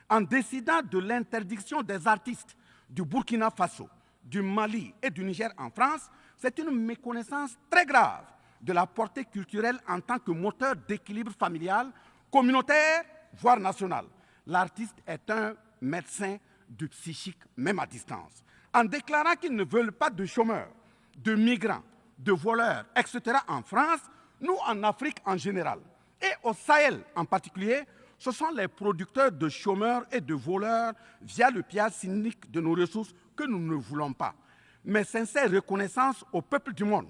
Speaker 11: En décidant de l'interdiction des artistes du Burkina Faso, du Mali et du Niger en France, c'est une méconnaissance très grave de la portée culturelle en tant que moteur d'équilibre familial, communautaire, voire national. L'artiste est un médecin du psychique, même à distance. En déclarant qu'ils ne veulent pas de chômeurs, de migrants, de voleurs, etc. en France, nous en Afrique en général, et au Sahel en particulier, ce sont les producteurs de chômeurs et de voleurs via le pillage cynique de nos ressources que nous ne voulons pas. Mais sincère reconnaissance au peuple du monde,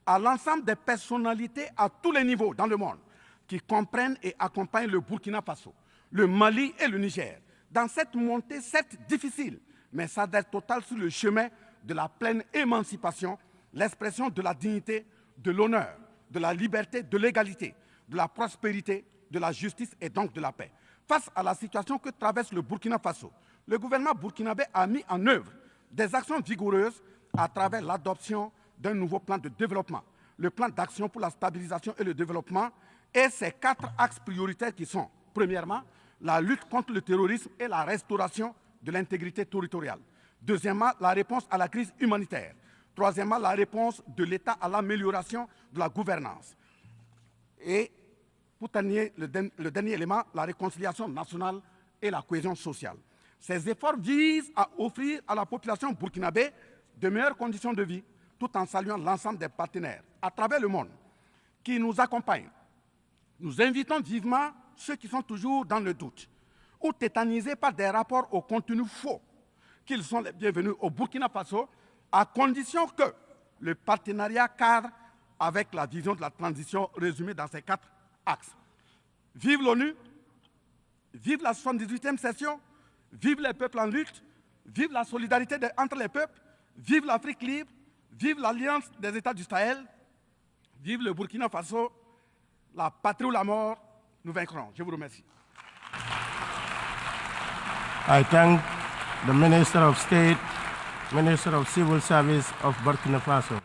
Speaker 11: à l'ensemble des personnalités à tous les niveaux dans le monde qui comprennent et accompagnent le Burkina Faso, le Mali et le Niger dans cette montée certes difficile, mais s'adresse totale sur le chemin de la pleine émancipation, l'expression de la dignité, de l'honneur, de la liberté, de l'égalité, de la prospérité, de la justice et donc de la paix. Face à la situation que traverse le Burkina Faso, le gouvernement burkinabé a mis en œuvre des actions vigoureuses à travers l'adoption d'un nouveau plan de développement, le plan d'action pour la stabilisation et le développement, et ses 4 axes prioritaires qui sont, premièrement, la lutte contre le terrorisme et la restauration de l'intégrité territoriale. Deuxièmement, la réponse à la crise humanitaire. Troisièmement, la réponse de l'État à l'amélioration de la gouvernance. Et pour terminer, le dernier élément, la réconciliation nationale et la cohésion sociale. Ces efforts visent à offrir à la population burkinabé de meilleures conditions de vie, tout en saluant l'ensemble des partenaires à travers le monde qui nous accompagnent. Nous invitons vivement ceux qui sont toujours dans le doute ou tétanisés par des rapports au contenu faux qu'ils sont les bienvenus au Burkina Faso, à condition que le partenariat cadre avec la vision de la transition résumée dans ces 4 axes. Vive l'ONU, vive la 78e session, vive les peuples en lutte, vive la solidarité entre les peuples, vive l'Afrique libre, vive l'Alliance des États du Sahel, vive le Burkina Faso, la patrie ou la mort, nous vaincrons. Je vous remercie.
Speaker 8: I thank the Minister of State, Minister of Civil Service of Burkina Faso.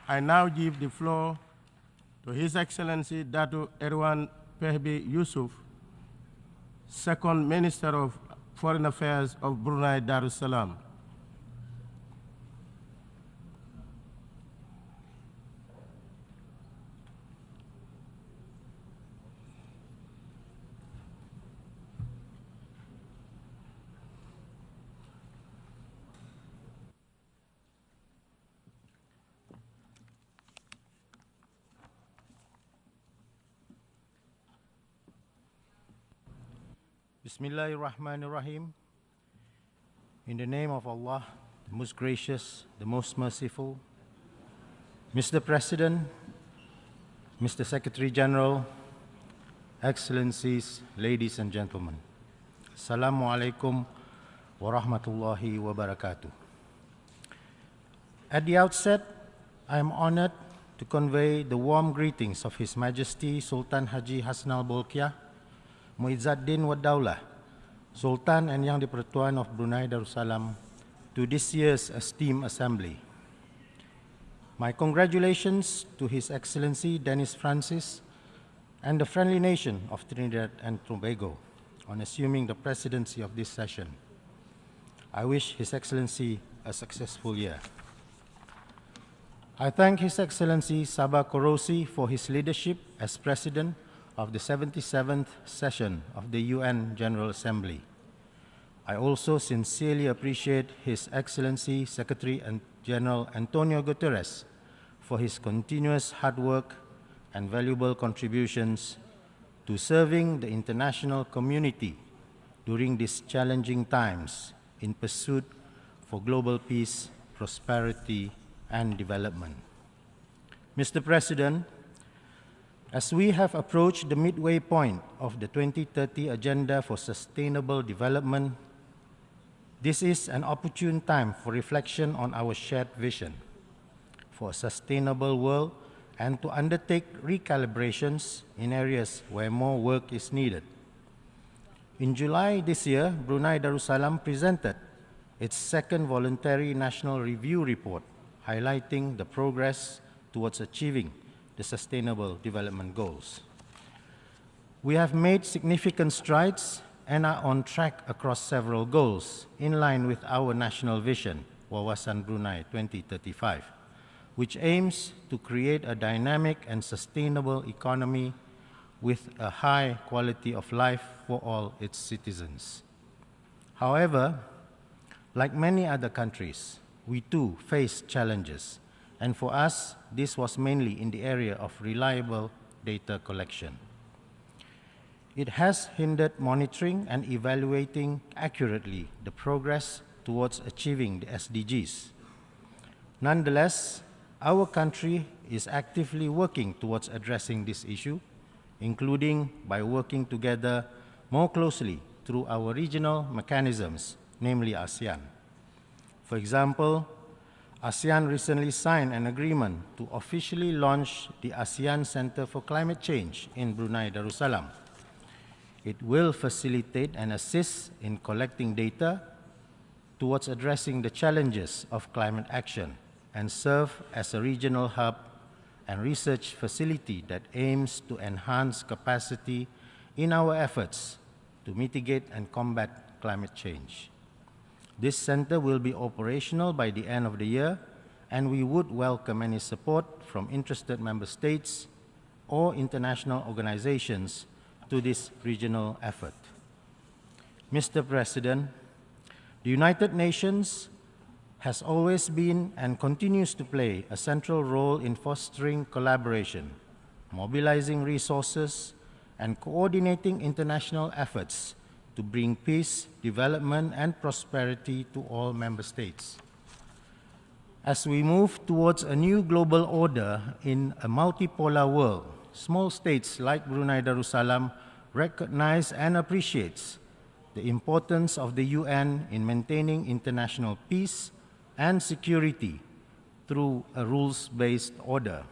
Speaker 8: I now give the floor to His Excellency Dato Erwan Pehbi Yusuf, Second Minister of Foreign Affairs of Brunei Darussalam. Bismillahirrahmanirrahim. In the name of Allah, the most gracious, the most merciful, Mr. President, Mr. Secretary General, Excellencies, ladies and gentlemen, Assalamu alaikum wa rahmatullahi wa barakatuh. At the outset, I am honored to convey the warm greetings of His Majesty Sultan Haji Hassan al-Bolkiah, Muizzaddin wa Daulah, Sultan and Yang di-Pertuan of Brunei Darussalam, to this year's esteemed assembly. My congratulations to His Excellency Dennis Francis and the friendly nation of Trinidad and Tobago on assuming the presidency of this session. I wish His Excellency a successful year. I thank His Excellency Sabah Korosi for his leadership as President of the 77th session of the UN General Assembly. I also sincerely appreciate His Excellency Secretary General Antonio Guterres for his continuous hard work and valuable contributions to serving the international community during these challenging times in pursuit for global peace, prosperity, and development. Mr. President, as we have approached the midway point of the 2030 Agenda for Sustainable Development, this is an opportune time for reflection on our shared vision for a sustainable world and to undertake recalibrations in areas where more work is needed. In July this year, Brunei Darussalam presented its second voluntary national review report, highlighting the progress towards achieving the Sustainable Development Goals. We have made significant strides and are on track across several goals in line with our national vision, Wawasan Brunei 2035, which aims to create a dynamic and sustainable economy with a high quality of life for all its citizens. However, like many other countries, we too face challenges, and for us, this was mainly in the area of reliable data collection. It has hindered monitoring and evaluating accurately the progress towards achieving the SDGs. Nonetheless, our country is actively working towards addressing this issue, including by working together more closely through our regional mechanisms, namely ASEAN. For example, ASEAN recently signed an agreement to officially launch the ASEAN Center for Climate Change in Brunei Darussalam. It will facilitate and assist in collecting data towards addressing the challenges of climate action and serve as a regional hub and research facility that aims to enhance capacity in our efforts to mitigate and combat climate change. This center will be operational by the end of the year, and we would welcome any support from interested member states or international organizations to this regional effort. Mr. President, the United Nations has always been and continues to play a central role in fostering collaboration, mobilizing resources, and coordinating international efforts to bring peace, development, and prosperity to all member states. As we move towards a new global order in a multipolar world, small states like Brunei Darussalam recognize and appreciates the importance of the UN in maintaining international peace and security through a rules-based order.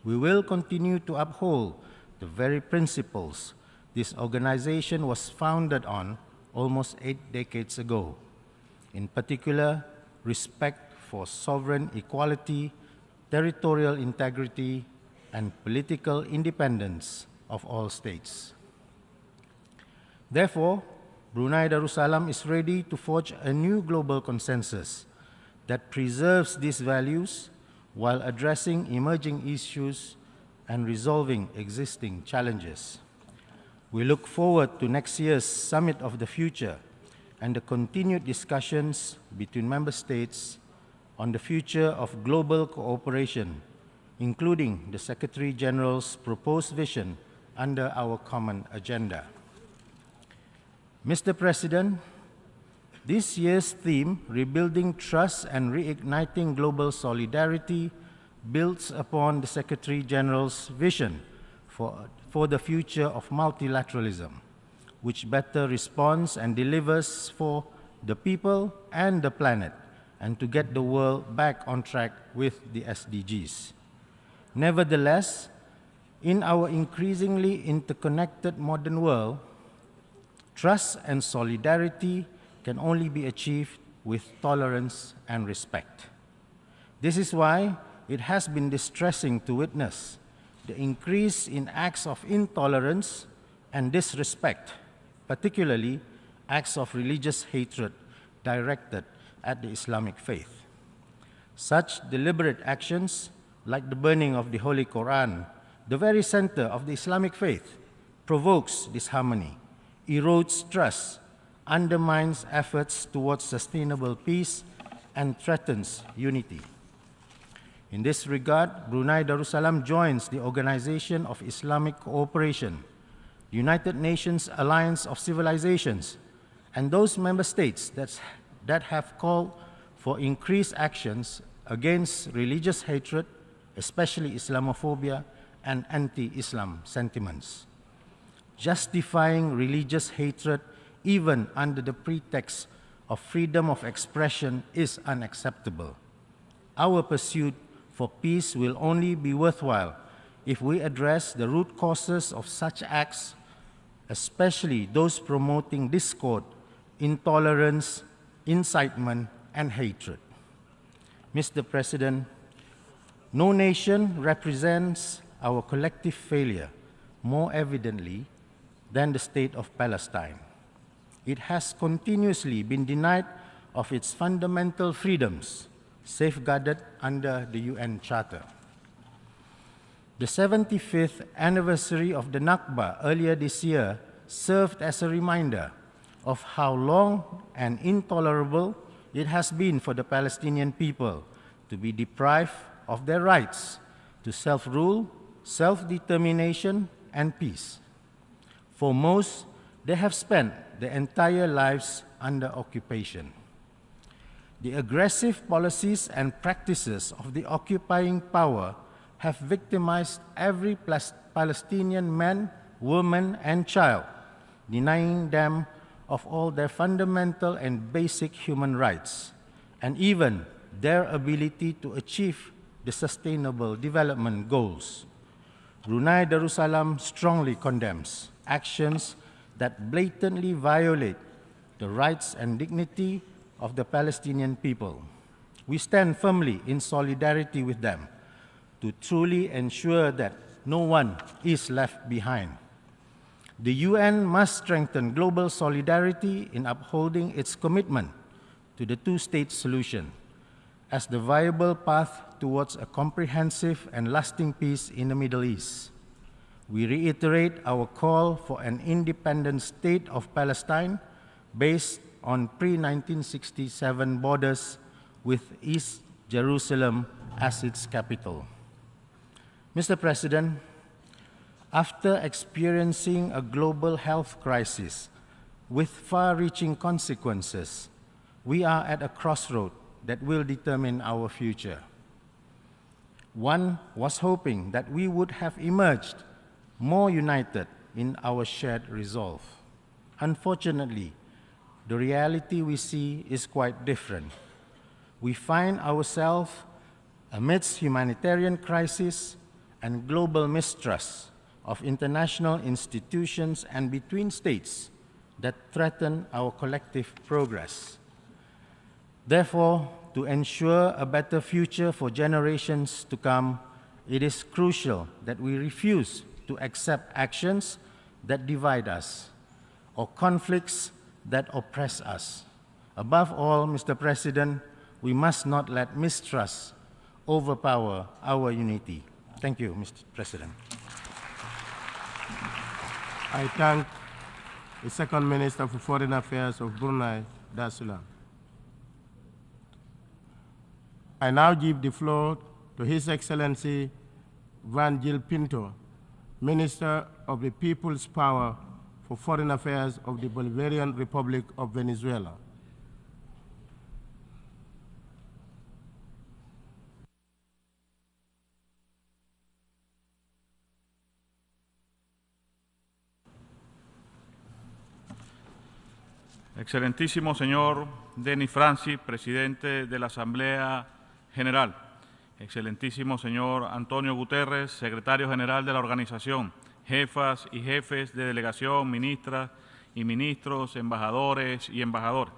Speaker 8: We will continue to uphold the very principles this organization was founded on almost 8 decades ago, in particular, respect for sovereign equality, territorial integrity, and political independence of all states. Therefore, Brunei Darussalam is ready to forge a new global consensus that preserves these values while addressing emerging issues and resolving existing challenges. We look forward to next year's Summit of the Future and the continued discussions between member states on the future of global cooperation, including the Secretary General's proposed vision under our common agenda. Mr. President, this year's theme, Rebuilding Trust and Reigniting Global Solidarity, builds upon the Secretary General's vision for the future of multilateralism, which better responds and delivers for the people and the planet, and to get the world back on track with the SDGs. Nevertheless, in our increasingly interconnected modern world, trust and solidarity can only be achieved with tolerance and respect. This is why it has been distressing to witness the increase in acts of intolerance and disrespect, particularly acts of religious hatred directed at the Islamic faith. Such deliberate actions, like the burning of the Holy Quran, the very center of the Islamic faith, provokes disharmony, erodes trust, undermines efforts towards sustainable peace, and threatens unity. In this regard, Brunei Darussalam joins the Organization of Islamic Cooperation, the United Nations Alliance of Civilizations, and those member states that have called for increased actions against religious hatred, especially Islamophobia and anti-Islam sentiments. Justifying religious hatred even under the pretext of freedom of expression is unacceptable. Our pursuit for peace will only be worthwhile if we address the root causes of such acts, especially those promoting discord, intolerance, incitement, and hatred. Mr. President, no nation represents our collective failure more evidently than the state of Palestine. It has continuously been denied of its fundamental freedoms, safeguarded under the UN Charter. The 75th anniversary of the Nakba earlier this year served as a reminder of how long and intolerable it has been for the Palestinian people to be deprived of their rights to self-rule, self-determination, and peace. For most, they have spent their entire lives under occupation. The aggressive policies and practices of the occupying power have victimized every Palestinian man, woman, and child, denying them of all their fundamental and basic human rights, and even their ability to achieve the Sustainable Development Goals. Brunei Darussalam strongly condemns actions that blatantly violate the rights and dignity of the Palestinian people. We stand firmly in solidarity with them to truly ensure that no one is left behind. The UN must strengthen global solidarity in upholding its commitment to the two-state solution as the viable path towards a comprehensive and lasting peace in the Middle East. We reiterate our call for an independent state of Palestine based on pre-1967 borders with East Jerusalem as its capital. Mr. President, after experiencing a global health crisis with far-reaching consequences, we are at a crossroad that will determine our future. One was hoping that we would have emerged more united in our shared resolve. Unfortunately, the reality we see is quite different. We find ourselves amidst humanitarian crisis and global mistrust of international institutions and between states that threaten our collective progress. Therefore, to ensure a better future for generations to come, it is crucial that we refuse to accept actions that divide us or conflicts that oppress us. Above all, Mr. President, we must not let mistrust overpower our unity. Thank you, Mr. President. I thank the Second Minister for Foreign Affairs of Brunei Darussalam. I now give the floor to His Excellency Van Gil Pinto, Minister of the People's Power for Foreign Affairs of the Bolivarian Republic of Venezuela.
Speaker 12: Excelentísimo señor Denis Francis, presidente de la Asamblea General. Excelentísimo señor Antonio Guterres, secretario general de la organización. Jefas y jefes de delegación, ministras y ministros, embajadores y embajadoras.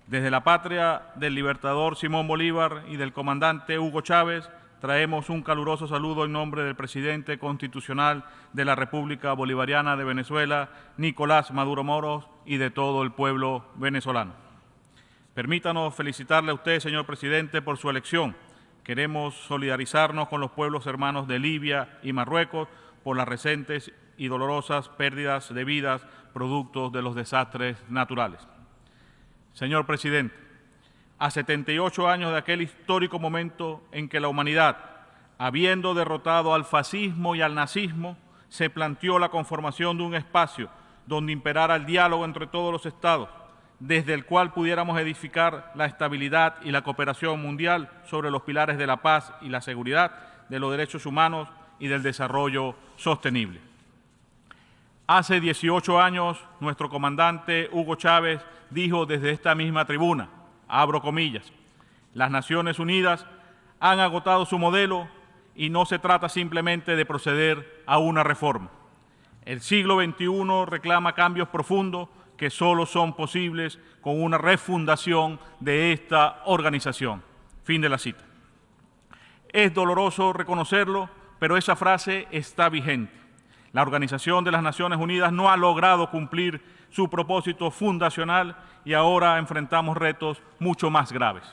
Speaker 12: Desde la patria del libertador Simón Bolívar y del comandante Hugo Chávez, traemos un caluroso saludo en nombre del presidente constitucional de la República Bolivariana de Venezuela, Nicolás Maduro Moros, y de todo el pueblo venezolano. Permítanos felicitarle a usted, señor presidente, por su elección. Queremos solidarizarnos con los pueblos hermanos de Libia y Marruecos por las recientes y dolorosas pérdidas de vidas producto de los desastres naturales. Señor presidente, a 78 años de aquel histórico momento en que la humanidad, habiendo derrotado al fascismo y al nazismo, se planteó la conformación de un espacio donde imperara el diálogo entre todos los estados, desde el cual pudiéramos edificar la estabilidad y la cooperación mundial sobre los pilares de la paz y la seguridad, de los derechos humanos y del desarrollo sostenible. Hace 18 años, nuestro comandante Hugo Chávez dijo desde esta misma tribuna, abro comillas, las Naciones Unidas han agotado su modelo y no se trata simplemente de proceder a una reforma. El siglo XXI reclama cambios profundos que solo son posibles con una refundación de esta organización. Fin de la cita. Es doloroso reconocerlo, pero esa frase está vigente. La Organización de las Naciones Unidas no ha logrado cumplir su propósito fundacional y ahora enfrentamos retos mucho más graves.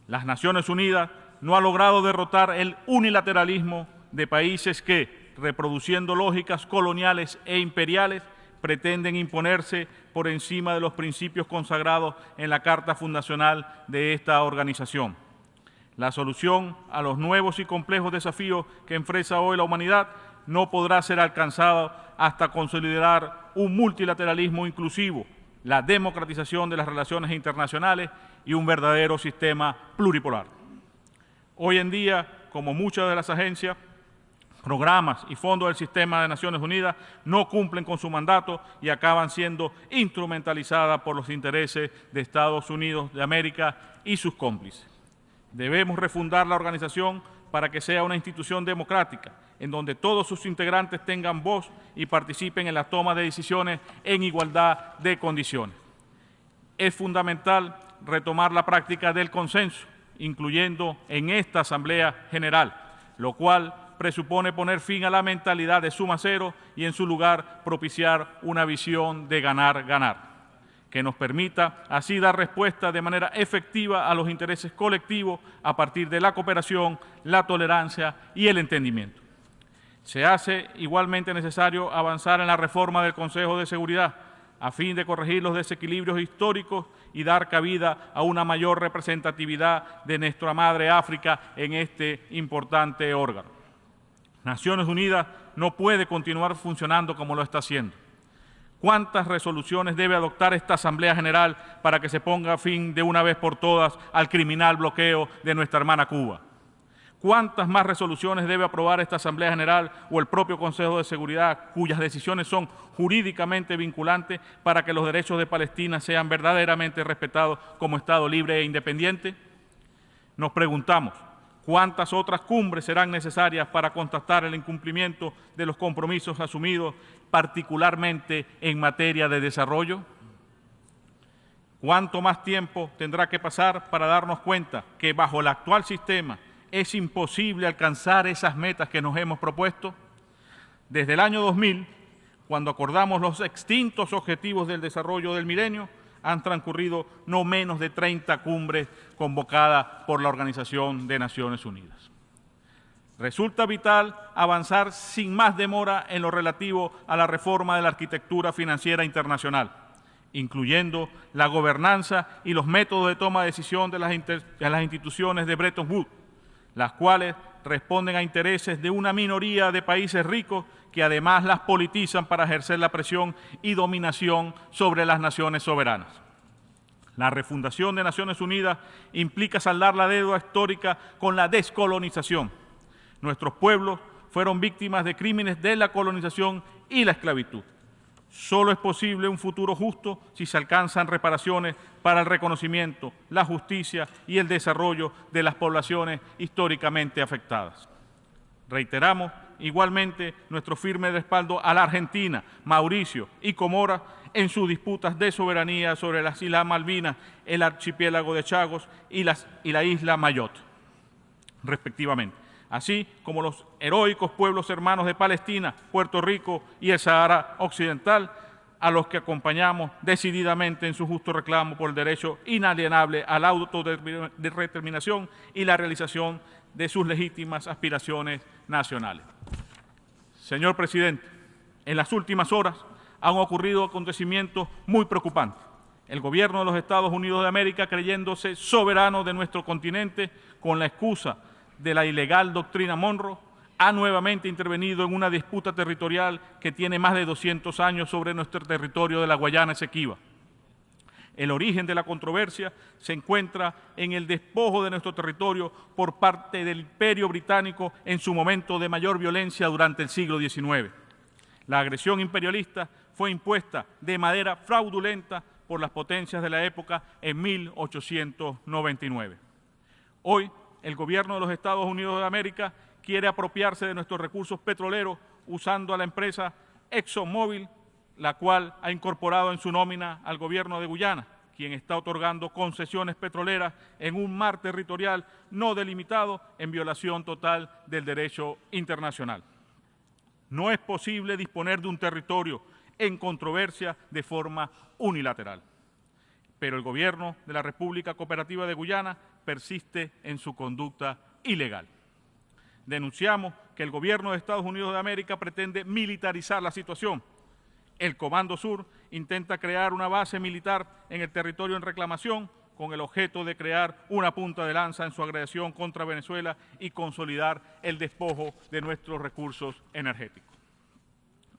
Speaker 12: Las Naciones Unidas no ha logrado derrotar el unilateralismo de países que, reproduciendo lógicas coloniales e imperiales, pretenden imponerse por encima de los principios consagrados en la Carta Fundacional de esta organización. La solución a los nuevos y complejos desafíos que enfrenta hoy la humanidad no podrá ser alcanzada hasta consolidar un multilateralismo inclusivo, la democratización de las relaciones internacionales y un verdadero sistema pluripolar. Hoy en día, como muchas de las agencias, programas y fondos del sistema de Naciones Unidas no cumplen con su mandato y acaban siendo instrumentalizadas por los intereses de Estados Unidos de América y sus cómplices. Debemos refundar la organización para que sea una institución democrática, en donde todos sus integrantes tengan voz y participen en la toma de decisiones en igualdad de condiciones. Es fundamental retomar la práctica del consenso, incluyendo en esta Asamblea General, lo cual presupone poner fin a la mentalidad de suma cero y en su lugar propiciar una visión de ganar-ganar, que nos permita así dar respuesta de manera efectiva a los intereses colectivos a partir de la cooperación, la tolerancia y el entendimiento. Se hace igualmente necesario avanzar en la reforma del Consejo de Seguridad a fin de corregir los desequilibrios históricos y dar cabida a una mayor representatividad de nuestra madre África en este importante órgano. Naciones Unidas no puede continuar funcionando como lo está haciendo. ¿Cuántas resoluciones debe adoptar esta Asamblea General para que se ponga fin de una vez por todas al criminal bloqueo de nuestra hermana Cuba? ¿Cuántas más resoluciones debe aprobar esta Asamblea General o el propio Consejo de Seguridad, cuyas decisiones son jurídicamente vinculantes para que los derechos de Palestina sean verdaderamente respetados como Estado libre e independiente? Nos preguntamos, ¿cuántas otras cumbres serán necesarias para constatar el incumplimiento de los compromisos asumidos, particularmente en materia de desarrollo? ¿Cuánto más tiempo tendrá que pasar para darnos cuenta que bajo el actual sistema es imposible alcanzar esas metas que nos hemos propuesto? Desde el año 2000, cuando acordamos los extintos objetivos del desarrollo del milenio, han transcurrido no menos de 30 cumbres convocadas por la Organización de Naciones Unidas. Resulta vital avanzar sin más demora en lo relativo a la reforma de la arquitectura financiera internacional, incluyendo la gobernanza y los métodos de toma de decisión de las instituciones de Bretton Woods, las cuales responden a intereses de una minoría de países ricos que además las politizan para ejercer la presión y dominación sobre las naciones soberanas. La refundación de Naciones Unidas implica saldar la deuda histórica con la descolonización. Nuestros pueblos fueron víctimas de crímenes de la colonización y la esclavitud. Solo es posible un futuro justo si se alcanzan reparaciones para el reconocimiento, la justicia y el desarrollo de las poblaciones históricamente afectadas. Reiteramos igualmente nuestro firme respaldo a la Argentina, Mauricio y Comoras en sus disputas de soberanía sobre las Islas Malvinas, el archipiélago de Chagos y la isla Mayotte, respectivamente, así como los heroicos pueblos hermanos de Palestina, Puerto Rico y el Sahara Occidental, a los que acompañamos decididamente en su justo reclamo por el derecho inalienable a la autodeterminación y la realización de sus legítimas aspiraciones nacionales. Señor presidente, en las últimas horas han ocurrido acontecimientos muy preocupantes. El gobierno de los Estados Unidos de América, creyéndose soberano de nuestro continente con la excusa de la ilegal doctrina Monroe, ha nuevamente intervenido en una disputa territorial que tiene más de 200 años sobre nuestro territorio de la Guayana Esequiba. El origen de la controversia se encuentra en el despojo de nuestro territorio por parte del Imperio Británico en su momento de mayor violencia durante el siglo XIX. La agresión imperialista fue impuesta de manera fraudulenta por las potencias de la época en 1899. Hoy, el gobierno de los Estados Unidos de América quiere apropiarse de nuestros recursos petroleros usando a la empresa ExxonMobil, la cual ha incorporado en su nómina al gobierno de Guyana, quien está otorgando concesiones petroleras en un mar territorial no delimitado en violación total del derecho internacional. No es posible disponer de un territorio en controversia de forma unilateral, pero el gobierno de la República Cooperativa de Guyana persiste en su conducta ilegal. Denunciamos que el gobierno de Estados Unidos de América pretende militarizar la situación. El Comando Sur intenta crear una base militar en el territorio en reclamación con el objeto de crear una punta de lanza en su agresión contra Venezuela y consolidar el despojo de nuestros recursos energéticos.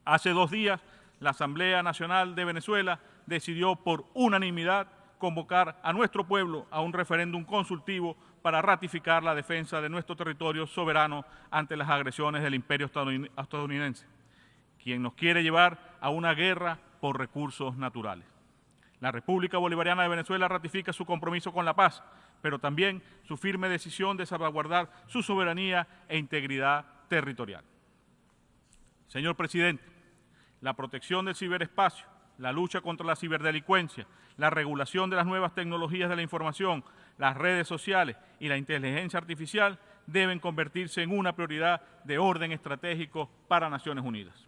Speaker 12: Hace 2 días, la Asamblea Nacional de Venezuela decidió por unanimidad convocar a nuestro pueblo a un referéndum consultivo para ratificar la defensa de nuestro territorio soberano ante las agresiones del imperio estadounidense, quien nos quiere llevar a una guerra por recursos naturales. La República Bolivariana de Venezuela ratifica su compromiso con la paz, pero también su firme decisión de salvaguardar su soberanía e integridad territorial. Señor presidente, la protección del ciberespacio, la lucha contra la ciberdelincuencia, la regulación de las nuevas tecnologías de la información, las redes sociales y la inteligencia artificial deben convertirse en una prioridad de orden estratégico para Naciones Unidas.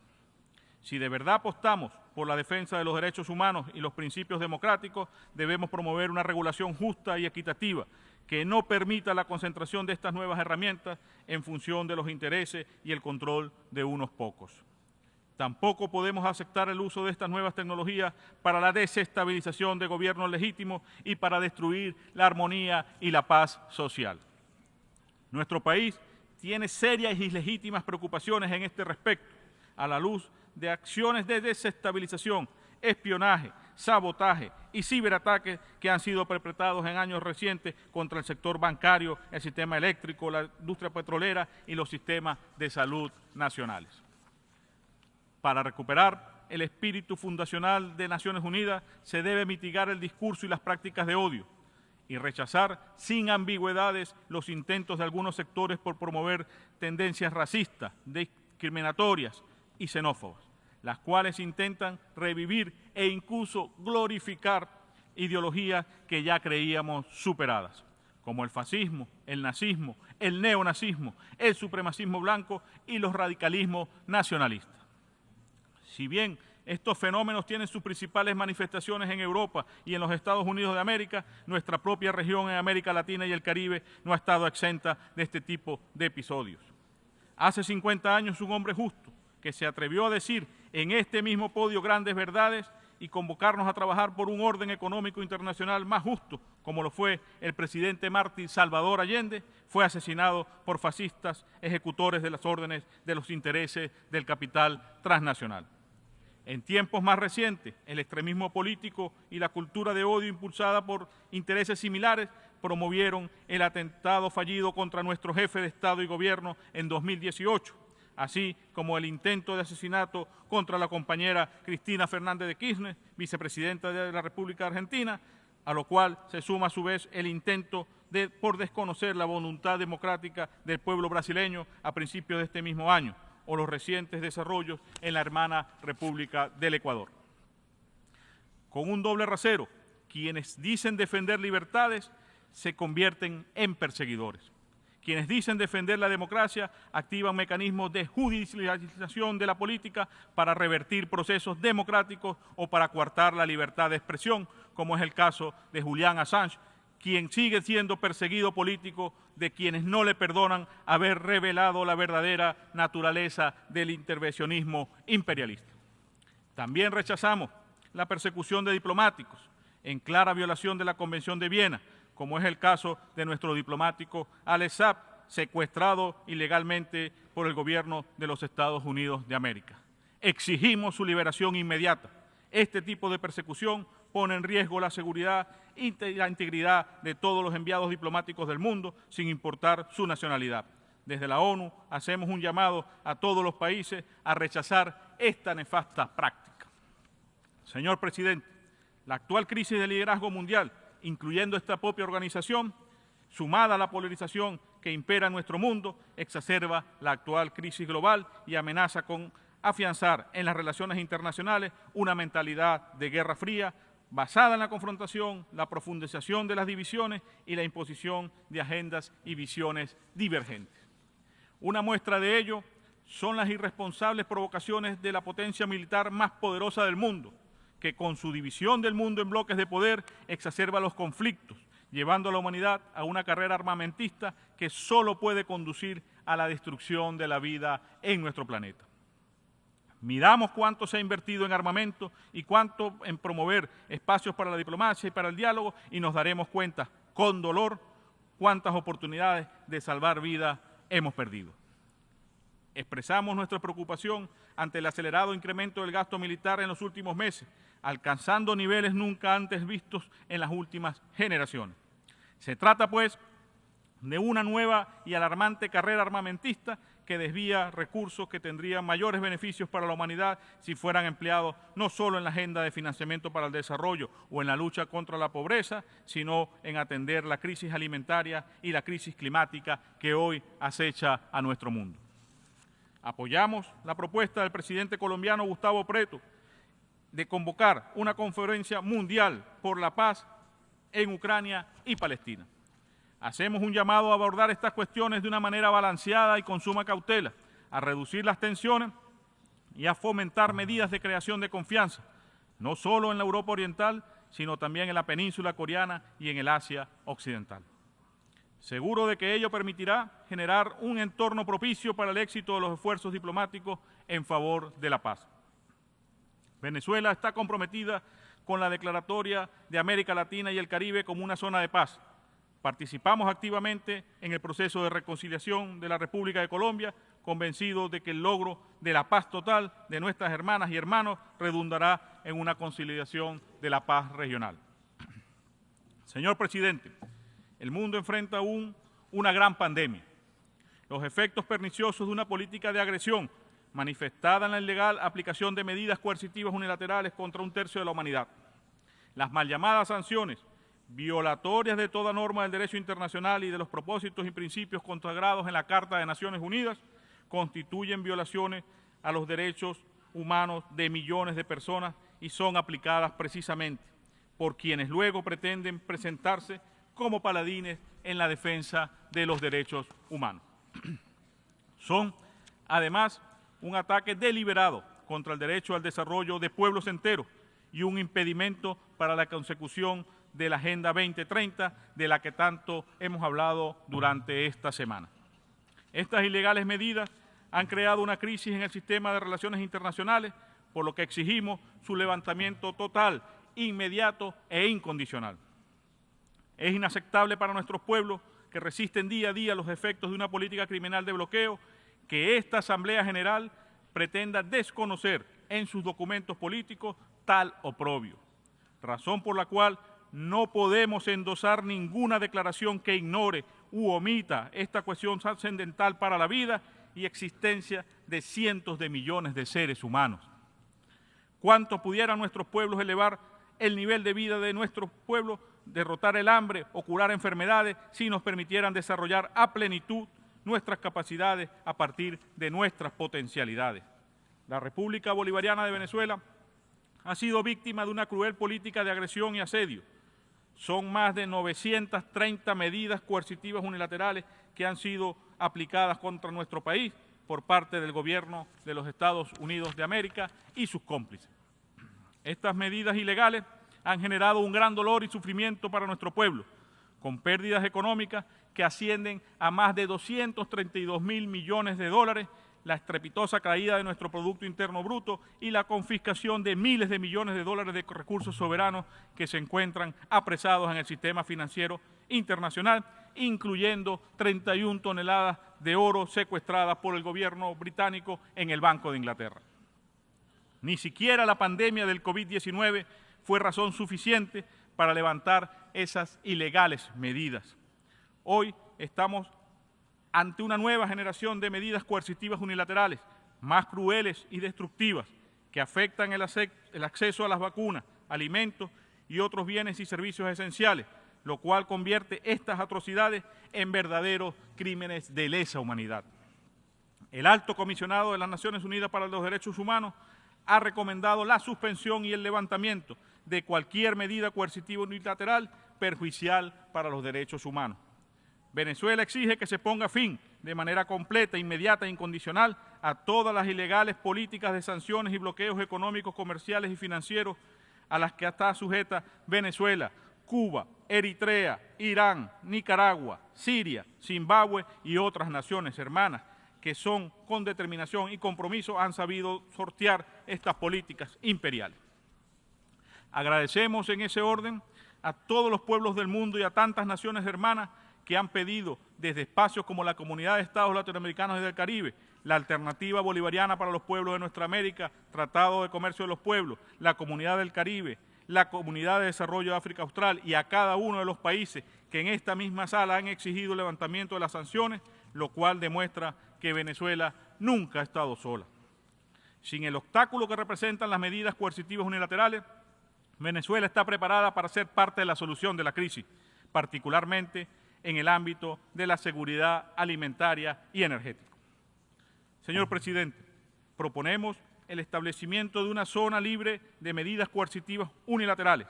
Speaker 12: Si de verdad apostamos por la defensa de los derechos humanos y los principios democráticos, debemos promover una regulación justa y equitativa que no permita la concentración de estas nuevas herramientas en función de los intereses y el control de unos pocos. Tampoco podemos aceptar el uso de estas nuevas tecnologías para la desestabilización de gobiernos legítimos y para destruir la armonía y la paz social. Nuestro país tiene serias y legítimas preocupaciones en este respecto, a la luz de acciones de desestabilización, espionaje, sabotaje y ciberataques que han sido perpetrados en años recientes contra el sector bancario, el sistema eléctrico, la industria petrolera y los sistemas de salud nacionales. Para recuperar el espíritu fundacional de Naciones Unidas, se debe mitigar el discurso y las prácticas de odio y rechazar sin ambigüedades los intentos de algunos sectores por promover tendencias racistas, discriminatorias y xenófobas, las cuales intentan revivir e incluso glorificar ideologías que ya creíamos superadas, como el fascismo, el nazismo, el neonazismo, el supremacismo blanco y los radicalismos nacionalistas. Si bien estos fenómenos tienen sus principales manifestaciones en Europa y en los Estados Unidos de América, nuestra propia región en América Latina y el Caribe no ha estado exenta de este tipo de episodios. Hace 50 años un hombre justo que se atrevió a decir en este mismo podio grandes verdades y convocarnos a trabajar por un orden económico internacional más justo, como lo fue el presidente mártir Salvador Allende, fue asesinado por fascistas ejecutores de las órdenes de los intereses del capital transnacional. En tiempos más recientes, el extremismo político y la cultura de odio impulsada por intereses similares promovieron el atentado fallido contra nuestro jefe de Estado y Gobierno en 2018, así como el intento de asesinato contra la compañera Cristina Fernández de Kirchner, vicepresidenta de la República Argentina, a lo cual se suma a su vez el intento por desconocer la voluntad democrática del pueblo brasileño a principios de este mismo año, o los recientes desarrollos en la hermana República del Ecuador. Con un doble rasero, quienes dicen defender libertades se convierten en perseguidores. Quienes dicen defender la democracia activan mecanismos de judicialización de la política para revertir procesos democráticos o para coartar la libertad de expresión, como es el caso de Julian Assange, quien sigue siendo perseguido político de quienes no le perdonan haber revelado la verdadera naturaleza del intervencionismo imperialista. También rechazamos la persecución de diplomáticos en clara violación de la Convención de Viena, como es el caso de nuestro diplomático Alex Saab, secuestrado ilegalmente por el gobierno de los Estados Unidos de América. Exigimos su liberación inmediata. Este tipo de persecución pone en riesgo la seguridad y la integridad de todos los enviados diplomáticos del mundo, sin importar su nacionalidad. Desde la ONU hacemos un llamado a todos los países a rechazar esta nefasta práctica. Señor presidente, la actual crisis de liderazgo mundial, incluyendo esta propia organización, sumada a la polarización que impera en nuestro mundo, exacerba la actual crisis global y amenaza con afianzar en las relaciones internacionales una mentalidad de guerra fría basada en la confrontación, la profundización de las divisiones y la imposición de agendas y visiones divergentes. Una muestra de ello son las irresponsables provocaciones de la potencia militar más poderosa del mundo, que con su división del mundo en bloques de poder exacerba los conflictos, llevando a la humanidad a una carrera armamentista que solo puede conducir a la destrucción de la vida en nuestro planeta. Miramos cuánto se ha invertido en armamento y cuánto en promover espacios para la diplomacia y para el diálogo y nos daremos cuenta, con dolor, cuántas oportunidades de salvar vidas hemos perdido. Expresamos nuestra preocupación ante el acelerado incremento del gasto militar en los últimos meses, alcanzando niveles nunca antes vistos en las últimas generaciones. Se trata, pues, de una nueva y alarmante carrera armamentista que desvía recursos que tendrían mayores beneficios para la humanidad si fueran empleados no solo en la agenda de financiamiento para el desarrollo o en la lucha contra la pobreza, sino en atender la crisis alimentaria y la crisis climática que hoy acecha a nuestro mundo. Apoyamos la propuesta del presidente colombiano Gustavo Petro de convocar una conferencia mundial por la paz en Ucrania y Palestina. Hacemos un llamado a abordar estas cuestiones de una manera balanceada y con suma cautela, a reducir las tensiones y a fomentar medidas de creación de confianza, no solo en la Europa Oriental, sino también en la península coreana y en el Asia Occidental. Seguro de que ello permitirá generar un entorno propicio para el éxito de los esfuerzos diplomáticos en favor de la paz. Venezuela está comprometida con la declaratoria de América Latina y el Caribe como una zona de paz. Participamos activamente en el proceso de reconciliación de la República de Colombia, convencidos de que el logro de la paz total de nuestras hermanas y hermanos redundará en una consolidación de la paz regional. Señor presidente, el mundo enfrenta aún una gran pandemia. Los efectos perniciosos de una política de agresión manifestada en la ilegal aplicación de medidas coercitivas unilaterales contra un tercio de la humanidad. Las mal llamadas sanciones, violatorias de toda norma del derecho internacional y de los propósitos y principios consagrados en la Carta de Naciones Unidas, constituyen violaciones a los derechos humanos de millones de personas y son aplicadas precisamente por quienes luego pretenden presentarse como paladines en la defensa de los derechos humanos. Son, además, un ataque deliberado contra el derecho al desarrollo de pueblos enteros y un impedimento para la consecución de la Agenda 2030, de la que tanto hemos hablado durante esta semana. Estas ilegales medidas han creado una crisis en el sistema de relaciones internacionales por lo que exigimos su levantamiento total, inmediato e incondicional. Es inaceptable para nuestros pueblos que resisten día a día los efectos de una política criminal de bloqueo que esta Asamblea General pretenda desconocer en sus documentos políticos tal oprobio, razón por la cual no podemos endosar ninguna declaración que ignore u omita esta cuestión trascendental para la vida y existencia de cientos de millones de seres humanos. ¿Cuánto pudieran nuestros pueblos elevar el nivel de vida de nuestros pueblos, derrotar el hambre o curar enfermedades si nos permitieran desarrollar a plenitud nuestras capacidades a partir de nuestras potencialidades? La República Bolivariana de Venezuela ha sido víctima de una cruel política de agresión y asedio. Son más de 930 medidas coercitivas unilaterales que han sido aplicadas contra nuestro país por parte del gobierno de los Estados Unidos de América y sus cómplices. Estas medidas ilegales han generado un gran dolor y sufrimiento para nuestro pueblo, con pérdidas económicas que ascienden a más de 232.000 millones de dólares, la estrepitosa caída de nuestro Producto Interno Bruto y la confiscación de miles de millones de dólares de recursos soberanos que se encuentran apresados en el sistema financiero internacional, incluyendo 31 toneladas de oro secuestradas por el gobierno británico en el Banco de Inglaterra. Ni siquiera la pandemia del COVID-19 fue razón suficiente para levantar esas ilegales medidas. Hoy estamos ante una nueva generación de medidas coercitivas unilaterales, más crueles y destructivas, que afectan el acceso a las vacunas, alimentos y otros bienes y servicios esenciales, lo cual convierte estas atrocidades en verdaderos crímenes de lesa humanidad. El Alto Comisionado de las Naciones Unidas para los Derechos Humanos ha recomendado la suspensión y el levantamiento de cualquier medida coercitiva unilateral perjudicial para los derechos humanos. Venezuela exige que se ponga fin de manera completa, inmediata e incondicional a todas las ilegales políticas de sanciones y bloqueos económicos, comerciales y financieros a las que está sujeta Venezuela, Cuba, Eritrea, Irán, Nicaragua, Siria, Zimbabue y otras naciones hermanas que son con determinación y compromiso han sabido sortear estas políticas imperiales. Agradecemos en ese orden a todos los pueblos del mundo y a tantas naciones hermanas que han pedido desde espacios como la Comunidad de Estados Latinoamericanos y del Caribe, la Alternativa Bolivariana para los Pueblos de Nuestra América, Tratado de Comercio de los Pueblos, la Comunidad del Caribe, la Comunidad de Desarrollo de África Austral y a cada uno de los países que en esta misma sala han exigido el levantamiento de las sanciones, lo cual demuestra que Venezuela nunca ha estado sola. Sin el obstáculo que representan las medidas coercitivas unilaterales, Venezuela está preparada para ser parte de la solución de la crisis, particularmente en el ámbito de la seguridad alimentaria y energética. Señor Presidente, proponemos el establecimiento de una zona libre de medidas coercitivas unilaterales,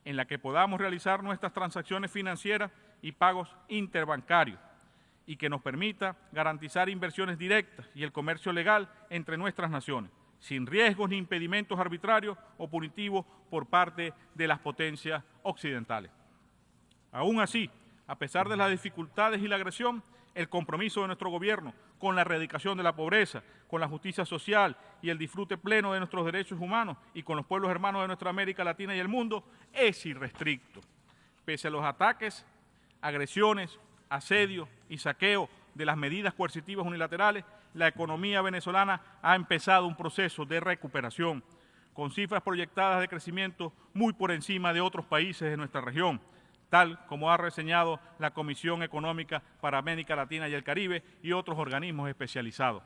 Speaker 12: en la que podamos realizar nuestras transacciones financieras y pagos interbancarios, y que nos permita garantizar inversiones directas y el comercio legal entre nuestras naciones, sin riesgos ni impedimentos arbitrarios o punitivos por parte de las potencias occidentales. Aún así, a pesar de las dificultades y la agresión, el compromiso de nuestro gobierno con la erradicación de la pobreza, con la justicia social y el disfrute pleno de nuestros derechos humanos y con los pueblos hermanos de nuestra América Latina y el mundo es irrestricto. Pese a los ataques, agresiones, asedio y saqueo de las medidas coercitivas unilaterales, la economía venezolana ha empezado un proceso de recuperación, con cifras proyectadas de crecimiento muy por encima de otros países de nuestra región, tal como ha reseñado la Comisión Económica para América Latina y el Caribe y otros organismos especializados.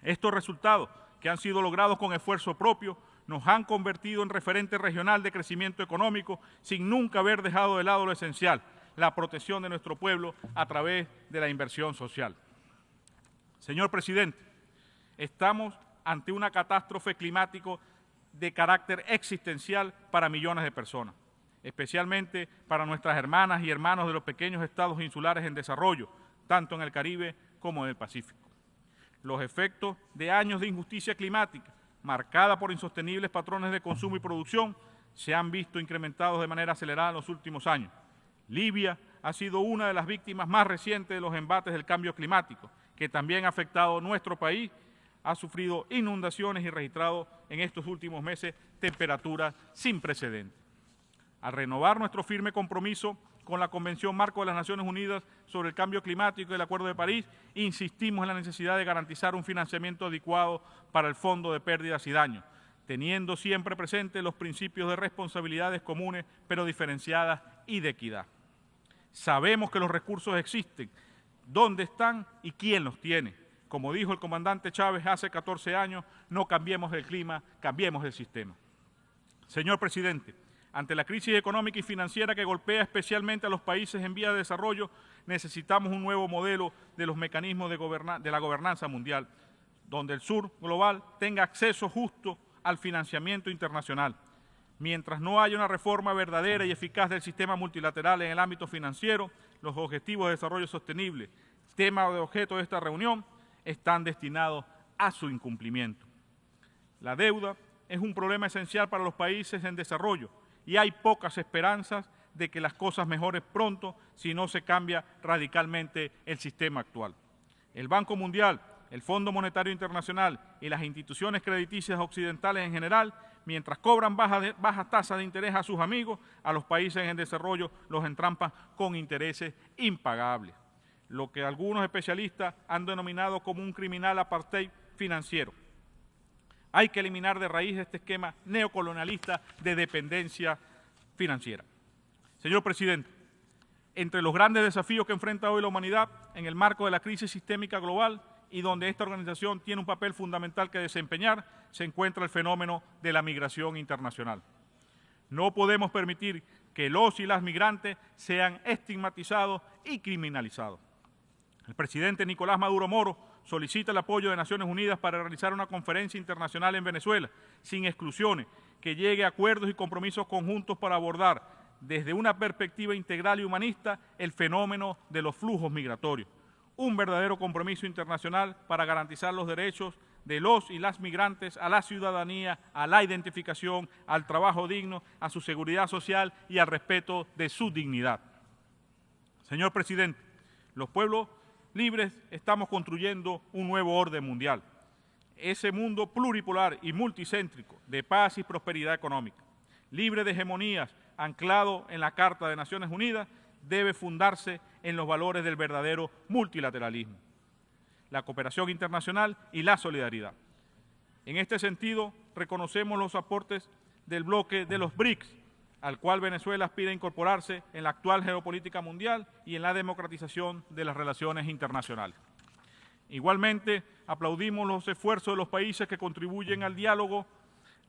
Speaker 12: Estos resultados, que han sido logrados con esfuerzo propio, nos han convertido en referente regional de crecimiento económico sin nunca haber dejado de lado lo esencial, la protección de nuestro pueblo a través de la inversión social. Señor Presidente, estamos ante una catástrofe climática de carácter existencial para millones de personas, especialmente para nuestras hermanas y hermanos de los pequeños estados insulares en desarrollo, tanto en el Caribe como en el Pacífico. Los efectos de años de injusticia climática, marcada por insostenibles patrones de consumo y producción, se han visto incrementados de manera acelerada en los últimos años. Libia ha sido una de las víctimas más recientes de los embates del cambio climático, que también ha afectado a nuestro país ha sufrido inundaciones y registrado en estos últimos meses temperaturas sin precedentes. Al renovar nuestro firme compromiso con la Convención Marco de las Naciones Unidas sobre el Cambio Climático y el Acuerdo de París, insistimos en la necesidad de garantizar un financiamiento adecuado para el Fondo de Pérdidas y Daños, teniendo siempre presentes los principios de responsabilidades comunes, pero diferenciadas y de equidad. Sabemos que los recursos existen, dónde están y quién los tiene. Como dijo el comandante Chávez hace 14 años, no cambiemos el clima, cambiemos el sistema. Señor presidente, ante la crisis económica y financiera que golpea especialmente a los países en vía de desarrollo, necesitamos un nuevo modelo de los mecanismos de la gobernanza mundial, donde el sur global tenga acceso justo al financiamiento internacional. Mientras no haya una reforma verdadera y eficaz del sistema multilateral en el ámbito financiero, los objetivos de desarrollo sostenible, tema de objeto de esta reunión, están destinados a su incumplimiento. La deuda es un problema esencial para los países en desarrollo y hay pocas esperanzas de que las cosas mejoren pronto si no se cambia radicalmente el sistema actual. El Banco Mundial, el Fondo Monetario Internacional y las instituciones crediticias occidentales en general, mientras cobran bajas tasas de interés a sus amigos, a los países en desarrollo los entrampan con intereses impagables, lo que algunos especialistas han denominado como un criminal apartheid financiero. Hay que eliminar de raíz este esquema neocolonialista de dependencia financiera. Señor presidente, entre los grandes desafíos que enfrenta hoy la humanidad en el marco de la crisis sistémica global y donde esta organización tiene un papel fundamental que desempeñar, se encuentra el fenómeno de la migración internacional. No podemos permitir que los y las migrantes sean estigmatizados y criminalizados. El presidente Nicolás Maduro Moro solicita el apoyo de Naciones Unidas para realizar una conferencia internacional en Venezuela, sin exclusiones, que llegue a acuerdos y compromisos conjuntos para abordar, desde una perspectiva integral y humanista, el fenómeno de los flujos migratorios. Un verdadero compromiso internacional para garantizar los derechos de los y las migrantes a la ciudadanía, a la identificación, al trabajo digno, a su seguridad social y al respeto de su dignidad. Señor presidente, los pueblos libres estamos construyendo un nuevo orden mundial. Ese mundo pluripolar y multicéntrico de paz y prosperidad económica, libre de hegemonías, anclado en la Carta de Naciones Unidas, debe fundarse en los valores del verdadero multilateralismo, la cooperación internacional y la solidaridad. En este sentido, reconocemos los aportes del bloque de los BRICS, al cual Venezuela aspira a incorporarse en la actual geopolítica mundial y en la democratización de las relaciones internacionales. Igualmente, aplaudimos los esfuerzos de los países que contribuyen al diálogo,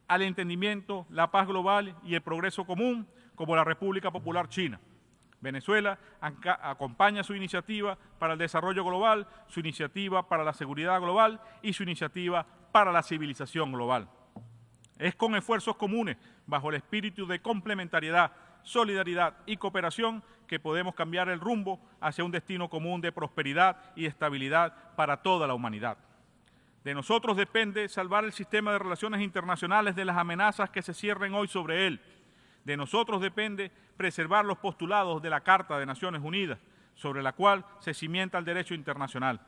Speaker 12: al entendimiento, la paz global y el progreso común, como la República Popular China. Venezuela acompaña su iniciativa para el desarrollo global, su iniciativa para la seguridad global y su iniciativa para la civilización global. Es con esfuerzos comunes, bajo el espíritu de complementariedad, solidaridad y cooperación, que podemos cambiar el rumbo hacia un destino común de prosperidad y estabilidad para toda la humanidad. De nosotros depende salvar el sistema de relaciones internacionales de las amenazas que se cierren hoy sobre él. De nosotros depende preservar los postulados de la Carta de Naciones Unidas, sobre la cual se cimienta el derecho internacional.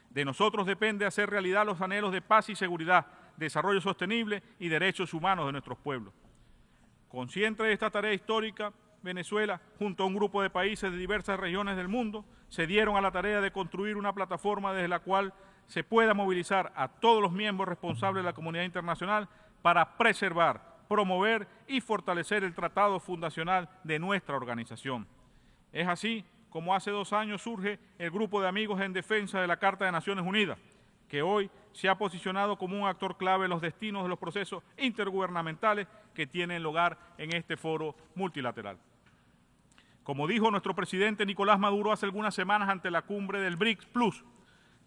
Speaker 12: De nosotros depende hacer realidad los anhelos de paz y seguridad, desarrollo sostenible y derechos humanos de nuestros pueblos. Consciente de esta tarea histórica, Venezuela, junto a un grupo de países de diversas regiones del mundo, se dieron a la tarea de construir una plataforma desde la cual se pueda movilizar a todos los miembros responsables de la comunidad internacional para preservar, promover y fortalecer el tratado fundacional de nuestra organización. Es así como hace 2 años surge el Grupo de Amigos en Defensa de la Carta de Naciones Unidas, que hoy se ha posicionado como un actor clave en los destinos de los procesos intergubernamentales que tienen lugar en este foro multilateral. Como dijo nuestro presidente Nicolás Maduro hace algunas semanas ante la cumbre del BRICS Plus,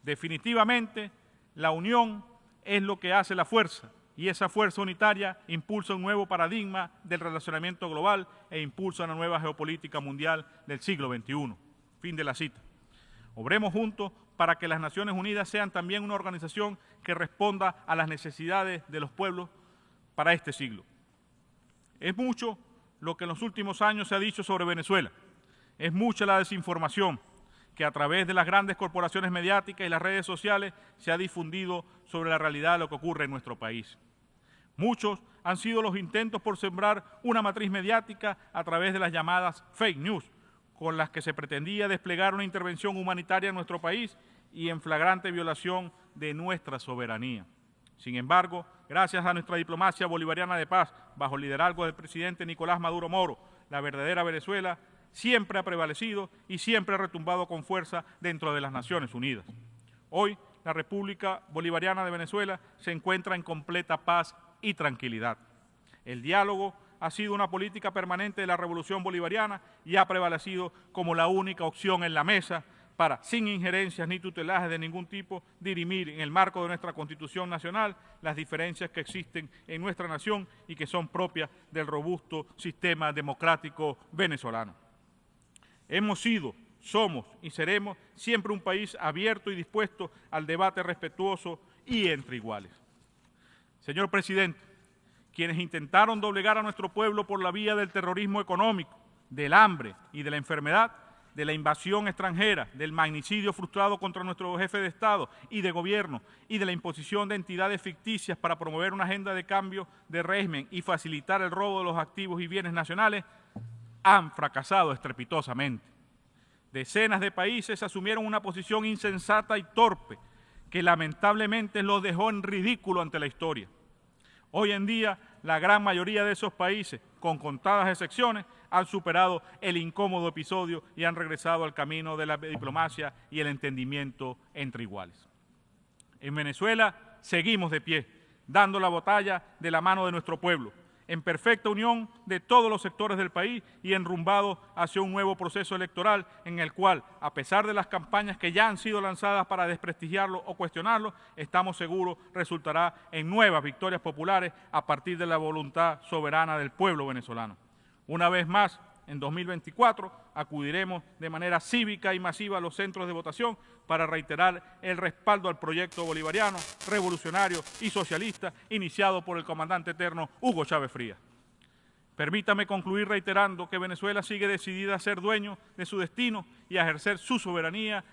Speaker 12: definitivamente la unión es lo que hace la fuerza, y esa fuerza unitaria impulsa un nuevo paradigma del relacionamiento global e impulsa una nueva geopolítica mundial del siglo XXI. Fin de la cita. Obremos juntos para que las Naciones Unidas sean también una organización que responda a las necesidades de los pueblos para este siglo. Es mucho lo que en los últimos años se ha dicho sobre Venezuela. Es mucha la desinformación que a través de las grandes corporaciones mediáticas y las redes sociales se ha difundido sobre la realidad de lo que ocurre en nuestro país. Muchos han sido los intentos por sembrar una matriz mediática a través de las llamadas fake news, con las que se pretendía desplegar una intervención humanitaria en nuestro país y en flagrante violación de nuestra soberanía. Sin embargo, gracias a nuestra diplomacia bolivariana de paz, bajo el liderazgo del presidente Nicolás Maduro Moro, la verdadera Venezuela siempre ha prevalecido y siempre ha retumbado con fuerza dentro de las Naciones Unidas. Hoy, la República Bolivariana de Venezuela se encuentra en completa paz y tranquilidad. El diálogo ha sido una política permanente de la Revolución Bolivariana y ha prevalecido como la única opción en la mesa para, sin injerencias ni tutelajes de ningún tipo, dirimir en el marco de nuestra Constitución Nacional las diferencias que existen en nuestra nación y que son propias del robusto sistema democrático venezolano. Hemos sido, somos y seremos siempre un país abierto y dispuesto al debate respetuoso y entre iguales. Señor Presidente, quienes intentaron doblegar a nuestro pueblo por la vía del terrorismo económico, del hambre y de la enfermedad, de la invasión extranjera, del magnicidio frustrado contra nuestro jefe de Estado y de gobierno y de la imposición de entidades ficticias para promover una agenda de cambio de régimen y facilitar el robo de los activos y bienes nacionales, han fracasado estrepitosamente. Decenas de países asumieron una posición insensata y torpe que lamentablemente los dejó en ridículo ante la historia. Hoy en día, la gran mayoría de esos países, con contadas excepciones, han superado el incómodo episodio y han regresado al camino de la diplomacia y el entendimiento entre iguales. En Venezuela seguimos de pie, dando la batalla de la mano de nuestro pueblo, en perfecta unión de todos los sectores del país y enrumbado hacia un nuevo proceso electoral en el cual, a pesar de las campañas que ya han sido lanzadas para desprestigiarlo o cuestionarlo, estamos seguros resultará en nuevas victorias populares a partir de la voluntad soberana del pueblo venezolano. Una vez más, en 2024, acudiremos de manera cívica y masiva a los centros de votación para reiterar el respaldo al proyecto bolivariano, revolucionario y socialista iniciado por el comandante eterno Hugo Chávez Frías. Permítame concluir reiterando que Venezuela sigue decidida a ser dueño de su destino y a ejercer su soberanía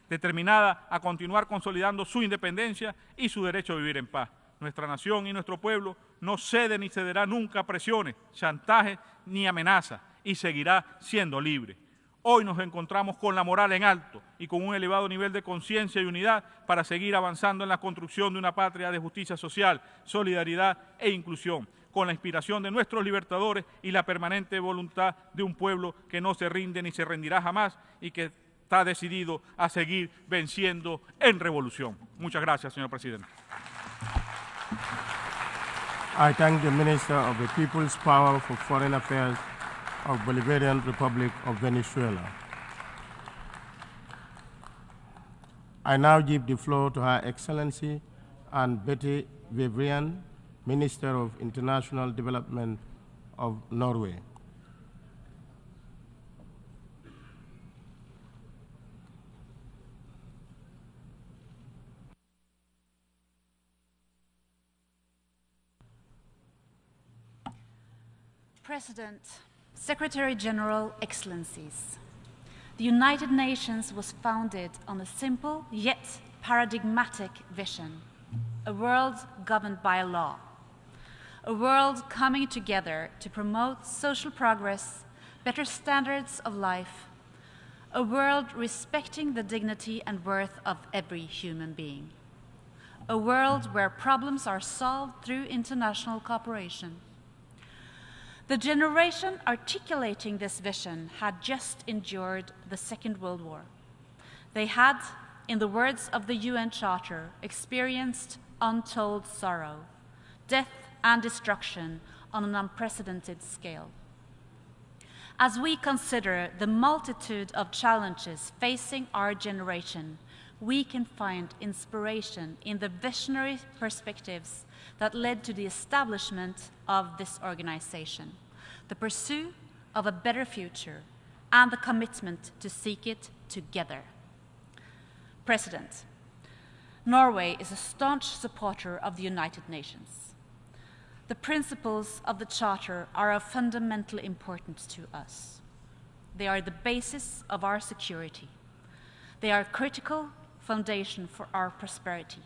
Speaker 12: determinada a continuar consolidando su independencia y su derecho a vivir en paz. Nuestra nación y nuestro pueblo no cede ni cederá nunca a presiones, chantajes ni amenazas y seguirá siendo libre. Hoy nos encontramos con la moral en alto y con un elevado nivel de conciencia y unidad para seguir avanzando en la construcción de una patria de justicia social, solidaridad e inclusión, con la inspiración de nuestros libertadores y la permanente voluntad de un pueblo que no se rinde ni se rendirá jamás y que está decidido a seguir venciendo en revolución. Muchas gracias, señor presidente.
Speaker 8: I thank the Minister of the People's Power for Foreign Affairs of Bolivarian Republic of Venezuela. I now give the floor to Her Excellency Anne Betty Vivrian, Minister of International Development of Norway.
Speaker 13: President, Secretary General, Excellencies, the United Nations was founded on a simple yet paradigmatic vision, a world governed by law, a world coming together to promote social progress, better standards of life, a world respecting the dignity and worth of every human being, a world where problems are solved through international cooperation. The generation articulating this vision had just endured the Second World War. They had, in the words of the UN Charter, experienced untold sorrow, death and destruction on an unprecedented scale. As we consider the multitude of challenges facing our generation, we can find inspiration in the visionary perspectives that led to the establishment of this organization, the pursuit of a better future, and the commitment to seek it together. President, Norway is a staunch supporter of the United Nations. The principles of the Charter are of fundamental importance to us. They are the basis of our security. They are a critical foundation for our prosperity.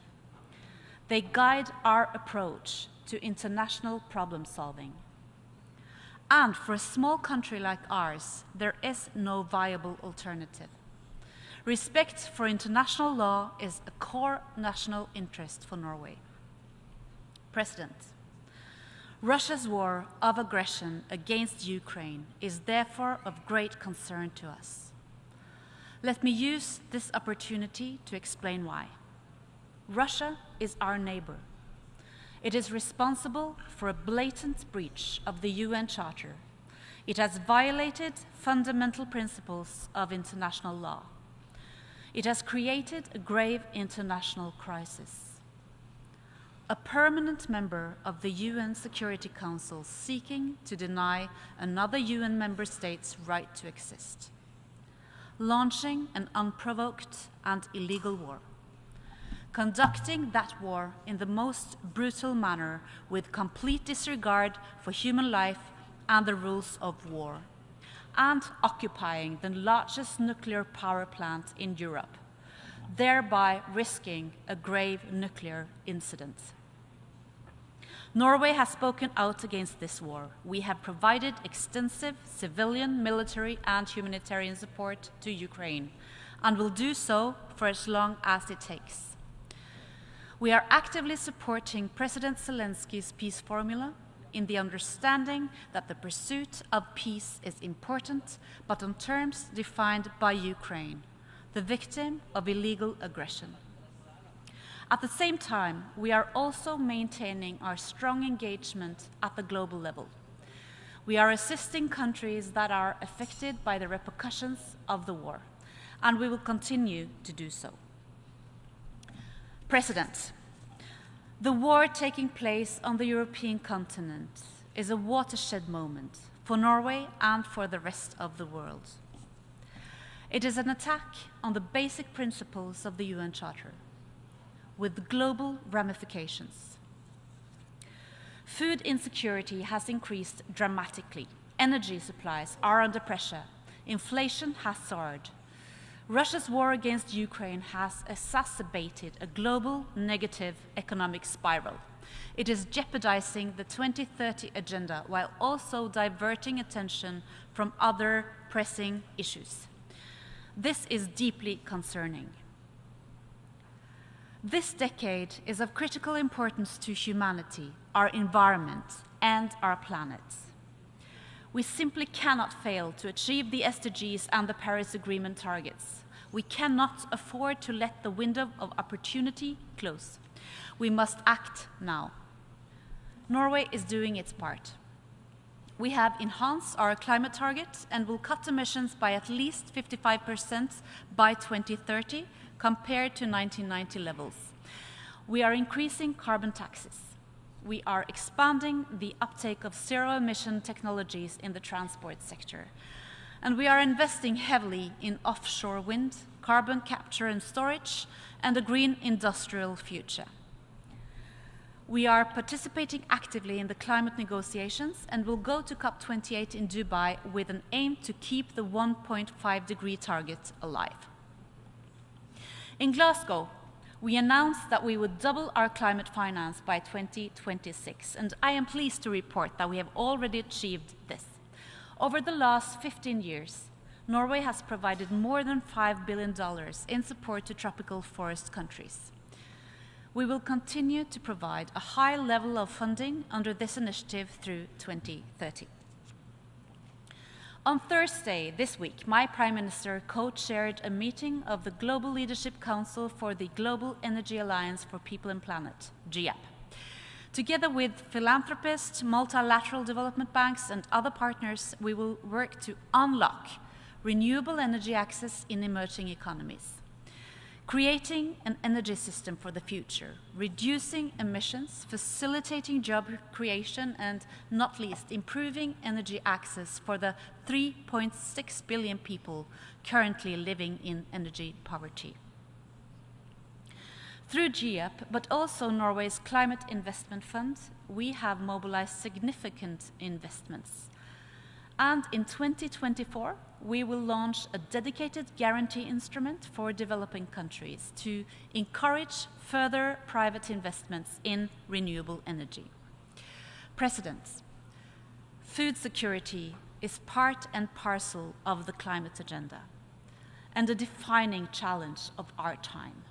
Speaker 13: They guide our approach to international problem solving. And for a small country like ours, there is no viable alternative. Respect for international law is a core national interest for Norway. President, Russia's war of aggression against Ukraine is therefore of great concern to us. Let me use this opportunity to explain why. Russia is our neighbor. It is responsible for a blatant breach of the UN Charter. It has violated fundamental principles of international law. It has created a grave international crisis. A permanent member of the UN Security Council seeking to deny another UN member state's right to exist. Launching an unprovoked and illegal war. Conducting that war in the most brutal manner with complete disregard for human life and the rules of war, and occupying the largest nuclear power plant in Europe, thereby risking a grave nuclear incident. Norway has spoken out against this war. We have provided extensive civilian, military, and humanitarian support to Ukraine, and will do so for as long as it takes. We are actively supporting President Zelensky's peace formula in the understanding that the pursuit of peace is important, but on terms defined by Ukraine, the victim of illegal aggression. At the same time, we are also maintaining our strong engagement at the global level. We are assisting countries that are affected by the repercussions of the war, and we will continue to do so. President, the war taking place on the European continent is a watershed moment for Norway and for the rest of the world. It is an attack on the basic principles of the UN Charter, with global ramifications. Food insecurity has increased dramatically. Energy supplies are under pressure. Inflation has soared. Russia's war against Ukraine has exacerbated a global negative economic spiral. It is jeopardizing the 2030 agenda while also diverting attention from other pressing issues. This is deeply concerning. This decade is of critical importance to humanity, our environment, and our planet. We simply cannot fail to achieve the SDGs and the Paris Agreement targets. We cannot afford to let the window of opportunity close. We must act now. Norway is doing its part. We have enhanced our climate target and will cut emissions by at least 55% by 2030 compared to 1990 levels. We are increasing carbon taxes. We are expanding the uptake of zero-emission technologies in the transport sector. And we are investing heavily in offshore wind, carbon capture and storage, and a green industrial future. We are participating actively in the climate negotiations and will go to COP28 in Dubai with an aim to keep the 1.5-degree target alive. In Glasgow, we announced that we would double our climate finance by 2026, and I am pleased to report that we have already achieved this. Over the last 15 years, Norway has provided more than $5 billion in support to tropical forest countries. We will continue to provide a high level of funding under this initiative through 2030. On Thursday this week, my Prime Minister co-chaired a meeting of the Global Leadership Council for the Global Energy Alliance for People and Planet, GEAP. Together with philanthropists, multilateral development banks, and other partners, we will work to unlock renewable energy access in emerging economies, creating an energy system for the future, reducing emissions, facilitating job creation, and not least, improving energy access for the 3.6 billion people currently living in energy poverty. Through GEAP, but also Norway's Climate Investment Fund, we have mobilized significant investments. And in 2024, we will launch a dedicated guarantee instrument for developing countries to encourage further private investments in renewable energy. President, food security is part and parcel of the climate agenda and a defining challenge of our time.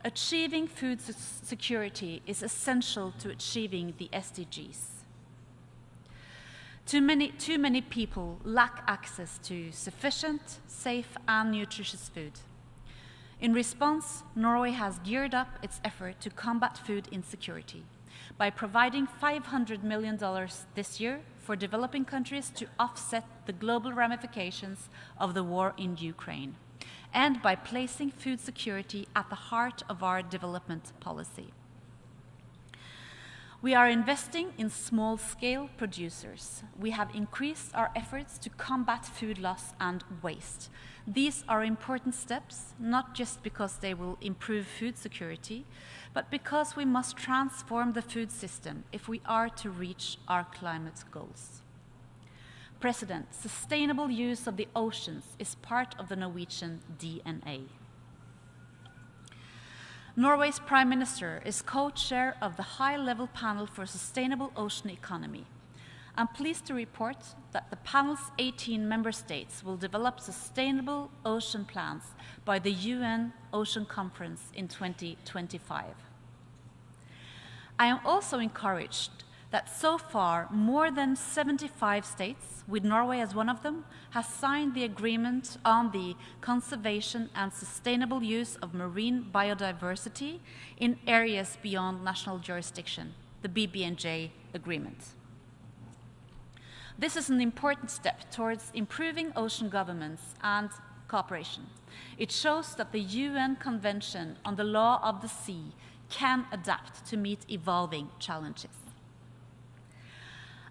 Speaker 13: Achieving food security is essential to achieving the SDGs. Too many people lack access to sufficient, safe, and nutritious food. In response, Norway has geared up its effort to combat food insecurity by providing $500 million this year for developing countries to offset the global ramifications of the war in Ukraine, and by placing food security at the heart of our development policy. We are investing in small-scale producers. We have increased our efforts to combat food loss and waste. These are important steps, not just because they will improve food security, but because we must transform the food system if we are to reach our climate goals. President, sustainable use of the oceans is part of the Norwegian DNA. Norway's Prime Minister is co-chair of the High-Level Panel for Sustainable Ocean Economy. I'm pleased to report that the panel's 18 member states will develop sustainable ocean plans by the UN Ocean Conference in 2025. I am also encouraged that so far more than 75 states, with Norway as one of them, has signed the agreement on the conservation and sustainable use of marine biodiversity in areas beyond national jurisdiction, the BBNJ agreement. This is an important step towards improving ocean governance and cooperation. It shows that the UN Convention on the Law of the Sea can adapt to meet evolving challenges.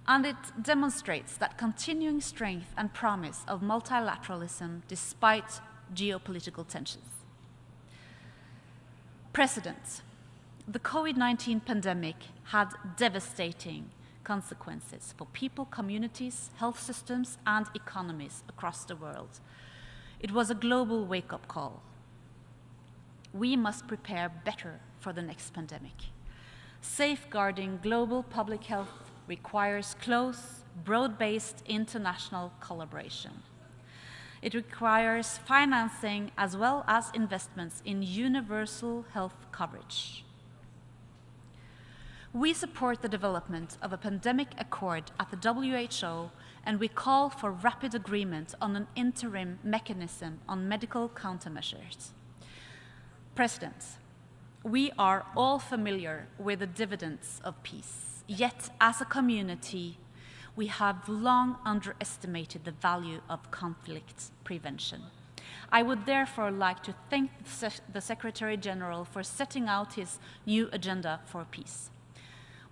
Speaker 13: And it demonstrates that continuing strength and promise of multilateralism despite geopolitical tensions. President, the COVID-19 pandemic had devastating consequences for people, communities, health systems, and economies across the world. It was a global wake-up call. We must prepare better for the next pandemic. Safeguarding global public health requires close, broad-based international collaboration. It requires financing as well as investments in universal health coverage. We support the development of a pandemic accord at the WHO, and we call for rapid agreement on an interim mechanism on medical countermeasures. President, we are all familiar with the dividends of peace. Yet, as a community, we have long underestimated the value of conflict prevention. I would therefore like to thank the Secretary General for setting out his new agenda for peace.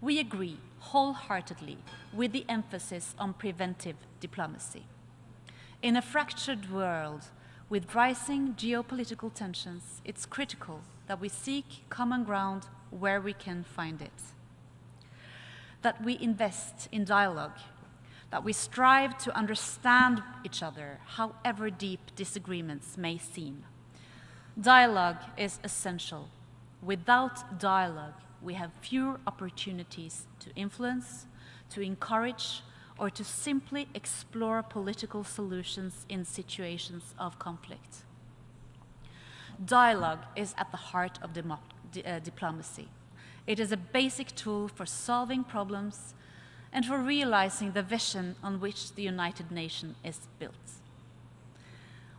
Speaker 13: We agree wholeheartedly with the emphasis on preventive diplomacy. In a fractured world with rising geopolitical tensions, it's critical that we seek common ground where we can find it. That we invest in dialogue, that we strive to understand each other, however deep disagreements may seem. Dialogue is essential. Without dialogue, we have fewer opportunities to influence, to encourage, or to simply explore political solutions in situations of conflict. Dialogue is at the heart of diplomacy. It is a basic tool for solving problems and for realizing the vision on which the United Nations is built.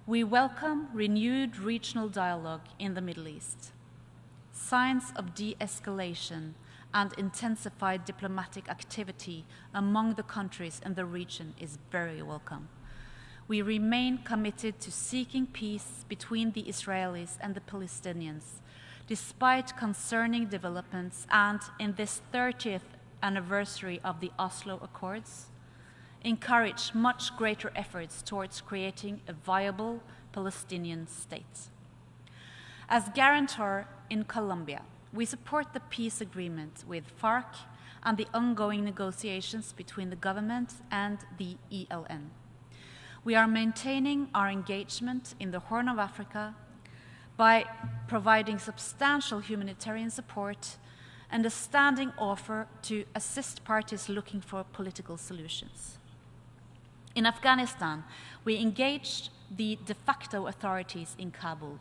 Speaker 13: We welcome renewed regional dialogue in the Middle East. Signs of de-escalation and intensified diplomatic activity among the countries in the region is very welcome. We remain committed to seeking peace between the Israelis and the Palestinians, despite concerning developments, and in this 30th anniversary of the Oslo Accords, encourage much greater efforts towards creating a viable Palestinian state. As guarantor in Colombia, we support the peace agreement with FARC and the ongoing negotiations between the government and the ELN. We are maintaining our engagement in the Horn of Africa by providing substantial humanitarian support and a standing offer to assist parties looking for political solutions. In Afghanistan, we engaged the de facto authorities in Kabul.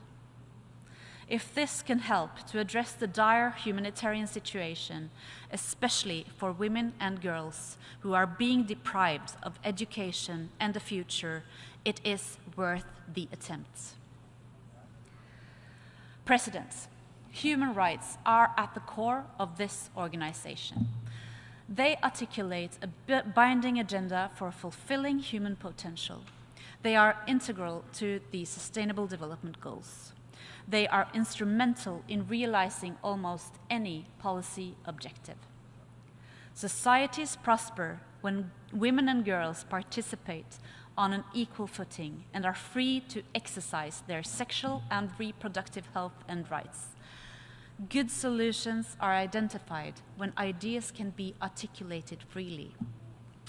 Speaker 13: If this can help to address the dire humanitarian situation, especially for women and girls who are being deprived of education and a future, it is worth the attempt. President, human rights are at the core of this organization. They articulate a binding agenda for fulfilling human potential. They are integral to the Sustainable Development Goals. They are instrumental in realizing almost any policy objective. Societies prosper when women and girls participate on an equal footing and are free to exercise their sexual and reproductive health and rights. Good solutions are identified when ideas can be articulated freely.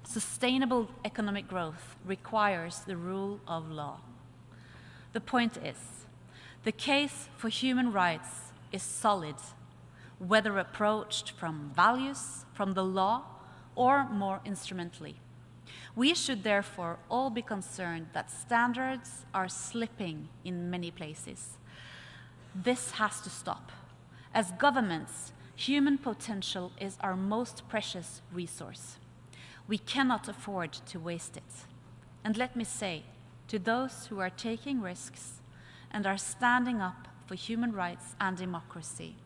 Speaker 13: Sustainable economic growth requires the rule of law. The point is, the case for human rights is solid, whether approached from values, from the law, or more instrumentally. We should therefore all be concerned that standards are slipping in many places. This has to stop. As governments, human potential is our most precious resource. We cannot afford to waste it. And let me say, to those who are taking risks and are standing up for human rights and democracy,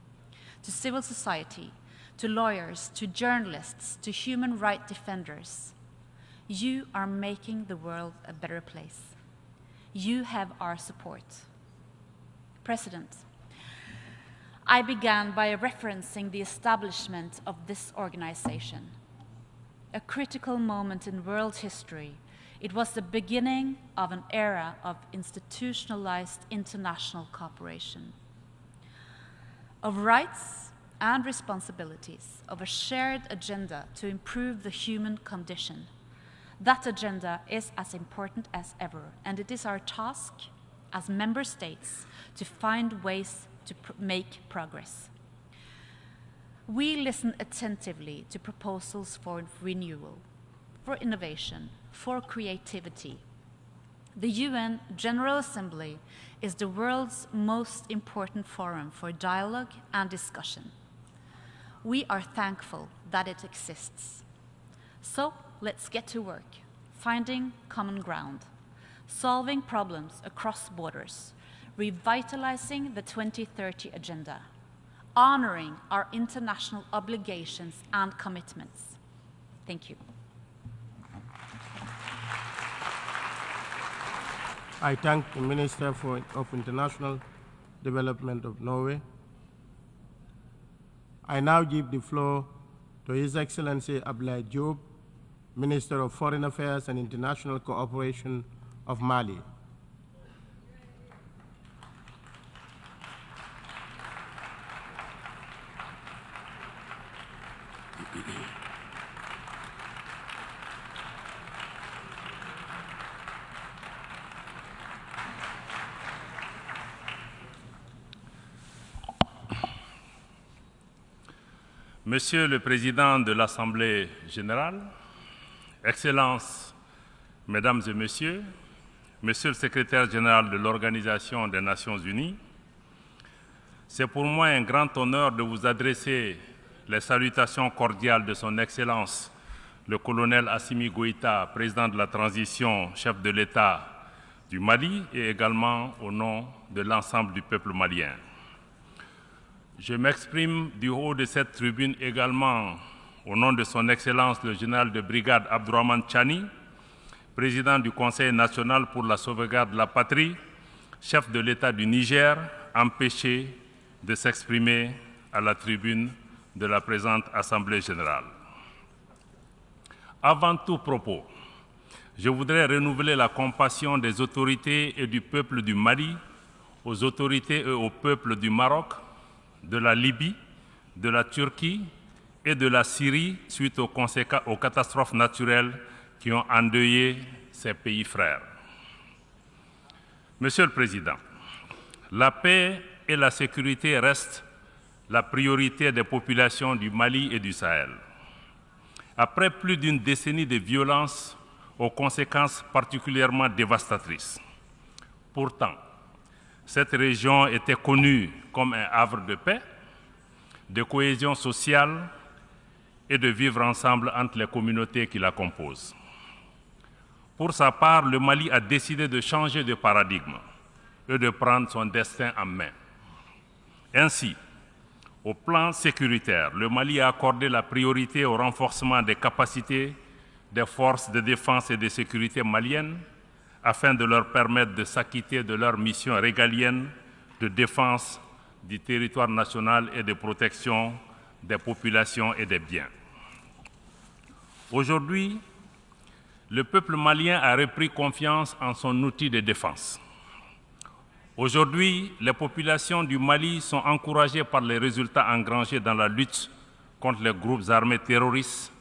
Speaker 13: to civil society, to lawyers, to journalists, to human rights defenders, you are making the world a better place. You have our support. President, I began by referencing the establishment of this organization. A critical moment in world history, it was the beginning of an era of institutionalized international cooperation, of rights and responsibilities, of a shared agenda to improve the human condition. That agenda is as important as ever, and it is our task as member states to find ways to make progress. We listen attentively to proposals for renewal, for innovation, for creativity. The UN General Assembly is the world's most important forum for dialogue and discussion. We are thankful that it exists. So let's get to work, finding common ground, solving problems across borders, revitalizing the 2030 Agenda, honoring our international obligations and commitments. Thank you.
Speaker 8: I thank the Minister of International Development of Norway. I now give the floor to His Excellency Abdi, Minister of Foreign Affairs and International Cooperation of Mali.
Speaker 2: Monsieur le Président de l'Assemblée générale, Excellences, Mesdames et Messieurs, Monsieur le Secrétaire général de l'Organisation des Nations Unies, c'est pour moi un grand honneur de vous adresser les salutations cordiales de Son Excellence, le colonel Assimi Goïta, président de la transition, chef de l'État du Mali, et également au nom de l'ensemble du peuple malien. Je m'exprime du haut de cette tribune également au nom de Son Excellence le général de brigade Abdourahmane Tchani, président du Conseil national pour la sauvegarde de la patrie, chef de l'État du Niger, empêché de s'exprimer à la tribune de la présente Assemblée générale. Avant tout propos, je voudrais renouveler la compassion des autorités et du peuple du Mali aux autorités et au peuple du Maroc, de la Libye, de la Turquie et de la Syrie suite aux catastrophes naturelles qui ont endeuillé ces pays frères. Monsieur le Président, la paix et la sécurité restent la priorité des populations du Mali et du Sahel. Après plus d'une décennie de violences aux conséquences particulièrement dévastatrices. Pourtant, cette région était connue comme un havre de paix, de cohésion sociale et de vivre ensemble entre les communautés qui la composent. Pour sa part, le Mali a décidé de changer de paradigme et de prendre son destin en main. Ainsi, au plan sécuritaire, le Mali a accordé la priorité au renforcement des capacités des forces de défense et de sécurité maliennes afin de leur permettre de s'acquitter de leur mission régalienne de défense du territoire national et de protection des populations et des biens. Aujourd'hui, le peuple malien a repris confiance en son outil de défense. Aujourd'hui, les populations du Mali sont encouragées par les résultats engrangés dans la lutte contre les groupes armés terroristes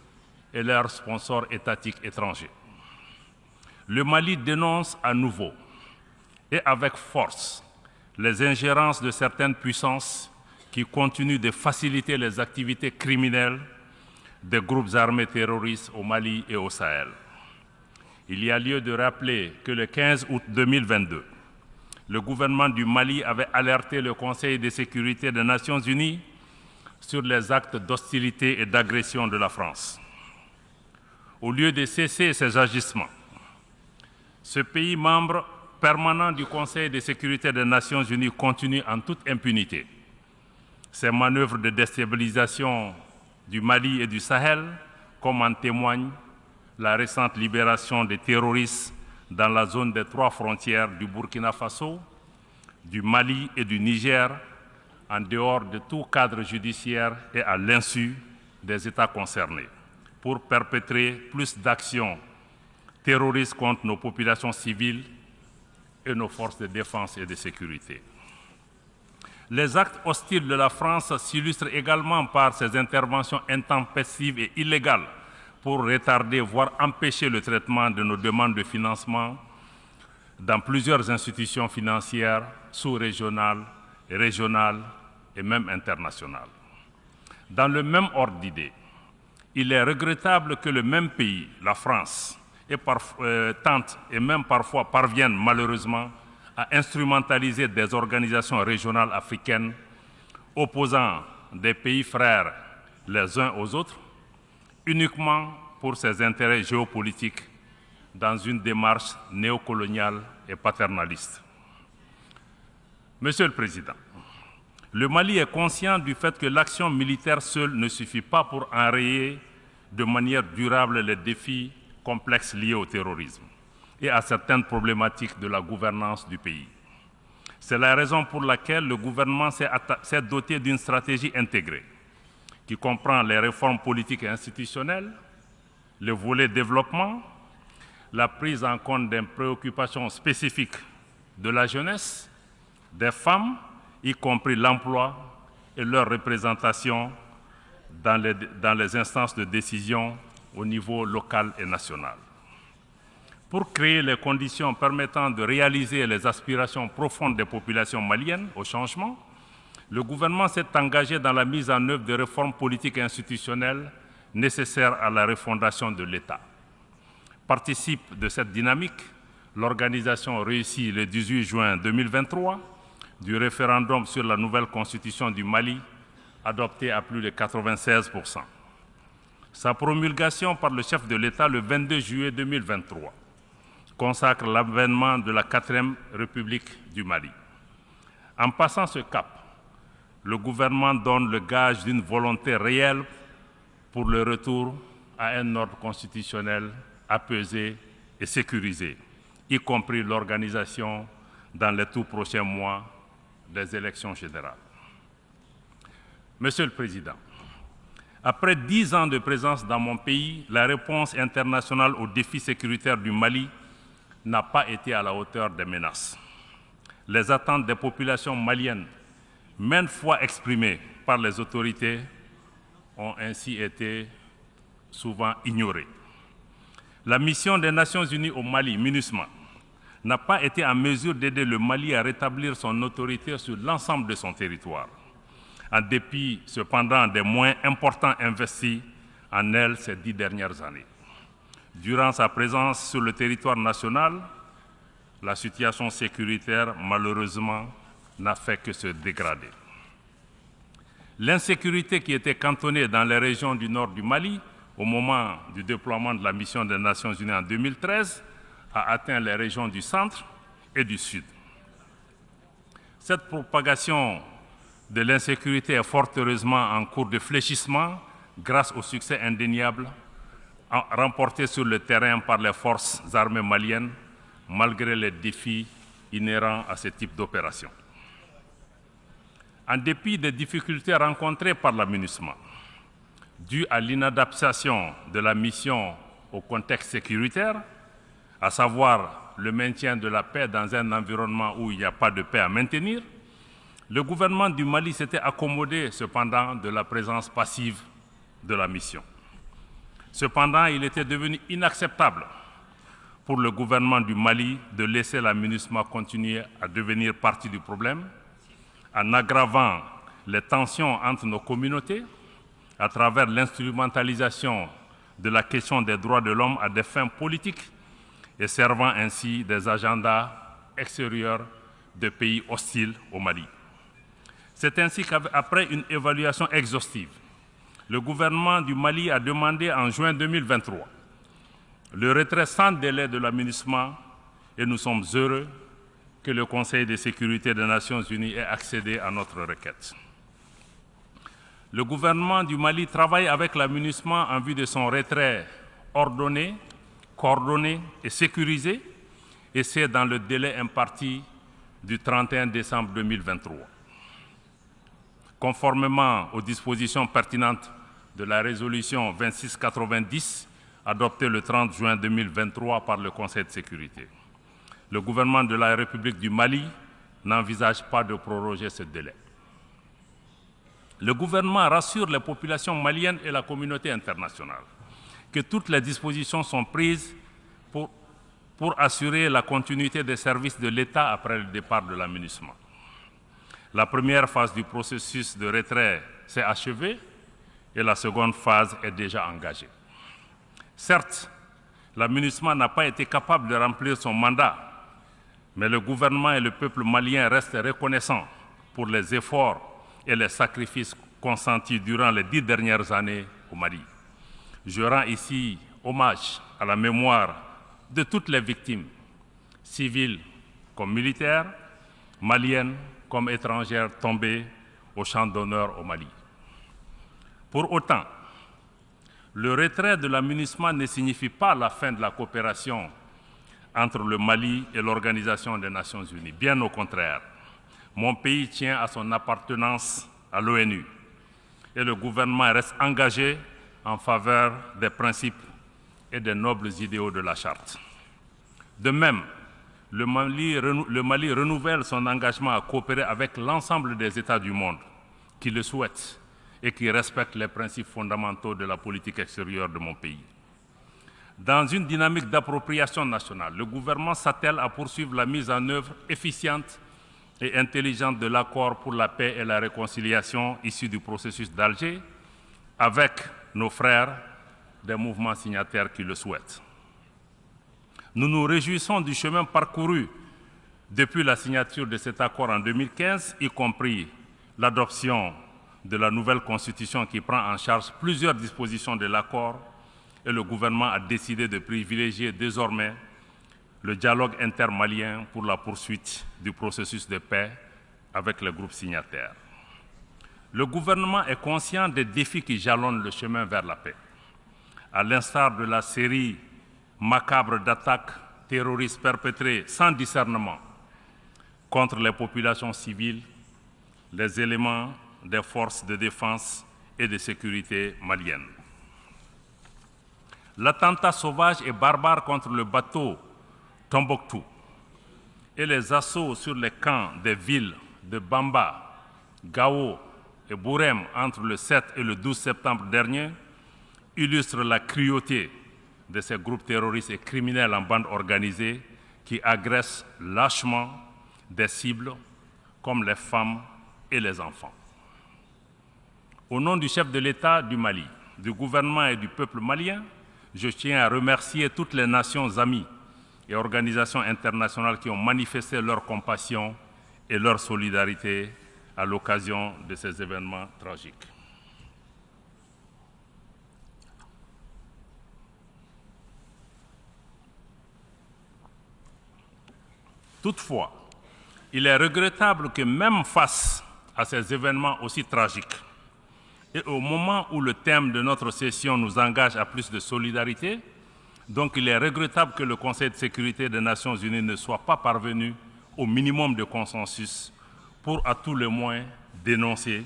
Speaker 2: et leurs sponsors étatiques étrangers. Le Mali dénonce à nouveau et avec force les ingérences de certaines puissances qui continuent de faciliter les activités criminelles des groupes armés terroristes au Mali et au Sahel. Il y a lieu de rappeler que le 15 août 2022, le gouvernement du Mali avait alerté le Conseil de sécurité des Nations Unies sur les actes d'hostilité et d'agression de la France. Au lieu de cesser ces agissements, ce pays membre permanent du Conseil de sécurité des Nations Unies continue en toute impunité ces manœuvres de déstabilisation du Mali et du Sahel, comme en témoigne la récente libération des terroristes dans la zone des 3 frontières du Burkina Faso, du Mali et du Niger, en dehors de tout cadre judiciaire et à l'insu des États concernés, pour perpétrer plus d'actions terroristes contre nos populations civiles et nos forces de défense et de sécurité. Les actes hostiles de la France s'illustrent également par ses interventions intempestives et illégales pour retarder, voire empêcher le traitement de nos demandes de financement dans plusieurs institutions financières sous-régionales, régionales et même internationales. Dans le même ordre d'idées, il est regrettable que le même pays, la France, tente et même parfois parviennent malheureusement à instrumentaliser des organisations régionales africaines opposant des pays frères les uns aux autres uniquement pour ses intérêts géopolitiques dans une démarche néocoloniale et paternaliste. Monsieur le Président, le Mali est conscient du fait que l'action militaire seule ne suffit pas pour enrayer de manière durable les défis complexes liés au terrorisme et à certaines problématiques de la gouvernance du pays. C'est la raison pour laquelle le gouvernement s'est doté d'une stratégie intégrée qui comprend les réformes politiques et institutionnelles, le volet développement, la prise en compte des préoccupations spécifiques de la jeunesse, des femmes, y compris l'emploi et leur représentation dans les instances de décision au niveau local et national. Pour créer les conditions permettant de réaliser les aspirations profondes des populations maliennes au changement, le gouvernement s'est engagé dans la mise en œuvre de réformes politiques et institutionnelles nécessaires à la refondation de l'État. Participe de cette dynamique l'organisation réussie le 18 juin 2023 du référendum sur la nouvelle constitution du Mali, adoptée à plus de 96%. Sa promulgation par le chef de l'État le 22 juillet 2023 consacre l'avènement de la 4e République du Mali. En passant ce cap, le gouvernement donne le gage d'une volonté réelle pour le retour à un ordre constitutionnel apaisé et sécurisé, y compris l'organisation dans les tout prochains mois des élections générales. Monsieur le Président, après 10 ans de présence dans mon pays, la réponse internationale aux défis sécuritaires du Mali n'a pas été à la hauteur des menaces. Les attentes des populations maliennes, maintes fois exprimées par les autorités, ont ainsi été souvent ignorées. La mission des Nations Unies au Mali, MINUSMA, n'a pas été en mesure d'aider le Mali à rétablir son autorité sur l'ensemble de son territoire, en dépit cependant des moyens importants investis en elle ces 10 dernières années. Durant sa présence sur le territoire national, la situation sécuritaire, malheureusement, n'a fait que se dégrader. L'insécurité qui était cantonnée dans les régions du nord du Mali au moment du déploiement de la mission des Nations Unies en 2013 a atteint les régions du centre et du sud. Cette propagation de l'insécurité est fort heureusement en cours de fléchissement grâce au succès indéniable remporté sur le terrain par les forces armées maliennes, malgré les défis inhérents à ce type d'opération. En dépit des difficultés rencontrées par la MINUSMA, dues à l'inadaptation de la mission au contexte sécuritaire, à savoir le maintien de la paix dans un environnement où il n'y a pas de paix à maintenir, le gouvernement du Mali s'était accommodé cependant de la présence passive de la mission. Cependant, il était devenu inacceptable pour le gouvernement du Mali de laisser la MINUSMA continuer à devenir partie du problème, en aggravant les tensions entre nos communautés à travers l'instrumentalisation de la question des droits de l'homme à des fins politiques et servant ainsi des agendas extérieurs de pays hostiles au Mali. C'est ainsi qu'après une évaluation exhaustive, le gouvernement du Mali a demandé en juin 2023 le retrait sans délai de la MINUSMA et nous sommes heureux que le Conseil de sécurité des Nations Unies ait accédé à notre requête. Le gouvernement du Mali travaille avec la MINUSMA en vue de son retrait ordonné, coordonné et sécurisé, et c'est dans le délai imparti du 31 décembre 2023. Conformément aux dispositions pertinentes de la résolution 2690 adoptée le 30 juin 2023 par le Conseil de sécurité. Le gouvernement de la République du Mali n'envisage pas de proroger ce délai. Le gouvernement rassure les populations maliennes et la communauté internationale que toutes les dispositions sont prises pour assurer la continuité des services de l'État après le départ de la MINUSMA. La première phase du processus de retrait s'est achevée et la seconde phase est déjà engagée. Certes, la MINUSMA n'a pas été capable de remplir son mandat, mais le gouvernement et le peuple malien restent reconnaissants pour les efforts et les sacrifices consentis durant les 10 dernières années au Mali. Je rends ici hommage à la mémoire de toutes les victimes, civiles comme militaires, maliennes comme étrangères tombées au champ d'honneur au Mali. Pour autant, le retrait de la MINUSMA ne signifie pas la fin de la coopération entre le Mali et l'Organisation des Nations Unies. Bien au contraire, mon pays tient à son appartenance à l'ONU et le gouvernement reste engagé en faveur des principes et des nobles idéaux de la Charte. De même, le Mali renouvelle son engagement à coopérer avec l'ensemble des États du monde qui le souhaitent et qui respectent les principes fondamentaux de la politique extérieure de mon pays. Dans une dynamique d'appropriation nationale, le gouvernement s'attelle à poursuivre la mise en œuvre efficiente et intelligente de l'accord pour la paix et la réconciliation issu du processus d'Alger avec nos frères des mouvements signataires qui le souhaitent. Nous nous réjouissons du chemin parcouru depuis la signature de cet accord en 2015, y compris l'adoption de la nouvelle constitution qui prend en charge plusieurs dispositions de l'accord, et le gouvernement a décidé de privilégier désormais le dialogue intermalien pour la poursuite du processus de paix avec les groupes signataires. Le gouvernement est conscient des défis qui jalonnent le chemin vers la paix, à l'instar de la série macabre d'attaques terroristes perpétrées sans discernement contre les populations civiles, les éléments des forces de défense et de sécurité maliennes. L'attentat sauvage et barbare contre le bateau Tombouctou et les assauts sur les camps des villes de Bamba, Gao et Bourem entre le 7 et le 12 septembre dernier illustrent la cruauté de ces groupes terroristes et criminels en bande organisée qui agressent lâchement des cibles comme les femmes et les enfants. Au nom du chef de l'État du Mali, du gouvernement et du peuple malien, je tiens à remercier toutes les nations amies et organisations internationales qui ont manifesté leur compassion et leur solidarité à l'occasion de ces événements tragiques. Toutefois, il est regrettable que même face à ces événements aussi tragiques, et au moment où le thème de notre session nous engage à plus de solidarité, donc il est regrettable que le Conseil de sécurité des Nations Unies ne soit pas parvenu au minimum de consensus pour à tout le moins dénoncer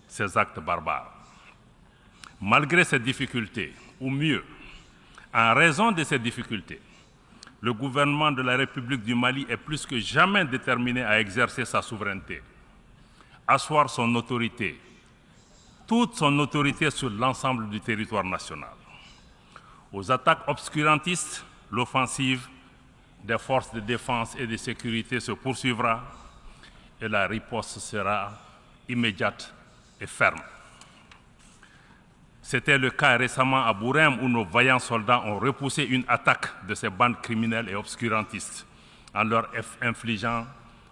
Speaker 2: ces actes barbares. Malgré ces difficultés, ou mieux, en raison de ces difficultés, le gouvernement de la République du Mali est plus que jamais déterminé à exercer sa souveraineté, asseoir son autorité, toute son autorité sur l'ensemble du territoire national. Aux attaques obscurantistes, l'offensive des forces de défense et de sécurité se poursuivra et la riposte sera immédiate et ferme. C'était le cas récemment à Bourem où nos vaillants soldats ont repoussé une attaque de ces bandes criminelles et obscurantistes en leur infligeant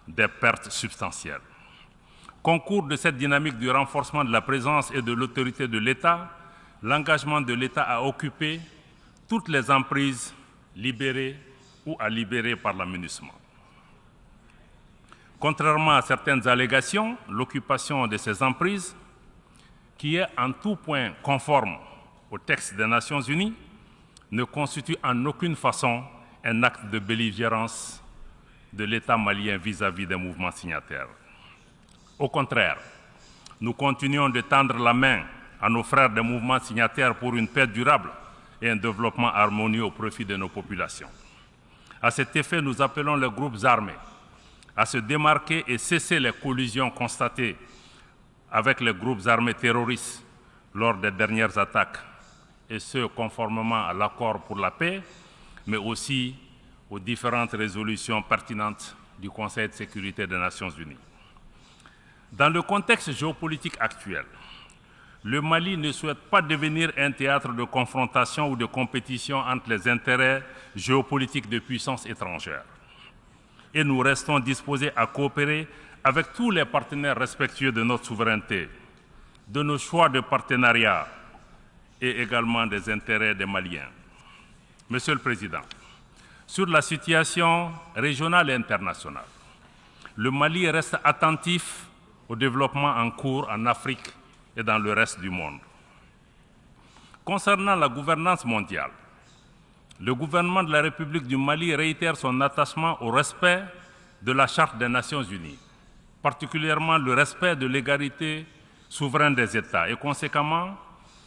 Speaker 2: des pertes substantielles. Concours de cette dynamique du renforcement de la présence et de l'autorité de l'État, l'engagement de l'État à occuper toutes les emprises libérées ou à libérer par l'aménagement. Contrairement à certaines allégations, l'occupation de ces emprises, qui est en tout point conforme au texte des Nations Unies, ne constitue en aucune façon un acte de belligérance de l'État malien vis-à-vis des mouvements signataires. Au contraire, nous continuons de tendre la main à nos frères des mouvements signataires pour une paix durable et un développement harmonieux au profit de nos populations. À cet effet, nous appelons les groupes armés à se démarquer et cesser les collisions constatées avec les groupes armés terroristes lors des dernières attaques, et ce, conformément à l'accord pour la paix, mais aussi aux différentes résolutions pertinentes du Conseil de sécurité des Nations Unies. Dans le contexte géopolitique actuel, le Mali ne souhaite pas devenir un théâtre de confrontation ou de compétition entre les intérêts géopolitiques de puissances étrangères. Et nous restons disposés à coopérer avec tous les partenaires respectueux de notre souveraineté, de nos choix de partenariat et également des intérêts des Maliens. Monsieur le Président, sur la situation régionale et internationale, le Mali reste attentif au développement en cours en Afrique et dans le reste du monde. Concernant la gouvernance mondiale, le gouvernement de la République du Mali réitère son attachement au respect de la Charte des Nations Unies, particulièrement le respect de l'égalité souveraine des États et conséquemment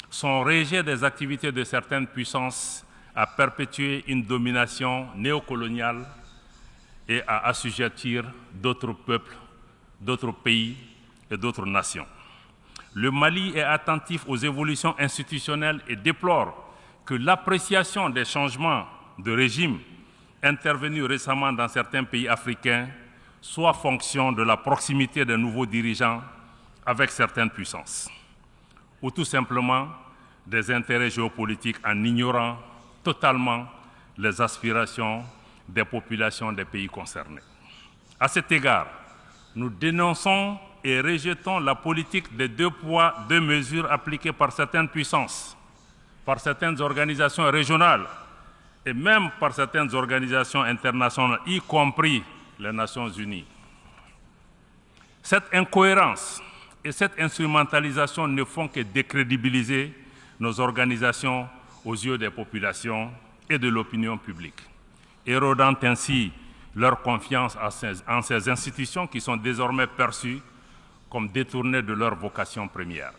Speaker 2: son rejet des activités de certaines puissances à perpétuer une domination néocoloniale et à assujettir d'autres peuples, d'autres pays et d'autres nations. Le Mali est attentif aux évolutions institutionnelles et déplore que l'appréciation des changements de régime intervenus récemment dans certains pays africains soit fonction de la proximité des nouveaux dirigeants avec certaines puissances, ou tout simplement des intérêts géopolitiques en ignorant totalement les aspirations des populations des pays concernés. À cet égard, nous dénonçons et rejetons la politique des 2 poids, 2 mesures appliquées par certaines puissances, par certaines organisations régionales et même par certaines organisations internationales, y compris les Nations Unies. Cette incohérence et cette instrumentalisation ne font que décrédibiliser nos organisations aux yeux des populations et de l'opinion publique, érodant ainsi leur confiance en ces institutions qui sont désormais perçues comme détournées de leur vocation première.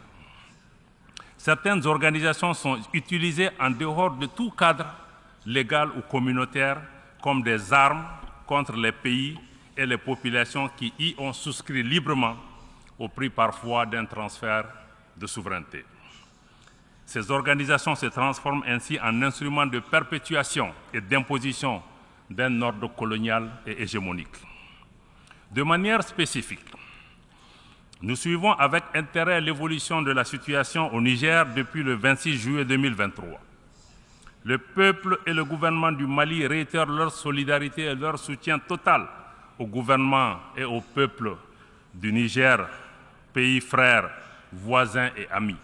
Speaker 2: Certaines organisations sont utilisées en dehors de tout cadre légal ou communautaire comme des armes contre les pays et les populations qui y ont souscrit librement au prix parfois d'un transfert de souveraineté. Ces organisations se transforment ainsi en instruments de perpétuation et d'imposition d'un ordre colonial et hégémonique. De manière spécifique, nous suivons avec intérêt l'évolution de la situation au Niger depuis le 26 juillet 2023. Le peuple et le gouvernement du Mali réitèrent leur solidarité et leur soutien total au gouvernement et au peuple du Niger, pays frères, voisins et amis.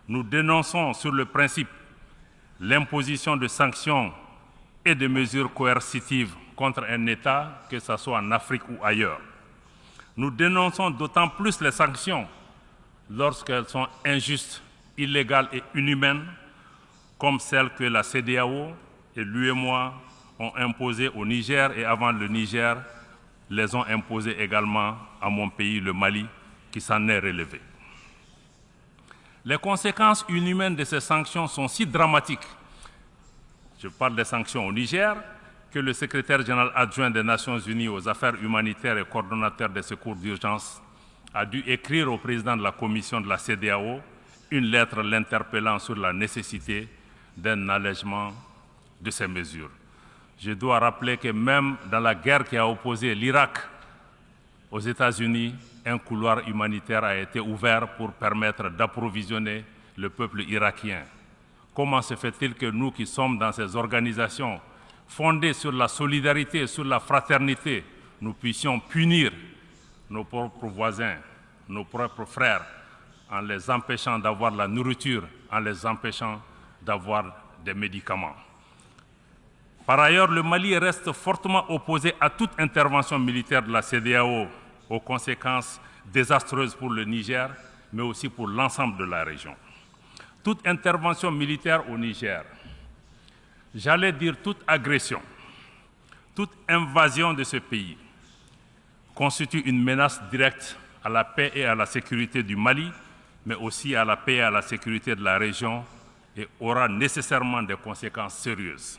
Speaker 2: Nous dénonçons sur le principe l'imposition de sanctions et de mesures coercitives contre un État, que ce soit en Afrique ou ailleurs. Nous dénonçons d'autant plus les sanctions lorsqu'elles sont injustes, illégales et inhumaines, comme celles que la CEDEAO et l'UEMOA ont imposées au Niger et avant le Niger, les ont imposées également à mon pays, le Mali, qui s'en est relevé. Les conséquences inhumaines de ces sanctions sont si dramatiques, je parle des sanctions au Niger, que le secrétaire général adjoint des Nations Unies aux affaires humanitaires et coordonnateur des secours d'urgence a dû écrire au président de la commission de la CEDEAO une lettre l'interpellant sur la nécessité d'un allègement de ces mesures. Je dois rappeler que même dans la guerre qui a opposé l'Irak aux États-Unis, un couloir humanitaire a été ouvert pour permettre d'approvisionner le peuple irakien. Comment se fait-il que nous qui sommes dans ces organisations fondées sur la solidarité et sur la fraternité, nous puissions punir nos propres voisins, nos propres frères, en les empêchant d'avoir la nourriture, en les empêchant d'avoir des médicaments. Par ailleurs, le Mali reste fortement opposé à toute intervention militaire de la CEDEAO aux conséquences désastreuses pour le Niger, mais aussi pour l'ensemble de la région. Toute intervention militaire au Niger, j'allais dire toute agression, toute invasion de ce pays, constitue une menace directe à la paix et à la sécurité du Mali, mais aussi à la paix et à la sécurité de la région et aura nécessairement des conséquences sérieuses.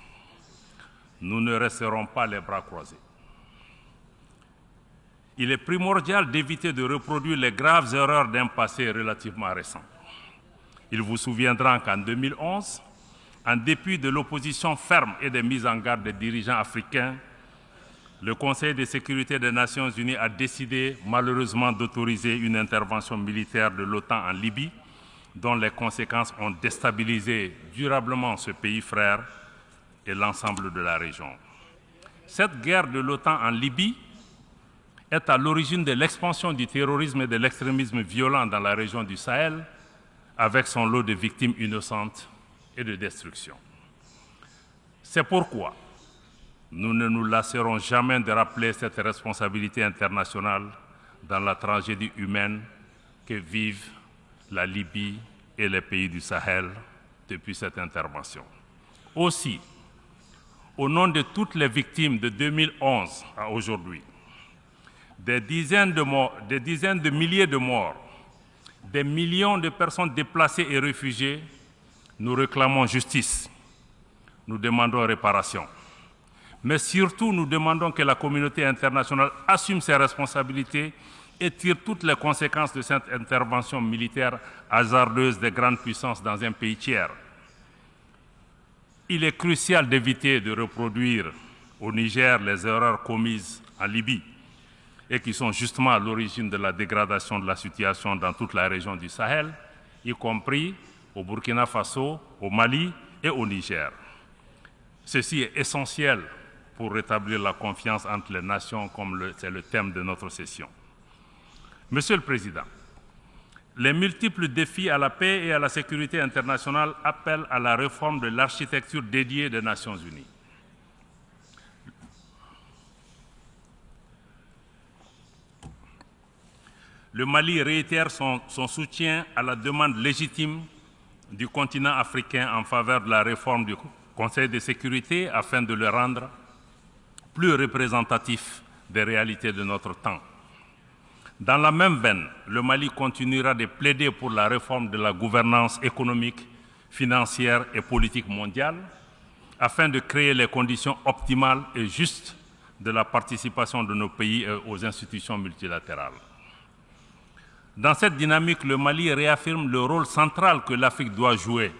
Speaker 2: Nous ne resterons pas les bras croisés. Il est primordial d'éviter de reproduire les graves erreurs d'un passé relativement récent. Il vous souviendra qu'en 2011, en dépit de l'opposition ferme et des mises en garde des dirigeants africains, le Conseil de sécurité des Nations Unies a décidé malheureusement d'autoriser une intervention militaire de l'OTAN en Libye, dont les conséquences ont déstabilisé durablement ce pays frère et l'ensemble de la région. Cette guerre de l'OTAN en Libye est à l'origine de l'expansion du terrorisme et de l'extrémisme violent dans la région du Sahel, avec son lot de victimes innocentes et de destruction. C'est pourquoi nous ne nous lasserons jamais de rappeler cette responsabilité internationale dans la tragédie humaine que vivent la Libye et les pays du Sahel depuis cette intervention. Aussi, au nom de toutes les victimes de 2011 à aujourd'hui, des dizaines de milliers de morts, des millions de personnes déplacées et réfugiées, nous réclamons justice, nous demandons réparation. Mais surtout, nous demandons que la communauté internationale assume ses responsabilités et tire toutes les conséquences de cette intervention militaire hasardeuse des grandes puissances dans un pays tiers. Il est crucial d'éviter de reproduire au Niger les erreurs commises en Libye et qui sont justement à l'origine de la dégradation de la situation dans toute la région du Sahel, y compris au Burkina Faso, au Mali et au Niger. Ceci est essentiel pour rétablir la confiance entre les nations, comme c'est le thème de notre session. Monsieur le Président, les multiples défis à la paix et à la sécurité internationale appellent à la réforme de l'architecture dédiée des Nations Unies. Le Mali réitère son soutien à la demande légitime du continent africain en faveur de la réforme du Conseil de sécurité afin de le rendre plus représentatif des réalités de notre temps. Dans la même veine, le Mali continuera de plaider pour la réforme de la gouvernance économique, financière et politique mondiale afin de créer les conditions optimales et justes de la participation de nos pays aux institutions multilatérales. Dans cette dynamique, le Mali réaffirme le rôle central que l'Afrique doit jouer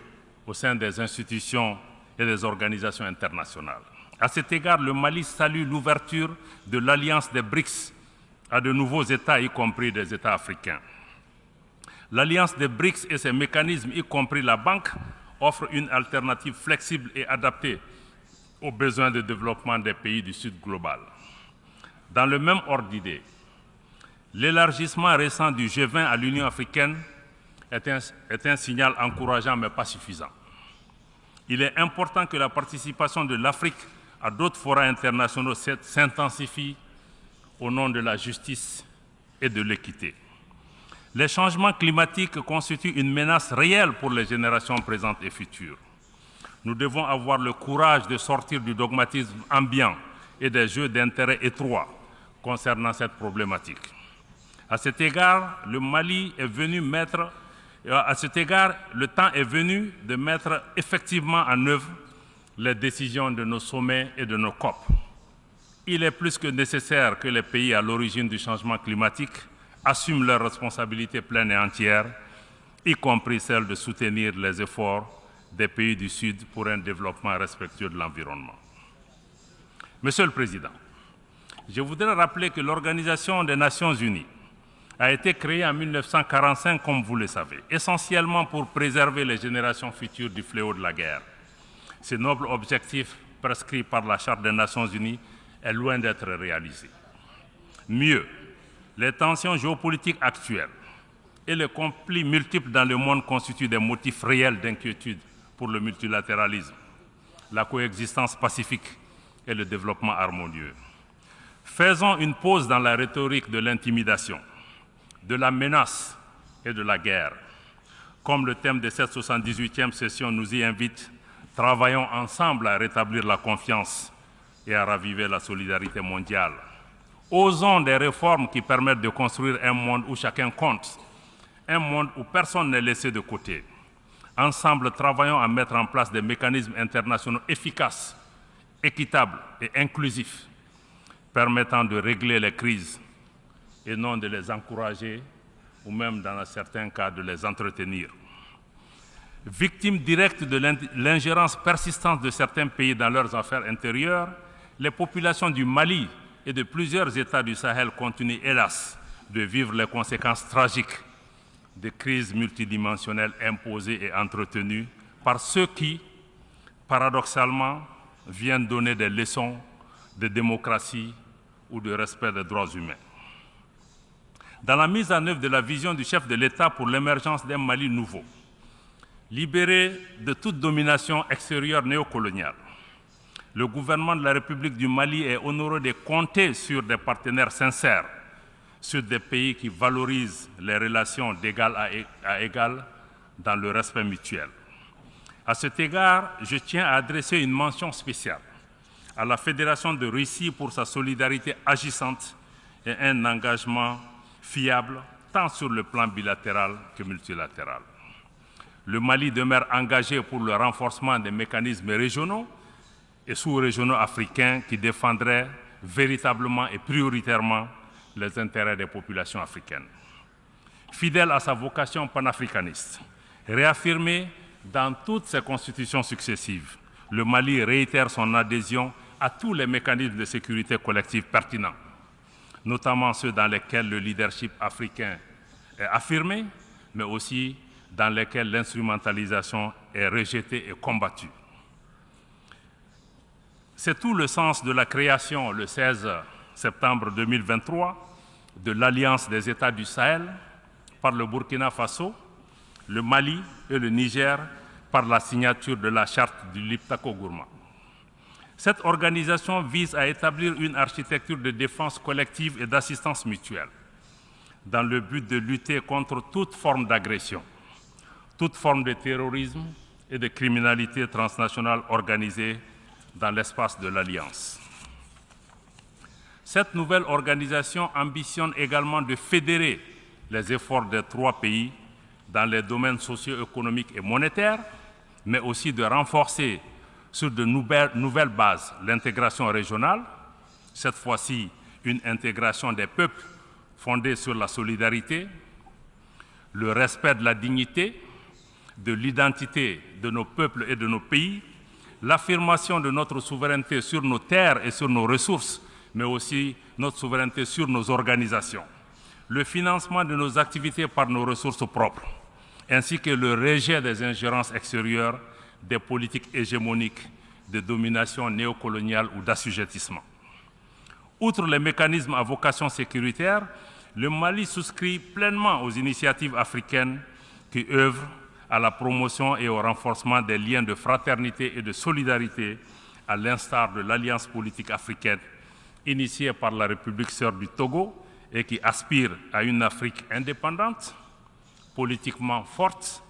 Speaker 2: au sein des institutions et des organisations internationales. À cet égard, le Mali salue l'ouverture de l'alliance des BRICS à de nouveaux États, y compris des États africains. L'alliance des BRICS et ses mécanismes, y compris la banque, offrent une alternative flexible et adaptée aux besoins de développement des pays du Sud global. Dans le même ordre d'idées, l'élargissement récent du G20 à l'Union africaine est un signal encourageant mais pas suffisant. Il est important que la participation de l'Afrique à d'autres forats internationaux s'intensifie au nom de la justice et de l'équité. Les changements climatiques constituent une menace réelle pour les générations présentes et futures. Nous devons avoir le courage de sortir du dogmatisme ambiant et des jeux d'intérêts étroits concernant cette problématique. À cet égard, le temps est venu de mettre effectivement en œuvre les décisions de nos sommets et de nos COP. Il est plus que nécessaire que les pays à l'origine du changement climatique assument leurs responsabilités pleines et entières, y compris celle de soutenir les efforts des pays du Sud pour un développement respectueux de l'environnement. Monsieur le Président, je voudrais rappeler que l'Organisation des Nations Unies a été créée en 1945, comme vous le savez, essentiellement pour préserver les générations futures du fléau de la guerre. Ce noble objectif prescrit par la Charte des Nations Unies est loin d'être réalisé. Mieux, les tensions géopolitiques actuelles et les conflits multiples dans le monde constituent des motifs réels d'inquiétude pour le multilatéralisme, la coexistence pacifique et le développement harmonieux. Faisons une pause dans la rhétorique de l'intimidation, de la menace et de la guerre. Comme le thème de cette 78e session nous y invite, travaillons ensemble à rétablir la confiance et à raviver la solidarité mondiale. Osons des réformes qui permettent de construire un monde où chacun compte, un monde où personne n'est laissé de côté. Ensemble, travaillons à mettre en place des mécanismes internationaux efficaces, équitables et inclusifs, permettant de régler les crises et non de les encourager ou même, dans certains cas, de les entretenir. Victimes directes de l'ingérence persistante de certains pays dans leurs affaires intérieures, les populations du Mali et de plusieurs États du Sahel continuent, hélas, de vivre les conséquences tragiques des crises multidimensionnelles imposées et entretenues par ceux qui, paradoxalement, viennent donner des leçons de démocratie ou de respect des droits humains. Dans la mise en œuvre de la vision du chef de l'État pour l'émergence d'un Mali nouveau, libéré de toute domination extérieure néocoloniale, le gouvernement de la République du Mali est honoré de compter sur des partenaires sincères, sur des pays qui valorisent les relations d'égal à égal dans le respect mutuel. À cet égard, je tiens à adresser une mention spéciale à la Fédération de Russie pour sa solidarité agissante et un engagement fiable, tant sur le plan bilatéral que multilatéral. Le Mali demeure engagé pour le renforcement des mécanismes régionaux et sous-régionaux africains qui défendraient véritablement et prioritairement les intérêts des populations africaines. Fidèle à sa vocation panafricaniste, réaffirmée dans toutes ses constitutions successives, le Mali réitère son adhésion à tous les mécanismes de sécurité collective pertinents, notamment ceux dans lesquels le leadership africain est affirmé, mais aussi dans lesquels l'instrumentalisation est rejetée et combattue. C'est tout le sens de la création, le 16 septembre 2023, de l'Alliance des États du Sahel par le Burkina Faso, le Mali et le Niger par la signature de la charte du Liptako-Gourma. Cette organisation vise à établir une architecture de défense collective et d'assistance mutuelle dans le but de lutter contre toute forme d'agression, toute forme de terrorisme et de criminalité transnationale organisée dans l'espace de l'Alliance. Cette nouvelle organisation ambitionne également de fédérer les efforts des trois pays dans les domaines socio-économiques et monétaires, mais aussi de renforcer sur de nouvelles bases l'intégration régionale, cette fois-ci une intégration des peuples fondée sur la solidarité, le respect de la dignité, de l'identité de nos peuples et de nos pays, l'affirmation de notre souveraineté sur nos terres et sur nos ressources, mais aussi notre souveraineté sur nos organisations, le financement de nos activités par nos ressources propres, ainsi que le rejet des ingérences extérieures, des politiques hégémoniques de domination néocoloniale ou d'assujettissement. Outre les mécanismes à vocation sécuritaire, le Mali souscrit pleinement aux initiatives africaines qui œuvrent à la promotion et au renforcement des liens de fraternité et de solidarité, à l'instar de l'Alliance politique africaine initiée par la République sœur du Togo et qui aspire à une Afrique indépendante, politiquement forte,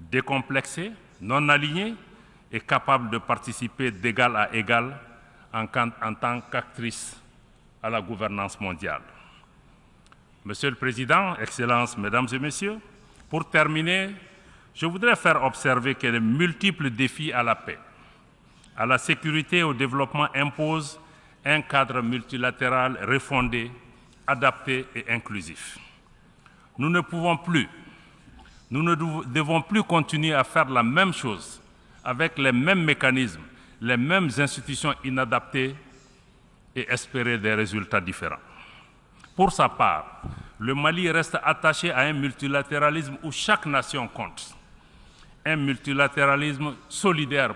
Speaker 2: décomplexée, non alignée et capable de participer d'égal à égal en tant qu'actrice à la gouvernance mondiale. Monsieur le Président, Excellences, Mesdames et Messieurs, pour terminer, je voudrais faire observer que les multiples défis à la paix, à la sécurité et au développement imposent un cadre multilatéral refondé, adapté et inclusif. Nous ne pouvons plus, nous ne devons plus continuer à faire la même chose avec les mêmes mécanismes, les mêmes institutions inadaptées et espérer des résultats différents. Pour sa part, le Mali reste attaché à un multilatéralisme où chaque nation compte. Un multilatéralisme solidaire,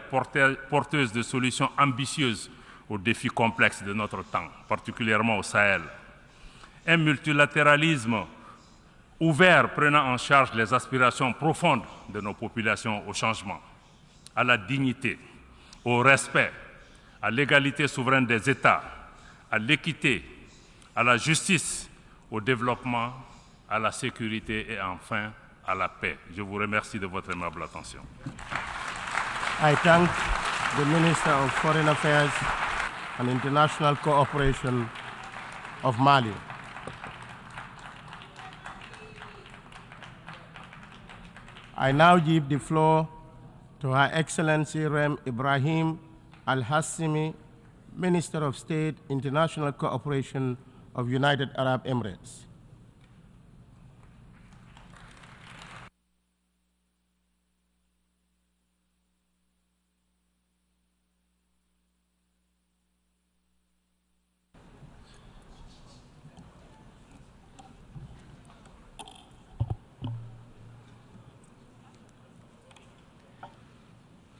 Speaker 2: porteuse de solutions ambitieuses aux défis complexes de notre temps, particulièrement au Sahel. Un multilatéralisme ouvert, prenant en charge les aspirations profondes de nos populations au changement, à la dignité, au respect, à l'égalité souveraine des États, à l'équité, à la justice, au développement, à la sécurité et enfin à la paix. Je vous remercie de votre aimable attention.
Speaker 8: I thank the Minister of Foreign Affairs and International Cooperation of Mali. I now give the floor to Her Excellency Rem Ibrahim Al-Hassimi, Minister of State, International Cooperation of United Arab Emirates.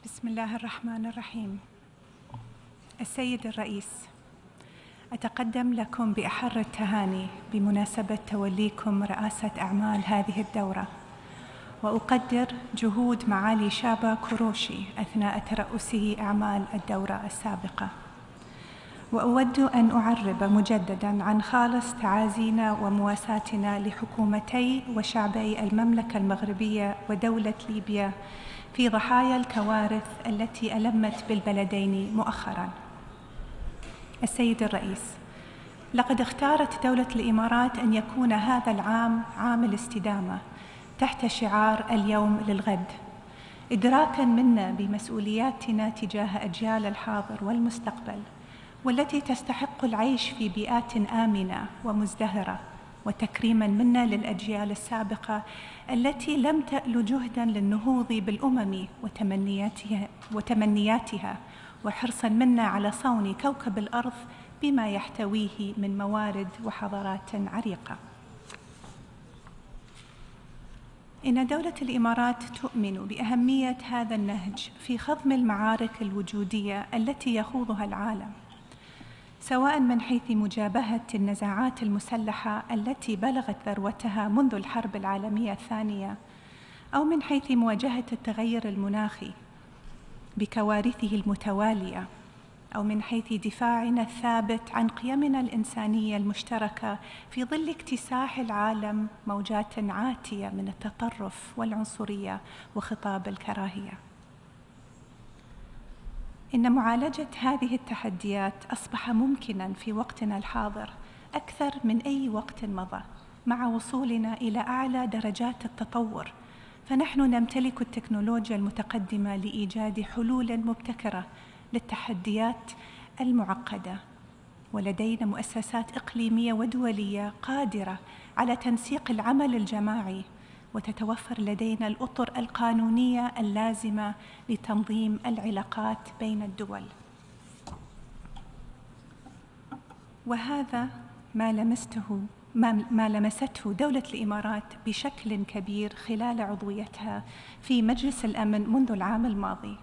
Speaker 14: بسم الله الرحمن الرحيم. السيد الرئيس، أتقدم لكم بأحر التهاني بمناسبة توليكم رئاسة أعمال هذه الدورة، وأقدر جهود معالي شابا كروشي أثناء ترأسه أعمال الدورة السابقة، وأود أن أعرب مجدداً عن خالص تعازينا ومواساتنا لحكومتي وشعبي المملكة المغربية ودولة ليبيا في ضحايا الكوارث التي ألمت بالبلدين مؤخراً. السيد الرئيس، لقد اختارت دولة الإمارات أن يكون هذا العام عام الاستدامة تحت شعار اليوم للغد، إدراكاً منا بمسؤولياتنا تجاه أجيال الحاضر والمستقبل، والتي تستحق العيش في بيئات آمنة ومزدهرة، وتكريماً منا للأجيال السابقة التي لم تأل جهداً للنهوض بالأمم وتمنياتها، وحرصاً منا على صون كوكب الأرض بما يحتويه من موارد وحضارات عريقة. إن دولة الإمارات تؤمن بأهمية هذا النهج في خضم المعارك الوجودية التي يخوضها العالم، سواء من حيث مجابهة النزاعات المسلحة التي بلغت ذروتها منذ الحرب العالمية الثانية، أو من حيث مواجهة التغير المناخي بكوارثه المتوالية، أو من حيث دفاعنا الثابت عن قيمنا الإنسانية المشتركة في ظل اكتساح العالم موجات عاتية من التطرف والعنصرية وخطاب الكراهية. إن معالجة هذه التحديات أصبح ممكناً في وقتنا الحاضر أكثر من أي وقت مضى، مع وصولنا إلى أعلى درجات التطور، فنحن نمتلك التكنولوجيا المتقدمة لإيجاد حلول مبتكرة للتحديات المعقدة، ولدينا مؤسسات إقليمية ودولية قادرة على تنسيق العمل الجماعي وتتوفر لدينا الأطر القانونية اللازمة لتنظيم العلاقات بين الدول. وهذا ما لمسته دولة الإمارات بشكل كبير خلال عضويتها في مجلس الأمن منذ العام الماضي.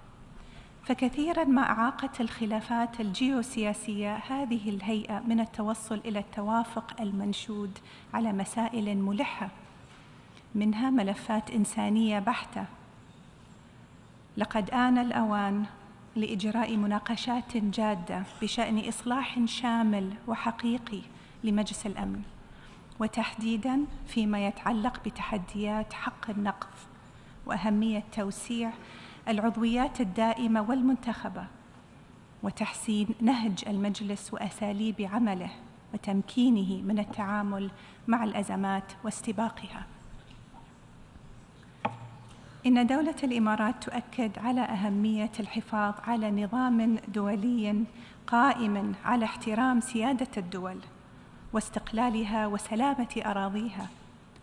Speaker 14: فكثيراً ما أعاقت الخلافات الجيوسياسية هذه الهيئة من التوصل إلى التوافق المنشود على مسائل ملحة، منها ملفات إنسانية بحتة. لقد آن الأوان لإجراء مناقشات جادة بشأن إصلاح شامل وحقيقي لمجلس الأمن، وتحديداً فيما يتعلق بتحديات حق النقض وأهمية توسيع العضويات الدائمة والمنتخبة، وتحسين نهج المجلس وأساليب عمله، وتمكينه من التعامل مع الأزمات واستباقها. إن دولة الإمارات تؤكد على أهمية الحفاظ على نظام دولي قائم على احترام سيادة الدول واستقلالها وسلامة أراضيها،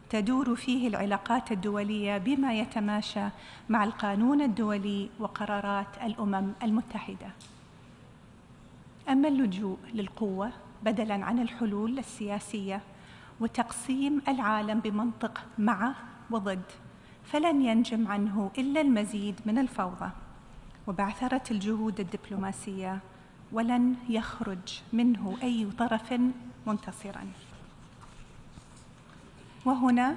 Speaker 14: تدور فيه العلاقات الدولية بما يتماشى مع القانون الدولي وقرارات الأمم المتحدة. أما اللجوء للقوة بدلاً عن الحلول السياسية وتقسيم العالم بمنطق مع وضد، فلن ينجم عنه إلا المزيد من الفوضى وبعثرة الجهود الدبلوماسية، ولن يخرج منه أي طرف منتصراً. وهنا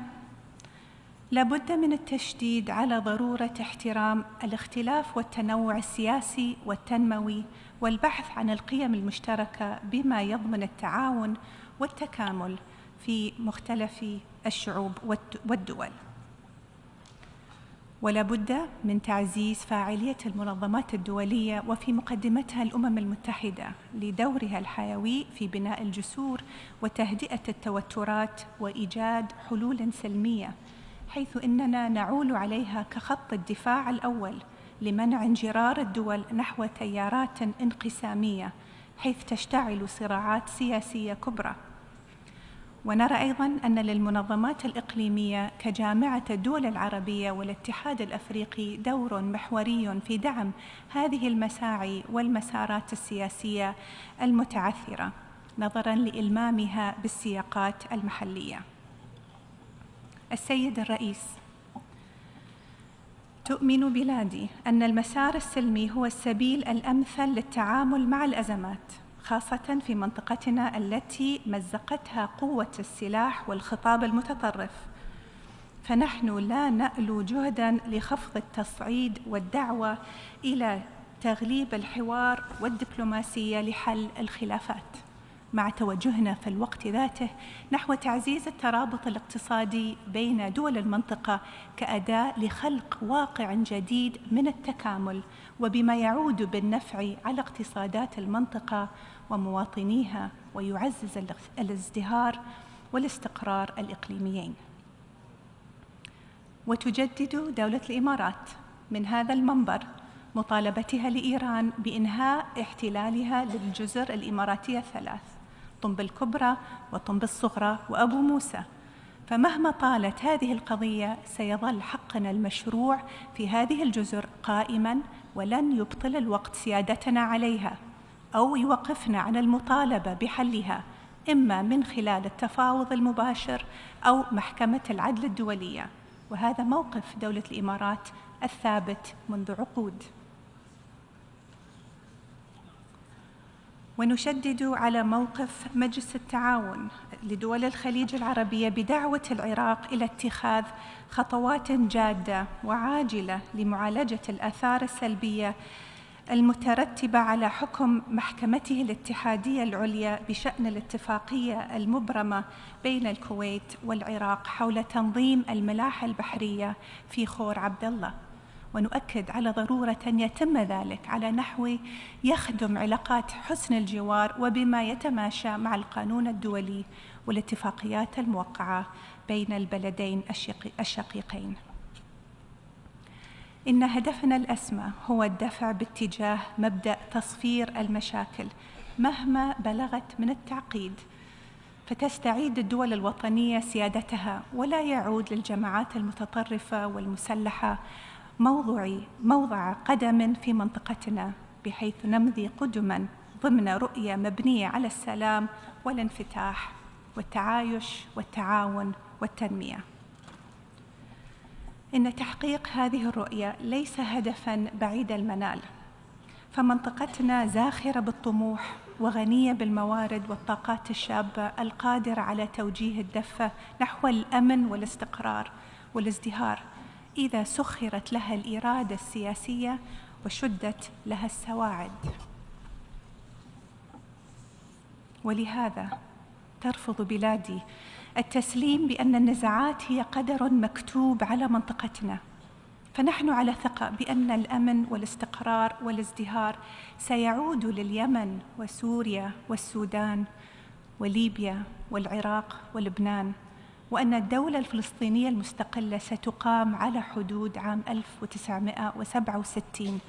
Speaker 14: لابد من التشديد على ضرورة احترام الاختلاف والتنوع السياسي والتنموي والبحث عن القيم المشتركة بما يضمن التعاون والتكامل في مختلف الشعوب والدول. ولا بد من تعزيز فاعلية المنظمات الدولية وفي مقدمتها الأمم المتحدة لدورها الحيوي في بناء الجسور وتهدئة التوترات وإيجاد حلول سلمية، حيث إننا نعول عليها كخط الدفاع الأول لمنع انجرار الدول نحو تيارات انقسامية حيث تشتعل صراعات سياسية كبرى. ونرى أيضاً أن للمنظمات الإقليمية كجامعة الدول العربية والاتحاد الأفريقي دور محوري في دعم هذه المساعي والمسارات السياسية المتعثرة نظراً لإلمامها بالسياقات المحلية. السيد الرئيس، تؤمن بلادي أن المسار السلمي هو السبيل الأمثل للتعامل مع الأزمات، خاصة في منطقتنا التي مزقتها قوة السلاح والخطاب المتطرف، فنحن لا نألو جهداً لخفض التصعيد والدعوة إلى تغليب الحوار والدبلوماسية لحل الخلافات، مع توجهنا في الوقت ذاته نحو تعزيز الترابط الاقتصادي بين دول المنطقة كأداة لخلق واقع جديد من التكامل، وبما يعود بالنفع على اقتصادات المنطقة ومواطنيها ويعزز الازدهار والاستقرار الإقليميين. وتجدد دولة الإمارات من هذا المنبر مطالبتها لإيران بإنهاء احتلالها للجزر الإماراتية الثلاث، طنب الكبرى وطنب الصغرى وأبو موسى، فمهما طالت هذه القضية سيظل حقنا المشروع في هذه الجزر قائماً، ولن يبطل الوقت سيادتنا عليها أو يوقفنا عن المطالبة بحلها، إما من خلال التفاوض المباشر أو محكمة العدل الدولية، وهذا موقف دولة الإمارات الثابت منذ عقود. ونشدد على موقف مجلس التعاون لدول الخليج العربية بدعوة العراق إلى اتخاذ خطوات جادة وعاجلة لمعالجة الآثار السلبية المترتبة على حكم محكمته الاتحادية العليا بشأن الاتفاقية المبرمة بين الكويت والعراق حول تنظيم الملاحة البحرية في خور عبد الله، ونؤكد على ضرورة أن يتم ذلك على نحو يخدم علاقات حسن الجوار وبما يتماشى مع القانون الدولي والاتفاقيات الموقعة بين البلدين الشقيقين. إن هدفنا الأسمى هو الدفع باتجاه مبدأ تصفير المشاكل مهما بلغت من التعقيد، فتستعيد الدول الوطنية سيادتها، ولا يعود للجماعات المتطرفة والمسلحة موضع قدم في منطقتنا، بحيث نمضي قدما ضمن رؤية مبنية على السلام والانفتاح والتعايش والتعاون والتنمية. إن تحقيق هذه الرؤية ليس هدفاً بعيد المنال، فمنطقتنا زاخرة بالطموح وغنية بالموارد والطاقات الشابة القادرة على توجيه الدفة نحو الأمن والاستقرار والازدهار، إذا سخرت لها الإرادة السياسية وشدت لها السواعد. ولهذا ترفض بلادي التسليم بأن النزاعات هي قدر مكتوب على منطقتنا، فنحن على ثقة بأن الأمن والاستقرار والازدهار سيعود لليمن وسوريا والسودان وليبيا والعراق ولبنان، وأن الدولة الفلسطينية المستقلة ستقام على حدود عام 1967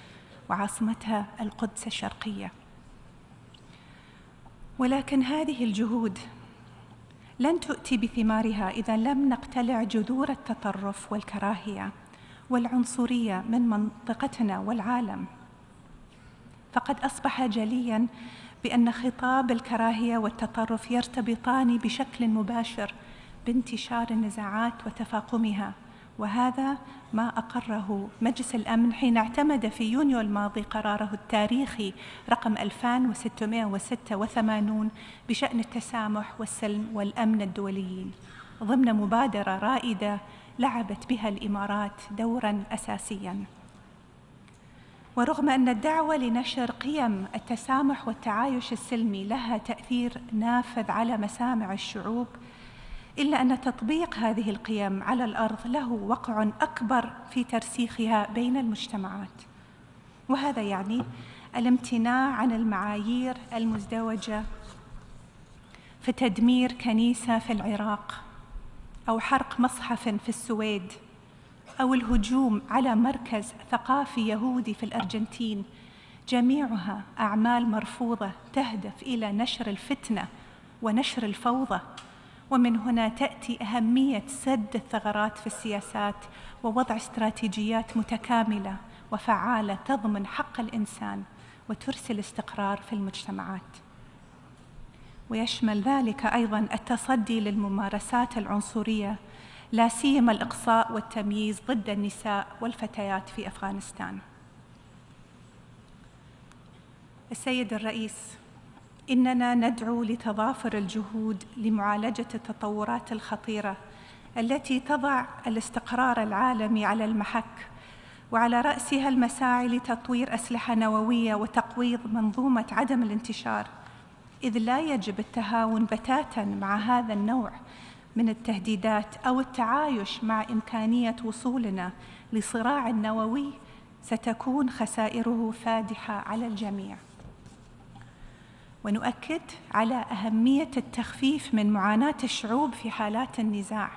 Speaker 14: وعاصمتها القدس الشرقية. ولكن هذه الجهود لن تؤتي بثمارها إذا لم نقتلع جذور التطرف والكراهية والعنصرية من منطقتنا والعالم. فقد أصبح جلياً بأن خطاب الكراهية والتطرف يرتبطان بشكل مباشر بانتشار النزاعات وتفاقمها، وهذا ما أقره مجلس الأمن حين اعتمد في يونيو الماضي قراره التاريخي رقم 2686 بشأن التسامح والسلم والأمن الدوليين، ضمن مبادرة رائدة لعبت بها الإمارات دوراً أساسياً. ورغم أن الدعوة لنشر قيم التسامح والتعايش السلمي لها تأثير نافذ على مسامع الشعوب، إلا أن تطبيق هذه القيم على الأرض له وقع أكبر في ترسيخها بين المجتمعات، وهذا يعني الامتناع عن المعايير المزدوجة في تدمير كنيسة في العراق، أو حرق مصحف في السويد، أو الهجوم على مركز ثقافي يهودي في الأرجنتين. جميعها أعمال مرفوضة تهدف إلى نشر الفتنة ونشر الفوضى. ومن هنا تأتي أهمية سد الثغرات في السياسات ووضع استراتيجيات متكاملة وفعالة تضمن حق الإنسان وترسي الاستقرار في المجتمعات. ويشمل ذلك أيضاً التصدي للممارسات العنصرية، لا سيما الإقصاء والتمييز ضد النساء والفتيات في أفغانستان. السيد الرئيس، إننا ندعو لتضافر الجهود لمعالجة التطورات الخطيرة التي تضع الاستقرار العالمي على المحك، وعلى رأسها المساعي لتطوير أسلحة نووية وتقويض منظومة عدم الانتشار، إذ لا يجب التهاون بتاتاً مع هذا النوع من التهديدات أو التعايش مع إمكانية وصولنا لصراع نووي ستكون خسائره فادحة على الجميع. ونؤكد على أهمية التخفيف من معاناة الشعوب في حالات النزاع،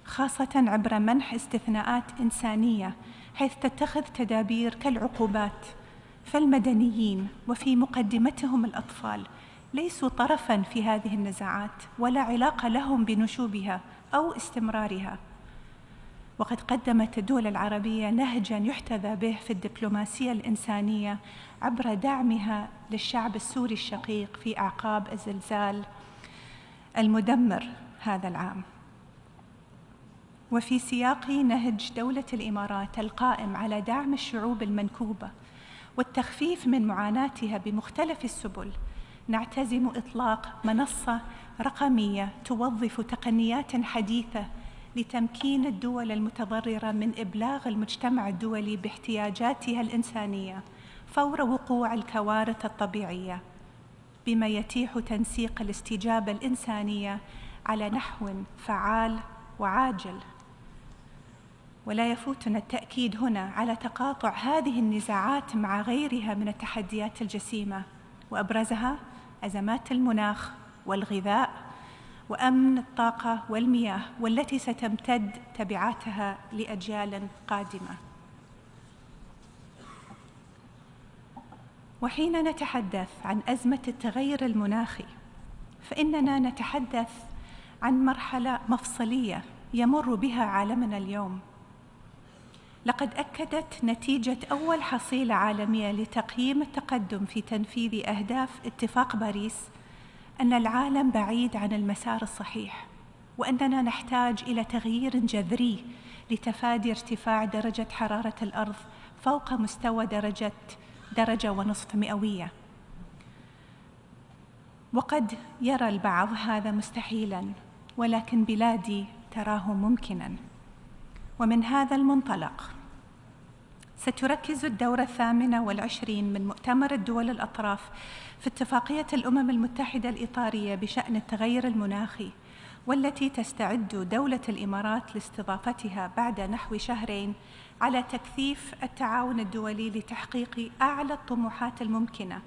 Speaker 14: خاصة عبر منح استثناءات إنسانية حيث تتخذ تدابير كالعقوبات، فالمدنيين وفي مقدمتهم الأطفال ليسوا طرفاً في هذه النزاعات ولا علاقة لهم بنشوبها أو استمرارها. وقد قدمت الدول العربية نهجاً يحتذى به في الدبلوماسية الإنسانية عبر دعمها للشعب السوري الشقيق في أعقاب الزلزال المدمر هذا العام. وفي سياق نهج دولة الإمارات القائم على دعم الشعوب المنكوبة والتخفيف من معاناتها بمختلف السبل، نعتزم إطلاق منصة رقمية توظف تقنيات حديثة لتمكين الدول المتضررة من إبلاغ المجتمع الدولي باحتياجاتها الإنسانية فور وقوع الكوارث الطبيعية، بما يتيح تنسيق الاستجابة الإنسانية على نحو فعال وعاجل. ولا يفوتنا التأكيد هنا على تقاطع هذه النزاعات مع غيرها من التحديات الجسيمة، وأبرزها أزمات المناخ والغذاء وأمن الطاقة والمياه، والتي ستمتد تبعاتها لأجيال قادمة. وحين نتحدث عن أزمة التغير المناخي، فإننا نتحدث عن مرحلة مفصلية يمر بها عالمنا اليوم. لقد أكدت نتيجة أول حصيلة عالمية لتقييم التقدم في تنفيذ أهداف اتفاق باريس أن العالم بعيد عن المسار الصحيح، وأننا نحتاج إلى تغيير جذري لتفادي ارتفاع درجة حرارة الأرض فوق مستوى درجة ونصف مئوية. وقد يرى البعض هذا مستحيلاً، ولكن بلادي تراه ممكناً. ومن هذا المنطلق ستركز الدورة 28 من مؤتمر الدول الأطراف في اتفاقية الأمم المتحدة الإطارية بشأن التغير المناخي، والتي تستعد دولة الإمارات لاستضافتها بعد نحو شهرين، على تكثيف التعاون الدولي لتحقيق أعلى الطموحات الممكنة،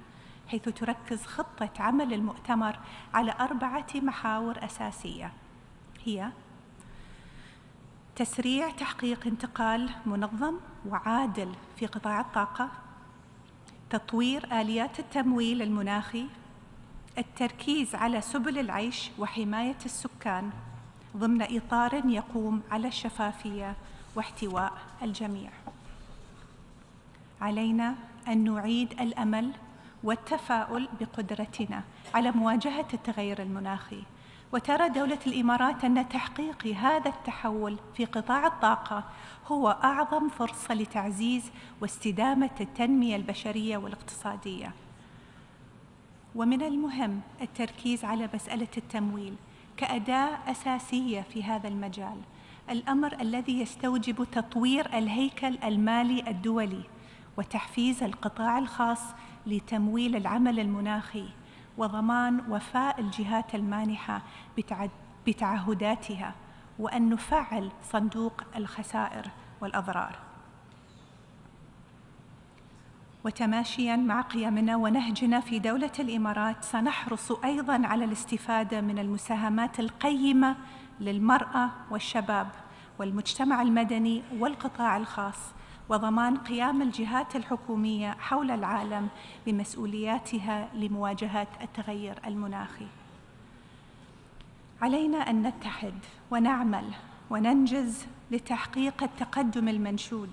Speaker 14: حيث تركز خطة عمل المؤتمر على 4 محاور أساسية، هي تسريع تحقيق انتقال منظم وعادل في قطاع الطاقة، تطوير آليات التمويل المناخي، التركيز على سبل العيش وحماية السكان ضمن إطار يقوم على الشفافية واحتواء الجميع. علينا أن نعيد الأمل والتفاؤل بقدرتنا على مواجهة التغير المناخي، وترى دولة الإمارات أن تحقيق هذا التحول في قطاع الطاقة هو أعظم فرصة لتعزيز واستدامة التنمية البشرية والاقتصادية. ومن المهم التركيز على مسألة التمويل كأداة أساسية في هذا المجال، الأمر الذي يستوجب تطوير الهيكل المالي الدولي وتحفيز القطاع الخاص لتمويل العمل المناخي، وضمان وفاء الجهات المانحة بتعهداتها، وأن نفعل صندوق الخسائر والأضرار. وتماشياً مع قيمنا ونهجنا في دولة الإمارات، سنحرص أيضاً على الاستفادة من المساهمات القيمة للمرأة والشباب والمجتمع المدني والقطاع الخاص، وضمان قيام الجهات الحكومية حول العالم بمسؤولياتها لمواجهة التغير المناخي. علينا أن نتحد ونعمل وننجز لتحقيق التقدم المنشود.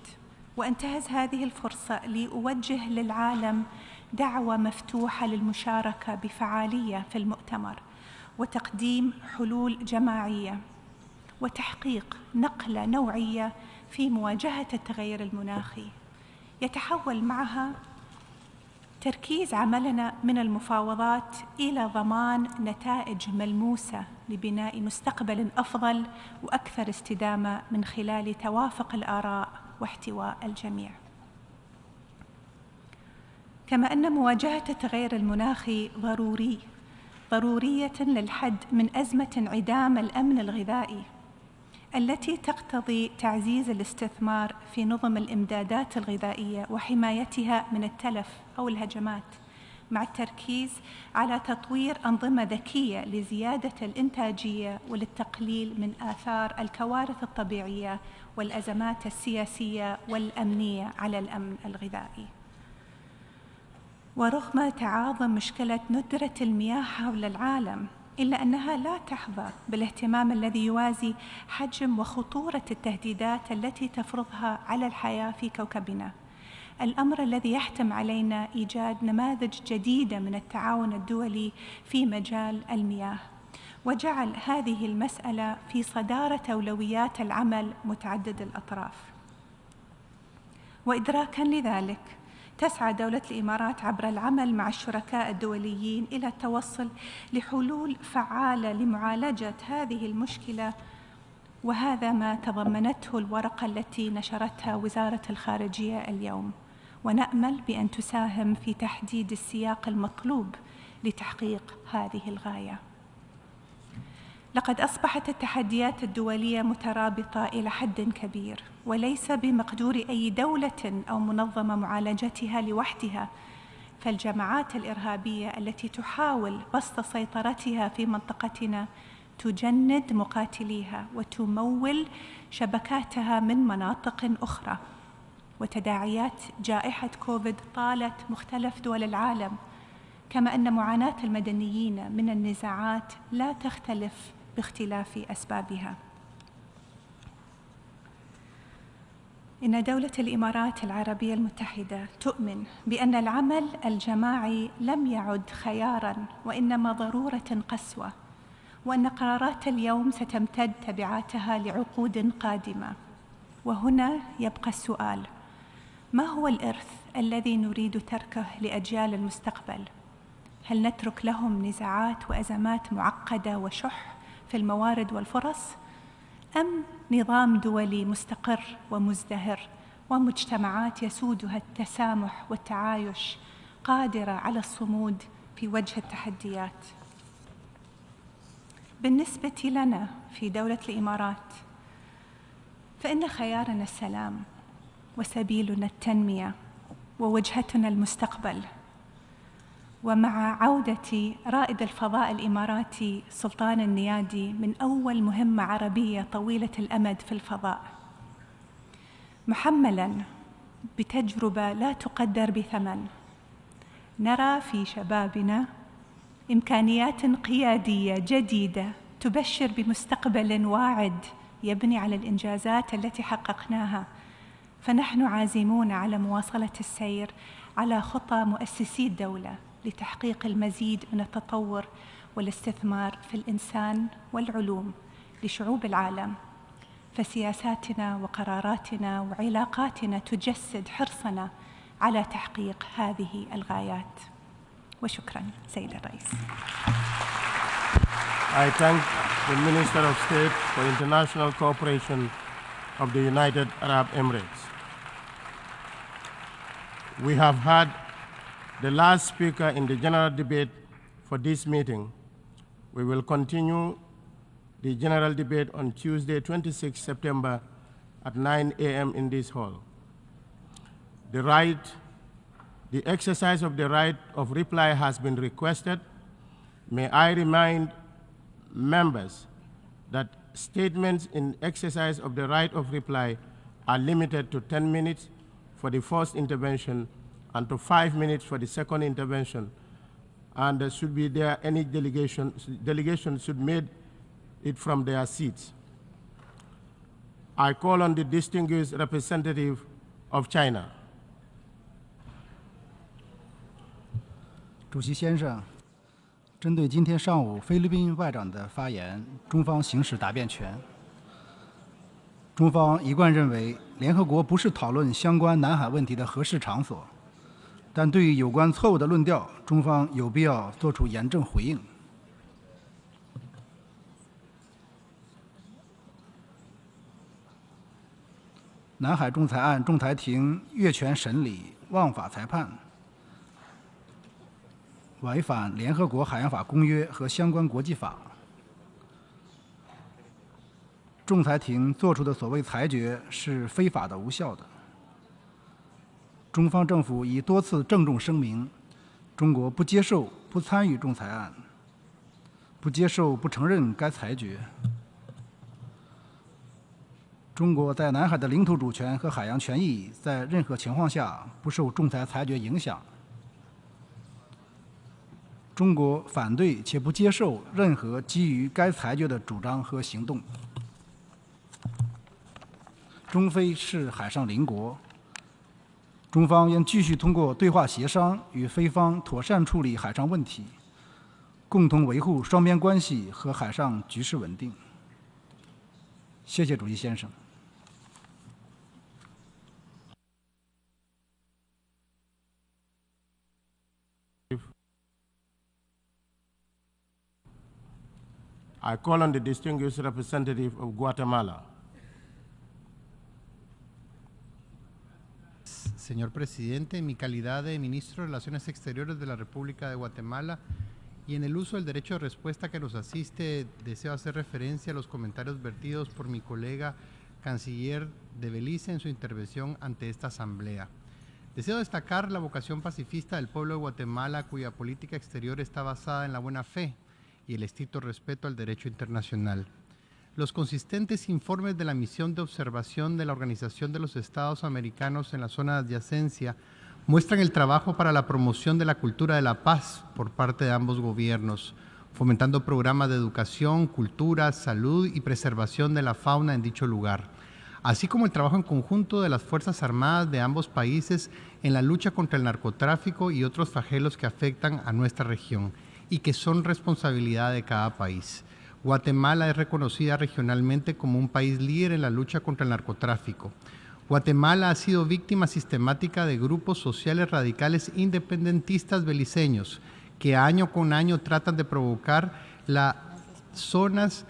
Speaker 14: وأنتهز هذه الفرصة لأوجه للعالم دعوة مفتوحة للمشاركة بفعالية في المؤتمر، وتقديم حلول جماعية، وتحقيق نقلة نوعية في مواجهة التغير المناخي، يتحول معها تركيز عملنا من المفاوضات إلى ضمان نتائج ملموسة لبناء مستقبل أفضل وأكثر استدامة من خلال توافق الآراء واحتواء الجميع. كما أن مواجهة التغير المناخي ضرورية للحد من أزمة انعدام الأمن الغذائي، التي تقتضي تعزيز الاستثمار في نظم الإمدادات الغذائية وحمايتها من التلف أو الهجمات، مع التركيز على تطوير أنظمة ذكية لزيادة الإنتاجية وللتقليل من آثار الكوارث الطبيعية والأزمات السياسية والأمنية على الأمن الغذائي. ورغم تعاظم مشكلة ندرة المياه حول العالم، إلا أنها لا تحظى بالاهتمام الذي يوازي حجم وخطورة التهديدات التي تفرضها على الحياة في كوكبنا، الأمر الذي يحتم علينا إيجاد نماذج جديدة من التعاون الدولي في مجال المياه، وجعل هذه المسألة في صدارة أولويات العمل متعدد الأطراف. وإدراكاً لذلك، تسعى دولة الإمارات عبر العمل مع الشركاء الدوليين إلى التوصل لحلول فعالة لمعالجة هذه المشكلة، وهذا ما تضمنته الورقة التي نشرتها وزارة الخارجية اليوم، ونأمل بأن تساهم في تحديد السياق المطلوب لتحقيق هذه الغاية. لقد أصبحت التحديات الدولية مترابطة إلى حد كبير، وليس بمقدور أي دولة أو منظمة معالجتها لوحدها، فالجماعات الإرهابية التي تحاول بسط سيطرتها في منطقتنا تجند مقاتليها وتمول شبكاتها من مناطق أخرى. وتداعيات جائحة كوفيد طالت مختلف دول العالم، كما أن معاناة المدنيين من النزاعات لا تختلف باختلاف أسبابها. إن دولة الإمارات العربية المتحدة تؤمن بأن العمل الجماعي لم يعد خياراً وإنما ضرورة قصوى، وأن قرارات اليوم ستمتد تبعاتها لعقود قادمة. وهنا يبقى السؤال: ما هو الإرث الذي نريد تركه لأجيال المستقبل؟ هل نترك لهم نزاعات وأزمات معقدة وشح في الموارد والفرص؟ أم نظام دولي مستقر ومزدهر ومجتمعات يسودها التسامح والتعايش قادرة على الصمود في وجه التحديات؟ بالنسبة لنا في دولة الإمارات فإن خيارنا السلام وسبيلنا التنمية ووجهتنا المستقبل. ومع عودة رائد الفضاء الإماراتي سلطان النيادي من أول مهمة عربية طويلة الأمد في الفضاء، محملاً بتجربة لا تقدر بثمن، نرى في شبابنا إمكانيات قيادية جديدة تبشر بمستقبل واعد يبني على الإنجازات التي حققناها. فنحن عازمون على مواصلة السير على خطى مؤسسي الدولة لتحقيق المزيد من التطور والاستثمار في الإنسان والعلوم لشعوب العالم. فسياساتنا وقراراتنا وعلاقاتنا تجسد حرصنا على تحقيق هذه الغايات. وشكرا سيد الرئيس.
Speaker 8: I thank the Minister of State for International Cooperation of the United Arab Emirates. We have had the last speaker in the general debate for this meeting. We will continue the general debate on Tuesday, 26 September at 9 a.m. in this hall. The exercise of the right of reply has been requested. May I remind members that statements in exercise of the right of reply are limited to 10 minutes for the first intervention and to 5 minutes for the second intervention. And should be there any delegation should make it from their seats. I call on the distinguished representative of China.
Speaker 15: 主席先生，针对今天上午菲律宾外长的发言，中方行使答辩权。中方一贯认为，联合国不是讨论相关南海问题的合适场所，但对于有关错误的论调，中方有必要作出严正回应。南海仲裁案仲裁庭越权审理、枉法裁判，违反联合国海洋法公约和相关国际法。仲裁庭作出的所谓裁决是非法的、无效的。中方政府已多次郑重声明，中国不接受、不参与仲裁案，不接受、不承认该裁决。中国在南海的领土主权和海洋权益在任何情况下不受仲裁裁决影响。中国反对且不接受任何基于该裁决的主张和行动。中非是海上邻国，中方应继续通过对话协商与非方妥善处理海上问题，共同维护双边关系和海上局势稳定。谢谢主席先生。
Speaker 8: I call on the distinguished representative of Guatemala.
Speaker 16: Señor presidente, en mi calidad de ministro de Relaciones Exteriores de la República de Guatemala y en el uso del derecho de respuesta que nos asiste, deseo hacer referencia a los comentarios vertidos por mi colega canciller de Belice en su intervención ante esta asamblea. Deseo destacar la vocación pacifista del pueblo de Guatemala, cuya política exterior está basada en la buena fe y el estricto respeto al derecho internacional. Los consistentes informes de la misión de observación de la Organización de los Estados Americanos en la zona de adyacencia muestran el trabajo para la promoción de la cultura de la paz por parte de ambos gobiernos, fomentando programas de educación, cultura, salud y preservación de la fauna en dicho lugar, así como el trabajo en conjunto de las Fuerzas Armadas de ambos países en la lucha contra el narcotráfico y otros flagelos que afectan a nuestra región y que son responsabilidad de cada país. Guatemala es reconocida regionalmente como un país líder en la lucha contra el narcotráfico. Guatemala ha sido víctima sistemática de grupos sociales radicales independentistas beliceños que año con año tratan de provocar las zonas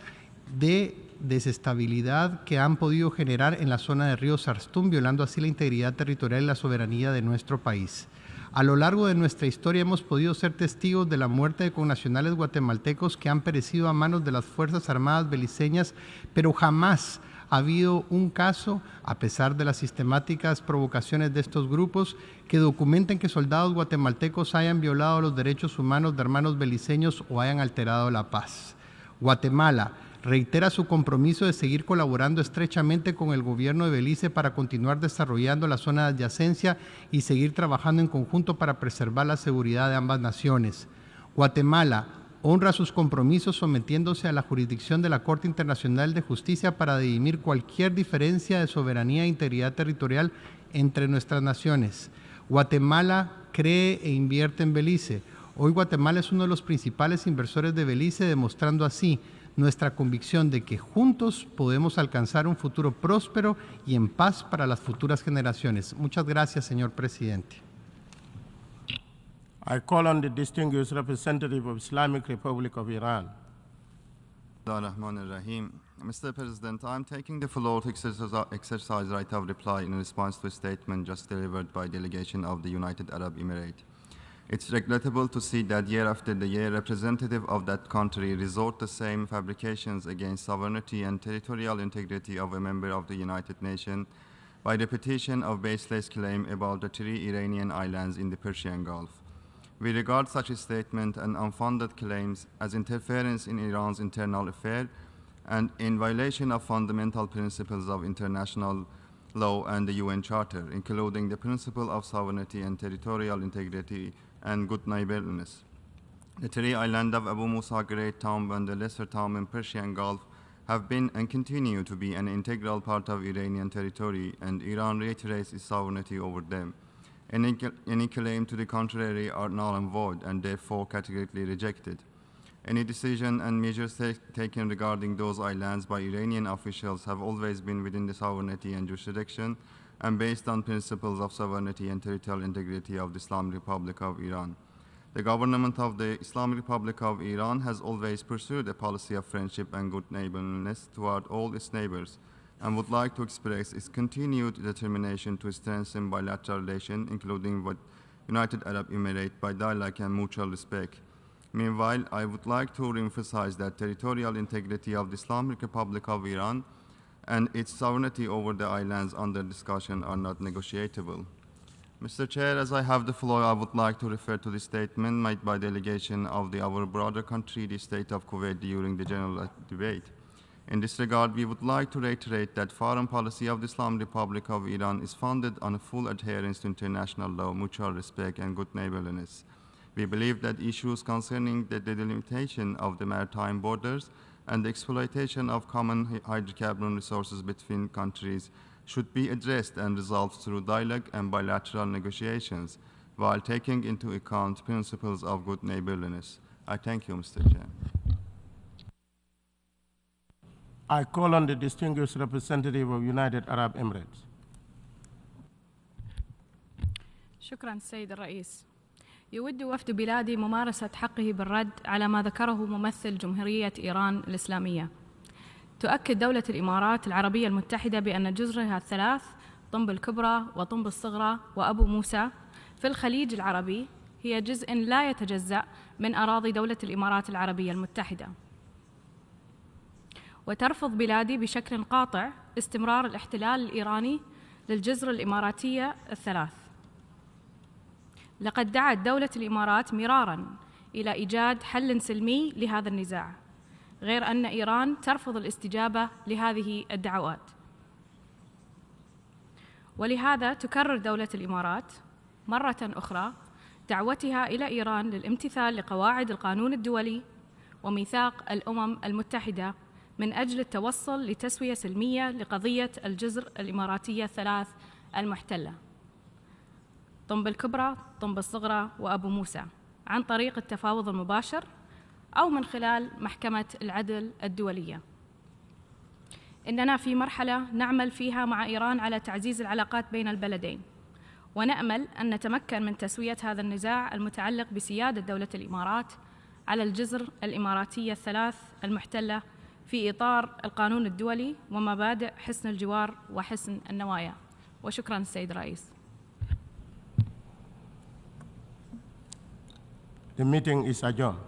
Speaker 16: de desestabilidad que han podido generar en la zona de Río Sarstún, violando así la integridad territorial y la soberanía de nuestro país. A lo largo de nuestra historia hemos podido ser testigos de la muerte de connacionales guatemaltecos que han perecido a manos de las Fuerzas Armadas beliceñas, pero jamás ha habido un caso, a pesar de las sistemáticas provocaciones de estos grupos, que documenten que soldados guatemaltecos hayan violado los derechos humanos de hermanos beliceños o hayan alterado la paz. Guatemala reitera su compromiso de seguir colaborando estrechamente con el gobierno de Belice para continuar desarrollando la zona de adyacencia y seguir trabajando en conjunto para preservar la seguridad de ambas naciones. Guatemala honra sus compromisos sometiéndose a la jurisdicción de la Corte Internacional de Justicia para dirimir cualquier diferencia de soberanía e integridad territorial entre nuestras naciones. Guatemala cree e invierte en Belice. Hoy Guatemala es uno de los principales inversores de Belice, demostrando así nuestra convicción de que juntos podemos alcanzar un futuro próspero y en paz para las futuras generaciones. Muchas gracias, señor presidente.
Speaker 8: I call on the distinguished representative of Islamic Republic of Iran.
Speaker 17: Mr. President, I'm taking the floor to exercise right of reply in response to a statement just delivered by a delegation of the United Arab Emirates. It's regrettable to see that year after year, representatives of that country resort to the same fabrications against sovereignty and territorial integrity of a member of the United Nations by repetition of baseless claims about the 3 Iranian islands in the Persian Gulf. We regard such a statement and unfounded claims as interference in Iran's internal affairs and in violation of fundamental principles of international law and the UN Charter, including the principle of sovereignty and territorial integrity and good neighborliness. The 3 islands of Abu Musa, Great Tomb, and the Lesser Tomb in Persian Gulf have been and continue to be an integral part of Iranian territory, and Iran reiterates its sovereignty over them. Any claim to the contrary are null and void and therefore categorically rejected. Any decision and measures taken regarding those islands by Iranian officials have always been within the sovereignty and jurisdiction and based on principles of sovereignty and territorial integrity of the Islamic Republic of Iran. The government of the Islamic Republic of Iran has always pursued a policy of friendship and good neighborliness toward all its neighbors, and would like to express its continued determination to strengthen bilateral relations, including with United Arab Emirates, by dialogue and mutual respect. Meanwhile, I would like to emphasize that territorial integrity of the Islamic Republic of Iran and its sovereignty over the islands under discussion are not negotiable. Mr. Chair, as I have the floor, I would like to refer to the statement made by delegation of our brother country, the state of Kuwait, during the general debate. In this regard, we would like to reiterate that foreign policy of the Islamic Republic of Iran is founded on a full adherence to international law, mutual respect, and good neighborliness. We believe that issues concerning the delimitation of the maritime borders and the exploitation of common hydrocarbon resources between countries should be addressed and resolved through dialogue and bilateral negotiations, while taking into account principles of good neighborliness. I thank you, Mr. Chair.
Speaker 8: I call on the distinguished representative of United Arab Emirates.
Speaker 18: شكرا السيد الرئيس. يود وفد بلادي ممارسة حقه بالرد على ما ذكره ممثل جمهورية إيران الإسلامية. تؤكد دولة الإمارات العربية المتحدة بأن جزرها الثلاث طنب الكبرى وطنب الصغرى وأبو موسى في الخليج العربي هي جزء لا يتجزأ من أراضي دولة الإمارات العربية المتحدة. وترفض بلادي بشكل قاطع استمرار الاحتلال الإيراني للجزر الإماراتية الثلاث. لقد دعت دولة الإمارات مراراً إلى إيجاد حل سلمي لهذا النزاع، غير أن إيران ترفض الاستجابة لهذه الدعوات. ولهذا تكرر دولة الإمارات مرة أخرى دعوتها إلى إيران للامتثال لقواعد القانون الدولي وميثاق الأمم المتحدة من أجل التوصل لتسوية سلمية لقضية الجزر الإماراتية الثلاث المحتلة، طنب الكبرى، طنب الصغرى، وأبو موسى، عن طريق التفاوض المباشر أو من خلال محكمة العدل الدولية. إننا في مرحلة نعمل فيها مع إيران على تعزيز العلاقات بين البلدين، ونأمل أن نتمكن من تسوية هذا النزاع المتعلق بسيادة دولة الإمارات على الجزر الإماراتية الثلاث المحتلة في إطار القانون الدولي ومبادئ حسن الجوار وحسن النوايا. وشكراً السيد الرئيس.
Speaker 8: The meeting is adjourned.